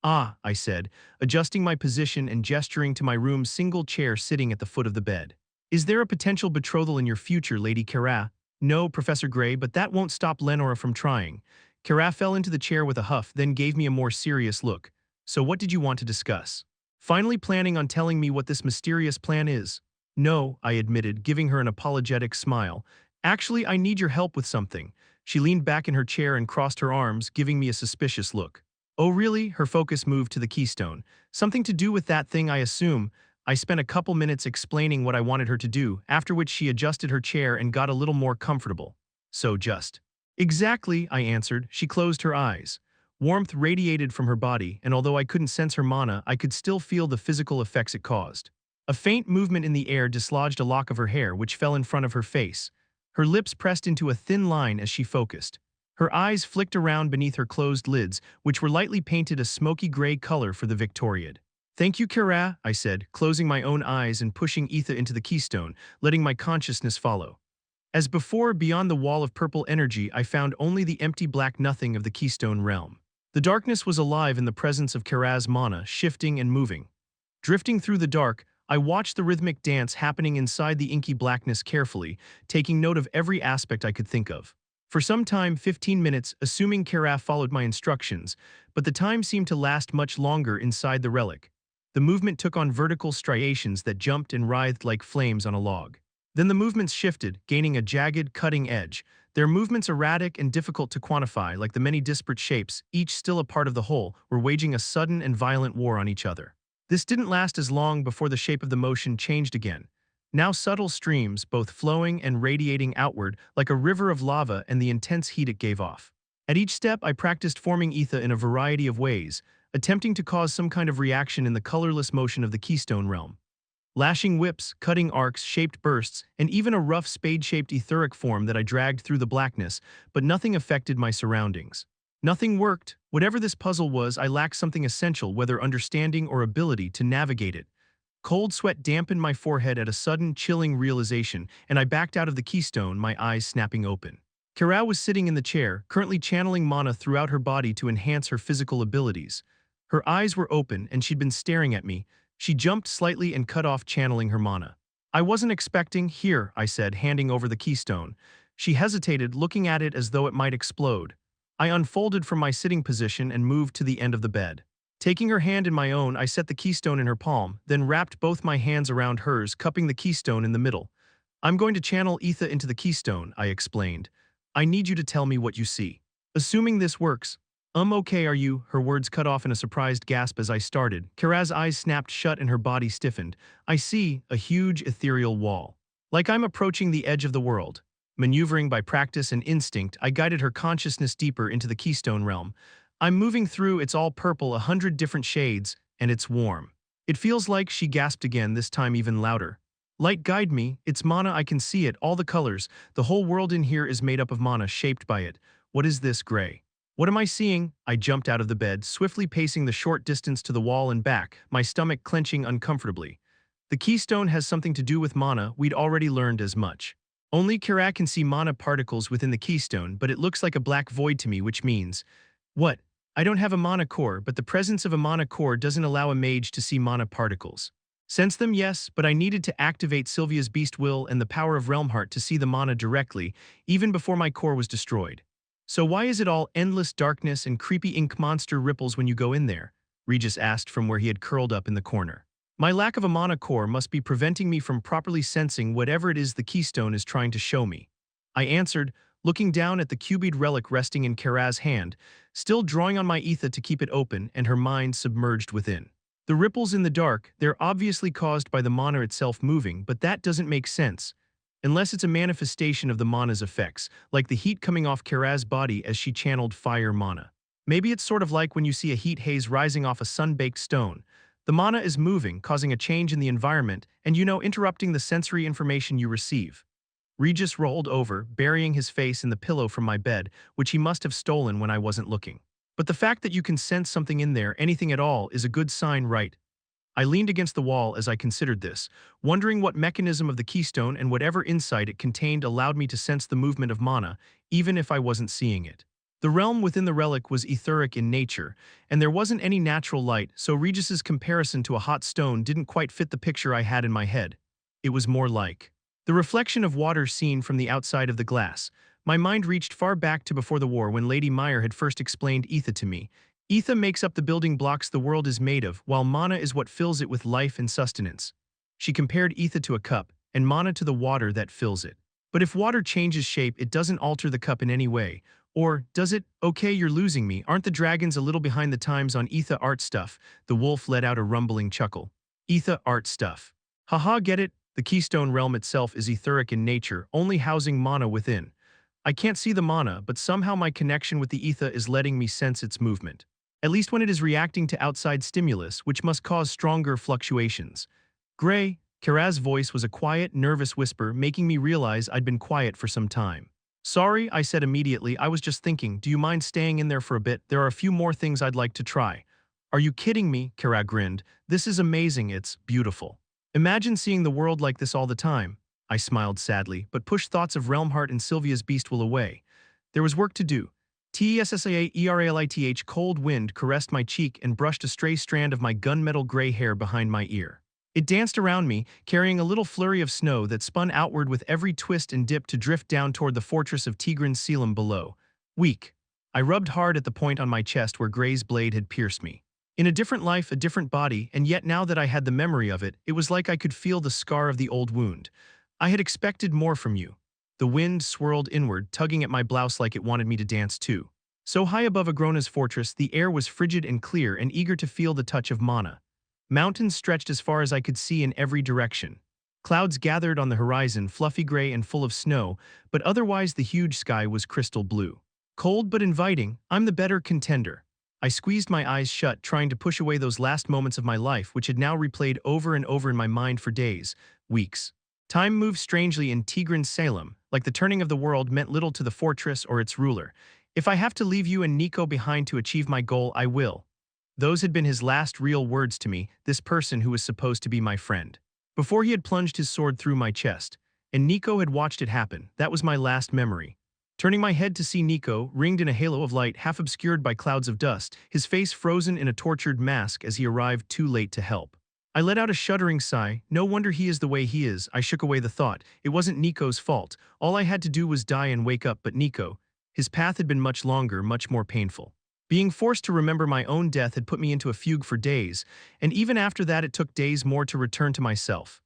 Ah, I said, adjusting my position and gesturing to my room's single chair sitting at the foot of the bed. Is there a potential betrothal in your future, Lady Kara? No, Professor Gray, but that won't stop Lenora from trying. Kara fell into the chair with a huff, then gave me a more serious look. So what did you want to discuss? Finally planning on telling me what this mysterious plan is? No, I admitted, giving her an apologetic smile. Actually, I need your help with something. She leaned back in her chair and crossed her arms, giving me a suspicious look. Oh really? Her focus moved to the keystone. Something to do with that thing, I assume. I spent a couple minutes explaining what I wanted her to do, after which she adjusted her chair and got a little more comfortable. So just. Exactly, I answered. She closed her eyes. Warmth radiated from her body, and although I couldn't sense her mana, I could still feel the physical effects it caused. A faint movement in the air dislodged a lock of her hair, which fell in front of her face. Her lips pressed into a thin line as she focused. Her eyes flicked around beneath her closed lids, which were lightly painted a smoky gray color for the Victoriad. Thank you, Kara, I said, closing my own eyes and pushing Etha into the keystone, letting my consciousness follow. As before, beyond the wall of purple energy, I found only the empty black nothing of the keystone realm. The darkness was alive in the presence of Kara's mana, shifting and moving. Drifting through the dark, I watched the rhythmic dance happening inside the inky blackness carefully, taking note of every aspect I could think of. For some time, 15 minutes, assuming Kara followed my instructions, but the time seemed to last much longer inside the relic. The movement took on vertical striations that jumped and writhed like flames on a log. Then the movements shifted, gaining a jagged, cutting edge. Their movements erratic and difficult to quantify, like the many disparate shapes, each still a part of the whole, were waging a sudden and violent war on each other. This didn't last as long before the shape of the motion changed again. Now subtle streams, both flowing and radiating outward like a river of lava and the intense heat it gave off. At each step, I practiced forming Etha in a variety of ways, attempting to cause some kind of reaction in the colorless motion of the keystone realm. Lashing whips, cutting arcs, shaped bursts, and even a rough spade-shaped etheric form that I dragged through the blackness, but nothing affected my surroundings. Nothing worked. Whatever this puzzle was, I lacked something essential, whether understanding or ability, to navigate it. Cold sweat dampened my forehead at a sudden, chilling realization, and I backed out of the keystone, my eyes snapping open. Kara was sitting in the chair, currently channeling mana throughout her body to enhance her physical abilities. Her eyes were open, and she'd been staring at me. She jumped slightly and cut off channeling her mana. I wasn't expecting. Here, I said, handing over the keystone. She hesitated, looking at it as though it might explode. I unfolded from my sitting position and moved to the end of the bed. Taking her hand in my own, I set the keystone in her palm, then wrapped both my hands around hers, cupping the keystone in the middle. I'm going to channel Etha into the keystone, I explained. I need you to tell me what you see. Assuming this works. Okay, are you? Her words cut off in a surprised gasp as I started. Kara's eyes snapped shut and her body stiffened. I see a huge ethereal wall. Like I'm approaching the edge of the world. Maneuvering by practice and instinct, I guided her consciousness deeper into the keystone realm. I'm moving through, it's all purple, 100 different shades, and it's warm. It feels like, she gasped again, this time even louder. Light, guide me, it's mana, I can see it, all the colors, the whole world in here is made up of mana shaped by it. What is this gray? What am I seeing? I jumped out of the bed, swiftly pacing the short distance to the wall and back, my stomach clenching uncomfortably. The keystone has something to do with mana, we'd already learned as much. Only Kara can see mana particles within the keystone, but it looks like a black void to me, which means… What? I don't have a mana core, but the presence of a mana core doesn't allow a mage to see mana particles. Sense them, yes, but I needed to activate Sylvia's beast will and the power of Realmheart to see the mana directly, even before my core was destroyed. So why is it all endless darkness and creepy ink monster ripples when you go in there? Regis asked from where he had curled up in the corner. My lack of a mana core must be preventing me from properly sensing whatever it is the keystone is trying to show me. I answered, looking down at the cubied relic resting in Kara's hand, still drawing on my Etha to keep it open and her mind submerged within. The ripples in the dark, they're obviously caused by the mana itself moving, but that doesn't make sense. Unless it's a manifestation of the mana's effects, like the heat coming off Kara's body as she channeled fire mana. Maybe it's sort of like when you see a heat haze rising off a sun-baked stone. The mana is moving, causing a change in the environment, and interrupting the sensory information you receive. Regis rolled over, burying his face in the pillow from my bed, which he must have stolen when I wasn't looking. But the fact that you can sense something in there, anything at all, is a good sign, right? I leaned against the wall as I considered this, wondering what mechanism of the keystone and whatever insight it contained allowed me to sense the movement of mana, even if I wasn't seeing it. The realm within the relic was etheric in nature, and there wasn't any natural light, so Regis's comparison to a hot stone didn't quite fit the picture I had in my head. It was more like the reflection of water seen from the outside of the glass. My mind reached far back to before the war when Lady Meyer had first explained Etha to me. Etha makes up the building blocks the world is made of, while mana is what fills it with life and sustenance. She compared Etha to a cup, and mana to the water that fills it. But if water changes shape, it doesn't alter the cup in any way. Or, does it? Okay, you're losing me. Aren't the dragons a little behind the times on Etha art stuff? The wolf let out a rumbling chuckle. Etha art stuff. Haha, get it? The Keystone Realm itself is etheric in nature, only housing mana within. I can't see the mana, but somehow my connection with the ether is letting me sense its movement. At least when it is reacting to outside stimulus, which must cause stronger fluctuations. Gray, Karaz's voice was a quiet, nervous whisper, making me realize I'd been quiet for some time. Sorry, I said immediately, I was just thinking, do you mind staying in there for a bit? There are a few more things I'd like to try. Are you kidding me? Karaz grinned. This is amazing, it's beautiful. Imagine seeing the world like this all the time. I smiled sadly, but pushed thoughts of Realmheart and Sylvia's Beastwill away. There was work to do. Tessaeralith cold wind caressed my cheek and brushed a stray strand of my gunmetal gray hair behind my ear. It danced around me, carrying a little flurry of snow that spun outward with every twist and dip to drift down toward the fortress of Tigran Selim below. Weak. I rubbed hard at the point on my chest where Gray's blade had pierced me. In a different life, a different body, and yet now that I had the memory of it, it was like I could feel the scar of the old wound. I had expected more from you. The wind swirled inward, tugging at my blouse like it wanted me to dance too. So high above Agrona's fortress, the air was frigid and clear and eager to feel the touch of mana. Mountains stretched as far as I could see in every direction. Clouds gathered on the horizon, fluffy gray and full of snow, but otherwise the huge sky was crystal blue. Cold but inviting, I'm the better contender. I squeezed my eyes shut, trying to push away those last moments of my life which had now replayed over and over in my mind for days, weeks. Time moved strangely in Tigran Selim, like the turning of the world meant little to the fortress or its ruler. If I have to leave you and Nico behind to achieve my goal, I will. Those had been his last real words to me, this person who was supposed to be my friend. Before he had plunged his sword through my chest, and Nico had watched it happen, that was my last memory. Turning my head to see Nico, ringed in a halo of light half obscured by clouds of dust, his face frozen in a tortured mask as he arrived too late to help. I let out a shuddering sigh. No wonder he is the way he is. I shook away the thought. It wasn't Nico's fault. All I had to do was die and wake up, but Nico, his path had been much longer, much more painful. Being forced to remember my own death had put me into a fugue for days, and even after that it took days more to return to myself.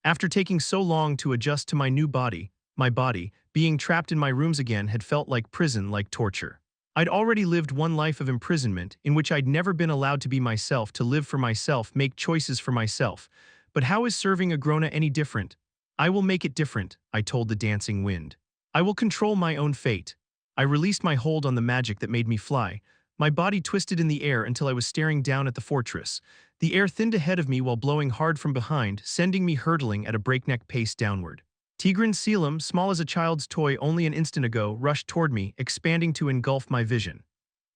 After taking so long to adjust to my new body, my body, being trapped in my rooms again had felt like prison, like torture. I'd already lived one life of imprisonment in which I'd never been allowed to be myself, to live for myself, make choices for myself. But how is serving Agrona any different? I will make it different, I told the dancing wind. I will control my own fate. I released my hold on the magic that made me fly. My body twisted in the air until I was staring down at the fortress. The air thinned ahead of me while blowing hard from behind, sending me hurtling at a breakneck pace downward. Tigran Selim, small as a child's toy only an instant ago, rushed toward me, expanding to engulf my vision.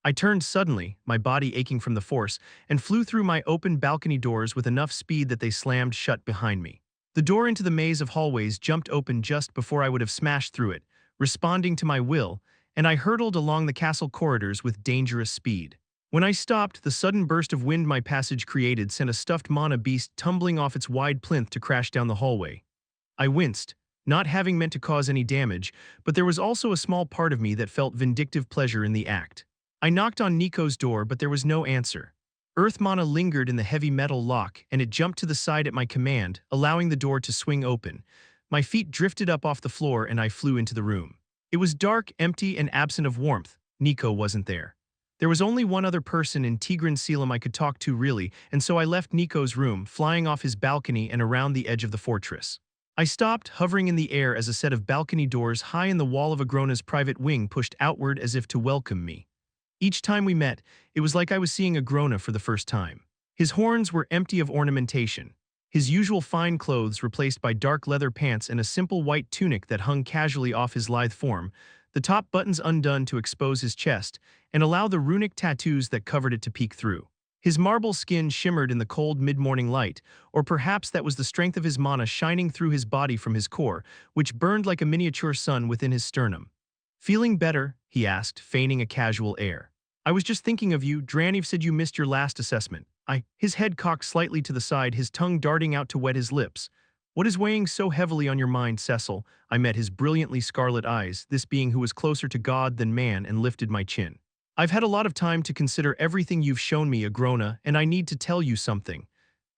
I turned suddenly, my body aching from the force, and flew through my open balcony doors with enough speed that they slammed shut behind me. The door into the maze of hallways jumped open just before I would have smashed through it, responding to my will, and I hurtled along the castle corridors with dangerous speed. When I stopped, the sudden burst of wind my passage created sent a stuffed mana beast tumbling off its wide plinth to crash down the hallway. I winced, not having meant to cause any damage, but there was also a small part of me that felt vindictive pleasure in the act. I knocked on Nico's door, but there was no answer. Earth mana lingered in the heavy metal lock, and it jumped to the side at my command, allowing the door to swing open. My feet drifted up off the floor and I flew into the room. It was dark, empty, and absent of warmth. Nico wasn't there. There was only one other person in Tigran Selim I could talk to really, and so I left Nico's room, flying off his balcony and around the edge of the fortress. I stopped, hovering in the air as a set of balcony doors high in the wall of Agrona's private wing pushed outward as if to welcome me. Each time we met, it was like I was seeing Agrona for the first time. His horns were empty of ornamentation. His usual fine clothes replaced by dark leather pants and a simple white tunic that hung casually off his lithe form, the top buttons undone to expose his chest and allow the runic tattoos that covered it to peek through. His marble skin shimmered in the cold mid-morning light, or perhaps that was the strength of his mana shining through his body from his core, which burned like a miniature sun within his sternum. "Feeling better?" he asked, feigning a casual air. "I was just thinking of you. Draniv said you missed your last assessment." His head cocked slightly to the side, his tongue darting out to wet his lips. "What is weighing so heavily on your mind, Cecil?" I met his brilliantly scarlet eyes, this being who was closer to God than man, and lifted my chin. "I've had a lot of time to consider everything you've shown me, Agrona, and I need to tell you something."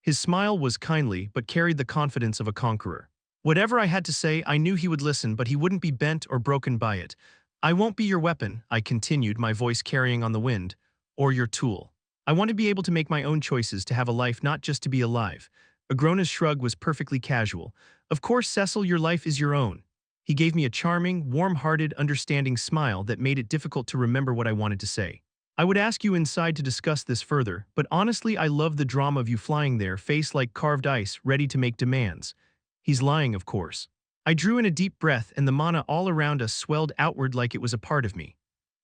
His smile was kindly, but carried the confidence of a conqueror. Whatever I had to say, I knew he would listen, but he wouldn't be bent or broken by it. I won't be your weapon, I continued, my voice carrying on the wind, or your tool. I want to be able to make my own choices, to have a life, not just to be alive. Agrona's shrug was perfectly casual. Of course, Cecil, your life is your own. He gave me a charming, warm-hearted, understanding smile that made it difficult to remember what I wanted to say. I would ask you inside to discuss this further, but honestly, I love the drama of you flying there, face like carved ice, ready to make demands. He's lying, of course. I drew in a deep breath, and the mana all around us swelled outward like it was a part of me.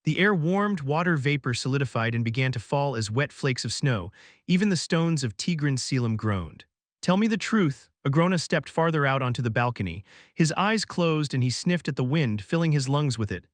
The air warmed, water vapor solidified and began to fall as wet flakes of snow. Even the stones of Tigran Selim groaned. Tell me the truth. Agrona stepped farther out onto the balcony. His eyes closed and he sniffed at the wind, filling his lungs with it.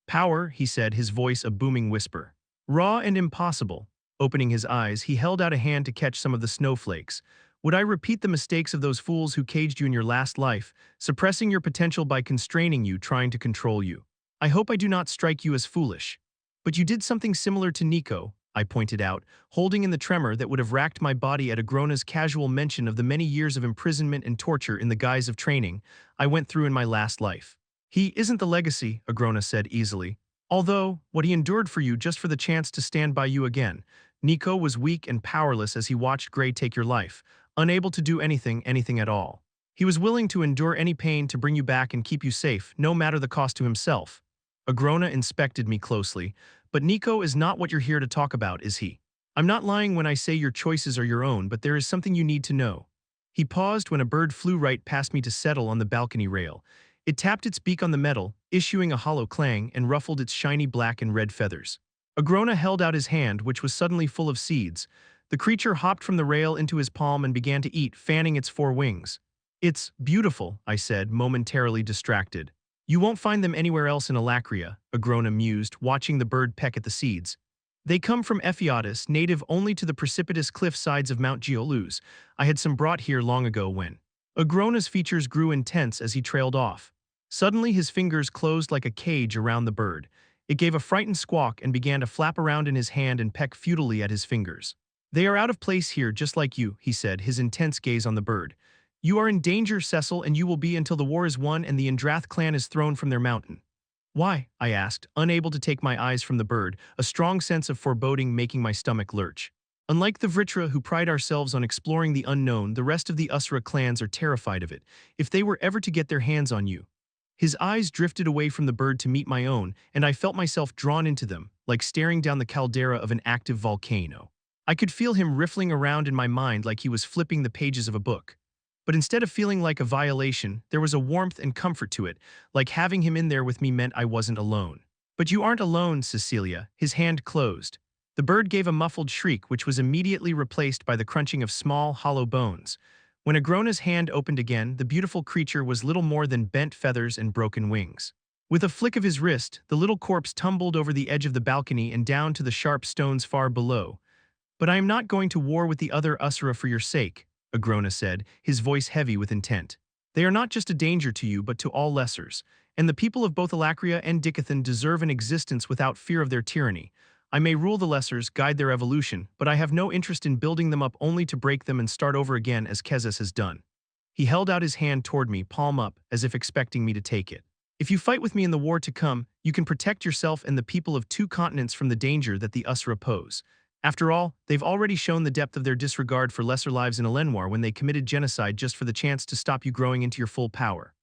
Power, he said, his voice a booming whisper. Raw and impossible. Opening his eyes, he held out a hand to catch some of the snowflakes. Would I repeat the mistakes of those fools who caged you in your last life, suppressing your potential by constraining you, trying to control you? I hope I do not strike you as foolish. But you did something similar to Nico, I pointed out, holding in the tremor that would have racked my body at Agrona's casual mention of the many years of imprisonment and torture in the guise of training I went through in my last life. He isn't the legacy, Agrona said easily. Although, what he endured for you just for the chance to stand by you again. Nico was weak and powerless as he watched Gray take your life, unable to do anything at all. He was willing to endure any pain to bring you back and keep you safe, no matter the cost to himself. Agrona inspected me closely. But Nico is not what you're here to talk about, is he? I'm not lying when I say your choices are your own, but there is something you need to know. He paused when a bird flew right past me to settle on the balcony rail. It tapped its beak on the metal, issuing a hollow clang, and ruffled its shiny black and red feathers. Agrona held out his hand, which was suddenly full of seeds. The creature hopped from the rail into his palm and began to eat, fanning its four wings. It's beautiful, I said, momentarily distracted. You won't find them anywhere else in Alacria, Agrona mused, watching the bird peck at the seeds. They come from Ephiatis, native only to the precipitous cliff sides of Mount Geoluz. I had some brought here long ago when. Agrona's features grew intense as he trailed off. Suddenly his fingers closed like a cage around the bird. It gave a frightened squawk and began to flap around in his hand and peck futilely at his fingers. They are out of place here, just like you, he said, his intense gaze on the bird. You are in danger, Cecil, and you will be until the war is won and the Indrath clan is thrown from their mountain. Why? I asked, unable to take my eyes from the bird, a strong sense of foreboding making my stomach lurch. Unlike the Vritra, who pride ourselves on exploring the unknown, the rest of the Usra clans are terrified of it, if they were ever to get their hands on you. His eyes drifted away from the bird to meet my own, and I felt myself drawn into them, like staring down the caldera of an active volcano. I could feel him riffling around in my mind like he was flipping the pages of a book. But instead of feeling like a violation, there was a warmth and comfort to it, like having him in there with me meant I wasn't alone. But you aren't alone, Cecilia, his hand closed. The bird gave a muffled shriek which was immediately replaced by the crunching of small, hollow bones. When Agrona's hand opened again, the beautiful creature was little more than bent feathers and broken wings. With a flick of his wrist, the little corpse tumbled over the edge of the balcony and down to the sharp stones far below. But I am not going to war with the other Usra for your sake, Agrona said, his voice heavy with intent. They are not just a danger to you, but to all lessers, and the people of both Alacria and Dicathen deserve an existence without fear of their tyranny. I may rule the lessers, guide their evolution, but I have no interest in building them up only to break them and start over again as Kezes has done. He held out his hand toward me, palm up, as if expecting me to take it. If you fight with me in the war to come, you can protect yourself and the people of 2 continents from the danger that the Usra pose. After all, they've already shown the depth of their disregard for lesser lives in Elenwar when they committed genocide just for the chance to stop you growing into your full power.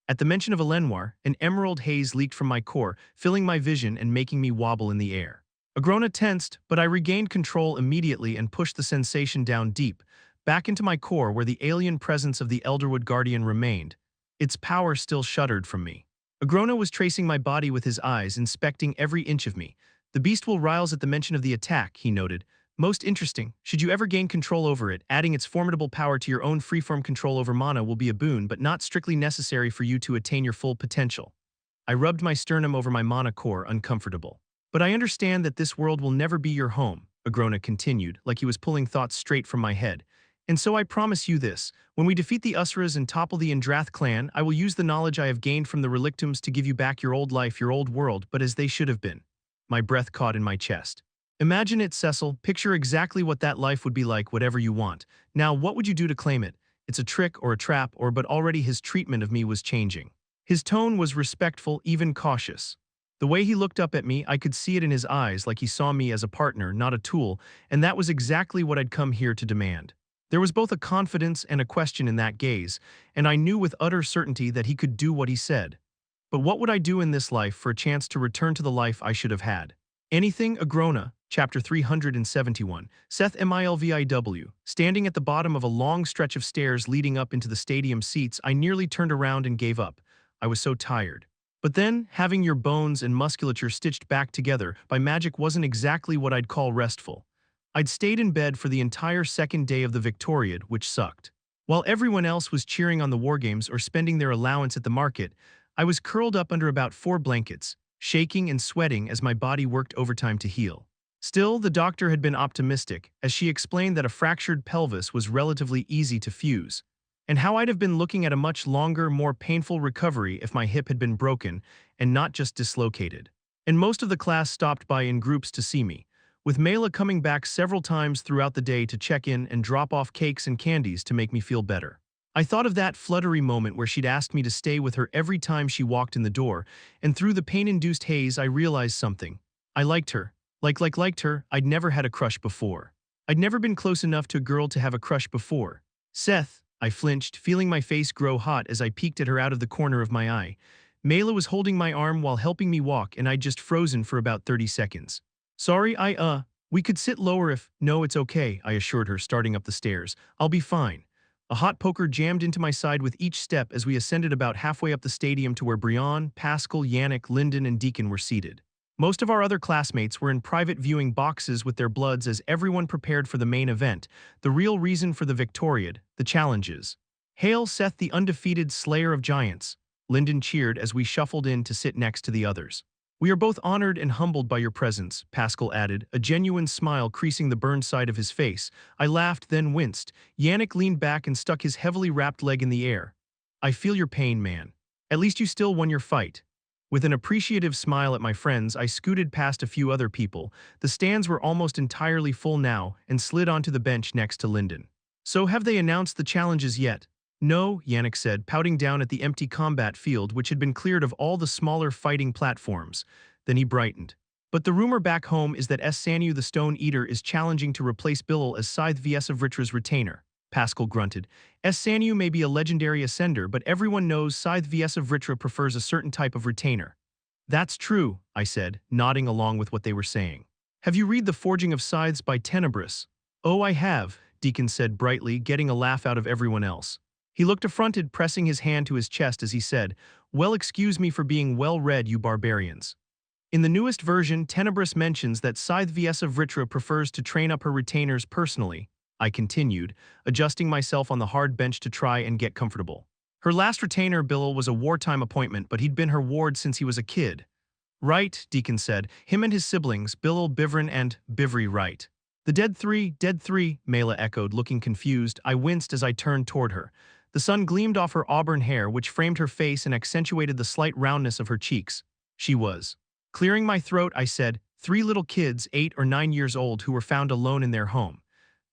At the mention of Elenwar, an emerald haze leaked from my core, filling my vision and making me wobble in the air. Agrona tensed, but I regained control immediately and pushed the sensation down deep, back into my core where the alien presence of the Elderwood Guardian remained. Its power still shuddered from me. Agrona was tracing my body with his eyes, inspecting every inch of me. The beast will riles at the mention of the attack, he noted. Most interesting, should you ever gain control over it, adding its formidable power to your own freeform control over mana will be a boon but not strictly necessary for you to attain your full potential. I rubbed my sternum over my mana core, uncomfortable. But I understand that this world will never be your home, Agrona continued, like he was pulling thoughts straight from my head. And so I promise you this, when we defeat the Usras and topple the Indrath clan, I will use the knowledge I have gained from the Relictums to give you back your old life, your old world, but as they should have been. My breath caught in my chest. Imagine it, Cecil. Picture exactly what that life would be like, whatever you want. Now, what would you do to claim it? it's a trick or a trap or but already his treatment of me was changing. His tone was respectful, even cautious. The way he looked up at me, I could see it in his eyes like he saw me as a partner, not a tool, and that was exactly what I'd come here to demand. There was both a confidence and a question in that gaze, and I knew with utter certainty that he could do what he said. But what would I do in this life for a chance to return to the life I should have had? Anything Agrona, chapter 371, Seth Milviw. Standing at the bottom of a long stretch of stairs leading up into the stadium seats, I nearly turned around and gave up. I was so tired. But then, having your bones and musculature stitched back together by magic wasn't exactly what I'd call restful. I'd stayed in bed for the entire second day of the Victoriad, which sucked. While everyone else was cheering on the wargames or spending their allowance at the market, I was curled up under about 4 blankets, shaking and sweating as my body worked overtime to heal. Still, the doctor had been optimistic, as she explained that a fractured pelvis was relatively easy to fuse, and how I'd have been looking at a much longer, more painful recovery if my hip had been broken and not just dislocated. And most of the class stopped by in groups to see me, with Mela coming back several times throughout the day to check in and drop off cakes and candies to make me feel better. I thought of that fluttery moment where she'd asked me to stay with her every time she walked in the door, and through the pain-induced haze I realized something. I liked her. Liked her, I'd never had a crush before. I'd never been close enough to a girl to have a crush before. Seth, I flinched, feeling my face grow hot as I peeked at her out of the corner of my eye. Mela was holding my arm while helping me walk, and I'd just frozen for about 30 seconds. Sorry, we could sit lower if— No, it's okay, I assured her, starting up the stairs. I'll be fine. A hot poker jammed into my side with each step as we ascended about halfway up the stadium to where Brian, Pascal, Yannick, Lyndon, and Deacon were seated. Most of our other classmates were in private viewing boxes with their bloods as everyone prepared for the main event, the real reason for the Victoriad, the challenges. Hail Seth, the undefeated slayer of giants, Lyndon cheered as we shuffled in to sit next to the others. We are both honored and humbled by your presence, Pascal added, a genuine smile creasing the burned side of his face. I laughed, then winced. Yannick leaned back and stuck his heavily wrapped leg in the air. I feel your pain, man. At least you still won your fight. With an appreciative smile at my friends, I scooted past a few other people. The stands were almost entirely full now and slid onto the bench next to Lyndon. So have they announced the challenges yet? No, Yannick said, pouting down at the empty combat field which had been cleared of all the smaller fighting platforms. Then he brightened. But the rumor back home is that Sanu the Stone Eater is challenging to replace Billal as Scythe vs Vritra's retainer. Pascal grunted. Sanu may be a legendary ascender, but everyone knows Scythe vs Vritra prefers a certain type of retainer. That's true, I said, nodding along with what they were saying. Have you read The Forging of Scythes by Tenebris? Oh, I have, Deacon said brightly, getting a laugh out of everyone else. He looked affronted, pressing his hand to his chest as he said, Well, excuse me for being well-read, you barbarians. In the newest version, Tenebris mentions that Scythe vs Vritra prefers to train up her retainers personally, I continued, adjusting myself on the hard bench to try and get comfortable. Her last retainer, Billal, was a wartime appointment, but he'd been her ward since he was a kid. Right, Deacon said, him and his siblings, Billal, Bivrin, and Bivri, right. The dead three, Mela echoed, looking confused. I winced as I turned toward her. The sun gleamed off her auburn hair, which framed her face and accentuated the slight roundness of her cheeks. She was. Clearing my throat, I said, 3 little kids, 8 or 9 years old, who were found alone in their home.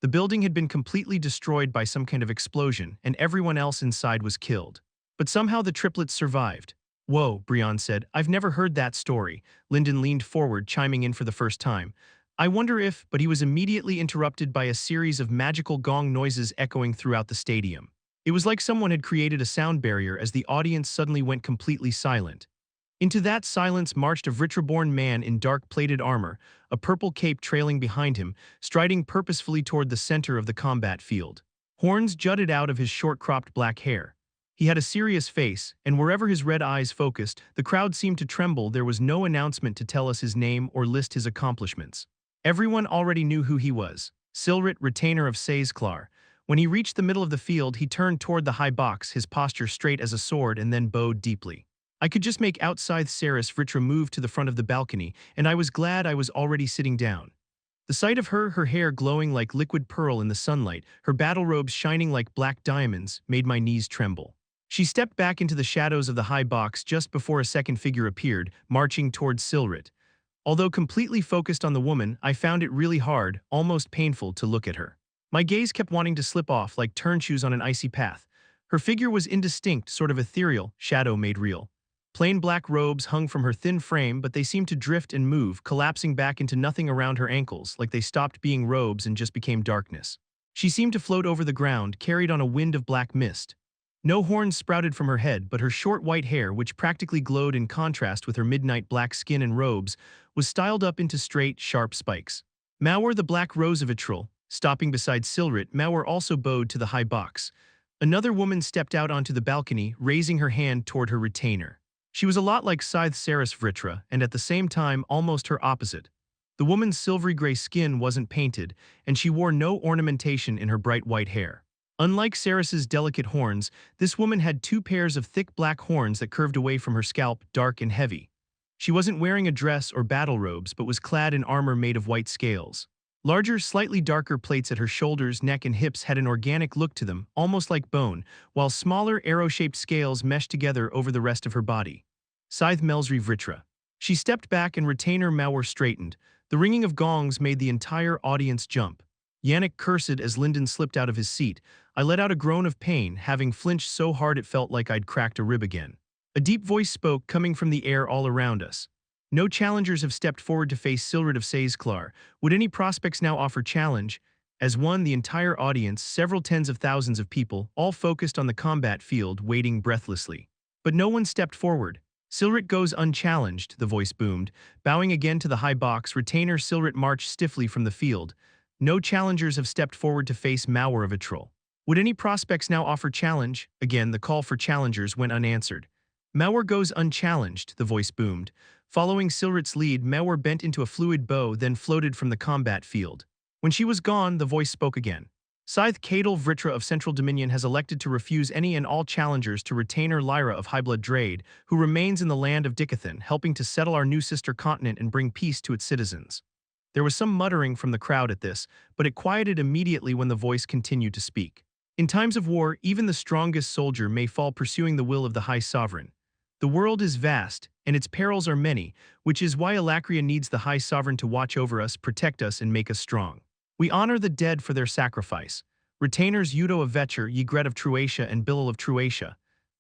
The building had been completely destroyed by some kind of explosion, and everyone else inside was killed. But somehow the triplets survived. Whoa, Brian said, I've never heard that story. Lyndon leaned forward, chiming in for the first time. I wonder if— But he was immediately interrupted by a series of magical gong noises echoing throughout the stadium. It was like someone had created a sound barrier as the audience suddenly went completely silent. Into that silence marched a Reborn man in dark plated armor, a purple cape trailing behind him, striding purposefully toward the center of the combat field. Horns jutted out of his short-cropped black hair. He had a serious face, and wherever his red eyes focused, the crowd seemed to tremble. There was no announcement to tell us his name or list his accomplishments. Everyone already knew who he was. Silrit, retainer of Saizklar. When he reached the middle of the field, he turned toward the high box, his posture straight as a sword, and then bowed deeply. I could just make out Scythe Saris Vritra move to the front of the balcony, and I was glad I was already sitting down. The sight of her hair glowing like liquid pearl in the sunlight, her battle robes shining like black diamonds, made my knees tremble. She stepped back into the shadows of the high box just before a second figure appeared, marching towards Silrit. Although completely focused on the woman, I found it really hard, almost painful, to look at her. My gaze kept wanting to slip off like turn shoes on an icy path. Her figure was indistinct, sort of ethereal, shadow made real. Plain black robes hung from her thin frame, but they seemed to drift and move, collapsing back into nothing around her ankles, like they stopped being robes and just became darkness. She seemed to float over the ground, carried on a wind of black mist. No horns sprouted from her head, but her short white hair, which practically glowed in contrast with her midnight black skin and robes, was styled up into straight, sharp spikes. Mauer the Black Rose of Vitril, stopping beside Silrit, Mauer also bowed to the high box. Another woman stepped out onto the balcony, raising her hand toward her retainer. She was a lot like Scythe Saris Vritra, and at the same time almost her opposite. The woman's silvery gray skin wasn't painted, and she wore no ornamentation in her bright white hair. Unlike Saris's delicate horns, this woman had two pairs of thick black horns that curved away from her scalp, dark and heavy. She wasn't wearing a dress or battle robes, but was clad in armor made of white scales. Larger, slightly darker plates at her shoulders, neck, and hips had an organic look to them, almost like bone, while smaller, arrow-shaped scales meshed together over the rest of her body. Scythe Melsri Vritra. She stepped back and retainer Mauer straightened. The ringing of gongs made the entire audience jump. Yannick cursed as Lyndon slipped out of his seat. I let out a groan of pain, having flinched so hard it felt like I'd cracked a rib again. A deep voice spoke, coming from the air all around us. No challengers have stepped forward to face Silrit of Saesklar. Would any prospects now offer challenge? As one, the entire audience, several tens of thousands of people, all focused on the combat field, waiting breathlessly. But no one stepped forward. Silrit goes unchallenged, the voice boomed. Bowing again to the high box, retainer Silrit marched stiffly from the field. No challengers have stepped forward to face Mauer of Vitril. Would any prospects now offer challenge? Again, the call for challengers went unanswered. Mauer goes unchallenged, the voice boomed. Following Silrit's lead, Mauer bent into a fluid bow, then floated from the combat field. When she was gone, the voice spoke again. Scythe Cadel Vritra of Central Dominion has elected to refuse any and all challengers to retainer Lyra of Highblood Drade, who remains in the land of Dicathen, helping to settle our new sister continent and bring peace to its citizens. There was some muttering from the crowd at this, but it quieted immediately when the voice continued to speak. In times of war, even the strongest soldier may fall pursuing the will of the High Sovereign. The world is vast, and its perils are many, which is why Alacria needs the High Sovereign to watch over us, protect us, and make us strong. We honor the dead for their sacrifice. Retainers Udo of Vetcher, Ygret of Truatia, and Bilil of Truatia.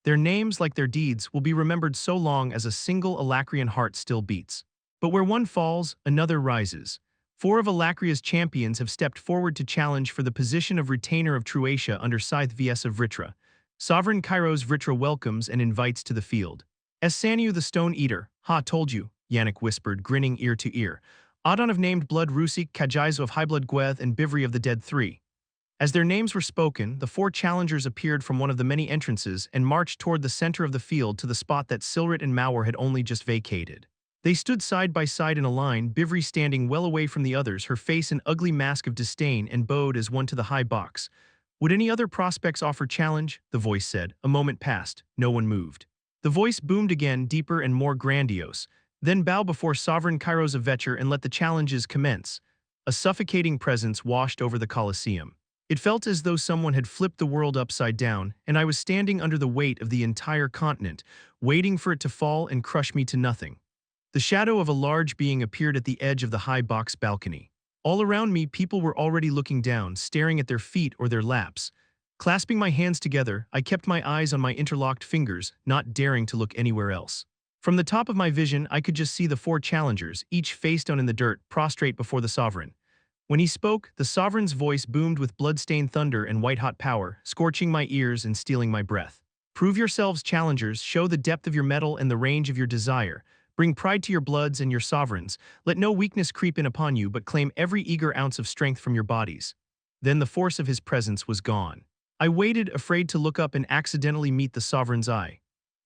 Their names, like their deeds, will be remembered so long as a single Alacrian heart still beats. But where one falls, another rises. 4 of Alacria's champions have stepped forward to challenge for the position of retainer of Truatia under Scythe vs of Vritra. Sovereign Kairos Vritra welcomes and invites to the field. Saniu the Stone Eater, ha told you, Yannick whispered, grinning ear to ear. Adon of Named Blood Rusik, Kajaizo of Highblood Gweth, and Bivri of the Dead 3. As their names were spoken, the 4 challengers appeared from one of the many entrances and marched toward the center of the field to the spot that Silrit and Mauer had only just vacated. They stood side by side in a line, Bivri standing well away from the others, her face an ugly mask of disdain, and bowed as one to the high box. Would any other prospects offer challenge? The voice said. A moment passed. No one moved. The voice boomed again, deeper and more grandiose. Then bow before Sovereign Kairos of Vetcher and let the challenges commence. A suffocating presence washed over the Colosseum. It felt as though someone had flipped the world upside down, and I was standing under the weight of the entire continent, waiting for it to fall and crush me to nothing. The shadow of a large being appeared at the edge of the high box balcony. All around me, people were already looking down, staring at their feet or their laps. Clasping my hands together, I kept my eyes on my interlocked fingers, not daring to look anywhere else. From the top of my vision, I could just see the 4 challengers, each face down in the dirt, prostrate before the Sovereign. When he spoke, the Sovereign's voice boomed with blood-stained thunder and white-hot power, scorching my ears and stealing my breath. Prove yourselves, challengers, show the depth of your mettle and the range of your desire. Bring pride to your bloods and your sovereigns. Let no weakness creep in upon you, but claim every eager ounce of strength from your bodies. Then the force of his presence was gone. I waited, afraid to look up and accidentally meet the Sovereign's eye.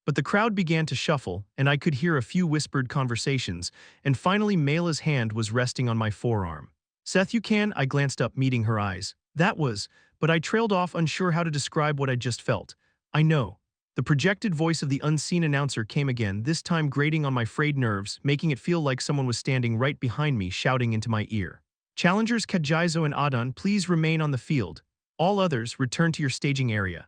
But the crowd began to shuffle, and I could hear a few whispered conversations, and finally Mela's hand was resting on my forearm. Seth, you can, I glanced up, meeting her eyes. That was, but I trailed off, unsure how to describe what I just felt. I know. The projected voice of the unseen announcer came again, this time grating on my frayed nerves, making it feel like someone was standing right behind me, shouting into my ear. Challengers Kajaizo and Adon, please remain on the field. All others, return to your staging area.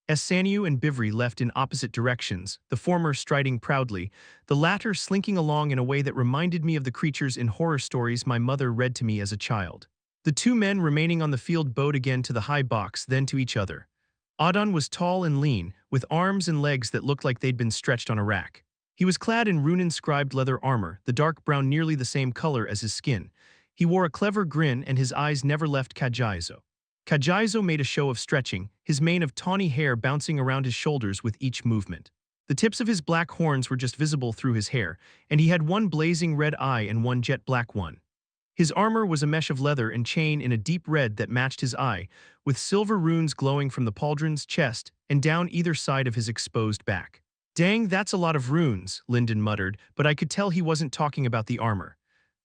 Saniu and Bivri left in opposite directions, the former striding proudly, the latter slinking along in a way that reminded me of the creatures in horror stories my mother read to me as a child. The two men remaining on the field bowed again to the high box, then to each other. Adon was tall and lean, with arms and legs that looked like they'd been stretched on a rack. He was clad in rune-inscribed leather armor, the dark brown nearly the same color as his skin. He wore a clever grin and his eyes never left Kajaizo. Kajaizo made a show of stretching, his mane of tawny hair bouncing around his shoulders with each movement. The tips of his black horns were just visible through his hair, and he had one blazing red eye and one jet black one. His armor was a mesh of leather and chain in a deep red that matched his eye, with silver runes glowing from the pauldron's chest and down either side of his exposed back. "Dang, that's a lot of runes," Lyndon muttered, but I could tell he wasn't talking about the armor.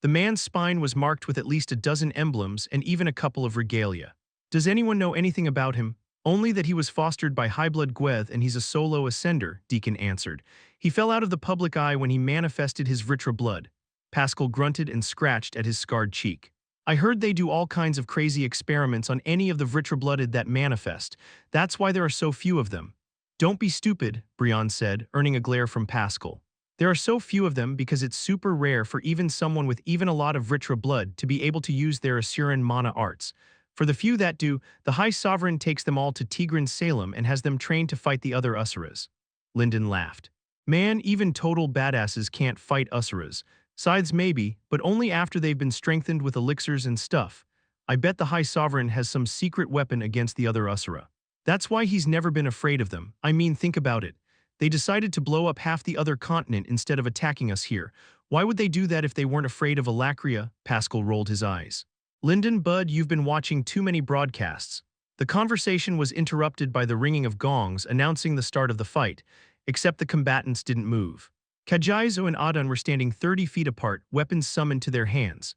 The man's spine was marked with at least a dozen emblems and even a couple of regalia. "Does anyone know anything about him?" "Only that he was fostered by Highblood Gweth and he's a solo ascender," Deacon answered. "He fell out of the public eye when he manifested his Vritra blood." Pascal grunted and scratched at his scarred cheek. "I heard they do all kinds of crazy experiments on any of the Vritra-blooded that manifest. That's why there are so few of them." "Don't be stupid," Brian said, earning a glare from Pascal. "There are so few of them because it's super rare for even someone with even a lot of Vritra blood to be able to use their Asuran mana arts. For the few that do, the High Sovereign takes them all to Tigran Salem and has them trained to fight the other Asuras." Lyndon laughed. "Man, even total badasses can't fight Asuras. Scythes maybe, but only after they've been strengthened with elixirs and stuff. I bet the High Sovereign has some secret weapon against the other Asura. That's why he's never been afraid of them. I mean, think about it. They decided to blow up half the other continent instead of attacking us here. Why would they do that if they weren't afraid of Alacria?" Pascal rolled his eyes. "Lyndon, bud, you've been watching too many broadcasts." The conversation was interrupted by the ringing of gongs announcing the start of the fight, except the combatants didn't move. Kajaizo and Adon were standing 30 feet apart, weapons summoned to their hands.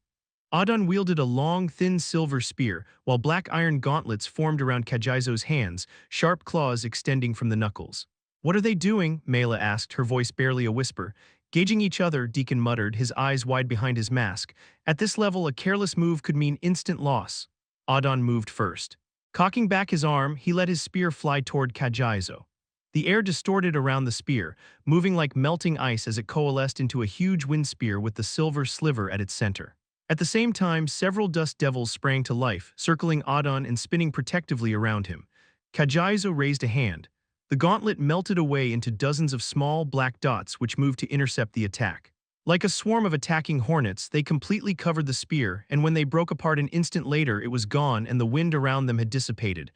Adon wielded a long, thin silver spear, while black iron gauntlets formed around Kajaizo's hands, sharp claws extending from the knuckles. "What are they doing?" Mela asked, her voice barely a whisper. "Gauging each other," Deacon muttered, his eyes wide behind his mask. "At this level, a careless move could mean instant loss." Adon moved first. Cocking back his arm, he let his spear fly toward Kajaizo. The air distorted around the spear, moving like melting ice as it coalesced into a huge wind spear with the silver sliver at its center. At the same time, several dust devils sprang to life, circling Adon and spinning protectively around him. Kajaizo raised a hand. The gauntlet melted away into dozens of small, black dots which moved to intercept the attack. Like a swarm of attacking hornets, they completely covered the spear, and when they broke apart an instant later, it was gone and the wind around them had dissipated.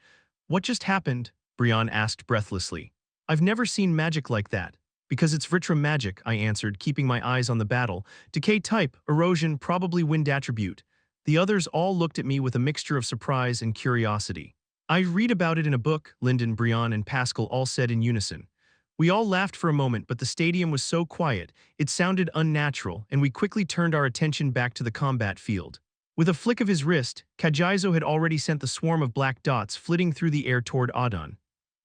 "What just happened?" Brian asked breathlessly. "I've never seen magic like that." "Because it's Vritra magic," I answered, keeping my eyes on the battle. "Decay type, erosion, probably wind attribute." The others all looked at me with a mixture of surprise and curiosity. "I read about it in a book," Lyndon, Brian, and Pascal all said in unison. We all laughed for a moment, but the stadium was so quiet, it sounded unnatural, and we quickly turned our attention back to the combat field. With a flick of his wrist, Kajaizo had already sent the swarm of black dots flitting through the air toward Adon.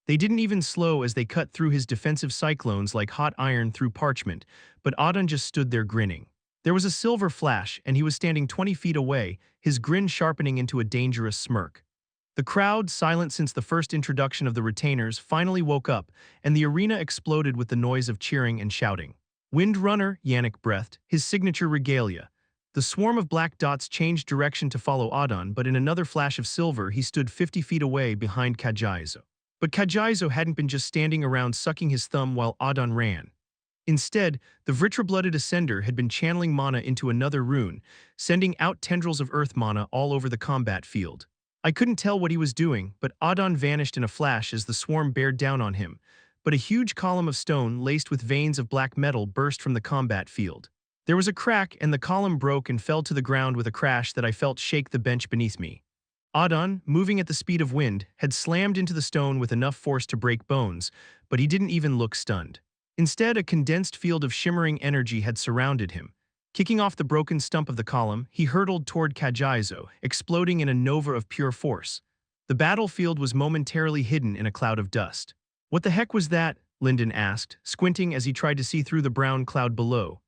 They didn't even slow as they cut through his defensive cyclones like hot iron through parchment, but Adon just stood there grinning. There was a silver flash, and he was standing 20 feet away, his grin sharpening into a dangerous smirk. The crowd, silent since the first introduction of the retainers, finally woke up, and the arena exploded with the noise of cheering and shouting. "Wind Runner," Yannick breathed, his signature regalia. The swarm of black dots changed direction to follow Adon, but in another flash of silver, he stood 50 feet away behind Kajaizo. But Kajaizo hadn't been just standing around sucking his thumb while Adon ran. Instead, the Vritra-blooded Ascender had been channeling mana into another rune, sending out tendrils of earth mana all over the combat field. I couldn't tell what he was doing, but Adon vanished in a flash as the swarm bared down on him. But a huge column of stone laced with veins of black metal burst from the combat field. There was a crack, and the column broke and fell to the ground with a crash that I felt shake the bench beneath me. Adon, moving at the speed of wind, had slammed into the stone with enough force to break bones, but he didn't even look stunned. Instead, a condensed field of shimmering energy had surrounded him. Kicking off the broken stump of the column, he hurtled toward Kajaizo, exploding in a nova of pure force. The battlefield was momentarily hidden in a cloud of dust. "What the heck was that?" Lyndon asked, squinting as he tried to see through the brown cloud below.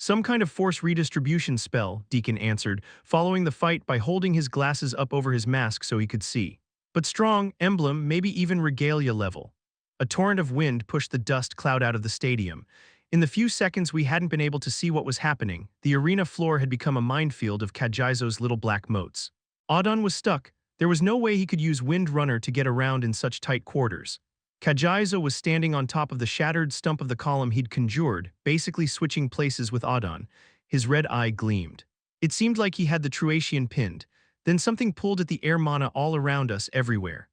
"Some kind of force redistribution spell," Deacon answered, following the fight by holding his glasses up over his mask so he could see. "But strong, emblem, maybe even regalia level." A torrent of wind pushed the dust cloud out of the stadium. In the few seconds we hadn't been able to see what was happening, the arena floor had become a minefield of Kajaizo's little black motes. Audon was stuck. There was no way he could use Wind Runner to get around in such tight quarters. Kajaizo was standing on top of the shattered stump of the column he'd conjured, basically switching places with Audon. His red eye gleamed. It seemed like he had the Truatian pinned. Then something pulled at the air mana all around us everywhere.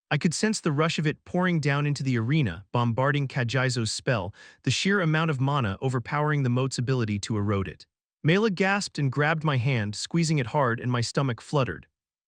I could sense the rush of it pouring down into the arena, bombarding Kajaizo's spell, the sheer amount of mana overpowering the mote's ability to erode it. Mela gasped and grabbed my hand, squeezing it hard, and my stomach fluttered.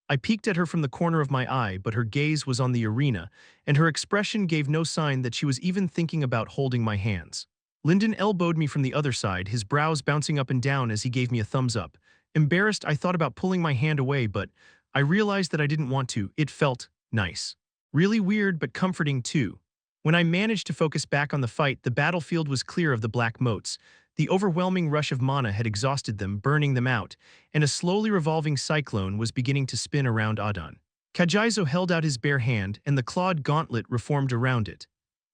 I peeked at her from the corner of my eye, but her gaze was on the arena, and her expression gave no sign that she was even thinking about holding my hands. Lyndon elbowed me from the other side, his brows bouncing up and down as he gave me a thumbs up. Embarrassed, I thought about pulling my hand away, but I realized that I didn't want to. It felt nice. Really weird, but comforting too. When I managed to focus back on the fight, the battlefield was clear of the black motes. The overwhelming rush of mana had exhausted them, burning them out, and a slowly revolving cyclone was beginning to spin around Audon. Kajaizo held out his bare hand, and the clawed gauntlet reformed around it.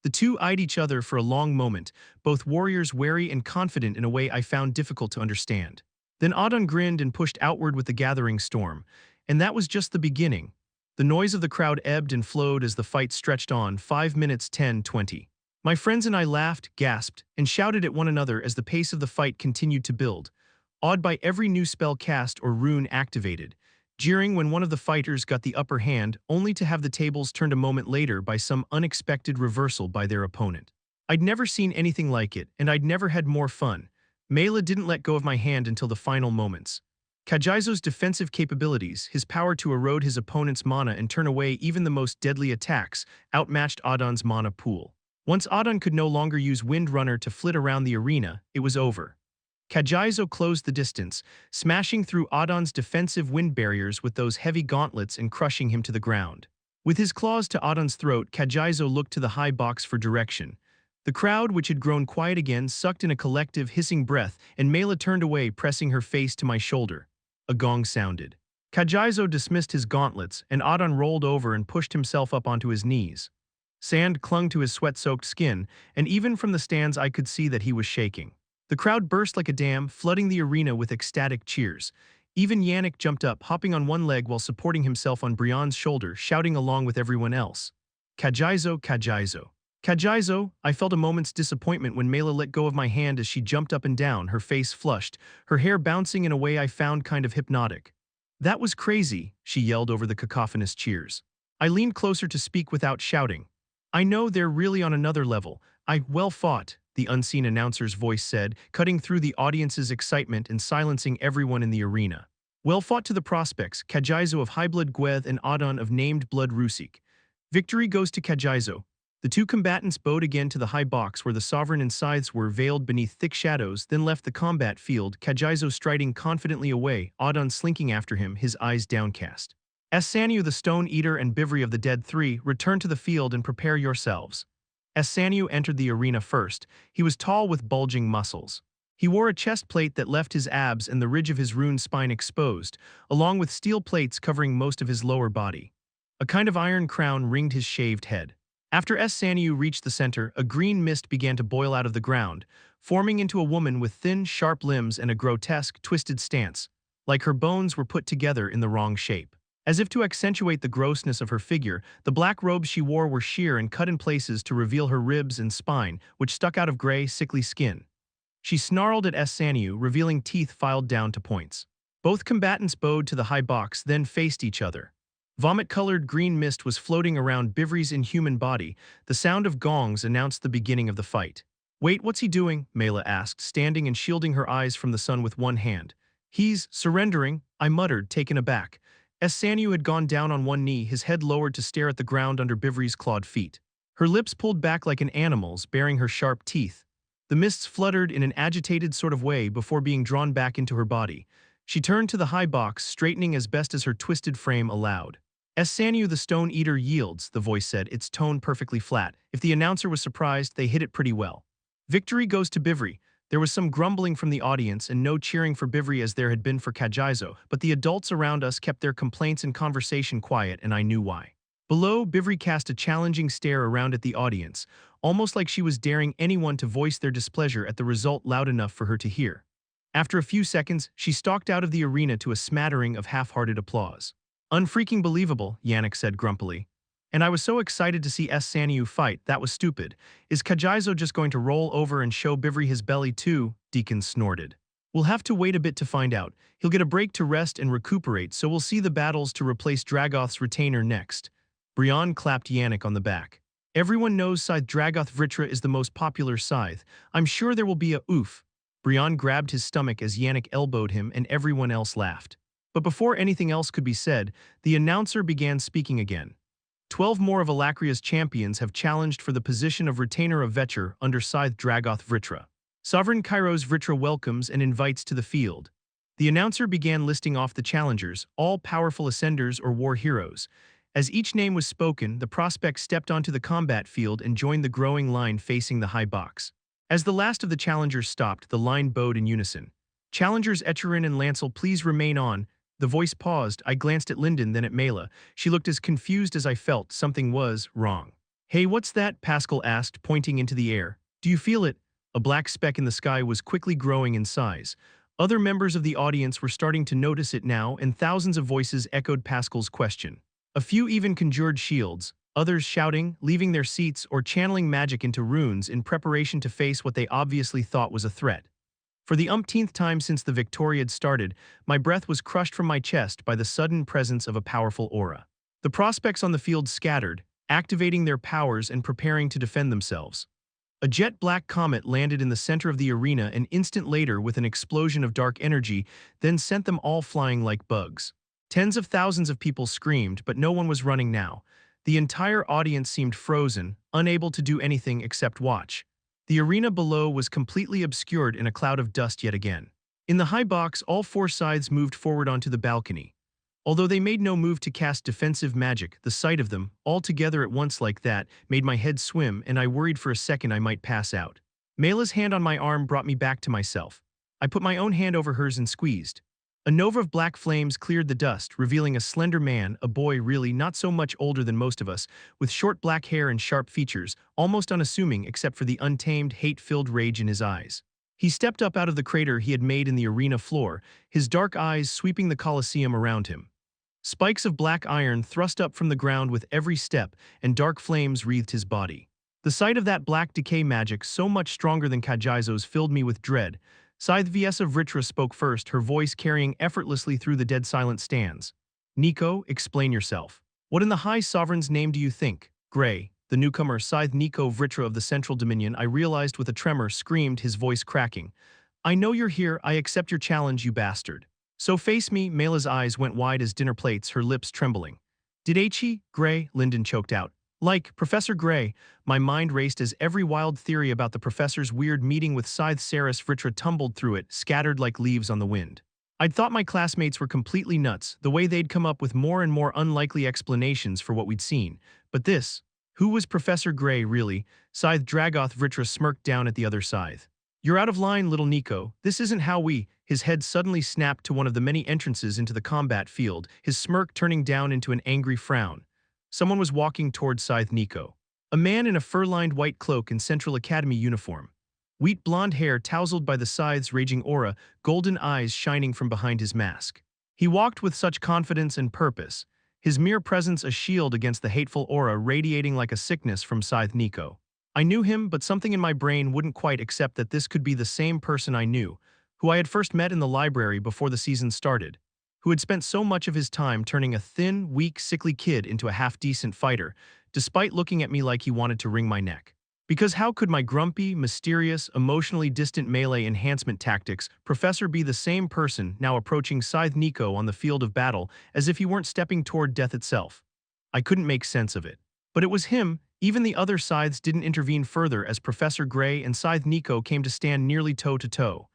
The two eyed each other for a long moment, both warriors wary and confident in a way I found difficult to understand. Then Audon grinned and pushed outward with the gathering storm, and that was just the beginning. The noise of the crowd ebbed and flowed as the fight stretched on, 5 minutes 10-20. My friends and I laughed, gasped, and shouted at one another as the pace of the fight continued to build, awed by every new spell cast or rune activated, jeering when one of the fighters got the upper hand, only to have the tables turned a moment later by some unexpected reversal by their opponent. I'd never seen anything like it, and I'd never had more fun. Mela didn't let go of my hand until the final moments. Kajaizo's defensive capabilities, his power to erode his opponent's mana and turn away even the most deadly attacks, outmatched Audon's mana pool. Once Audon could no longer use Wind Runner to flit around the arena, it was over. Kajaizo closed the distance, smashing through Audon's defensive wind barriers with those heavy gauntlets and crushing him to the ground. With his claws to Audon's throat, Kajaizo looked to the high box for direction. The crowd, which had grown quiet again, sucked in a collective, hissing breath, and Mela turned away, pressing her face to my shoulder. A gong sounded. Kajaizo dismissed his gauntlets, and Audon rolled over and pushed himself up onto his knees. Sand clung to his sweat-soaked skin, and even from the stands I could see that he was shaking. The crowd burst like a dam, flooding the arena with ecstatic cheers. Even Yannick jumped up, hopping on one leg while supporting himself on Brian's shoulder, shouting along with everyone else. Kajaizo, Kajaizo. Kajaizo, I felt a moment's disappointment when Mela let go of my hand as she jumped up and down, her face flushed, her hair bouncing in a way I found kind of hypnotic. That was crazy, she yelled over the cacophonous cheers. I leaned closer to speak without shouting. I know they're really on another level. Well fought, the unseen announcer's voice said, cutting through the audience's excitement and silencing everyone in the arena. Well fought to the prospects, Kajaizo of Highblood Gweth and Audon of Named Blood Rusik. Victory goes to Kajaizo. The two combatants bowed again to the high box where the Sovereign and Scythes were veiled beneath thick shadows, then left the combat field, Kajaizo striding confidently away, Audon slinking after him, his eyes downcast. Assassinated, the Stone Eater, and Bivri of the Dead Three, return to the field and prepare yourselves. Assassinated entered the arena first. He was tall with bulging muscles. He wore a chest plate that left his abs and the ridge of his rune spine exposed, along with steel plates covering most of his lower body. A kind of iron crown ringed his shaved head. After Assassinated reached the center, a green mist began to boil out of the ground, forming into a woman with thin, sharp limbs and a grotesque, twisted stance, like her bones were put together in the wrong shape. As if to accentuate the grossness of her figure, the black robes she wore were sheer and cut in places to reveal her ribs and spine, which stuck out of gray, sickly skin. She snarled at Assassinated, revealing teeth filed down to points. Both combatants bowed to the high box, then faced each other. Vomit-colored green mist was floating around Bivri's inhuman body. The sound of gongs announced the beginning of the fight. Wait, what's he doing? Mela asked, standing and shielding her eyes from the sun with one hand. He's surrendering, I muttered, taken aback. Assassinated had gone down on one knee, his head lowered to stare at the ground under Bivri's clawed feet. Her lips pulled back like an animal's, baring her sharp teeth. The mists fluttered in an agitated sort of way before being drawn back into her body. She turned to the high box, straightening as best as her twisted frame allowed. Assassinated, the Stone Eater yields, the voice said, its tone perfectly flat. If the announcer was surprised, they hit it pretty well. Victory goes to Bivri. There was some grumbling from the audience and no cheering for Bivri as there had been for Kajaizo, but the adults around us kept their complaints and conversation quiet, and I knew why. Below, Bivri cast a challenging stare around at the audience, almost like she was daring anyone to voice their displeasure at the result loud enough for her to hear. After a few seconds, she stalked out of the arena to a smattering of half-hearted applause. Unfreaking believable, Yannick said grumpily. And I was so excited to see Saniu fight, that was stupid. Is Kajizo just going to roll over and show Bivry his belly too? Deacon snorted. We'll have to wait a bit to find out. He'll get a break to rest and recuperate, so we'll see the battles to replace Dragoth's retainer next. Brian clapped Yannick on the back. Everyone knows Scythe Dragoth Vritra is the most popular scythe. I'm sure there will be a oof. Brian grabbed his stomach as Yannick elbowed him and everyone else laughed. But before anything else could be said, the announcer began speaking again. 12 more of Alacria's champions have challenged for the position of Retainer of Vetcher under Scythe Dragoth Vritra. Sovereign Kairos Vritra welcomes and invites to the field. The announcer began listing off the challengers, all powerful ascenders or war heroes. As each name was spoken, the prospect stepped onto the combat field and joined the growing line facing the high box. As the last of the challengers stopped, the line bowed in unison. Challengers Echerin and Lancel, please remain on. The voice paused. I glanced at Lyndon, then at Mela. She looked as confused as I felt. Something was wrong. Hey, what's that? Pascal asked, pointing into the air. Do you feel it? A black speck in the sky was quickly growing in size. Other members of the audience were starting to notice it now, and thousands of voices echoed Pascal's question. A few even conjured shields, others shouting, leaving their seats, or channeling magic into runes in preparation to face what they obviously thought was a threat. For the umpteenth time since the Victoriad started, my breath was crushed from my chest by the sudden presence of a powerful aura. The prospects on the field scattered, activating their powers and preparing to defend themselves. A jet-black comet landed in the center of the arena an instant later with an explosion of dark energy, then sent them all flying like bugs. Tens of thousands of people screamed, but no one was running now. The entire audience seemed frozen, unable to do anything except watch. The arena below was completely obscured in a cloud of dust yet again. In the high box, all four scythes moved forward onto the balcony. Although they made no move to cast defensive magic, the sight of them, all together at once like that, made my head swim, and I worried for a second I might pass out. Mela's hand on my arm brought me back to myself. I put my own hand over hers and squeezed. A nova of black flames cleared the dust, revealing a slender man, a boy really not so much older than most of us, with short black hair and sharp features, almost unassuming except for the untamed, hate-filled rage in his eyes. He stepped up out of the crater he had made in the arena floor, his dark eyes sweeping the Colosseum around him. Spikes of black iron thrust up from the ground with every step, and dark flames wreathed his body. The sight of that black decay magic, so much stronger than Kajizo's, filled me with dread. Scythe Vs of Vritra spoke first, her voice carrying effortlessly through the dead silent stands. Nico, explain yourself. What in the High Sovereign's name do you think? Gray, the newcomer Scythe Nico Vritra of the Central Dominion, I realized with a tremor, screamed, his voice cracking. I know you're here, I accept your challenge, you bastard. So face me. Mela's eyes went wide as dinner plates, her lips trembling. Did H.E. Gray? Lyndon choked out. Like, Professor Gray. My mind raced as every wild theory about the professor's weird meeting with Scythe Saris Vritra tumbled through it, scattered like leaves on the wind. I'd thought my classmates were completely nuts, the way they'd come up with more and more unlikely explanations for what we'd seen. But this, who was Professor Gray, really? Scythe Dragoth Vritra smirked down at the other scythe. You're out of line, little Nico. This isn't how we… His head suddenly snapped to one of the many entrances into the combat field, his smirk turning down into an angry frown. Someone was walking toward Scythe Nico. A man in a fur-lined white cloak and Central Academy uniform. Wheat blonde hair tousled by the scythe's raging aura, golden eyes shining from behind his mask. He walked with such confidence and purpose, his mere presence a shield against the hateful aura radiating like a sickness from Scythe Nico. I knew him, but something in my brain wouldn't quite accept that this could be the same person I knew, who I had first met in the library before the season started, who had spent so much of his time turning a thin, weak, sickly kid into a half-decent fighter, despite looking at me like he wanted to wring my neck. Because how could my grumpy, mysterious, emotionally distant melee enhancement tactics professor be the same person now approaching Scythe Nico on the field of battle as if he weren't stepping toward death itself? I couldn't make sense of it. But it was him. Even the other scythes didn't intervene further as Professor Gray and Scythe Nico came to stand nearly toe-to-toe.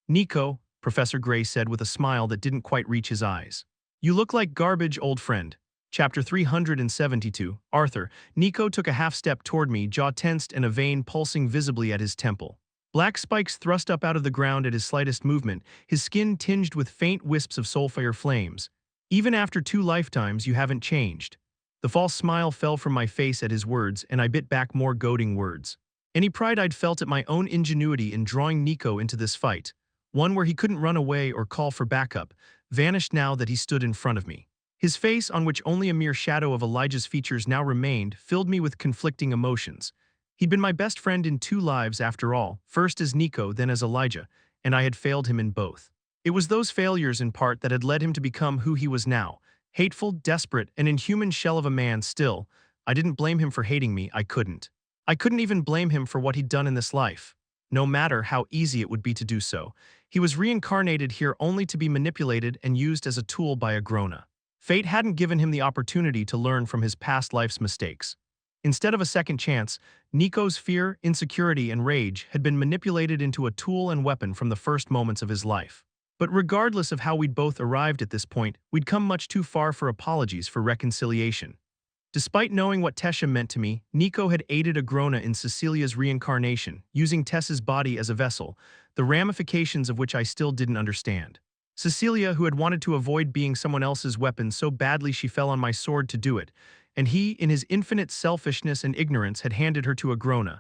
Nico, Professor Gray said with a smile that didn't quite reach his eyes. You look like garbage, old friend. Chapter 372, Arthur. Nico took a half-step toward me, jaw tensed and a vein pulsing visibly at his temple. Black spikes thrust up out of the ground at his slightest movement, his skin tinged with faint wisps of soulfire flames. Even after 2 lifetimes, you haven't changed. The false smile fell from my face at his words, and I bit back more goading words. Any pride I'd felt at my own ingenuity in drawing Nico into this fight, one where he couldn't run away or call for backup, vanished now that he stood in front of me. His face, on which only a mere shadow of Elijah's features now remained, filled me with conflicting emotions. He'd been my best friend in two lives after all, first as Nico, then as Elijah, and I had failed him in both. It was those failures in part that had led him to become who he was now, hateful, desperate, an inhuman shell of a man still. I didn't blame him for hating me, I couldn't. I couldn't even blame him for what he'd done in this life. No matter how easy it would be to do so, he was reincarnated here only to be manipulated and used as a tool by a Grona. Fate hadn't given him the opportunity to learn from his past life's mistakes. Instead of a second chance, Nico's fear, insecurity, and rage had been manipulated into a tool and weapon from the first moments of his life. But regardless of how we'd both arrived at this point, we'd come much too far for apologies for reconciliation. Despite knowing what Tesha meant to me, Nico had aided a Grona in Cecilia's reincarnation, using Tessa's body as a vessel, the ramifications of which I still didn't understand. Cecilia, who had wanted to avoid being someone else's weapon so badly she fell on my sword to do it, and he, in his infinite selfishness and ignorance, had handed her to a Grona.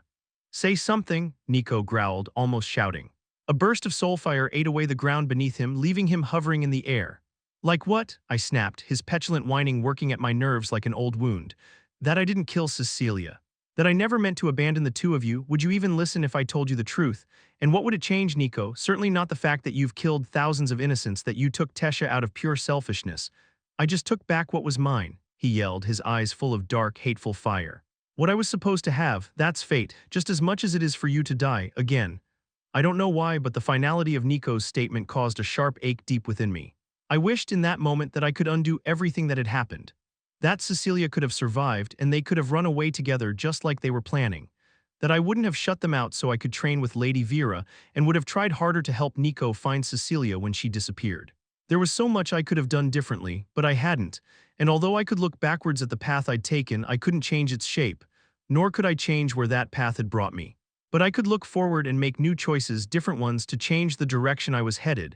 "Say something," Nico growled, almost shouting. A burst of soulfire ate away the ground beneath him, leaving him hovering in the air. "Like what?" I snapped, his petulant whining working at my nerves like an old wound. "That I didn't kill Cecilia. That I never meant to abandon the two of you. Would you even listen if I told you the truth? And what would it change, Nico? Certainly not the fact that you've killed thousands of innocents, that you took Tesha out of pure selfishness. I just took back what was mine," he yelled, his eyes full of dark, hateful fire. "What I was supposed to have, that's fate, just as much as it is for you to die, again." I don't know why, but the finality of Nico's statement caused a sharp ache deep within me. I wished in that moment that I could undo everything that had happened. That Cecilia could have survived, and they could have run away together just like they were planning. That I wouldn't have shut them out so I could train with Lady Vera, and would have tried harder to help Nico find Cecilia when she disappeared. There was so much I could have done differently, but I hadn't, and although I could look backwards at the path I'd taken, I couldn't change its shape, nor could I change where that path had brought me. But I could look forward and make new choices, different ones, to change the direction I was headed.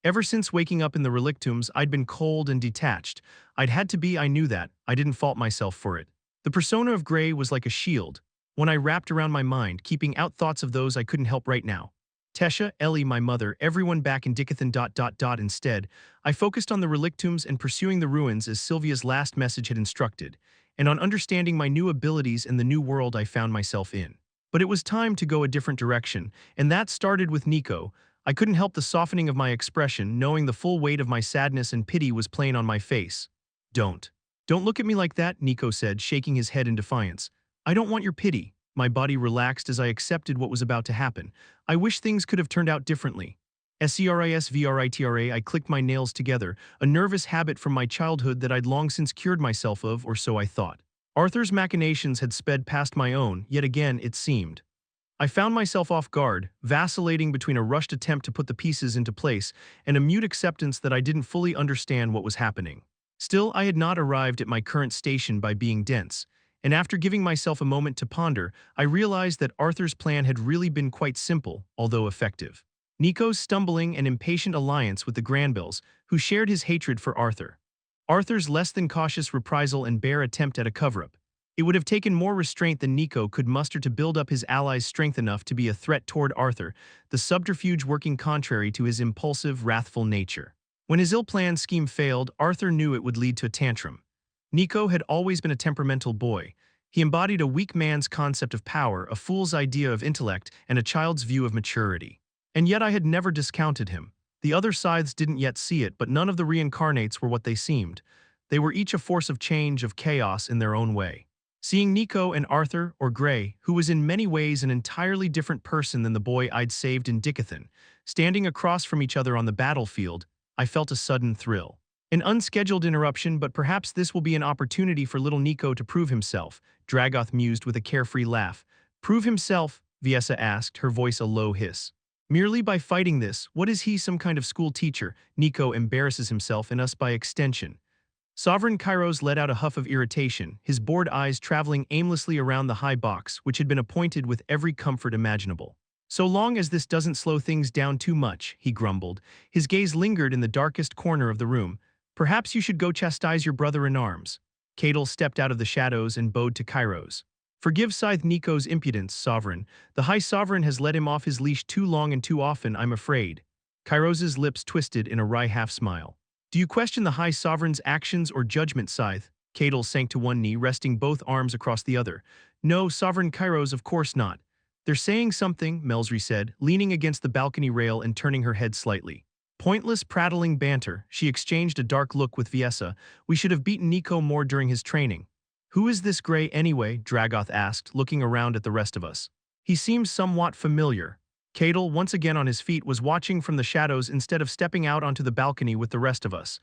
Ever since waking up in the relictums, I'd been cold and detached. I'd had to be, I knew that. I didn't fault myself for it. The persona of Grey was like a shield, one I wrapped around my mind, keeping out thoughts of those I couldn't help right now. Tesha, Ellie, my mother, everyone back in Dicathen. Instead, I focused on the relictums and pursuing the ruins as Sylvia's last message had instructed, and on understanding my new abilities and the new world I found myself in. But it was time to go a different direction, and that started with Nico. I couldn't help the softening of my expression, knowing the full weight of my sadness and pity was plain on my face. Don't look at me like that," Nico said, shaking his head in defiance. "I don't want your pity." My body relaxed as I accepted what was about to happen. I wish things could have turned out differently. SERISVRITRA, I clicked my nails together, a nervous habit from my childhood that I'd long since cured myself of, or so I thought. Arthur's machinations had sped past my own, yet again it seemed. I found myself off guard, vacillating between a rushed attempt to put the pieces into place and a mute acceptance that I didn't fully understand what was happening. Still, I had not arrived at my current station by being dense, and after giving myself a moment to ponder, I realized that Arthur's plan had really been quite simple, although effective. Nico's stumbling and impatient alliance with the Granvilles, who shared his hatred for Arthur. Arthur's less than cautious reprisal and bare attempt at a cover-up. It would have taken more restraint than Nico could muster to build up his allies' strength enough to be a threat toward Arthur, the subterfuge working contrary to his impulsive, wrathful nature. When his ill-planned scheme failed, Arthur knew it would lead to a tantrum. Nico had always been a temperamental boy. He embodied a weak man's concept of power, a fool's idea of intellect, and a child's view of maturity. And yet I had never discounted him. The other scythes didn't yet see it, but none of the reincarnates were what they seemed. They were each a force of change, of chaos in their own way. Seeing Nico and Arthur, or Grey, who was in many ways an entirely different person than the boy I'd saved in Dicathen, standing across from each other on the battlefield, I felt a sudden thrill. An unscheduled interruption, but perhaps this will be an opportunity for little Nico to prove himself, Dragoth mused with a carefree laugh. Prove himself? Viessa asked, her voice a low hiss. Merely by fighting this, what is he, some kind of school teacher? Nico embarrasses himself and us by extension. Sovereign Kairos let out a huff of irritation, his bored eyes traveling aimlessly around the high box, which had been appointed with every comfort imaginable. So long as this doesn't slow things down too much, he grumbled. His gaze lingered in the darkest corner of the room. Perhaps you should go chastise your brother-in-arms. Cadel stepped out of the shadows and bowed to Kairos. Forgive Scythe Nico's impudence, Sovereign. The High Sovereign has let him off his leash too long and too often, I'm afraid. Kairos's lips twisted in a wry half-smile. Do you question the High Sovereign's actions or judgment, Scythe? Cadel sank to one knee, resting both arms across the other. No, Sovereign Kairos, of course not. They're saying something, Melsry said, leaning against the balcony rail and turning her head slightly. Pointless prattling banter. She exchanged a dark look with Viessa. We should have beaten Nico more during his training. Who is this Grey anyway? Dragoth asked, looking around at the rest of us. He seems somewhat familiar. Cadel, once again on his feet, was watching from the shadows instead of stepping out onto the balcony with the rest of us.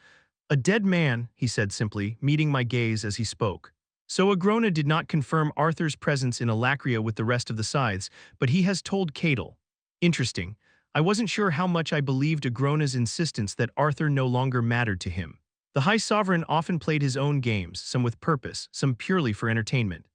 A dead man, he said simply, meeting my gaze as he spoke. So Agrona did not confirm Arthur's presence in Alacria with the rest of the Scythes, but he has told Cadel. Interesting. I wasn't sure how much I believed Agrona's insistence that Arthur no longer mattered to him. The High Sovereign often played his own games, some with purpose, some purely for entertainment.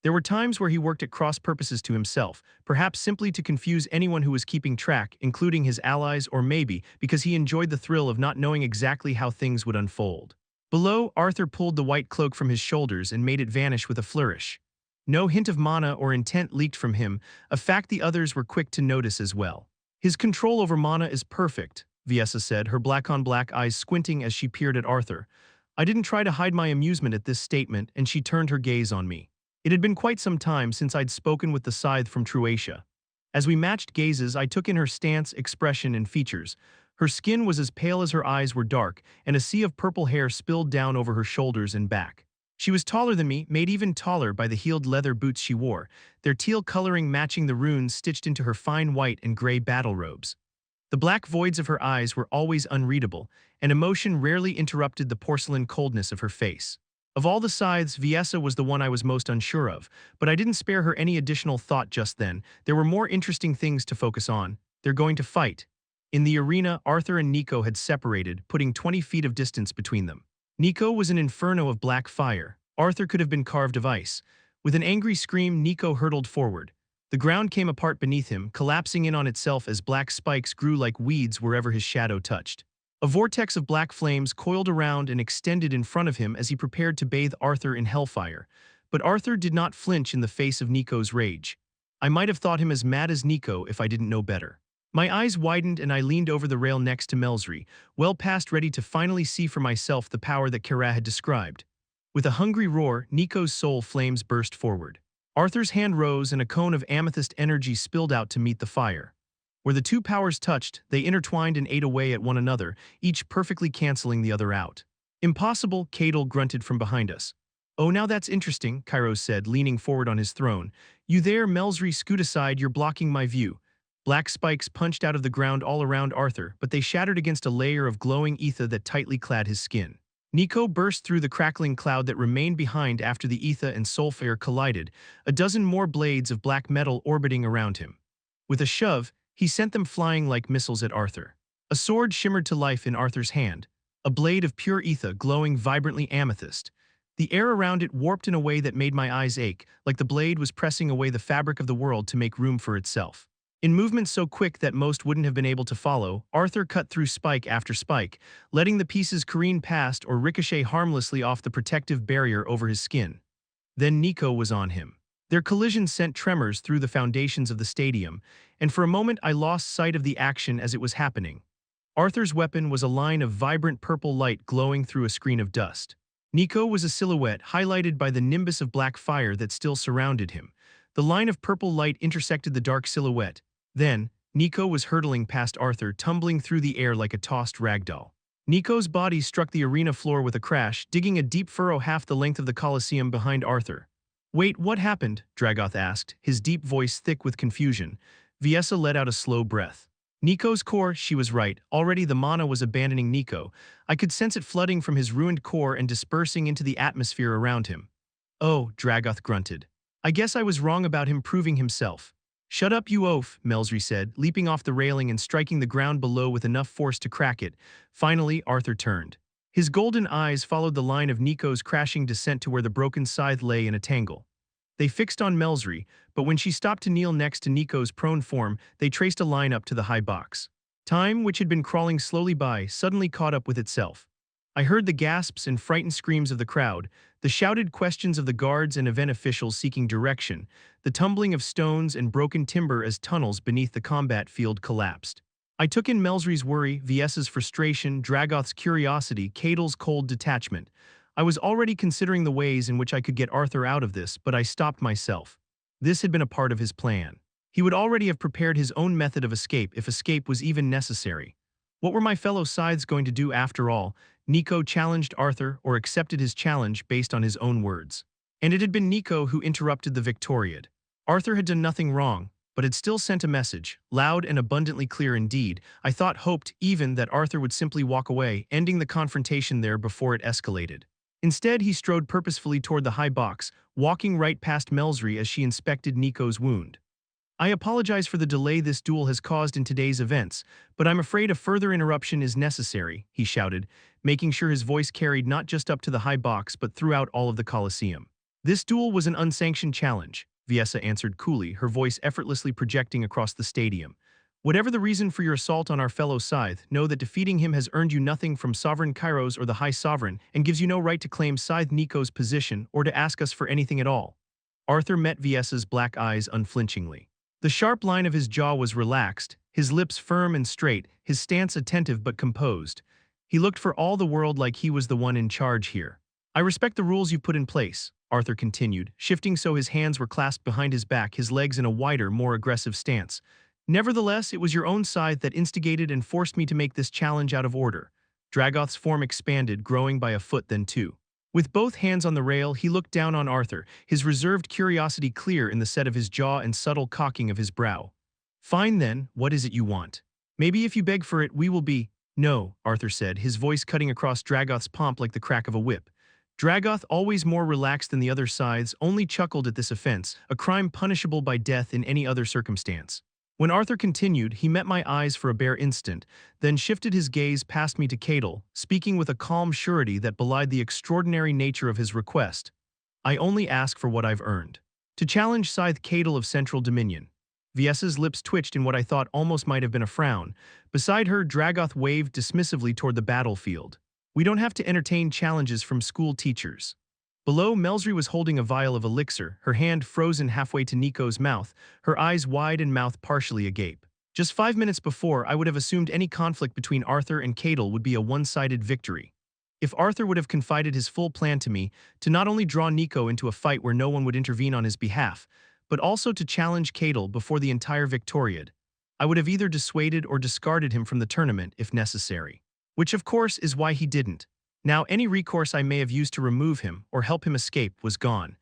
There were times where he worked at cross purposes to himself, perhaps simply to confuse anyone who was keeping track, including his allies, or maybe because he enjoyed the thrill of not knowing exactly how things would unfold. Below, Arthur pulled the white cloak from his shoulders and made it vanish with a flourish. No hint of mana or intent leaked from him, a fact the others were quick to notice as well. His control over mana is perfect, Viessa said, her black-on-black eyes squinting as she peered at Arthur. I didn't try to hide my amusement at this statement, and she turned her gaze on me. It had been quite some time since I'd spoken with the Scythe from Truatia. As we matched gazes, I took in her stance, expression, and features. Her skin was as pale as her eyes were dark, and a sea of purple hair spilled down over her shoulders and back. She was taller than me, made even taller by the heeled leather boots she wore, their teal coloring matching the runes stitched into her fine white and gray battle robes. The black voids of her eyes were always unreadable, and emotion rarely interrupted the porcelain coldness of her face. Of all the Scythes, Viessa was the one I was most unsure of, but I didn't spare her any additional thought just then. There were more interesting things to focus on. They're going to fight. In the arena, Arthur and Nico had separated, putting 20 feet of distance between them. Nico was an inferno of black fire. Arthur could have been carved of ice. With an angry scream, Nico hurtled forward. The ground came apart beneath him, collapsing in on itself as black spikes grew like weeds wherever his shadow touched. A vortex of black flames coiled around and extended in front of him as he prepared to bathe Arthur in hellfire. But Arthur did not flinch in the face of Nico's rage. I might have thought him as mad as Nico if I didn't know better. My eyes widened and I leaned over the rail next to Melsry, well past ready to finally see for myself the power that Kara had described. With a hungry roar, Nico's soul flames burst forward. Arthur's hand rose and a cone of amethyst energy spilled out to meet the fire. Where the two powers touched, they intertwined and ate away at one another, each perfectly canceling the other out. Impossible, Cadel grunted from behind us. Oh, now that's interesting, Kairos said, leaning forward on his throne. You there, Melsry, scoot aside, you're blocking my view. Black spikes punched out of the ground all around Arthur, but they shattered against a layer of glowing ether that tightly clad his skin. Nico burst through the crackling cloud that remained behind after the ether and sulfur collided, a dozen more blades of black metal orbiting around him. With a shove, he sent them flying like missiles at Arthur. A sword shimmered to life in Arthur's hand, a blade of pure ether glowing vibrantly amethyst. The air around it warped in a way that made my eyes ache, like the blade was pressing away the fabric of the world to make room for itself. In movements so quick that most wouldn't have been able to follow, Arthur cut through spike after spike, letting the pieces careen past or ricochet harmlessly off the protective barrier over his skin. Then Nico was on him. Their collision sent tremors through the foundations of the stadium, and for a moment I lost sight of the action as it was happening. Arthur's weapon was a line of vibrant purple light glowing through a screen of dust. Nico was a silhouette highlighted by the nimbus of black fire that still surrounded him. The line of purple light intersected the dark silhouette. Then, Nico was hurtling past Arthur, tumbling through the air like a tossed ragdoll. Nico's body struck the arena floor with a crash, digging a deep furrow half the length of the Colosseum behind Arthur. Wait, what happened? Dragoth asked, his deep voice thick with confusion. Viessa let out a slow breath. Nico's core, she was right. Already the mana was abandoning Nico. I could sense it flooding from his ruined core and dispersing into the atmosphere around him. Oh, Dragoth grunted. I guess I was wrong about him proving himself. Shut up, you oaf, Melsry said, leaping off the railing and striking the ground below with enough force to crack it. Finally, Arthur turned. His golden eyes followed the line of Nico's crashing descent to where the broken scythe lay in a tangle. They fixed on Melsry, but when she stopped to kneel next to Nico's prone form, they traced a line up to the high box. Time, which had been crawling slowly by, suddenly caught up with itself. I heard the gasps and frightened screams of the crowd, the shouted questions of the guards and event officials seeking direction, the tumbling of stones and broken timber as tunnels beneath the combat field collapsed. I took in Melsry's worry, Vies's frustration, Dragoth's curiosity, Catel's cold detachment. I was already considering the ways in which I could get Arthur out of this, but I stopped myself. This had been a part of his plan. He would already have prepared his own method of escape if escape was even necessary. What were my fellow scythes going to do after all? Nico challenged Arthur or accepted his challenge based on his own words. And it had been Nico who interrupted the Victoriad. Arthur had done nothing wrong, but had still sent a message, loud and abundantly clear indeed. I hoped even that Arthur would simply walk away, ending the confrontation there before it escalated. Instead, he strode purposefully toward the high box, walking right past Melsry as she inspected Nico's wound. I apologize for the delay this duel has caused in today's events, but I'm afraid a further interruption is necessary, he shouted, making sure his voice carried not just up to the high box but throughout all of the Colosseum. This duel was an unsanctioned challenge, Viesa answered coolly, her voice effortlessly projecting across the stadium. Whatever the reason for your assault on our fellow scythe, know that defeating him has earned you nothing from Sovereign Kairos or the High Sovereign and gives you no right to claim Scythe Nico's position or to ask us for anything at all. Arthur met Viesa's black eyes unflinchingly. The sharp line of his jaw was relaxed, his lips firm and straight, his stance attentive but composed. He looked for all the world like he was the one in charge here. I respect the rules you've put in place, Arthur continued, shifting so his hands were clasped behind his back, his legs in a wider, more aggressive stance. Nevertheless, it was your own scythe that instigated and forced me to make this challenge out of order. Dragoth's form expanded, growing by a foot then two. With both hands on the rail, he looked down on Arthur, his reserved curiosity clear in the set of his jaw and subtle cocking of his brow. Fine then, what is it you want? Maybe if you beg for it, we will be— No, Arthur said, his voice cutting across Dragoth's pomp like the crack of a whip. Dragoth, always more relaxed than the other scythes, only chuckled at this offense, a crime punishable by death in any other circumstance. When Arthur continued, he met my eyes for a bare instant, then shifted his gaze past me to Catel, speaking with a calm surety that belied the extraordinary nature of his request. I only ask for what I've earned. To challenge Scythe Catel of Central Dominion. Viesa's lips twitched in what I thought almost might have been a frown. Beside her, Dragoth waved dismissively toward the battlefield. We don't have to entertain challenges from school teachers. Below, Melsry was holding a vial of elixir, her hand frozen halfway to Nico's mouth, her eyes wide and mouth partially agape. Just 5 minutes before, I would have assumed any conflict between Arthur and Catel would be a one-sided victory. If Arthur would have confided his full plan to me, to not only draw Nico into a fight where no one would intervene on his behalf, but also to challenge Catel before the entire Victoriad, I would have either dissuaded or discarded him from the tournament if necessary. Which of course is why he didn't. Now any recourse I may have used to remove him or help him escape was gone.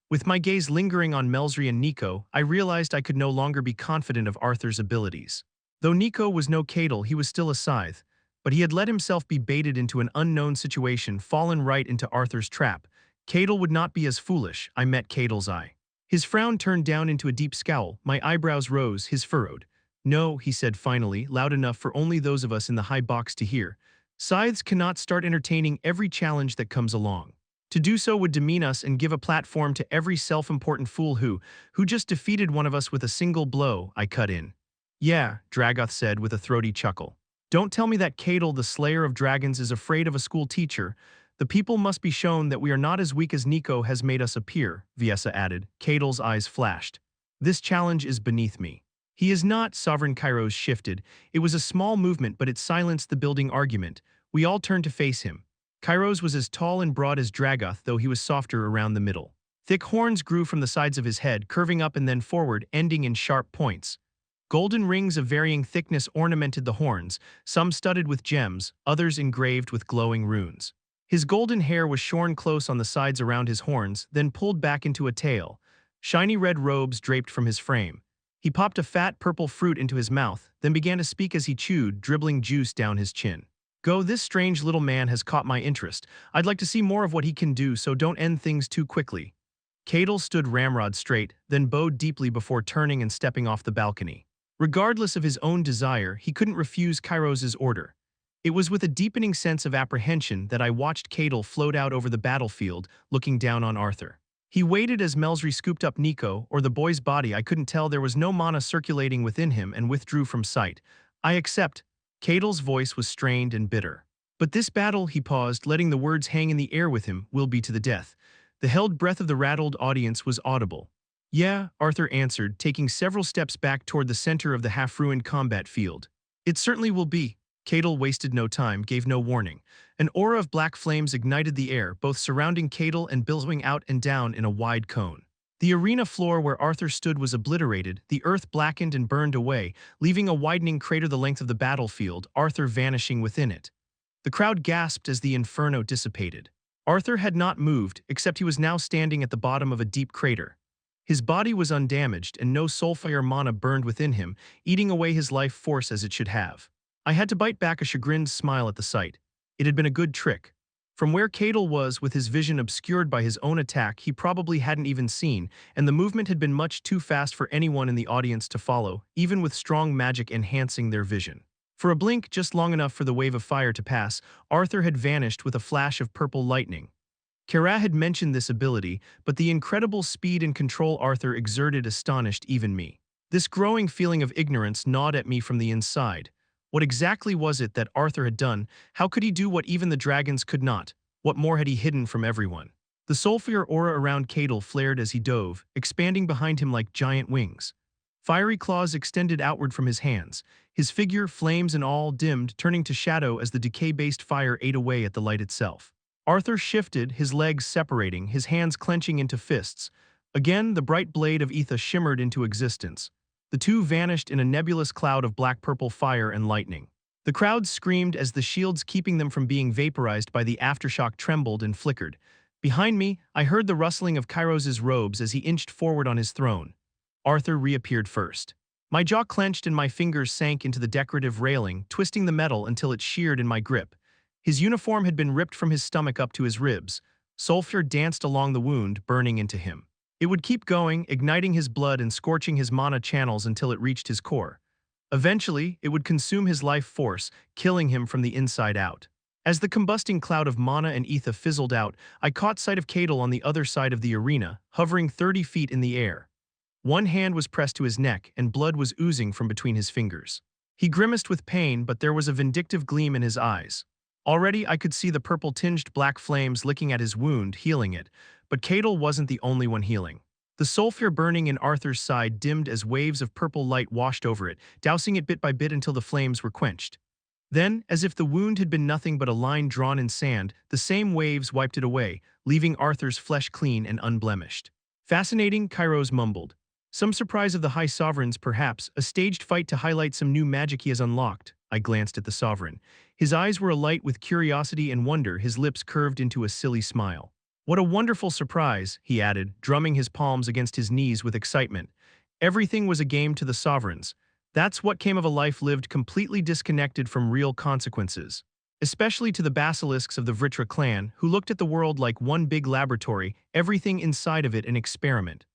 With my gaze lingering on Melsry and Nico, I realized I could no longer be confident of Arthur's abilities. Though Nico was no Catel, he was still a scythe, but he had let himself be baited into an unknown situation, fallen right into Arthur's trap. Catel would not be as foolish. I met Catel's eye. His frown turned down into a deep scowl, my eyebrows rose, his furrowed. No, he said finally, loud enough for only those of us in the high box to hear. Scythes cannot start entertaining every challenge that comes along. To do so would demean us and give a platform to every self-important fool who just defeated one of us with a single blow, I cut in. Yeah, Dragoth said with a throaty chuckle. Don't tell me that Catel, the slayer of dragons, is afraid of a school teacher. The people must be shown that we are not as weak as Nico has made us appear, Viesa added. Catel's eyes flashed. This challenge is beneath me. He is not, Sovereign Kairos shifted. It was a small movement, but it silenced the building argument. We all turned to face him. Kairos was as tall and broad as Dragoth, though he was softer around the middle. Thick horns grew from the sides of his head, curving up and then forward, ending in sharp points. Golden rings of varying thickness ornamented the horns, some studded with gems, others engraved with glowing runes. His golden hair was shorn close on the sides around his horns, then pulled back into a tail. Shiny red robes draped from his frame. He popped a fat purple fruit into his mouth, then began to speak as he chewed, dribbling juice down his chin. Go, this strange little man has caught my interest. I'd like to see more of what he can do, so don't end things too quickly. Catel stood ramrod straight, then bowed deeply before turning and stepping off the balcony. Regardless of his own desire, he couldn't refuse Kairos's order. It was with a deepening sense of apprehension that I watched Catel float out over the battlefield, looking down on Arthur. He waited as Melsry scooped up Nico, or the boy's body. I couldn't tell, there was no mana circulating within him, and withdrew from sight. I accept. Catel's voice was strained and bitter. But this battle, he paused, letting the words hang in the air with him, will be to the death. The held breath of the rattled audience was audible. Yeah, Arthur answered, taking several steps back toward the center of the half-ruined combat field. It certainly will be. Cadel wasted no time, gave no warning. An aura of black flames ignited the air, both surrounding Cadel and billowing out and down in a wide cone. The arena floor where Arthur stood was obliterated, the earth blackened and burned away, leaving a widening crater the length of the battlefield, Arthur vanishing within it. The crowd gasped as the inferno dissipated. Arthur had not moved, except he was now standing at the bottom of a deep crater. His body was undamaged, and no soulfire mana burned within him, eating away his life force as it should have. I had to bite back a chagrined smile at the sight. It had been a good trick. From where Cadel was, with his vision obscured by his own attack he probably hadn't even seen, and the movement had been much too fast for anyone in the audience to follow, even with strong magic enhancing their vision. For a blink, just long enough for the wave of fire to pass, Arthur had vanished with a flash of purple lightning. Kara had mentioned this ability, but the incredible speed and control Arthur exerted astonished even me. This growing feeling of ignorance gnawed at me from the inside. What exactly was it that Arthur had done? How could he do what even the dragons could not? What more had he hidden from everyone? The soulfire aura around Cadel flared as he dove, expanding behind him like giant wings. Fiery claws extended outward from his hands. His figure, flames and all, dimmed, turning to shadow as the decay-based fire ate away at the light itself. Arthur shifted, his legs separating, his hands clenching into fists. Again, the bright blade of Etha shimmered into existence. The two vanished in a nebulous cloud of black-purple fire and lightning. The crowd screamed as the shields keeping them from being vaporized by the aftershock trembled and flickered. Behind me, I heard the rustling of Kairos's robes as he inched forward on his throne. Arthur reappeared first. My jaw clenched and my fingers sank into the decorative railing, twisting the metal until it sheared in my grip. His uniform had been ripped from his stomach up to his ribs. Sulfur danced along the wound, burning into him. It would keep going, igniting his blood and scorching his mana channels until it reached his core. Eventually, it would consume his life force, killing him from the inside out. As the combusting cloud of mana and ether fizzled out, I caught sight of Cadel on the other side of the arena, hovering 30 feet in the air. One hand was pressed to his neck, and blood was oozing from between his fingers. He grimaced with pain, but there was a vindictive gleam in his eyes. Already I could see the purple-tinged black flames licking at his wound, healing it, but Cadel wasn't the only one healing. The sulfur burning in Arthur's side dimmed as waves of purple light washed over it, dousing it bit by bit until the flames were quenched. Then, as if the wound had been nothing but a line drawn in sand, the same waves wiped it away, leaving Arthur's flesh clean and unblemished. Fascinating, Kairos mumbled. Some surprise of the High Sovereigns, perhaps, a staged fight to highlight some new magic he has unlocked. I glanced at the Sovereign. His eyes were alight with curiosity and wonder, his lips curved into a silly smile. What a wonderful surprise, he added, drumming his palms against his knees with excitement. Everything was a game to the Sovereigns. That's what came of a life lived completely disconnected from real consequences. Especially to the basilisks of the Vritra clan, who looked at the world like one big laboratory, everything inside of it an experiment.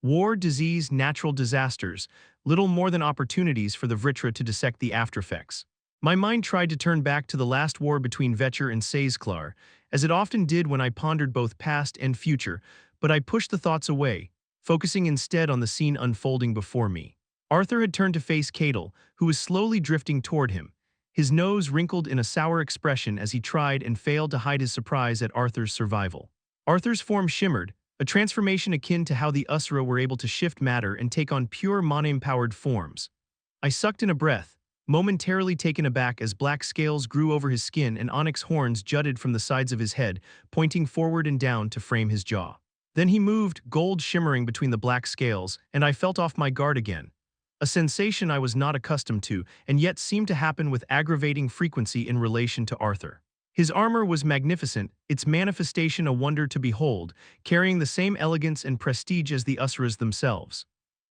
War, disease, natural disasters, little more than opportunities for the Vritra to dissect the aftereffects. My mind tried to turn back to the last war between Vetcher and Sazeklar, as it often did when I pondered both past and future, but I pushed the thoughts away, focusing instead on the scene unfolding before me. Arthur had turned to face Cadel, who was slowly drifting toward him. His nose wrinkled in a sour expression as he tried and failed to hide his surprise at Arthur's survival. Arthur's form shimmered, a transformation akin to how the Usura were able to shift matter and take on pure mana-empowered forms. I sucked in a breath, momentarily taken aback as black scales grew over his skin and onyx horns jutted from the sides of his head, pointing forward and down to frame his jaw. Then he moved, gold shimmering between the black scales, and I felt off my guard again. A sensation I was not accustomed to, and yet seemed to happen with aggravating frequency in relation to Arthur. His armor was magnificent, its manifestation a wonder to behold, carrying the same elegance and prestige as the Usuras themselves.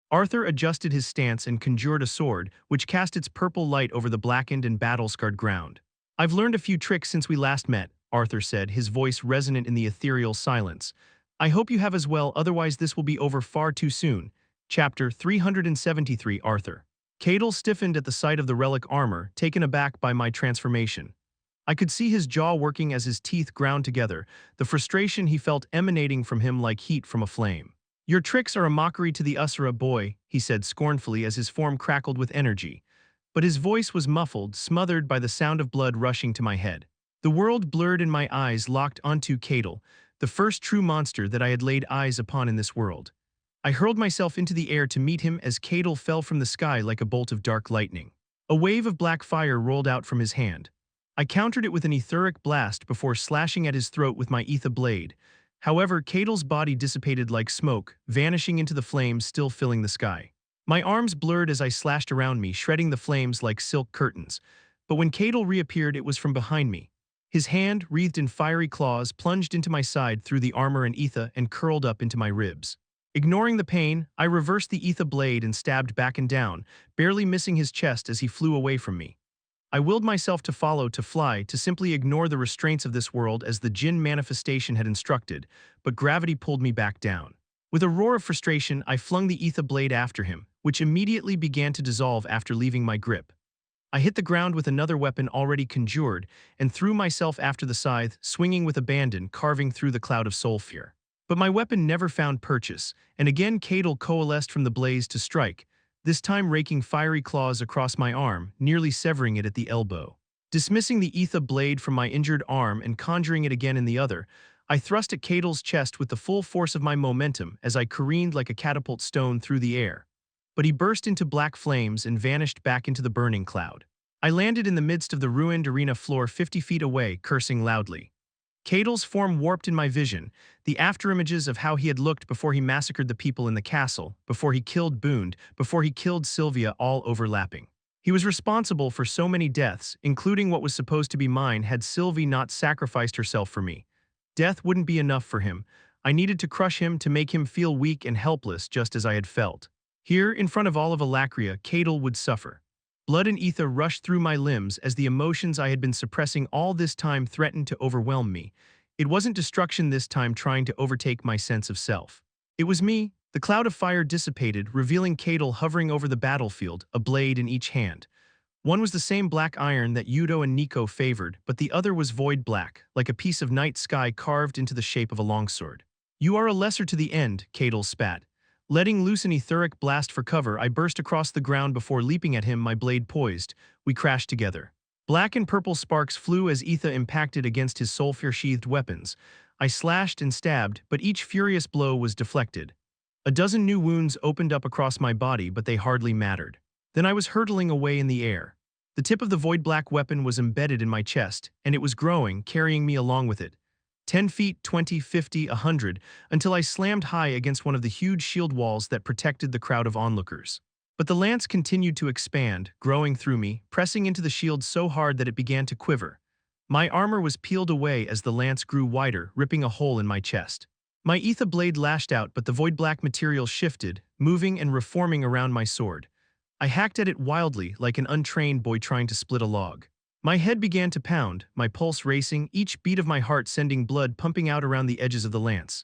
Arthur adjusted his stance and conjured a sword, which cast its purple light over the blackened and battle-scarred ground. "I've learned a few tricks since we last met," Arthur said, his voice resonant in the ethereal silence. "I hope you have as well, otherwise this will be over far too soon." Chapter 373 Arthur. Cadel stiffened at the sight of the relic armor, taken aback by my transformation. I could see his jaw working as his teeth ground together, the frustration he felt emanating from him like heat from a flame. "Your tricks are a mockery to the Usura, boy," he said scornfully as his form crackled with energy. But his voice was muffled, smothered by the sound of blood rushing to my head. The world blurred and my eyes locked onto Cadel, the first true monster that I had laid eyes upon in this world. I hurled myself into the air to meet him as Cadel fell from the sky like a bolt of dark lightning. A wave of black fire rolled out from his hand. I countered it with an etheric blast before slashing at his throat with my ether blade. However, Cato's body dissipated like smoke, vanishing into the flames still filling the sky. My arms blurred as I slashed around me, shredding the flames like silk curtains. But when Cato reappeared, it was from behind me. His hand, wreathed in fiery claws, plunged into my side through the armor and ether and curled up into my ribs. Ignoring the pain, I reversed the ether blade and stabbed back and down, barely missing his chest as he flew away from me. I willed myself to follow, to fly, to simply ignore the restraints of this world as the Jinn manifestation had instructed, but gravity pulled me back down. With a roar of frustration, I flung the ether blade after him, which immediately began to dissolve after leaving my grip. I hit the ground with another weapon already conjured and threw myself after the scythe, swinging with abandon, carving through the cloud of sulfur. But my weapon never found purchase, and again Cato coalesced from the blaze to strike, this time raking fiery claws across my arm, nearly severing it at the elbow. Dismissing the ether blade from my injured arm and conjuring it again in the other, I thrust at Cato's chest with the full force of my momentum as I careened like a catapult stone through the air. But he burst into black flames and vanished back into the burning cloud. I landed in the midst of the ruined arena floor 50 feet away, cursing loudly. Cato's form warped in my vision, the afterimages of how he had looked before he massacred the people in the castle, before he killed Boone, before he killed Sylvia, all overlapping. He was responsible for so many deaths, including what was supposed to be mine had Sylvie not sacrificed herself for me. Death wouldn't be enough for him. I needed to crush him to make him feel weak and helpless just as I had felt. Here, in front of all of Alacria, Cato would suffer. Blood and ether rushed through my limbs as the emotions I had been suppressing all this time threatened to overwhelm me. It wasn't destruction this time trying to overtake my sense of self. It was me. The cloud of fire dissipated, revealing Cato hovering over the battlefield, a blade in each hand. One was the same black iron that Yudo and Nico favored, but the other was void black, like a piece of night sky carved into the shape of a longsword. "You are a lesser to the end," Cato spat. Letting loose an etheric blast for cover, I burst across the ground before leaping at him, my blade poised. We crashed together. Black and purple sparks flew as ether impacted against his sulfur-sheathed weapons. I slashed and stabbed, but each furious blow was deflected. A dozen new wounds opened up across my body, but they hardly mattered. Then I was hurtling away in the air. The tip of the void-black weapon was embedded in my chest, and it was growing, carrying me along with it. 10 feet, 20, 50, 100, until I slammed high against one of the huge shield walls that protected the crowd of onlookers. But the lance continued to expand, growing through me, pressing into the shield so hard that it began to quiver. My armor was peeled away as the lance grew wider, ripping a hole in my chest. My ether blade lashed out, but the void-black material shifted, moving and reforming around my sword. I hacked at it wildly, like an untrained boy trying to split a log. My head began to pound, my pulse racing, each beat of my heart sending blood pumping out around the edges of the lance.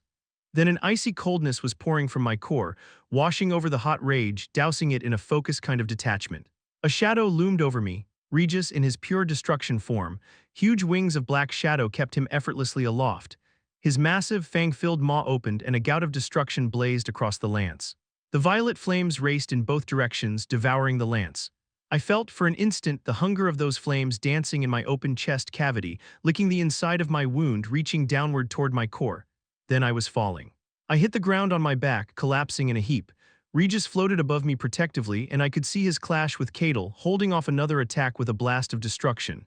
Then an icy coldness was pouring from my core, washing over the hot rage, dousing it in a focused kind of detachment. A shadow loomed over me, Regis in his pure destruction form. Huge wings of black shadow kept him effortlessly aloft. His massive, fang-filled maw opened and a gout of destruction blazed across the lance. The violet flames raced in both directions, devouring the lance. I felt, for an instant, the hunger of those flames dancing in my open chest cavity, licking the inside of my wound, reaching downward toward my core. Then I was falling. I hit the ground on my back, collapsing in a heap. Regis floated above me protectively, and I could see his clash with Cato, holding off another attack with a blast of destruction.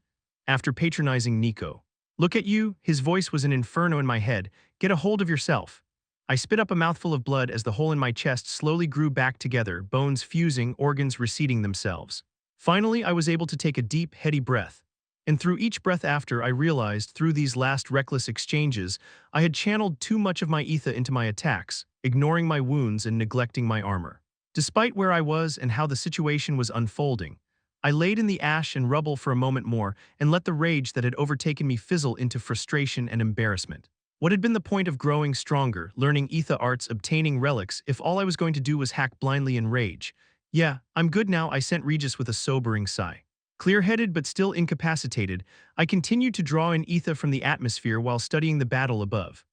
After patronizing Nico. "Look at you," his voice was an inferno in my head. "Get a hold of yourself." I spit up a mouthful of blood as the hole in my chest slowly grew back together, bones fusing, organs reseating themselves. Finally, I was able to take a deep, heady breath. And through each breath after, I realized, through these last reckless exchanges, I had channeled too much of my ether into my attacks, ignoring my wounds and neglecting my armor. Despite where I was and how the situation was unfolding, I laid in the ash and rubble for a moment more and let the rage that had overtaken me fizzle into frustration and embarrassment. What had been the point of growing stronger, learning ether arts, obtaining relics, if all I was going to do was hack blindly in rage? "Yeah, I'm good now," I sent Regis with a sobering sigh. Clear-headed but still incapacitated, I continued to draw in ether from the atmosphere while studying the battle above.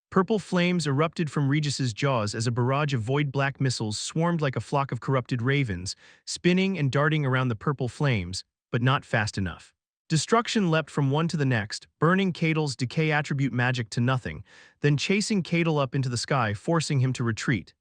Purple flames erupted from Regis's jaws as a barrage of void-black missiles swarmed like a flock of corrupted ravens, spinning and darting around the purple flames, but not fast enough. Destruction leapt from one to the next, burning Cato's decay attribute magic to nothing, then chasing Cato up into the sky, forcing him to retreat.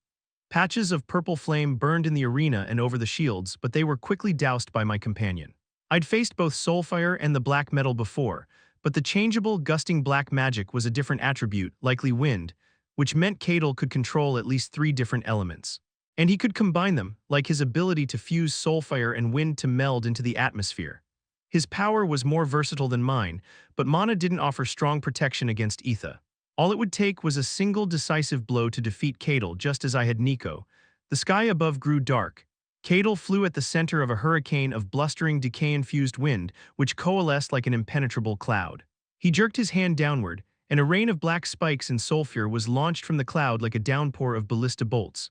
Patches of purple flame burned in the arena and over the shields, but they were quickly doused by my companion. I'd faced both soulfire and the black metal before, but the changeable, gusting black magic was a different attribute, likely wind, which meant Cadel could control at least 3 different elements. And he could combine them, like his ability to fuse soulfire and wind to meld into the atmosphere. His power was more versatile than mine, but mana didn't offer strong protection against Etha. All it would take was a single decisive blow to defeat Cadel, just as I had Nico. The sky above grew dark. Cadel flew at the center of a hurricane of blustering, decay-infused wind, which coalesced like an impenetrable cloud. He jerked his hand downward, and a rain of black spikes and sulfur was launched from the cloud like a downpour of ballista bolts.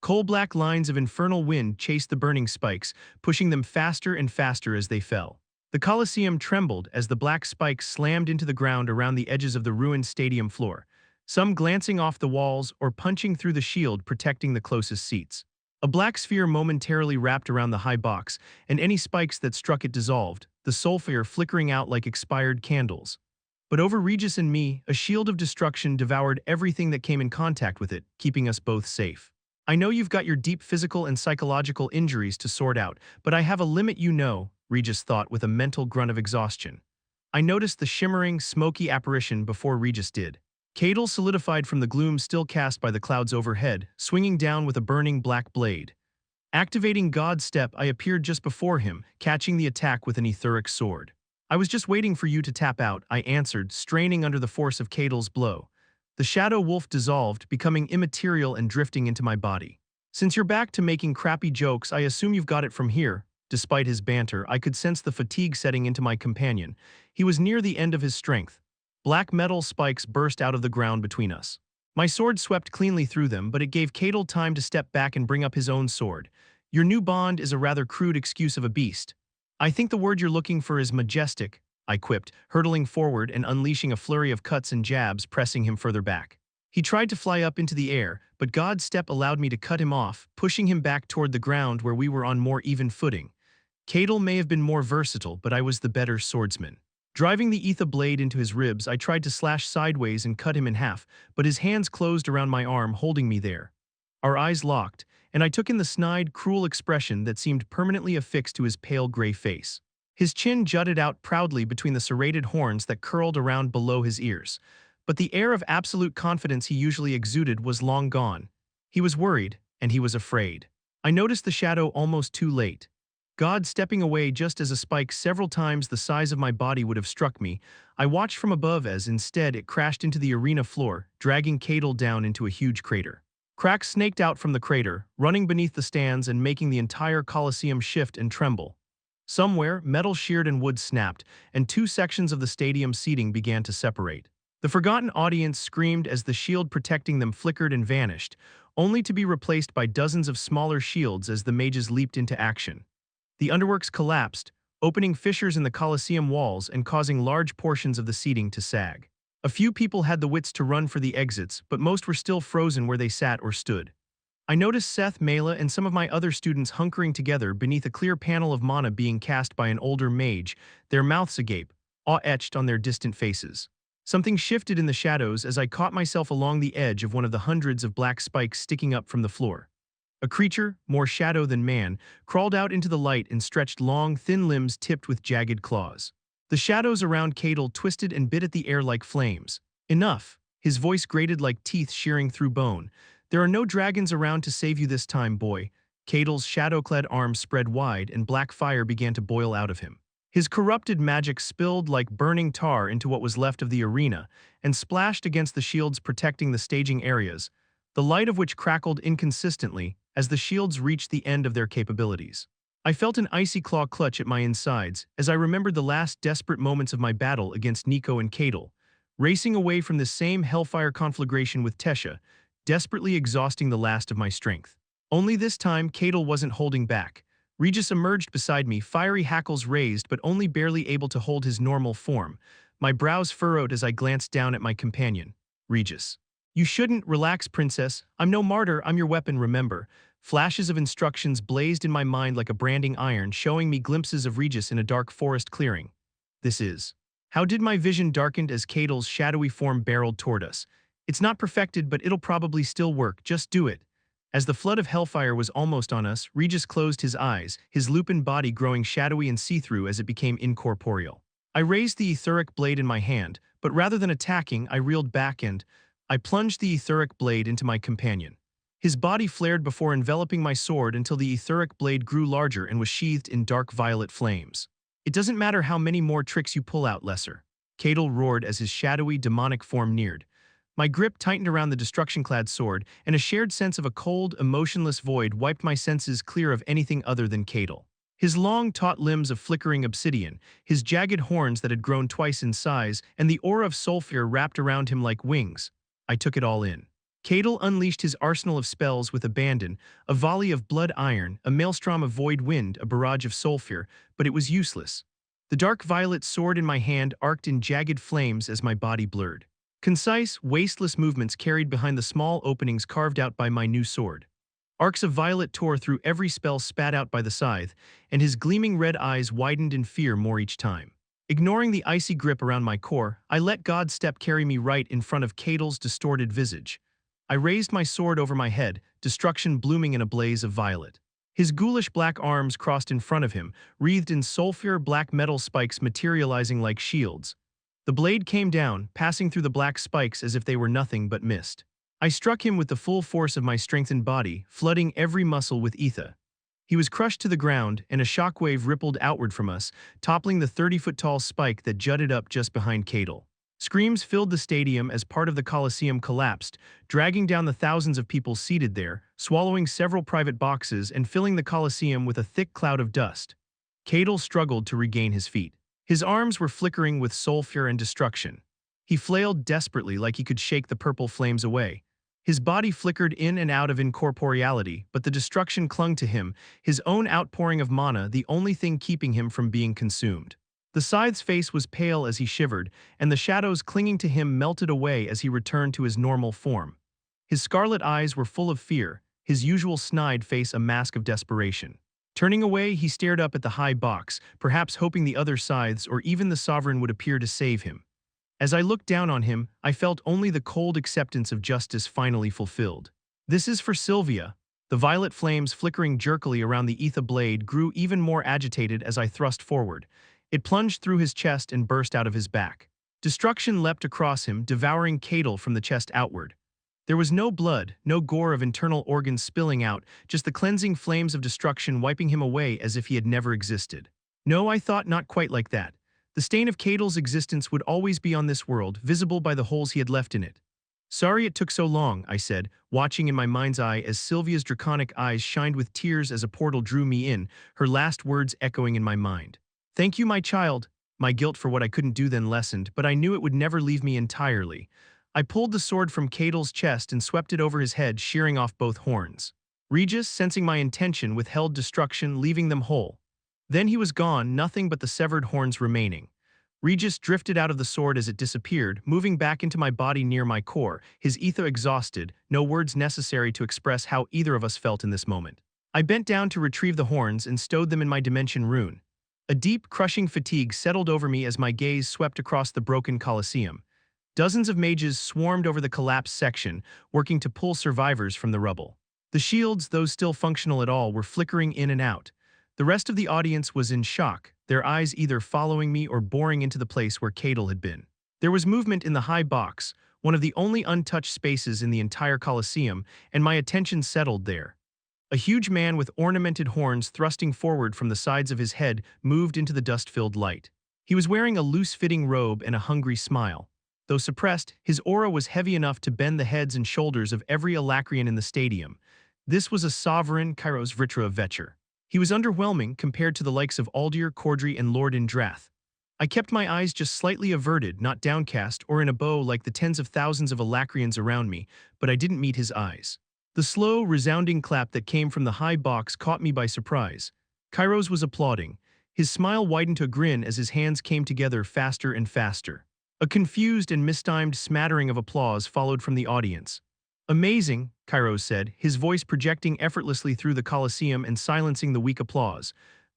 Coal-black lines of infernal wind chased the burning spikes, pushing them faster and faster as they fell. The Colosseum trembled as the black spikes slammed into the ground around the edges of the ruined stadium floor, some glancing off the walls or punching through the shield protecting the closest seats. A black sphere momentarily wrapped around the high box, and any spikes that struck it dissolved, the sulfur flickering out like expired candles. But over Regis and me, a shield of destruction devoured everything that came in contact with it, keeping us both safe. I know you've got your deep physical and psychological injuries to sort out, but I have a limit, you know, Regis thought with a mental grunt of exhaustion. I noticed the shimmering, smoky apparition before Regis did. Cadel solidified from the gloom still cast by the clouds overhead, swinging down with a burning black blade. Activating God's Step, I appeared just before him, catching the attack with an etheric sword. I was just waiting for you to tap out, I answered, straining under the force of Cadel's blow. The shadow wolf dissolved, becoming immaterial and drifting into my body. Since you're back to making crappy jokes, I assume you've got it from here. Despite his banter, I could sense the fatigue setting into my companion. He was near the end of his strength. Black metal spikes burst out of the ground between us. My sword swept cleanly through them, but it gave Cadel time to step back and bring up his own sword. Your new bond is a rather crude excuse of a beast. I think the word you're looking for is majestic, I quipped, hurtling forward and unleashing a flurry of cuts and jabs, pressing him further back. He tried to fly up into the air, but God's Step allowed me to cut him off, pushing him back toward the ground where we were on more even footing. Cadel may have been more versatile, but I was the better swordsman. Driving the Etha blade into his ribs, I tried to slash sideways and cut him in half, but his hands closed around my arm, holding me there. Our eyes locked, and I took in the snide, cruel expression that seemed permanently affixed to his pale gray face. His chin jutted out proudly between the serrated horns that curled around below his ears. But the air of absolute confidence he usually exuded was long gone. He was worried, and he was afraid. I noticed the shadow almost too late. God stepping away just as a spike several times the size of my body would have struck me, I watched from above as instead it crashed into the arena floor, dragging Cadel down into a huge crater. Cracks snaked out from the crater, running beneath the stands and making the entire Colosseum shift and tremble. Somewhere, metal sheared and wood snapped, and 2 sections of the stadium seating began to separate. The forgotten audience screamed as the shield protecting them flickered and vanished, only to be replaced by dozens of smaller shields as the mages leaped into action. The underworks collapsed, opening fissures in the Colosseum walls and causing large portions of the seating to sag. A few people had the wits to run for the exits, but most were still frozen where they sat or stood. I noticed Seth, Mela, and some of my other students hunkering together beneath a clear panel of mana being cast by an older mage, their mouths agape, awe etched on their distant faces. Something shifted in the shadows as I caught myself along the edge of one of the hundreds of black spikes sticking up from the floor. A creature, more shadow than man, crawled out into the light and stretched long, thin limbs tipped with jagged claws. The shadows around Cadel twisted and bit at the air like flames. Enough! His voice grated like teeth shearing through bone. There are no dragons around to save you this time, boy. Cadel's shadow-clad arms spread wide and black fire began to boil out of him. His corrupted magic spilled like burning tar into what was left of the arena and splashed against the shields protecting the staging areas, the light of which crackled inconsistently as the shields reached the end of their capabilities. I felt an icy claw clutch at my insides as I remembered the last desperate moments of my battle against Nico and Cadel, racing away from the same hellfire conflagration with Tesha, desperately exhausting the last of my strength. Only this time, Cadel wasn't holding back. Regis emerged beside me, fiery hackles raised but only barely able to hold his normal form. My brows furrowed as I glanced down at my companion. Regis. You shouldn't, relax, princess. I'm no martyr, I'm your weapon, remember. Flashes of instructions blazed in my mind like a branding iron, showing me glimpses of Regis in a dark forest clearing. This is. How did my vision darkened as Cadel's shadowy form barreled toward us? It's not perfected, but it'll probably still work, just do it. As the flood of hellfire was almost on us, Regis closed his eyes, his lupin body growing shadowy and see-through as it became incorporeal. I raised the etheric blade in my hand, but rather than attacking, I reeled back and I plunged the etheric blade into my companion. His body flared before enveloping my sword until the etheric blade grew larger and was sheathed in dark violet flames. It doesn't matter how many more tricks you pull out, Lesser. Cadel roared as his shadowy, demonic form neared. My grip tightened around the destruction-clad sword, and a shared sense of a cold, emotionless void wiped my senses clear of anything other than Cadel. His long, taut limbs of flickering obsidian, his jagged horns that had grown twice in size, and the aura of sulfur wrapped around him like wings. I took it all in. Cadel unleashed his arsenal of spells with abandon, a volley of blood iron, a maelstrom of void wind, a barrage of sulfur, but it was useless. The dark violet sword in my hand arced in jagged flames as my body blurred. Concise, wasteless movements carried behind the small openings carved out by my new sword. Arcs of violet tore through every spell spat out by the scythe, and his gleaming red eyes widened in fear more each time. Ignoring the icy grip around my core, I let God's step carry me right in front of Cadel's distorted visage. I raised my sword over my head, destruction blooming in a blaze of violet. His ghoulish black arms crossed in front of him, wreathed in sulfur black metal spikes materializing like shields. The blade came down, passing through the black spikes as if they were nothing but mist. I struck him with the full force of my strengthened body, flooding every muscle with ether. He was crushed to the ground, and a shockwave rippled outward from us, toppling the 30-foot-tall spike that jutted up just behind Cadel. Screams filled the stadium as part of the Colosseum collapsed, dragging down the thousands of people seated there, swallowing several private boxes and filling the Colosseum with a thick cloud of dust. Cadel struggled to regain his feet. His arms were flickering with sulfur and destruction. He flailed desperately like he could shake the purple flames away. His body flickered in and out of incorporeality, but the destruction clung to him, his own outpouring of mana the only thing keeping him from being consumed. The scythe's face was pale as he shivered, and the shadows clinging to him melted away as he returned to his normal form. His scarlet eyes were full of fear, his usual snide face a mask of desperation. Turning away, he stared up at the high box, perhaps hoping the other scythes or even the sovereign would appear to save him. As I looked down on him, I felt only the cold acceptance of justice finally fulfilled. This is for Sylvia. The violet flames flickering jerkily around the ether blade grew even more agitated as I thrust forward. It plunged through his chest and burst out of his back. Destruction leapt across him, devouring Cadel from the chest outward. There was no blood, no gore of internal organs spilling out, just the cleansing flames of destruction wiping him away as if he had never existed. No, I thought, not quite like that. The stain of Cadel's existence would always be on this world, visible by the holes he had left in it. Sorry it took so long, I said, watching in my mind's eye as Sylvia's draconic eyes shined with tears as a portal drew me in, her last words echoing in my mind. Thank you, my child. My guilt for what I couldn't do then lessened, but I knew it would never leave me entirely. I pulled the sword from Cadel's chest and swept it over his head, shearing off both horns. Regis, sensing my intention, withheld destruction, leaving them whole. Then he was gone, nothing but the severed horns remaining. Regis drifted out of the sword as it disappeared, moving back into my body near my core, his ether exhausted, no words necessary to express how either of us felt in this moment. I bent down to retrieve the horns and stowed them in my dimension rune. A deep, crushing fatigue settled over me as my gaze swept across the broken Colosseum. Dozens of mages swarmed over the collapsed section, working to pull survivors from the rubble. The shields, those still functional at all, were flickering in and out. The rest of the audience was in shock, their eyes either following me or boring into the place where Cadel had been. There was movement in the high box, one of the only untouched spaces in the entire Colosseum, and my attention settled there. A huge man with ornamented horns thrusting forward from the sides of his head moved into the dust-filled light. He was wearing a loose-fitting robe and a hungry smile. Though suppressed, his aura was heavy enough to bend the heads and shoulders of every Alacrian in the stadium. This was a sovereign Kairos Vritra Vecher. He was underwhelming compared to the likes of Aldir, Cordry, and Lord Indrath. I kept my eyes just slightly averted, not downcast or in a bow like the tens of thousands of Alacrians around me, but I didn't meet his eyes. The slow, resounding clap that came from the high box caught me by surprise. Kairos was applauding. His smile widened to a grin as his hands came together faster and faster. A confused and mistimed smattering of applause followed from the audience. Amazing, Kairos said, his voice projecting effortlessly through the Colosseum and silencing the weak applause.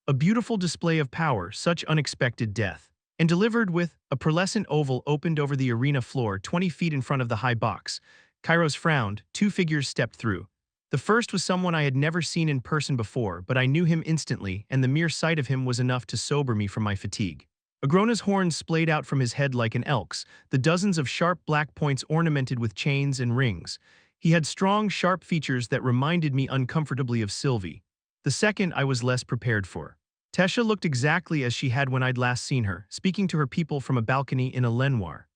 A beautiful display of power, such unexpected death. And delivered with, a pearlescent oval opened over the arena floor 20 feet in front of the high box. Kairos frowned, two figures stepped through. The first was someone I had never seen in person before, but I knew him instantly, and the mere sight of him was enough to sober me from my fatigue. Agrona's horns splayed out from his head like an elk's, the dozens of sharp black points ornamented with chains and rings. He had strong, sharp features that reminded me uncomfortably of Sylvie. The second I was less prepared for. Tesha looked exactly as she had when I'd last seen her, speaking to her people from a balcony in a lenoir.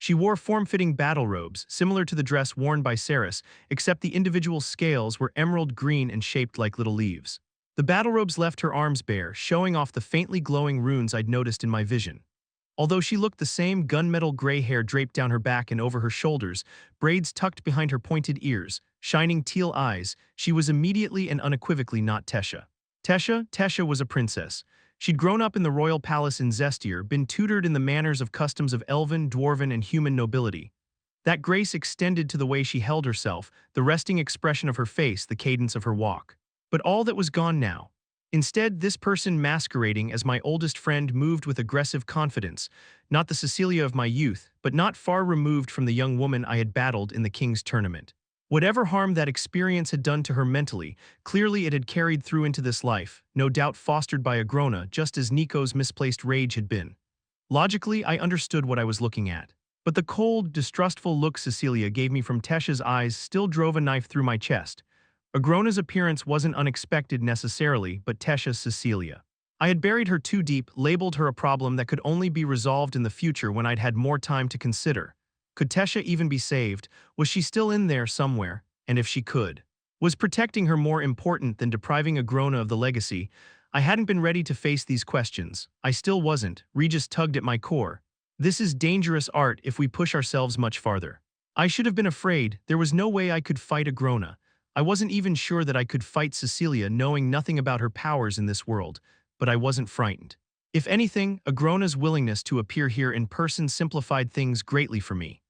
She wore form-fitting battle robes, similar to the dress worn by Ceres, except the individual scales were emerald green and shaped like little leaves. The battle robes left her arms bare, showing off the faintly glowing runes I'd noticed in my vision. Although she looked the same, gunmetal gray hair draped down her back and over her shoulders, braids tucked behind her pointed ears, shining teal eyes, she was immediately and unequivocally not Tesha. Tesha was a princess. She'd grown up in the royal palace in Zestier, been tutored in the manners of customs of elven, dwarven, and human nobility. That grace extended to the way she held herself, the resting expression of her face, the cadence of her walk. But all that was gone now. Instead, this person masquerading as my oldest friend moved with aggressive confidence, not the Cecilia of my youth, but not far removed from the young woman I had battled in the King's tournament. Whatever harm that experience had done to her mentally, clearly it had carried through into this life, no doubt fostered by Agrona, just as Nico's misplaced rage had been. Logically, I understood what I was looking at. But the cold, distrustful look Cecilia gave me from Tesha's eyes still drove a knife through my chest. Agrona's appearance wasn't unexpected necessarily, but Tesha's Cecilia. I had buried her too deep, labeled her a problem that could only be resolved in the future when I'd had more time to consider. Could Tesha even be saved? Was she still in there somewhere? And if she could, was protecting her more important than depriving Agrona of the legacy? I hadn't been ready to face these questions. I still wasn't. Regis tugged at my core. This is dangerous art if we push ourselves much farther. I should have been afraid. There was no way I could fight Agrona. I wasn't even sure that I could fight Cecilia knowing nothing about her powers in this world, but I wasn't frightened. If anything, Agrona's willingness to appear here in person simplified things greatly for me.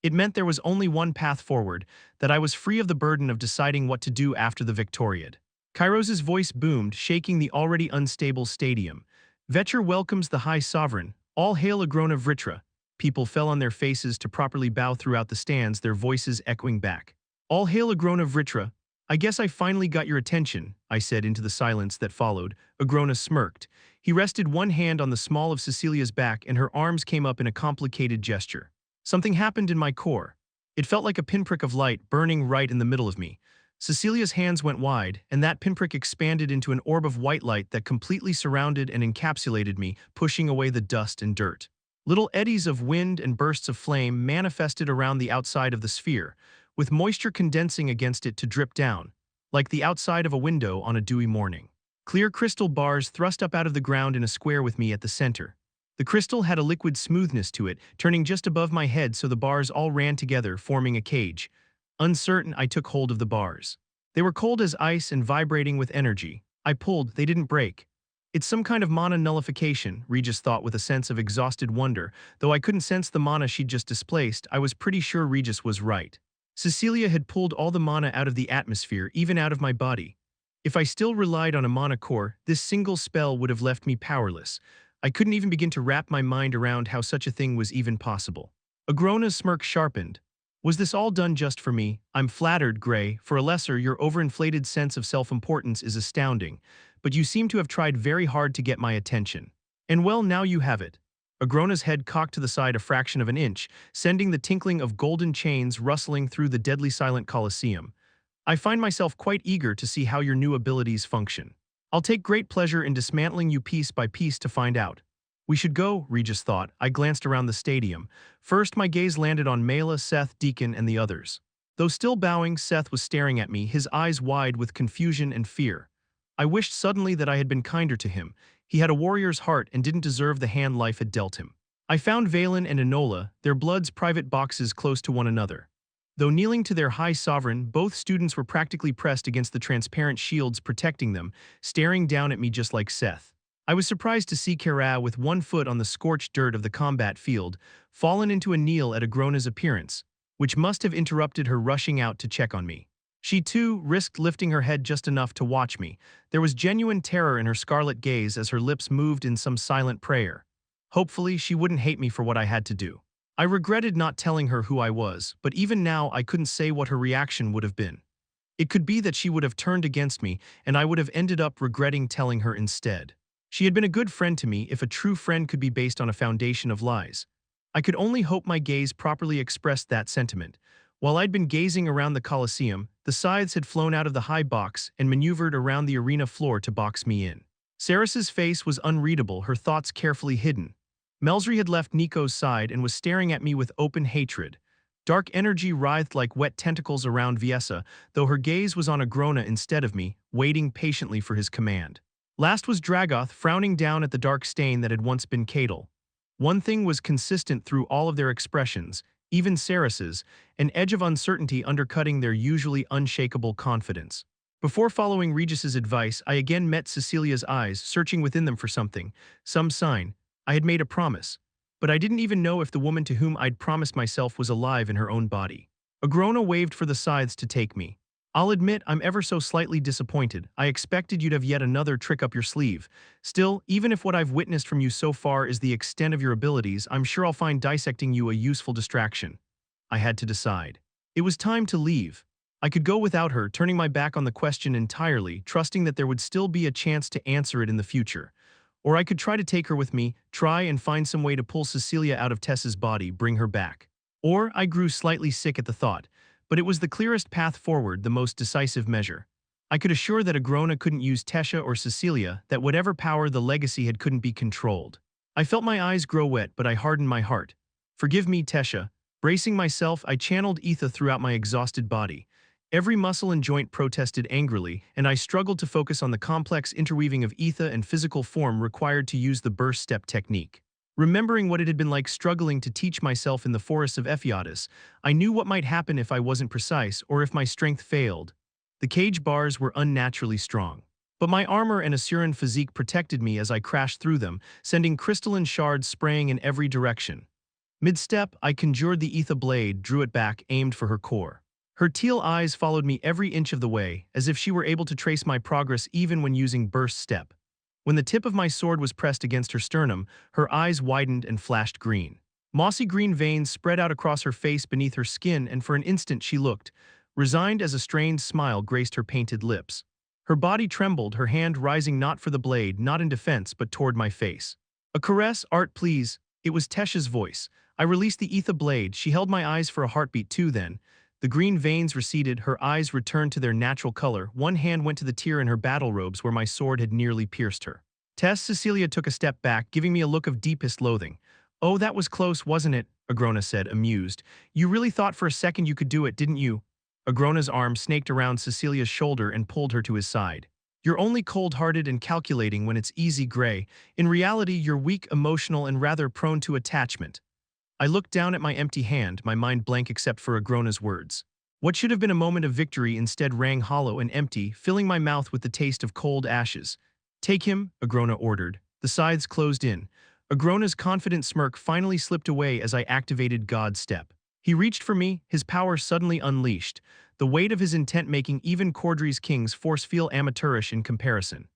It meant there was only one path forward, that I was free of the burden of deciding what to do after the Victoriad. Kairos's voice boomed, shaking the already unstable stadium. Vecher welcomes the High Sovereign. All hail Agrona Vritra. People fell on their faces to properly bow throughout the stands, their voices echoing back. All hail Agrona Vritra. I guess I finally got your attention, I said into the silence that followed. Agrona smirked. He rested one hand on the small of Cecilia's back and her arms came up in a complicated gesture. Something happened in my core. It felt like a pinprick of light burning right in the middle of me. Cecilia's hands went wide, and that pinprick expanded into an orb of white light that completely surrounded and encapsulated me, pushing away the dust and dirt. Little eddies of wind and bursts of flame manifested around the outside of the sphere, with moisture condensing against it to drip down, like the outside of a window on a dewy morning. Clear crystal bars thrust up out of the ground in a square with me at the center. The crystal had a liquid smoothness to it, turning just above my head so the bars all ran together, forming a cage. Uncertain, I took hold of the bars. They were cold as ice and vibrating with energy. I pulled, they didn't break. It's some kind of mana nullification, Regis thought with a sense of exhausted wonder. Though I couldn't sense the mana she'd just displaced, I was pretty sure Regis was right. Cecilia had pulled all the mana out of the atmosphere, even out of my body. If I still relied on a mana core, this single spell would have left me powerless. I couldn't even begin to wrap my mind around how such a thing was even possible. Agrona's smirk sharpened. Was this all done just for me? I'm flattered, Gray. For a lesser, your overinflated sense of self-importance is astounding, but you seem to have tried very hard to get my attention. And well, now you have it. Agrona's head cocked to the side a fraction of an inch, sending the tinkling of golden chains rustling through the deadly silent Colosseum. I find myself quite eager to see how your new abilities function. I'll take great pleasure in dismantling you piece by piece to find out. We should go, Regis thought. I glanced around the stadium. First, my gaze landed on Mela, Seth, Deacon, and the others. Though still bowing, Seth was staring at me, his eyes wide with confusion and fear. I wished suddenly that I had been kinder to him. He had a warrior's heart and didn't deserve the hand life had dealt him. I found Valen and Enola, their blood's private boxes close to one another. Though kneeling to their high sovereign, both students were practically pressed against the transparent shields protecting them, staring down at me just like Seth. I was surprised to see Kara with one foot on the scorched dirt of the combat field, fallen into a kneel at Agrona's appearance, which must have interrupted her rushing out to check on me. She too risked lifting her head just enough to watch me. There was genuine terror in her scarlet gaze as her lips moved in some silent prayer. Hopefully, she wouldn't hate me for what I had to do. I regretted not telling her who I was, but even now I couldn't say what her reaction would have been. It could be that she would have turned against me, and I would have ended up regretting telling her instead. She had been a good friend to me if a true friend could be based on a foundation of lies. I could only hope my gaze properly expressed that sentiment. While I'd been gazing around the Colosseum, the scythes had flown out of the high box and maneuvered around the arena floor to box me in. Saris's face was unreadable, her thoughts carefully hidden. Melsry had left Nico's side and was staring at me with open hatred. Dark energy writhed like wet tentacles around Viessa, though her gaze was on Agrona instead of me, waiting patiently for his command. Last was Dragoth, frowning down at the dark stain that had once been Cadel. One thing was consistent through all of their expressions, even Saris's, an edge of uncertainty undercutting their usually unshakable confidence. Before following Regis's advice, I again met Cecilia's eyes, searching within them for something, some sign. I had made a promise. But I didn't even know if the woman to whom I'd promised myself was alive in her own body. Agrona waved for the scythes to take me. I'll admit I'm ever so slightly disappointed. I expected you'd have yet another trick up your sleeve. Still, even if what I've witnessed from you so far is the extent of your abilities, I'm sure I'll find dissecting you a useful distraction. I had to decide. It was time to leave. I could go without her, turning my back on the question entirely, trusting that there would still be a chance to answer it in the future. Or I could try to take her with me, try and find some way to pull Cecilia out of Tess's body, bring her back. Or I grew slightly sick at the thought, but it was the clearest path forward, the most decisive measure. I could assure that Agrona couldn't use Tessia or Cecilia, that whatever power the legacy had couldn't be controlled. I felt my eyes grow wet, but I hardened my heart. Forgive me, Tessia. Bracing myself, I channeled ether throughout my exhausted body. Every muscle and joint protested angrily, and I struggled to focus on the complex interweaving of ether and physical form required to use the burst step technique. Remembering what it had been like struggling to teach myself in the forests of Ephiatis, I knew what might happen if I wasn't precise or if my strength failed. The cage bars were unnaturally strong. But my armor and Asuran physique protected me as I crashed through them, sending crystalline shards spraying in every direction. Mid-step, I conjured the ether blade, drew it back, aimed for her core. Her teal eyes followed me every inch of the way, as if she were able to trace my progress even when using burst step. When the tip of my sword was pressed against her sternum, her eyes widened and flashed green. Mossy green veins spread out across her face beneath her skin, and for an instant she looked, resigned as a strained smile graced her painted lips. Her body trembled, her hand rising not for the blade, not in defense, but toward my face. A caress, Art, please. It was Tessia's voice. I released the ether blade. She held my eyes for a heartbeat too then. The green veins receded, her eyes returned to their natural color. One hand went to the tear in her battle robes where my sword had nearly pierced her. Cecilia took a step back, giving me a look of deepest loathing. Oh, that was close, wasn't it? Agrona said, amused. You really thought for a second you could do it, didn't you? Agrona's arm snaked around Cecilia's shoulder and pulled her to his side. You're only cold-hearted and calculating when it's easy, Gray. In reality, you're weak, emotional, and rather prone to attachment. I looked down at my empty hand, my mind blank except for Agrona's words. What should have been a moment of victory instead rang hollow and empty, filling my mouth with the taste of cold ashes. Take him, Agrona ordered. The scythes closed in. Agrona's confident smirk finally slipped away as I activated God's step. He reached for me, his power suddenly unleashed. The weight of his intent making even Cordry's king's force feel amateurish in comparison.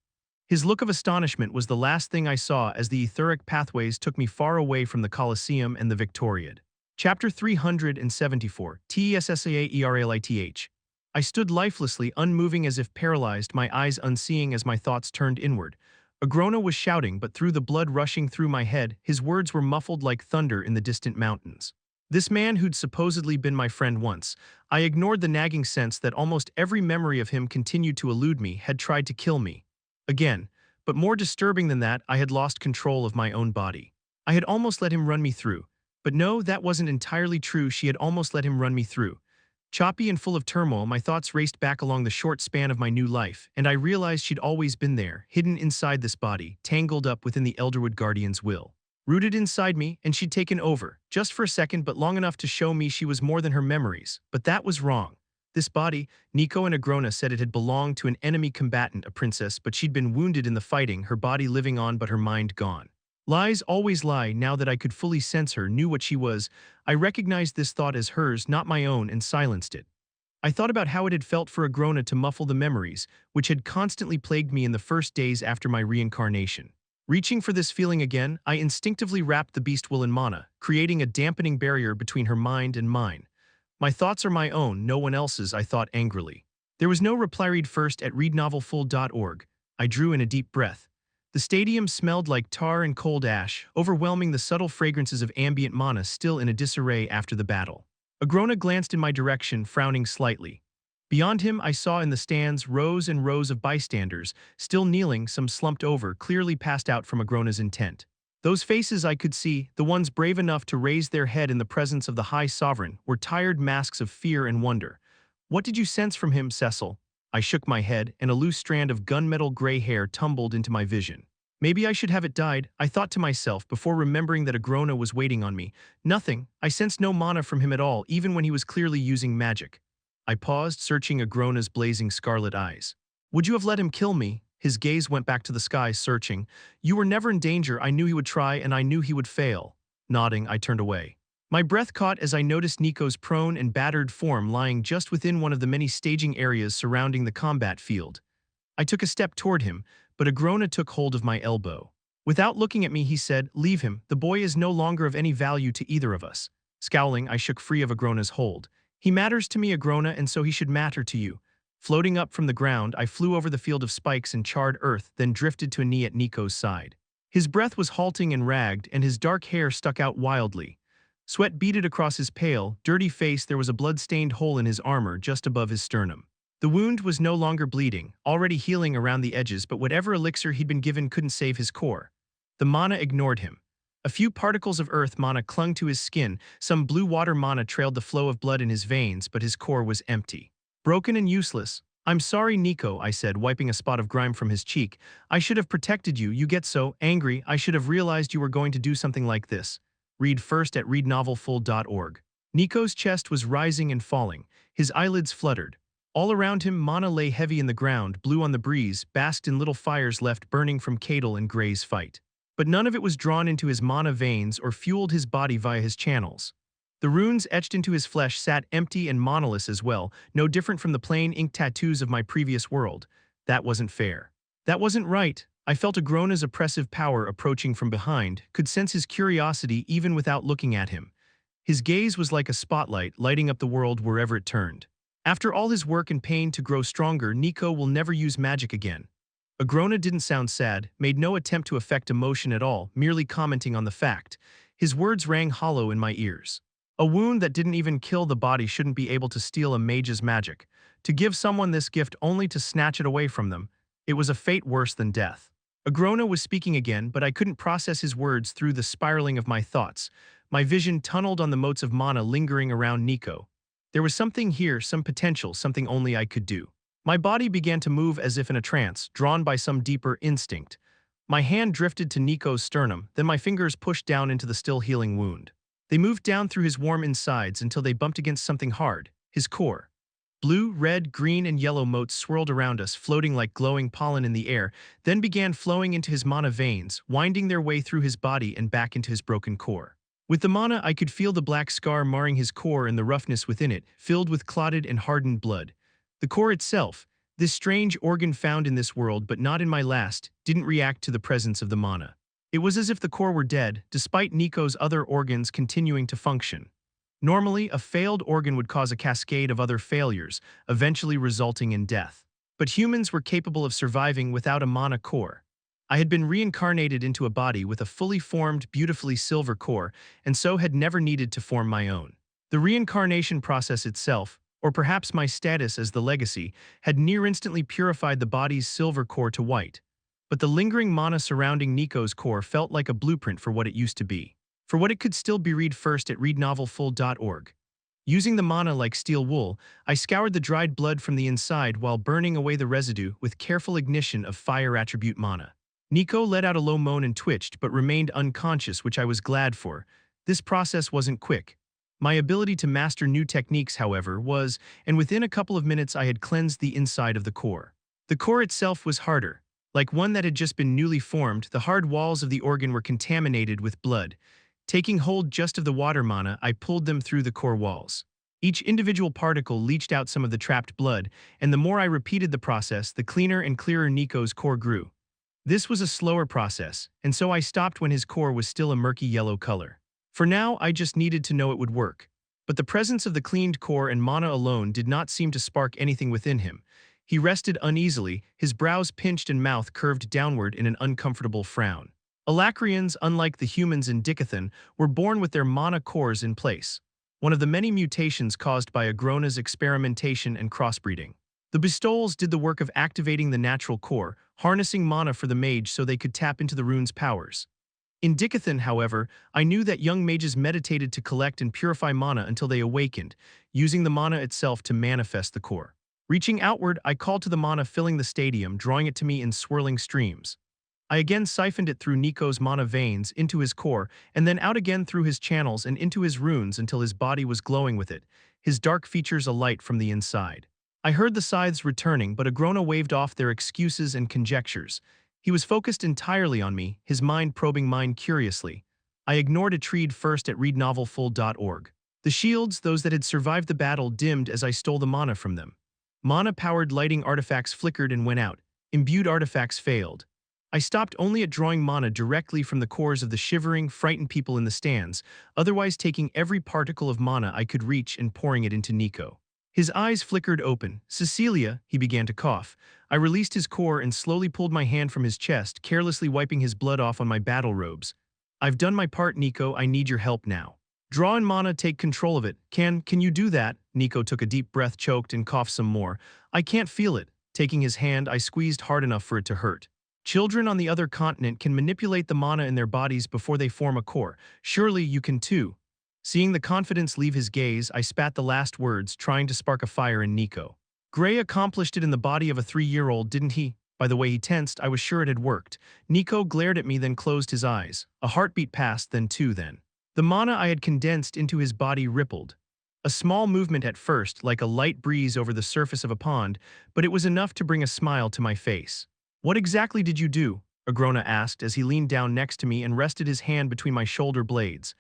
His look of astonishment was the last thing I saw as the etheric pathways took me far away from the Colosseum and the Victoriad. Chapter 374, TESSAAERALITH. I stood lifelessly, unmoving as if paralyzed, my eyes unseeing as my thoughts turned inward. Agrona was shouting, but through the blood rushing through my head, his words were muffled like thunder in the distant mountains. This man who'd supposedly been my friend once, I ignored the nagging sense that almost every memory of him continued to elude me, had tried to kill me. Again, but more disturbing than that, I had lost control of my own body. I had almost let him run me through. But no, that wasn't entirely true. She had almost let him run me through. Choppy and full of turmoil, my thoughts raced back along the short span of my new life, and I realized she'd always been there, hidden inside this body, tangled up within the Elderwood Guardian's will. Rooted inside me, and she'd taken over, just for a second but long enough to show me she was more than her memories. But that was wrong. This body, Nico and Agrona said it had belonged to an enemy combatant, a princess, but she'd been wounded in the fighting, her body living on but her mind gone. Lies always lie. Now that I could fully sense her, knew what she was, I recognized this thought as hers, not my own, and silenced it. I thought about how it had felt for Agrona to muffle the memories, which had constantly plagued me in the first days after my reincarnation. Reaching for this feeling again, I instinctively wrapped the beast will in mana, creating a dampening barrier between her mind and mine. My thoughts are my own, no one else's, I thought angrily. There was no reply. Read first at readnovelfull.org. I drew in a deep breath. The stadium smelled like tar and cold ash, overwhelming the subtle fragrances of ambient mana still in a disarray after the battle. Agrona glanced in my direction, frowning slightly. Beyond him, I saw in the stands rows and rows of bystanders, still kneeling, some slumped over, clearly passed out from Agrona's intent. Those faces I could see, the ones brave enough to raise their head in the presence of the High Sovereign, were tired masks of fear and wonder. What did you sense from him, Cecil? I shook my head, and a loose strand of gunmetal gray hair tumbled into my vision. Maybe I should have it dyed, I thought to myself before remembering that Agrona was waiting on me. Nothing. I sensed no mana from him at all, even when he was clearly using magic. I paused, searching Agrona's blazing scarlet eyes. Would you have let him kill me? His gaze went back to the sky, searching. You were never in danger. I knew he would try, and I knew he would fail. Nodding, I turned away. My breath caught as I noticed Nico's prone and battered form lying just within one of the many staging areas surrounding the combat field. I took a step toward him, but Agrona took hold of my elbow. Without looking at me, he said, "Leave him. The boy is no longer of any value to either of us." Scowling, I shook free of Agrona's hold. "He matters to me, Agrona, and so he should matter to you." Floating up from the ground, I flew over the field of spikes and charred earth, then drifted to a knee at Nico's side. His breath was halting and ragged, and his dark hair stuck out wildly. Sweat beaded across his pale, dirty face. There was a blood-stained hole in his armor just above his sternum. The wound was no longer bleeding, already healing around the edges, but whatever elixir he'd been given couldn't save his core. The mana ignored him. A few particles of earth mana clung to his skin, some blue water mana trailed the flow of blood in his veins, but his core was empty. Broken and useless. "I'm sorry, Nico," I said, wiping a spot of grime from his cheek. "I should have protected you. You get so angry. I should have realized you were going to do something like this." Read first at readnovelfull.org. Nico's chest was rising and falling. His eyelids fluttered. All around him, mana lay heavy in the ground, blew on the breeze, basked in little fires left burning from Cadel and Gray's fight. But none of it was drawn into his mana veins or fueled his body via his channels. The runes etched into his flesh sat empty and monoless as well, no different from the plain ink tattoos of my previous world. That wasn't fair. That wasn't right. I felt Agrona's oppressive power approaching from behind, could sense his curiosity even without looking at him. His gaze was like a spotlight, lighting up the world wherever it turned. After all his work and pain to grow stronger, Nico will never use magic again. Agrona didn't sound sad, made no attempt to affect emotion at all, merely commenting on the fact. His words rang hollow in my ears. A wound that didn't even kill the body shouldn't be able to steal a mage's magic. To give someone this gift only to snatch it away from them, it was a fate worse than death. Agrona was speaking again, but I couldn't process his words through the spiraling of my thoughts. My vision tunneled on the motes of mana lingering around Nico. There was something here, some potential, something only I could do. My body began to move as if in a trance, drawn by some deeper instinct. My hand drifted to Nico's sternum, then my fingers pushed down into the still healing wound. They moved down through his warm insides until they bumped against something hard, his core. Blue, red, green, and yellow motes swirled around us, floating like glowing pollen in the air, then began flowing into his mana veins, winding their way through his body and back into his broken core. With the mana, I could feel the black scar marring his core and the roughness within it, filled with clotted and hardened blood. The core itself, this strange organ found in this world but not in my last, didn't react to the presence of the mana. It was as if the core were dead, despite Nico's other organs continuing to function. Normally, a failed organ would cause a cascade of other failures, eventually resulting in death. But humans were capable of surviving without a mana core. I had been reincarnated into a body with a fully formed, beautifully silver core, and so had never needed to form my own. The reincarnation process itself, or perhaps my status as the legacy, had near-instantly purified the body's silver core to white. But the lingering mana surrounding Nico's core felt like a blueprint for what it used to be. For what it could still be. Read first at readnovelfull.org. Using the mana like steel wool, I scoured the dried blood from the inside while burning away the residue with careful ignition of fire attribute mana. Nico let out a low moan and twitched but remained unconscious, which I was glad for. This process wasn't quick. My ability to master new techniques, however, was, and within a couple of minutes I had cleansed the inside of the core. The core itself was harder. Like one that had just been newly formed, the hard walls of the organ were contaminated with blood. Taking hold just of the water mana, I pulled them through the core walls. Each individual particle leached out some of the trapped blood, and the more I repeated the process, the cleaner and clearer Nico's core grew. This was a slower process, and so I stopped when his core was still a murky yellow color. For now, I just needed to know it would work. But the presence of the cleaned core and mana alone did not seem to spark anything within him. He rested uneasily, his brows pinched and mouth curved downward in an uncomfortable frown. Alacrians, unlike the humans in Dicathen, were born with their mana cores in place, one of the many mutations caused by Agrona's experimentation and crossbreeding. The Bestowals did the work of activating the natural core, harnessing mana for the mage so they could tap into the rune's powers. In Dicathen, however, I knew that young mages meditated to collect and purify mana until they awakened, using the mana itself to manifest the core. Reaching outward, I called to the mana filling the stadium, drawing it to me in swirling streams. I again siphoned it through Nico's mana veins into his core, and then out again through his channels and into his runes until his body was glowing with it, his dark features alight from the inside. I heard the scythes returning, but Agrona waved off their excuses and conjectures. He was focused entirely on me, his mind probing mine curiously. I ignored a treed first at readnovelfull.org. The shields, those that had survived the battle, dimmed as I stole the mana from them. Mana-powered lighting artifacts flickered and went out. Imbued artifacts failed. I stopped only at drawing mana directly from the cores of the shivering, frightened people in the stands, otherwise taking every particle of mana I could reach and pouring it into Nico. His eyes flickered open. "Cecilia," he began to cough. I released his core and slowly pulled my hand from his chest, carelessly wiping his blood off on my battle robes. "I've done my part, Nico. I need your help now. Draw in mana, take control of it. Can you do that?" Nico took a deep breath, choked, and coughed some more. "I can't feel it." Taking his hand, I squeezed hard enough for it to hurt. "Children on the other continent can manipulate the mana in their bodies before they form a core. Surely you can too." Seeing the confidence leave his gaze, I spat the last words, trying to spark a fire in Nico. "Gray accomplished it in the body of a 3-year-old, didn't he?" By the way he tensed, I was sure it had worked. Nico glared at me, then closed his eyes. A heartbeat passed, then two, then. The mana I had condensed into his body rippled. A small movement at first, like a light breeze over the surface of a pond, but it was enough to bring a smile to my face. "What exactly did you do?" Agrona asked as he leaned down next to me and rested his hand between my shoulder blades.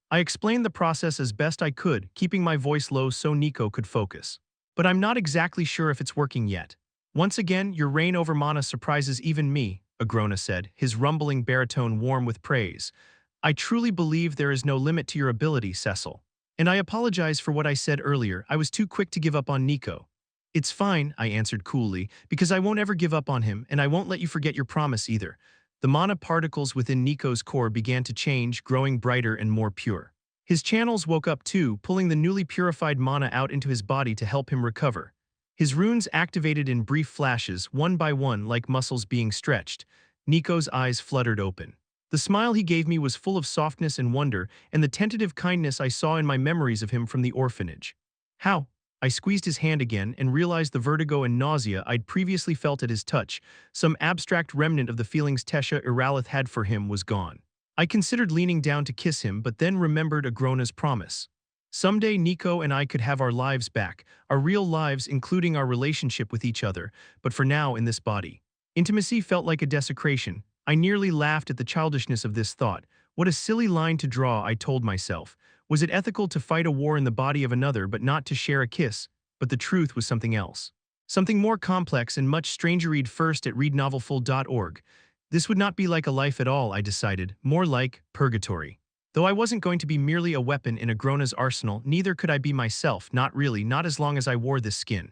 I explained the process as best I could, keeping my voice low so Nico could focus. "But I'm not exactly sure if it's working yet. Once again, your reign over mana surprises even me," Agrona said, his rumbling baritone warm with praise. "I truly believe there is no limit to your ability, Cecil. And I apologize for what I said earlier. I was too quick to give up on Nico." "It's fine," I answered coolly, "because I won't ever give up on him, and I won't let you forget your promise either." The mana particles within Nico's core began to change, growing brighter and more pure. His channels woke up too, pulling the newly purified mana out into his body to help him recover. His runes activated in brief flashes, one by one, like muscles being stretched. Nico's eyes fluttered open. The smile he gave me was full of softness and wonder, and the tentative kindness I saw in my memories of him from the orphanage. "How?" I squeezed his hand again and realized the vertigo and nausea I'd previously felt at his touch. Some abstract remnant of the feelings Tesha Iralith had for him was gone. I considered leaning down to kiss him, but then remembered Agrona's promise. Someday Nico and I could have our lives back, our real lives, including our relationship with each other, but for now in this body. Intimacy felt like a desecration. I nearly laughed at the childishness of this thought. What a silly line to draw, I told myself. Was it ethical to fight a war in the body of another but not to share a kiss? But the truth was something else. Something more complex and much stranger. Read first at readnovelfull.org. This would not be like a life at all, I decided, more like purgatory. Though I wasn't going to be merely a weapon in Agrona's arsenal, neither could I be myself, not really, not as long as I wore this skin.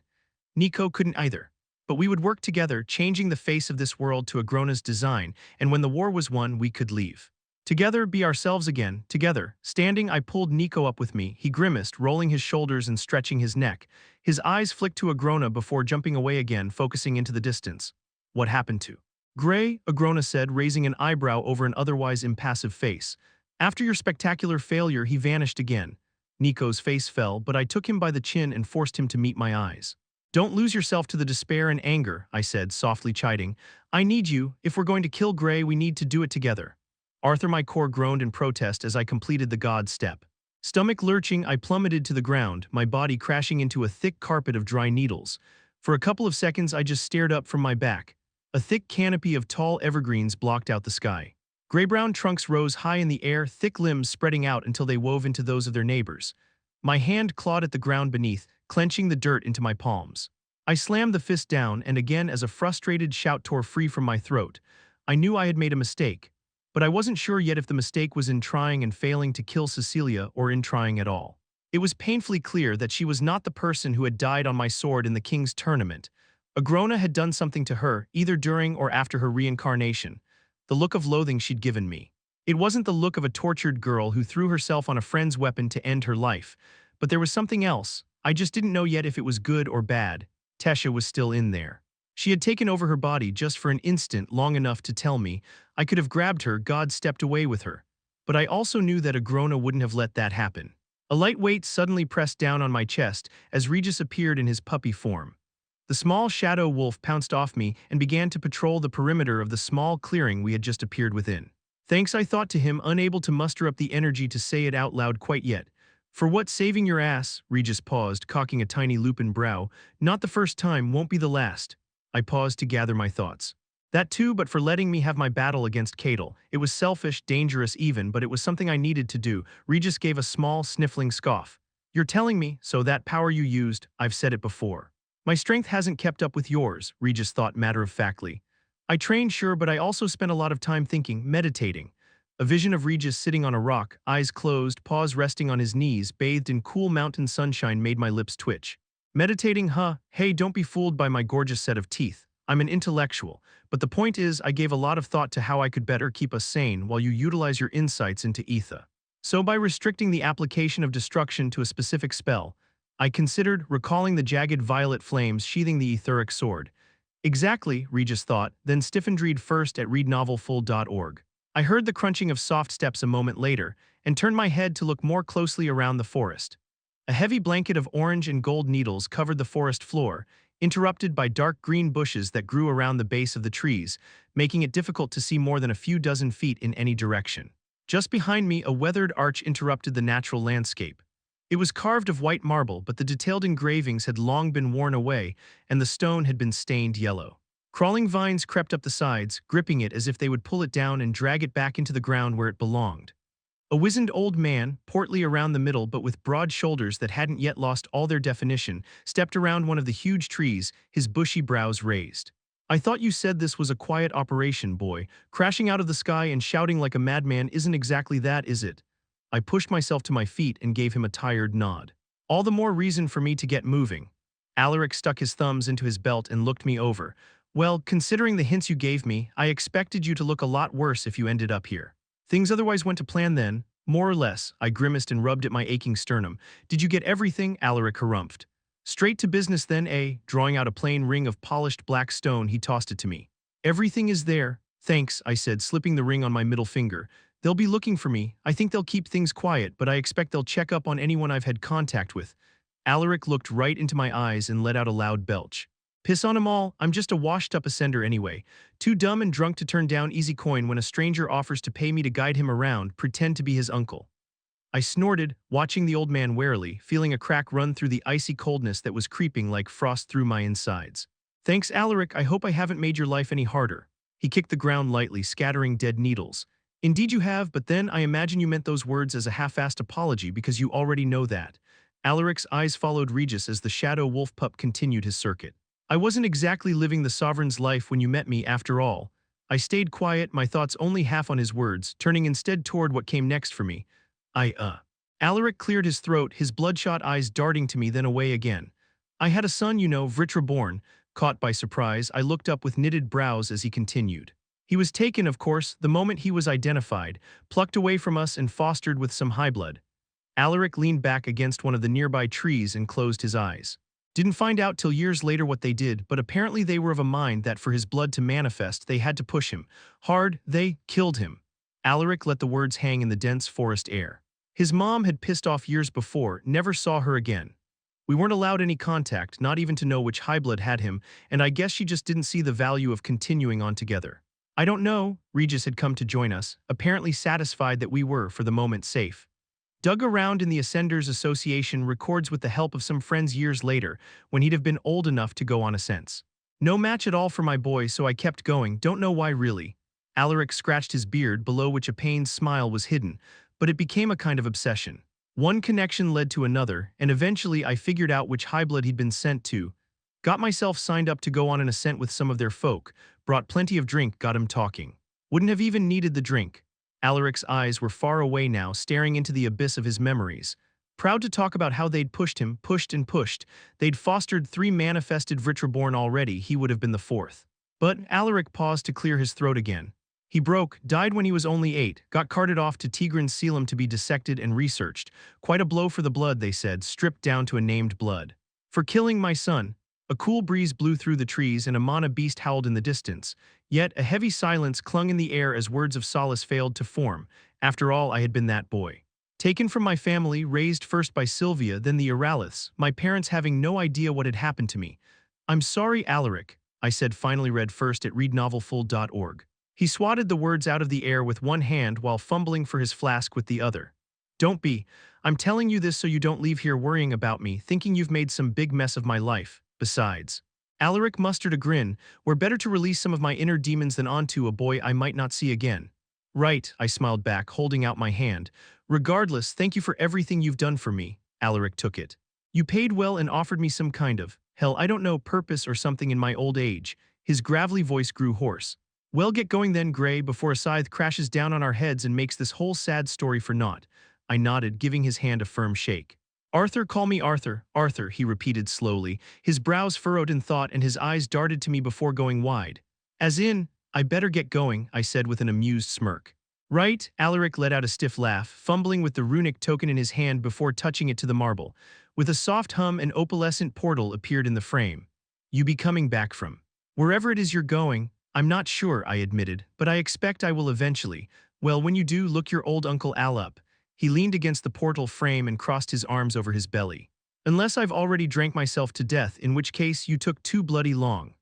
Nico couldn't either. But we would work together, changing the face of this world to Agrona's design, and when the war was won, we could leave. Together, be ourselves again, together. Standing, I pulled Nico up with me. He grimaced, rolling his shoulders and stretching his neck. His eyes flicked to Agrona before jumping away again, focusing into the distance. "What happened to Gray?" Agrona said, raising an eyebrow over an otherwise impassive face. "After your spectacular failure, he vanished again." Nico's face fell, but I took him by the chin and forced him to meet my eyes. "Don't lose yourself to the despair and anger," I said, softly chiding. "I need you. If we're going to kill Gray, we need to do it together." Arthur, my core groaned in protest as I completed the god step. Stomach lurching, I plummeted to the ground, my body crashing into a thick carpet of dry needles. For a couple of seconds, I just stared up from my back. A thick canopy of tall evergreens blocked out the sky. Gray-brown trunks rose high in the air, thick limbs spreading out until they wove into those of their neighbors. My hand clawed at the ground beneath, clenching the dirt into my palms. I slammed the fist down, and again as a frustrated shout tore free from my throat. I knew I had made a mistake. But I wasn't sure yet if the mistake was in trying and failing to kill Cecilia or in trying at all. It was painfully clear that she was not the person who had died on my sword in the king's tournament. Agrona had done something to her, either during or after her reincarnation. The look of loathing she'd given me. It wasn't the look of a tortured girl who threw herself on a friend's weapon to end her life. But there was something else. I just didn't know yet if it was good or bad. Tesha was still in there. She had taken over her body just for an instant, long enough to tell me I could have grabbed her. God stepped away with her. But I also knew that Agrona wouldn't have let that happen. A light weight suddenly pressed down on my chest as Regis appeared in his puppy form. The small shadow wolf pounced off me and began to patrol the perimeter of the small clearing we had just appeared within. Thanks, I thought to him, unable to muster up the energy to say it out loud quite yet. For what, saving your ass? Regis paused, cocking a tiny lupin brow. Not the first time, won't be the last. I paused to gather my thoughts. That too, but for letting me have my battle against Cadel. It was selfish, dangerous even, but it was something I needed to do. Regis gave a small, sniffling scoff. You're telling me, so that power you used, I've said it before. My strength hasn't kept up with yours, Regis thought matter-of-factly. I trained, sure, but I also spent a lot of time thinking, meditating. A vision of Regis sitting on a rock, eyes closed, paws resting on his knees, bathed in cool mountain sunshine made my lips twitch. Meditating, huh? Hey, don't be fooled by my gorgeous set of teeth. I'm an intellectual, but the point is I gave a lot of thought to how I could better keep us sane while you utilize your insights into ether. So by restricting the application of destruction to a specific spell, I considered recalling the jagged violet flames sheathing the etheric sword. Exactly, Regis thought, then stiffened. Read first at readnovelfull.org. I heard the crunching of soft steps a moment later and turned my head to look more closely around the forest. A heavy blanket of orange and gold needles covered the forest floor, interrupted by dark green bushes that grew around the base of the trees, making it difficult to see more than a few dozen feet in any direction. Just behind me, a weathered arch interrupted the natural landscape. It was carved of white marble, but the detailed engravings had long been worn away, and the stone had been stained yellow. Crawling vines crept up the sides, gripping it as if they would pull it down and drag it back into the ground where it belonged. A wizened old man, portly around the middle but with broad shoulders that hadn't yet lost all their definition, stepped around one of the huge trees, his bushy brows raised. I thought you said this was a quiet operation, boy. Crashing out of the sky and shouting like a madman isn't exactly that, is it? I pushed myself to my feet and gave him a tired nod. All the more reason for me to get moving. Alaric stuck his thumbs into his belt and looked me over. Well, considering the hints you gave me, I expected you to look a lot worse if you ended up here. Things otherwise went to plan then, more or less. I grimaced and rubbed at my aching sternum. Did you get everything? Alaric harumphed. Straight to business then, eh? Drawing out a plain ring of polished black stone, he tossed it to me. Everything is there. Thanks, I said, slipping the ring on my middle finger. They'll be looking for me. I think they'll keep things quiet, but I expect they'll check up on anyone I've had contact with. Alaric looked right into my eyes and let out a loud belch. Piss on 'em all, I'm just a washed-up ascender anyway. Too dumb and drunk to turn down easy coin when a stranger offers to pay me to guide him around, pretend to be his uncle. I snorted, watching the old man warily, feeling a crack run through the icy coldness that was creeping like frost through my insides. Thanks, Alaric, I hope I haven't made your life any harder. He kicked the ground lightly, scattering dead needles. Indeed you have, but then I imagine you meant those words as a half-assed apology because you already know that. Alaric's eyes followed Regis as the shadow wolf pup continued his circuit. I wasn't exactly living the sovereign's life when you met me after all. I stayed quiet, my thoughts only half on his words, turning instead toward what came next for me. Alaric cleared his throat, his bloodshot eyes darting to me then away again. I had a son, you know, Reborn. Caught by surprise, I looked up with knitted brows as he continued. He was taken, of course, the moment he was identified, plucked away from us and fostered with some high blood. Alaric leaned back against one of the nearby trees and closed his eyes. Didn't find out till years later what they did, but apparently they were of a mind that for his blood to manifest, they had to push him. Hard, they killed him. Alaric let the words hang in the dense forest air. His mom had pissed off years before, never saw her again. We weren't allowed any contact, not even to know which highblood had him, and I guess she just didn't see the value of continuing on together. I don't know, Regis had come to join us, apparently satisfied that we were, for the moment, safe. Dug around in the Ascenders Association records with the help of some friends years later, when he'd have been old enough to go on ascents. No match at all for my boy, so I kept going, don't know why really. Alaric scratched his beard, below which a pained smile was hidden, but it became a kind of obsession. One connection led to another, and eventually I figured out which highblood he'd been sent to. Got myself signed up to go on an ascent with some of their folk, brought plenty of drink, got him talking. Wouldn't have even needed the drink. Alaric's eyes were far away now, staring into the abyss of his memories. Proud to talk about how they'd pushed him, pushed and pushed. They'd fostered 3 manifested Reborn already, he would have been the 4th. But Alaric paused to clear his throat again. He broke, died when he was only 8, got carted off to Tigran's Selim to be dissected and researched. Quite a blow for the blood, they said, stripped down to a named blood. For killing my son. A cool breeze blew through the trees and a mana beast howled in the distance. Yet a heavy silence clung in the air as words of solace failed to form. After all, I had been that boy. Taken from my family, raised first by Sylvia, then the Iraliths, my parents having no idea what had happened to me. I'm sorry, Alaric, I said, finally read first at readnovelfull.org. He swatted the words out of the air with one hand while fumbling for his flask with the other. Don't be. I'm telling you this so you don't leave here worrying about me, thinking you've made some big mess of my life. Besides. Alaric mustered a grin. We're better to release some of my inner demons than onto a boy I might not see again. Right, I smiled back, holding out my hand. Regardless, thank you for everything you've done for me. Alaric took it. You paid well and offered me some kind of, hell, I don't know, purpose or something in my old age. His gravelly voice grew hoarse. Well, get going then, Gray, before a scythe crashes down on our heads and makes this whole sad story for naught. I nodded, giving his hand a firm shake. Arthur, call me Arthur, Arthur, he repeated slowly, his brows furrowed in thought and his eyes darted to me before going wide. As in, I better get going, I said with an amused smirk. Right, Alaric let out a stiff laugh, fumbling with the runic token in his hand before touching it to the marble. With a soft hum, an opalescent portal appeared in the frame. You be coming back from wherever it is you're going. I'm not sure, I admitted, but I expect I will eventually. Well, when you do, look your old Uncle Al up. He leaned against the portal frame and crossed his arms over his belly. Unless I've already drank myself to death, in which case you took too bloody long.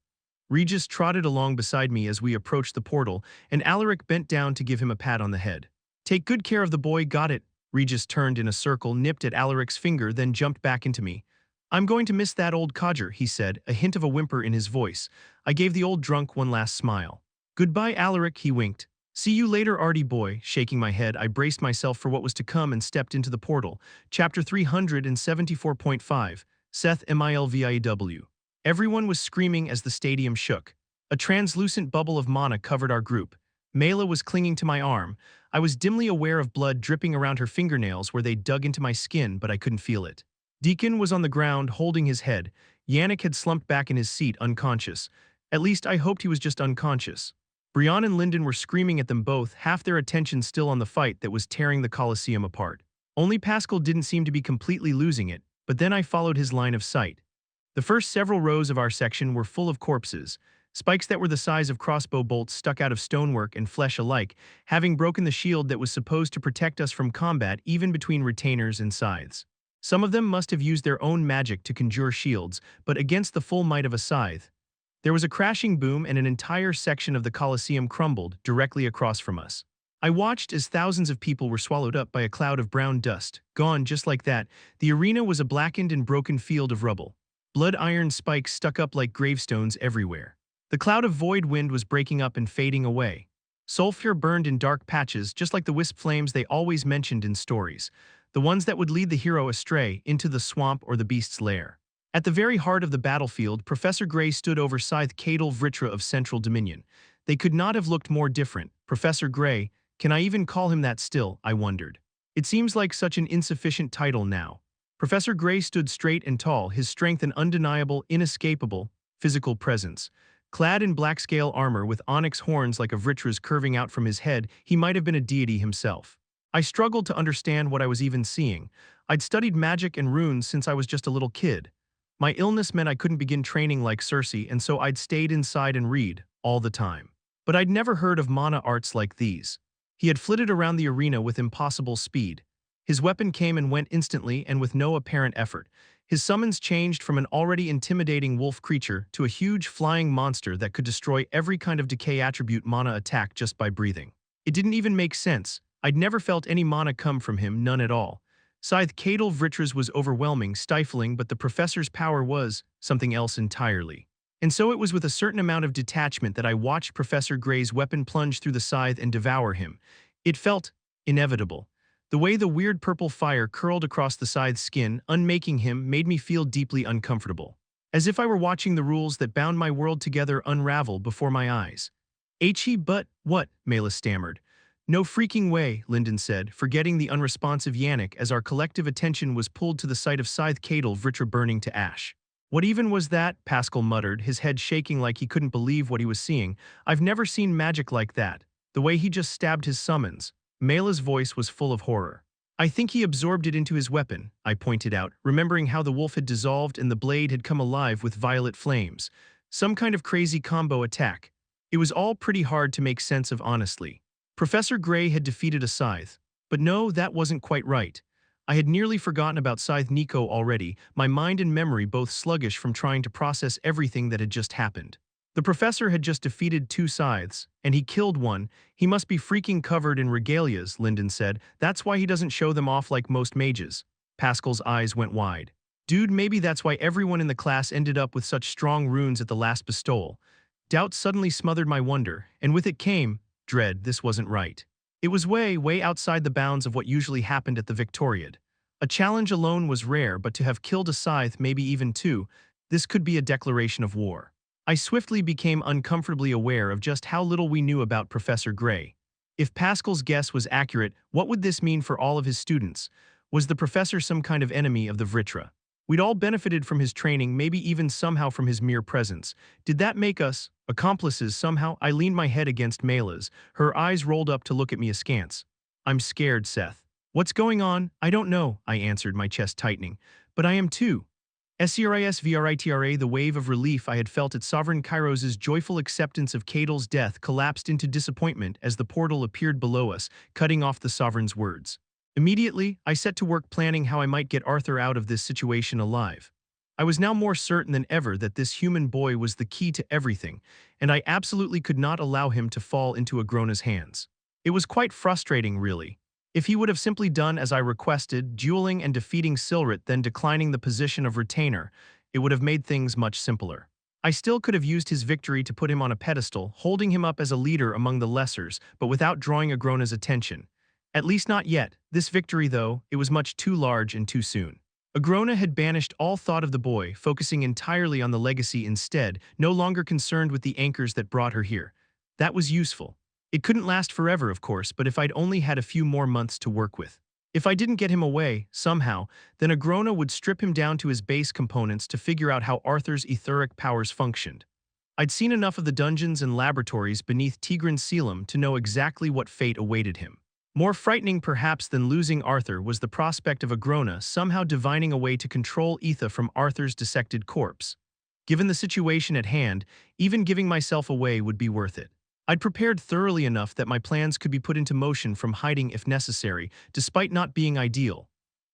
Regis trotted along beside me as we approached the portal, and Alaric bent down to give him a pat on the head. Take good care of the boy, got it? Regis turned in a circle, nipped at Alaric's finger, then jumped back into me. I'm going to miss that old codger, he said, a hint of a whimper in his voice. I gave the old drunk one last smile. Goodbye, Alaric, he winked. See you later, Artie boy. Shaking my head, I braced myself for what was to come and stepped into the portal. Chapter 374.5, Seth Milview. Everyone was screaming as the stadium shook. A translucent bubble of mana covered our group. Mela was clinging to my arm. I was dimly aware of blood dripping around her fingernails where they dug into my skin, but I couldn't feel it. Deacon was on the ground, holding his head. Yannick had slumped back in his seat, unconscious. At least I hoped he was just unconscious. Brian and Lyndon were screaming at them both, half their attention still on the fight that was tearing the Colosseum apart. Only Pascal didn't seem to be completely losing it, but then I followed his line of sight. The first several rows of our section were full of corpses, spikes that were the size of crossbow bolts stuck out of stonework and flesh alike, having broken the shield that was supposed to protect us from combat even between retainers and scythes. Some of them must have used their own magic to conjure shields, but against the full might of a scythe. There was a crashing boom and an entire section of the Colosseum crumbled directly across from us. I watched as thousands of people were swallowed up by a cloud of brown dust. Gone just like that, the arena was a blackened and broken field of rubble. Blood iron spikes stuck up like gravestones everywhere. The cloud of void wind was breaking up and fading away. Sulfur burned in dark patches, just like the wisp flames they always mentioned in stories, the ones that would lead the hero astray into the swamp or the beast's lair. At the very heart of the battlefield, Professor Gray stood over Scythe Cadal Vritra of Central Dominion. They could not have looked more different. Professor Gray, can I even call him that still, I wondered. It seems like such an insufficient title now. Professor Gray stood straight and tall, his strength an undeniable, inescapable, physical presence. Clad in black scale armor with onyx horns like a Vritra's curving out from his head, he might have been a deity himself. I struggled to understand what I was even seeing. I'd studied magic and runes since I was just a little kid. My illness meant I couldn't begin training like Cersei, and so I'd stayed inside and read, all the time. But I'd never heard of mana arts like these. He had flitted around the arena with impossible speed. His weapon came and went instantly and with no apparent effort. His summons changed from an already intimidating wolf creature to a huge flying monster that could destroy every kind of decay attribute mana attack just by breathing. It didn't even make sense. I'd never felt any mana come from him, none at all. Scythe Cadal Vritra's was overwhelming, stifling, but the professor's power was something else entirely. And so it was with a certain amount of detachment that I watched Professor Gray's weapon plunge through the scythe and devour him. It felt inevitable. The way the weird purple fire curled across the scythe's skin, unmaking him, made me feel deeply uncomfortable. As if I were watching the rules that bound my world together unravel before my eyes. But what? Mela stammered. No freaking way, Lyndon said, forgetting the unresponsive Yannick as our collective attention was pulled to the sight of Scythe Cadle Vritra burning to ash. What even was that? Pascal muttered, his head shaking like he couldn't believe what he was seeing. I've never seen magic like that. The way he just stabbed his summons. Mela's voice was full of horror. I think he absorbed it into his weapon, I pointed out, remembering how the wolf had dissolved and the blade had come alive with violet flames. Some kind of crazy combo attack. It was all pretty hard to make sense of honestly. Professor Gray had defeated a scythe. But no, that wasn't quite right. I had nearly forgotten about Scythe Nico already, my mind and memory both sluggish from trying to process everything that had just happened. The professor had just defeated 2 scythes, and he killed one. He must be freaking covered in regalias, Lyndon said. That's why he doesn't show them off like most mages. Pascal's eyes went wide. Dude, maybe that's why everyone in the class ended up with such strong runes at the last bestowal. Doubt suddenly smothered my wonder, and with it came dread. This wasn't right. It was way outside the bounds of what usually happened at the Victoriad. A challenge alone was rare, but to have killed a scythe, maybe even 2, this could be a declaration of war. I swiftly became uncomfortably aware of just how little we knew about Professor Gray. If Pascal's guess was accurate, what would this mean for all of his students? Was the professor some kind of enemy of the Vritra? We'd all benefited from his training, maybe even somehow from his mere presence. Did that make us accomplices somehow? I leaned my head against Mela's, her eyes rolled up to look at me askance. I'm scared, Seth. What's going on? I don't know, I answered, my chest tightening. But I am too. SCRISVRITRA, the wave of relief I had felt at Sovereign Kairos' joyful acceptance of Cadle's death collapsed into disappointment as the portal appeared below us, cutting off the Sovereign's words. Immediately, I set to work planning how I might get Arthur out of this situation alive. I was now more certain than ever that this human boy was the key to everything, and I absolutely could not allow him to fall into Agrona's hands. It was quite frustrating, really. If he would have simply done as I requested, dueling and defeating Silrit, then declining the position of retainer, it would have made things much simpler. I still could have used his victory to put him on a pedestal, holding him up as a leader among the lessers, but without drawing Agrona's attention. At least not yet. This victory, though, it was much too large and too soon. Agrona had banished all thought of the boy, focusing entirely on the legacy instead, no longer concerned with the anchors that brought her here. That was useful. It couldn't last forever, of course, but if I'd only had a few more months to work with. If I didn't get him away, somehow, then Agrona would strip him down to his base components to figure out how Arthur's etheric powers functioned. I'd seen enough of the dungeons and laboratories beneath Tigran's Selim to know exactly what fate awaited him. More frightening perhaps than losing Arthur was the prospect of Agrona somehow divining a way to control Etha from Arthur's dissected corpse. Given the situation at hand, even giving myself away would be worth it. I'd prepared thoroughly enough that my plans could be put into motion from hiding if necessary, despite not being ideal.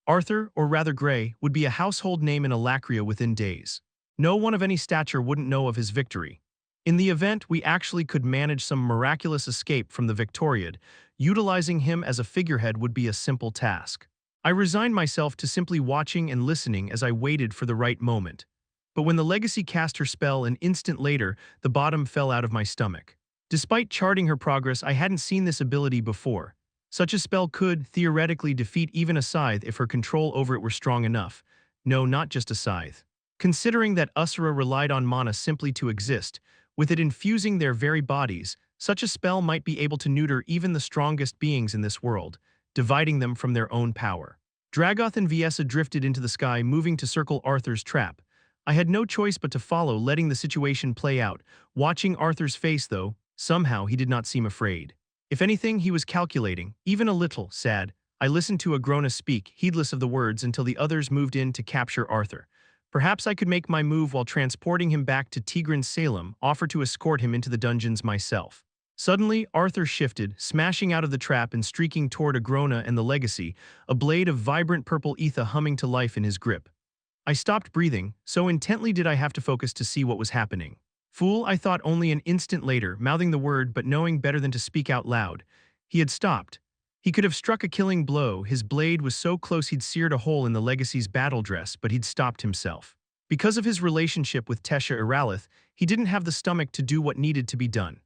Arthur, or rather Gray, would be a household name in Alacria within days. No one of any stature wouldn't know of his victory. In the event we actually could manage some miraculous escape from the Victoriad, utilizing him as a figurehead would be a simple task. I resigned myself to simply watching and listening as I waited for the right moment. But when the legacy cast her spell an instant later, the bottom fell out of my stomach. Despite charting her progress, I hadn't seen this ability before. Such a spell could, theoretically, defeat even a scythe if her control over it were strong enough. No, not just a scythe. Considering that Usura relied on mana simply to exist, with it infusing their very bodies, such a spell might be able to neuter even the strongest beings in this world, dividing them from their own power. Dragoth and Viessa drifted into the sky, moving to circle Arthur's trap. I had no choice but to follow, letting the situation play out. Watching Arthur's face, though, somehow he did not seem afraid. If anything, he was calculating, even a little sad. I listened to Agrona speak, heedless of the words, until the others moved in to capture Arthur. Perhaps I could make my move while transporting him back to Tigran's Selim, offer to escort him into the dungeons myself. Suddenly, Arthur shifted, smashing out of the trap and streaking toward Agrona and the legacy, a blade of vibrant purple ether humming to life in his grip. I stopped breathing, so intently did I have to focus to see what was happening. Fool, I thought only an instant later, mouthing the word but knowing better than to speak out loud. He had stopped. He could have struck a killing blow, his blade was so close he'd seared a hole in the legacy's battle dress, but he'd stopped himself. Because of his relationship with Tesha Iralith, he didn't have the stomach to do what needed to be done.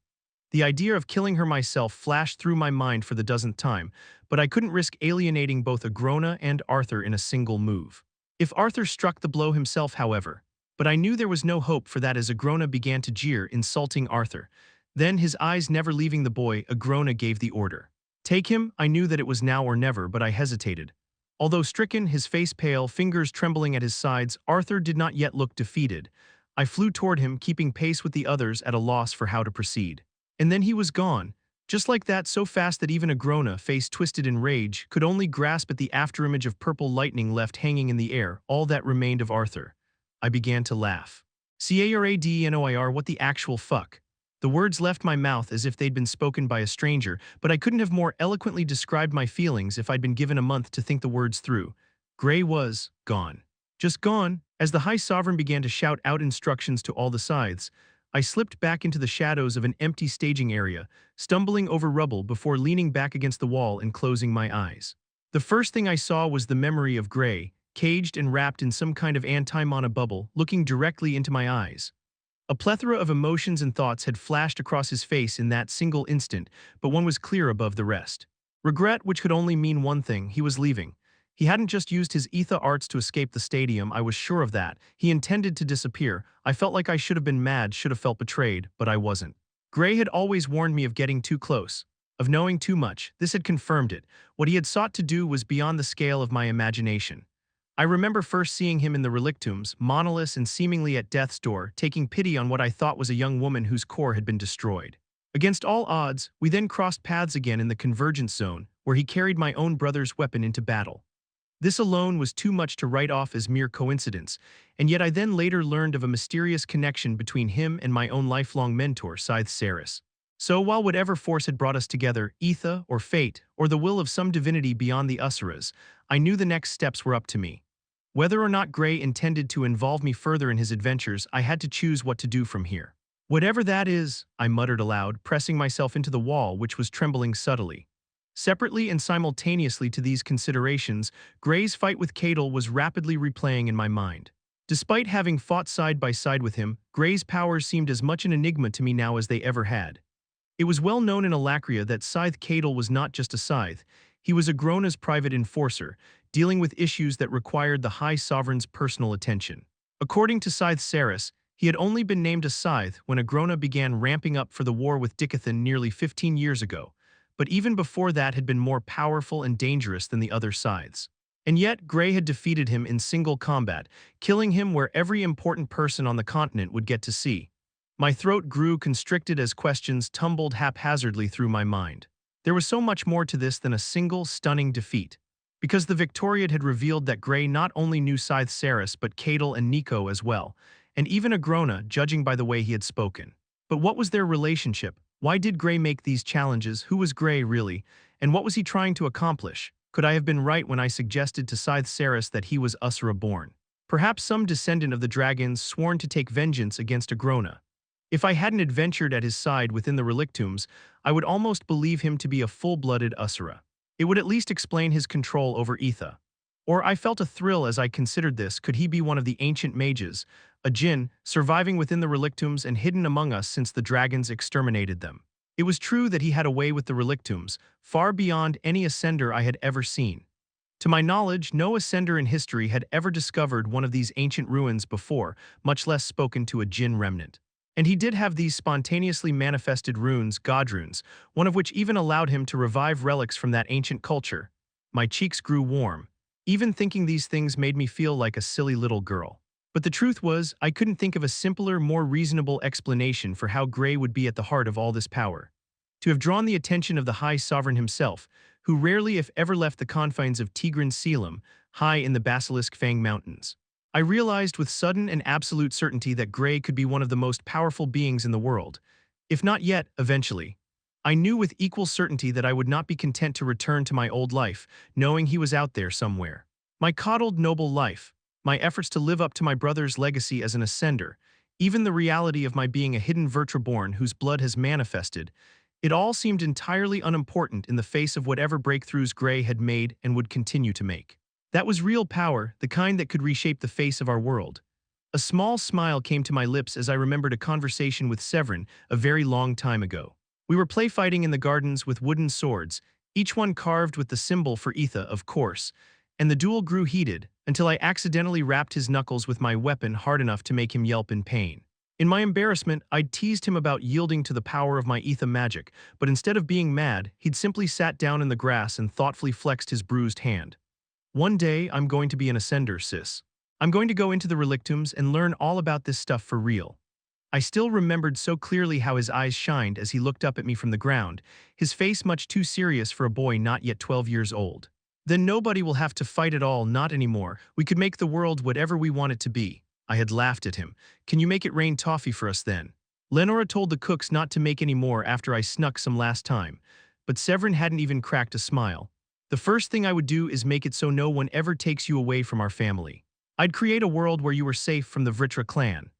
The idea of killing her myself flashed through my mind for the dozenth time, but I couldn't risk alienating both Agrona and Arthur in a single move. If Arthur struck the blow himself, however, but I knew there was no hope for that as Agrona began to jeer, insulting Arthur. Then, his eyes never leaving the boy, Agrona gave the order. Take him, I knew that it was now or never, but I hesitated. Although stricken, his face pale, fingers trembling at his sides, Arthur did not yet look defeated. I flew toward him, keeping pace with the others at a loss for how to proceed. And then he was gone. Just like that, so fast that even Agrona, face twisted in rage, could only grasp at the afterimage of purple lightning left hanging in the air, all that remained of Arthur. I began to laugh. Cadenoir, what the actual fuck? The words left my mouth as if they'd been spoken by a stranger, but I couldn't have more eloquently described my feelings if I'd been given a month to think the words through. Gray was gone. Just gone. As the High Sovereign began to shout out instructions to all the scythes, I slipped back into the shadows of an empty staging area, stumbling over rubble before leaning back against the wall and closing my eyes. The first thing I saw was the memory of Gray, caged and wrapped in some kind of anti-mana bubble, looking directly into my eyes. A plethora of emotions and thoughts had flashed across his face in that single instant, but one was clear above the rest. Regret, which could only mean one thing: he was leaving. He hadn't just used his ether arts to escape the stadium, I was sure of that. He intended to disappear. I felt like I should have been mad, should have felt betrayed, but I wasn't. Gray had always warned me of getting too close, of knowing too much. This had confirmed it. What he had sought to do was beyond the scale of my imagination. I remember first seeing him in the relictums, monolith and seemingly at death's door, taking pity on what I thought was a young woman whose core had been destroyed. Against all odds, we then crossed paths again in the convergence zone, where he carried my own brother's weapon into battle. This alone was too much to write off as mere coincidence, and yet I then later learned of a mysterious connection between him and my own lifelong mentor, Scythe Saris. So while whatever force had brought us together, ether or fate, or the will of some divinity beyond the Usuras, I knew the next steps were up to me. Whether or not Gray intended to involve me further in his adventures, I had to choose what to do from here. Whatever that is, I muttered aloud, pressing myself into the wall, which was trembling subtly. Separately and simultaneously to these considerations, Gray's fight with Cadel was rapidly replaying in my mind. Despite having fought side by side with him, Gray's powers seemed as much an enigma to me now as they ever had. It was well known in Alacria that Scythe Cadel was not just a scythe. He was Agrona's private enforcer, dealing with issues that required the High Sovereign's personal attention. According to Scythe Saris, he had only been named a scythe when Agrona began ramping up for the war with Dicathen nearly 15 years ago, but even before that had been more powerful and dangerous than the other scythes. And yet, Gray had defeated him in single combat, killing him where every important person on the continent would get to see. My throat grew constricted as questions tumbled haphazardly through my mind. There was so much more to this than a single, stunning defeat. Because the Victoriad had revealed that Gray not only knew Scythe Saris but Cadel and Nico as well, and even Agrona, judging by the way he had spoken. But what was their relationship? Why did Gray make these challenges? Who was Gray, really? And what was he trying to accomplish? Could I have been right when I suggested to Scythe Saris that he was Reborn? Perhaps some descendant of the dragons sworn to take vengeance against Agrona. If I hadn't adventured at his side within the relictums, I would almost believe him to be a full-blooded Usura. It would at least explain his control over Etha. Or I felt a thrill as I considered this. Could he be one of the ancient mages, a djinn, surviving within the relictums and hidden among us since the dragons exterminated them? It was true that he had a way with the relictums, far beyond any ascender I had ever seen. To my knowledge, no ascender in history had ever discovered one of these ancient ruins before, much less spoken to a djinn remnant. And he did have these spontaneously manifested runes, god runes, one of which even allowed him to revive relics from that ancient culture. My cheeks grew warm. Even thinking these things made me feel like a silly little girl. But the truth was, I couldn't think of a simpler, more reasonable explanation for how Gray would be at the heart of all this power. To have drawn the attention of the High Sovereign himself, who rarely if ever left the confines of Tigran Selim, high in the Basilisk Fang Mountains. I realized with sudden and absolute certainty that Gray could be one of the most powerful beings in the world. If not yet, eventually. I knew with equal certainty that I would not be content to return to my old life, knowing he was out there somewhere. My coddled noble life, my efforts to live up to my brother's legacy as an ascender, even the reality of my being a hidden Reborn whose blood has manifested, it all seemed entirely unimportant in the face of whatever breakthroughs Gray had made and would continue to make. That was real power, the kind that could reshape the face of our world. A small smile came to my lips as I remembered a conversation with Severin a very long time ago. We were play fighting in the gardens with wooden swords, each one carved with the symbol for Etha, of course, and the duel grew heated until I accidentally rapped his knuckles with my weapon hard enough to make him yelp in pain. In my embarrassment, I'd teased him about yielding to the power of my ether magic, but instead of being mad, he'd simply sat down in the grass and thoughtfully flexed his bruised hand. One day, I'm going to be an ascender, sis. I'm going to go into the relictums and learn all about this stuff for real. I still remembered so clearly how his eyes shined as he looked up at me from the ground, his face much too serious for a boy not yet 12 years old. Then nobody will have to fight at all, not anymore. We could make the world whatever we want it to be. I had laughed at him. Can you make it rain toffee for us then? Lenora told the cooks not to make any more after I snuck some last time, but Severin hadn't even cracked a smile. The first thing I would do is make it so no one ever takes you away from our family. I'd create a world where you were safe from the Vritra clan.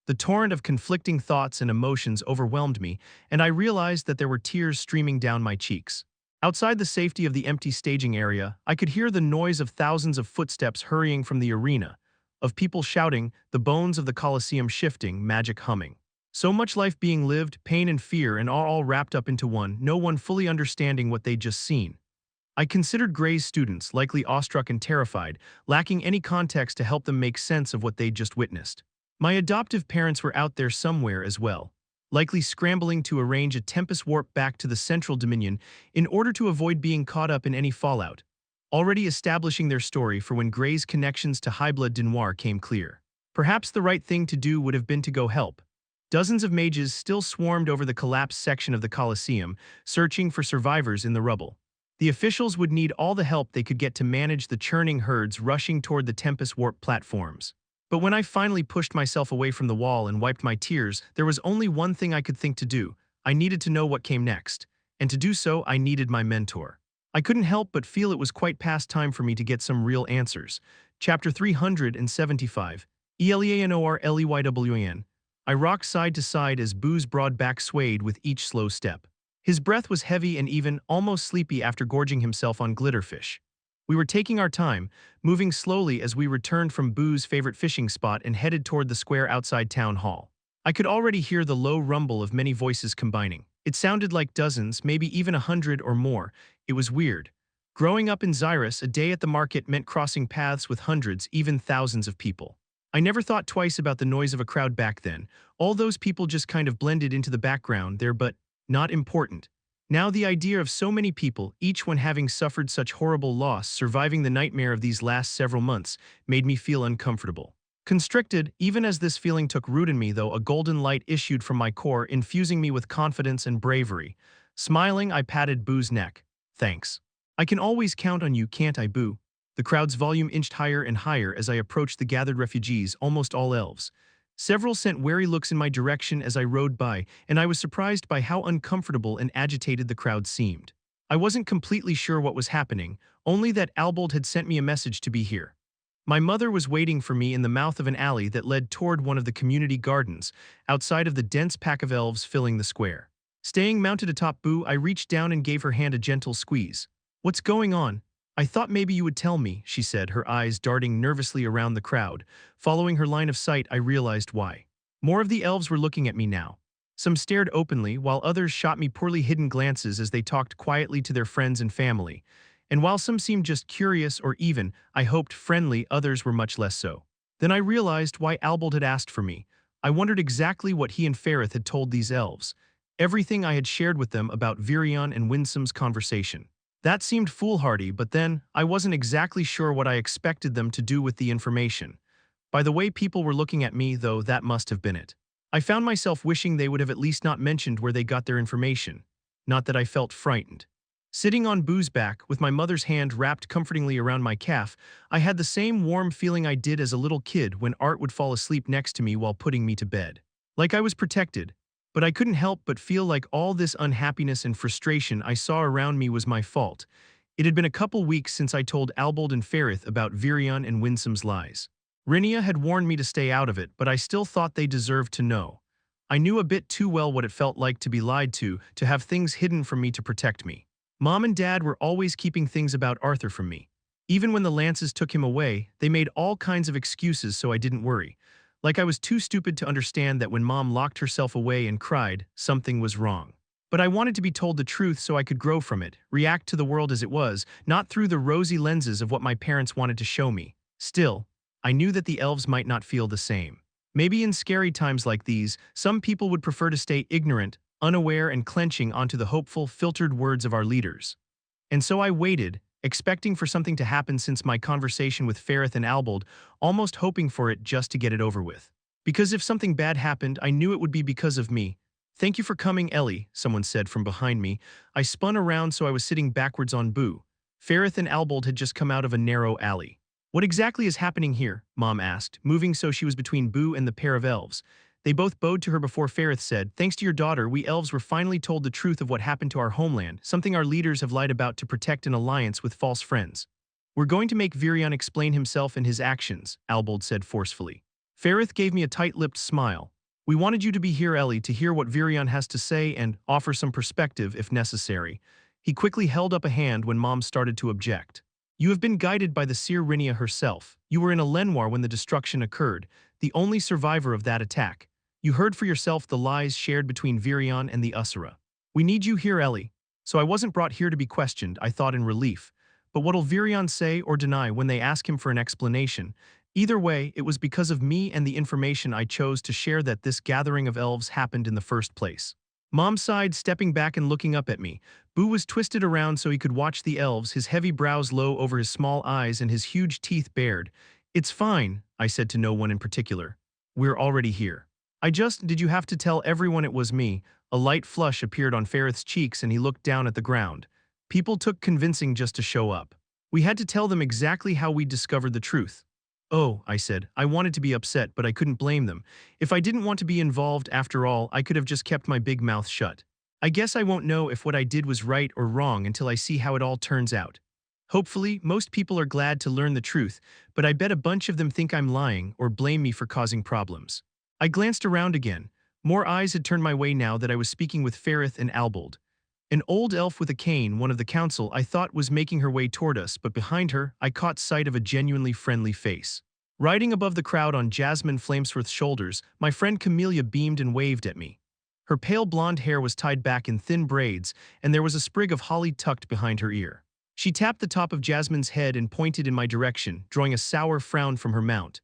The torrent of conflicting thoughts and emotions overwhelmed me, and I realized that there were tears streaming down my cheeks. Outside the safety of the empty staging area, I could hear the noise of thousands of footsteps hurrying from the arena, of people shouting, the bones of the Colosseum shifting, magic humming. So much life being lived, pain and fear, and all wrapped up into one, no one fully understanding what they'd just seen. I considered Gray's students, likely awestruck and terrified, lacking any context to help them make sense of what they'd just witnessed. My adoptive parents were out there somewhere as well, likely scrambling to arrange a tempest warp back to the Central Dominion in order to avoid being caught up in any fallout, already establishing their story for when Gray's connections to Highblood Denoir came clear. Perhaps the right thing to do would have been to go help. Dozens of mages still swarmed over the collapsed section of the Colosseum, searching for survivors in the rubble. The officials would need all the help they could get to manage the churning herds rushing toward the tempest warp platforms. But when I finally pushed myself away from the wall and wiped my tears, there was only one thing I could think to do. I needed to know what came next. And to do so, I needed my mentor. I couldn't help but feel it was quite past time for me to get some real answers. Chapter 375. Eleanor. I rocked side to side as Boo's broad back swayed with each slow step. His breath was heavy and even, almost sleepy after gorging himself on glitterfish. We were taking our time, moving slowly as we returned from Boo's favorite fishing spot and headed toward the square outside town hall. I could already hear the low rumble of many voices combining. It sounded like dozens, maybe even 100 or more. It was weird. Growing up in Xyrus, a day at the market meant crossing paths with hundreds, even thousands of people. I never thought twice about the noise of a crowd back then. All those people just kind of blended into the background there, but not important. Now the idea of so many people, each one having suffered such horrible loss, surviving the nightmare of these last several months, made me feel uncomfortable. Constricted, even as this feeling took root in me though, a golden light issued from my core, infusing me with confidence and bravery. Smiling, I patted Boo's neck. Thanks. I can always count on you, can't I, Boo? The crowd's volume inched higher and higher as I approached the gathered refugees, almost all elves. Several sent wary looks in my direction as I rode by, and I was surprised by how uncomfortable and agitated the crowd seemed. I wasn't completely sure what was happening, only that Albold had sent me a message to be here. My mother was waiting for me in the mouth of an alley that led toward one of the community gardens, outside of the dense pack of elves filling the square. Staying mounted atop Boo, I reached down and gave her hand a gentle squeeze. "What's going on? I thought maybe you would tell me," she said, her eyes darting nervously around the crowd. Following her line of sight, I realized why. More of the elves were looking at me now. Some stared openly, while others shot me poorly hidden glances as they talked quietly to their friends and family. And while some seemed just curious or even, I hoped, friendly, others were much less so. Then I realized why Albold had asked for me. I wondered exactly what he and Ferrith had told these elves. Everything I had shared with them about Virion and Winsome's conversation. That seemed foolhardy, but then, I wasn't exactly sure what I expected them to do with the information. By the way people were looking at me, though, that must have been it. I found myself wishing they would have at least not mentioned where they got their information. Not that I felt frightened. Sitting on Boo's back, with my mother's hand wrapped comfortingly around my calf, I had the same warm feeling I did as a little kid when Art would fall asleep next to me while putting me to bed. Like I was protected. But I couldn't help but feel like all this unhappiness and frustration I saw around me was my fault. It had been a couple weeks since I told Albold and Ferrith about Virion and Winsome's lies. Rhynia had warned me to stay out of it, but I still thought they deserved to know. I knew a bit too well what it felt like to be lied to have things hidden from me to protect me. Mom and Dad were always keeping things about Arthur from me. Even when the Lances took him away, they made all kinds of excuses so I didn't worry. Like I was too stupid to understand that when Mom locked herself away and cried, something was wrong. But I wanted to be told the truth so I could grow from it, react to the world as it was, not through the rosy lenses of what my parents wanted to show me. Still, I knew that the elves might not feel the same. Maybe in scary times like these, some people would prefer to stay ignorant, unaware and clenching onto the hopeful, filtered words of our leaders. And so I waited, expecting for something to happen since my conversation with Ferrith and Albold, almost hoping for it just to get it over with. Because if something bad happened, I knew it would be because of me. "Thank you for coming, Ellie," someone said from behind me. I spun around so I was sitting backwards on Boo. Ferrith and Albold had just come out of a narrow alley. "What exactly is happening here?" Mom asked, moving so she was between Boo and the pair of elves. They both bowed to her before Ferrith said, "Thanks to your daughter, we elves were finally told the truth of what happened to our homeland, something our leaders have lied about to protect an alliance with false friends. We're going to make Virion explain himself and his actions," Albold said forcefully. Ferrith gave me a tight-lipped smile. "We wanted you to be here, Ellie, to hear what Virion has to say and offer some perspective if necessary." He quickly held up a hand when Mom started to object. "You have been guided by the Seer Rhynia herself. You were in a Lenoir when the destruction occurred, the only survivor of that attack. You heard for yourself the lies shared between Virion and the Usura. We need you here, Ellie. So I wasn't brought here to be questioned," I thought in relief. But what'll Virion say or deny when they ask him for an explanation? Either way, it was because of me and the information I chose to share that this gathering of elves happened in the first place. Mom sighed, stepping back and looking up at me. Boo was twisted around so he could watch the elves, his heavy brows low over his small eyes and his huge teeth bared. "It's fine," I said to no one in particular. "We're already here." Did you have to tell everyone it was me?" A light flush appeared on Ferrith's cheeks and he looked down at the ground. "People took convincing just to show up. We had to tell them exactly how we discovered the truth." "Oh," I said. I wanted to be upset, but I couldn't blame them. If I didn't want to be involved after all, I could have just kept my big mouth shut. I guess I won't know if what I did was right or wrong until I see how it all turns out. Hopefully, most people are glad to learn the truth, but I bet a bunch of them think I'm lying or blame me for causing problems. I glanced around again. More eyes had turned my way now that I was speaking with Ferrith and Albold. An old elf with a cane, one of the council, I thought was making her way toward us, but behind her, I caught sight of a genuinely friendly face. Riding above the crowd on Jasmine Flamesworth's shoulders, my friend Camellia beamed and waved at me. Her pale blonde hair was tied back in thin braids, and there was a sprig of holly tucked behind her ear. She tapped the top of Jasmine's head and pointed in my direction, drawing a sour frown from her mount.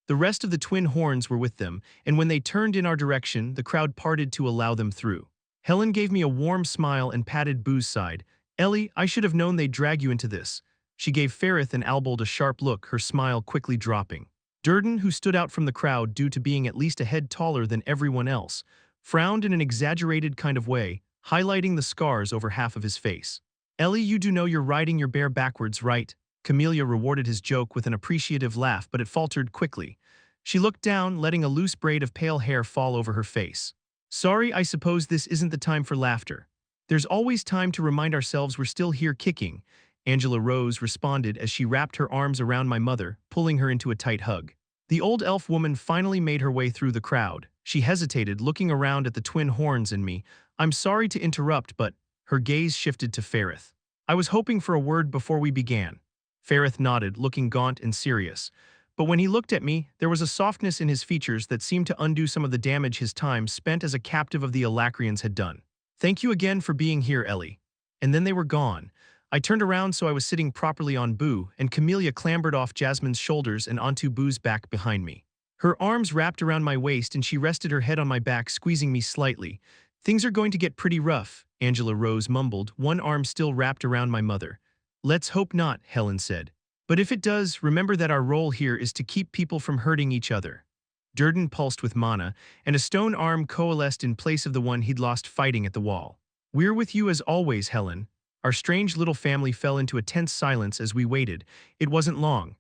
The rest of the twin horns were with them, and when they turned in our direction, the crowd parted to allow them through. Helen gave me a warm smile and patted Boo's side. "Ellie, I should have known they'd drag you into this." She gave Ferrith and Albold a sharp look, her smile quickly dropping. Durden, who stood out from the crowd due to being at least a head taller than everyone else, frowned in an exaggerated kind of way, highlighting the scars over half of his face. "Ellie, you do know you're riding your bear backwards, right?" Camellia rewarded his joke with an appreciative laugh, but it faltered quickly. She looked down, letting a loose braid of pale hair fall over her face. "Sorry, I suppose this isn't the time for laughter. There's always time to remind ourselves we're still here kicking," Angela Rose responded as she wrapped her arms around my mother, pulling her into a tight hug. The old elf woman finally made her way through the crowd. She hesitated, looking around at the twin horns and me. "I'm sorry to interrupt, but..." Her gaze shifted to Ferrith. "I was hoping for a word before we began." Ferrith nodded, looking gaunt and serious. But when he looked at me, there was a softness in his features that seemed to undo some of the damage his time spent as a captive of the Alacrians had done. "Thank you again for being here, Ellie." And then they were gone. I turned around so I was sitting properly on Boo, and Camellia clambered off Jasmine's shoulders and onto Boo's back behind me. Her arms wrapped around my waist and she rested her head on my back, squeezing me slightly. "Things are going to get pretty rough," Angela Rose mumbled, one arm still wrapped around my mother. "Let's hope not," Helen said. "But if it does, remember that our role here is to keep people from hurting each other." Durden pulsed with mana, and a stone arm coalesced in place of the one he'd lost fighting at the wall. "We're with you as always, Helen." Our strange little family fell into a tense silence as we waited. It wasn't long.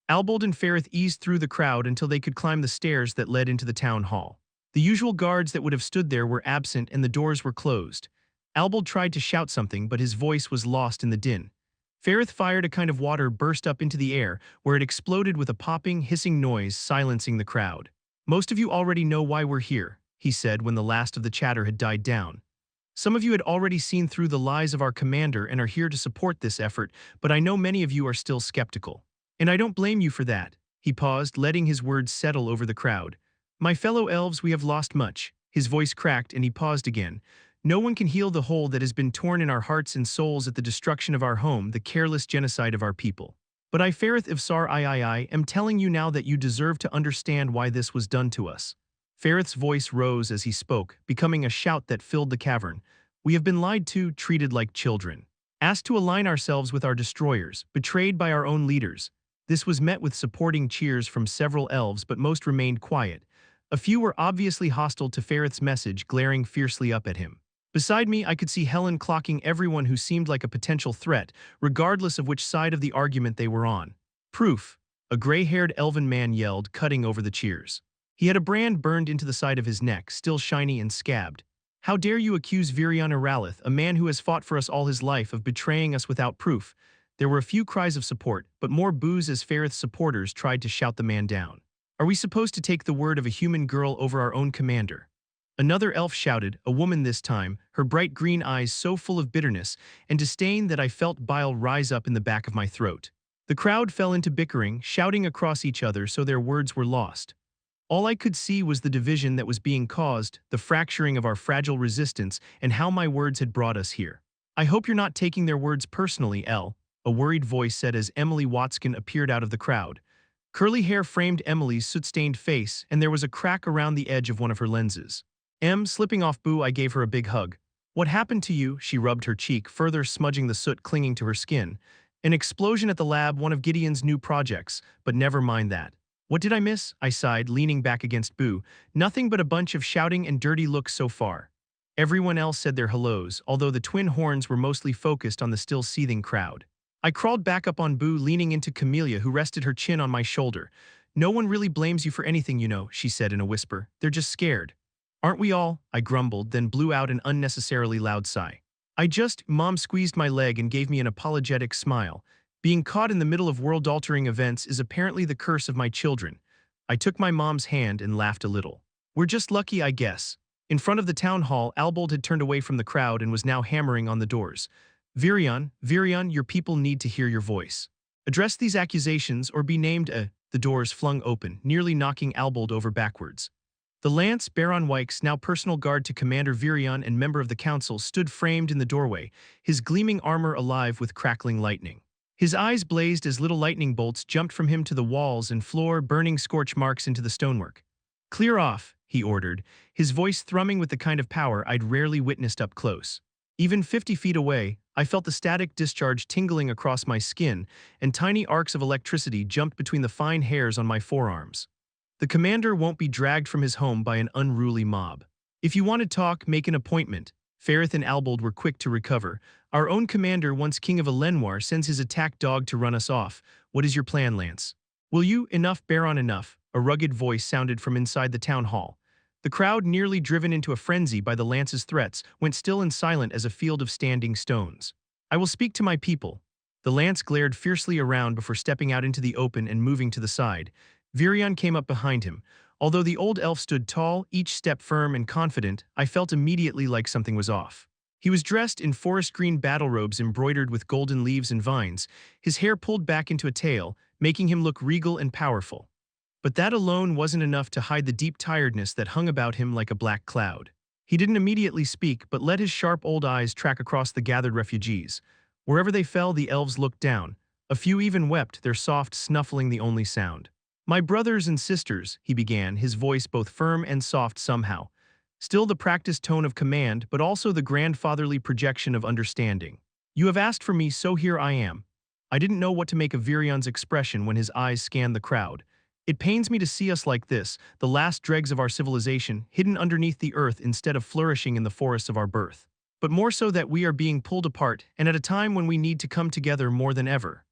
Albold and Ferrith eased through the crowd until they could climb the stairs that led into the town hall. The usual guards that would have stood there were absent and the doors were closed. Albold tried to shout something, but his voice was lost in the din. Ferrith fired a kind of water burst up into the air, where it exploded with a popping, hissing noise, silencing the crowd. "Most of you already know why we're here," he said when the last of the chatter had died down. "Some of you had already seen through the lies of our commander and are here to support this effort, but I know many of you are still skeptical. And I don't blame you for that." He paused, letting his words settle over the crowd. "My fellow elves, we have lost much." His voice cracked and he paused again. "No one can heal the hole that has been torn in our hearts and souls at the destruction of our home, the careless genocide of our people. But I fareth Ifsar I am telling you now that you deserve to understand why this was done to us. Fareth's voice rose as he spoke, becoming a shout that filled the cavern. We have been lied to, treated like children. Asked to align ourselves with our destroyers, betrayed by our own leaders. This was met with supporting cheers from several elves, but most remained quiet. A few were obviously hostile to Fareth's message, glaring fiercely up at him. Beside me, I could see Helen clocking everyone who seemed like a potential threat, regardless of which side of the argument they were on. Proof, a gray-haired elven man yelled, cutting over the cheers. He had a brand burned into the side of his neck, still shiny and scabbed. How dare you accuse Virion Iralith, a man who has fought for us all his life, of betraying us without proof? There were a few cries of support, but more boos as Fareth's supporters tried to shout the man down. Are we supposed to take the word of a human girl over our own commander? Another elf shouted, a woman this time, her bright green eyes so full of bitterness and disdain that I felt bile rise up in the back of my throat. The crowd fell into bickering, shouting across each other so their words were lost. All I could see was the division that was being caused, the fracturing of our fragile resistance, and how my words had brought us here. I hope you're not taking their words personally, Elle, a worried voice said as Emily Watskin appeared out of the crowd. Curly hair framed Emily's soot-stained face, and there was a crack around the edge of one of her lenses. Slipping off Boo, I gave her a big hug. What happened to you? She rubbed her cheek, further smudging the soot clinging to her skin. An explosion at the lab, one of Gideon's new projects, but never mind that. What did I miss? I sighed, leaning back against Boo. Nothing but a bunch of shouting and dirty looks so far. Everyone else said their hellos, although the twin horns were mostly focused on the still seething crowd. I crawled back up on Boo, leaning into Camellia, who rested her chin on my shoulder. No one really blames you for anything, you know, she said in a whisper. They're just scared. Aren't we all? I grumbled, then blew out an unnecessarily loud sigh. Mom squeezed my leg and gave me an apologetic smile. Being caught in the middle of world-altering events is apparently the curse of my children. I took my mom's hand and laughed a little. We're just lucky, I guess. In front of the town hall, Albold had turned away from the crowd and was now hammering on the doors. Virion, your people need to hear your voice. Address these accusations or be named a... The doors flung open, nearly knocking Albold over backwards. The Lance, Baron Wykes, now personal guard to Commander Virion and member of the council, stood framed in the doorway, his gleaming armor alive with crackling lightning. His eyes blazed as little lightning bolts jumped from him to the walls and floor, burning scorch marks into the stonework. Clear off, he ordered, his voice thrumming with the kind of power I'd rarely witnessed up close. Even 50 feet away, I felt the static discharge tingling across my skin, and tiny arcs of electricity jumped between the fine hairs on my forearms. The commander won't be dragged from his home by an unruly mob. If you want to talk, make an appointment. Fareth and Albold were quick to recover. Our own commander, once king of Elenoir, sends his attack dog to run us off. What is your plan, Lance? Will you? Enough, Baron, enough. A rugged voice sounded from inside the town hall. The crowd, nearly driven into a frenzy by the Lance's threats, went still and silent as a field of standing stones. I will speak to my people. The Lance glared fiercely around before stepping out into the open and moving to the side. Virion came up behind him. Although the old elf stood tall, each step firm and confident, I felt immediately like something was off. He was dressed in forest green battle robes embroidered with golden leaves and vines, his hair pulled back into a tail, making him look regal and powerful. But that alone wasn't enough to hide the deep tiredness that hung about him like a black cloud. He didn't immediately speak, but let his sharp old eyes track across the gathered refugees. Wherever they fell, the elves looked down. A few even wept, their soft snuffling the only sound. My brothers and sisters, he began, his voice both firm and soft somehow. Still the practiced tone of command, but also the grandfatherly projection of understanding. You have asked for me, so here I am. I didn't know what to make of Virion's expression when his eyes scanned the crowd. It pains me to see us like this, the last dregs of our civilization, hidden underneath the earth instead of flourishing in the forests of our birth. But more so that we are being pulled apart, and at a time when we need to come together more than ever.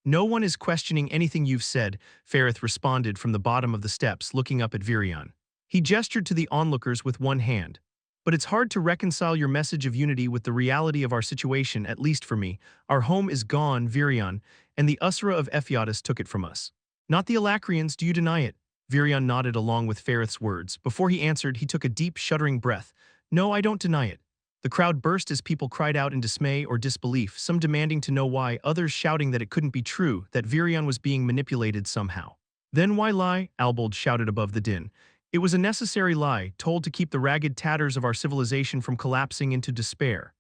No one is questioning anything you've said, Fareth responded from the bottom of the steps, looking up at Virion. He gestured to the onlookers with one hand. But it's hard to reconcile your message of unity with the reality of our situation, at least for me. Our home is gone, Virion, and the Usra of Ephiatus took it from us. Not the Alacrians, do you deny it? Virion nodded along with Fareth's words. Before he answered, he took a deep, shuddering breath. No, I don't deny it. The crowd burst as people cried out in dismay or disbelief, some demanding to know why, others shouting that it couldn't be true, that Virion was being manipulated somehow. Then why lie? Albold shouted above the din. It was a necessary lie, told to keep the ragged tatters of our civilization from collapsing into despair.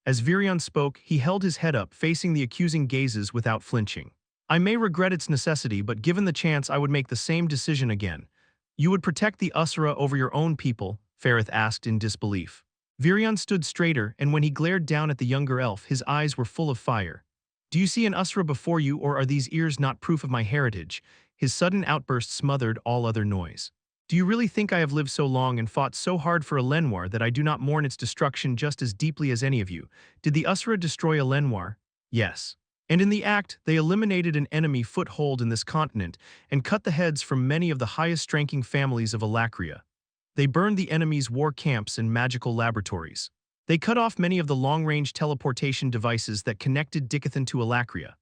As Virion spoke, he held his head up, facing the accusing gazes without flinching. I may regret its necessity, but given the chance I would make the same decision again. You would protect the Usura over your own people? Ferrith asked in disbelief. Virion stood straighter, and when he glared down at the younger elf, his eyes were full of fire. Do you see an Usura before you, or are these ears not proof of my heritage? His sudden outburst smothered all other noise. Do you really think I have lived so long and fought so hard for Elenoir that I do not mourn its destruction just as deeply as any of you? Did the Usura destroy Elenoir? Yes. And in the act, they eliminated an enemy foothold in this continent and cut the heads from many of the highest-ranking families of Alacria. They burned the enemy's war camps and magical laboratories. They cut off many of the long-range teleportation devices that connected Dicathen to Alacria.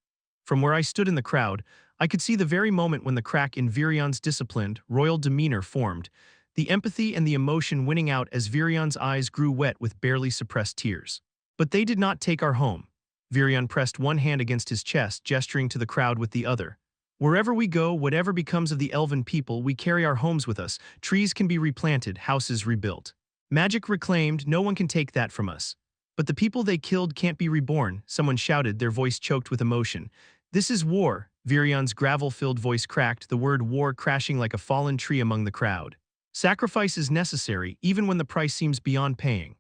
From where I stood in the crowd, I could see the very moment when the crack in Virion's disciplined, royal demeanor formed, the empathy and the emotion winning out as Virion's eyes grew wet with barely suppressed tears. But they did not take our home. Virion pressed one hand against his chest, gesturing to the crowd with the other. Wherever we go, whatever becomes of the elven people, we carry our homes with us. Trees can be replanted, houses rebuilt. Magic reclaimed, no one can take that from us. But the people they killed can't be reborn, someone shouted, their voice choked with emotion. This is war. Virion's gravel-filled voice cracked, the word war crashing like a fallen tree among the crowd. Sacrifice is necessary, even when the price seems beyond paying.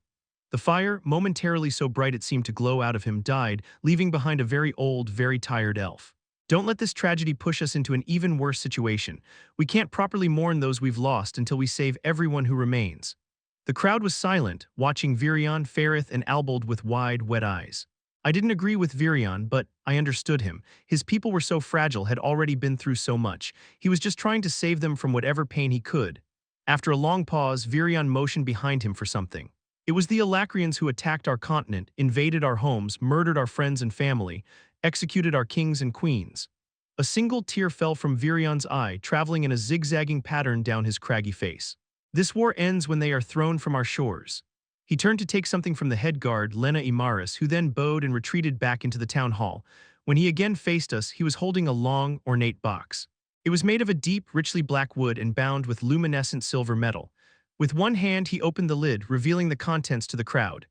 The fire, momentarily so bright it seemed to glow out of him, died, leaving behind a very old, very tired elf. Don't let this tragedy push us into an even worse situation. We can't properly mourn those we've lost until we save everyone who remains. The crowd was silent, watching Virion, Ferrith, and Albold with wide, wet eyes. I didn't agree with Virion, but I understood him. His people were so fragile, had already been through so much. He was just trying to save them from whatever pain he could. After a long pause, Virion motioned behind him for something. It was the Alacrians who attacked our continent, invaded our homes, murdered our friends and family, executed our kings and queens. A single tear fell from Virion's eye, traveling in a zigzagging pattern down his craggy face. This war ends when they are thrown from our shores. He turned to take something from the head guard, Lena Imaris, who then bowed and retreated back into the town hall. When he again faced us, he was holding a long, ornate box. It was made of a deep, richly black wood and bound with luminescent silver metal. With one hand, he opened the lid, revealing the contents to the crowd.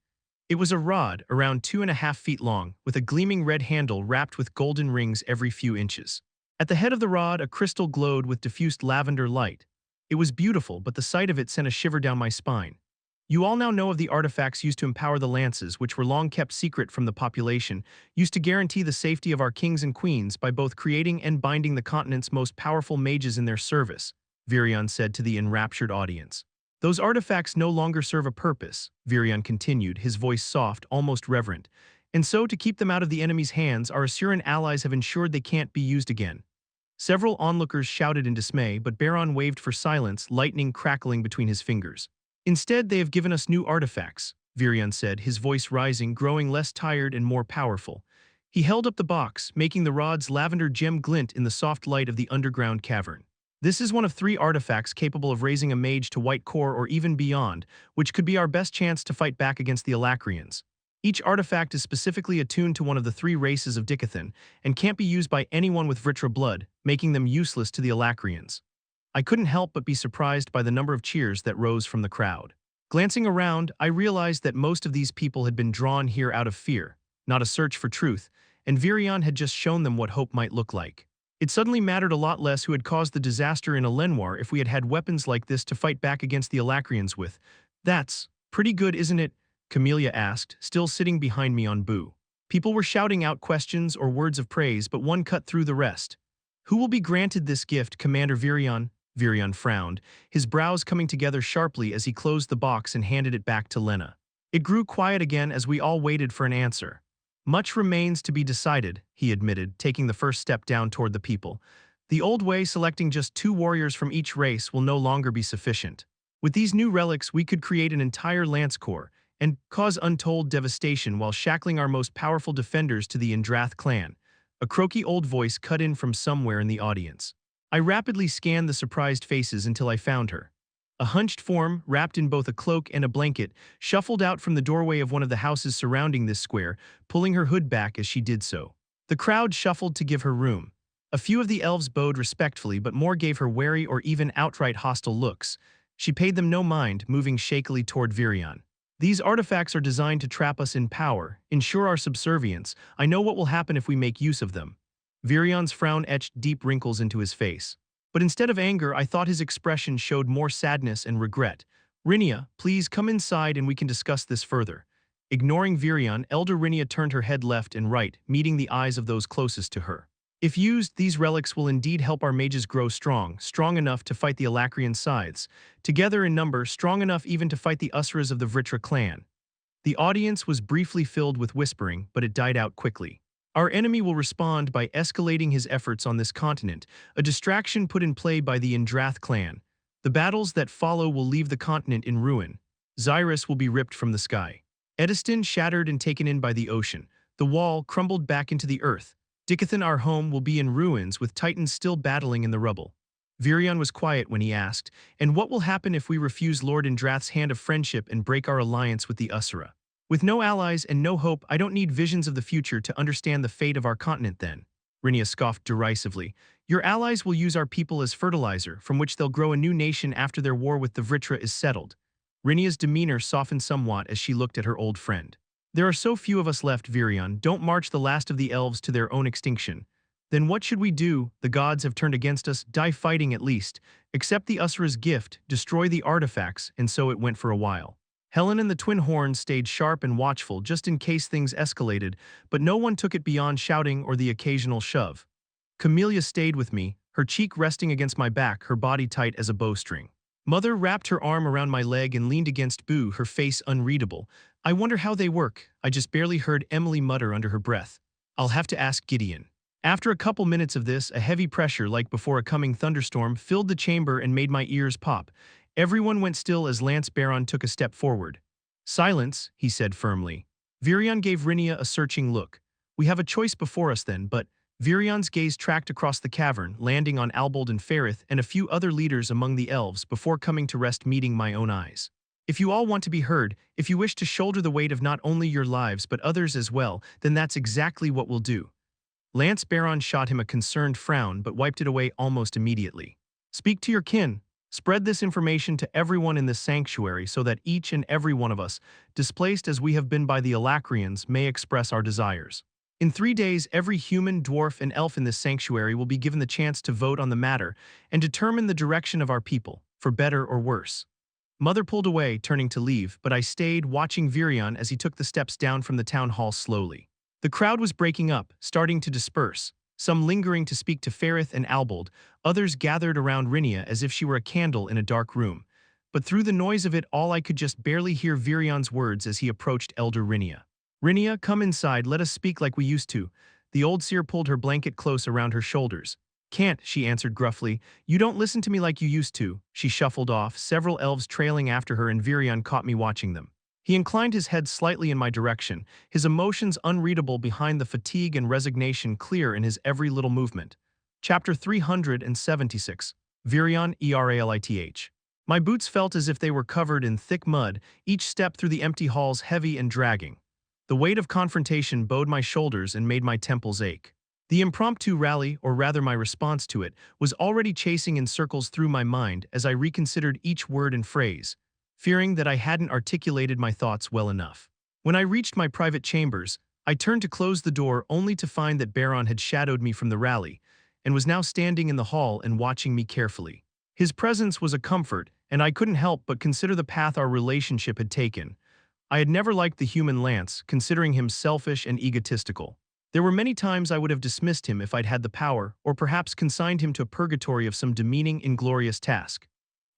It was a rod, around 2.5 feet long, with a gleaming red handle wrapped with golden rings every few inches. At the head of the rod, a crystal glowed with diffused lavender light. It was beautiful, but the sight of it sent a shiver down my spine. You all now know of the artifacts used to empower the lances, which were long kept secret from the population, used to guarantee the safety of our kings and queens by both creating and binding the continent's most powerful mages in their service, Virion said to the enraptured audience. Those artifacts no longer serve a purpose, Virion continued, his voice soft, almost reverent. And so, to keep them out of the enemy's hands, our Asuran allies have ensured they can't be used again. Several onlookers shouted in dismay, but Baron waved for silence, lightning crackling between his fingers. Instead, they have given us new artifacts, Virion said, his voice rising, growing less tired and more powerful. He held up the box, making the rod's lavender gem glint in the soft light of the underground cavern. This is one of 3 artifacts capable of raising a mage to white core or even beyond, which could be our best chance to fight back against the Alacrians. Each artifact is specifically attuned to one of the 3 races of Dicathen, and can't be used by anyone with Vritra blood, making them useless to the Alacrians. I couldn't help but be surprised by the number of cheers that rose from the crowd. Glancing around, I realized that most of these people had been drawn here out of fear, not a search for truth, and Virion had just shown them what hope might look like. It suddenly mattered a lot less who had caused the disaster in Elenoir if we had had weapons like this to fight back against the Alacrians with. That's pretty good, isn't it? Camellia asked, still sitting behind me on Boo. People were shouting out questions or words of praise, but one cut through the rest. Who will be granted this gift, Commander Virion? Virion frowned, his brows coming together sharply as he closed the box and handed it back to Lena. It grew quiet again as we all waited for an answer. Much remains to be decided, he admitted, taking the first step down toward the people. The old way, selecting just 2 warriors from each race, will no longer be sufficient. With these new relics, we could create an entire lance corps and cause untold devastation while shackling our most powerful defenders to the Indrath clan. A croaky old voice cut in from somewhere in the audience. I rapidly scanned the surprised faces until I found her. A hunched form, wrapped in both a cloak and a blanket, shuffled out from the doorway of one of the houses surrounding this square, pulling her hood back as she did so. The crowd shuffled to give her room. A few of the elves bowed respectfully, but more gave her wary or even outright hostile looks. She paid them no mind, moving shakily toward Virion. These artifacts are designed to trap us in power, ensure our subservience. I know what will happen if we make use of them. Virion's frown etched deep wrinkles into his face. But instead of anger, I thought his expression showed more sadness and regret. Rinia, please come inside and we can discuss this further. Ignoring Virion, Elder Rinia turned her head left and right, meeting the eyes of those closest to her. If used, these relics will indeed help our mages grow strong enough to fight the Alacrian scythes, together in number, strong enough even to fight the Usuras of the Vritra clan. The audience was briefly filled with whispering, but it died out quickly. Our enemy will respond by escalating his efforts on this continent, a distraction put in play by the Indrath clan. The battles that follow will leave the continent in ruin. Xyrus will be ripped from the sky. Ediston shattered and taken in by the ocean. The wall crumbled back into the earth. Dicathen, our home, will be in ruins with titans still battling in the rubble. Virion was quiet when he asked, and what will happen if we refuse Lord Indrath's hand of friendship and break our alliance with the Usura? With no allies and no hope, I don't need visions of the future to understand the fate of our continent then. Rinia scoffed derisively. Your allies will use our people as fertilizer, from which they'll grow a new nation after their war with the Vritra is settled. Rinia's demeanor softened somewhat as she looked at her old friend. There are so few of us left, Virion. Don't march the last of the elves to their own extinction. Then what should we do? The gods have turned against us. Die fighting at least. Accept the Usura's gift, destroy the artifacts, and so it went for a while. Helen and the twin horns stayed sharp and watchful just in case things escalated, but no one took it beyond shouting or the occasional shove. Camellia stayed with me, her cheek resting against my back, her body tight as a bowstring. Mother wrapped her arm around my leg and leaned against Boo, her face unreadable. I wonder how they work. I just barely heard Emily mutter under her breath. I'll have to ask Gideon. After a couple minutes of this, a heavy pressure like before a coming thunderstorm filled the chamber and made my ears pop. Everyone went still as Lance Baron took a step forward. Silence, he said firmly. Virion gave Rinia a searching look. We have a choice before us then, but Virion's gaze tracked across the cavern, landing on Albold and Ferrith and a few other leaders among the elves before coming to rest meeting my own eyes. If you all want to be heard, if you wish to shoulder the weight of not only your lives but others as well, then that's exactly what we'll do. Lance Baron shot him a concerned frown but wiped it away almost immediately. Speak to your kin. Spread this information to everyone in this sanctuary so that each and every one of us, displaced as we have been by the Alacrians, may express our desires. In 3 days, every human, dwarf, and elf in this sanctuary will be given the chance to vote on the matter and determine the direction of our people, for better or worse. Mother pulled away, turning to leave, but I stayed, watching Virion as he took the steps down from the town hall slowly. The crowd was breaking up, starting to disperse, some lingering to speak to Ferrith and Albold, others gathered around Rinia as if she were a candle in a dark room. But through the noise of it all I could just barely hear Virion's words as he approached Elder Rinia. Rinia, come inside, let us speak like we used to. The old seer pulled her blanket close around her shoulders. Can't, she answered gruffly. You don't listen to me like you used to. She shuffled off, several elves trailing after her, and Virion caught me watching them. He inclined his head slightly in my direction, his emotions unreadable behind the fatigue and resignation clear in his every little movement. Chapter 376. Virion Eralith. My boots felt as if they were covered in thick mud, each step through the empty halls heavy and dragging. The weight of confrontation bowed my shoulders and made my temples ache. The impromptu rally, or rather my response to it, was already chasing in circles through my mind as I reconsidered each word and phrase, fearing that I hadn't articulated my thoughts well enough. When I reached my private chambers, I turned to close the door only to find that Baron had shadowed me from the rally and was now standing in the hall and watching me carefully. His presence was a comfort, and I couldn't help but consider the path our relationship had taken. I had never liked the human Lance, considering him selfish and egotistical. There were many times I would have dismissed him if I'd had the power, or perhaps consigned him to a purgatory of some demeaning, inglorious task.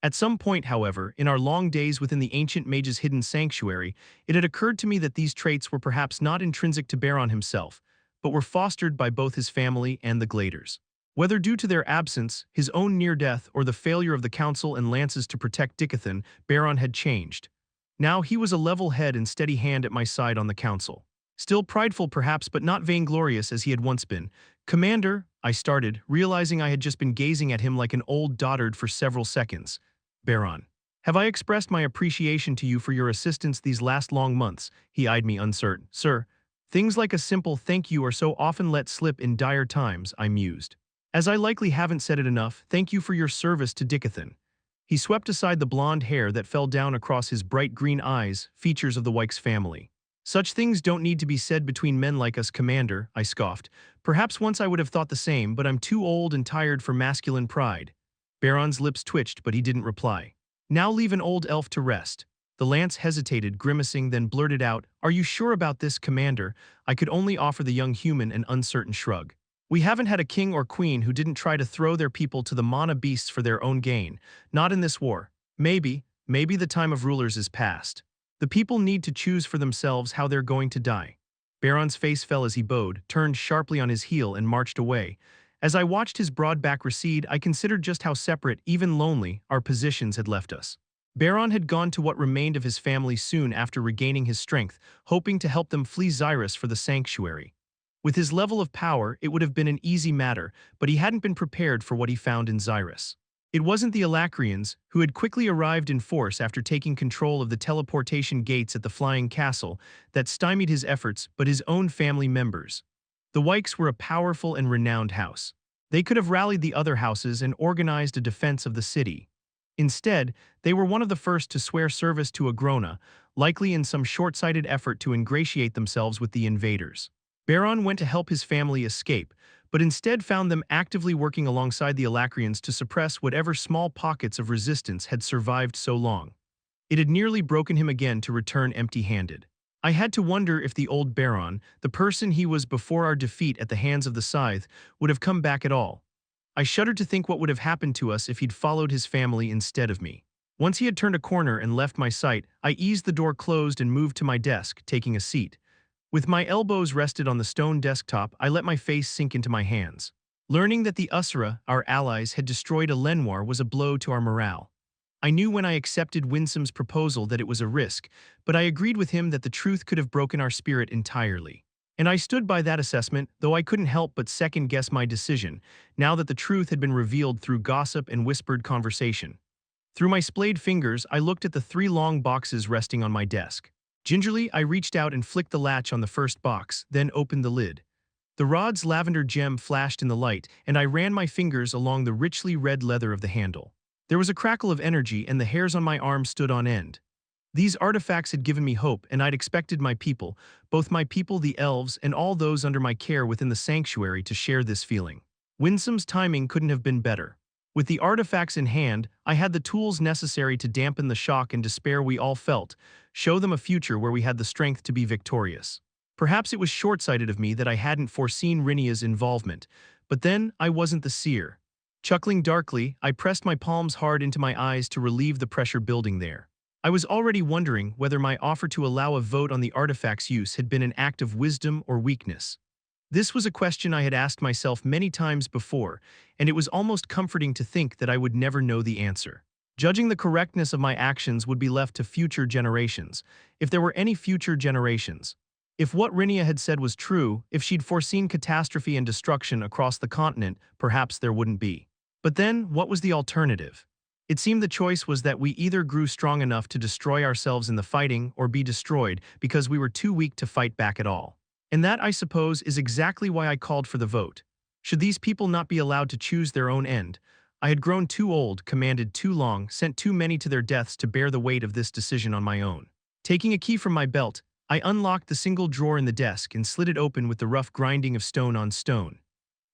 At some point, however, in our long days within the ancient mage's hidden sanctuary, it had occurred to me that these traits were perhaps not intrinsic to Baron himself, but were fostered by both his family and the Gladers. Whether due to their absence, his own near death, or the failure of the Council and Lances to protect Dicathen, Baron had changed. Now he was a level head and steady hand at my side on the council. Still prideful perhaps, but not vainglorious as he had once been. Commander, I started, realizing I had just been gazing at him like an old dotard for several seconds. Baron. Have I expressed my appreciation to you for your assistance these last long months? He eyed me uncertain. Sir, things like a simple thank you are so often let slip in dire times, I mused. As I likely haven't said it enough, thank you for your service to Dicathen. He swept aside the blonde hair that fell down across his bright green eyes, features of the Wykes family. Such things don't need to be said between men like us, Commander, I scoffed. Perhaps once I would have thought the same, but I'm too old and tired for masculine pride. Baron's lips twitched, but he didn't reply. Now leave an old elf to rest. The lance hesitated, grimacing, then blurted out, "Are you sure about this, Commander?" I could only offer the young human an uncertain shrug. We haven't had a king or queen who didn't try to throw their people to the mana beasts for their own gain. Not in this war. Maybe the time of rulers is past. The people need to choose for themselves how they're going to die. Baron's face fell as he bowed, turned sharply on his heel, and marched away. As I watched his broad back recede, I considered just how separate, even lonely, our positions had left us. Baron had gone to what remained of his family soon after regaining his strength, hoping to help them flee Xyrus for the sanctuary. With his level of power, it would have been an easy matter, but he hadn't been prepared for what he found in Xyrus. It wasn't the Alacrians, who had quickly arrived in force after taking control of the teleportation gates at the Flying Castle, that stymied his efforts, but his own family members. The Wykes were a powerful and renowned house. They could have rallied the other houses and organized a defense of the city. Instead, they were one of the first to swear service to Agrona, likely in some short-sighted effort to ingratiate themselves with the invaders. Baron went to help his family escape, but instead found them actively working alongside the Alacrians to suppress whatever small pockets of resistance had survived so long. It had nearly broken him again to return empty-handed. I had to wonder if the old Baron, the person he was before our defeat at the hands of the Scythe, would have come back at all. I shuddered to think what would have happened to us if he'd followed his family instead of me. Once he had turned a corner and left my sight, I eased the door closed and moved to my desk, taking a seat. With my elbows rested on the stone desktop, I let my face sink into my hands. Learning that the Usura, our allies, had destroyed a Lenoir was a blow to our morale. I knew when I accepted Winsome's proposal that it was a risk, but I agreed with him that the truth could have broken our spirit entirely. And I stood by that assessment, though I couldn't help but second-guess my decision, now that the truth had been revealed through gossip and whispered conversation. Through my splayed fingers, I looked at the 3 long boxes resting on my desk. Gingerly, I reached out and flicked the latch on the first box, then opened the lid. The rod's lavender gem flashed in the light, and I ran my fingers along the richly red leather of the handle. There was a crackle of energy, and the hairs on my arm stood on end. These artifacts had given me hope, and I'd expected my people, both my people the elves and all those under my care within the sanctuary, to share this feeling. Winsome's timing couldn't have been better. With the artifacts in hand, I had the tools necessary to dampen the shock and despair we all felt, show them a future where we had the strength to be victorious. Perhaps it was short-sighted of me that I hadn't foreseen Rinia's involvement, but then I wasn't the seer. Chuckling darkly, I pressed my palms hard into my eyes to relieve the pressure building there. I was already wondering whether my offer to allow a vote on the artifact's use had been an act of wisdom or weakness. This was a question I had asked myself many times before, and it was almost comforting to think that I would never know the answer. Judging the correctness of my actions would be left to future generations, if there were any future generations. If what Rinia had said was true, if she'd foreseen catastrophe and destruction across the continent, perhaps there wouldn't be. But then, what was the alternative? It seemed the choice was that we either grew strong enough to destroy ourselves in the fighting or be destroyed because we were too weak to fight back at all. And that, I suppose, is exactly why I called for the vote. Should these people not be allowed to choose their own end? I had grown too old, commanded too long, sent too many to their deaths to bear the weight of this decision on my own. Taking a key from my belt, I unlocked the single drawer in the desk and slid it open with the rough grinding of stone on stone.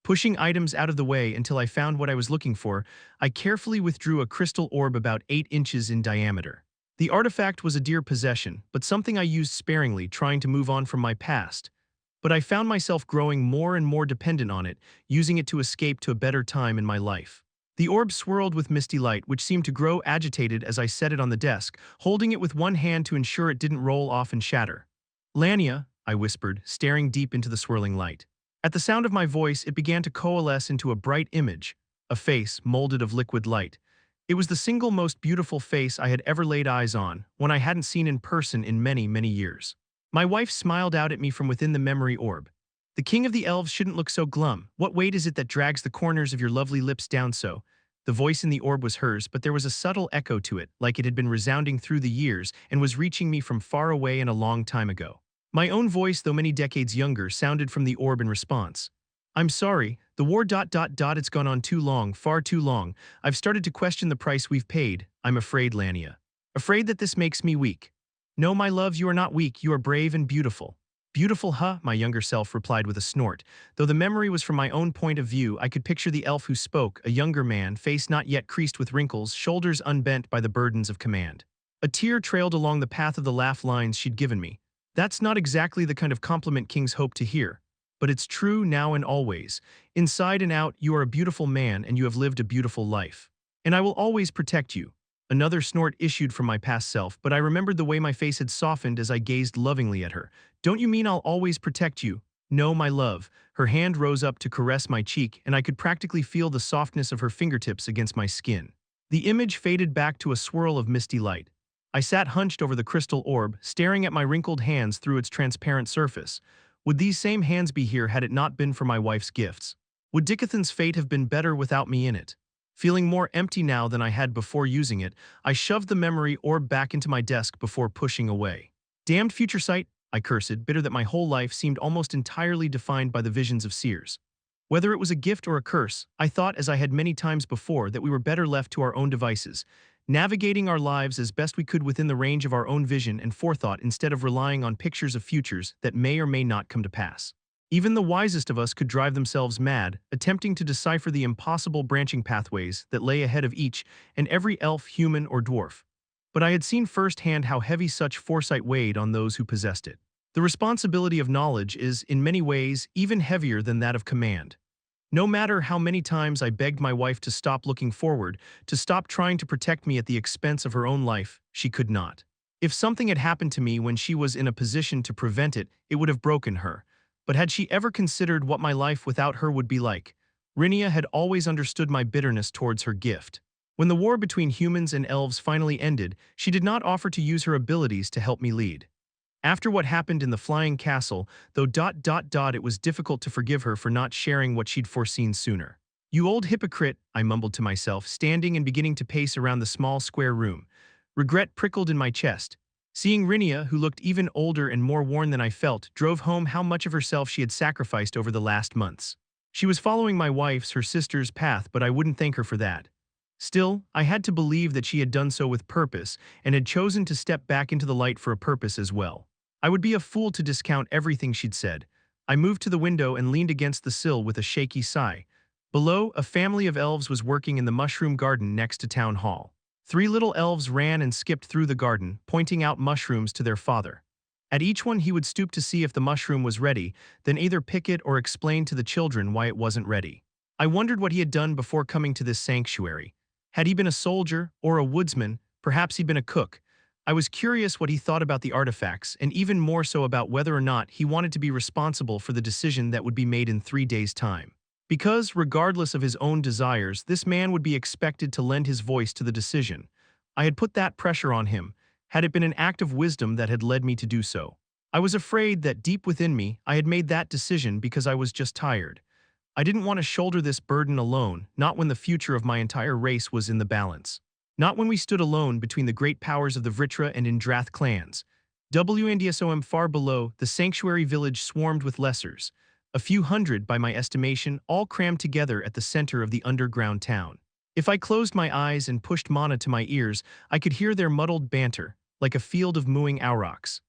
Pushing items out of the way until I found what I was looking for, I carefully withdrew a crystal orb about 8 inches in diameter. The artifact was a dear possession, but something I used sparingly, trying to move on from my past. But I found myself growing more and more dependent on it, using it to escape to a better time in my life. The orb swirled with misty light, which seemed to grow agitated as I set it on the desk, holding it with one hand to ensure it didn't roll off and shatter. "Lania," I whispered, staring deep into the swirling light. At the sound of my voice, it began to coalesce into a bright image, a face molded of liquid light. It was the single most beautiful face I had ever laid eyes on, one I hadn't seen in person in many, many years. My wife smiled out at me from within the memory orb. "The king of the elves shouldn't look so glum. What weight is it that drags the corners of your lovely lips down so?" The voice in the orb was hers, but there was a subtle echo to it, like it had been resounding through the years and was reaching me from far away and a long time ago. My own voice, though many decades younger, sounded from the orb in response. "I'm sorry, the war... It's gone on too long, far too long. I've started to question the price we've paid. I'm afraid, Lania. Afraid that this makes me weak." No, my love, you are not weak, you are brave and beautiful. Beautiful, huh? My younger self replied with a snort. Though the memory was from my own point of view, I could picture the elf who spoke, a younger man, face not yet creased with wrinkles, shoulders unbent by the burdens of command. A tear trailed along the path of the laugh lines she'd given me. That's not exactly the kind of compliment kings hope to hear. But it's true now and always. Inside and out, you are a beautiful man and you have lived a beautiful life. And I will always protect you. Another snort issued from my past self, but I remembered the way my face had softened as I gazed lovingly at her. Don't you mean I'll always protect you? No, my love. Her hand rose up to caress my cheek, and I could practically feel the softness of her fingertips against my skin. The image faded back to a swirl of misty light. I sat hunched over the crystal orb, staring at my wrinkled hands through its transparent surface. Would these same hands be here had it not been for my wife's gifts? Would Dicathen's fate have been better without me in it? Feeling more empty now than I had before using it, I shoved the memory orb back into my desk before pushing away. Damned future sight, I cursed, bitter that my whole life seemed almost entirely defined by the visions of seers. Whether it was a gift or a curse, I thought, as I had many times before, that we were better left to our own devices, navigating our lives as best we could within the range of our own vision and forethought instead of relying on pictures of futures that may or may not come to pass. Even the wisest of us could drive themselves mad, attempting to decipher the impossible branching pathways that lay ahead of each and every elf, human, or dwarf. But I had seen firsthand how heavy such foresight weighed on those who possessed it. The responsibility of knowledge is, in many ways, even heavier than that of command. No matter how many times I begged my wife to stop looking forward, to stop trying to protect me at the expense of her own life, she could not. If something had happened to me when she was in a position to prevent it, it would have broken her. But had she ever considered what my life without her would be like? Rinia had always understood my bitterness towards her gift. When the war between humans and elves finally ended, she did not offer to use her abilities to help me lead. After what happened in the flying castle, though it was difficult to forgive her for not sharing what she'd foreseen sooner. You old hypocrite, I mumbled to myself, standing and beginning to pace around the small square room. Regret prickled in my chest. Seeing Rinia, who looked even older and more worn than I felt, drove home how much of herself she had sacrificed over the last months. She was following my wife's, her sister's, path, but I wouldn't thank her for that. Still, I had to believe that she had done so with purpose and had chosen to step back into the light for a purpose as well. I would be a fool to discount everything she'd said. I moved to the window and leaned against the sill with a shaky sigh. Below, a family of elves was working in the mushroom garden next to town hall. 3 little elves ran and skipped through the garden, pointing out mushrooms to their father. At each one he would stoop to see if the mushroom was ready, then either pick it or explain to the children why it wasn't ready. I wondered what he had done before coming to this sanctuary. Had he been a soldier or a woodsman? Perhaps he'd been a cook. I was curious what he thought about the artifacts, and even more so about whether or not he wanted to be responsible for the decision that would be made in 3 days' time. Because, regardless of his own desires, this man would be expected to lend his voice to the decision. I had put that pressure on him, had it been an act of wisdom that had led me to do so. I was afraid that deep within me, I had made that decision because I was just tired. I didn't want to shoulder this burden alone, not when the future of my entire race was in the balance. Not when we stood alone between the great powers of the Vritra and Indrath clans. WNDSOM far below, the sanctuary village swarmed with lessers. A few hundred, by my estimation, all crammed together at the center of the underground town. If I closed my eyes and pushed mana to my ears, I could hear their muddled banter, like a field of mooing aurochs.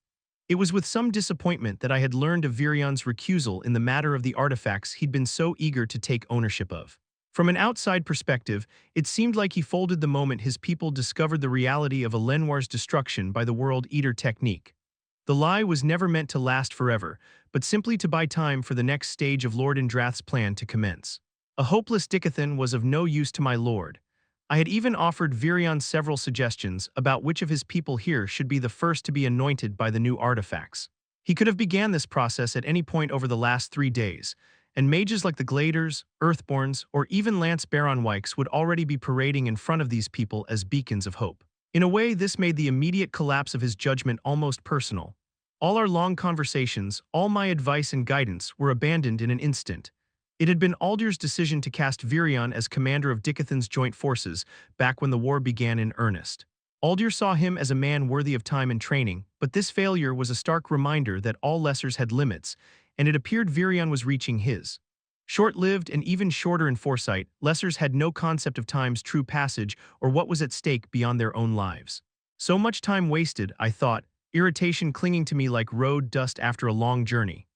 It was with some disappointment that I had learned of Virion's recusal in the matter of the artifacts he'd been so eager to take ownership of. From an outside perspective, it seemed like he folded the moment his people discovered the reality of Lenoir's destruction by the World Eater technique. The lie was never meant to last forever, but simply to buy time for the next stage of Lord Indrath's plan to commence. A hopeless Dicathen was of no use to my lord. I had even offered Virion several suggestions about which of his people here should be the first to be anointed by the new artifacts. He could have began this process at any point over the last 3 days, and mages like the Gladers, Earthborns, or even Lance Baronwykes would already be parading in front of these people as beacons of hope. In a way, this made the immediate collapse of his judgment almost personal. All our long conversations, all my advice and guidance were abandoned in an instant. It had been Aldyr's decision to cast Virion as commander of Dicathen's joint forces back when the war began in earnest. Aldyr saw him as a man worthy of time and training, but this failure was a stark reminder that all lessers had limits, and it appeared Virion was reaching his. Short-lived and even shorter in foresight, lessers had no concept of time's true passage or what was at stake beyond their own lives. So much time wasted, I thought, irritation clinging to me like road dust after a long journey.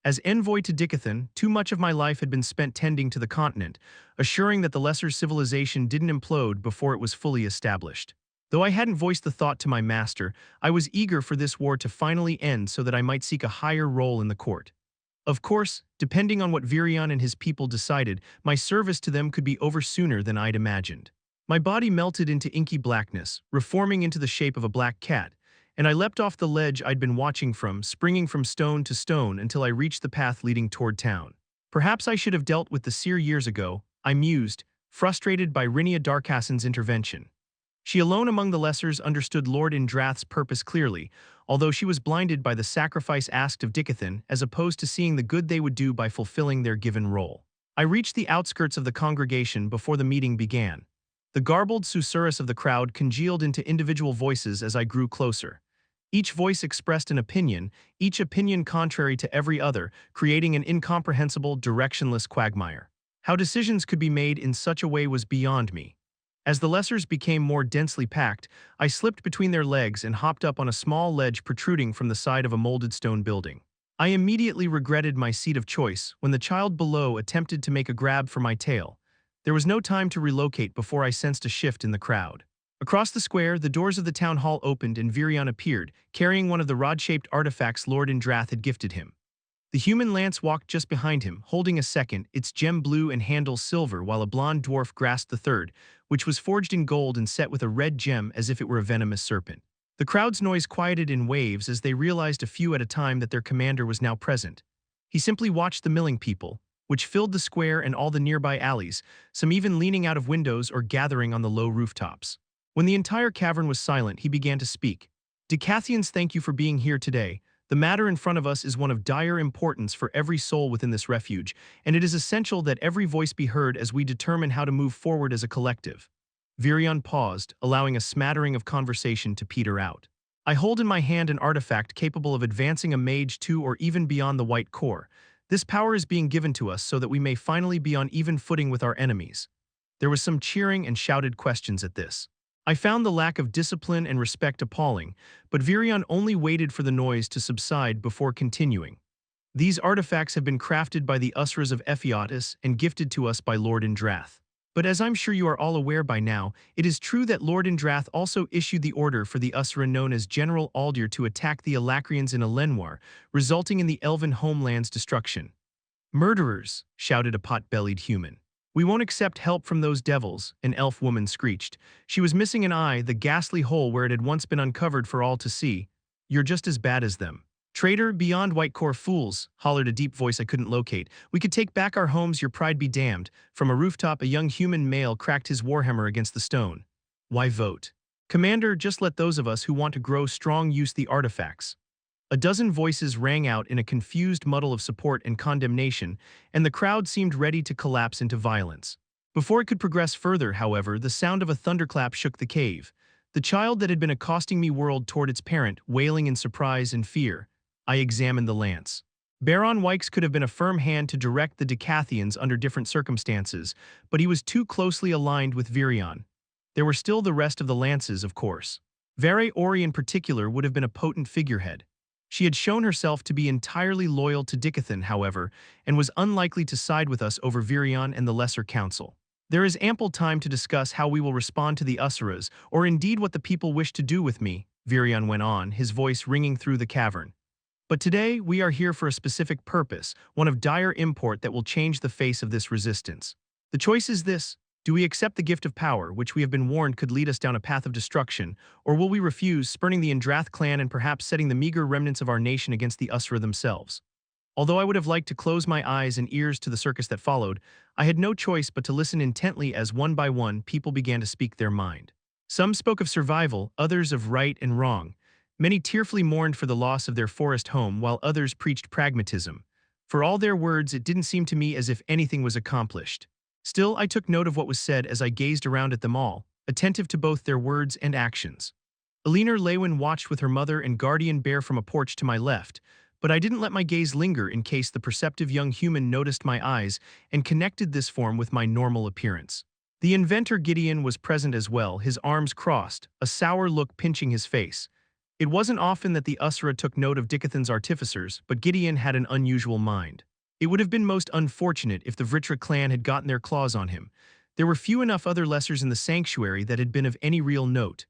As envoy to Dicathen, too much of my life had been spent tending to the continent, assuring that the lesser civilization didn't implode before it was fully established. Though I hadn't voiced the thought to my master, I was eager for this war to finally end so that I might seek a higher role in the court. Of course, depending on what Virion and his people decided, my service to them could be over sooner than I'd imagined. My body melted into inky blackness, reforming into the shape of a black cat, and I leapt off the ledge I'd been watching from, springing from stone to stone until I reached the path leading toward town. Perhaps I should have dealt with the seer years ago, I mused, frustrated by Rhynia Darkassen's intervention. She alone among the lessers understood Lord Indrath's purpose clearly, although she was blinded by the sacrifice asked of Dicathen as opposed to seeing the good they would do by fulfilling their given role. I reached the outskirts of the congregation before the meeting began. The garbled susurrus of the crowd congealed into individual voices as I grew closer. Each voice expressed an opinion, each opinion contrary to every other, creating an incomprehensible, directionless quagmire. How decisions could be made in such a way was beyond me. As the lessers became more densely packed, I slipped between their legs and hopped up on a small ledge protruding from the side of a molded stone building. I immediately regretted my seat of choice when the child below attempted to make a grab for my tail. There was no time to relocate before I sensed a shift in the crowd. Across the square, the doors of the town hall opened and Virion appeared, carrying one of the rod-shaped artifacts Lord Indrath had gifted him. The human lance walked just behind him, holding a second, its gem blue and handle silver, while a blonde dwarf grasped the third, which was forged in gold and set with a red gem as if it were a venomous serpent. The crowd's noise quieted in waves as they realized a few at a time that their commander was now present. He simply watched the milling people, which filled the square and all the nearby alleys, some even leaning out of windows or gathering on the low rooftops. When the entire cavern was silent, he began to speak. Dicathians, thank you for being here today. The matter in front of us is one of dire importance for every soul within this refuge, and it is essential that every voice be heard as we determine how to move forward as a collective. Virion paused, allowing a smattering of conversation to peter out. I hold in my hand an artifact capable of advancing a mage to or even beyond the white core. This power is being given to us so that we may finally be on even footing with our enemies. There was some cheering and shouted questions at this. I found the lack of discipline and respect appalling, but Virion only waited for the noise to subside before continuing. These artifacts have been crafted by the Usras of Ephiatis and gifted to us by Lord Indrath. But as I'm sure you are all aware by now, it is true that Lord Indrath also issued the order for the Usra known as General Aldir to attack the Alacrians in Elenwar, resulting in the Elven homeland's destruction. "Murderers!" shouted a pot-bellied human. "We won't accept help from those devils," an elf woman screeched. She was missing an eye, the ghastly hole where it had once been uncovered for all to see. "You're just as bad as them." "Traitor, beyond white core fools," hollered a deep voice I couldn't locate. "We could take back our homes, your pride be damned." From a rooftop, a young human male cracked his warhammer against the stone. "Why vote? Commander, just let those of us who want to grow strong use the artifacts." A dozen voices rang out in a confused muddle of support and condemnation, and the crowd seemed ready to collapse into violence. Before it could progress further, however, the sound of a thunderclap shook the cave. The child that had been accosting me whirled toward its parent, wailing in surprise and fear. I examined the lance. Baron Wykes could have been a firm hand to direct the Dicathians under different circumstances, but he was too closely aligned with Virion. There were still the rest of the lances, of course. Vere Ori in particular would have been a potent figurehead. She had shown herself to be entirely loyal to Dicathen, however, and was unlikely to side with us over Virion and the Lesser Council. "There is ample time to discuss how we will respond to the Usuras, or indeed what the people wish to do with me," Virion went on, his voice ringing through the cavern. "But today we are here for a specific purpose, one of dire import that will change the face of this resistance. The choice is this: do we accept the gift of power, which we have been warned could lead us down a path of destruction, or will we refuse, spurning the Indrath clan and perhaps setting the meager remnants of our nation against the Usra themselves?" Although I would have liked to close my eyes and ears to the circus that followed, I had no choice but to listen intently as one by one people began to speak their mind. Some spoke of survival, others of right and wrong. Many tearfully mourned for the loss of their forest home, while others preached pragmatism. For all their words, it didn't seem to me as if anything was accomplished. Still, I took note of what was said as I gazed around at them all, attentive to both their words and actions. Arthur Leywin watched with her mother and guardian bear from a porch to my left, but I didn't let my gaze linger in case the perceptive young human noticed my eyes and connected this form with my normal appearance. The inventor Gideon was present as well, his arms crossed, a sour look pinching his face. It wasn't often that the Usra took note of Dicathen's artificers, but Gideon had an unusual mind. It would have been most unfortunate if the Vritra clan had gotten their claws on him. There were few enough other lessers in the sanctuary that had been of any real note.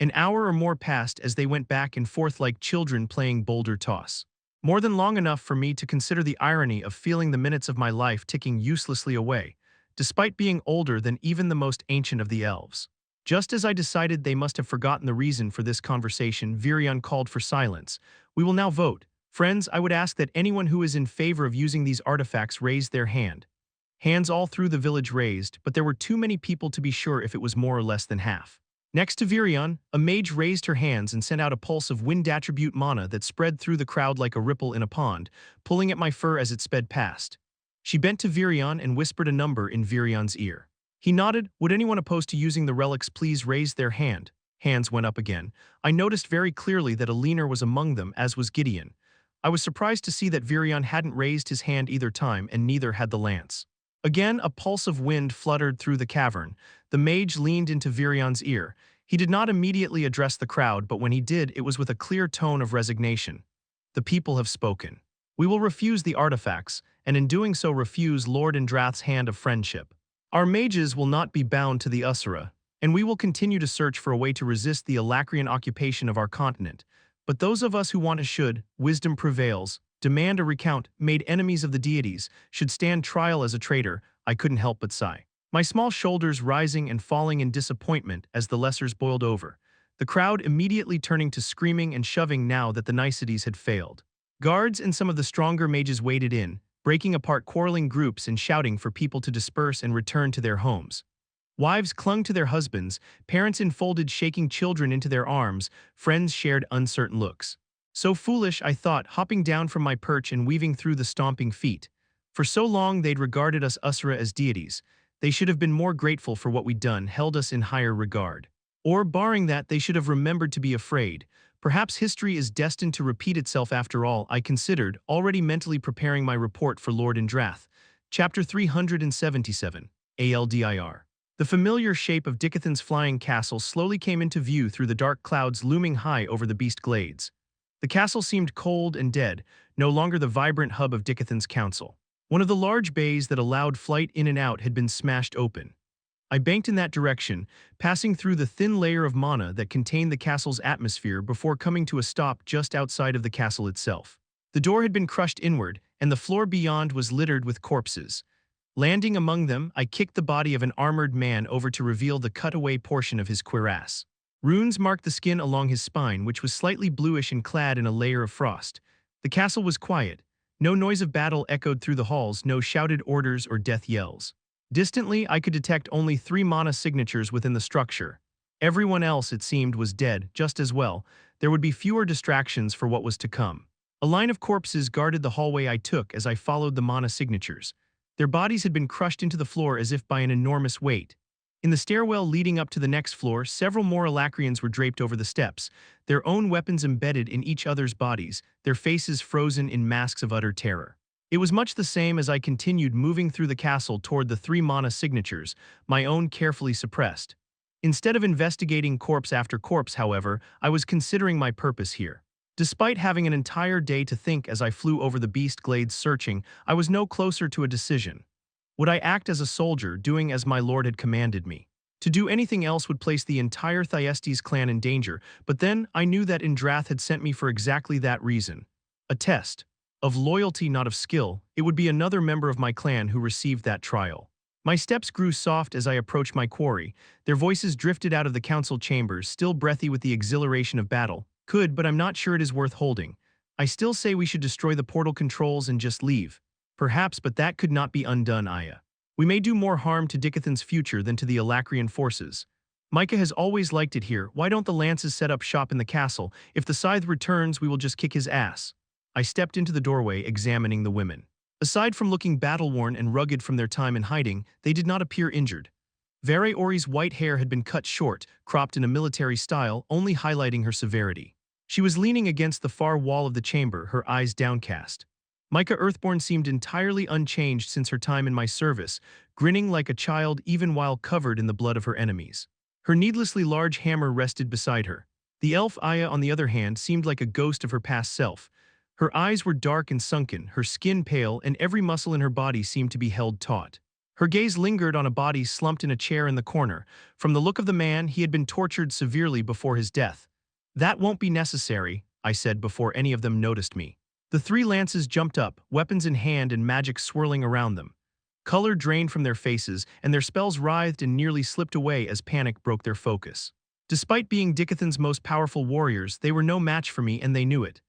An hour or more passed as they went back and forth like children playing boulder toss. More than long enough for me to consider the irony of feeling the minutes of my life ticking uselessly away, despite being older than even the most ancient of the elves. Just as I decided they must have forgotten the reason for this conversation, Virion called for silence. We will now vote. Friends, I would ask that anyone who is in favor of using these artifacts raise their hand. Hands all through the village raised, but there were too many people to be sure if it was more or less than half. Next to Virion, a mage raised her hands and sent out a pulse of wind attribute mana that spread through the crowd like a ripple in a pond, pulling at my fur as it sped past. She bent to Virion and whispered a number in Virion's ear. He nodded. Would anyone opposed to using the relics please raise their hand? Hands went up again. I noticed very clearly that a leaner was among them, as was Gideon. I was surprised to see that Virion hadn't raised his hand either time, and neither had the lance. Again, a pulse of wind fluttered through the cavern. The mage leaned into Virion's ear. He did not immediately address the crowd, but when he did, it was with a clear tone of resignation. The people have spoken. We will refuse the artifacts, and in doing so refuse Lord Indrath's hand of friendship. Our mages will not be bound to the Usura, and we will continue to search for a way to resist the Alacrian occupation of our continent. But those of us who want to should, wisdom prevails, demand a recount, made enemies of the deities, should stand trial as a traitor, I couldn't help but sigh. My small shoulders rising and falling in disappointment as the lessers boiled over, the crowd immediately turning to screaming and shoving now that the niceties had failed. Guards and some of the stronger mages waded in, breaking apart quarreling groups and shouting for people to disperse and return to their homes. Wives clung to their husbands, parents enfolded shaking children into their arms, friends shared uncertain looks. So foolish, I thought, hopping down from my perch and weaving through the stomping feet. For so long they'd regarded us Usura as deities. They should have been more grateful for what we'd done, held us in higher regard. Or, barring that, they should have remembered to be afraid. Perhaps history is destined to repeat itself after all, I considered, already mentally preparing my report for Lord Indrath. Chapter 377, ALDIR. The familiar shape of Dicathen's flying castle slowly came into view through the dark clouds looming high over the beast glades. The castle seemed cold and dead, no longer the vibrant hub of Dicathen's council. One of the large bays that allowed flight in and out had been smashed open. I banked in that direction, passing through the thin layer of mana that contained the castle's atmosphere before coming to a stop just outside of the castle itself. The door had been crushed inward, and the floor beyond was littered with corpses. Landing among them, I kicked the body of an armored man over to reveal the cut-away portion of his cuirass. Runes marked the skin along his spine, which was slightly bluish and clad in a layer of frost. The castle was quiet. No noise of battle echoed through the halls, no shouted orders or death yells. Distantly, I could detect only 3 mana signatures within the structure. Everyone else, it seemed, was dead, just as well. There would be fewer distractions for what was to come. A line of corpses guarded the hallway I took as I followed the mana signatures. Their bodies had been crushed into the floor as if by an enormous weight. In the stairwell leading up to the next floor, several more Alacrians were draped over the steps, their own weapons embedded in each other's bodies, their faces frozen in masks of utter terror. It was much the same as I continued moving through the castle toward the 3 mana signatures, my own carefully suppressed. Instead of investigating corpse after corpse, however, I was considering my purpose here. Despite having an entire day to think as I flew over the beast glades searching, I was no closer to a decision. Would I act as a soldier, doing as my lord had commanded me? To do anything else would place the entire Thyestes clan in danger, but then I knew that Indrath had sent me for exactly that reason. A test. Of loyalty, not of skill. It would be another member of my clan who received that trial. My steps grew soft as I approached my quarry. Their voices drifted out of the council chambers, still breathy with the exhilaration of battle. Could, but I'm not sure it is worth holding. I still say we should destroy the portal controls and just leave. Perhaps, but that could not be undone, Aya. We may do more harm to Dicathen's future than to the Alacrian forces. Micah has always liked it here. Why don't the lances set up shop in the castle? If the scythe returns, we will just kick his ass. I stepped into the doorway, examining the women. Aside from looking battle-worn and rugged from their time in hiding, they did not appear injured. Vere Ori's white hair had been cut short, cropped in a military style, only highlighting her severity. She was leaning against the far wall of the chamber, her eyes downcast. Micah Earthborn seemed entirely unchanged since her time in my service, grinning like a child even while covered in the blood of her enemies. Her needlessly large hammer rested beside her. The elf Aya, on the other hand, seemed like a ghost of her past self. Her eyes were dark and sunken, her skin pale, and every muscle in her body seemed to be held taut. Her gaze lingered on a body slumped in a chair in the corner. From the look of the man, he had been tortured severely before his death. "That won't be necessary," I said before any of them noticed me. The three lances jumped up, weapons in hand and magic swirling around them. Color drained from their faces, and their spells writhed and nearly slipped away as panic broke their focus. Despite being Dicathen's most powerful warriors, they were no match for me and they knew it.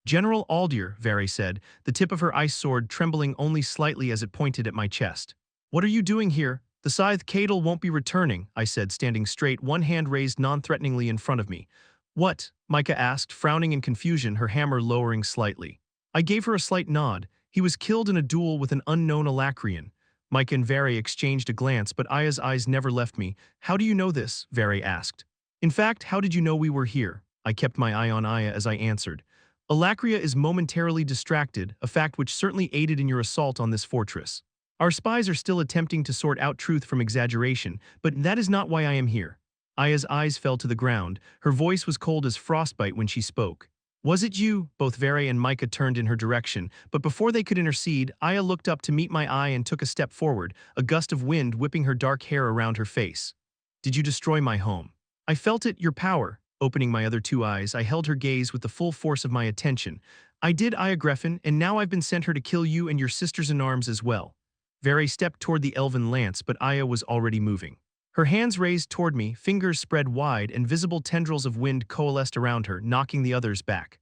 "General Aldir," Vere said, the tip of her ice sword trembling only slightly as it pointed at my chest. "What are you doing here? The scythe Cadle won't be returning," I said, standing straight, one hand raised non-threateningly in front of me. "What?" Micah asked, frowning in confusion, her hammer lowering slightly. I gave her a slight nod. "He was killed in a duel with an unknown Alacrian." Micah and Vere exchanged a glance, but Aya's eyes never left me. "How do you know this?" Vere asked. "In fact, how did you know we were here?" I kept my eye on Aya as I answered. "Alacria is momentarily distracted, a fact which certainly aided in your assault on this fortress. Our spies are still attempting to sort out truth from exaggeration, but that is not why I am here." Aya's eyes fell to the ground. Her voice was cold as frostbite when she spoke. "Was it you?" Both Vere and Micah turned in her direction, but before they could intercede, Aya looked up to meet my eye and took a step forward, a gust of wind whipping her dark hair around her face. "Did you destroy my home?" "I felt it, your power." Opening my other two eyes, I held her gaze with the full force of my attention. "I did, Aya Greffin, and now I've been sent her to kill you and your sisters-in-arms as well." Vere stepped toward the elven lance, but Aya was already moving. Her hands raised toward me, fingers spread wide, and visible tendrils of wind coalesced around her, knocking the others back.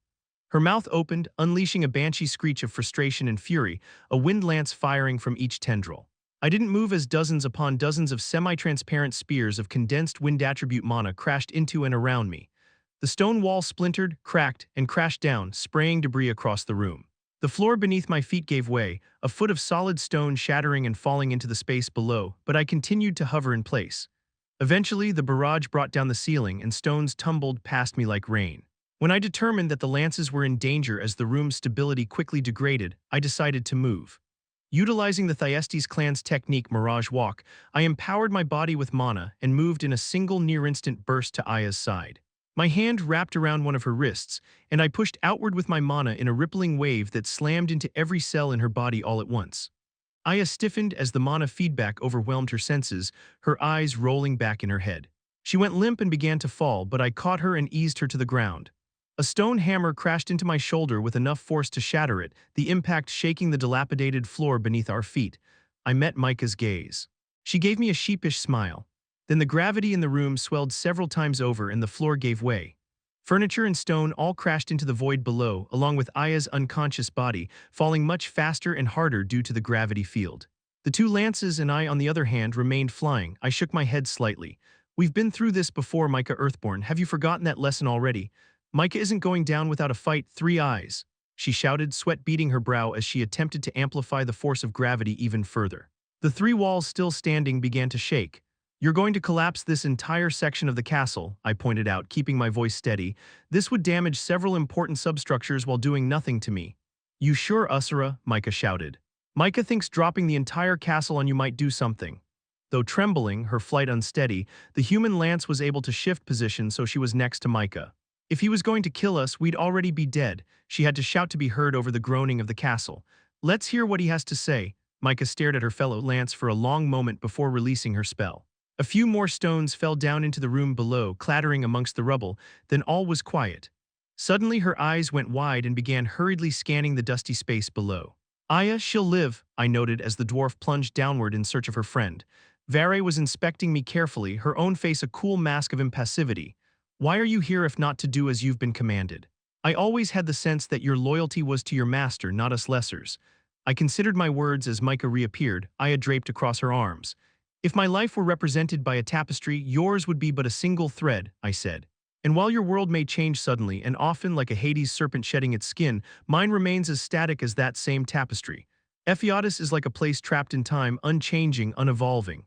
Her mouth opened, unleashing a banshee screech of frustration and fury, a wind lance firing from each tendril. I didn't move as dozens upon dozens of semi-transparent spears of condensed wind attribute mana crashed into and around me. The stone wall splintered, cracked, and crashed down, spraying debris across the room. The floor beneath my feet gave way, a foot of solid stone shattering and falling into the space below, but I continued to hover in place. Eventually, the barrage brought down the ceiling and stones tumbled past me like rain. When I determined that the lances were in danger as the room's stability quickly degraded, I decided to move. Utilizing the Thyestes clan's technique Mirage Walk, I empowered my body with mana and moved in a single near-instant burst to Aya's side. My hand wrapped around one of her wrists, and I pushed outward with my mana in a rippling wave that slammed into every cell in her body all at once. Aya stiffened as the mana feedback overwhelmed her senses, her eyes rolling back in her head. She went limp and began to fall, but I caught her and eased her to the ground. A stone hammer crashed into my shoulder with enough force to shatter it, the impact shaking the dilapidated floor beneath our feet. I met Micah's gaze. She gave me a sheepish smile. Then the gravity in the room swelled several times over and the floor gave way. Furniture and stone all crashed into the void below, along with Aya's unconscious body, falling much faster and harder due to the gravity field. The two lances and I, on the other hand, remained flying. I shook my head slightly. "We've been through this before, Micah Earthborn. Have you forgotten that lesson already? Micah isn't going down without a fight, 3 eyes." She shouted, sweat beading her brow as she attempted to amplify the force of gravity even further. The 3 walls still standing began to shake. "You're going to collapse this entire section of the castle," I pointed out, keeping my voice steady. "This would damage several important substructures while doing nothing to me." "You sure, Usura?" Micah shouted. "Micah thinks dropping the entire castle on you might do something." Though trembling, her flight unsteady, the human lance was able to shift position so she was next to Micah. "If he was going to kill us, we'd already be dead," she had to shout to be heard over the groaning of the castle. "Let's hear what he has to say." Micah stared at her fellow lance for a long moment before releasing her spell. A few more stones fell down into the room below, clattering amongst the rubble, then all was quiet. Suddenly her eyes went wide and began hurriedly scanning the dusty space below. "Aya, she'll live," I noted as the dwarf plunged downward in search of her friend. Vere was inspecting me carefully, her own face a cool mask of impassivity. "Why are you here if not to do as you've been commanded?" "I always had the sense that your loyalty was to your master, not us lessers." I considered my words as Micah reappeared, Aya draped across her arms. "If my life were represented by a tapestry, yours would be but a single thread," I said. "And while your world may change suddenly, and often like a Hades serpent shedding its skin, mine remains as static as that same tapestry. Ephiodus is like a place trapped in time, unchanging, unevolving."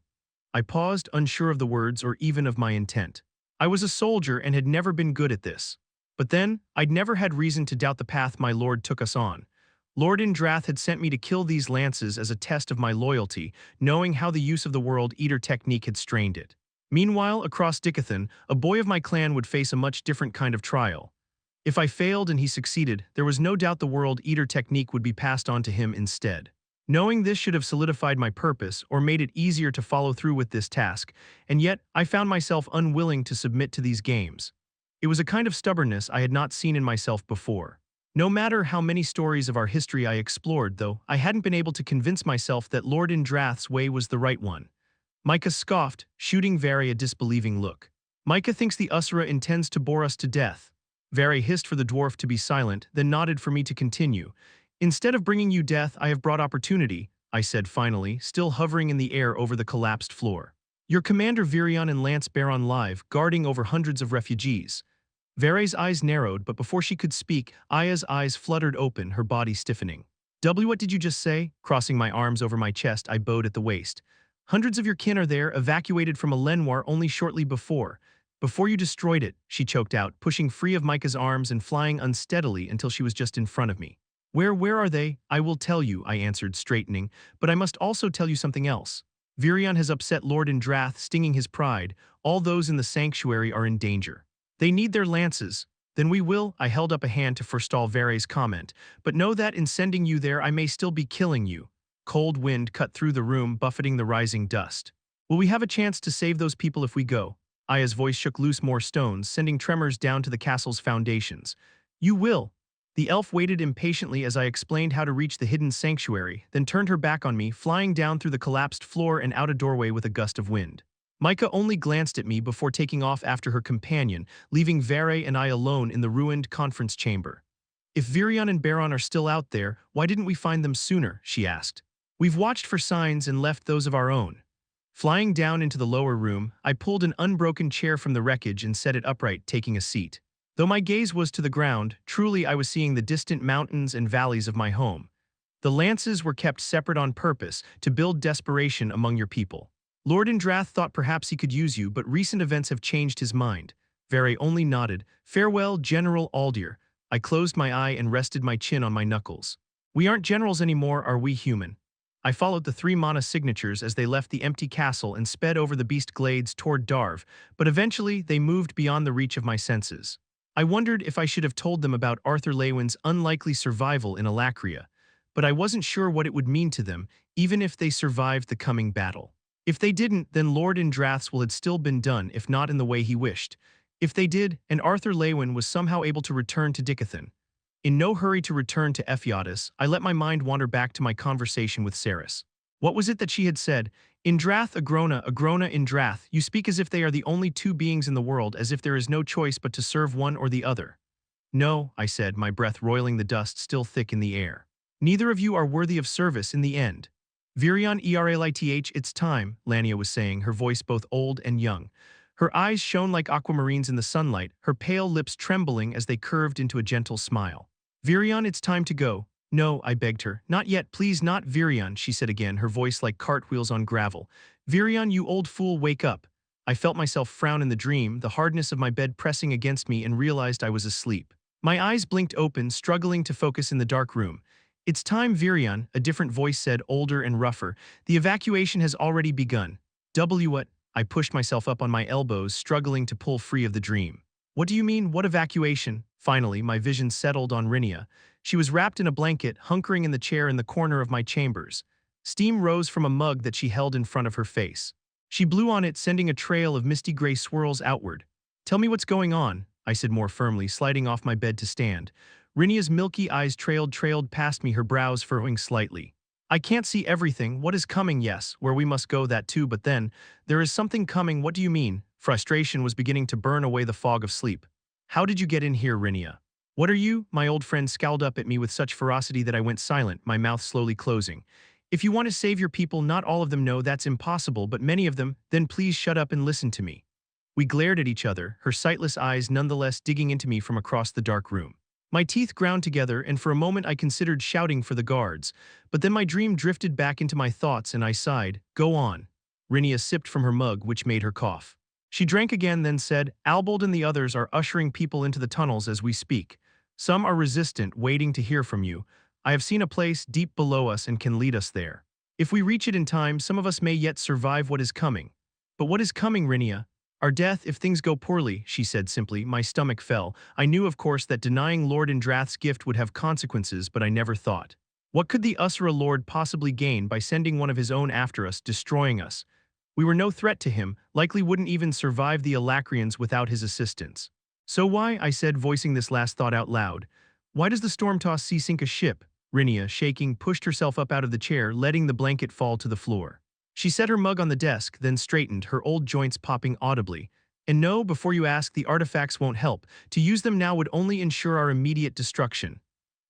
I paused, unsure of the words or even of my intent. I was a soldier and had never been good at this. But then, I'd never had reason to doubt the path my lord took us on. Lord Indrath had sent me to kill these lances as a test of my loyalty, knowing how the use of the World Eater technique had strained it. Meanwhile, across Dicathen, a boy of my clan would face a much different kind of trial. If I failed and he succeeded, there was no doubt the World Eater technique would be passed on to him instead. Knowing this should have solidified my purpose or made it easier to follow through with this task, and yet I found myself unwilling to submit to these games. It was a kind of stubbornness I had not seen in myself before. No matter how many stories of our history I explored, though, I hadn't been able to convince myself that Lord Indrath's way was the right one. Micah scoffed, shooting Vary a disbelieving look. Micah thinks the Usura intends to bore us to death. Vary hissed for the dwarf to be silent, then nodded for me to continue. Instead of bringing you death, I have brought opportunity, I said finally, still hovering in the air over the collapsed floor. Your commander Virion and Lance Baron live, guarding over hundreds of refugees. Vary's eyes narrowed, but before she could speak, Aya's eyes fluttered open, her body stiffening. What did you just say? Crossing my arms over my chest, I bowed at the waist. Hundreds of your kin are there, evacuated from a Lenoir only shortly before. Before you destroyed it, she choked out, pushing free of Micah's arms and flying unsteadily until she was just in front of me. Where are they? I will tell you, I answered, straightening, but I must also tell you something else. Virion has upset Lord Indrath, stinging his pride. All those in the sanctuary are in danger. They need their lances. Then we will, I held up a hand to forestall Vary's comment, but know that in sending you there I may still be killing you. Cold wind cut through the room, buffeting the rising dust. Will we have a chance to save those people if we go? Aya's voice shook loose more stones, sending tremors down to the castle's foundations. You will. The elf waited impatiently as I explained how to reach the hidden sanctuary, then turned her back on me, flying down through the collapsed floor and out a doorway with a gust of wind. Micah only glanced at me before taking off after her companion, leaving Vary and I alone in the ruined conference chamber. If Virion and Baron are still out there, why didn't we find them sooner? She asked. We've watched for signs and left those of our own. Flying down into the lower room, I pulled an unbroken chair from the wreckage and set it upright, taking a seat. Though my gaze was to the ground, truly I was seeing the distant mountains and valleys of my home. The lances were kept separate on purpose to build desperation among your people. Lord Indrath thought perhaps he could use you, but recent events have changed his mind. Vary only nodded. Farewell, General Aldir. I closed my eye and rested my chin on my knuckles. We aren't generals anymore, are we, human? I followed the 3 mana signatures as they left the empty castle and sped over the beast glades toward Darv, but eventually they moved beyond the reach of my senses. I wondered if I should have told them about Arthur Leywin's unlikely survival in Alacria, but I wasn't sure what it would mean to them, even if they survived the coming battle. If they didn't, then Lord Indrath's will had still been done, if not in the way he wished. If they did, and Arthur Leywin was somehow able to return to Dicathen. In no hurry to return to Ephiatis, I let my mind wander back to my conversation with Saris. What was it that she had said? Indrath, Agrona Indrath, you speak as if they are the only 2 beings in the world, as if there is no choice but to serve one or the other. No, I said, my breath roiling the dust still thick in the air. Neither of you are worthy of service in the end. Virion Erlith, it's time, Lania was saying, her voice both old and young. Her eyes shone like aquamarines in the sunlight, her pale lips trembling as they curved into a gentle smile. Virion, it's time to go. No, I begged her. Not yet, please, not Virion, she said again, her voice like cartwheels on gravel. Virion, you old fool, wake up. I felt myself frown in the dream, the hardness of my bed pressing against me, and realized I was asleep. My eyes blinked open, struggling to focus in the dark room. It's time, Virion, a different voice said, older and rougher. The evacuation has already begun. What? I pushed myself up on my elbows, struggling to pull free of the dream. What do you mean, what evacuation? Finally, my vision settled on Rinia. She was wrapped in a blanket, hunkering in the chair in the corner of my chambers. Steam rose from a mug that she held in front of her face. She blew on it, sending a trail of misty gray swirls outward. Tell me what's going on, I said more firmly, sliding off my bed to stand. Rinia's milky eyes trailed past me, her brows furrowing slightly. I can't see everything. What is coming? Yes, where we must go, that too, but then, there is something coming. What do you mean? Frustration was beginning to burn away the fog of sleep. How did you get in here, Rinia? What are you? My old friend scowled up at me with such ferocity that I went silent, my mouth slowly closing. If you want to save your people, not all of them know that's impossible, but many of them, then please shut up and listen to me. We glared at each other, her sightless eyes nonetheless digging into me from across the dark room. My teeth ground together, and for a moment I considered shouting for the guards, but then my dream drifted back into my thoughts and I sighed. Go on. Rinia sipped from her mug, which made her cough. She drank again, then said, Albold and the others are ushering people into the tunnels as we speak. Some are resistant, waiting to hear from you. I have seen a place deep below us and can lead us there. If we reach it in time, some of us may yet survive what is coming. But what is coming, Rinia? Our death, if things go poorly, she said simply. My stomach fell. I knew, of course, that denying Lord Indrath's gift would have consequences, but I never thought. What could the Usura Lord possibly gain by sending one of his own after us, destroying us? We were no threat to him, likely wouldn't even survive the Alacrians without his assistance. So why, I said, voicing this last thought out loud, why does the Stormtoss sea sink a ship? Rinia, shaking, pushed herself up out of the chair, letting the blanket fall to the floor. She set her mug on the desk, then straightened, her old joints popping audibly. And no, before you ask, the artifacts won't help. To use them now would only ensure our immediate destruction.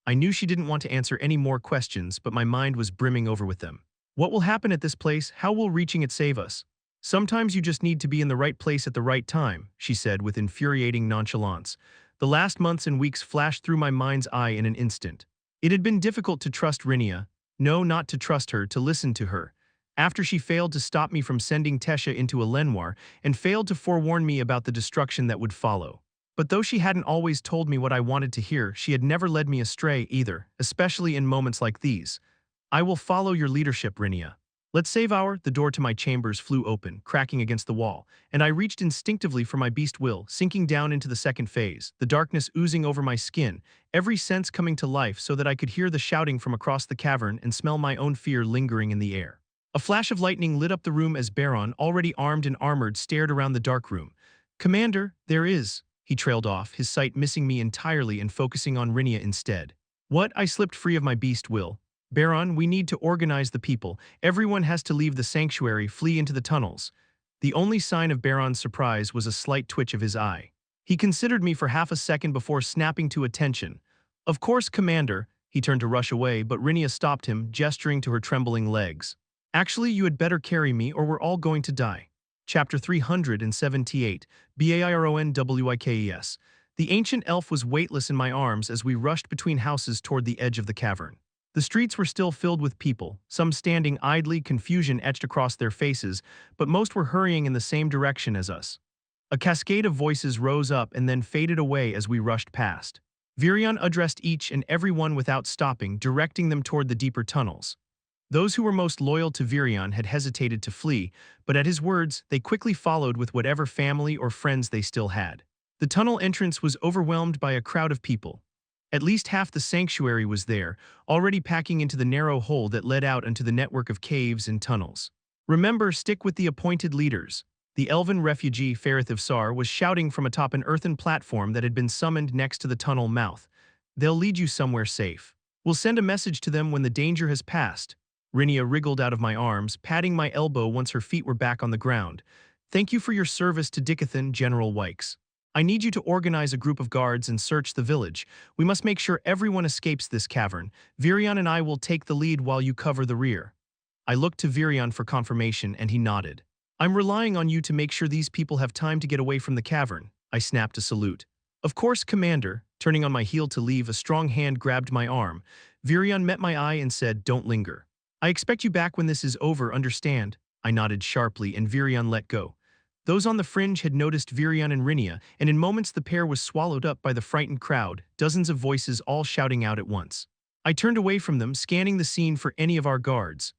I knew she didn't want to answer any more questions, but my mind was brimming over with them. What will happen at this place? How will reaching it save us? Sometimes you just need to be in the right place at the right time, she said with infuriating nonchalance. The last months and weeks flashed through my mind's eye in an instant. It had been difficult to trust Rinia. No, not to trust her, to listen to her. After she failed to stop me from sending Tesha into a Lenoir and failed to forewarn me about the destruction that would follow. But though she hadn't always told me what I wanted to hear, she had never led me astray either, especially in moments like these. I will follow your leadership, Rinia. Let's save our— The door to my chambers flew open, cracking against the wall, and I reached instinctively for my beast will, sinking down into the second phase, the darkness oozing over my skin, every sense coming to life so that I could hear the shouting from across the cavern and smell my own fear lingering in the air. A flash of lightning lit up the room as Baron, already armed and armored, stared around the dark room. "Commander, there is," he trailed off, his sight missing me entirely and focusing on Rinia instead. "What?" I slipped free of my beast will. "Baron, we need to organize the people. Everyone has to leave the sanctuary, flee into the tunnels." The only sign of Baron's surprise was a slight twitch of his eye. He considered me for half a second before snapping to attention. "Of course, Commander." He turned to rush away, but Rinia stopped him, gesturing to her trembling legs. "Actually, you had better carry me or we're all going to die." Chapter 378, Baronwikes. The ancient elf was weightless in my arms as we rushed between houses toward the edge of the cavern. The streets were still filled with people, some standing idly, confusion etched across their faces, but most were hurrying in the same direction as us. A cascade of voices rose up and then faded away as we rushed past. Virion addressed each and every one without stopping, directing them toward the deeper tunnels. Those who were most loyal to Virion had hesitated to flee, but at his words, they quickly followed with whatever family or friends they still had. The tunnel entrance was overwhelmed by a crowd of people. At least half the sanctuary was there, already packing into the narrow hole that led out into the network of caves and tunnels. "Remember, stick with the appointed leaders." The elven refugee Ferrith of Sar was shouting from atop an earthen platform that had been summoned next to the tunnel mouth. "They'll lead you somewhere safe. We'll send a message to them when the danger has passed." Rinia wriggled out of my arms, patting my elbow once her feet were back on the ground. "Thank you for your service to Dicathen, General Wikes. I need you to organize a group of guards and search the village. We must make sure everyone escapes this cavern. Virion and I will take the lead while you cover the rear." I looked to Virion for confirmation, and he nodded. "I'm relying on you to make sure these people have time to get away from the cavern." I snapped a salute. "Of course, Commander." Turning on my heel to leave, a strong hand grabbed my arm. Virion met my eye and said, "Don't linger. I expect you back when this is over, understand?" I nodded sharply, and Virion let go. Those on the fringe had noticed Virion and Rinia, and in moments the pair was swallowed up by the frightened crowd, dozens of voices all shouting out at once. I turned away from them, scanning the scene for any of our guards.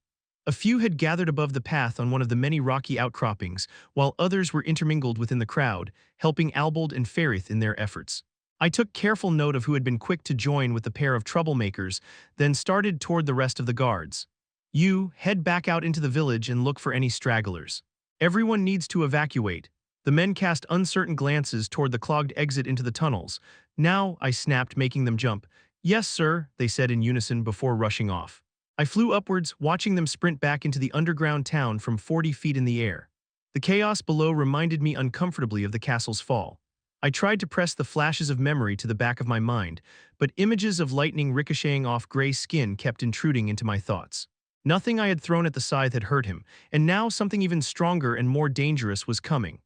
A few had gathered above the path on one of the many rocky outcroppings, while others were intermingled within the crowd, helping Albold and Ferrith in their efforts. I took careful note of who had been quick to join with the pair of troublemakers, then started toward the rest of the guards. "You, head back out into the village and look for any stragglers. Everyone needs to evacuate." The men cast uncertain glances toward the clogged exit into the tunnels. "Now," I snapped, making them jump. "Yes, sir," they said in unison before rushing off. I flew upwards, watching them sprint back into the underground town from 40 feet in the air. The chaos below reminded me uncomfortably of the castle's fall. I tried to press the flashes of memory to the back of my mind, but images of lightning ricocheting off gray skin kept intruding into my thoughts. Nothing I had thrown at the scythe had hurt him, and now something even stronger and more dangerous was coming.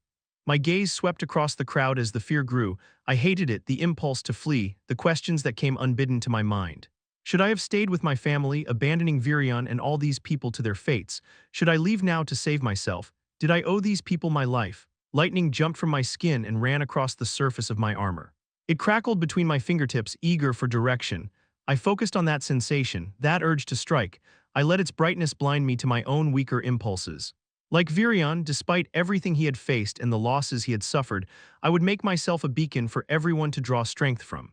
My gaze swept across the crowd as the fear grew. I hated it, the impulse to flee, the questions that came unbidden to my mind. Should I have stayed with my family, abandoning Virion and all these people to their fates? Should I leave now to save myself? Did I owe these people my life? Lightning jumped from my skin and ran across the surface of my armor. It crackled between my fingertips, eager for direction. I focused on that sensation, that urge to strike. I let its brightness blind me to my own weaker impulses. Like Virion, despite everything he had faced and the losses he had suffered, I would make myself a beacon for everyone to draw strength from.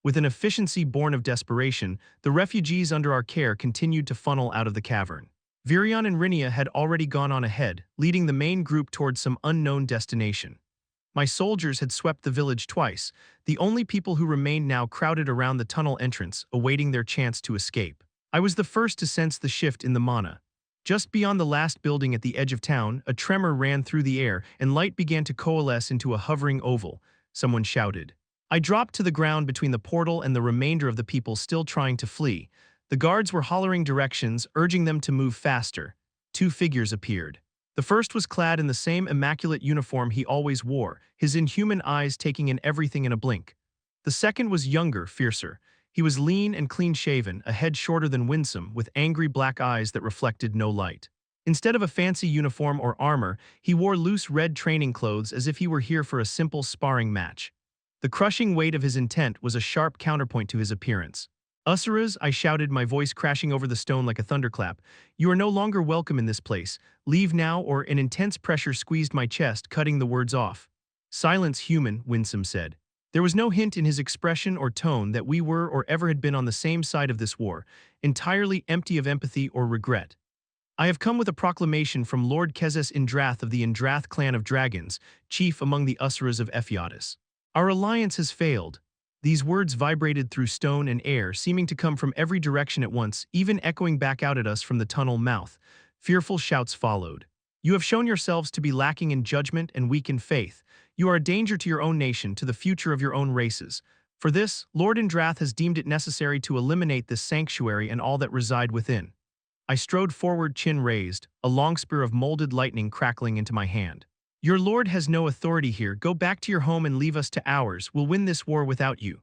With an efficiency born of desperation, the refugees under our care continued to funnel out of the cavern. Virion and Rhynia had already gone on ahead, leading the main group towards some unknown destination. My soldiers had swept the village twice, the only people who remained now crowded around the tunnel entrance, awaiting their chance to escape. I was the first to sense the shift in the mana. Just beyond the last building at the edge of town, a tremor ran through the air and light began to coalesce into a hovering oval. Someone shouted. I dropped to the ground between the portal and the remainder of the people still trying to flee. The guards were hollering directions, urging them to move faster. Two figures appeared. The first was clad in the same immaculate uniform he always wore, his inhuman eyes taking in everything in a blink. The second was younger, fiercer. He was lean and clean-shaven, a head shorter than winsome, with angry black eyes that reflected no light. Instead of a fancy uniform or armor, he wore loose red training clothes as if he were here for a simple sparring match. The crushing weight of his intent was a sharp counterpoint to his appearance. Usuras, I shouted, my voice crashing over the stone like a thunderclap. You are no longer welcome in this place. Leave now, or an intense pressure squeezed my chest, cutting the words off. Silence, human, Winsome said. There was no hint in his expression or tone that we were or ever had been on the same side of this war, entirely empty of empathy or regret. I have come with a proclamation from Lord Kezes Indrath of the Indrath clan of dragons, chief among the Usuras of Ephiatis. Our alliance has failed. These words vibrated through stone and air, seeming to come from every direction at once, even echoing back out at us from the tunnel mouth. Fearful shouts followed. You have shown yourselves to be lacking in judgment and weak in faith. You are a danger to your own nation, to the future of your own races. For this, Lord Indrath has deemed it necessary to eliminate this sanctuary and all that reside within. I strode forward, chin raised, a long spear of molded lightning crackling into my hand. Your lord has no authority here. Go back to your home and leave us to ours. We'll win this war without you.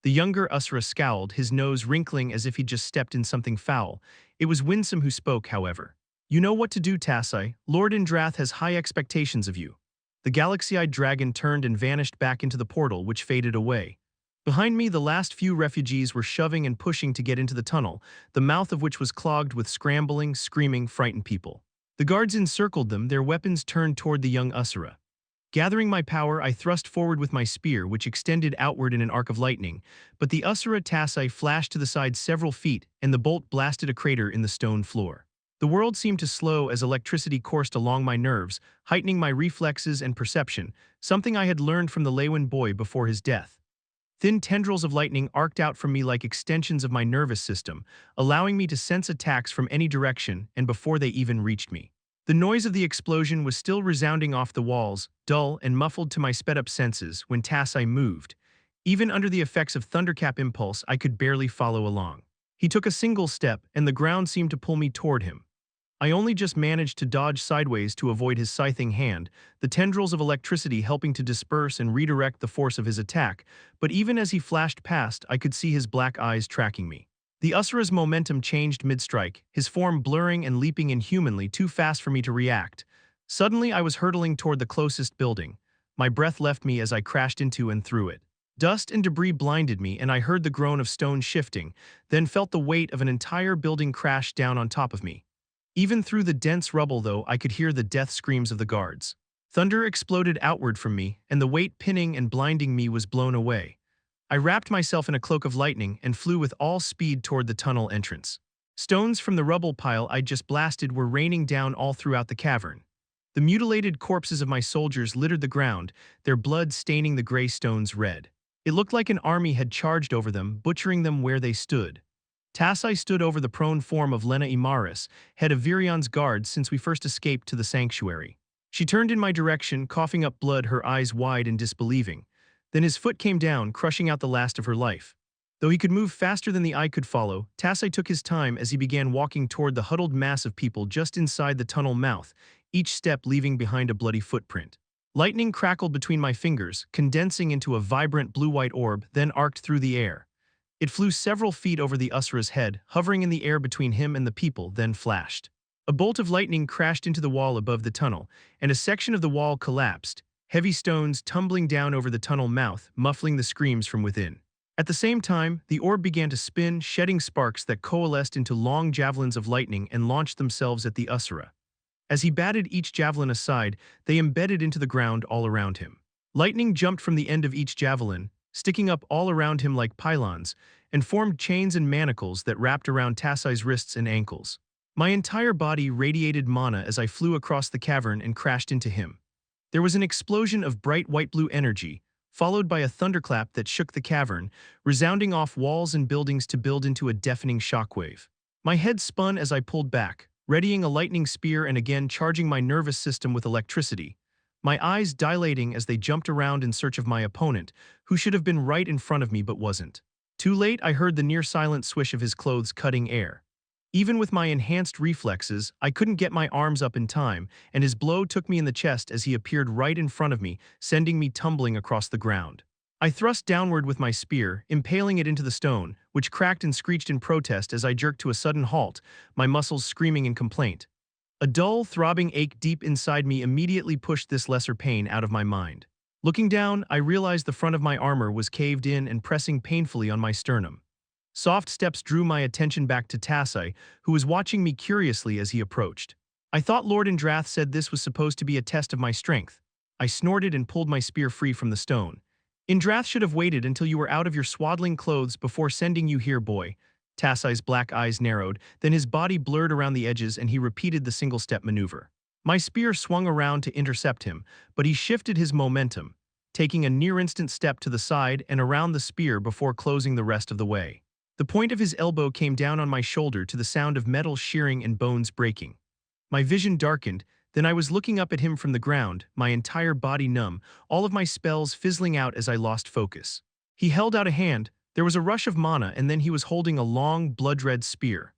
The younger Usura scowled, his nose wrinkling as if he'd just stepped in something foul. It was Winsome who spoke, however. You know what to do, Tassai. Lord Indrath has high expectations of you. The galaxy-eyed dragon turned and vanished back into the portal, which faded away. Behind me, the last few refugees were shoving and pushing to get into the tunnel, the mouth of which was clogged with scrambling, screaming, frightened people. The guards encircled them, their weapons turned toward the young Usura. Gathering my power, I thrust forward with my spear, which extended outward in an arc of lightning, but the Usura Tassai flashed to the side several feet, and the bolt blasted a crater in the stone floor. The world seemed to slow as electricity coursed along my nerves, heightening my reflexes and perception, something I had learned from the Leywin boy before his death. Thin tendrils of lightning arced out from me like extensions of my nervous system, allowing me to sense attacks from any direction and before they even reached me. The noise of the explosion was still resounding off the walls, dull and muffled to my sped-up senses, when Tassai moved. Even under the effects of Thundercap impulse, I could barely follow along. He took a single step, and the ground seemed to pull me toward him. I only just managed to dodge sideways to avoid his scything hand, the tendrils of electricity helping to disperse and redirect the force of his attack, but even as he flashed past, I could see his black eyes tracking me. The Usura's momentum changed mid-strike, his form blurring and leaping inhumanly, too fast for me to react. Suddenly, I was hurtling toward the closest building. My breath left me as I crashed into and through it. Dust and debris blinded me, and I heard the groan of stone shifting, then felt the weight of an entire building crash down on top of me. Even through the dense rubble, though, I could hear the death screams of the guards. Thunder exploded outward from me, and the weight pinning and blinding me was blown away. I wrapped myself in a cloak of lightning and flew with all speed toward the tunnel entrance. Stones from the rubble pile I'd just blasted were raining down all throughout the cavern. The mutilated corpses of my soldiers littered the ground, their blood staining the gray stones red. It looked like an army had charged over them, butchering them where they stood. Tassai stood over the prone form of Lena Imaris, head of Virion's guards since we first escaped to the sanctuary. She turned in my direction, coughing up blood, her eyes wide and disbelieving. Then his foot came down, crushing out the last of her life. Though he could move faster than the eye could follow, Tassai took his time as he began walking toward the huddled mass of people just inside the tunnel mouth, each step leaving behind a bloody footprint. Lightning crackled between my fingers, condensing into a vibrant blue-white orb, then arced through the air. It flew several feet over the Usura's head, hovering in the air between him and the people, then flashed. A bolt of lightning crashed into the wall above the tunnel, and a section of the wall collapsed, heavy stones tumbling down over the tunnel mouth, muffling the screams from within. At the same time, the orb began to spin, shedding sparks that coalesced into long javelins of lightning and launched themselves at the Usura. As he batted each javelin aside, they embedded into the ground all around him. Lightning jumped from the end of each javelin, sticking up all around him like pylons, and formed chains and manacles that wrapped around Tassai's wrists and ankles. My entire body radiated mana as I flew across the cavern and crashed into him. There was an explosion of bright white-blue energy, followed by a thunderclap that shook the cavern, resounding off walls and buildings to build into a deafening shockwave. My head spun as I pulled back, readying a lightning spear and again charging my nervous system with electricity, my eyes dilating as they jumped around in search of my opponent, who should have been right in front of me but wasn't. Too late, I heard the near-silent swish of his clothes cutting air. Even with my enhanced reflexes, I couldn't get my arms up in time, and his blow took me in the chest as he appeared right in front of me, sending me tumbling across the ground. I thrust downward with my spear, impaling it into the stone, which cracked and screeched in protest as I jerked to a sudden halt, my muscles screaming in complaint. A dull, throbbing ache deep inside me immediately pushed this lesser pain out of my mind. Looking down, I realized the front of my armor was caved in and pressing painfully on my sternum. Soft steps drew my attention back to Tassai, who was watching me curiously as he approached. I thought Lord Indrath said this was supposed to be a test of my strength. I snorted and pulled my spear free from the stone. Indrath should have waited until you were out of your swaddling clothes before sending you here, boy. Tassai's black eyes narrowed, then his body blurred around the edges and he repeated the single-step maneuver. My spear swung around to intercept him, but he shifted his momentum, taking a near-instant step to the side and around the spear before closing the rest of the way. The point of his elbow came down on my shoulder to the sound of metal shearing and bones breaking. My vision darkened, then I was looking up at him from the ground, my entire body numb, all of my spells fizzling out as I lost focus. He held out a hand, there was a rush of mana, and then he was holding a long, blood-red spear.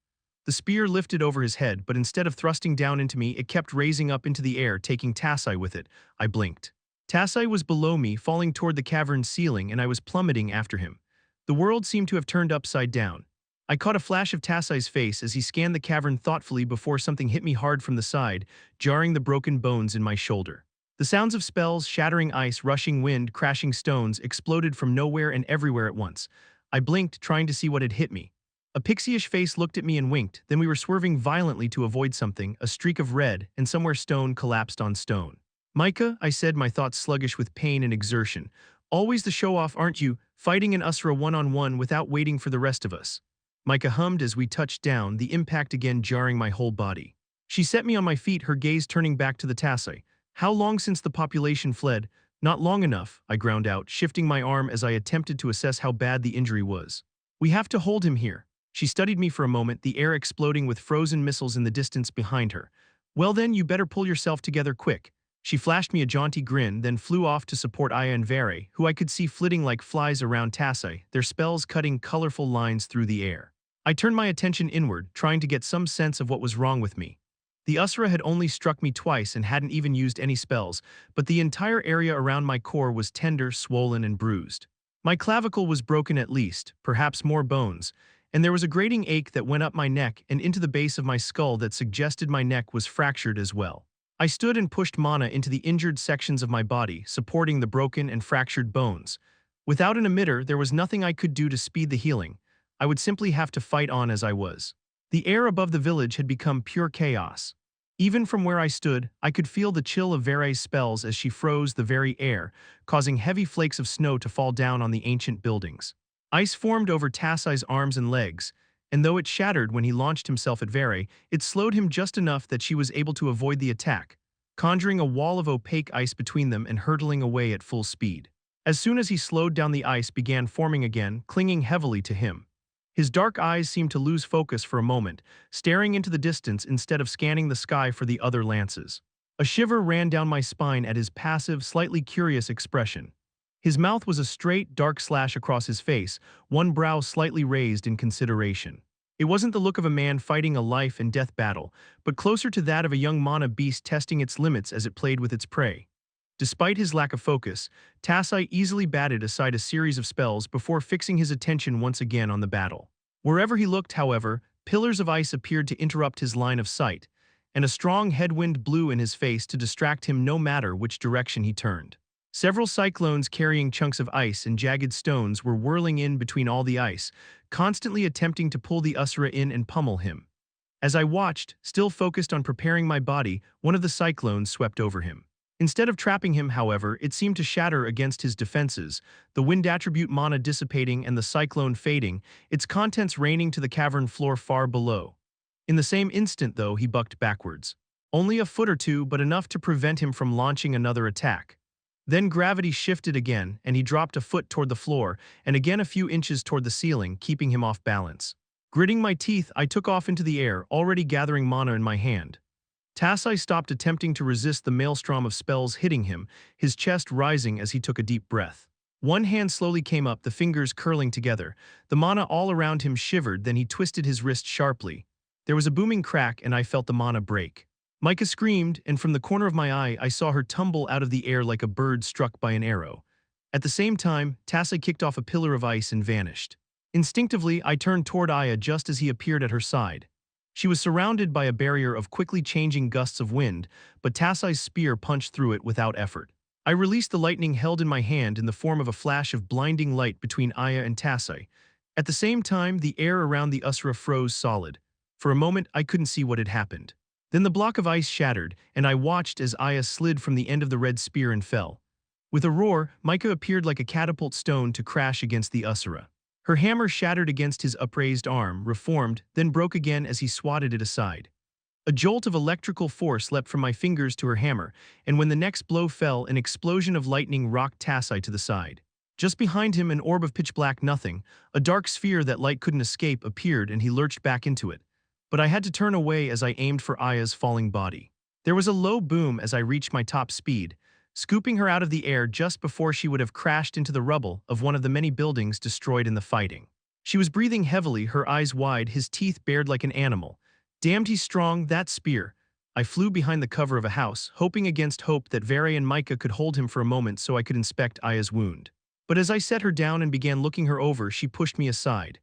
The spear lifted over his head, but instead of thrusting down into me, it kept raising up into the air, taking Tassai with it. I blinked. Tassai was below me, falling toward the cavern's ceiling, and I was plummeting after him. The world seemed to have turned upside down. I caught a flash of Tassai's face as he scanned the cavern thoughtfully before something hit me hard from the side, jarring the broken bones in my shoulder. The sounds of spells, shattering ice, rushing wind, crashing stones exploded from nowhere and everywhere at once. I blinked, trying to see what had hit me. A pixie-ish face looked at me and winked, then we were swerving violently to avoid something, a streak of red, and somewhere stone collapsed on stone. Micah, I said, my thoughts sluggish with pain and exertion. Always the show-off, aren't you, fighting an Usra one-on-one without waiting for the rest of us. Micah hummed as we touched down, the impact again jarring my whole body. She set me on my feet, her gaze turning back to the Tassai. How long since the population fled? Not long enough, I ground out, shifting my arm as I attempted to assess how bad the injury was. We have to hold him here. She studied me for a moment, the air exploding with frozen missiles in the distance behind her. Well then, you better pull yourself together quick. She flashed me a jaunty grin, then flew off to support Aya and Vere, who I could see flitting like flies around Tassai, their spells cutting colorful lines through the air. I turned my attention inward, trying to get some sense of what was wrong with me. The Usra had only struck me twice and hadn't even used any spells, but the entire area around my core was tender, swollen, and bruised. My clavicle was broken at least, perhaps more bones, and there was a grating ache that went up my neck and into the base of my skull that suggested my neck was fractured as well. I stood and pushed mana into the injured sections of my body, supporting the broken and fractured bones. Without an emitter, there was nothing I could do to speed the healing. I would simply have to fight on as I was. The air above the village had become pure chaos. Even from where I stood, I could feel the chill of Vere's spells as she froze the very air, causing heavy flakes of snow to fall down on the ancient buildings. Ice formed over Tassai's arms and legs, and though it shattered when he launched himself at Vere, it slowed him just enough that she was able to avoid the attack, conjuring a wall of opaque ice between them and hurtling away at full speed. As soon as he slowed down, the ice began forming again, clinging heavily to him. His dark eyes seemed to lose focus for a moment, staring into the distance instead of scanning the sky for the other lances. A shiver ran down my spine at his passive, slightly curious expression. His mouth was a straight, dark slash across his face, one brow slightly raised in consideration. It wasn't the look of a man fighting a life-and-death battle, but closer to that of a young mana beast testing its limits as it played with its prey. Despite his lack of focus, Tassai easily batted aside a series of spells before fixing his attention once again on the battle. Wherever he looked, however, pillars of ice appeared to interrupt his line of sight, and a strong headwind blew in his face to distract him no matter which direction he turned. Several cyclones carrying chunks of ice and jagged stones were whirling in between all the ice, constantly attempting to pull the Usra in and pummel him. As I watched, still focused on preparing my body, one of the cyclones swept over him. Instead of trapping him, however, it seemed to shatter against his defenses, the wind attribute mana dissipating and the cyclone fading, its contents raining to the cavern floor far below. In the same instant, though, he bucked backwards. Only a foot or two, but enough to prevent him from launching another attack. Then gravity shifted again, and he dropped a foot toward the floor, and again a few inches toward the ceiling, keeping him off balance. Gritting my teeth, I took off into the air, already gathering mana in my hand. Tassai stopped attempting to resist the maelstrom of spells hitting him, his chest rising as he took a deep breath. One hand slowly came up, the fingers curling together. The mana all around him shivered, then he twisted his wrist sharply. There was a booming crack, and I felt the mana break. Micah screamed, and from the corner of my eye, I saw her tumble out of the air like a bird struck by an arrow. At the same time, Tassai kicked off a pillar of ice and vanished. Instinctively, I turned toward Aya just as he appeared at her side. She was surrounded by a barrier of quickly changing gusts of wind, but Tassai's spear punched through it without effort. I released the lightning held in my hand in the form of a flash of blinding light between Aya and Tassai. At the same time, the air around the Usra froze solid. For a moment, I couldn't see what had happened. Then the block of ice shattered, and I watched as Aya slid from the end of the red spear and fell. With a roar, Micah appeared like a catapult stone to crash against the Usra. Her hammer shattered against his upraised arm, reformed, then broke again as he swatted it aside. A jolt of electrical force leapt from my fingers to her hammer, and when the next blow fell, an explosion of lightning rocked Tassai to the side. Just behind him, an orb of pitch-black nothing, a dark sphere that light couldn't escape, appeared, and he lurched back into it. But I had to turn away as I aimed for Aya's falling body. There was a low boom as I reached my top speed, scooping her out of the air just before she would have crashed into the rubble of one of the many buildings destroyed in the fighting. She was breathing heavily, her eyes wide, his teeth bared like an animal. Damned he's strong, that spear. I flew behind the cover of a house, hoping against hope that Vere and Micah could hold him for a moment so I could inspect Aya's wound. But as I set her down and began looking her over, she pushed me aside.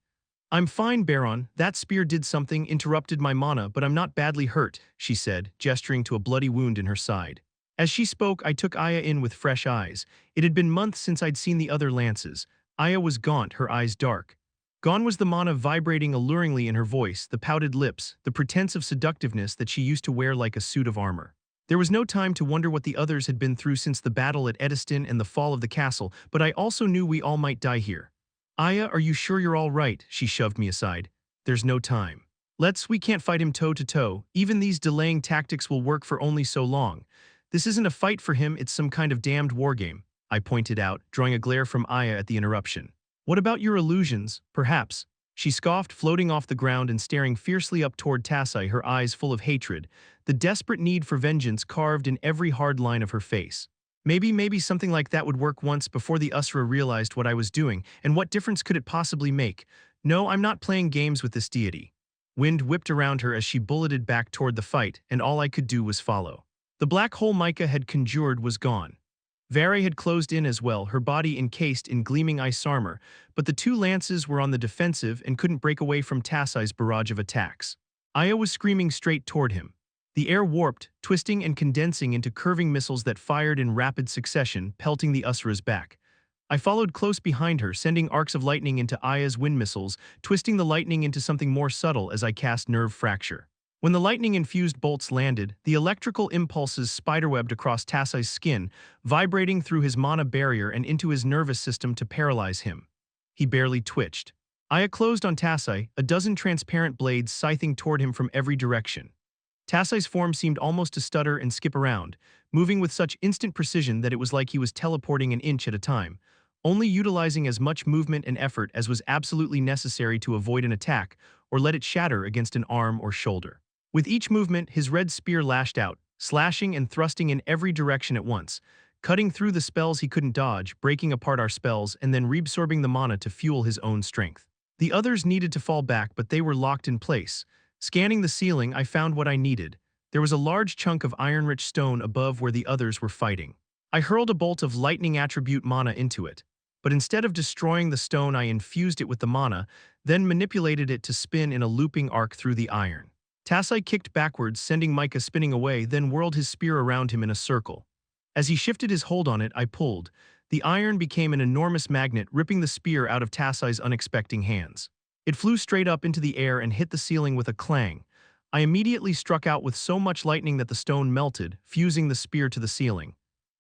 "I'm fine, Baron. That spear did something, interrupted my mana, but I'm not badly hurt," she said, gesturing to a bloody wound in her side. As she spoke, I took Aya in with fresh eyes. It had been months since I'd seen the other lances. Aya was gaunt, her eyes dark. Gone was the mana vibrating alluringly in her voice, the pouted lips, the pretense of seductiveness that she used to wear like a suit of armor. There was no time to wonder what the others had been through since the battle at Ediston and the fall of the castle, but I also knew we all might die here. "Aya, are you sure you're all right?" She shoved me aside. "There's no time. We can't fight him toe to toe. Even these delaying tactics will work for only so long. This isn't a fight for him, it's some kind of damned wargame," I pointed out, drawing a glare from Aya at the interruption. "What about your illusions, perhaps?" She scoffed, floating off the ground and staring fiercely up toward Tassai, her eyes full of hatred, the desperate need for vengeance carved in every hard line of her face. Maybe something like that would work once before the Usra realized what I was doing, and what difference could it possibly make? No, I'm not playing games with this deity. Wind whipped around her as she bulleted back toward the fight, and all I could do was follow. The black hole Micah had conjured was gone. Vere had closed in as well, her body encased in gleaming ice armor, but the two lances were on the defensive and couldn't break away from Tassai's barrage of attacks. Aya was screaming straight toward him. The air warped, twisting and condensing into curving missiles that fired in rapid succession, pelting the Usra's back. I followed close behind her, sending arcs of lightning into Aya's wind missiles, twisting the lightning into something more subtle as I cast Nerve Fracture. When the lightning-infused bolts landed, the electrical impulses spiderwebbed across Tassai's skin, vibrating through his mana barrier and into his nervous system to paralyze him. He barely twitched. Aya closed on Tassai, a dozen transparent blades scything toward him from every direction. Tassai's form seemed almost to stutter and skip around, moving with such instant precision that it was like he was teleporting an inch at a time, only utilizing as much movement and effort as was absolutely necessary to avoid an attack or let it shatter against an arm or shoulder. With each movement, his red spear lashed out, slashing and thrusting in every direction at once, cutting through the spells he couldn't dodge, breaking apart our spells, and then reabsorbing the mana to fuel his own strength. The others needed to fall back, but they were locked in place. Scanning the ceiling, I found what I needed. There was a large chunk of iron-rich stone above where the others were fighting. I hurled a bolt of lightning attribute mana into it, but instead of destroying the stone, I infused it with the mana, then manipulated it to spin in a looping arc through the iron. Tassai kicked backwards, sending Micah spinning away, then whirled his spear around him in a circle. As he shifted his hold on it, I pulled. The iron became an enormous magnet, ripping the spear out of Tassai's unexpecting hands. It flew straight up into the air and hit the ceiling with a clang. I immediately struck out with so much lightning that the stone melted, fusing the spear to the ceiling.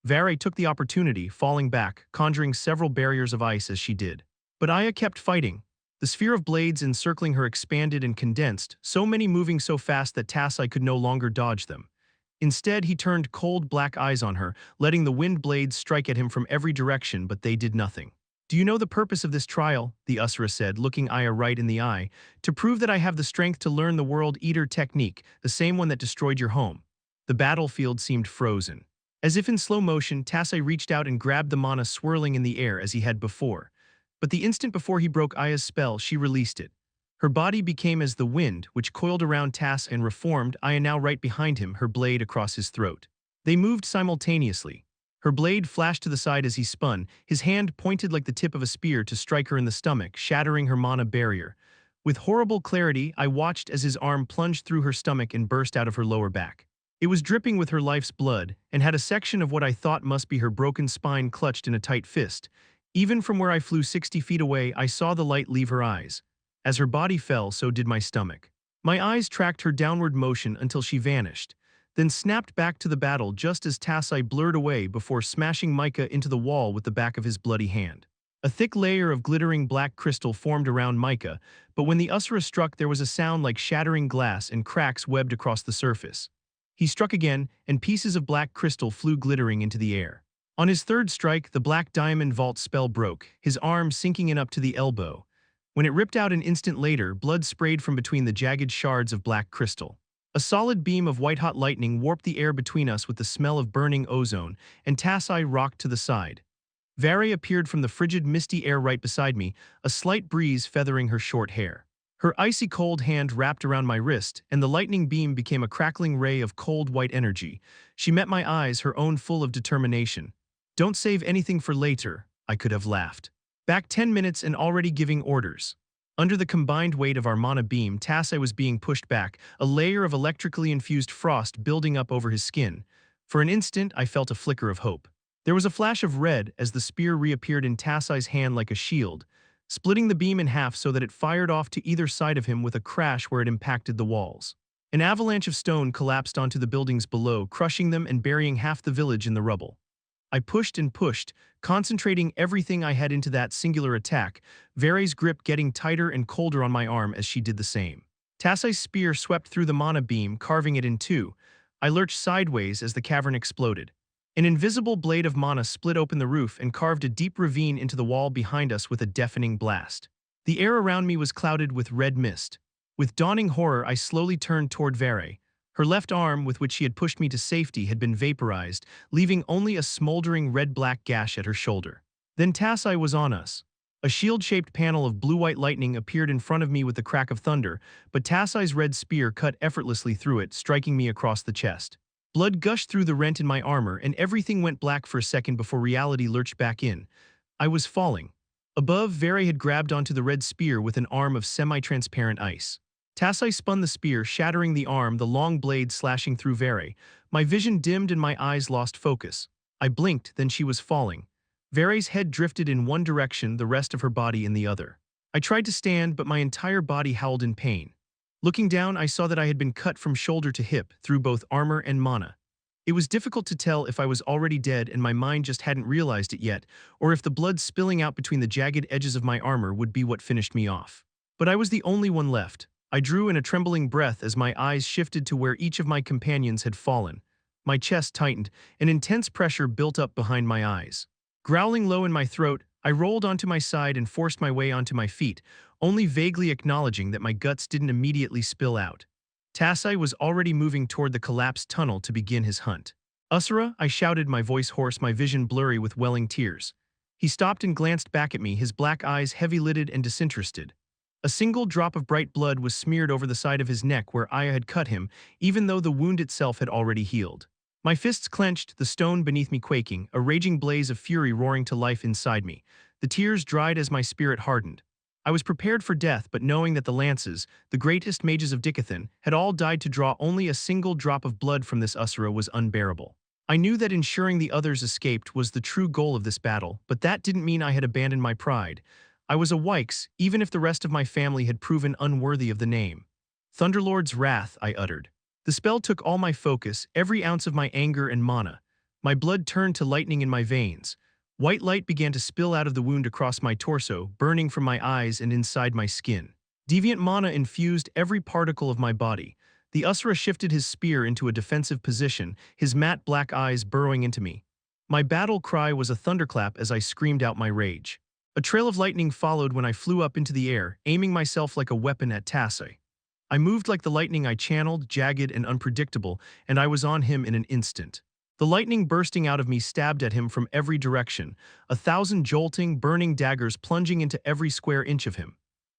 Vare took the opportunity, falling back, conjuring several barriers of ice as she did. But Aya kept fighting. The sphere of blades encircling her expanded and condensed, so many moving so fast that Tassai could no longer dodge them. Instead, he turned cold black eyes on her, letting the wind blades strike at him from every direction, but they did nothing. "Do you know the purpose of this trial?" the Usura said, looking Aya right in the eye. "To prove that I have the strength to learn the World Eater technique, the same one that destroyed your home." The battlefield seemed frozen. As if in slow motion, Tassai reached out and grabbed the mana swirling in the air as he had before. But the instant before he broke Aya's spell, she released it. Her body became as the wind, which coiled around Tass and reformed, Aya now right behind him, her blade across his throat. They moved simultaneously. Her blade flashed to the side as he spun, his hand pointed like the tip of a spear to strike her in the stomach, shattering her mana barrier. With horrible clarity, I watched as his arm plunged through her stomach and burst out of her lower back. It was dripping with her life's blood, and had a section of what I thought must be her broken spine clutched in a tight fist. Even from where I flew 60 feet away, I saw the light leave her eyes. As her body fell, so did my stomach. My eyes tracked her downward motion until she vanished, then snapped back to the battle just as Tassai blurred away before smashing Micah into the wall with the back of his bloody hand. A thick layer of glittering black crystal formed around Micah, but when the Usura struck, there was a sound like shattering glass and cracks webbed across the surface. He struck again, and pieces of black crystal flew glittering into the air. On his third strike, the black diamond vault spell broke, his arm sinking in up to the elbow. When it ripped out an instant later, blood sprayed from between the jagged shards of black crystal. A solid beam of white-hot lightning warped the air between us with the smell of burning ozone, and Tassai rocked to the side. Vare appeared from the frigid, misty air right beside me, a slight breeze feathering her short hair. Her icy cold hand wrapped around my wrist, and the lightning beam became a crackling ray of cold white energy. She met my eyes, her own full of determination. "Don't save anything for later," I could have laughed. Back 10 minutes and already giving orders. Under the combined weight of our mana beam, Tassai was being pushed back, a layer of electrically infused frost building up over his skin. For an instant, I felt a flicker of hope. There was a flash of red as the spear reappeared in Tassai's hand like a shield, splitting the beam in half so that it fired off to either side of him with a crash where it impacted the walls. An avalanche of stone collapsed onto the buildings below, crushing them and burying half the village in the rubble. I pushed and pushed, concentrating everything I had into that singular attack, Vare's grip getting tighter and colder on my arm as she did the same. Tassai's spear swept through the mana beam, carving it in two. I lurched sideways as the cavern exploded. An invisible blade of mana split open the roof and carved a deep ravine into the wall behind us with a deafening blast. The air around me was clouded with red mist. With dawning horror, I slowly turned toward Vare. Her left arm, with which she had pushed me to safety, had been vaporized, leaving only a smoldering red-black gash at her shoulder. Then Tassai was on us. A shield-shaped panel of blue-white lightning appeared in front of me with the crack of thunder, but Tassai's red spear cut effortlessly through it, striking me across the chest. Blood gushed through the rent in my armor, and everything went black for a second before reality lurched back in. I was falling. Above, Vare had grabbed onto the red spear with an arm of semi-transparent ice. Tassai spun the spear, shattering the arm, the long blade slashing through Vare. My vision dimmed and my eyes lost focus. I blinked, then she was falling. Vare's head drifted in one direction, the rest of her body in the other. I tried to stand, but my entire body howled in pain. Looking down, I saw that I had been cut from shoulder to hip, through both armor and mana. It was difficult to tell if I was already dead and my mind just hadn't realized it yet, or if the blood spilling out between the jagged edges of my armor would be what finished me off. But I was the only one left. I drew in a trembling breath as my eyes shifted to where each of my companions had fallen. My chest tightened, an intense pressure built up behind my eyes. Growling low in my throat, I rolled onto my side and forced my way onto my feet, only vaguely acknowledging that my guts didn't immediately spill out. Tassai was already moving toward the collapsed tunnel to begin his hunt. "Usura," I shouted, my voice hoarse, my vision blurry with welling tears. He stopped and glanced back at me, his black eyes heavy-lidded and disinterested. A single drop of bright blood was smeared over the side of his neck where Aya had cut him, even though the wound itself had already healed. My fists clenched, the stone beneath me quaking, a raging blaze of fury roaring to life inside me. The tears dried as my spirit hardened. I was prepared for death, but knowing that the lances, the greatest mages of Dicathen, had all died to draw only a single drop of blood from this Usura was unbearable. I knew that ensuring the others escaped was the true goal of this battle, but that didn't mean I had abandoned my pride. I was a Wykes, even if the rest of my family had proven unworthy of the name. Thunderlord's Wrath, I uttered. The spell took all my focus, every ounce of my anger and mana. My blood turned to lightning in my veins. White light began to spill out of the wound across my torso, burning from my eyes and inside my skin. Deviant mana infused every particle of my body. The Usura shifted his spear into a defensive position, his matte black eyes burrowing into me. My battle cry was a thunderclap as I screamed out my rage. A trail of lightning followed when I flew up into the air, aiming myself like a weapon at Tasai. I moved like the lightning I channeled, jagged and unpredictable, and I was on him in an instant. The lightning bursting out of me stabbed at him from every direction, 1,000 jolting, burning daggers plunging into every square inch of him.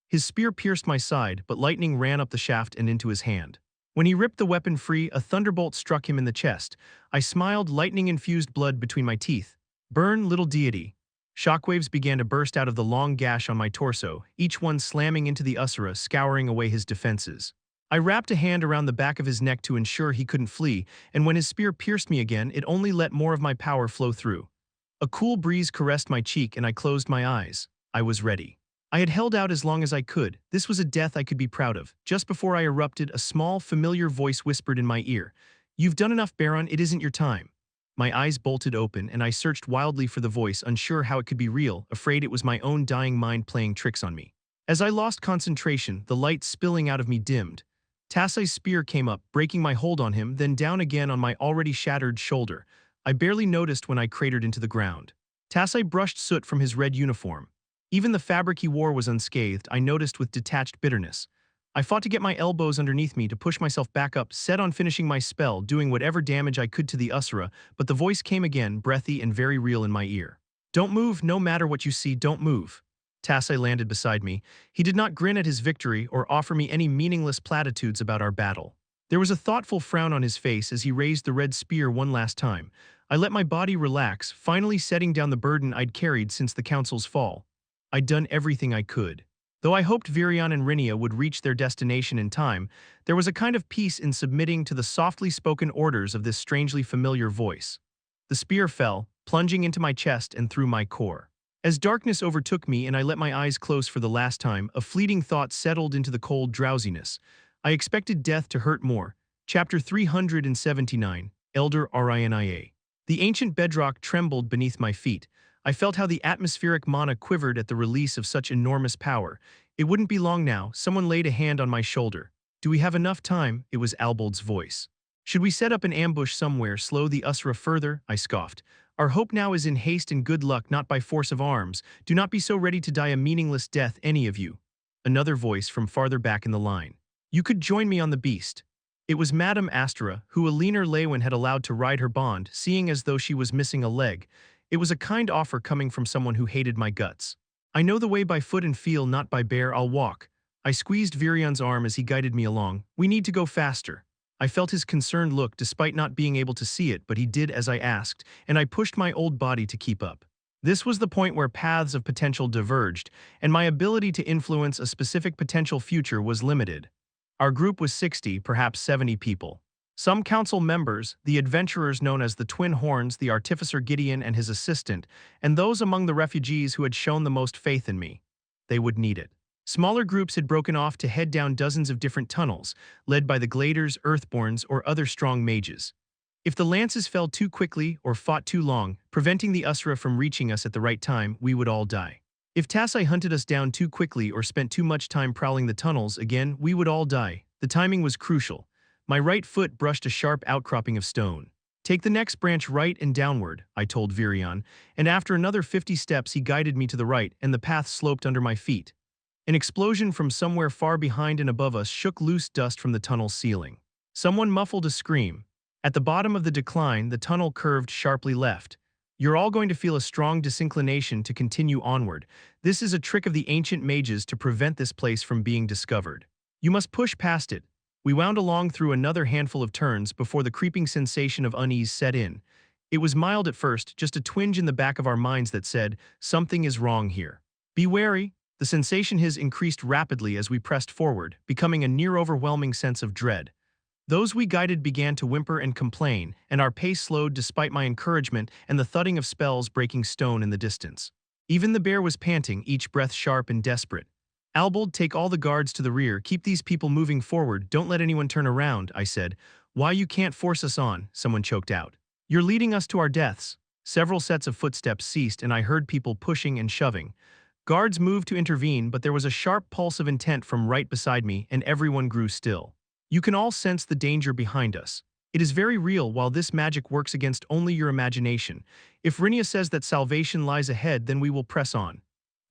His spear pierced my side, but lightning ran up the shaft and into his hand. When he ripped the weapon free, a thunderbolt struck him in the chest. I smiled, lightning-infused blood between my teeth. Burn, little deity. Shockwaves began to burst out of the long gash on my torso, each one slamming into the Usura, scouring away his defenses. I wrapped a hand around the back of his neck to ensure he couldn't flee, and when his spear pierced me again, it only let more of my power flow through. A cool breeze caressed my cheek and I closed my eyes. I was ready. I had held out as long as I could. This was a death I could be proud of. Just before I erupted, a small, familiar voice whispered in my ear, "You've done enough, Baron, it isn't your time." My eyes bolted open and I searched wildly for the voice, unsure how it could be real, afraid it was my own dying mind playing tricks on me. As I lost concentration, the light spilling out of me dimmed. Tasai's spear came up, breaking my hold on him, then down again on my already shattered shoulder. I barely noticed when I cratered into the ground. Tasai brushed soot from his red uniform. Even the fabric he wore was unscathed, I noticed with detached bitterness. I fought to get my elbows underneath me to push myself back up, set on finishing my spell, doing whatever damage I could to the Usura, but the voice came again, breathy and very real in my ear. "Don't move, no matter what you see, don't move." Tasai landed beside me. He did not grin at his victory or offer me any meaningless platitudes about our battle. There was a thoughtful frown on his face as he raised the red spear one last time. I let my body relax, finally setting down the burden I'd carried since the council's fall. I'd done everything I could. Though I hoped Virion and Rhynia would reach their destination in time, there was a kind of peace in submitting to the softly spoken orders of this strangely familiar voice. The spear fell, plunging into my chest and through my core. As darkness overtook me and I let my eyes close for the last time, a fleeting thought settled into the cold drowsiness. I expected death to hurt more. Chapter 379, Elder Rhynia. The ancient bedrock trembled beneath my feet. I felt how the atmospheric mana quivered at the release of such enormous power. It wouldn't be long now. Someone laid a hand on my shoulder. "Do we have enough time?" It was Albold's voice. "Should we set up an ambush somewhere, slow the Usura further?" I scoffed. "Our hope now is in haste and good luck, not by force of arms. Do not be so ready to die a meaningless death, any of you." Another voice from farther back in the line. "You could join me on the beast." It was Madame Astra, who a leaner Leywin had allowed to ride her bond, seeing as though she was missing a leg. It was a kind offer coming from someone who hated my guts. "I know the way by foot and feel, not by bear, I'll walk." I squeezed Virion's arm as he guided me along. "We need to go faster." I felt his concerned look despite not being able to see it, but he did as I asked, and I pushed my old body to keep up. This was the point where paths of potential diverged, and my ability to influence a specific potential future was limited. Our group was 60, perhaps 70 people. Some council members, the adventurers known as the Twin Horns, the artificer Gideon and his assistant, and those among the refugees who had shown the most faith in me. They would need it. Smaller groups had broken off to head down dozens of different tunnels, led by the Gladers, Earthborns, or other strong mages. If the lances fell too quickly or fought too long, preventing the Usura from reaching us at the right time, we would all die. If Tasai hunted us down too quickly or spent too much time prowling the tunnels, again, we would all die. The timing was crucial. My right foot brushed a sharp outcropping of stone. "Take the next branch right and downward," I told Virion, and after another 50 steps he guided me to the right and the path sloped under my feet. An explosion from somewhere far behind and above us shook loose dust from the tunnel's ceiling. Someone muffled a scream. At the bottom of the decline, the tunnel curved sharply left. "You're all going to feel a strong disinclination to continue onward. This is a trick of the ancient mages to prevent this place from being discovered. You must push past it." We wound along through another handful of turns before the creeping sensation of unease set in. It was mild at first, just a twinge in the back of our minds that said, "Something is wrong here. Be wary." The sensation has increased rapidly as we pressed forward, becoming a near-overwhelming sense of dread. Those we guided began to whimper and complain, and our pace slowed despite my encouragement and the thudding of spells breaking stone in the distance. Even the bear was panting, each breath sharp and desperate. Albold, take all the guards to the rear, keep these people moving forward, don't let anyone turn around, I said. Why, you can't force us on, someone choked out. You're leading us to our deaths. Several sets of footsteps ceased and I heard people pushing and shoving. Guards moved to intervene, but there was a sharp pulse of intent from right beside me and everyone grew still. You can all sense the danger behind us. It is very real while this magic works against only your imagination. If Rhynia says that salvation lies ahead, then we will press on.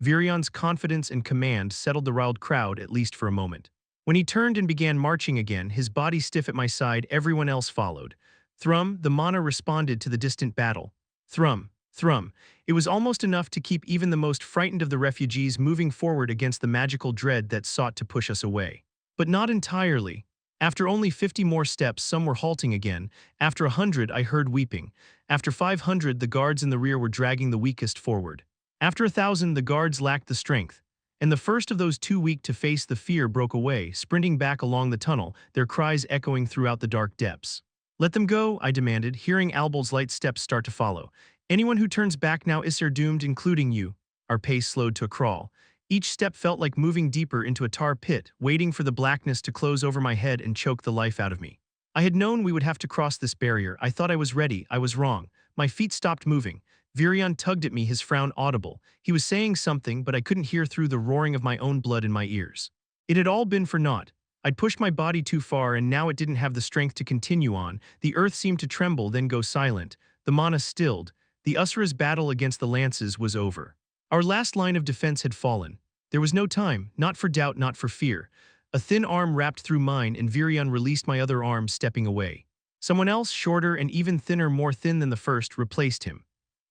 Virion's confidence and command settled the riled crowd, at least for a moment. When he turned and began marching again, his body stiff at my side, everyone else followed. Thrum, the mana responded to the distant battle. Thrum, thrum. It was almost enough to keep even the most frightened of the refugees moving forward against the magical dread that sought to push us away. But not entirely. After only 50 more steps, some were halting again. After 100, I heard weeping. After 500, the guards in the rear were dragging the weakest forward. After 1,000, the guards lacked the strength. And the first of those too weak to face the fear broke away, sprinting back along the tunnel, their cries echoing throughout the dark depths. Let them go, I demanded, hearing Albold's light steps start to follow. Anyone who turns back now is doomed, including you. Our pace slowed to a crawl. Each step felt like moving deeper into a tar pit, waiting for the blackness to close over my head and choke the life out of me. I had known we would have to cross this barrier. I thought I was ready. I was wrong. My feet stopped moving. Virion tugged at me, his frown audible. He was saying something, but I couldn't hear through the roaring of my own blood in my ears. It had all been for naught. I'd pushed my body too far and now it didn't have the strength to continue on. The earth seemed to tremble, then go silent. The mana stilled. The Usura's battle against the lances was over. Our last line of defense had fallen. There was no time, not for doubt, not for fear. A thin arm wrapped through mine and Virion released my other arm, stepping away. Someone else, shorter and even thinner, more thin than the first, replaced him.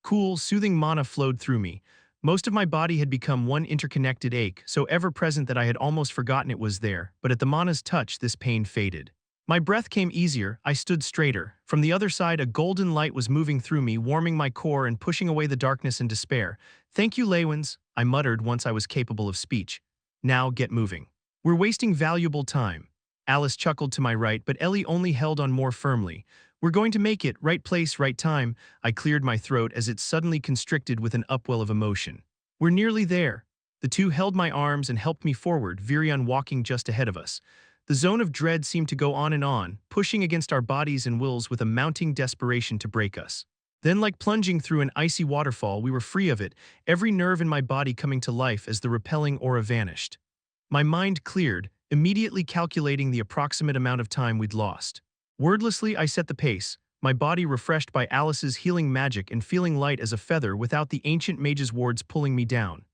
Cool, soothing mana flowed through me. Most of my body had become one interconnected ache, so ever-present that I had almost forgotten it was there, but at the mana's touch this pain faded. My breath came easier, I stood straighter. From the other side a golden light was moving through me, warming my core and pushing away the darkness and despair. Thank you, Leywins, I muttered once I was capable of speech. Now get moving. We're wasting valuable time. Alice chuckled to my right, but Ellie only held on more firmly. We're going to make it, right place, right time. I cleared my throat as it suddenly constricted with an upwell of emotion. We're nearly there. The two held my arms and helped me forward, Virion walking just ahead of us. The zone of dread seemed to go on, pushing against our bodies and wills with a mounting desperation to break us. Then, like plunging through an icy waterfall, we were free of it, every nerve in my body coming to life as the repelling aura vanished. My mind cleared, immediately calculating the approximate amount of time we'd lost. Wordlessly, I set the pace, my body refreshed by Alice's healing magic and feeling light as a feather without the ancient mage's wards pulling me down.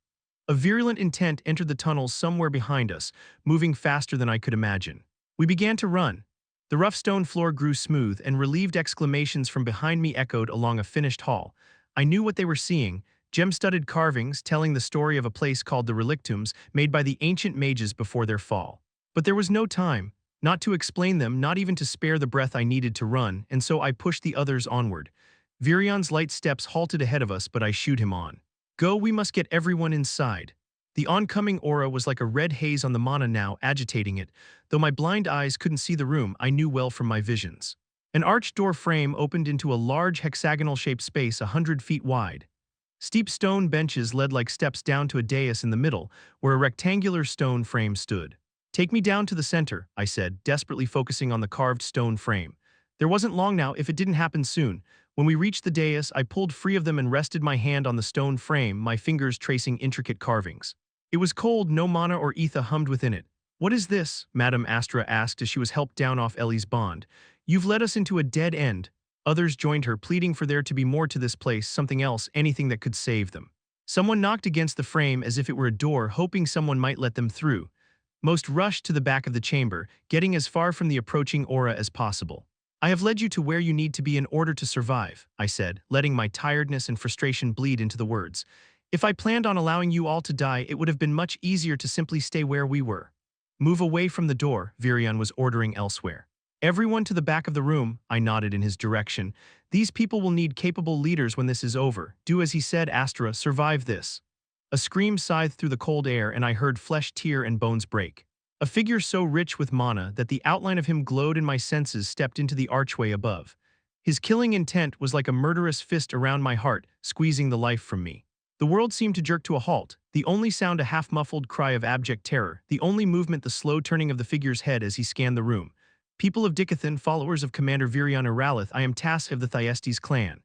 A virulent intent entered the tunnels somewhere behind us, moving faster than I could imagine. We began to run. The rough stone floor grew smooth, and relieved exclamations from behind me echoed along a finished hall. I knew what they were seeing, gem-studded carvings telling the story of a place called the Relictums, made by the ancient mages before their fall. But there was no time. Not to explain them, not even to spare the breath I needed to run, and so I pushed the others onward. Virion's light steps halted ahead of us, but I shooed him on. Go, we must get everyone inside. The oncoming aura was like a red haze on the mana now, agitating it. Though my blind eyes couldn't see the room, I knew well from my visions. An arched door frame opened into a large hexagonal-shaped space 100 feet wide. Steep stone benches led like steps down to a dais in the middle, where a rectangular stone frame stood. Take me down to the center, I said, desperately focusing on the carved stone frame. There wasn't long now if it didn't happen soon. When we reached the dais, I pulled free of them and rested my hand on the stone frame, my fingers tracing intricate carvings. It was cold, no mana or ether hummed within it. What is this? Madame Astra asked as she was helped down off Ellie's bond. You've led us into a dead end. Others joined her, pleading for there to be more to this place, something else, anything that could save them. Someone knocked against the frame as if it were a door, hoping someone might let them through. Most rushed to the back of the chamber, getting as far from the approaching aura as possible. I have led you to where you need to be in order to survive, I said, letting my tiredness and frustration bleed into the words. If I planned on allowing you all to die, it would have been much easier to simply stay where we were. Move away from the door, Virion was ordering elsewhere. Everyone to the back of the room, I nodded in his direction. These people will need capable leaders when this is over. Do as he said, Astra, survive this. A scream scythed through the cold air and I heard flesh tear and bones break. A figure so rich with mana that the outline of him glowed in my senses stepped into the archway above. His killing intent was like a murderous fist around my heart, squeezing the life from me. The world seemed to jerk to a halt, the only sound a half-muffled cry of abject terror, the only movement the slow turning of the figure's head as he scanned the room. People of Dicathen, followers of Commander Virion Iralith, I am tasked of the Thyestes clan.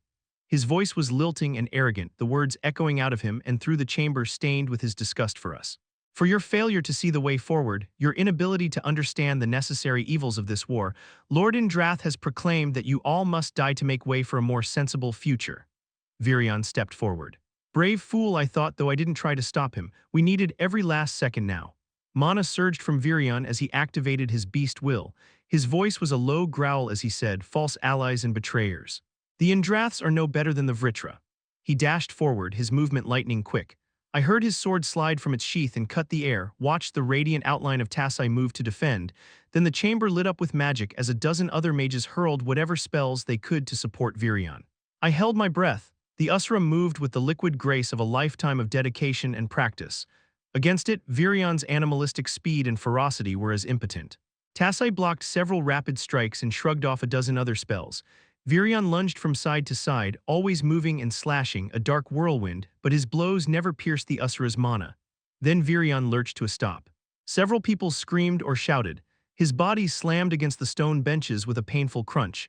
His voice was lilting and arrogant, the words echoing out of him and through the chamber stained with his disgust for us. For your failure to see the way forward, your inability to understand the necessary evils of this war, Lord Indrath has proclaimed that you all must die to make way for a more sensible future. Virion stepped forward. Brave fool, I thought, though I didn't try to stop him. We needed every last second now. Mana surged from Virion as he activated his beast will. His voice was a low growl as he said, false allies and betrayers. The Indraths are no better than the Vritra. He dashed forward, his movement lightning quick. I heard his sword slide from its sheath and cut the air, watched the radiant outline of Tassai move to defend, then the chamber lit up with magic as a dozen other mages hurled whatever spells they could to support Virion. I held my breath. The Usra moved with the liquid grace of a lifetime of dedication and practice. Against it, Virion's animalistic speed and ferocity were as impotent. Tassai blocked several rapid strikes and shrugged off a dozen other spells. Virion lunged from side to side, always moving and slashing, a dark whirlwind, but his blows never pierced the Usra's mana. Then Virion lurched to a stop. Several people screamed or shouted. His body slammed against the stone benches with a painful crunch.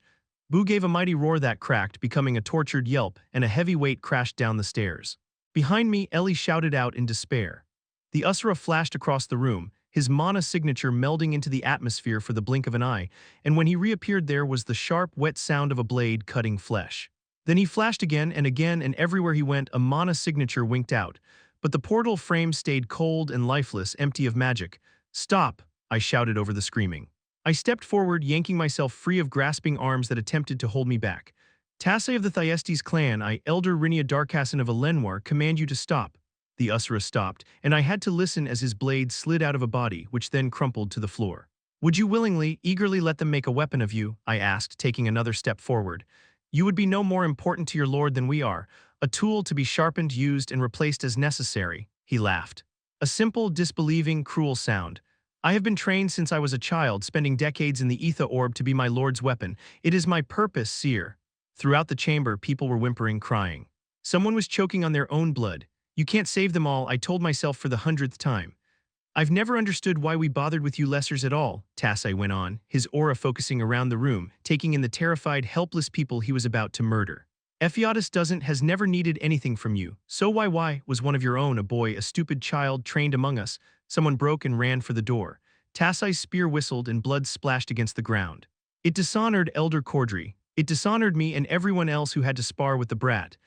Boo gave a mighty roar that cracked, becoming a tortured yelp, and a heavy weight crashed down the stairs. Behind me, Ellie shouted out in despair. The Usra flashed across the room, his mana signature melding into the atmosphere for the blink of an eye, and when he reappeared there was the sharp, wet sound of a blade cutting flesh. Then he flashed again, and everywhere he went a mana signature winked out, but the portal frame stayed cold and lifeless, empty of magic. "Stop!" I shouted over the screaming. I stepped forward, yanking myself free of grasping arms that attempted to hold me back. "Tassai of the Thyestes clan, I, Elder Rinia Darkasson of Elenwar, command you to stop." The Usra stopped, and I had to listen as his blade slid out of a body, which then crumpled to the floor. "Would you willingly, eagerly let them make a weapon of you?" I asked, taking another step forward. "You would be no more important to your lord than we are, a tool to be sharpened, used, and replaced as necessary." He laughed. A simple, disbelieving, cruel sound. "I have been trained since I was a child, spending decades in the Ether Orb to be my lord's weapon. It is my purpose, seer." Throughout the chamber, people were whimpering, crying. Someone was choking on their own blood. "You can't save them all," I told myself for the 100th time. "I've never understood why we bothered with you lessers at all," Tassai went on, his aura focusing around the room, taking in the terrified, helpless people he was about to murder. "Ephiodus has never needed anything from you, so why was one of your own, a boy, a stupid child trained among us." Someone broke and ran for the door. Tassai's spear whistled and blood splashed against the ground. "It dishonored Elder Cordry. It dishonored me and everyone else who had to spar with the brat."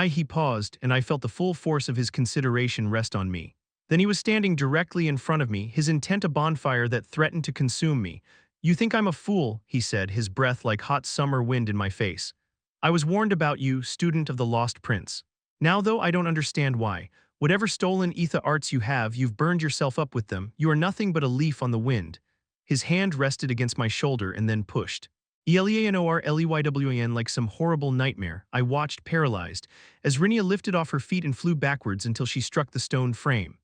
He paused, and I felt the full force of his consideration rest on me. Then he was standing directly in front of me, his intent a bonfire that threatened to consume me. "You think I'm a fool," he said, his breath like hot summer wind in my face. "I was warned about you, student of the Lost Prince. Now, though, I don't understand why. Whatever stolen ether arts you have, you've burned yourself up with them. You are nothing but a leaf on the wind." His hand rested against my shoulder and then pushed. Eleanorleywyn, like some horrible nightmare, I watched paralyzed, as Rinia lifted off her feet and flew backwards until she struck the stone frame.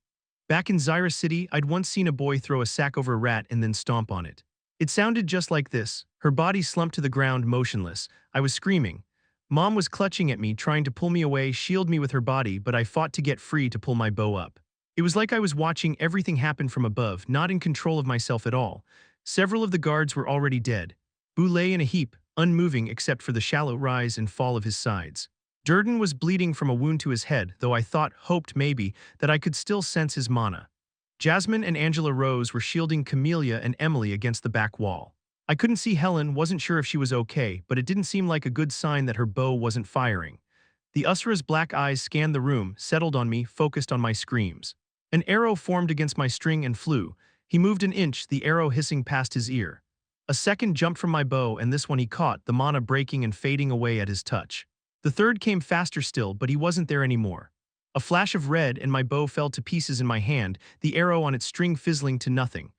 Back in Zyra City, I'd once seen a boy throw a sack over a rat and then stomp on it. It sounded just like this. Her body slumped to the ground motionless. I was screaming. Mom was clutching at me, trying to pull me away, shield me with her body, but I fought to get free to pull my bow up. It was like I was watching everything happen from above, not in control of myself at all. Several of the guards were already dead. Boo lay in a heap, unmoving except for the shallow rise and fall of his sides. Durden was bleeding from a wound to his head, though I hoped maybe, that I could still sense his mana. Jasmine and Angela Rose were shielding Camellia and Emily against the back wall. I couldn't see Helen, wasn't sure if she was okay, but it didn't seem like a good sign that her bow wasn't firing. The Usra's black eyes scanned the room, settled on me, focused on my screams. An arrow formed against my string and flew. He moved an inch, the arrow hissing past his ear. A second jumped from my bow, and this one he caught, the mana breaking and fading away at his touch. The third came faster still, but he wasn't there anymore. A flash of red, and my bow fell to pieces in my hand, the arrow on its string fizzling to nothing.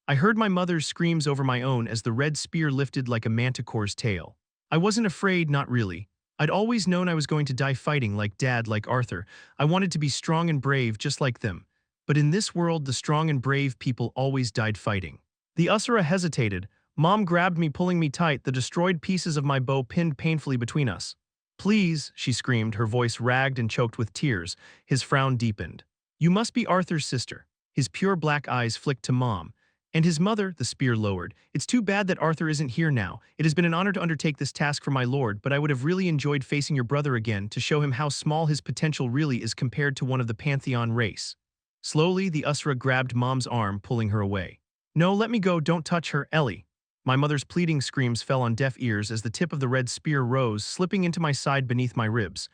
I heard my mother's screams over my own as the red spear lifted like a manticore's tail. I wasn't afraid, not really. I'd always known I was going to die fighting, like Dad, like Arthur. I wanted to be strong and brave, just like them. But in this world, the strong and brave people always died fighting. The Usra hesitated. Mom grabbed me, pulling me tight, the destroyed pieces of my bow pinned painfully between us. Please, she screamed, her voice ragged and choked with tears. His frown deepened. You must be Arthur's sister. His pure black eyes flicked to Mom. And his mother, the spear lowered. It's too bad that Arthur isn't here now. It has been an honor to undertake this task for my lord, but I would have really enjoyed facing your brother again to show him how small his potential really is compared to one of the Pantheon race. Slowly, the Usra grabbed Mom's arm, pulling her away. No, let me go, don't touch her, Ellie. My mother's pleading screams fell on deaf ears as the tip of the red spear rose, slipping into my side beneath my ribs.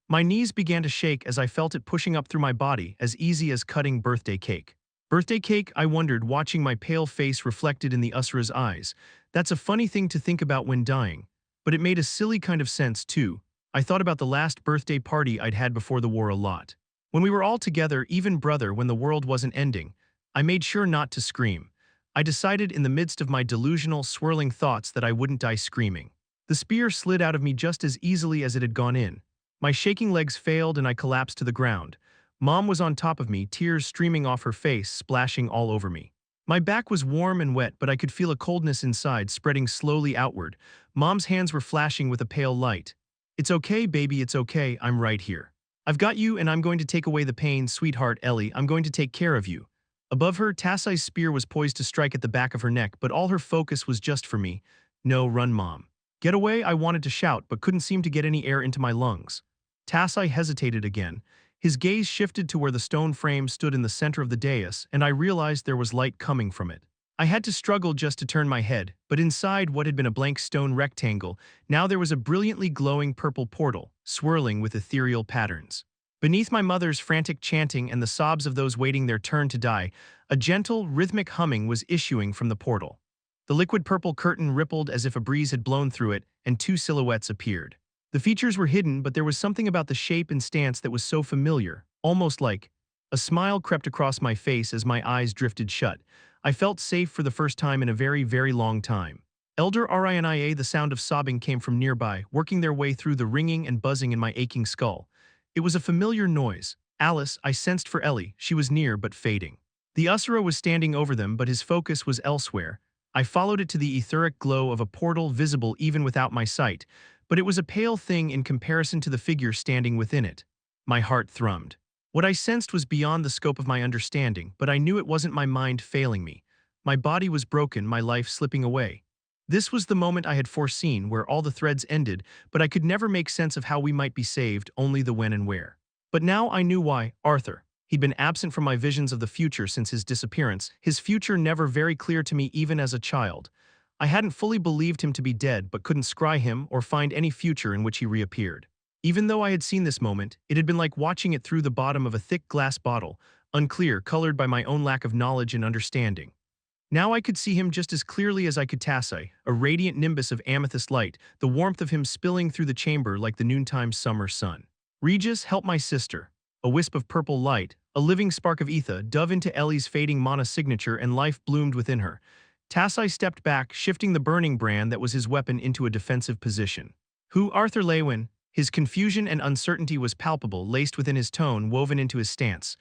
My knees began to shake as I felt it pushing up through my body, as easy as cutting birthday cake. Birthday cake, I wondered, watching my pale face reflected in the Usra's eyes. That's a funny thing to think about when dying. But it made a silly kind of sense, too. I thought about the last birthday party I'd had before the war a lot. When we were all together, even brother, when the world wasn't ending. I made sure not to scream. I decided in the midst of my delusional, swirling thoughts that I wouldn't die screaming. The spear slid out of me just as easily as it had gone in. My shaking legs failed and I collapsed to the ground. Mom was on top of me, tears streaming off her face, splashing all over me. My back was warm and wet, but I could feel a coldness inside, spreading slowly outward. Mom's hands were flashing with a pale light. It's okay, baby, it's okay, I'm right here. I've got you and I'm going to take away the pain, sweetheart Ellie, I'm going to take care of you. Above her, Tassai's spear was poised to strike at the back of her neck, but all her focus was just for me. No, run, Mom. Get away, I wanted to shout, but couldn't seem to get any air into my lungs. Tassai hesitated again. His gaze shifted to where the stone frame stood in the center of the dais, and I realized there was light coming from it. I had to struggle just to turn my head, but inside what had been a blank stone rectangle, now there was a brilliantly glowing purple portal, swirling with ethereal patterns. Beneath my mother's frantic chanting and the sobs of those waiting their turn to die, a gentle, rhythmic humming was issuing from the portal. The liquid purple curtain rippled as if a breeze had blown through it, and two silhouettes appeared. The features were hidden, but there was something about the shape and stance that was so familiar, almost like. A smile crept across my face as my eyes drifted shut. I felt safe for the first time in a very, very long time. Elder Rania, the sound of sobbing came from nearby, working their way through the ringing and buzzing in my aching skull. It was a familiar noise. Alice, I sensed for Ellie, she was near but fading. The Usra was standing over them, but his focus was elsewhere. I followed it to the etheric glow of a portal visible even without my sight, but it was a pale thing in comparison to the figure standing within it. My heart thrummed. What I sensed was beyond the scope of my understanding, but I knew it wasn't my mind failing me. My body was broken, my life slipping away. This was the moment I had foreseen, where all the threads ended, but I could never make sense of how we might be saved, only the when and where. But now I knew why. Arthur. He'd been absent from my visions of the future since his disappearance, his future never very clear to me even as a child. I hadn't fully believed him to be dead, but couldn't scry him or find any future in which he reappeared. Even though I had seen this moment, it had been like watching it through the bottom of a thick glass bottle, unclear, colored by my own lack of knowledge and understanding. Now I could see him just as clearly as I could Tassai, a radiant nimbus of amethyst light, the warmth of him spilling through the chamber like the noontime summer sun. Regis, help my sister. A wisp of purple light, a living spark of ether, dove into Ellie's fading mana signature and life bloomed within her. Tassai stepped back, shifting the burning brand that was his weapon into a defensive position. Who? Arthur Leywin. His confusion and uncertainty was palpable, laced within his tone, woven into his stance.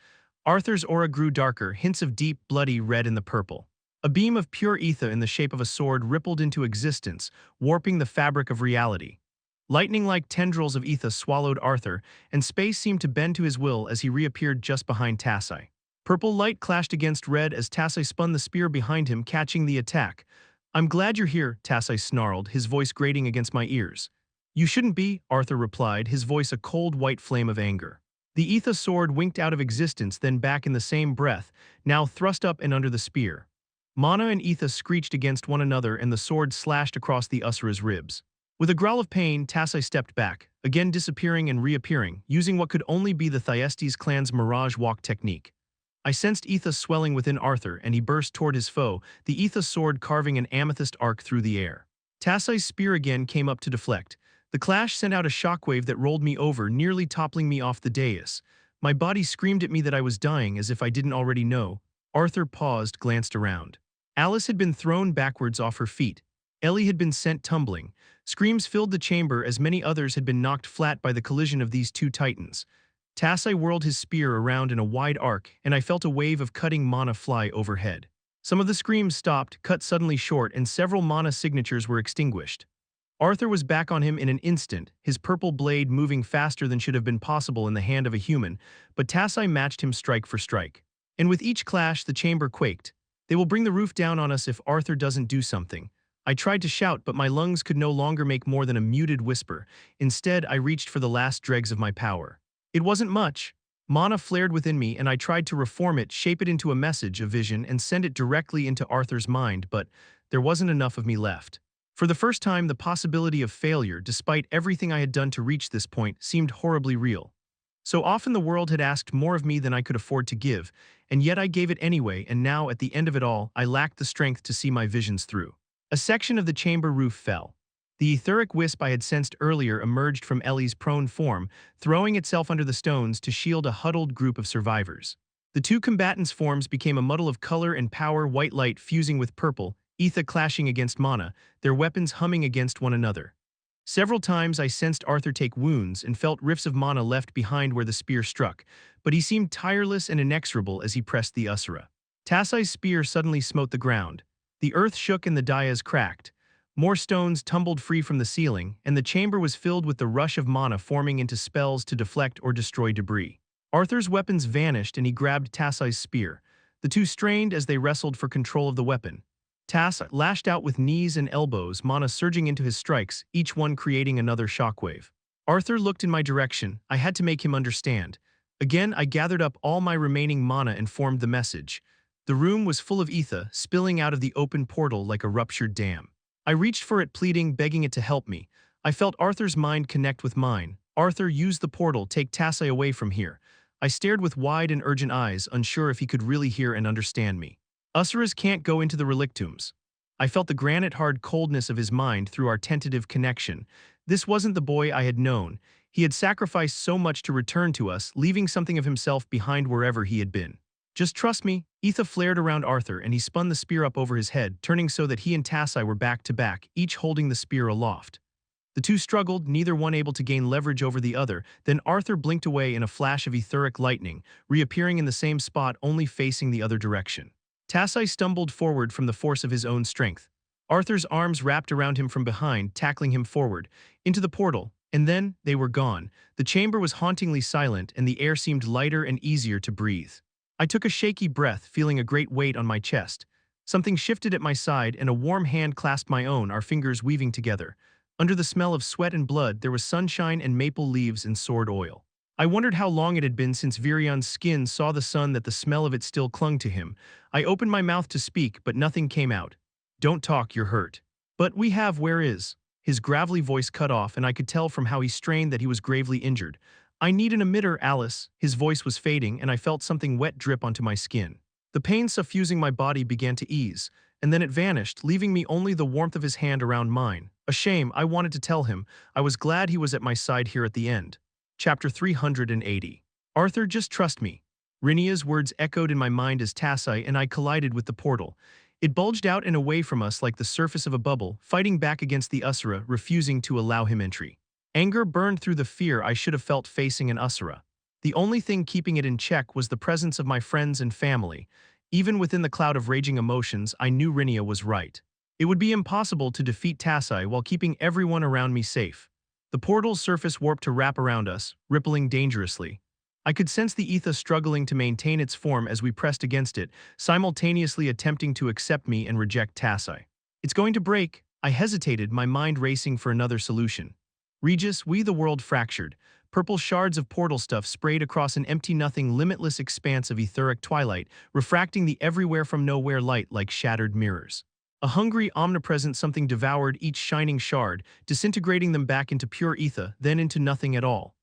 Arthur's aura grew darker, hints of deep, bloody red in the purple. A beam of pure ether in the shape of a sword rippled into existence, warping the fabric of reality. Lightning-like tendrils of ether swallowed Arthur, and space seemed to bend to his will as he reappeared just behind Tassai. Purple light clashed against red as Tassai spun the spear behind him, catching the attack. I'm glad you're here, Tassai snarled, his voice grating against my ears. You shouldn't be, Arthur replied, his voice a cold white flame of anger. The ether sword winked out of existence, then back in the same breath, now thrust up and under the spear. Mana and ether screeched against one another and the sword slashed across the Usra's ribs. With a growl of pain, Tassai stepped back, again disappearing and reappearing, using what could only be the Thyestes clan's Mirage Walk technique. I sensed ether swelling within Arthur, and he burst toward his foe, the ether sword carving an amethyst arc through the air. Tassai's spear again came up to deflect. The clash sent out a shockwave that rolled me over, nearly toppling me off the dais. My body screamed at me that I was dying, as if I didn't already know. Arthur paused, glanced around. Alice had been thrown backwards off her feet. Ellie had been sent tumbling. Screams filled the chamber as many others had been knocked flat by the collision of these two titans. Tassai whirled his spear around in a wide arc, and I felt a wave of cutting mana fly overhead. Some of the screams stopped, cut suddenly short, and several mana signatures were extinguished. Arthur was back on him in an instant, his purple blade moving faster than should have been possible in the hand of a human, but Tassai matched him strike for strike. And with each clash, the chamber quaked. They will bring the roof down on us if Arthur doesn't do something. I tried to shout, but my lungs could no longer make more than a muted whisper. Instead, I reached for the last dregs of my power. It wasn't much. Mana flared within me, and I tried to reform it, shape it into a message, a vision, and send it directly into Arthur's mind, but there wasn't enough of me left. For the first time, the possibility of failure, despite everything I had done to reach this point, seemed horribly real. So often the world had asked more of me than I could afford to give, and yet I gave it anyway, and now, at the end of it all, I lacked the strength to see my visions through. A section of the chamber roof fell. The etheric wisp I had sensed earlier emerged from Ellie's prone form, throwing itself under the stones to shield a huddled group of survivors. The two combatants' forms became a muddle of color and power, white light fusing with purple, ether clashing against mana, their weapons humming against one another. Several times I sensed Arthur take wounds and felt rifts of mana left behind where the spear struck, but he seemed tireless and inexorable as he pressed the Usura. Tassai's spear suddenly smote the ground. The earth shook and the dais cracked. More stones tumbled free from the ceiling, and the chamber was filled with the rush of mana forming into spells to deflect or destroy debris. Arthur's weapons vanished and he grabbed Tassai's spear. The two strained as they wrestled for control of the weapon. Tassai lashed out with knees and elbows, mana surging into his strikes, each one creating another shockwave. Arthur looked in my direction. I had to make him understand. Again, I gathered up all my remaining mana and formed the message. The room was full of ether, spilling out of the open portal like a ruptured dam. I reached for it, pleading, begging it to help me. I felt Arthur's mind connect with mine. Arthur, use the portal, take Tassai away from here. I stared with wide and urgent eyes, unsure if he could really hear and understand me. Usuras can't go into the relictums. I felt the granite-hard coldness of his mind through our tentative connection. This wasn't the boy I had known. He had sacrificed so much to return to us, leaving something of himself behind wherever he had been. Just trust me. Ether flared around Arthur and he spun the spear up over his head, turning so that he and Tassai were back to back, each holding the spear aloft. The two struggled, neither one able to gain leverage over the other. Then Arthur blinked away in a flash of etheric lightning, reappearing in the same spot only facing the other direction. Tassai stumbled forward from the force of his own strength. Arthur's arms wrapped around him from behind, tackling him forward, into the portal, and then they were gone. The chamber was hauntingly silent and the air seemed lighter and easier to breathe. I took a shaky breath, feeling a great weight on my chest. Something shifted at my side and a warm hand clasped my own, our fingers weaving together. Under the smell of sweat and blood, there was sunshine and maple leaves and sword oil. I wondered how long it had been since Virion's skin saw the sun that the smell of it still clung to him. I opened my mouth to speak, but nothing came out. Don't talk, you're hurt. But we have, where is? His gravelly voice cut off, and I could tell from how he strained that he was gravely injured. I need an emitter, Alice. His voice was fading, and I felt something wet drip onto my skin. The pain suffusing my body began to ease, and then it vanished, leaving me only the warmth of his hand around mine. A shame, I wanted to tell him. I was glad he was at my side here at the end. Chapter 380. Arthur, just trust me. Rinia's words echoed in my mind as Tassai and I collided with the portal. It bulged out and away from us like the surface of a bubble, fighting back against the Usura, refusing to allow him entry. Anger burned through the fear I should have felt facing an Usura. The only thing keeping it in check was the presence of my friends and family. Even within the cloud of raging emotions, I knew Rinia was right. It would be impossible to defeat Tassai while keeping everyone around me safe. The portal's surface warped to wrap around us, rippling dangerously. I could sense the ether struggling to maintain its form as we pressed against it, simultaneously attempting to accept me and reject Tassai. It's going to break. I hesitated, my mind racing for another solution. Regis, we the world fractured. Purple shards of portal stuff sprayed across an empty nothing limitless expanse of etheric twilight, refracting the everywhere from nowhere light like shattered mirrors. A hungry, omnipresent something devoured each shining shard, disintegrating them back into pure ether, then into nothing at all.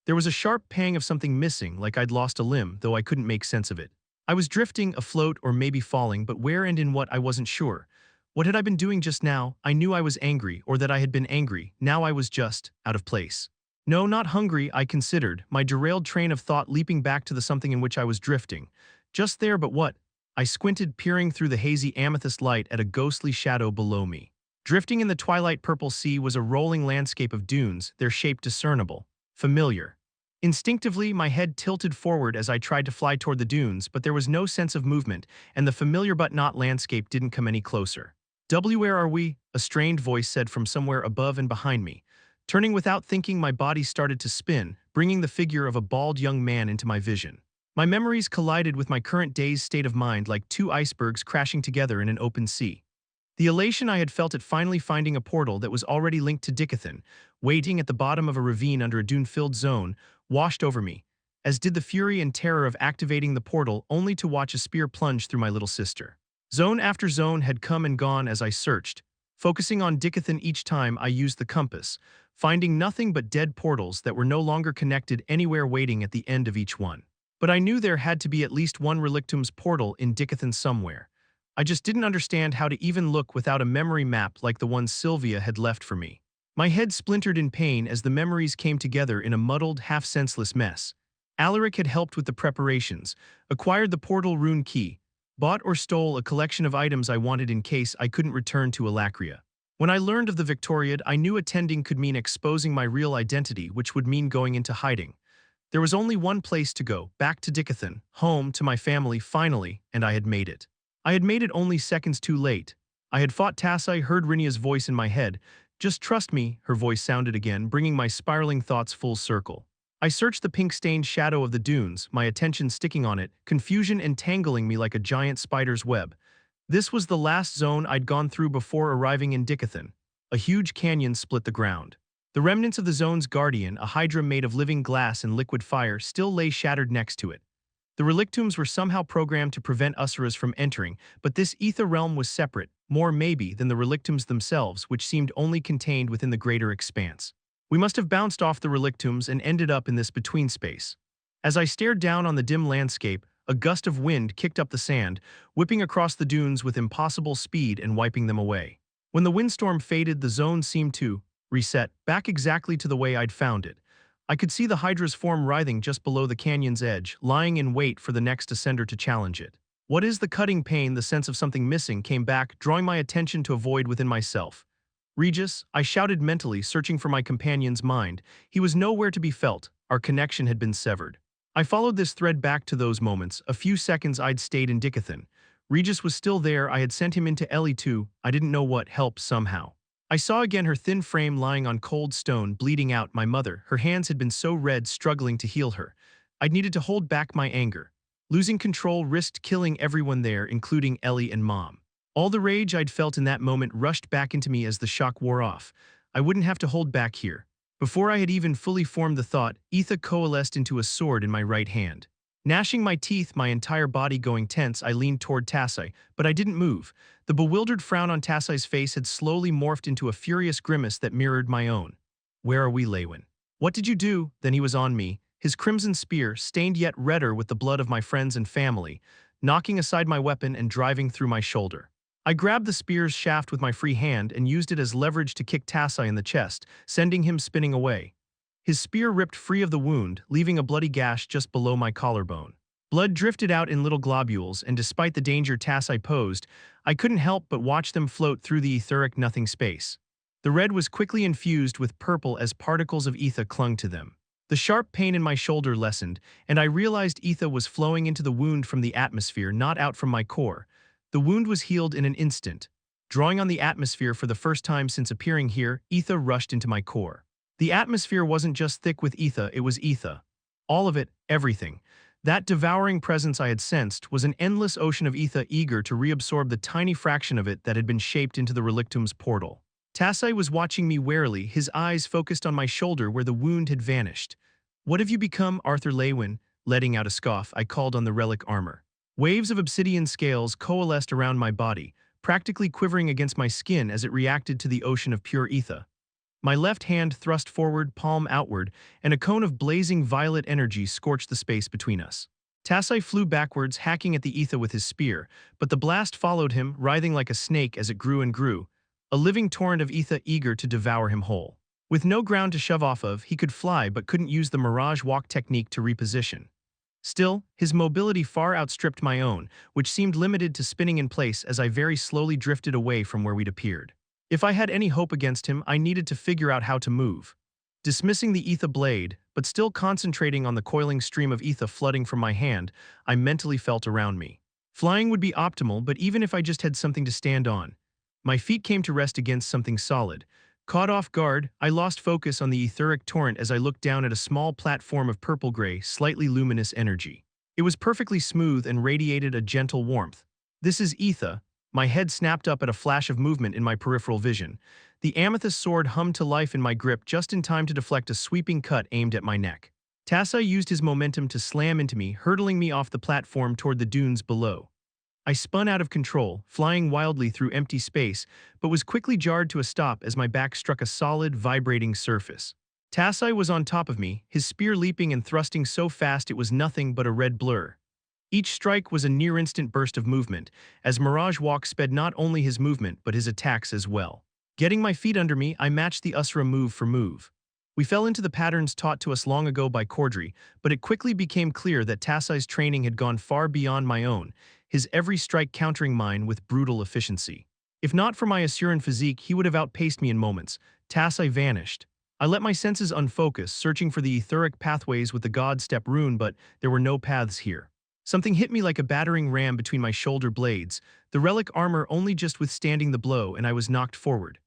There was a sharp pang of something missing, like I'd lost a limb, though I couldn't make sense of it. I was drifting, afloat, or maybe falling, but where and in what I wasn't sure. What had I been doing just now? I knew I was angry, or that I had been angry. Now I was just out of place. No, not hungry, I considered, my derailed train of thought leaping back to the something in which I was drifting. Just there, but what? I squinted, peering through the hazy amethyst light at a ghostly shadow below me. Drifting in the twilight purple sea was a rolling landscape of dunes, their shape discernible, familiar. Instinctively, my head tilted forward as I tried to fly toward the dunes, but there was no sense of movement, and the familiar but not landscape didn't come any closer. Where are we? A strained voice said from somewhere above and behind me. Turning without thinking, my body started to spin, bringing the figure of a bald young man into my vision. My memories collided with my current day's state of mind like two icebergs crashing together in an open sea. The elation I had felt at finally finding a portal that was already linked to Dicathen, waiting at the bottom of a ravine under a dune-filled zone, washed over me, as did the fury and terror of activating the portal only to watch a spear plunge through my little sister. Zone after zone had come and gone as I searched, focusing on Dicathen each time I used the compass, finding nothing but dead portals that were no longer connected anywhere waiting at the end of each one. But I knew there had to be at least one Relictum's portal in Dicathen somewhere. I just didn't understand how to even look without a memory map like the one Sylvia had left for me. My head splintered in pain as the memories came together in a muddled, half-senseless mess. Alaric had helped with the preparations, acquired the portal rune key, bought or stole a collection of items I wanted in case I couldn't return to Alacria. When I learned of the Victoriad, I knew attending could mean exposing my real identity, which would mean going into hiding. There was only one place to go, back to Dicathen, home to my family finally, and I had made it. I had made it only seconds too late. I had fought Tassai, heard Rinia's voice in my head. Just trust me, her voice sounded again, bringing my spiraling thoughts full circle. I searched the pink-stained shadow of the dunes, my attention sticking on it, confusion entangling me like a giant spider's web. This was the last zone I'd gone through before arriving in Dicathen. A huge canyon split the ground. The remnants of the zone's guardian, a hydra made of living glass and liquid fire, still lay shattered next to it. The Relictums were somehow programmed to prevent Usuras from entering, but this Aether realm was separate, more maybe than the Relictums themselves, which seemed only contained within the greater expanse. We must have bounced off the Relictums and ended up in this between space. As I stared down on the dim landscape, a gust of wind kicked up the sand, whipping across the dunes with impossible speed and wiping them away. When the windstorm faded, the zone seemed to reset, back exactly to the way I'd found it. I could see the Hydra's form writhing just below the canyon's edge, lying in wait for the next ascender to challenge it. What is the cutting pain? The sense of something missing came back, drawing my attention to a void within myself. Regis, I shouted mentally, searching for my companion's mind. He was nowhere to be felt. Our connection had been severed. I followed this thread back to those moments, a few seconds I'd stayed in Dicathen. Regis was still there. I had sent him into Ellie too. I didn't know what, helped somehow. I saw again her thin frame lying on cold stone, bleeding out. My mother, her hands had been so red, struggling to heal her. I'd needed to hold back my anger. Losing control risked killing everyone there, including Ellie and Mom. All the rage I'd felt in that moment rushed back into me as the shock wore off. I wouldn't have to hold back here. Before I had even fully formed the thought, Aether coalesced into a sword in my right hand. Gnashing my teeth, my entire body going tense, I leaned toward Tassai, but I didn't move. The bewildered frown on Tassai's face had slowly morphed into a furious grimace that mirrored my own. Where are we, Leywin? What did you do? Then he was on me, his crimson spear, stained yet redder with the blood of my friends and family, knocking aside my weapon and driving through my shoulder. I grabbed the spear's shaft with my free hand and used it as leverage to kick Tassai in the chest, sending him spinning away. His spear ripped free of the wound, leaving a bloody gash just below my collarbone. Blood drifted out in little globules, and despite the danger Tassai posed, I couldn't help but watch them float through the etheric nothing space. The red was quickly infused with purple as particles of ether clung to them. The sharp pain in my shoulder lessened, and I realized ether was flowing into the wound from the atmosphere, not out from my core. The wound was healed in an instant. Drawing on the atmosphere for the first time since appearing here, ether rushed into my core. The atmosphere wasn't just thick with ether, it was ether. All of it, everything. That devouring presence I had sensed was an endless ocean of ether eager to reabsorb the tiny fraction of it that had been shaped into the Relictum's portal. Tassai was watching me warily, his eyes focused on my shoulder where the wound had vanished. What have you become, Arthur Leywin? Letting out a scoff, I called on the relic armor. Waves of obsidian scales coalesced around my body, practically quivering against my skin as it reacted to the ocean of pure ether. My left hand thrust forward, palm outward, and a cone of blazing violet energy scorched the space between us. Tassai flew backwards, hacking at the ether with his spear, but the blast followed him, writhing like a snake as it grew and grew, a living torrent of ether eager to devour him whole. With no ground to shove off of, he could fly but couldn't use the mirage walk technique to reposition. Still, his mobility far outstripped my own, which seemed limited to spinning in place as I very slowly drifted away from where we'd appeared. If I had any hope against him, I needed to figure out how to move. Dismissing the ether blade, but still concentrating on the coiling stream of ether flooding from my hand, I mentally felt around me. Flying would be optimal, but even if I just had something to stand on. My feet came to rest against something solid. Caught off guard, I lost focus on the etheric torrent as I looked down at a small platform of purple-gray, slightly luminous energy. It was perfectly smooth and radiated a gentle warmth. This is ether. My head snapped up at a flash of movement in my peripheral vision. The amethyst sword hummed to life in my grip just in time to deflect a sweeping cut aimed at my neck. Tassai used his momentum to slam into me, hurtling me off the platform toward the dunes below. I spun out of control, flying wildly through empty space, but was quickly jarred to a stop as my back struck a solid, vibrating surface. Tassai was on top of me, his spear leaping and thrusting so fast it was nothing but a red blur. Each strike was a near-instant burst of movement, as Mirage Walk sped not only his movement but his attacks as well. Getting my feet under me, I matched the Usra move for move. We fell into the patterns taught to us long ago by Cordry, but it quickly became clear that Tassai's training had gone far beyond my own, his every strike countering mine with brutal efficiency. If not for my Asuran physique, he would have outpaced me in moments. Tassai vanished. I let my senses unfocus, searching for the etheric pathways with the God Step rune, but there were no paths here. Something hit me like a battering ram between my shoulder blades, the relic armor only just withstanding the blow, and I was knocked forward.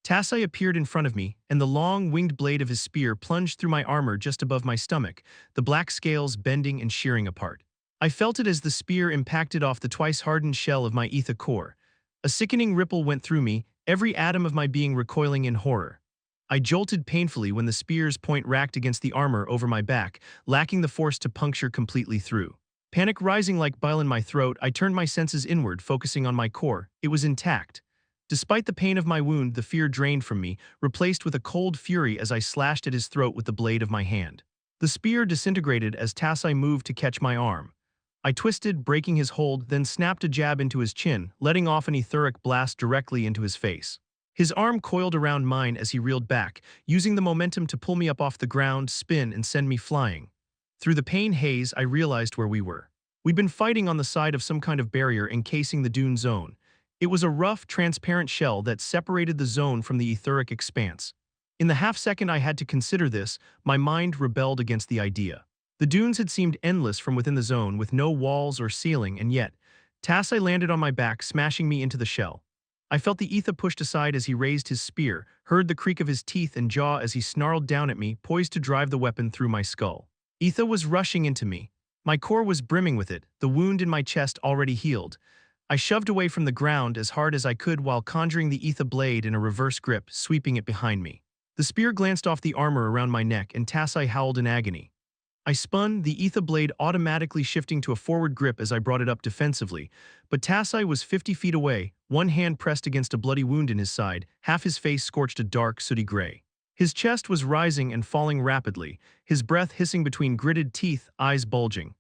Tassai appeared in front of me, and the long, winged blade of his spear plunged through my armor just above my stomach, the black scales bending and shearing apart. I felt it as the spear impacted off the twice-hardened shell of my ether core. A sickening ripple went through me, every atom of my being recoiling in horror. I jolted painfully when the spear's point racked against the armor over my back, lacking the force to puncture completely through. Panic rising like bile in my throat, I turned my senses inward, focusing on my core. It was intact. Despite the pain of my wound, the fear drained from me, replaced with a cold fury as I slashed at his throat with the blade of my hand. The spear disintegrated as Tassai moved to catch my arm. I twisted, breaking his hold, then snapped a jab into his chin, letting off an etheric blast directly into his face. His arm coiled around mine as he reeled back, using the momentum to pull me up off the ground, spin, and send me flying. Through the pain haze, I realized where we were. We'd been fighting on the side of some kind of barrier encasing the dune zone. It was a rough, transparent shell that separated the zone from the etheric expanse. In the half-second I had to consider this, my mind rebelled against the idea. The dunes had seemed endless from within the zone, with no walls or ceiling, and yet, Tassai landed on my back, smashing me into the shell. I felt the ether pushed aside as he raised his spear, heard the creak of his teeth and jaw as he snarled down at me, poised to drive the weapon through my skull. Ether was rushing into me. My core was brimming with it, the wound in my chest already healed. I shoved away from the ground as hard as I could while conjuring the ether blade in a reverse grip, sweeping it behind me. The spear glanced off the armor around my neck, and Tassai howled in agony. I spun, the ether blade automatically shifting to a forward grip as I brought it up defensively, but Tassai was 50 feet away, one hand pressed against a bloody wound in his side, half his face scorched a dark, sooty gray. His chest was rising and falling rapidly, his breath hissing between gritted teeth, eyes bulging.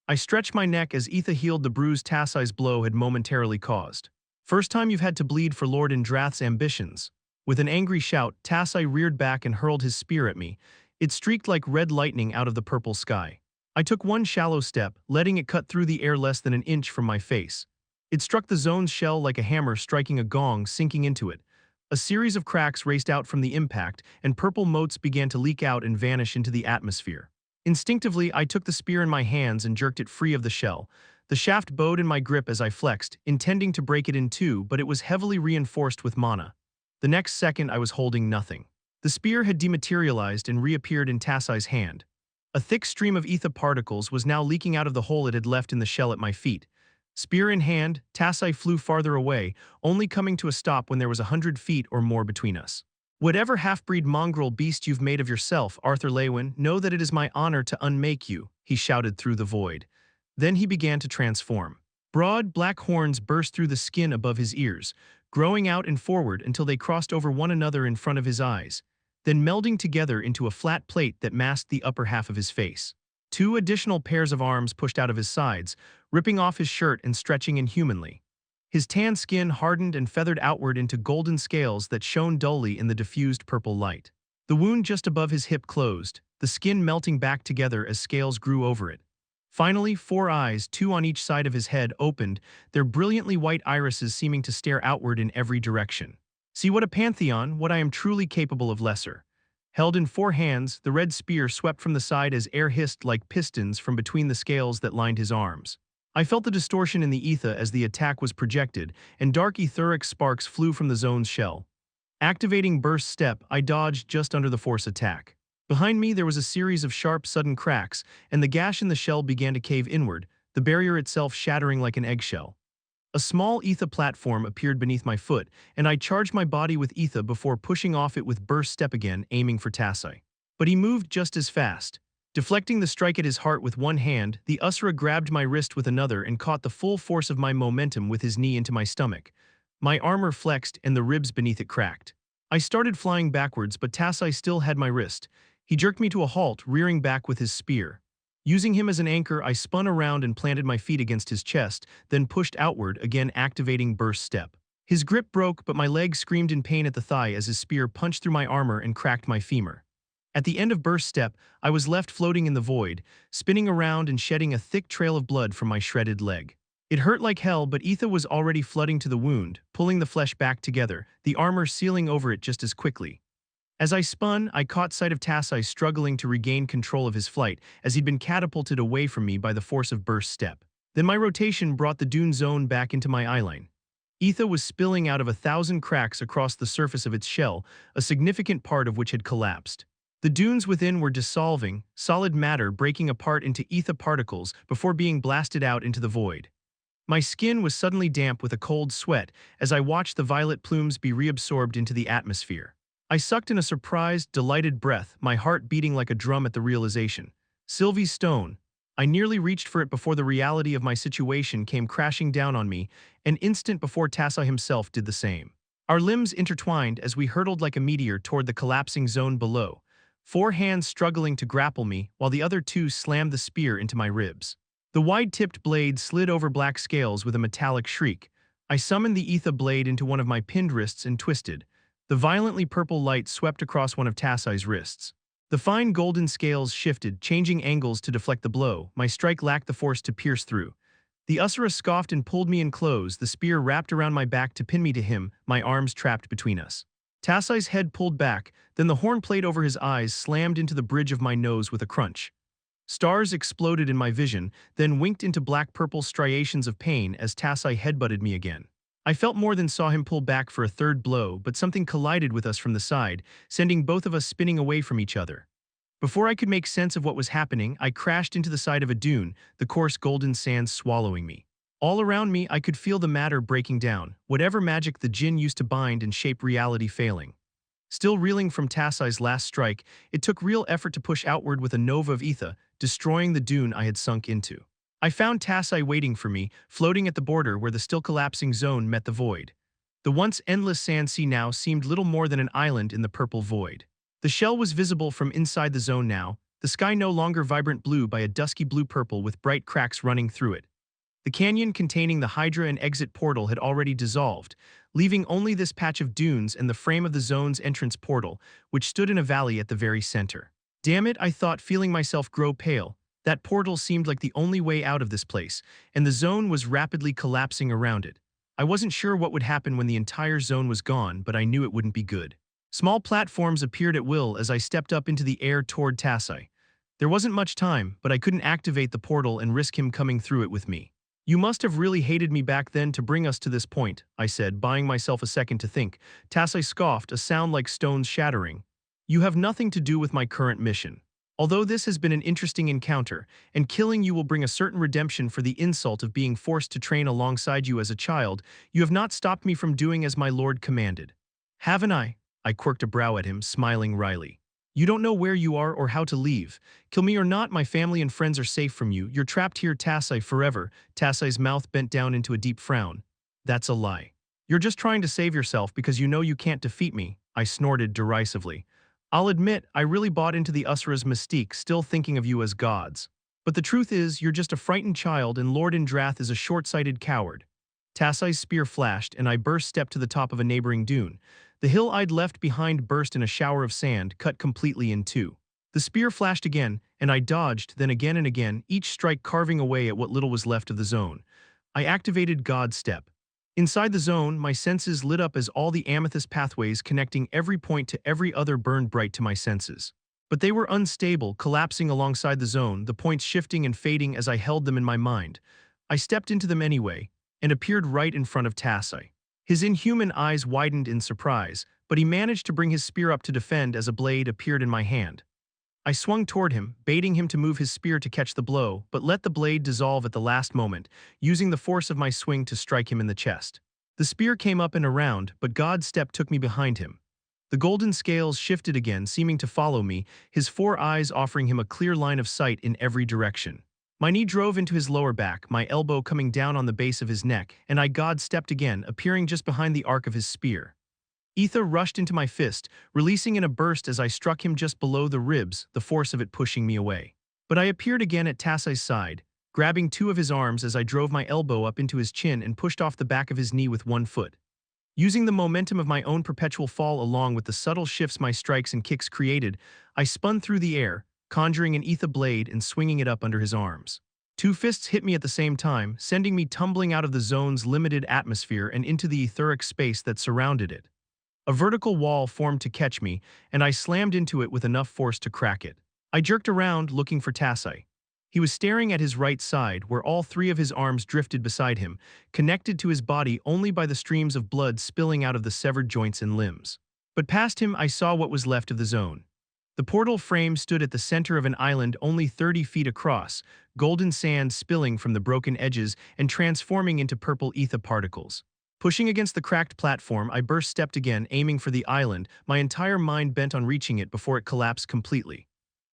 I stretched my neck as ether healed the bruise Tassai's blow had momentarily caused. First time you've had to bleed for Lord Indrath's ambitions. With an angry shout, Tassai reared back and hurled his spear at me. It streaked like red lightning out of the purple sky. I took one shallow step, letting it cut through the air less than an inch from my face. It struck the zone's shell like a hammer striking a gong, sinking into it. A series of cracks raced out from the impact, and purple motes began to leak out and vanish into the atmosphere. Instinctively, I took the spear in my hands and jerked it free of the shell. The shaft bowed in my grip as I flexed, intending to break it in two, but it was heavily reinforced with mana. The next second, I was holding nothing. The spear had dematerialized and reappeared in Tassai's hand. A thick stream of ether particles was now leaking out of the hole it had left in the shell at my feet. Spear in hand, Tassai flew farther away, only coming to a stop when there was 100 feet or more between us. Whatever half-breed mongrel beast you've made of yourself, Arthur Leywin, know that it is my honor to unmake you, he shouted through the void. Then he began to transform. Broad, black horns burst through the skin above his ears, growing out and forward until they crossed over one another in front of his eyes, then melding together into a flat plate that masked the upper half of his face. 2 additional pairs of arms pushed out of his sides, ripping off his shirt and stretching inhumanly. His tan skin hardened and feathered outward into golden scales that shone dully in the diffused purple light. The wound just above his hip closed, the skin melting back together as scales grew over it. Finally, 4 eyes, 2 on each side of his head, opened, their brilliantly white irises seeming to stare outward in every direction. See what a pantheon, what I am truly capable of, lesser. Held in 4 hands, the red spear swept from the side as air hissed like pistons from between the scales that lined his arms. I felt the distortion in the ether as the attack was projected, and dark etheric sparks flew from the zone's shell. Activating burst step, I dodged just under the force attack. Behind me there was a series of sharp, sudden cracks, and the gash in the shell began to cave inward, the barrier itself shattering like an eggshell. A small ether platform appeared beneath my foot, and I charged my body with ether before pushing off it with burst step again, aiming for Tassai. But he moved just as fast. Deflecting the strike at his heart with one hand, the Usura grabbed my wrist with another and caught the full force of my momentum with his knee into my stomach. My armor flexed and the ribs beneath it cracked. I started flying backwards, but Tassai still had my wrist. He jerked me to a halt, rearing back with his spear. Using him as an anchor, I spun around and planted my feet against his chest, then pushed outward, again activating burst step. His grip broke, but my leg screamed in pain at the thigh as his spear punched through my armor and cracked my femur. At the end of burst step, I was left floating in the void, spinning around and shedding a thick trail of blood from my shredded leg. It hurt like hell, but ether was already flooding to the wound, pulling the flesh back together, the armor sealing over it just as quickly. As I spun, I caught sight of Tassai struggling to regain control of his flight, as he'd been catapulted away from me by the force of burst step. Then my rotation brought the dune zone back into my eyeline. Ether was spilling out of 1,000 cracks across the surface of its shell, a significant part of which had collapsed. The dunes within were dissolving, solid matter breaking apart into ether particles before being blasted out into the void. My skin was suddenly damp with a cold sweat as I watched the violet plumes be reabsorbed into the atmosphere. I sucked in a surprised, delighted breath, my heart beating like a drum at the realization. Sylvie's stone. I nearly reached for it before the reality of my situation came crashing down on me, an instant before Tassai himself did the same. Our limbs intertwined as we hurtled like a meteor toward the collapsing zone below, 4 hands struggling to grapple me while the other 2 slammed the spear into my ribs. The wide-tipped blade slid over black scales with a metallic shriek. I summoned the ether blade into one of my pinned wrists and twisted. The violently purple light swept across one of Tassai's wrists. The fine golden scales shifted, changing angles to deflect the blow. My strike lacked the force to pierce through. The Usura scoffed and pulled me in close, the spear wrapped around my back to pin me to him, my arms trapped between us. Tassai's head pulled back, then the horn plate over his eyes slammed into the bridge of my nose with a crunch. Stars exploded in my vision, then winked into black-purple striations of pain as Tassai headbutted me again. I felt more than saw him pull back for a third blow, but something collided with us from the side, sending both of us spinning away from each other. Before I could make sense of what was happening, I crashed into the side of a dune, the coarse golden sands swallowing me. All around me, I could feel the matter breaking down, whatever magic the djinn used to bind and shape reality failing. Still reeling from Tassai's last strike, it took real effort to push outward with a nova of ether, destroying the dune I had sunk into. I found Tassai waiting for me, floating at the border where the still collapsing zone met the void. The once endless sand sea now seemed little more than an island in the purple void. The shell was visible from inside the zone now, the sky no longer vibrant blue by a dusky blue-purple with bright cracks running through it. The canyon containing the Hydra and exit portal had already dissolved, leaving only this patch of dunes and the frame of the zone's entrance portal, which stood in a valley at the very center. Damn it, I thought, feeling myself grow pale. That portal seemed like the only way out of this place, and the zone was rapidly collapsing around it. I wasn't sure what would happen when the entire zone was gone, but I knew it wouldn't be good. Small platforms appeared at will as I stepped up into the air toward Tassai. There wasn't much time, but I couldn't activate the portal and risk him coming through it with me. You must have really hated me back then to bring us to this point, I said, buying myself a second to think. Tassai scoffed, a sound like stones shattering. You have nothing to do with my current mission. Although this has been an interesting encounter, and killing you will bring a certain redemption for the insult of being forced to train alongside you as a child, you have not stopped me from doing as my lord commanded. Haven't I? I quirked a brow at him, smiling wryly. You don't know where you are or how to leave. Kill me or not, my family and friends are safe from you. You're trapped here, Tassai, forever. Tassai's mouth bent down into a deep frown. That's a lie. You're just trying to save yourself because you know you can't defeat me, I snorted derisively. I'll admit, I really bought into the Usura's mystique, still thinking of you as gods. But the truth is, you're just a frightened child and Lord Indrath is a short-sighted coward. Tassai's spear flashed, and I burst-stepped to the top of a neighboring dune. The hill I'd left behind burst in a shower of sand, cut completely in two. The spear flashed again, and I dodged, then again and again, each strike carving away at what little was left of the zone. I activated God's Step. Inside the zone, my senses lit up as all the amethyst pathways connecting every point to every other burned bright to my senses. But they were unstable, collapsing alongside the zone, the points shifting and fading as I held them in my mind. I stepped into them anyway, and appeared right in front of Tassai. His inhuman eyes widened in surprise, but he managed to bring his spear up to defend as a blade appeared in my hand. I swung toward him, baiting him to move his spear to catch the blow, but let the blade dissolve at the last moment, using the force of my swing to strike him in the chest. The spear came up and around, but God's step took me behind him. The golden scales shifted again, seeming to follow me, his 4 eyes offering him a clear line of sight in every direction. My knee drove into his lower back, my elbow coming down on the base of his neck, and God stepped again, appearing just behind the arc of his spear. Ether rushed into my fist, releasing in a burst as I struck him just below the ribs, the force of it pushing me away. But I appeared again at Tassai's side, grabbing 2 of his arms as I drove my elbow up into his chin and pushed off the back of his knee with 1 foot. Using the momentum of my own perpetual fall along with the subtle shifts my strikes and kicks created, I spun through the air, conjuring an ether blade and swinging it up under his arms. 2 fists hit me at the same time, sending me tumbling out of the zone's limited atmosphere and into the etheric space that surrounded it. A vertical wall formed to catch me, and I slammed into it with enough force to crack it. I jerked around, looking for Tassai. He was staring at his right side, where all 3 of his arms drifted beside him, connected to his body only by the streams of blood spilling out of the severed joints and limbs. But past him I saw what was left of the zone. The portal frame stood at the center of an island only 30 feet across, golden sand spilling from the broken edges and transforming into purple ether particles. Pushing against the cracked platform, I burst-stepped again, aiming for the island, my entire mind bent on reaching it before it collapsed completely.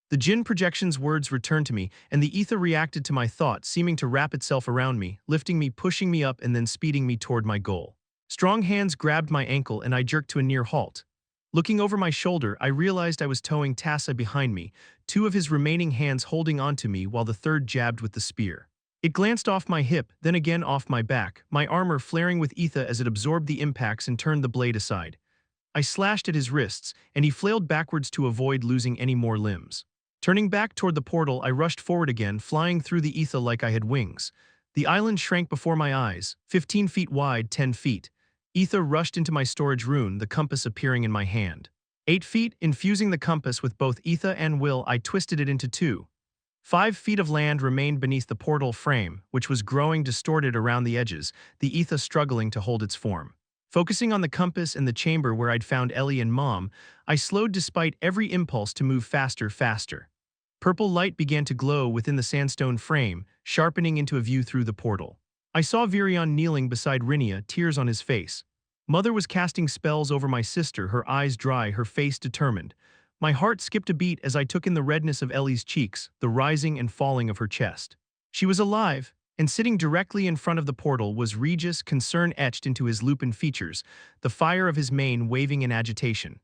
The Jinn projection's words returned to me, and the ether reacted to my thought, seeming to wrap itself around me, lifting me, pushing me up, and then speeding me toward my goal. Strong hands grabbed my ankle, and I jerked to a near halt. Looking over my shoulder, I realized I was towing Tassai behind me, 2 of his remaining hands holding onto me while the third jabbed with the spear. It glanced off my hip, then again off my back, my armor flaring with ether as it absorbed the impacts and turned the blade aside. I slashed at his wrists, and he flailed backwards to avoid losing any more limbs. Turning back toward the portal, I rushed forward again, flying through the ether like I had wings. The island shrank before my eyes, 15 feet wide, 10 feet. Ether rushed into my storage rune, the compass appearing in my hand. 8 feet, infusing the compass with both ether and will, I twisted it into 2. 5 feet of land remained beneath the portal frame, which was growing distorted around the edges, the ether struggling to hold its form. Focusing on the compass and the chamber where I'd found Ellie and Mom, I slowed despite every impulse to move faster. Purple light began to glow within the sandstone frame, sharpening into a view through the portal. I saw Virion kneeling beside Rinia, tears on his face. Mother was casting spells over my sister, her eyes dry, her face determined. My heart skipped a beat as I took in the redness of Ellie's cheeks, the rising and falling of her chest. She was alive, and sitting directly in front of the portal was Regis, concern etched into his lupin features, the fire of his mane waving in agitation.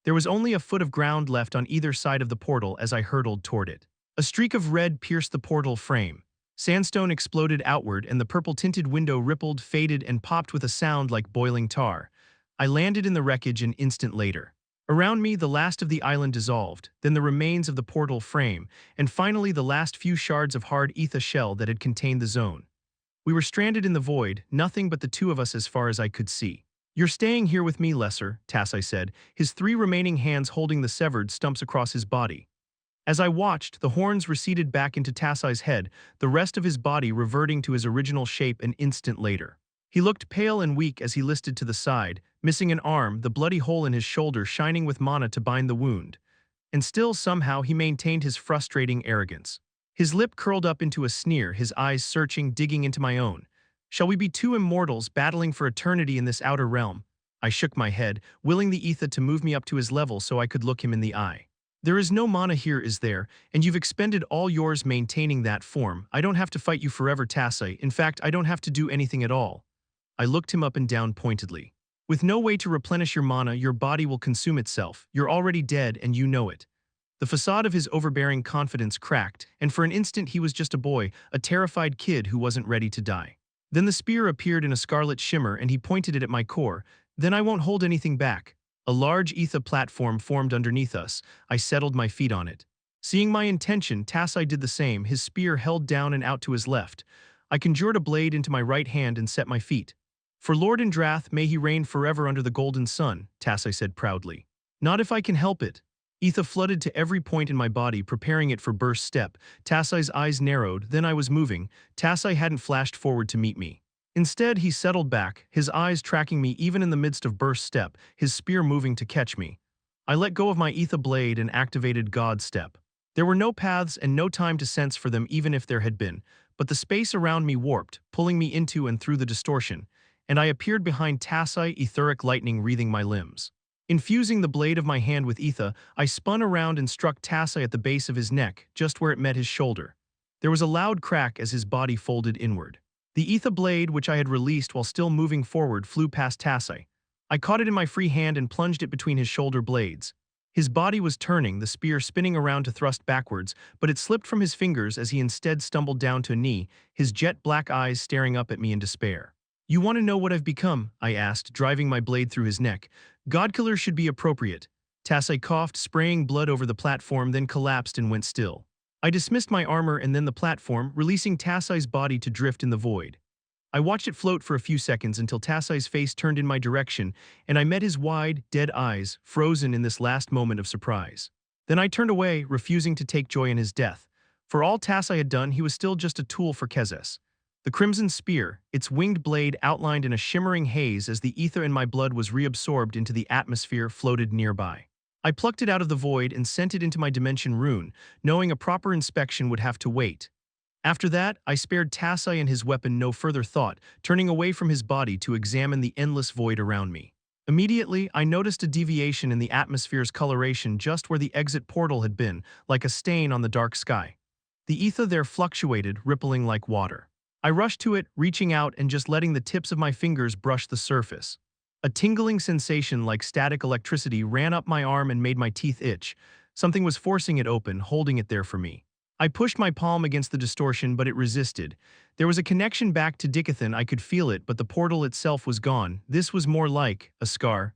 There was only a foot of ground left on either side of the portal as I hurtled toward it. A streak of red pierced the portal frame. Sandstone exploded outward, and the purple-tinted window rippled, faded, and popped with a sound like boiling tar. I landed in the wreckage an instant later. Around me, the last of the island dissolved, then the remains of the portal frame, and finally the last few shards of hard ether shell that had contained the zone. We were stranded in the void, nothing but the 2 of us as far as I could see. "You're staying here with me, Lesser," Tassai said, his 3 remaining hands holding the severed stumps across his body. As I watched, the horns receded back into Tassai's head, the rest of his body reverting to his original shape an instant later. He looked pale and weak as he listed to the side, missing an arm, the bloody hole in his shoulder shining with mana to bind the wound. And still, somehow, he maintained his frustrating arrogance. His lip curled up into a sneer, his eyes searching, digging into my own. "Shall we be 2 immortals battling for eternity in this outer realm?" I shook my head, willing the ether to move me up to his level so I could look him in the eye. "There is no mana here, is there? And you've expended all yours maintaining that form. I don't have to fight you forever, Tassai. In fact, I don't have to do anything at all." I looked him up and down pointedly. "With no way to replenish your mana, your body will consume itself. You're already dead, and you know it." The facade of his overbearing confidence cracked, and for an instant he was just a boy, a terrified kid who wasn't ready to die. Then the spear appeared in a scarlet shimmer, and he pointed it at my core. "Then I won't hold anything back." A large ether platform formed underneath us. I settled my feet on it. Seeing my intention, Tassai did the same, his spear held down and out to his left. I conjured a blade into my right hand and set my feet. "For Lord Indrath, may he reign forever under the golden sun," Tassai said proudly. "Not if I can help it." Ether flooded to every point in my body, preparing it for burst step. Tassai's eyes narrowed, then I was moving. Tassai hadn't flashed forward to meet me. Instead, he settled back, his eyes tracking me even in the midst of burst step, his spear moving to catch me. I let go of my Ether blade and activated God step. There were no paths and no time to sense for them even if there had been, but the space around me warped, pulling me into and through the distortion, and I appeared behind Tassai, etheric lightning wreathing my limbs. Infusing the blade of my hand with ether, I spun around and struck Tassai at the base of his neck, just where it met his shoulder. There was a loud crack as his body folded inward. The ether blade, which I had released while still moving forward, flew past Tassai. I caught it in my free hand and plunged it between his shoulder blades. His body was turning, the spear spinning around to thrust backwards, but it slipped from his fingers as he instead stumbled down to a knee, his jet-black eyes staring up at me in despair. "You want to know what I've become?" I asked, driving my blade through his neck. "Godkiller should be appropriate." Tassai coughed, spraying blood over the platform, then collapsed and went still. I dismissed my armor and then the platform, releasing Tassai's body to drift in the void. I watched it float for a few seconds until Tassai's face turned in my direction, and I met his wide, dead eyes, frozen in this last moment of surprise. Then I turned away, refusing to take joy in his death. For all Tassai had done, he was still just a tool for Kezes. The crimson spear, its winged blade outlined in a shimmering haze as the ether in my blood was reabsorbed into the atmosphere, floated nearby. I plucked it out of the void and sent it into my dimension rune, knowing a proper inspection would have to wait. After that, I spared Tassai and his weapon no further thought, turning away from his body to examine the endless void around me. Immediately, I noticed a deviation in the atmosphere's coloration just where the exit portal had been, like a stain on the dark sky. The ether there fluctuated, rippling like water. I rushed to it, reaching out and just letting the tips of my fingers brush the surface. A tingling sensation like static electricity ran up my arm and made my teeth itch. Something was forcing it open, holding it there for me. I pushed my palm against the distortion, but it resisted. There was a connection back to Dicathen, I could feel it, but the portal itself was gone. This was more like a scar.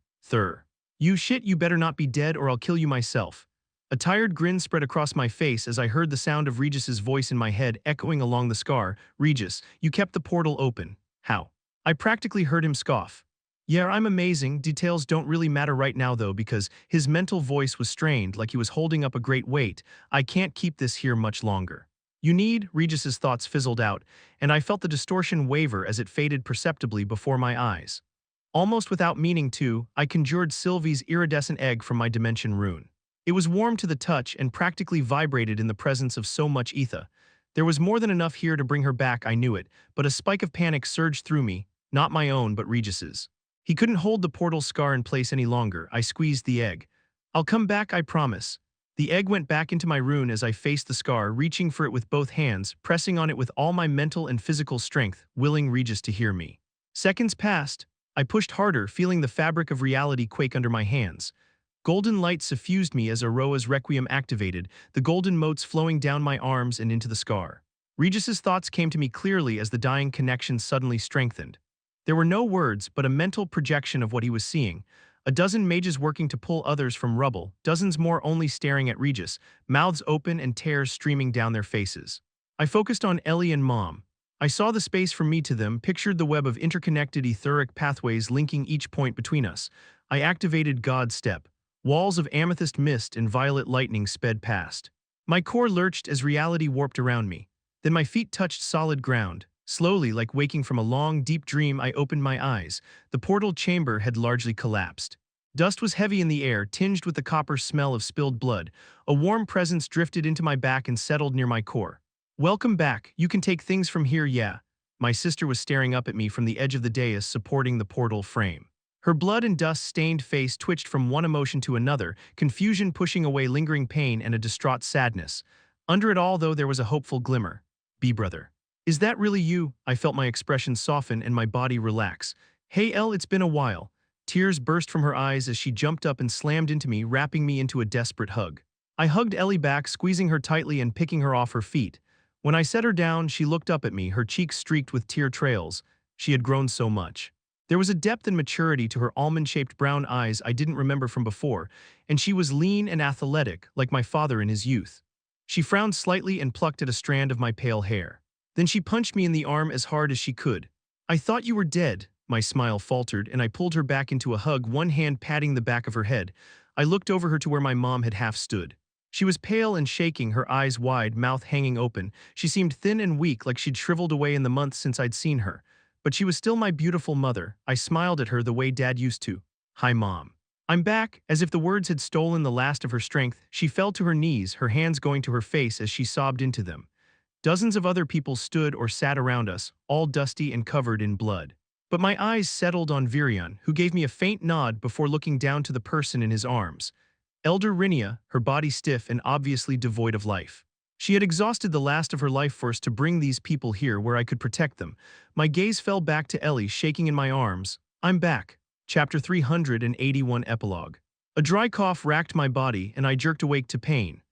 "You shit, you better not be dead or I'll kill you myself." A tired grin spread across my face as I heard the sound of Regis's voice in my head echoing along the scar. "Regis, you kept the portal open. How?" I practically heard him scoff. "Yeah, I'm amazing. Details don't really matter right now though, because his mental voice was strained, like he was holding up a great weight. "I can't keep this here much longer." "You need," Regis's thoughts fizzled out, and I felt the distortion waver as it faded perceptibly before my eyes. Almost without meaning to, I conjured Sylvie's iridescent egg from my dimension rune. It was warm to the touch and practically vibrated in the presence of so much ether. There was more than enough here to bring her back, I knew it, but a spike of panic surged through me, not my own but Regis's. He couldn't hold the portal scar in place any longer. I squeezed the egg. "I'll come back, I promise." The egg went back into my rune as I faced the scar, reaching for it with both hands, pressing on it with all my mental and physical strength, willing Regis to hear me. Seconds passed. I pushed harder, feeling the fabric of reality quake under my hands. Golden light suffused me as Aroa's Requiem activated, the golden motes flowing down my arms and into the scar. Regis's thoughts came to me clearly as the dying connection suddenly strengthened. There were no words, but a mental projection of what he was seeing. A dozen mages working to pull others from rubble, dozens more only staring at Regis, mouths open and tears streaming down their faces. I focused on Ellie and Mom. I saw the space from me to them, pictured the web of interconnected etheric pathways linking each point between us. I activated God's step. Walls of amethyst mist and violet lightning sped past. My core lurched as reality warped around me. Then my feet touched solid ground. Slowly, like waking from a long, deep dream, I opened my eyes. The portal chamber had largely collapsed. Dust was heavy in the air, tinged with the copper smell of spilled blood. A warm presence drifted into my back and settled near my core. "Welcome back. You can take things from here, yeah." My sister was staring up at me from the edge of the dais, supporting the portal frame. Her blood and dust-stained face twitched from one emotion to another, confusion pushing away lingering pain and a distraught sadness. Under it all, though, there was a hopeful glimmer. "B-brother. Is that really you?" I felt my expression soften and my body relax. "Hey Elle, it's been a while." Tears burst from her eyes as she jumped up and slammed into me, wrapping me into a desperate hug. I hugged Ellie back, squeezing her tightly and picking her off her feet. When I set her down, she looked up at me, her cheeks streaked with tear trails. She had grown so much. There was a depth and maturity to her almond-shaped brown eyes I didn't remember from before, and she was lean and athletic, like my father in his youth. She frowned slightly and plucked at a strand of my pale hair. Then she punched me in the arm as hard as she could. "I thought you were dead." My smile faltered, and I pulled her back into a hug, one hand patting the back of her head. I looked over her to where my mom had half stood. She was pale and shaking, her eyes wide, mouth hanging open. She seemed thin and weak, like she'd shriveled away in the months since I'd seen her. But she was still my beautiful mother. I smiled at her the way Dad used to. "Hi, Mom." "I'm back." As if the words had stolen the last of her strength, she fell to her knees, her hands going to her face as she sobbed into them. Dozens of other people stood or sat around us, all dusty and covered in blood. But my eyes settled on Virion, who gave me a faint nod before looking down to the person in his arms. Elder Rinia, her body stiff and obviously devoid of life. She had exhausted the last of her life force to bring these people here where I could protect them. My gaze fell back to Ellie, shaking in my arms. "I'm back." Chapter 381 Epilogue. A dry cough racked my body, and I jerked awake to pain.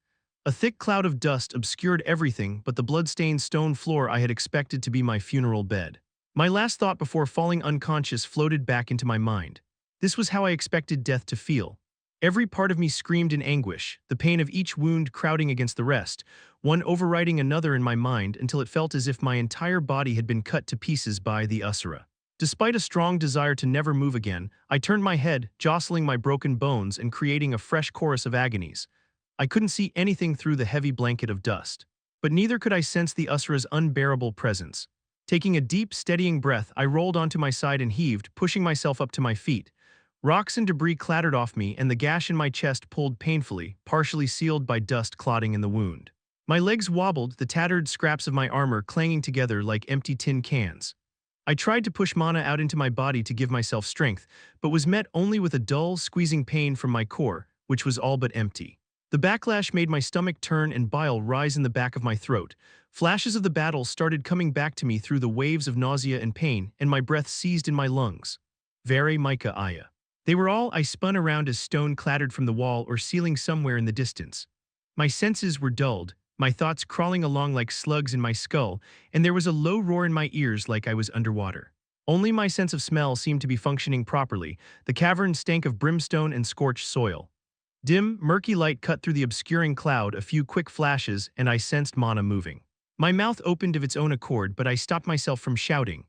A thick cloud of dust obscured everything but the blood-stained stone floor I had expected to be my funeral bed. My last thought before falling unconscious floated back into my mind. This was how I expected death to feel. Every part of me screamed in anguish, the pain of each wound crowding against the rest, one overriding another in my mind until it felt as if my entire body had been cut to pieces by the Usura. Despite a strong desire to never move again, I turned my head, jostling my broken bones and creating a fresh chorus of agonies. I couldn't see anything through the heavy blanket of dust. But neither could I sense the Usura's unbearable presence. Taking a deep, steadying breath, I rolled onto my side and heaved, pushing myself up to my feet. Rocks and debris clattered off me, and the gash in my chest pulled painfully, partially sealed by dust clotting in the wound. My legs wobbled, the tattered scraps of my armor clanging together like empty tin cans. I tried to push mana out into my body to give myself strength, but was met only with a dull, squeezing pain from my core, which was all but empty. The backlash made my stomach turn and bile rise in the back of my throat. Flashes of the battle started coming back to me through the waves of nausea and pain, and my breath seized in my lungs. Vere, Micah, Aya. They were all. I spun around as stone clattered from the wall or ceiling somewhere in the distance. My senses were dulled, my thoughts crawling along like slugs in my skull, and there was a low roar in my ears like I was underwater. Only my sense of smell seemed to be functioning properly. The cavern stank of brimstone and scorched soil. Dim, murky light cut through the obscuring cloud, a few quick flashes, and I sensed mana moving. My mouth opened of its own accord, but I stopped myself from shouting.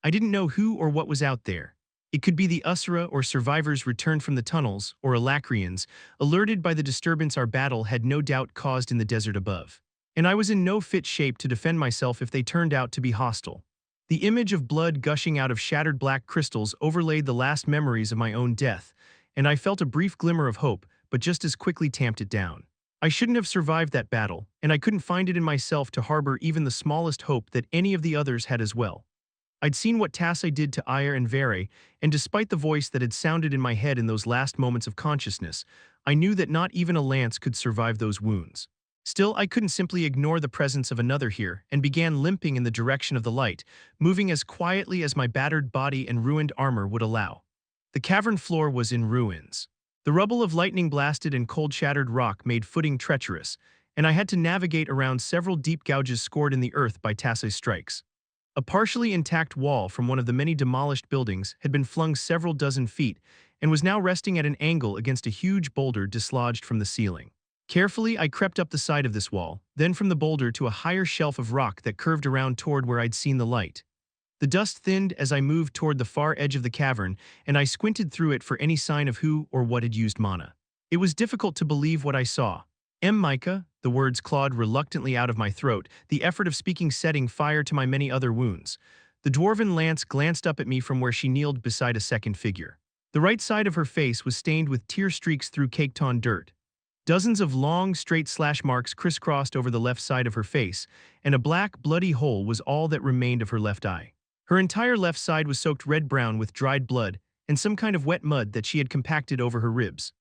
I didn't know who or what was out there. It could be the Usura or survivors returned from the tunnels, or Alacrians, alerted by the disturbance our battle had no doubt caused in the desert above. And I was in no fit shape to defend myself if they turned out to be hostile. The image of blood gushing out of shattered black crystals overlaid the last memories of my own death, and I felt a brief glimmer of hope, but just as quickly tamped it down. I shouldn't have survived that battle, and I couldn't find it in myself to harbor even the smallest hope that any of the others had as well. I'd seen what Tassai did to Aya and Vere, and despite the voice that had sounded in my head in those last moments of consciousness, I knew that not even a lance could survive those wounds. Still, I couldn't simply ignore the presence of another here, and began limping in the direction of the light, moving as quietly as my battered body and ruined armor would allow. The cavern floor was in ruins. The rubble of lightning-blasted and cold-shattered rock made footing treacherous, and I had to navigate around several deep gouges scored in the earth by Tassai's strikes. A partially intact wall from one of the many demolished buildings had been flung several dozen feet and was now resting at an angle against a huge boulder dislodged from the ceiling. Carefully, I crept up the side of this wall, then from the boulder to a higher shelf of rock that curved around toward where I'd seen the light. The dust thinned as I moved toward the far edge of the cavern, and I squinted through it for any sign of who or what had used mana. It was difficult to believe what I saw. Micah, the words clawed reluctantly out of my throat, the effort of speaking setting fire to my many other wounds. The dwarven lance glanced up at me from where she kneeled beside a second figure. The right side of her face was stained with tear streaks through caked-on dirt. Dozens of long, straight slash marks crisscrossed over the left side of her face, and a black, bloody hole was all that remained of her left eye. Her entire left side was soaked red-brown with dried blood and some kind of wet mud that she had compacted over her ribs.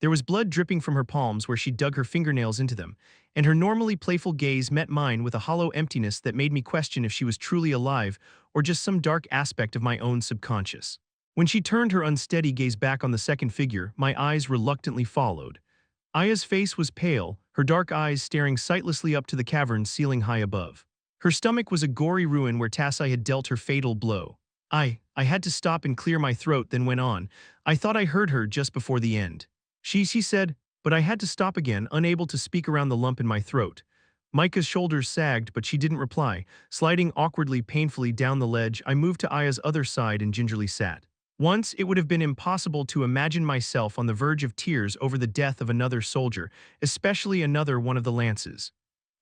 There was blood dripping from her palms where she dug her fingernails into them, and her normally playful gaze met mine with a hollow emptiness that made me question if she was truly alive or just some dark aspect of my own subconscious. When she turned her unsteady gaze back on the second figure, my eyes reluctantly followed. Aya's face was pale, her dark eyes staring sightlessly up to the cavern ceiling high above. Her stomach was a gory ruin where Tassai had dealt her fatal blow. I had to stop and clear my throat, then went on. I thought I heard her just before the end. She said, but I had to stop again, unable to speak around the lump in my throat. Micah's shoulders sagged, but she didn't reply. Sliding awkwardly, painfully down the ledge, I moved to Aya's other side and gingerly sat. Once, it would have been impossible to imagine myself on the verge of tears over the death of another soldier, especially another one of the Lances.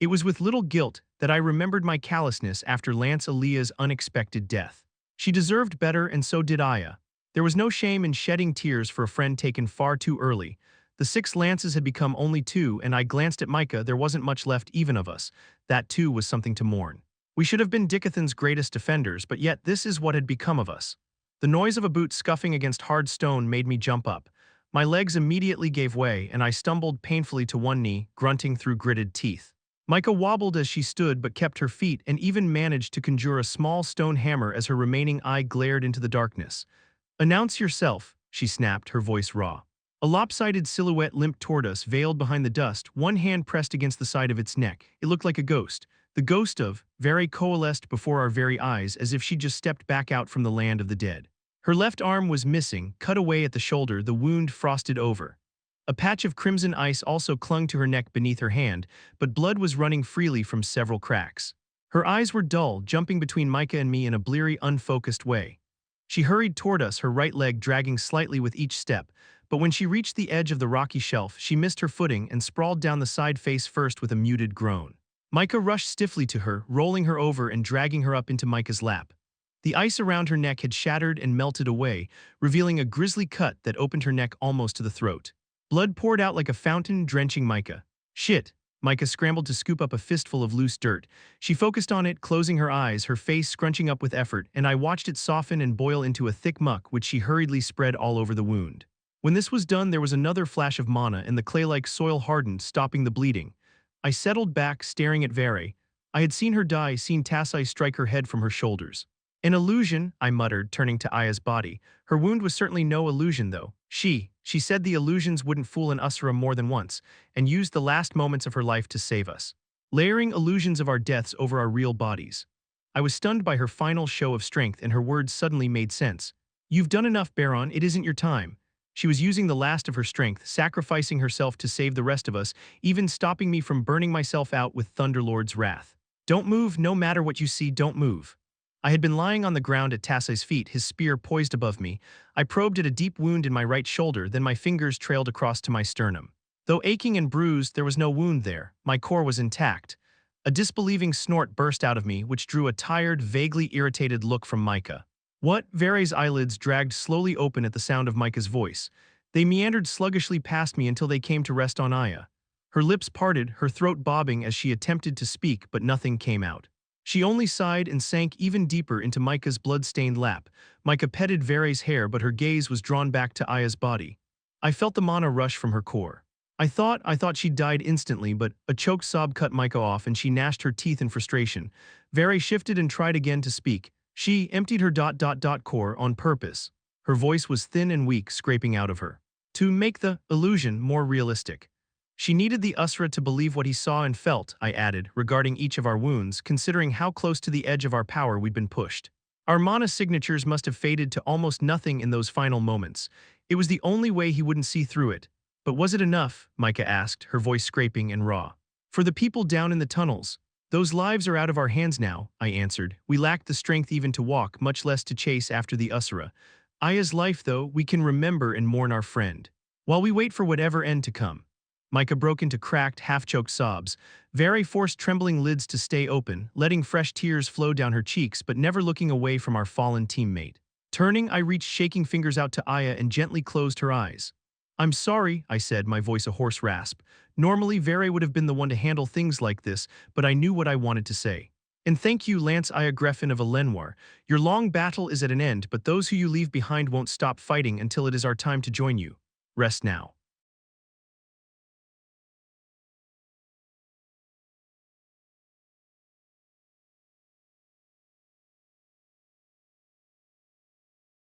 It was with little guilt that I remembered my callousness after Lance Aaliyah's unexpected death. She deserved better, and so did Aya. There was no shame in shedding tears for a friend taken far too early. The 6 Lances had become only 2, and I glanced at Micah. There wasn't much left even of us. That too was something to mourn. We should have been Dicathen's greatest defenders, but yet this is what had become of us. The noise of a boot scuffing against hard stone made me jump up. My legs immediately gave way, and I stumbled painfully to one knee, grunting through gritted teeth. Micah wobbled as she stood but kept her feet and even managed to conjure a small stone hammer as her remaining eye glared into the darkness. "Announce yourself," she snapped, her voice raw. A lopsided silhouette limped toward us, veiled behind the dust, one hand pressed against the side of its neck. It looked like a ghost. The ghost of, very coalesced before our very eyes, as if she just stepped back out from the land of the dead. Her left arm was missing, cut away at the shoulder, the wound frosted over. A patch of crimson ice also clung to her neck beneath her hand, but blood was running freely from several cracks. Her eyes were dull, jumping between Micah and me in a bleary, unfocused way. She hurried toward us, her right leg dragging slightly with each step, but when she reached the edge of the rocky shelf, she missed her footing and sprawled down the side face first with a muted groan. Micah rushed stiffly to her, rolling her over and dragging her up into Micah's lap. The ice around her neck had shattered and melted away, revealing a grisly cut that opened her neck almost to the throat. Blood poured out like a fountain, drenching Micah. "Shit!" Micah scrambled to scoop up a fistful of loose dirt. She focused on it, closing her eyes, her face scrunching up with effort, and I watched it soften and boil into a thick muck which she hurriedly spread all over the wound. When this was done, there was another flash of mana and the clay-like soil hardened, stopping the bleeding. I settled back, staring at Vere. I had seen her die, seen Tassai strike her head from her shoulders. "An illusion," I muttered, turning to Aya's body. Her wound was certainly no illusion, though. She said the illusions wouldn't fool an Usura more than once, and used the last moments of her life to save us, layering illusions of our deaths over our real bodies. I was stunned by her final show of strength, and her words suddenly made sense. "You've done enough, Baron. It isn't your time." She was using the last of her strength, sacrificing herself to save the rest of us, even stopping me from burning myself out with Thunderlord's wrath. "Don't move, no matter what you see, don't move." I had been lying on the ground at Tassai's feet, his spear poised above me. I probed at a deep wound in my right shoulder, then my fingers trailed across to my sternum. Though aching and bruised, there was no wound there. My core was intact. A disbelieving snort burst out of me, which drew a tired, vaguely irritated look from Micah. "What?" Vere's eyelids dragged slowly open at the sound of Micah's voice. They meandered sluggishly past me until they came to rest on Aya. Her lips parted, her throat bobbing as she attempted to speak, but nothing came out. She only sighed and sank even deeper into Micah's blood-stained lap. Micah petted Vere's hair, but her gaze was drawn back to Aya's body. I felt the mana rush from her core. I thought she'd died instantly, but a choked sob cut Micah off and she gnashed her teeth in frustration. Vere shifted and tried again to speak. She emptied her core on purpose. Her voice was thin and weak, scraping out of her. To make the illusion more realistic. She needed the Usra to believe what he saw and felt, I added, regarding each of our wounds, considering how close to the edge of our power we'd been pushed. Our mana signatures must have faded to almost nothing in those final moments. It was the only way he wouldn't see through it. But was it enough? Micah asked, her voice scraping and raw. For the people down in the tunnels. Those lives are out of our hands now, I answered. We lacked the strength even to walk, much less to chase after the Usra. Aya's life, though, we can remember and mourn our friend. While we wait for whatever end to come. Micah broke into cracked, half-choked sobs. Vere forced trembling lids to stay open, letting fresh tears flow down her cheeks but never looking away from our fallen teammate. Turning, I reached shaking fingers out to Aya and gently closed her eyes. "I'm sorry," I said, my voice a hoarse rasp. Normally, Vere would have been the one to handle things like this, but I knew what I wanted to say. "And thank you, Lance Aya Greffin of Elenoir. Your long battle is at an end, but those who you leave behind won't stop fighting until it is our time to join you. Rest now."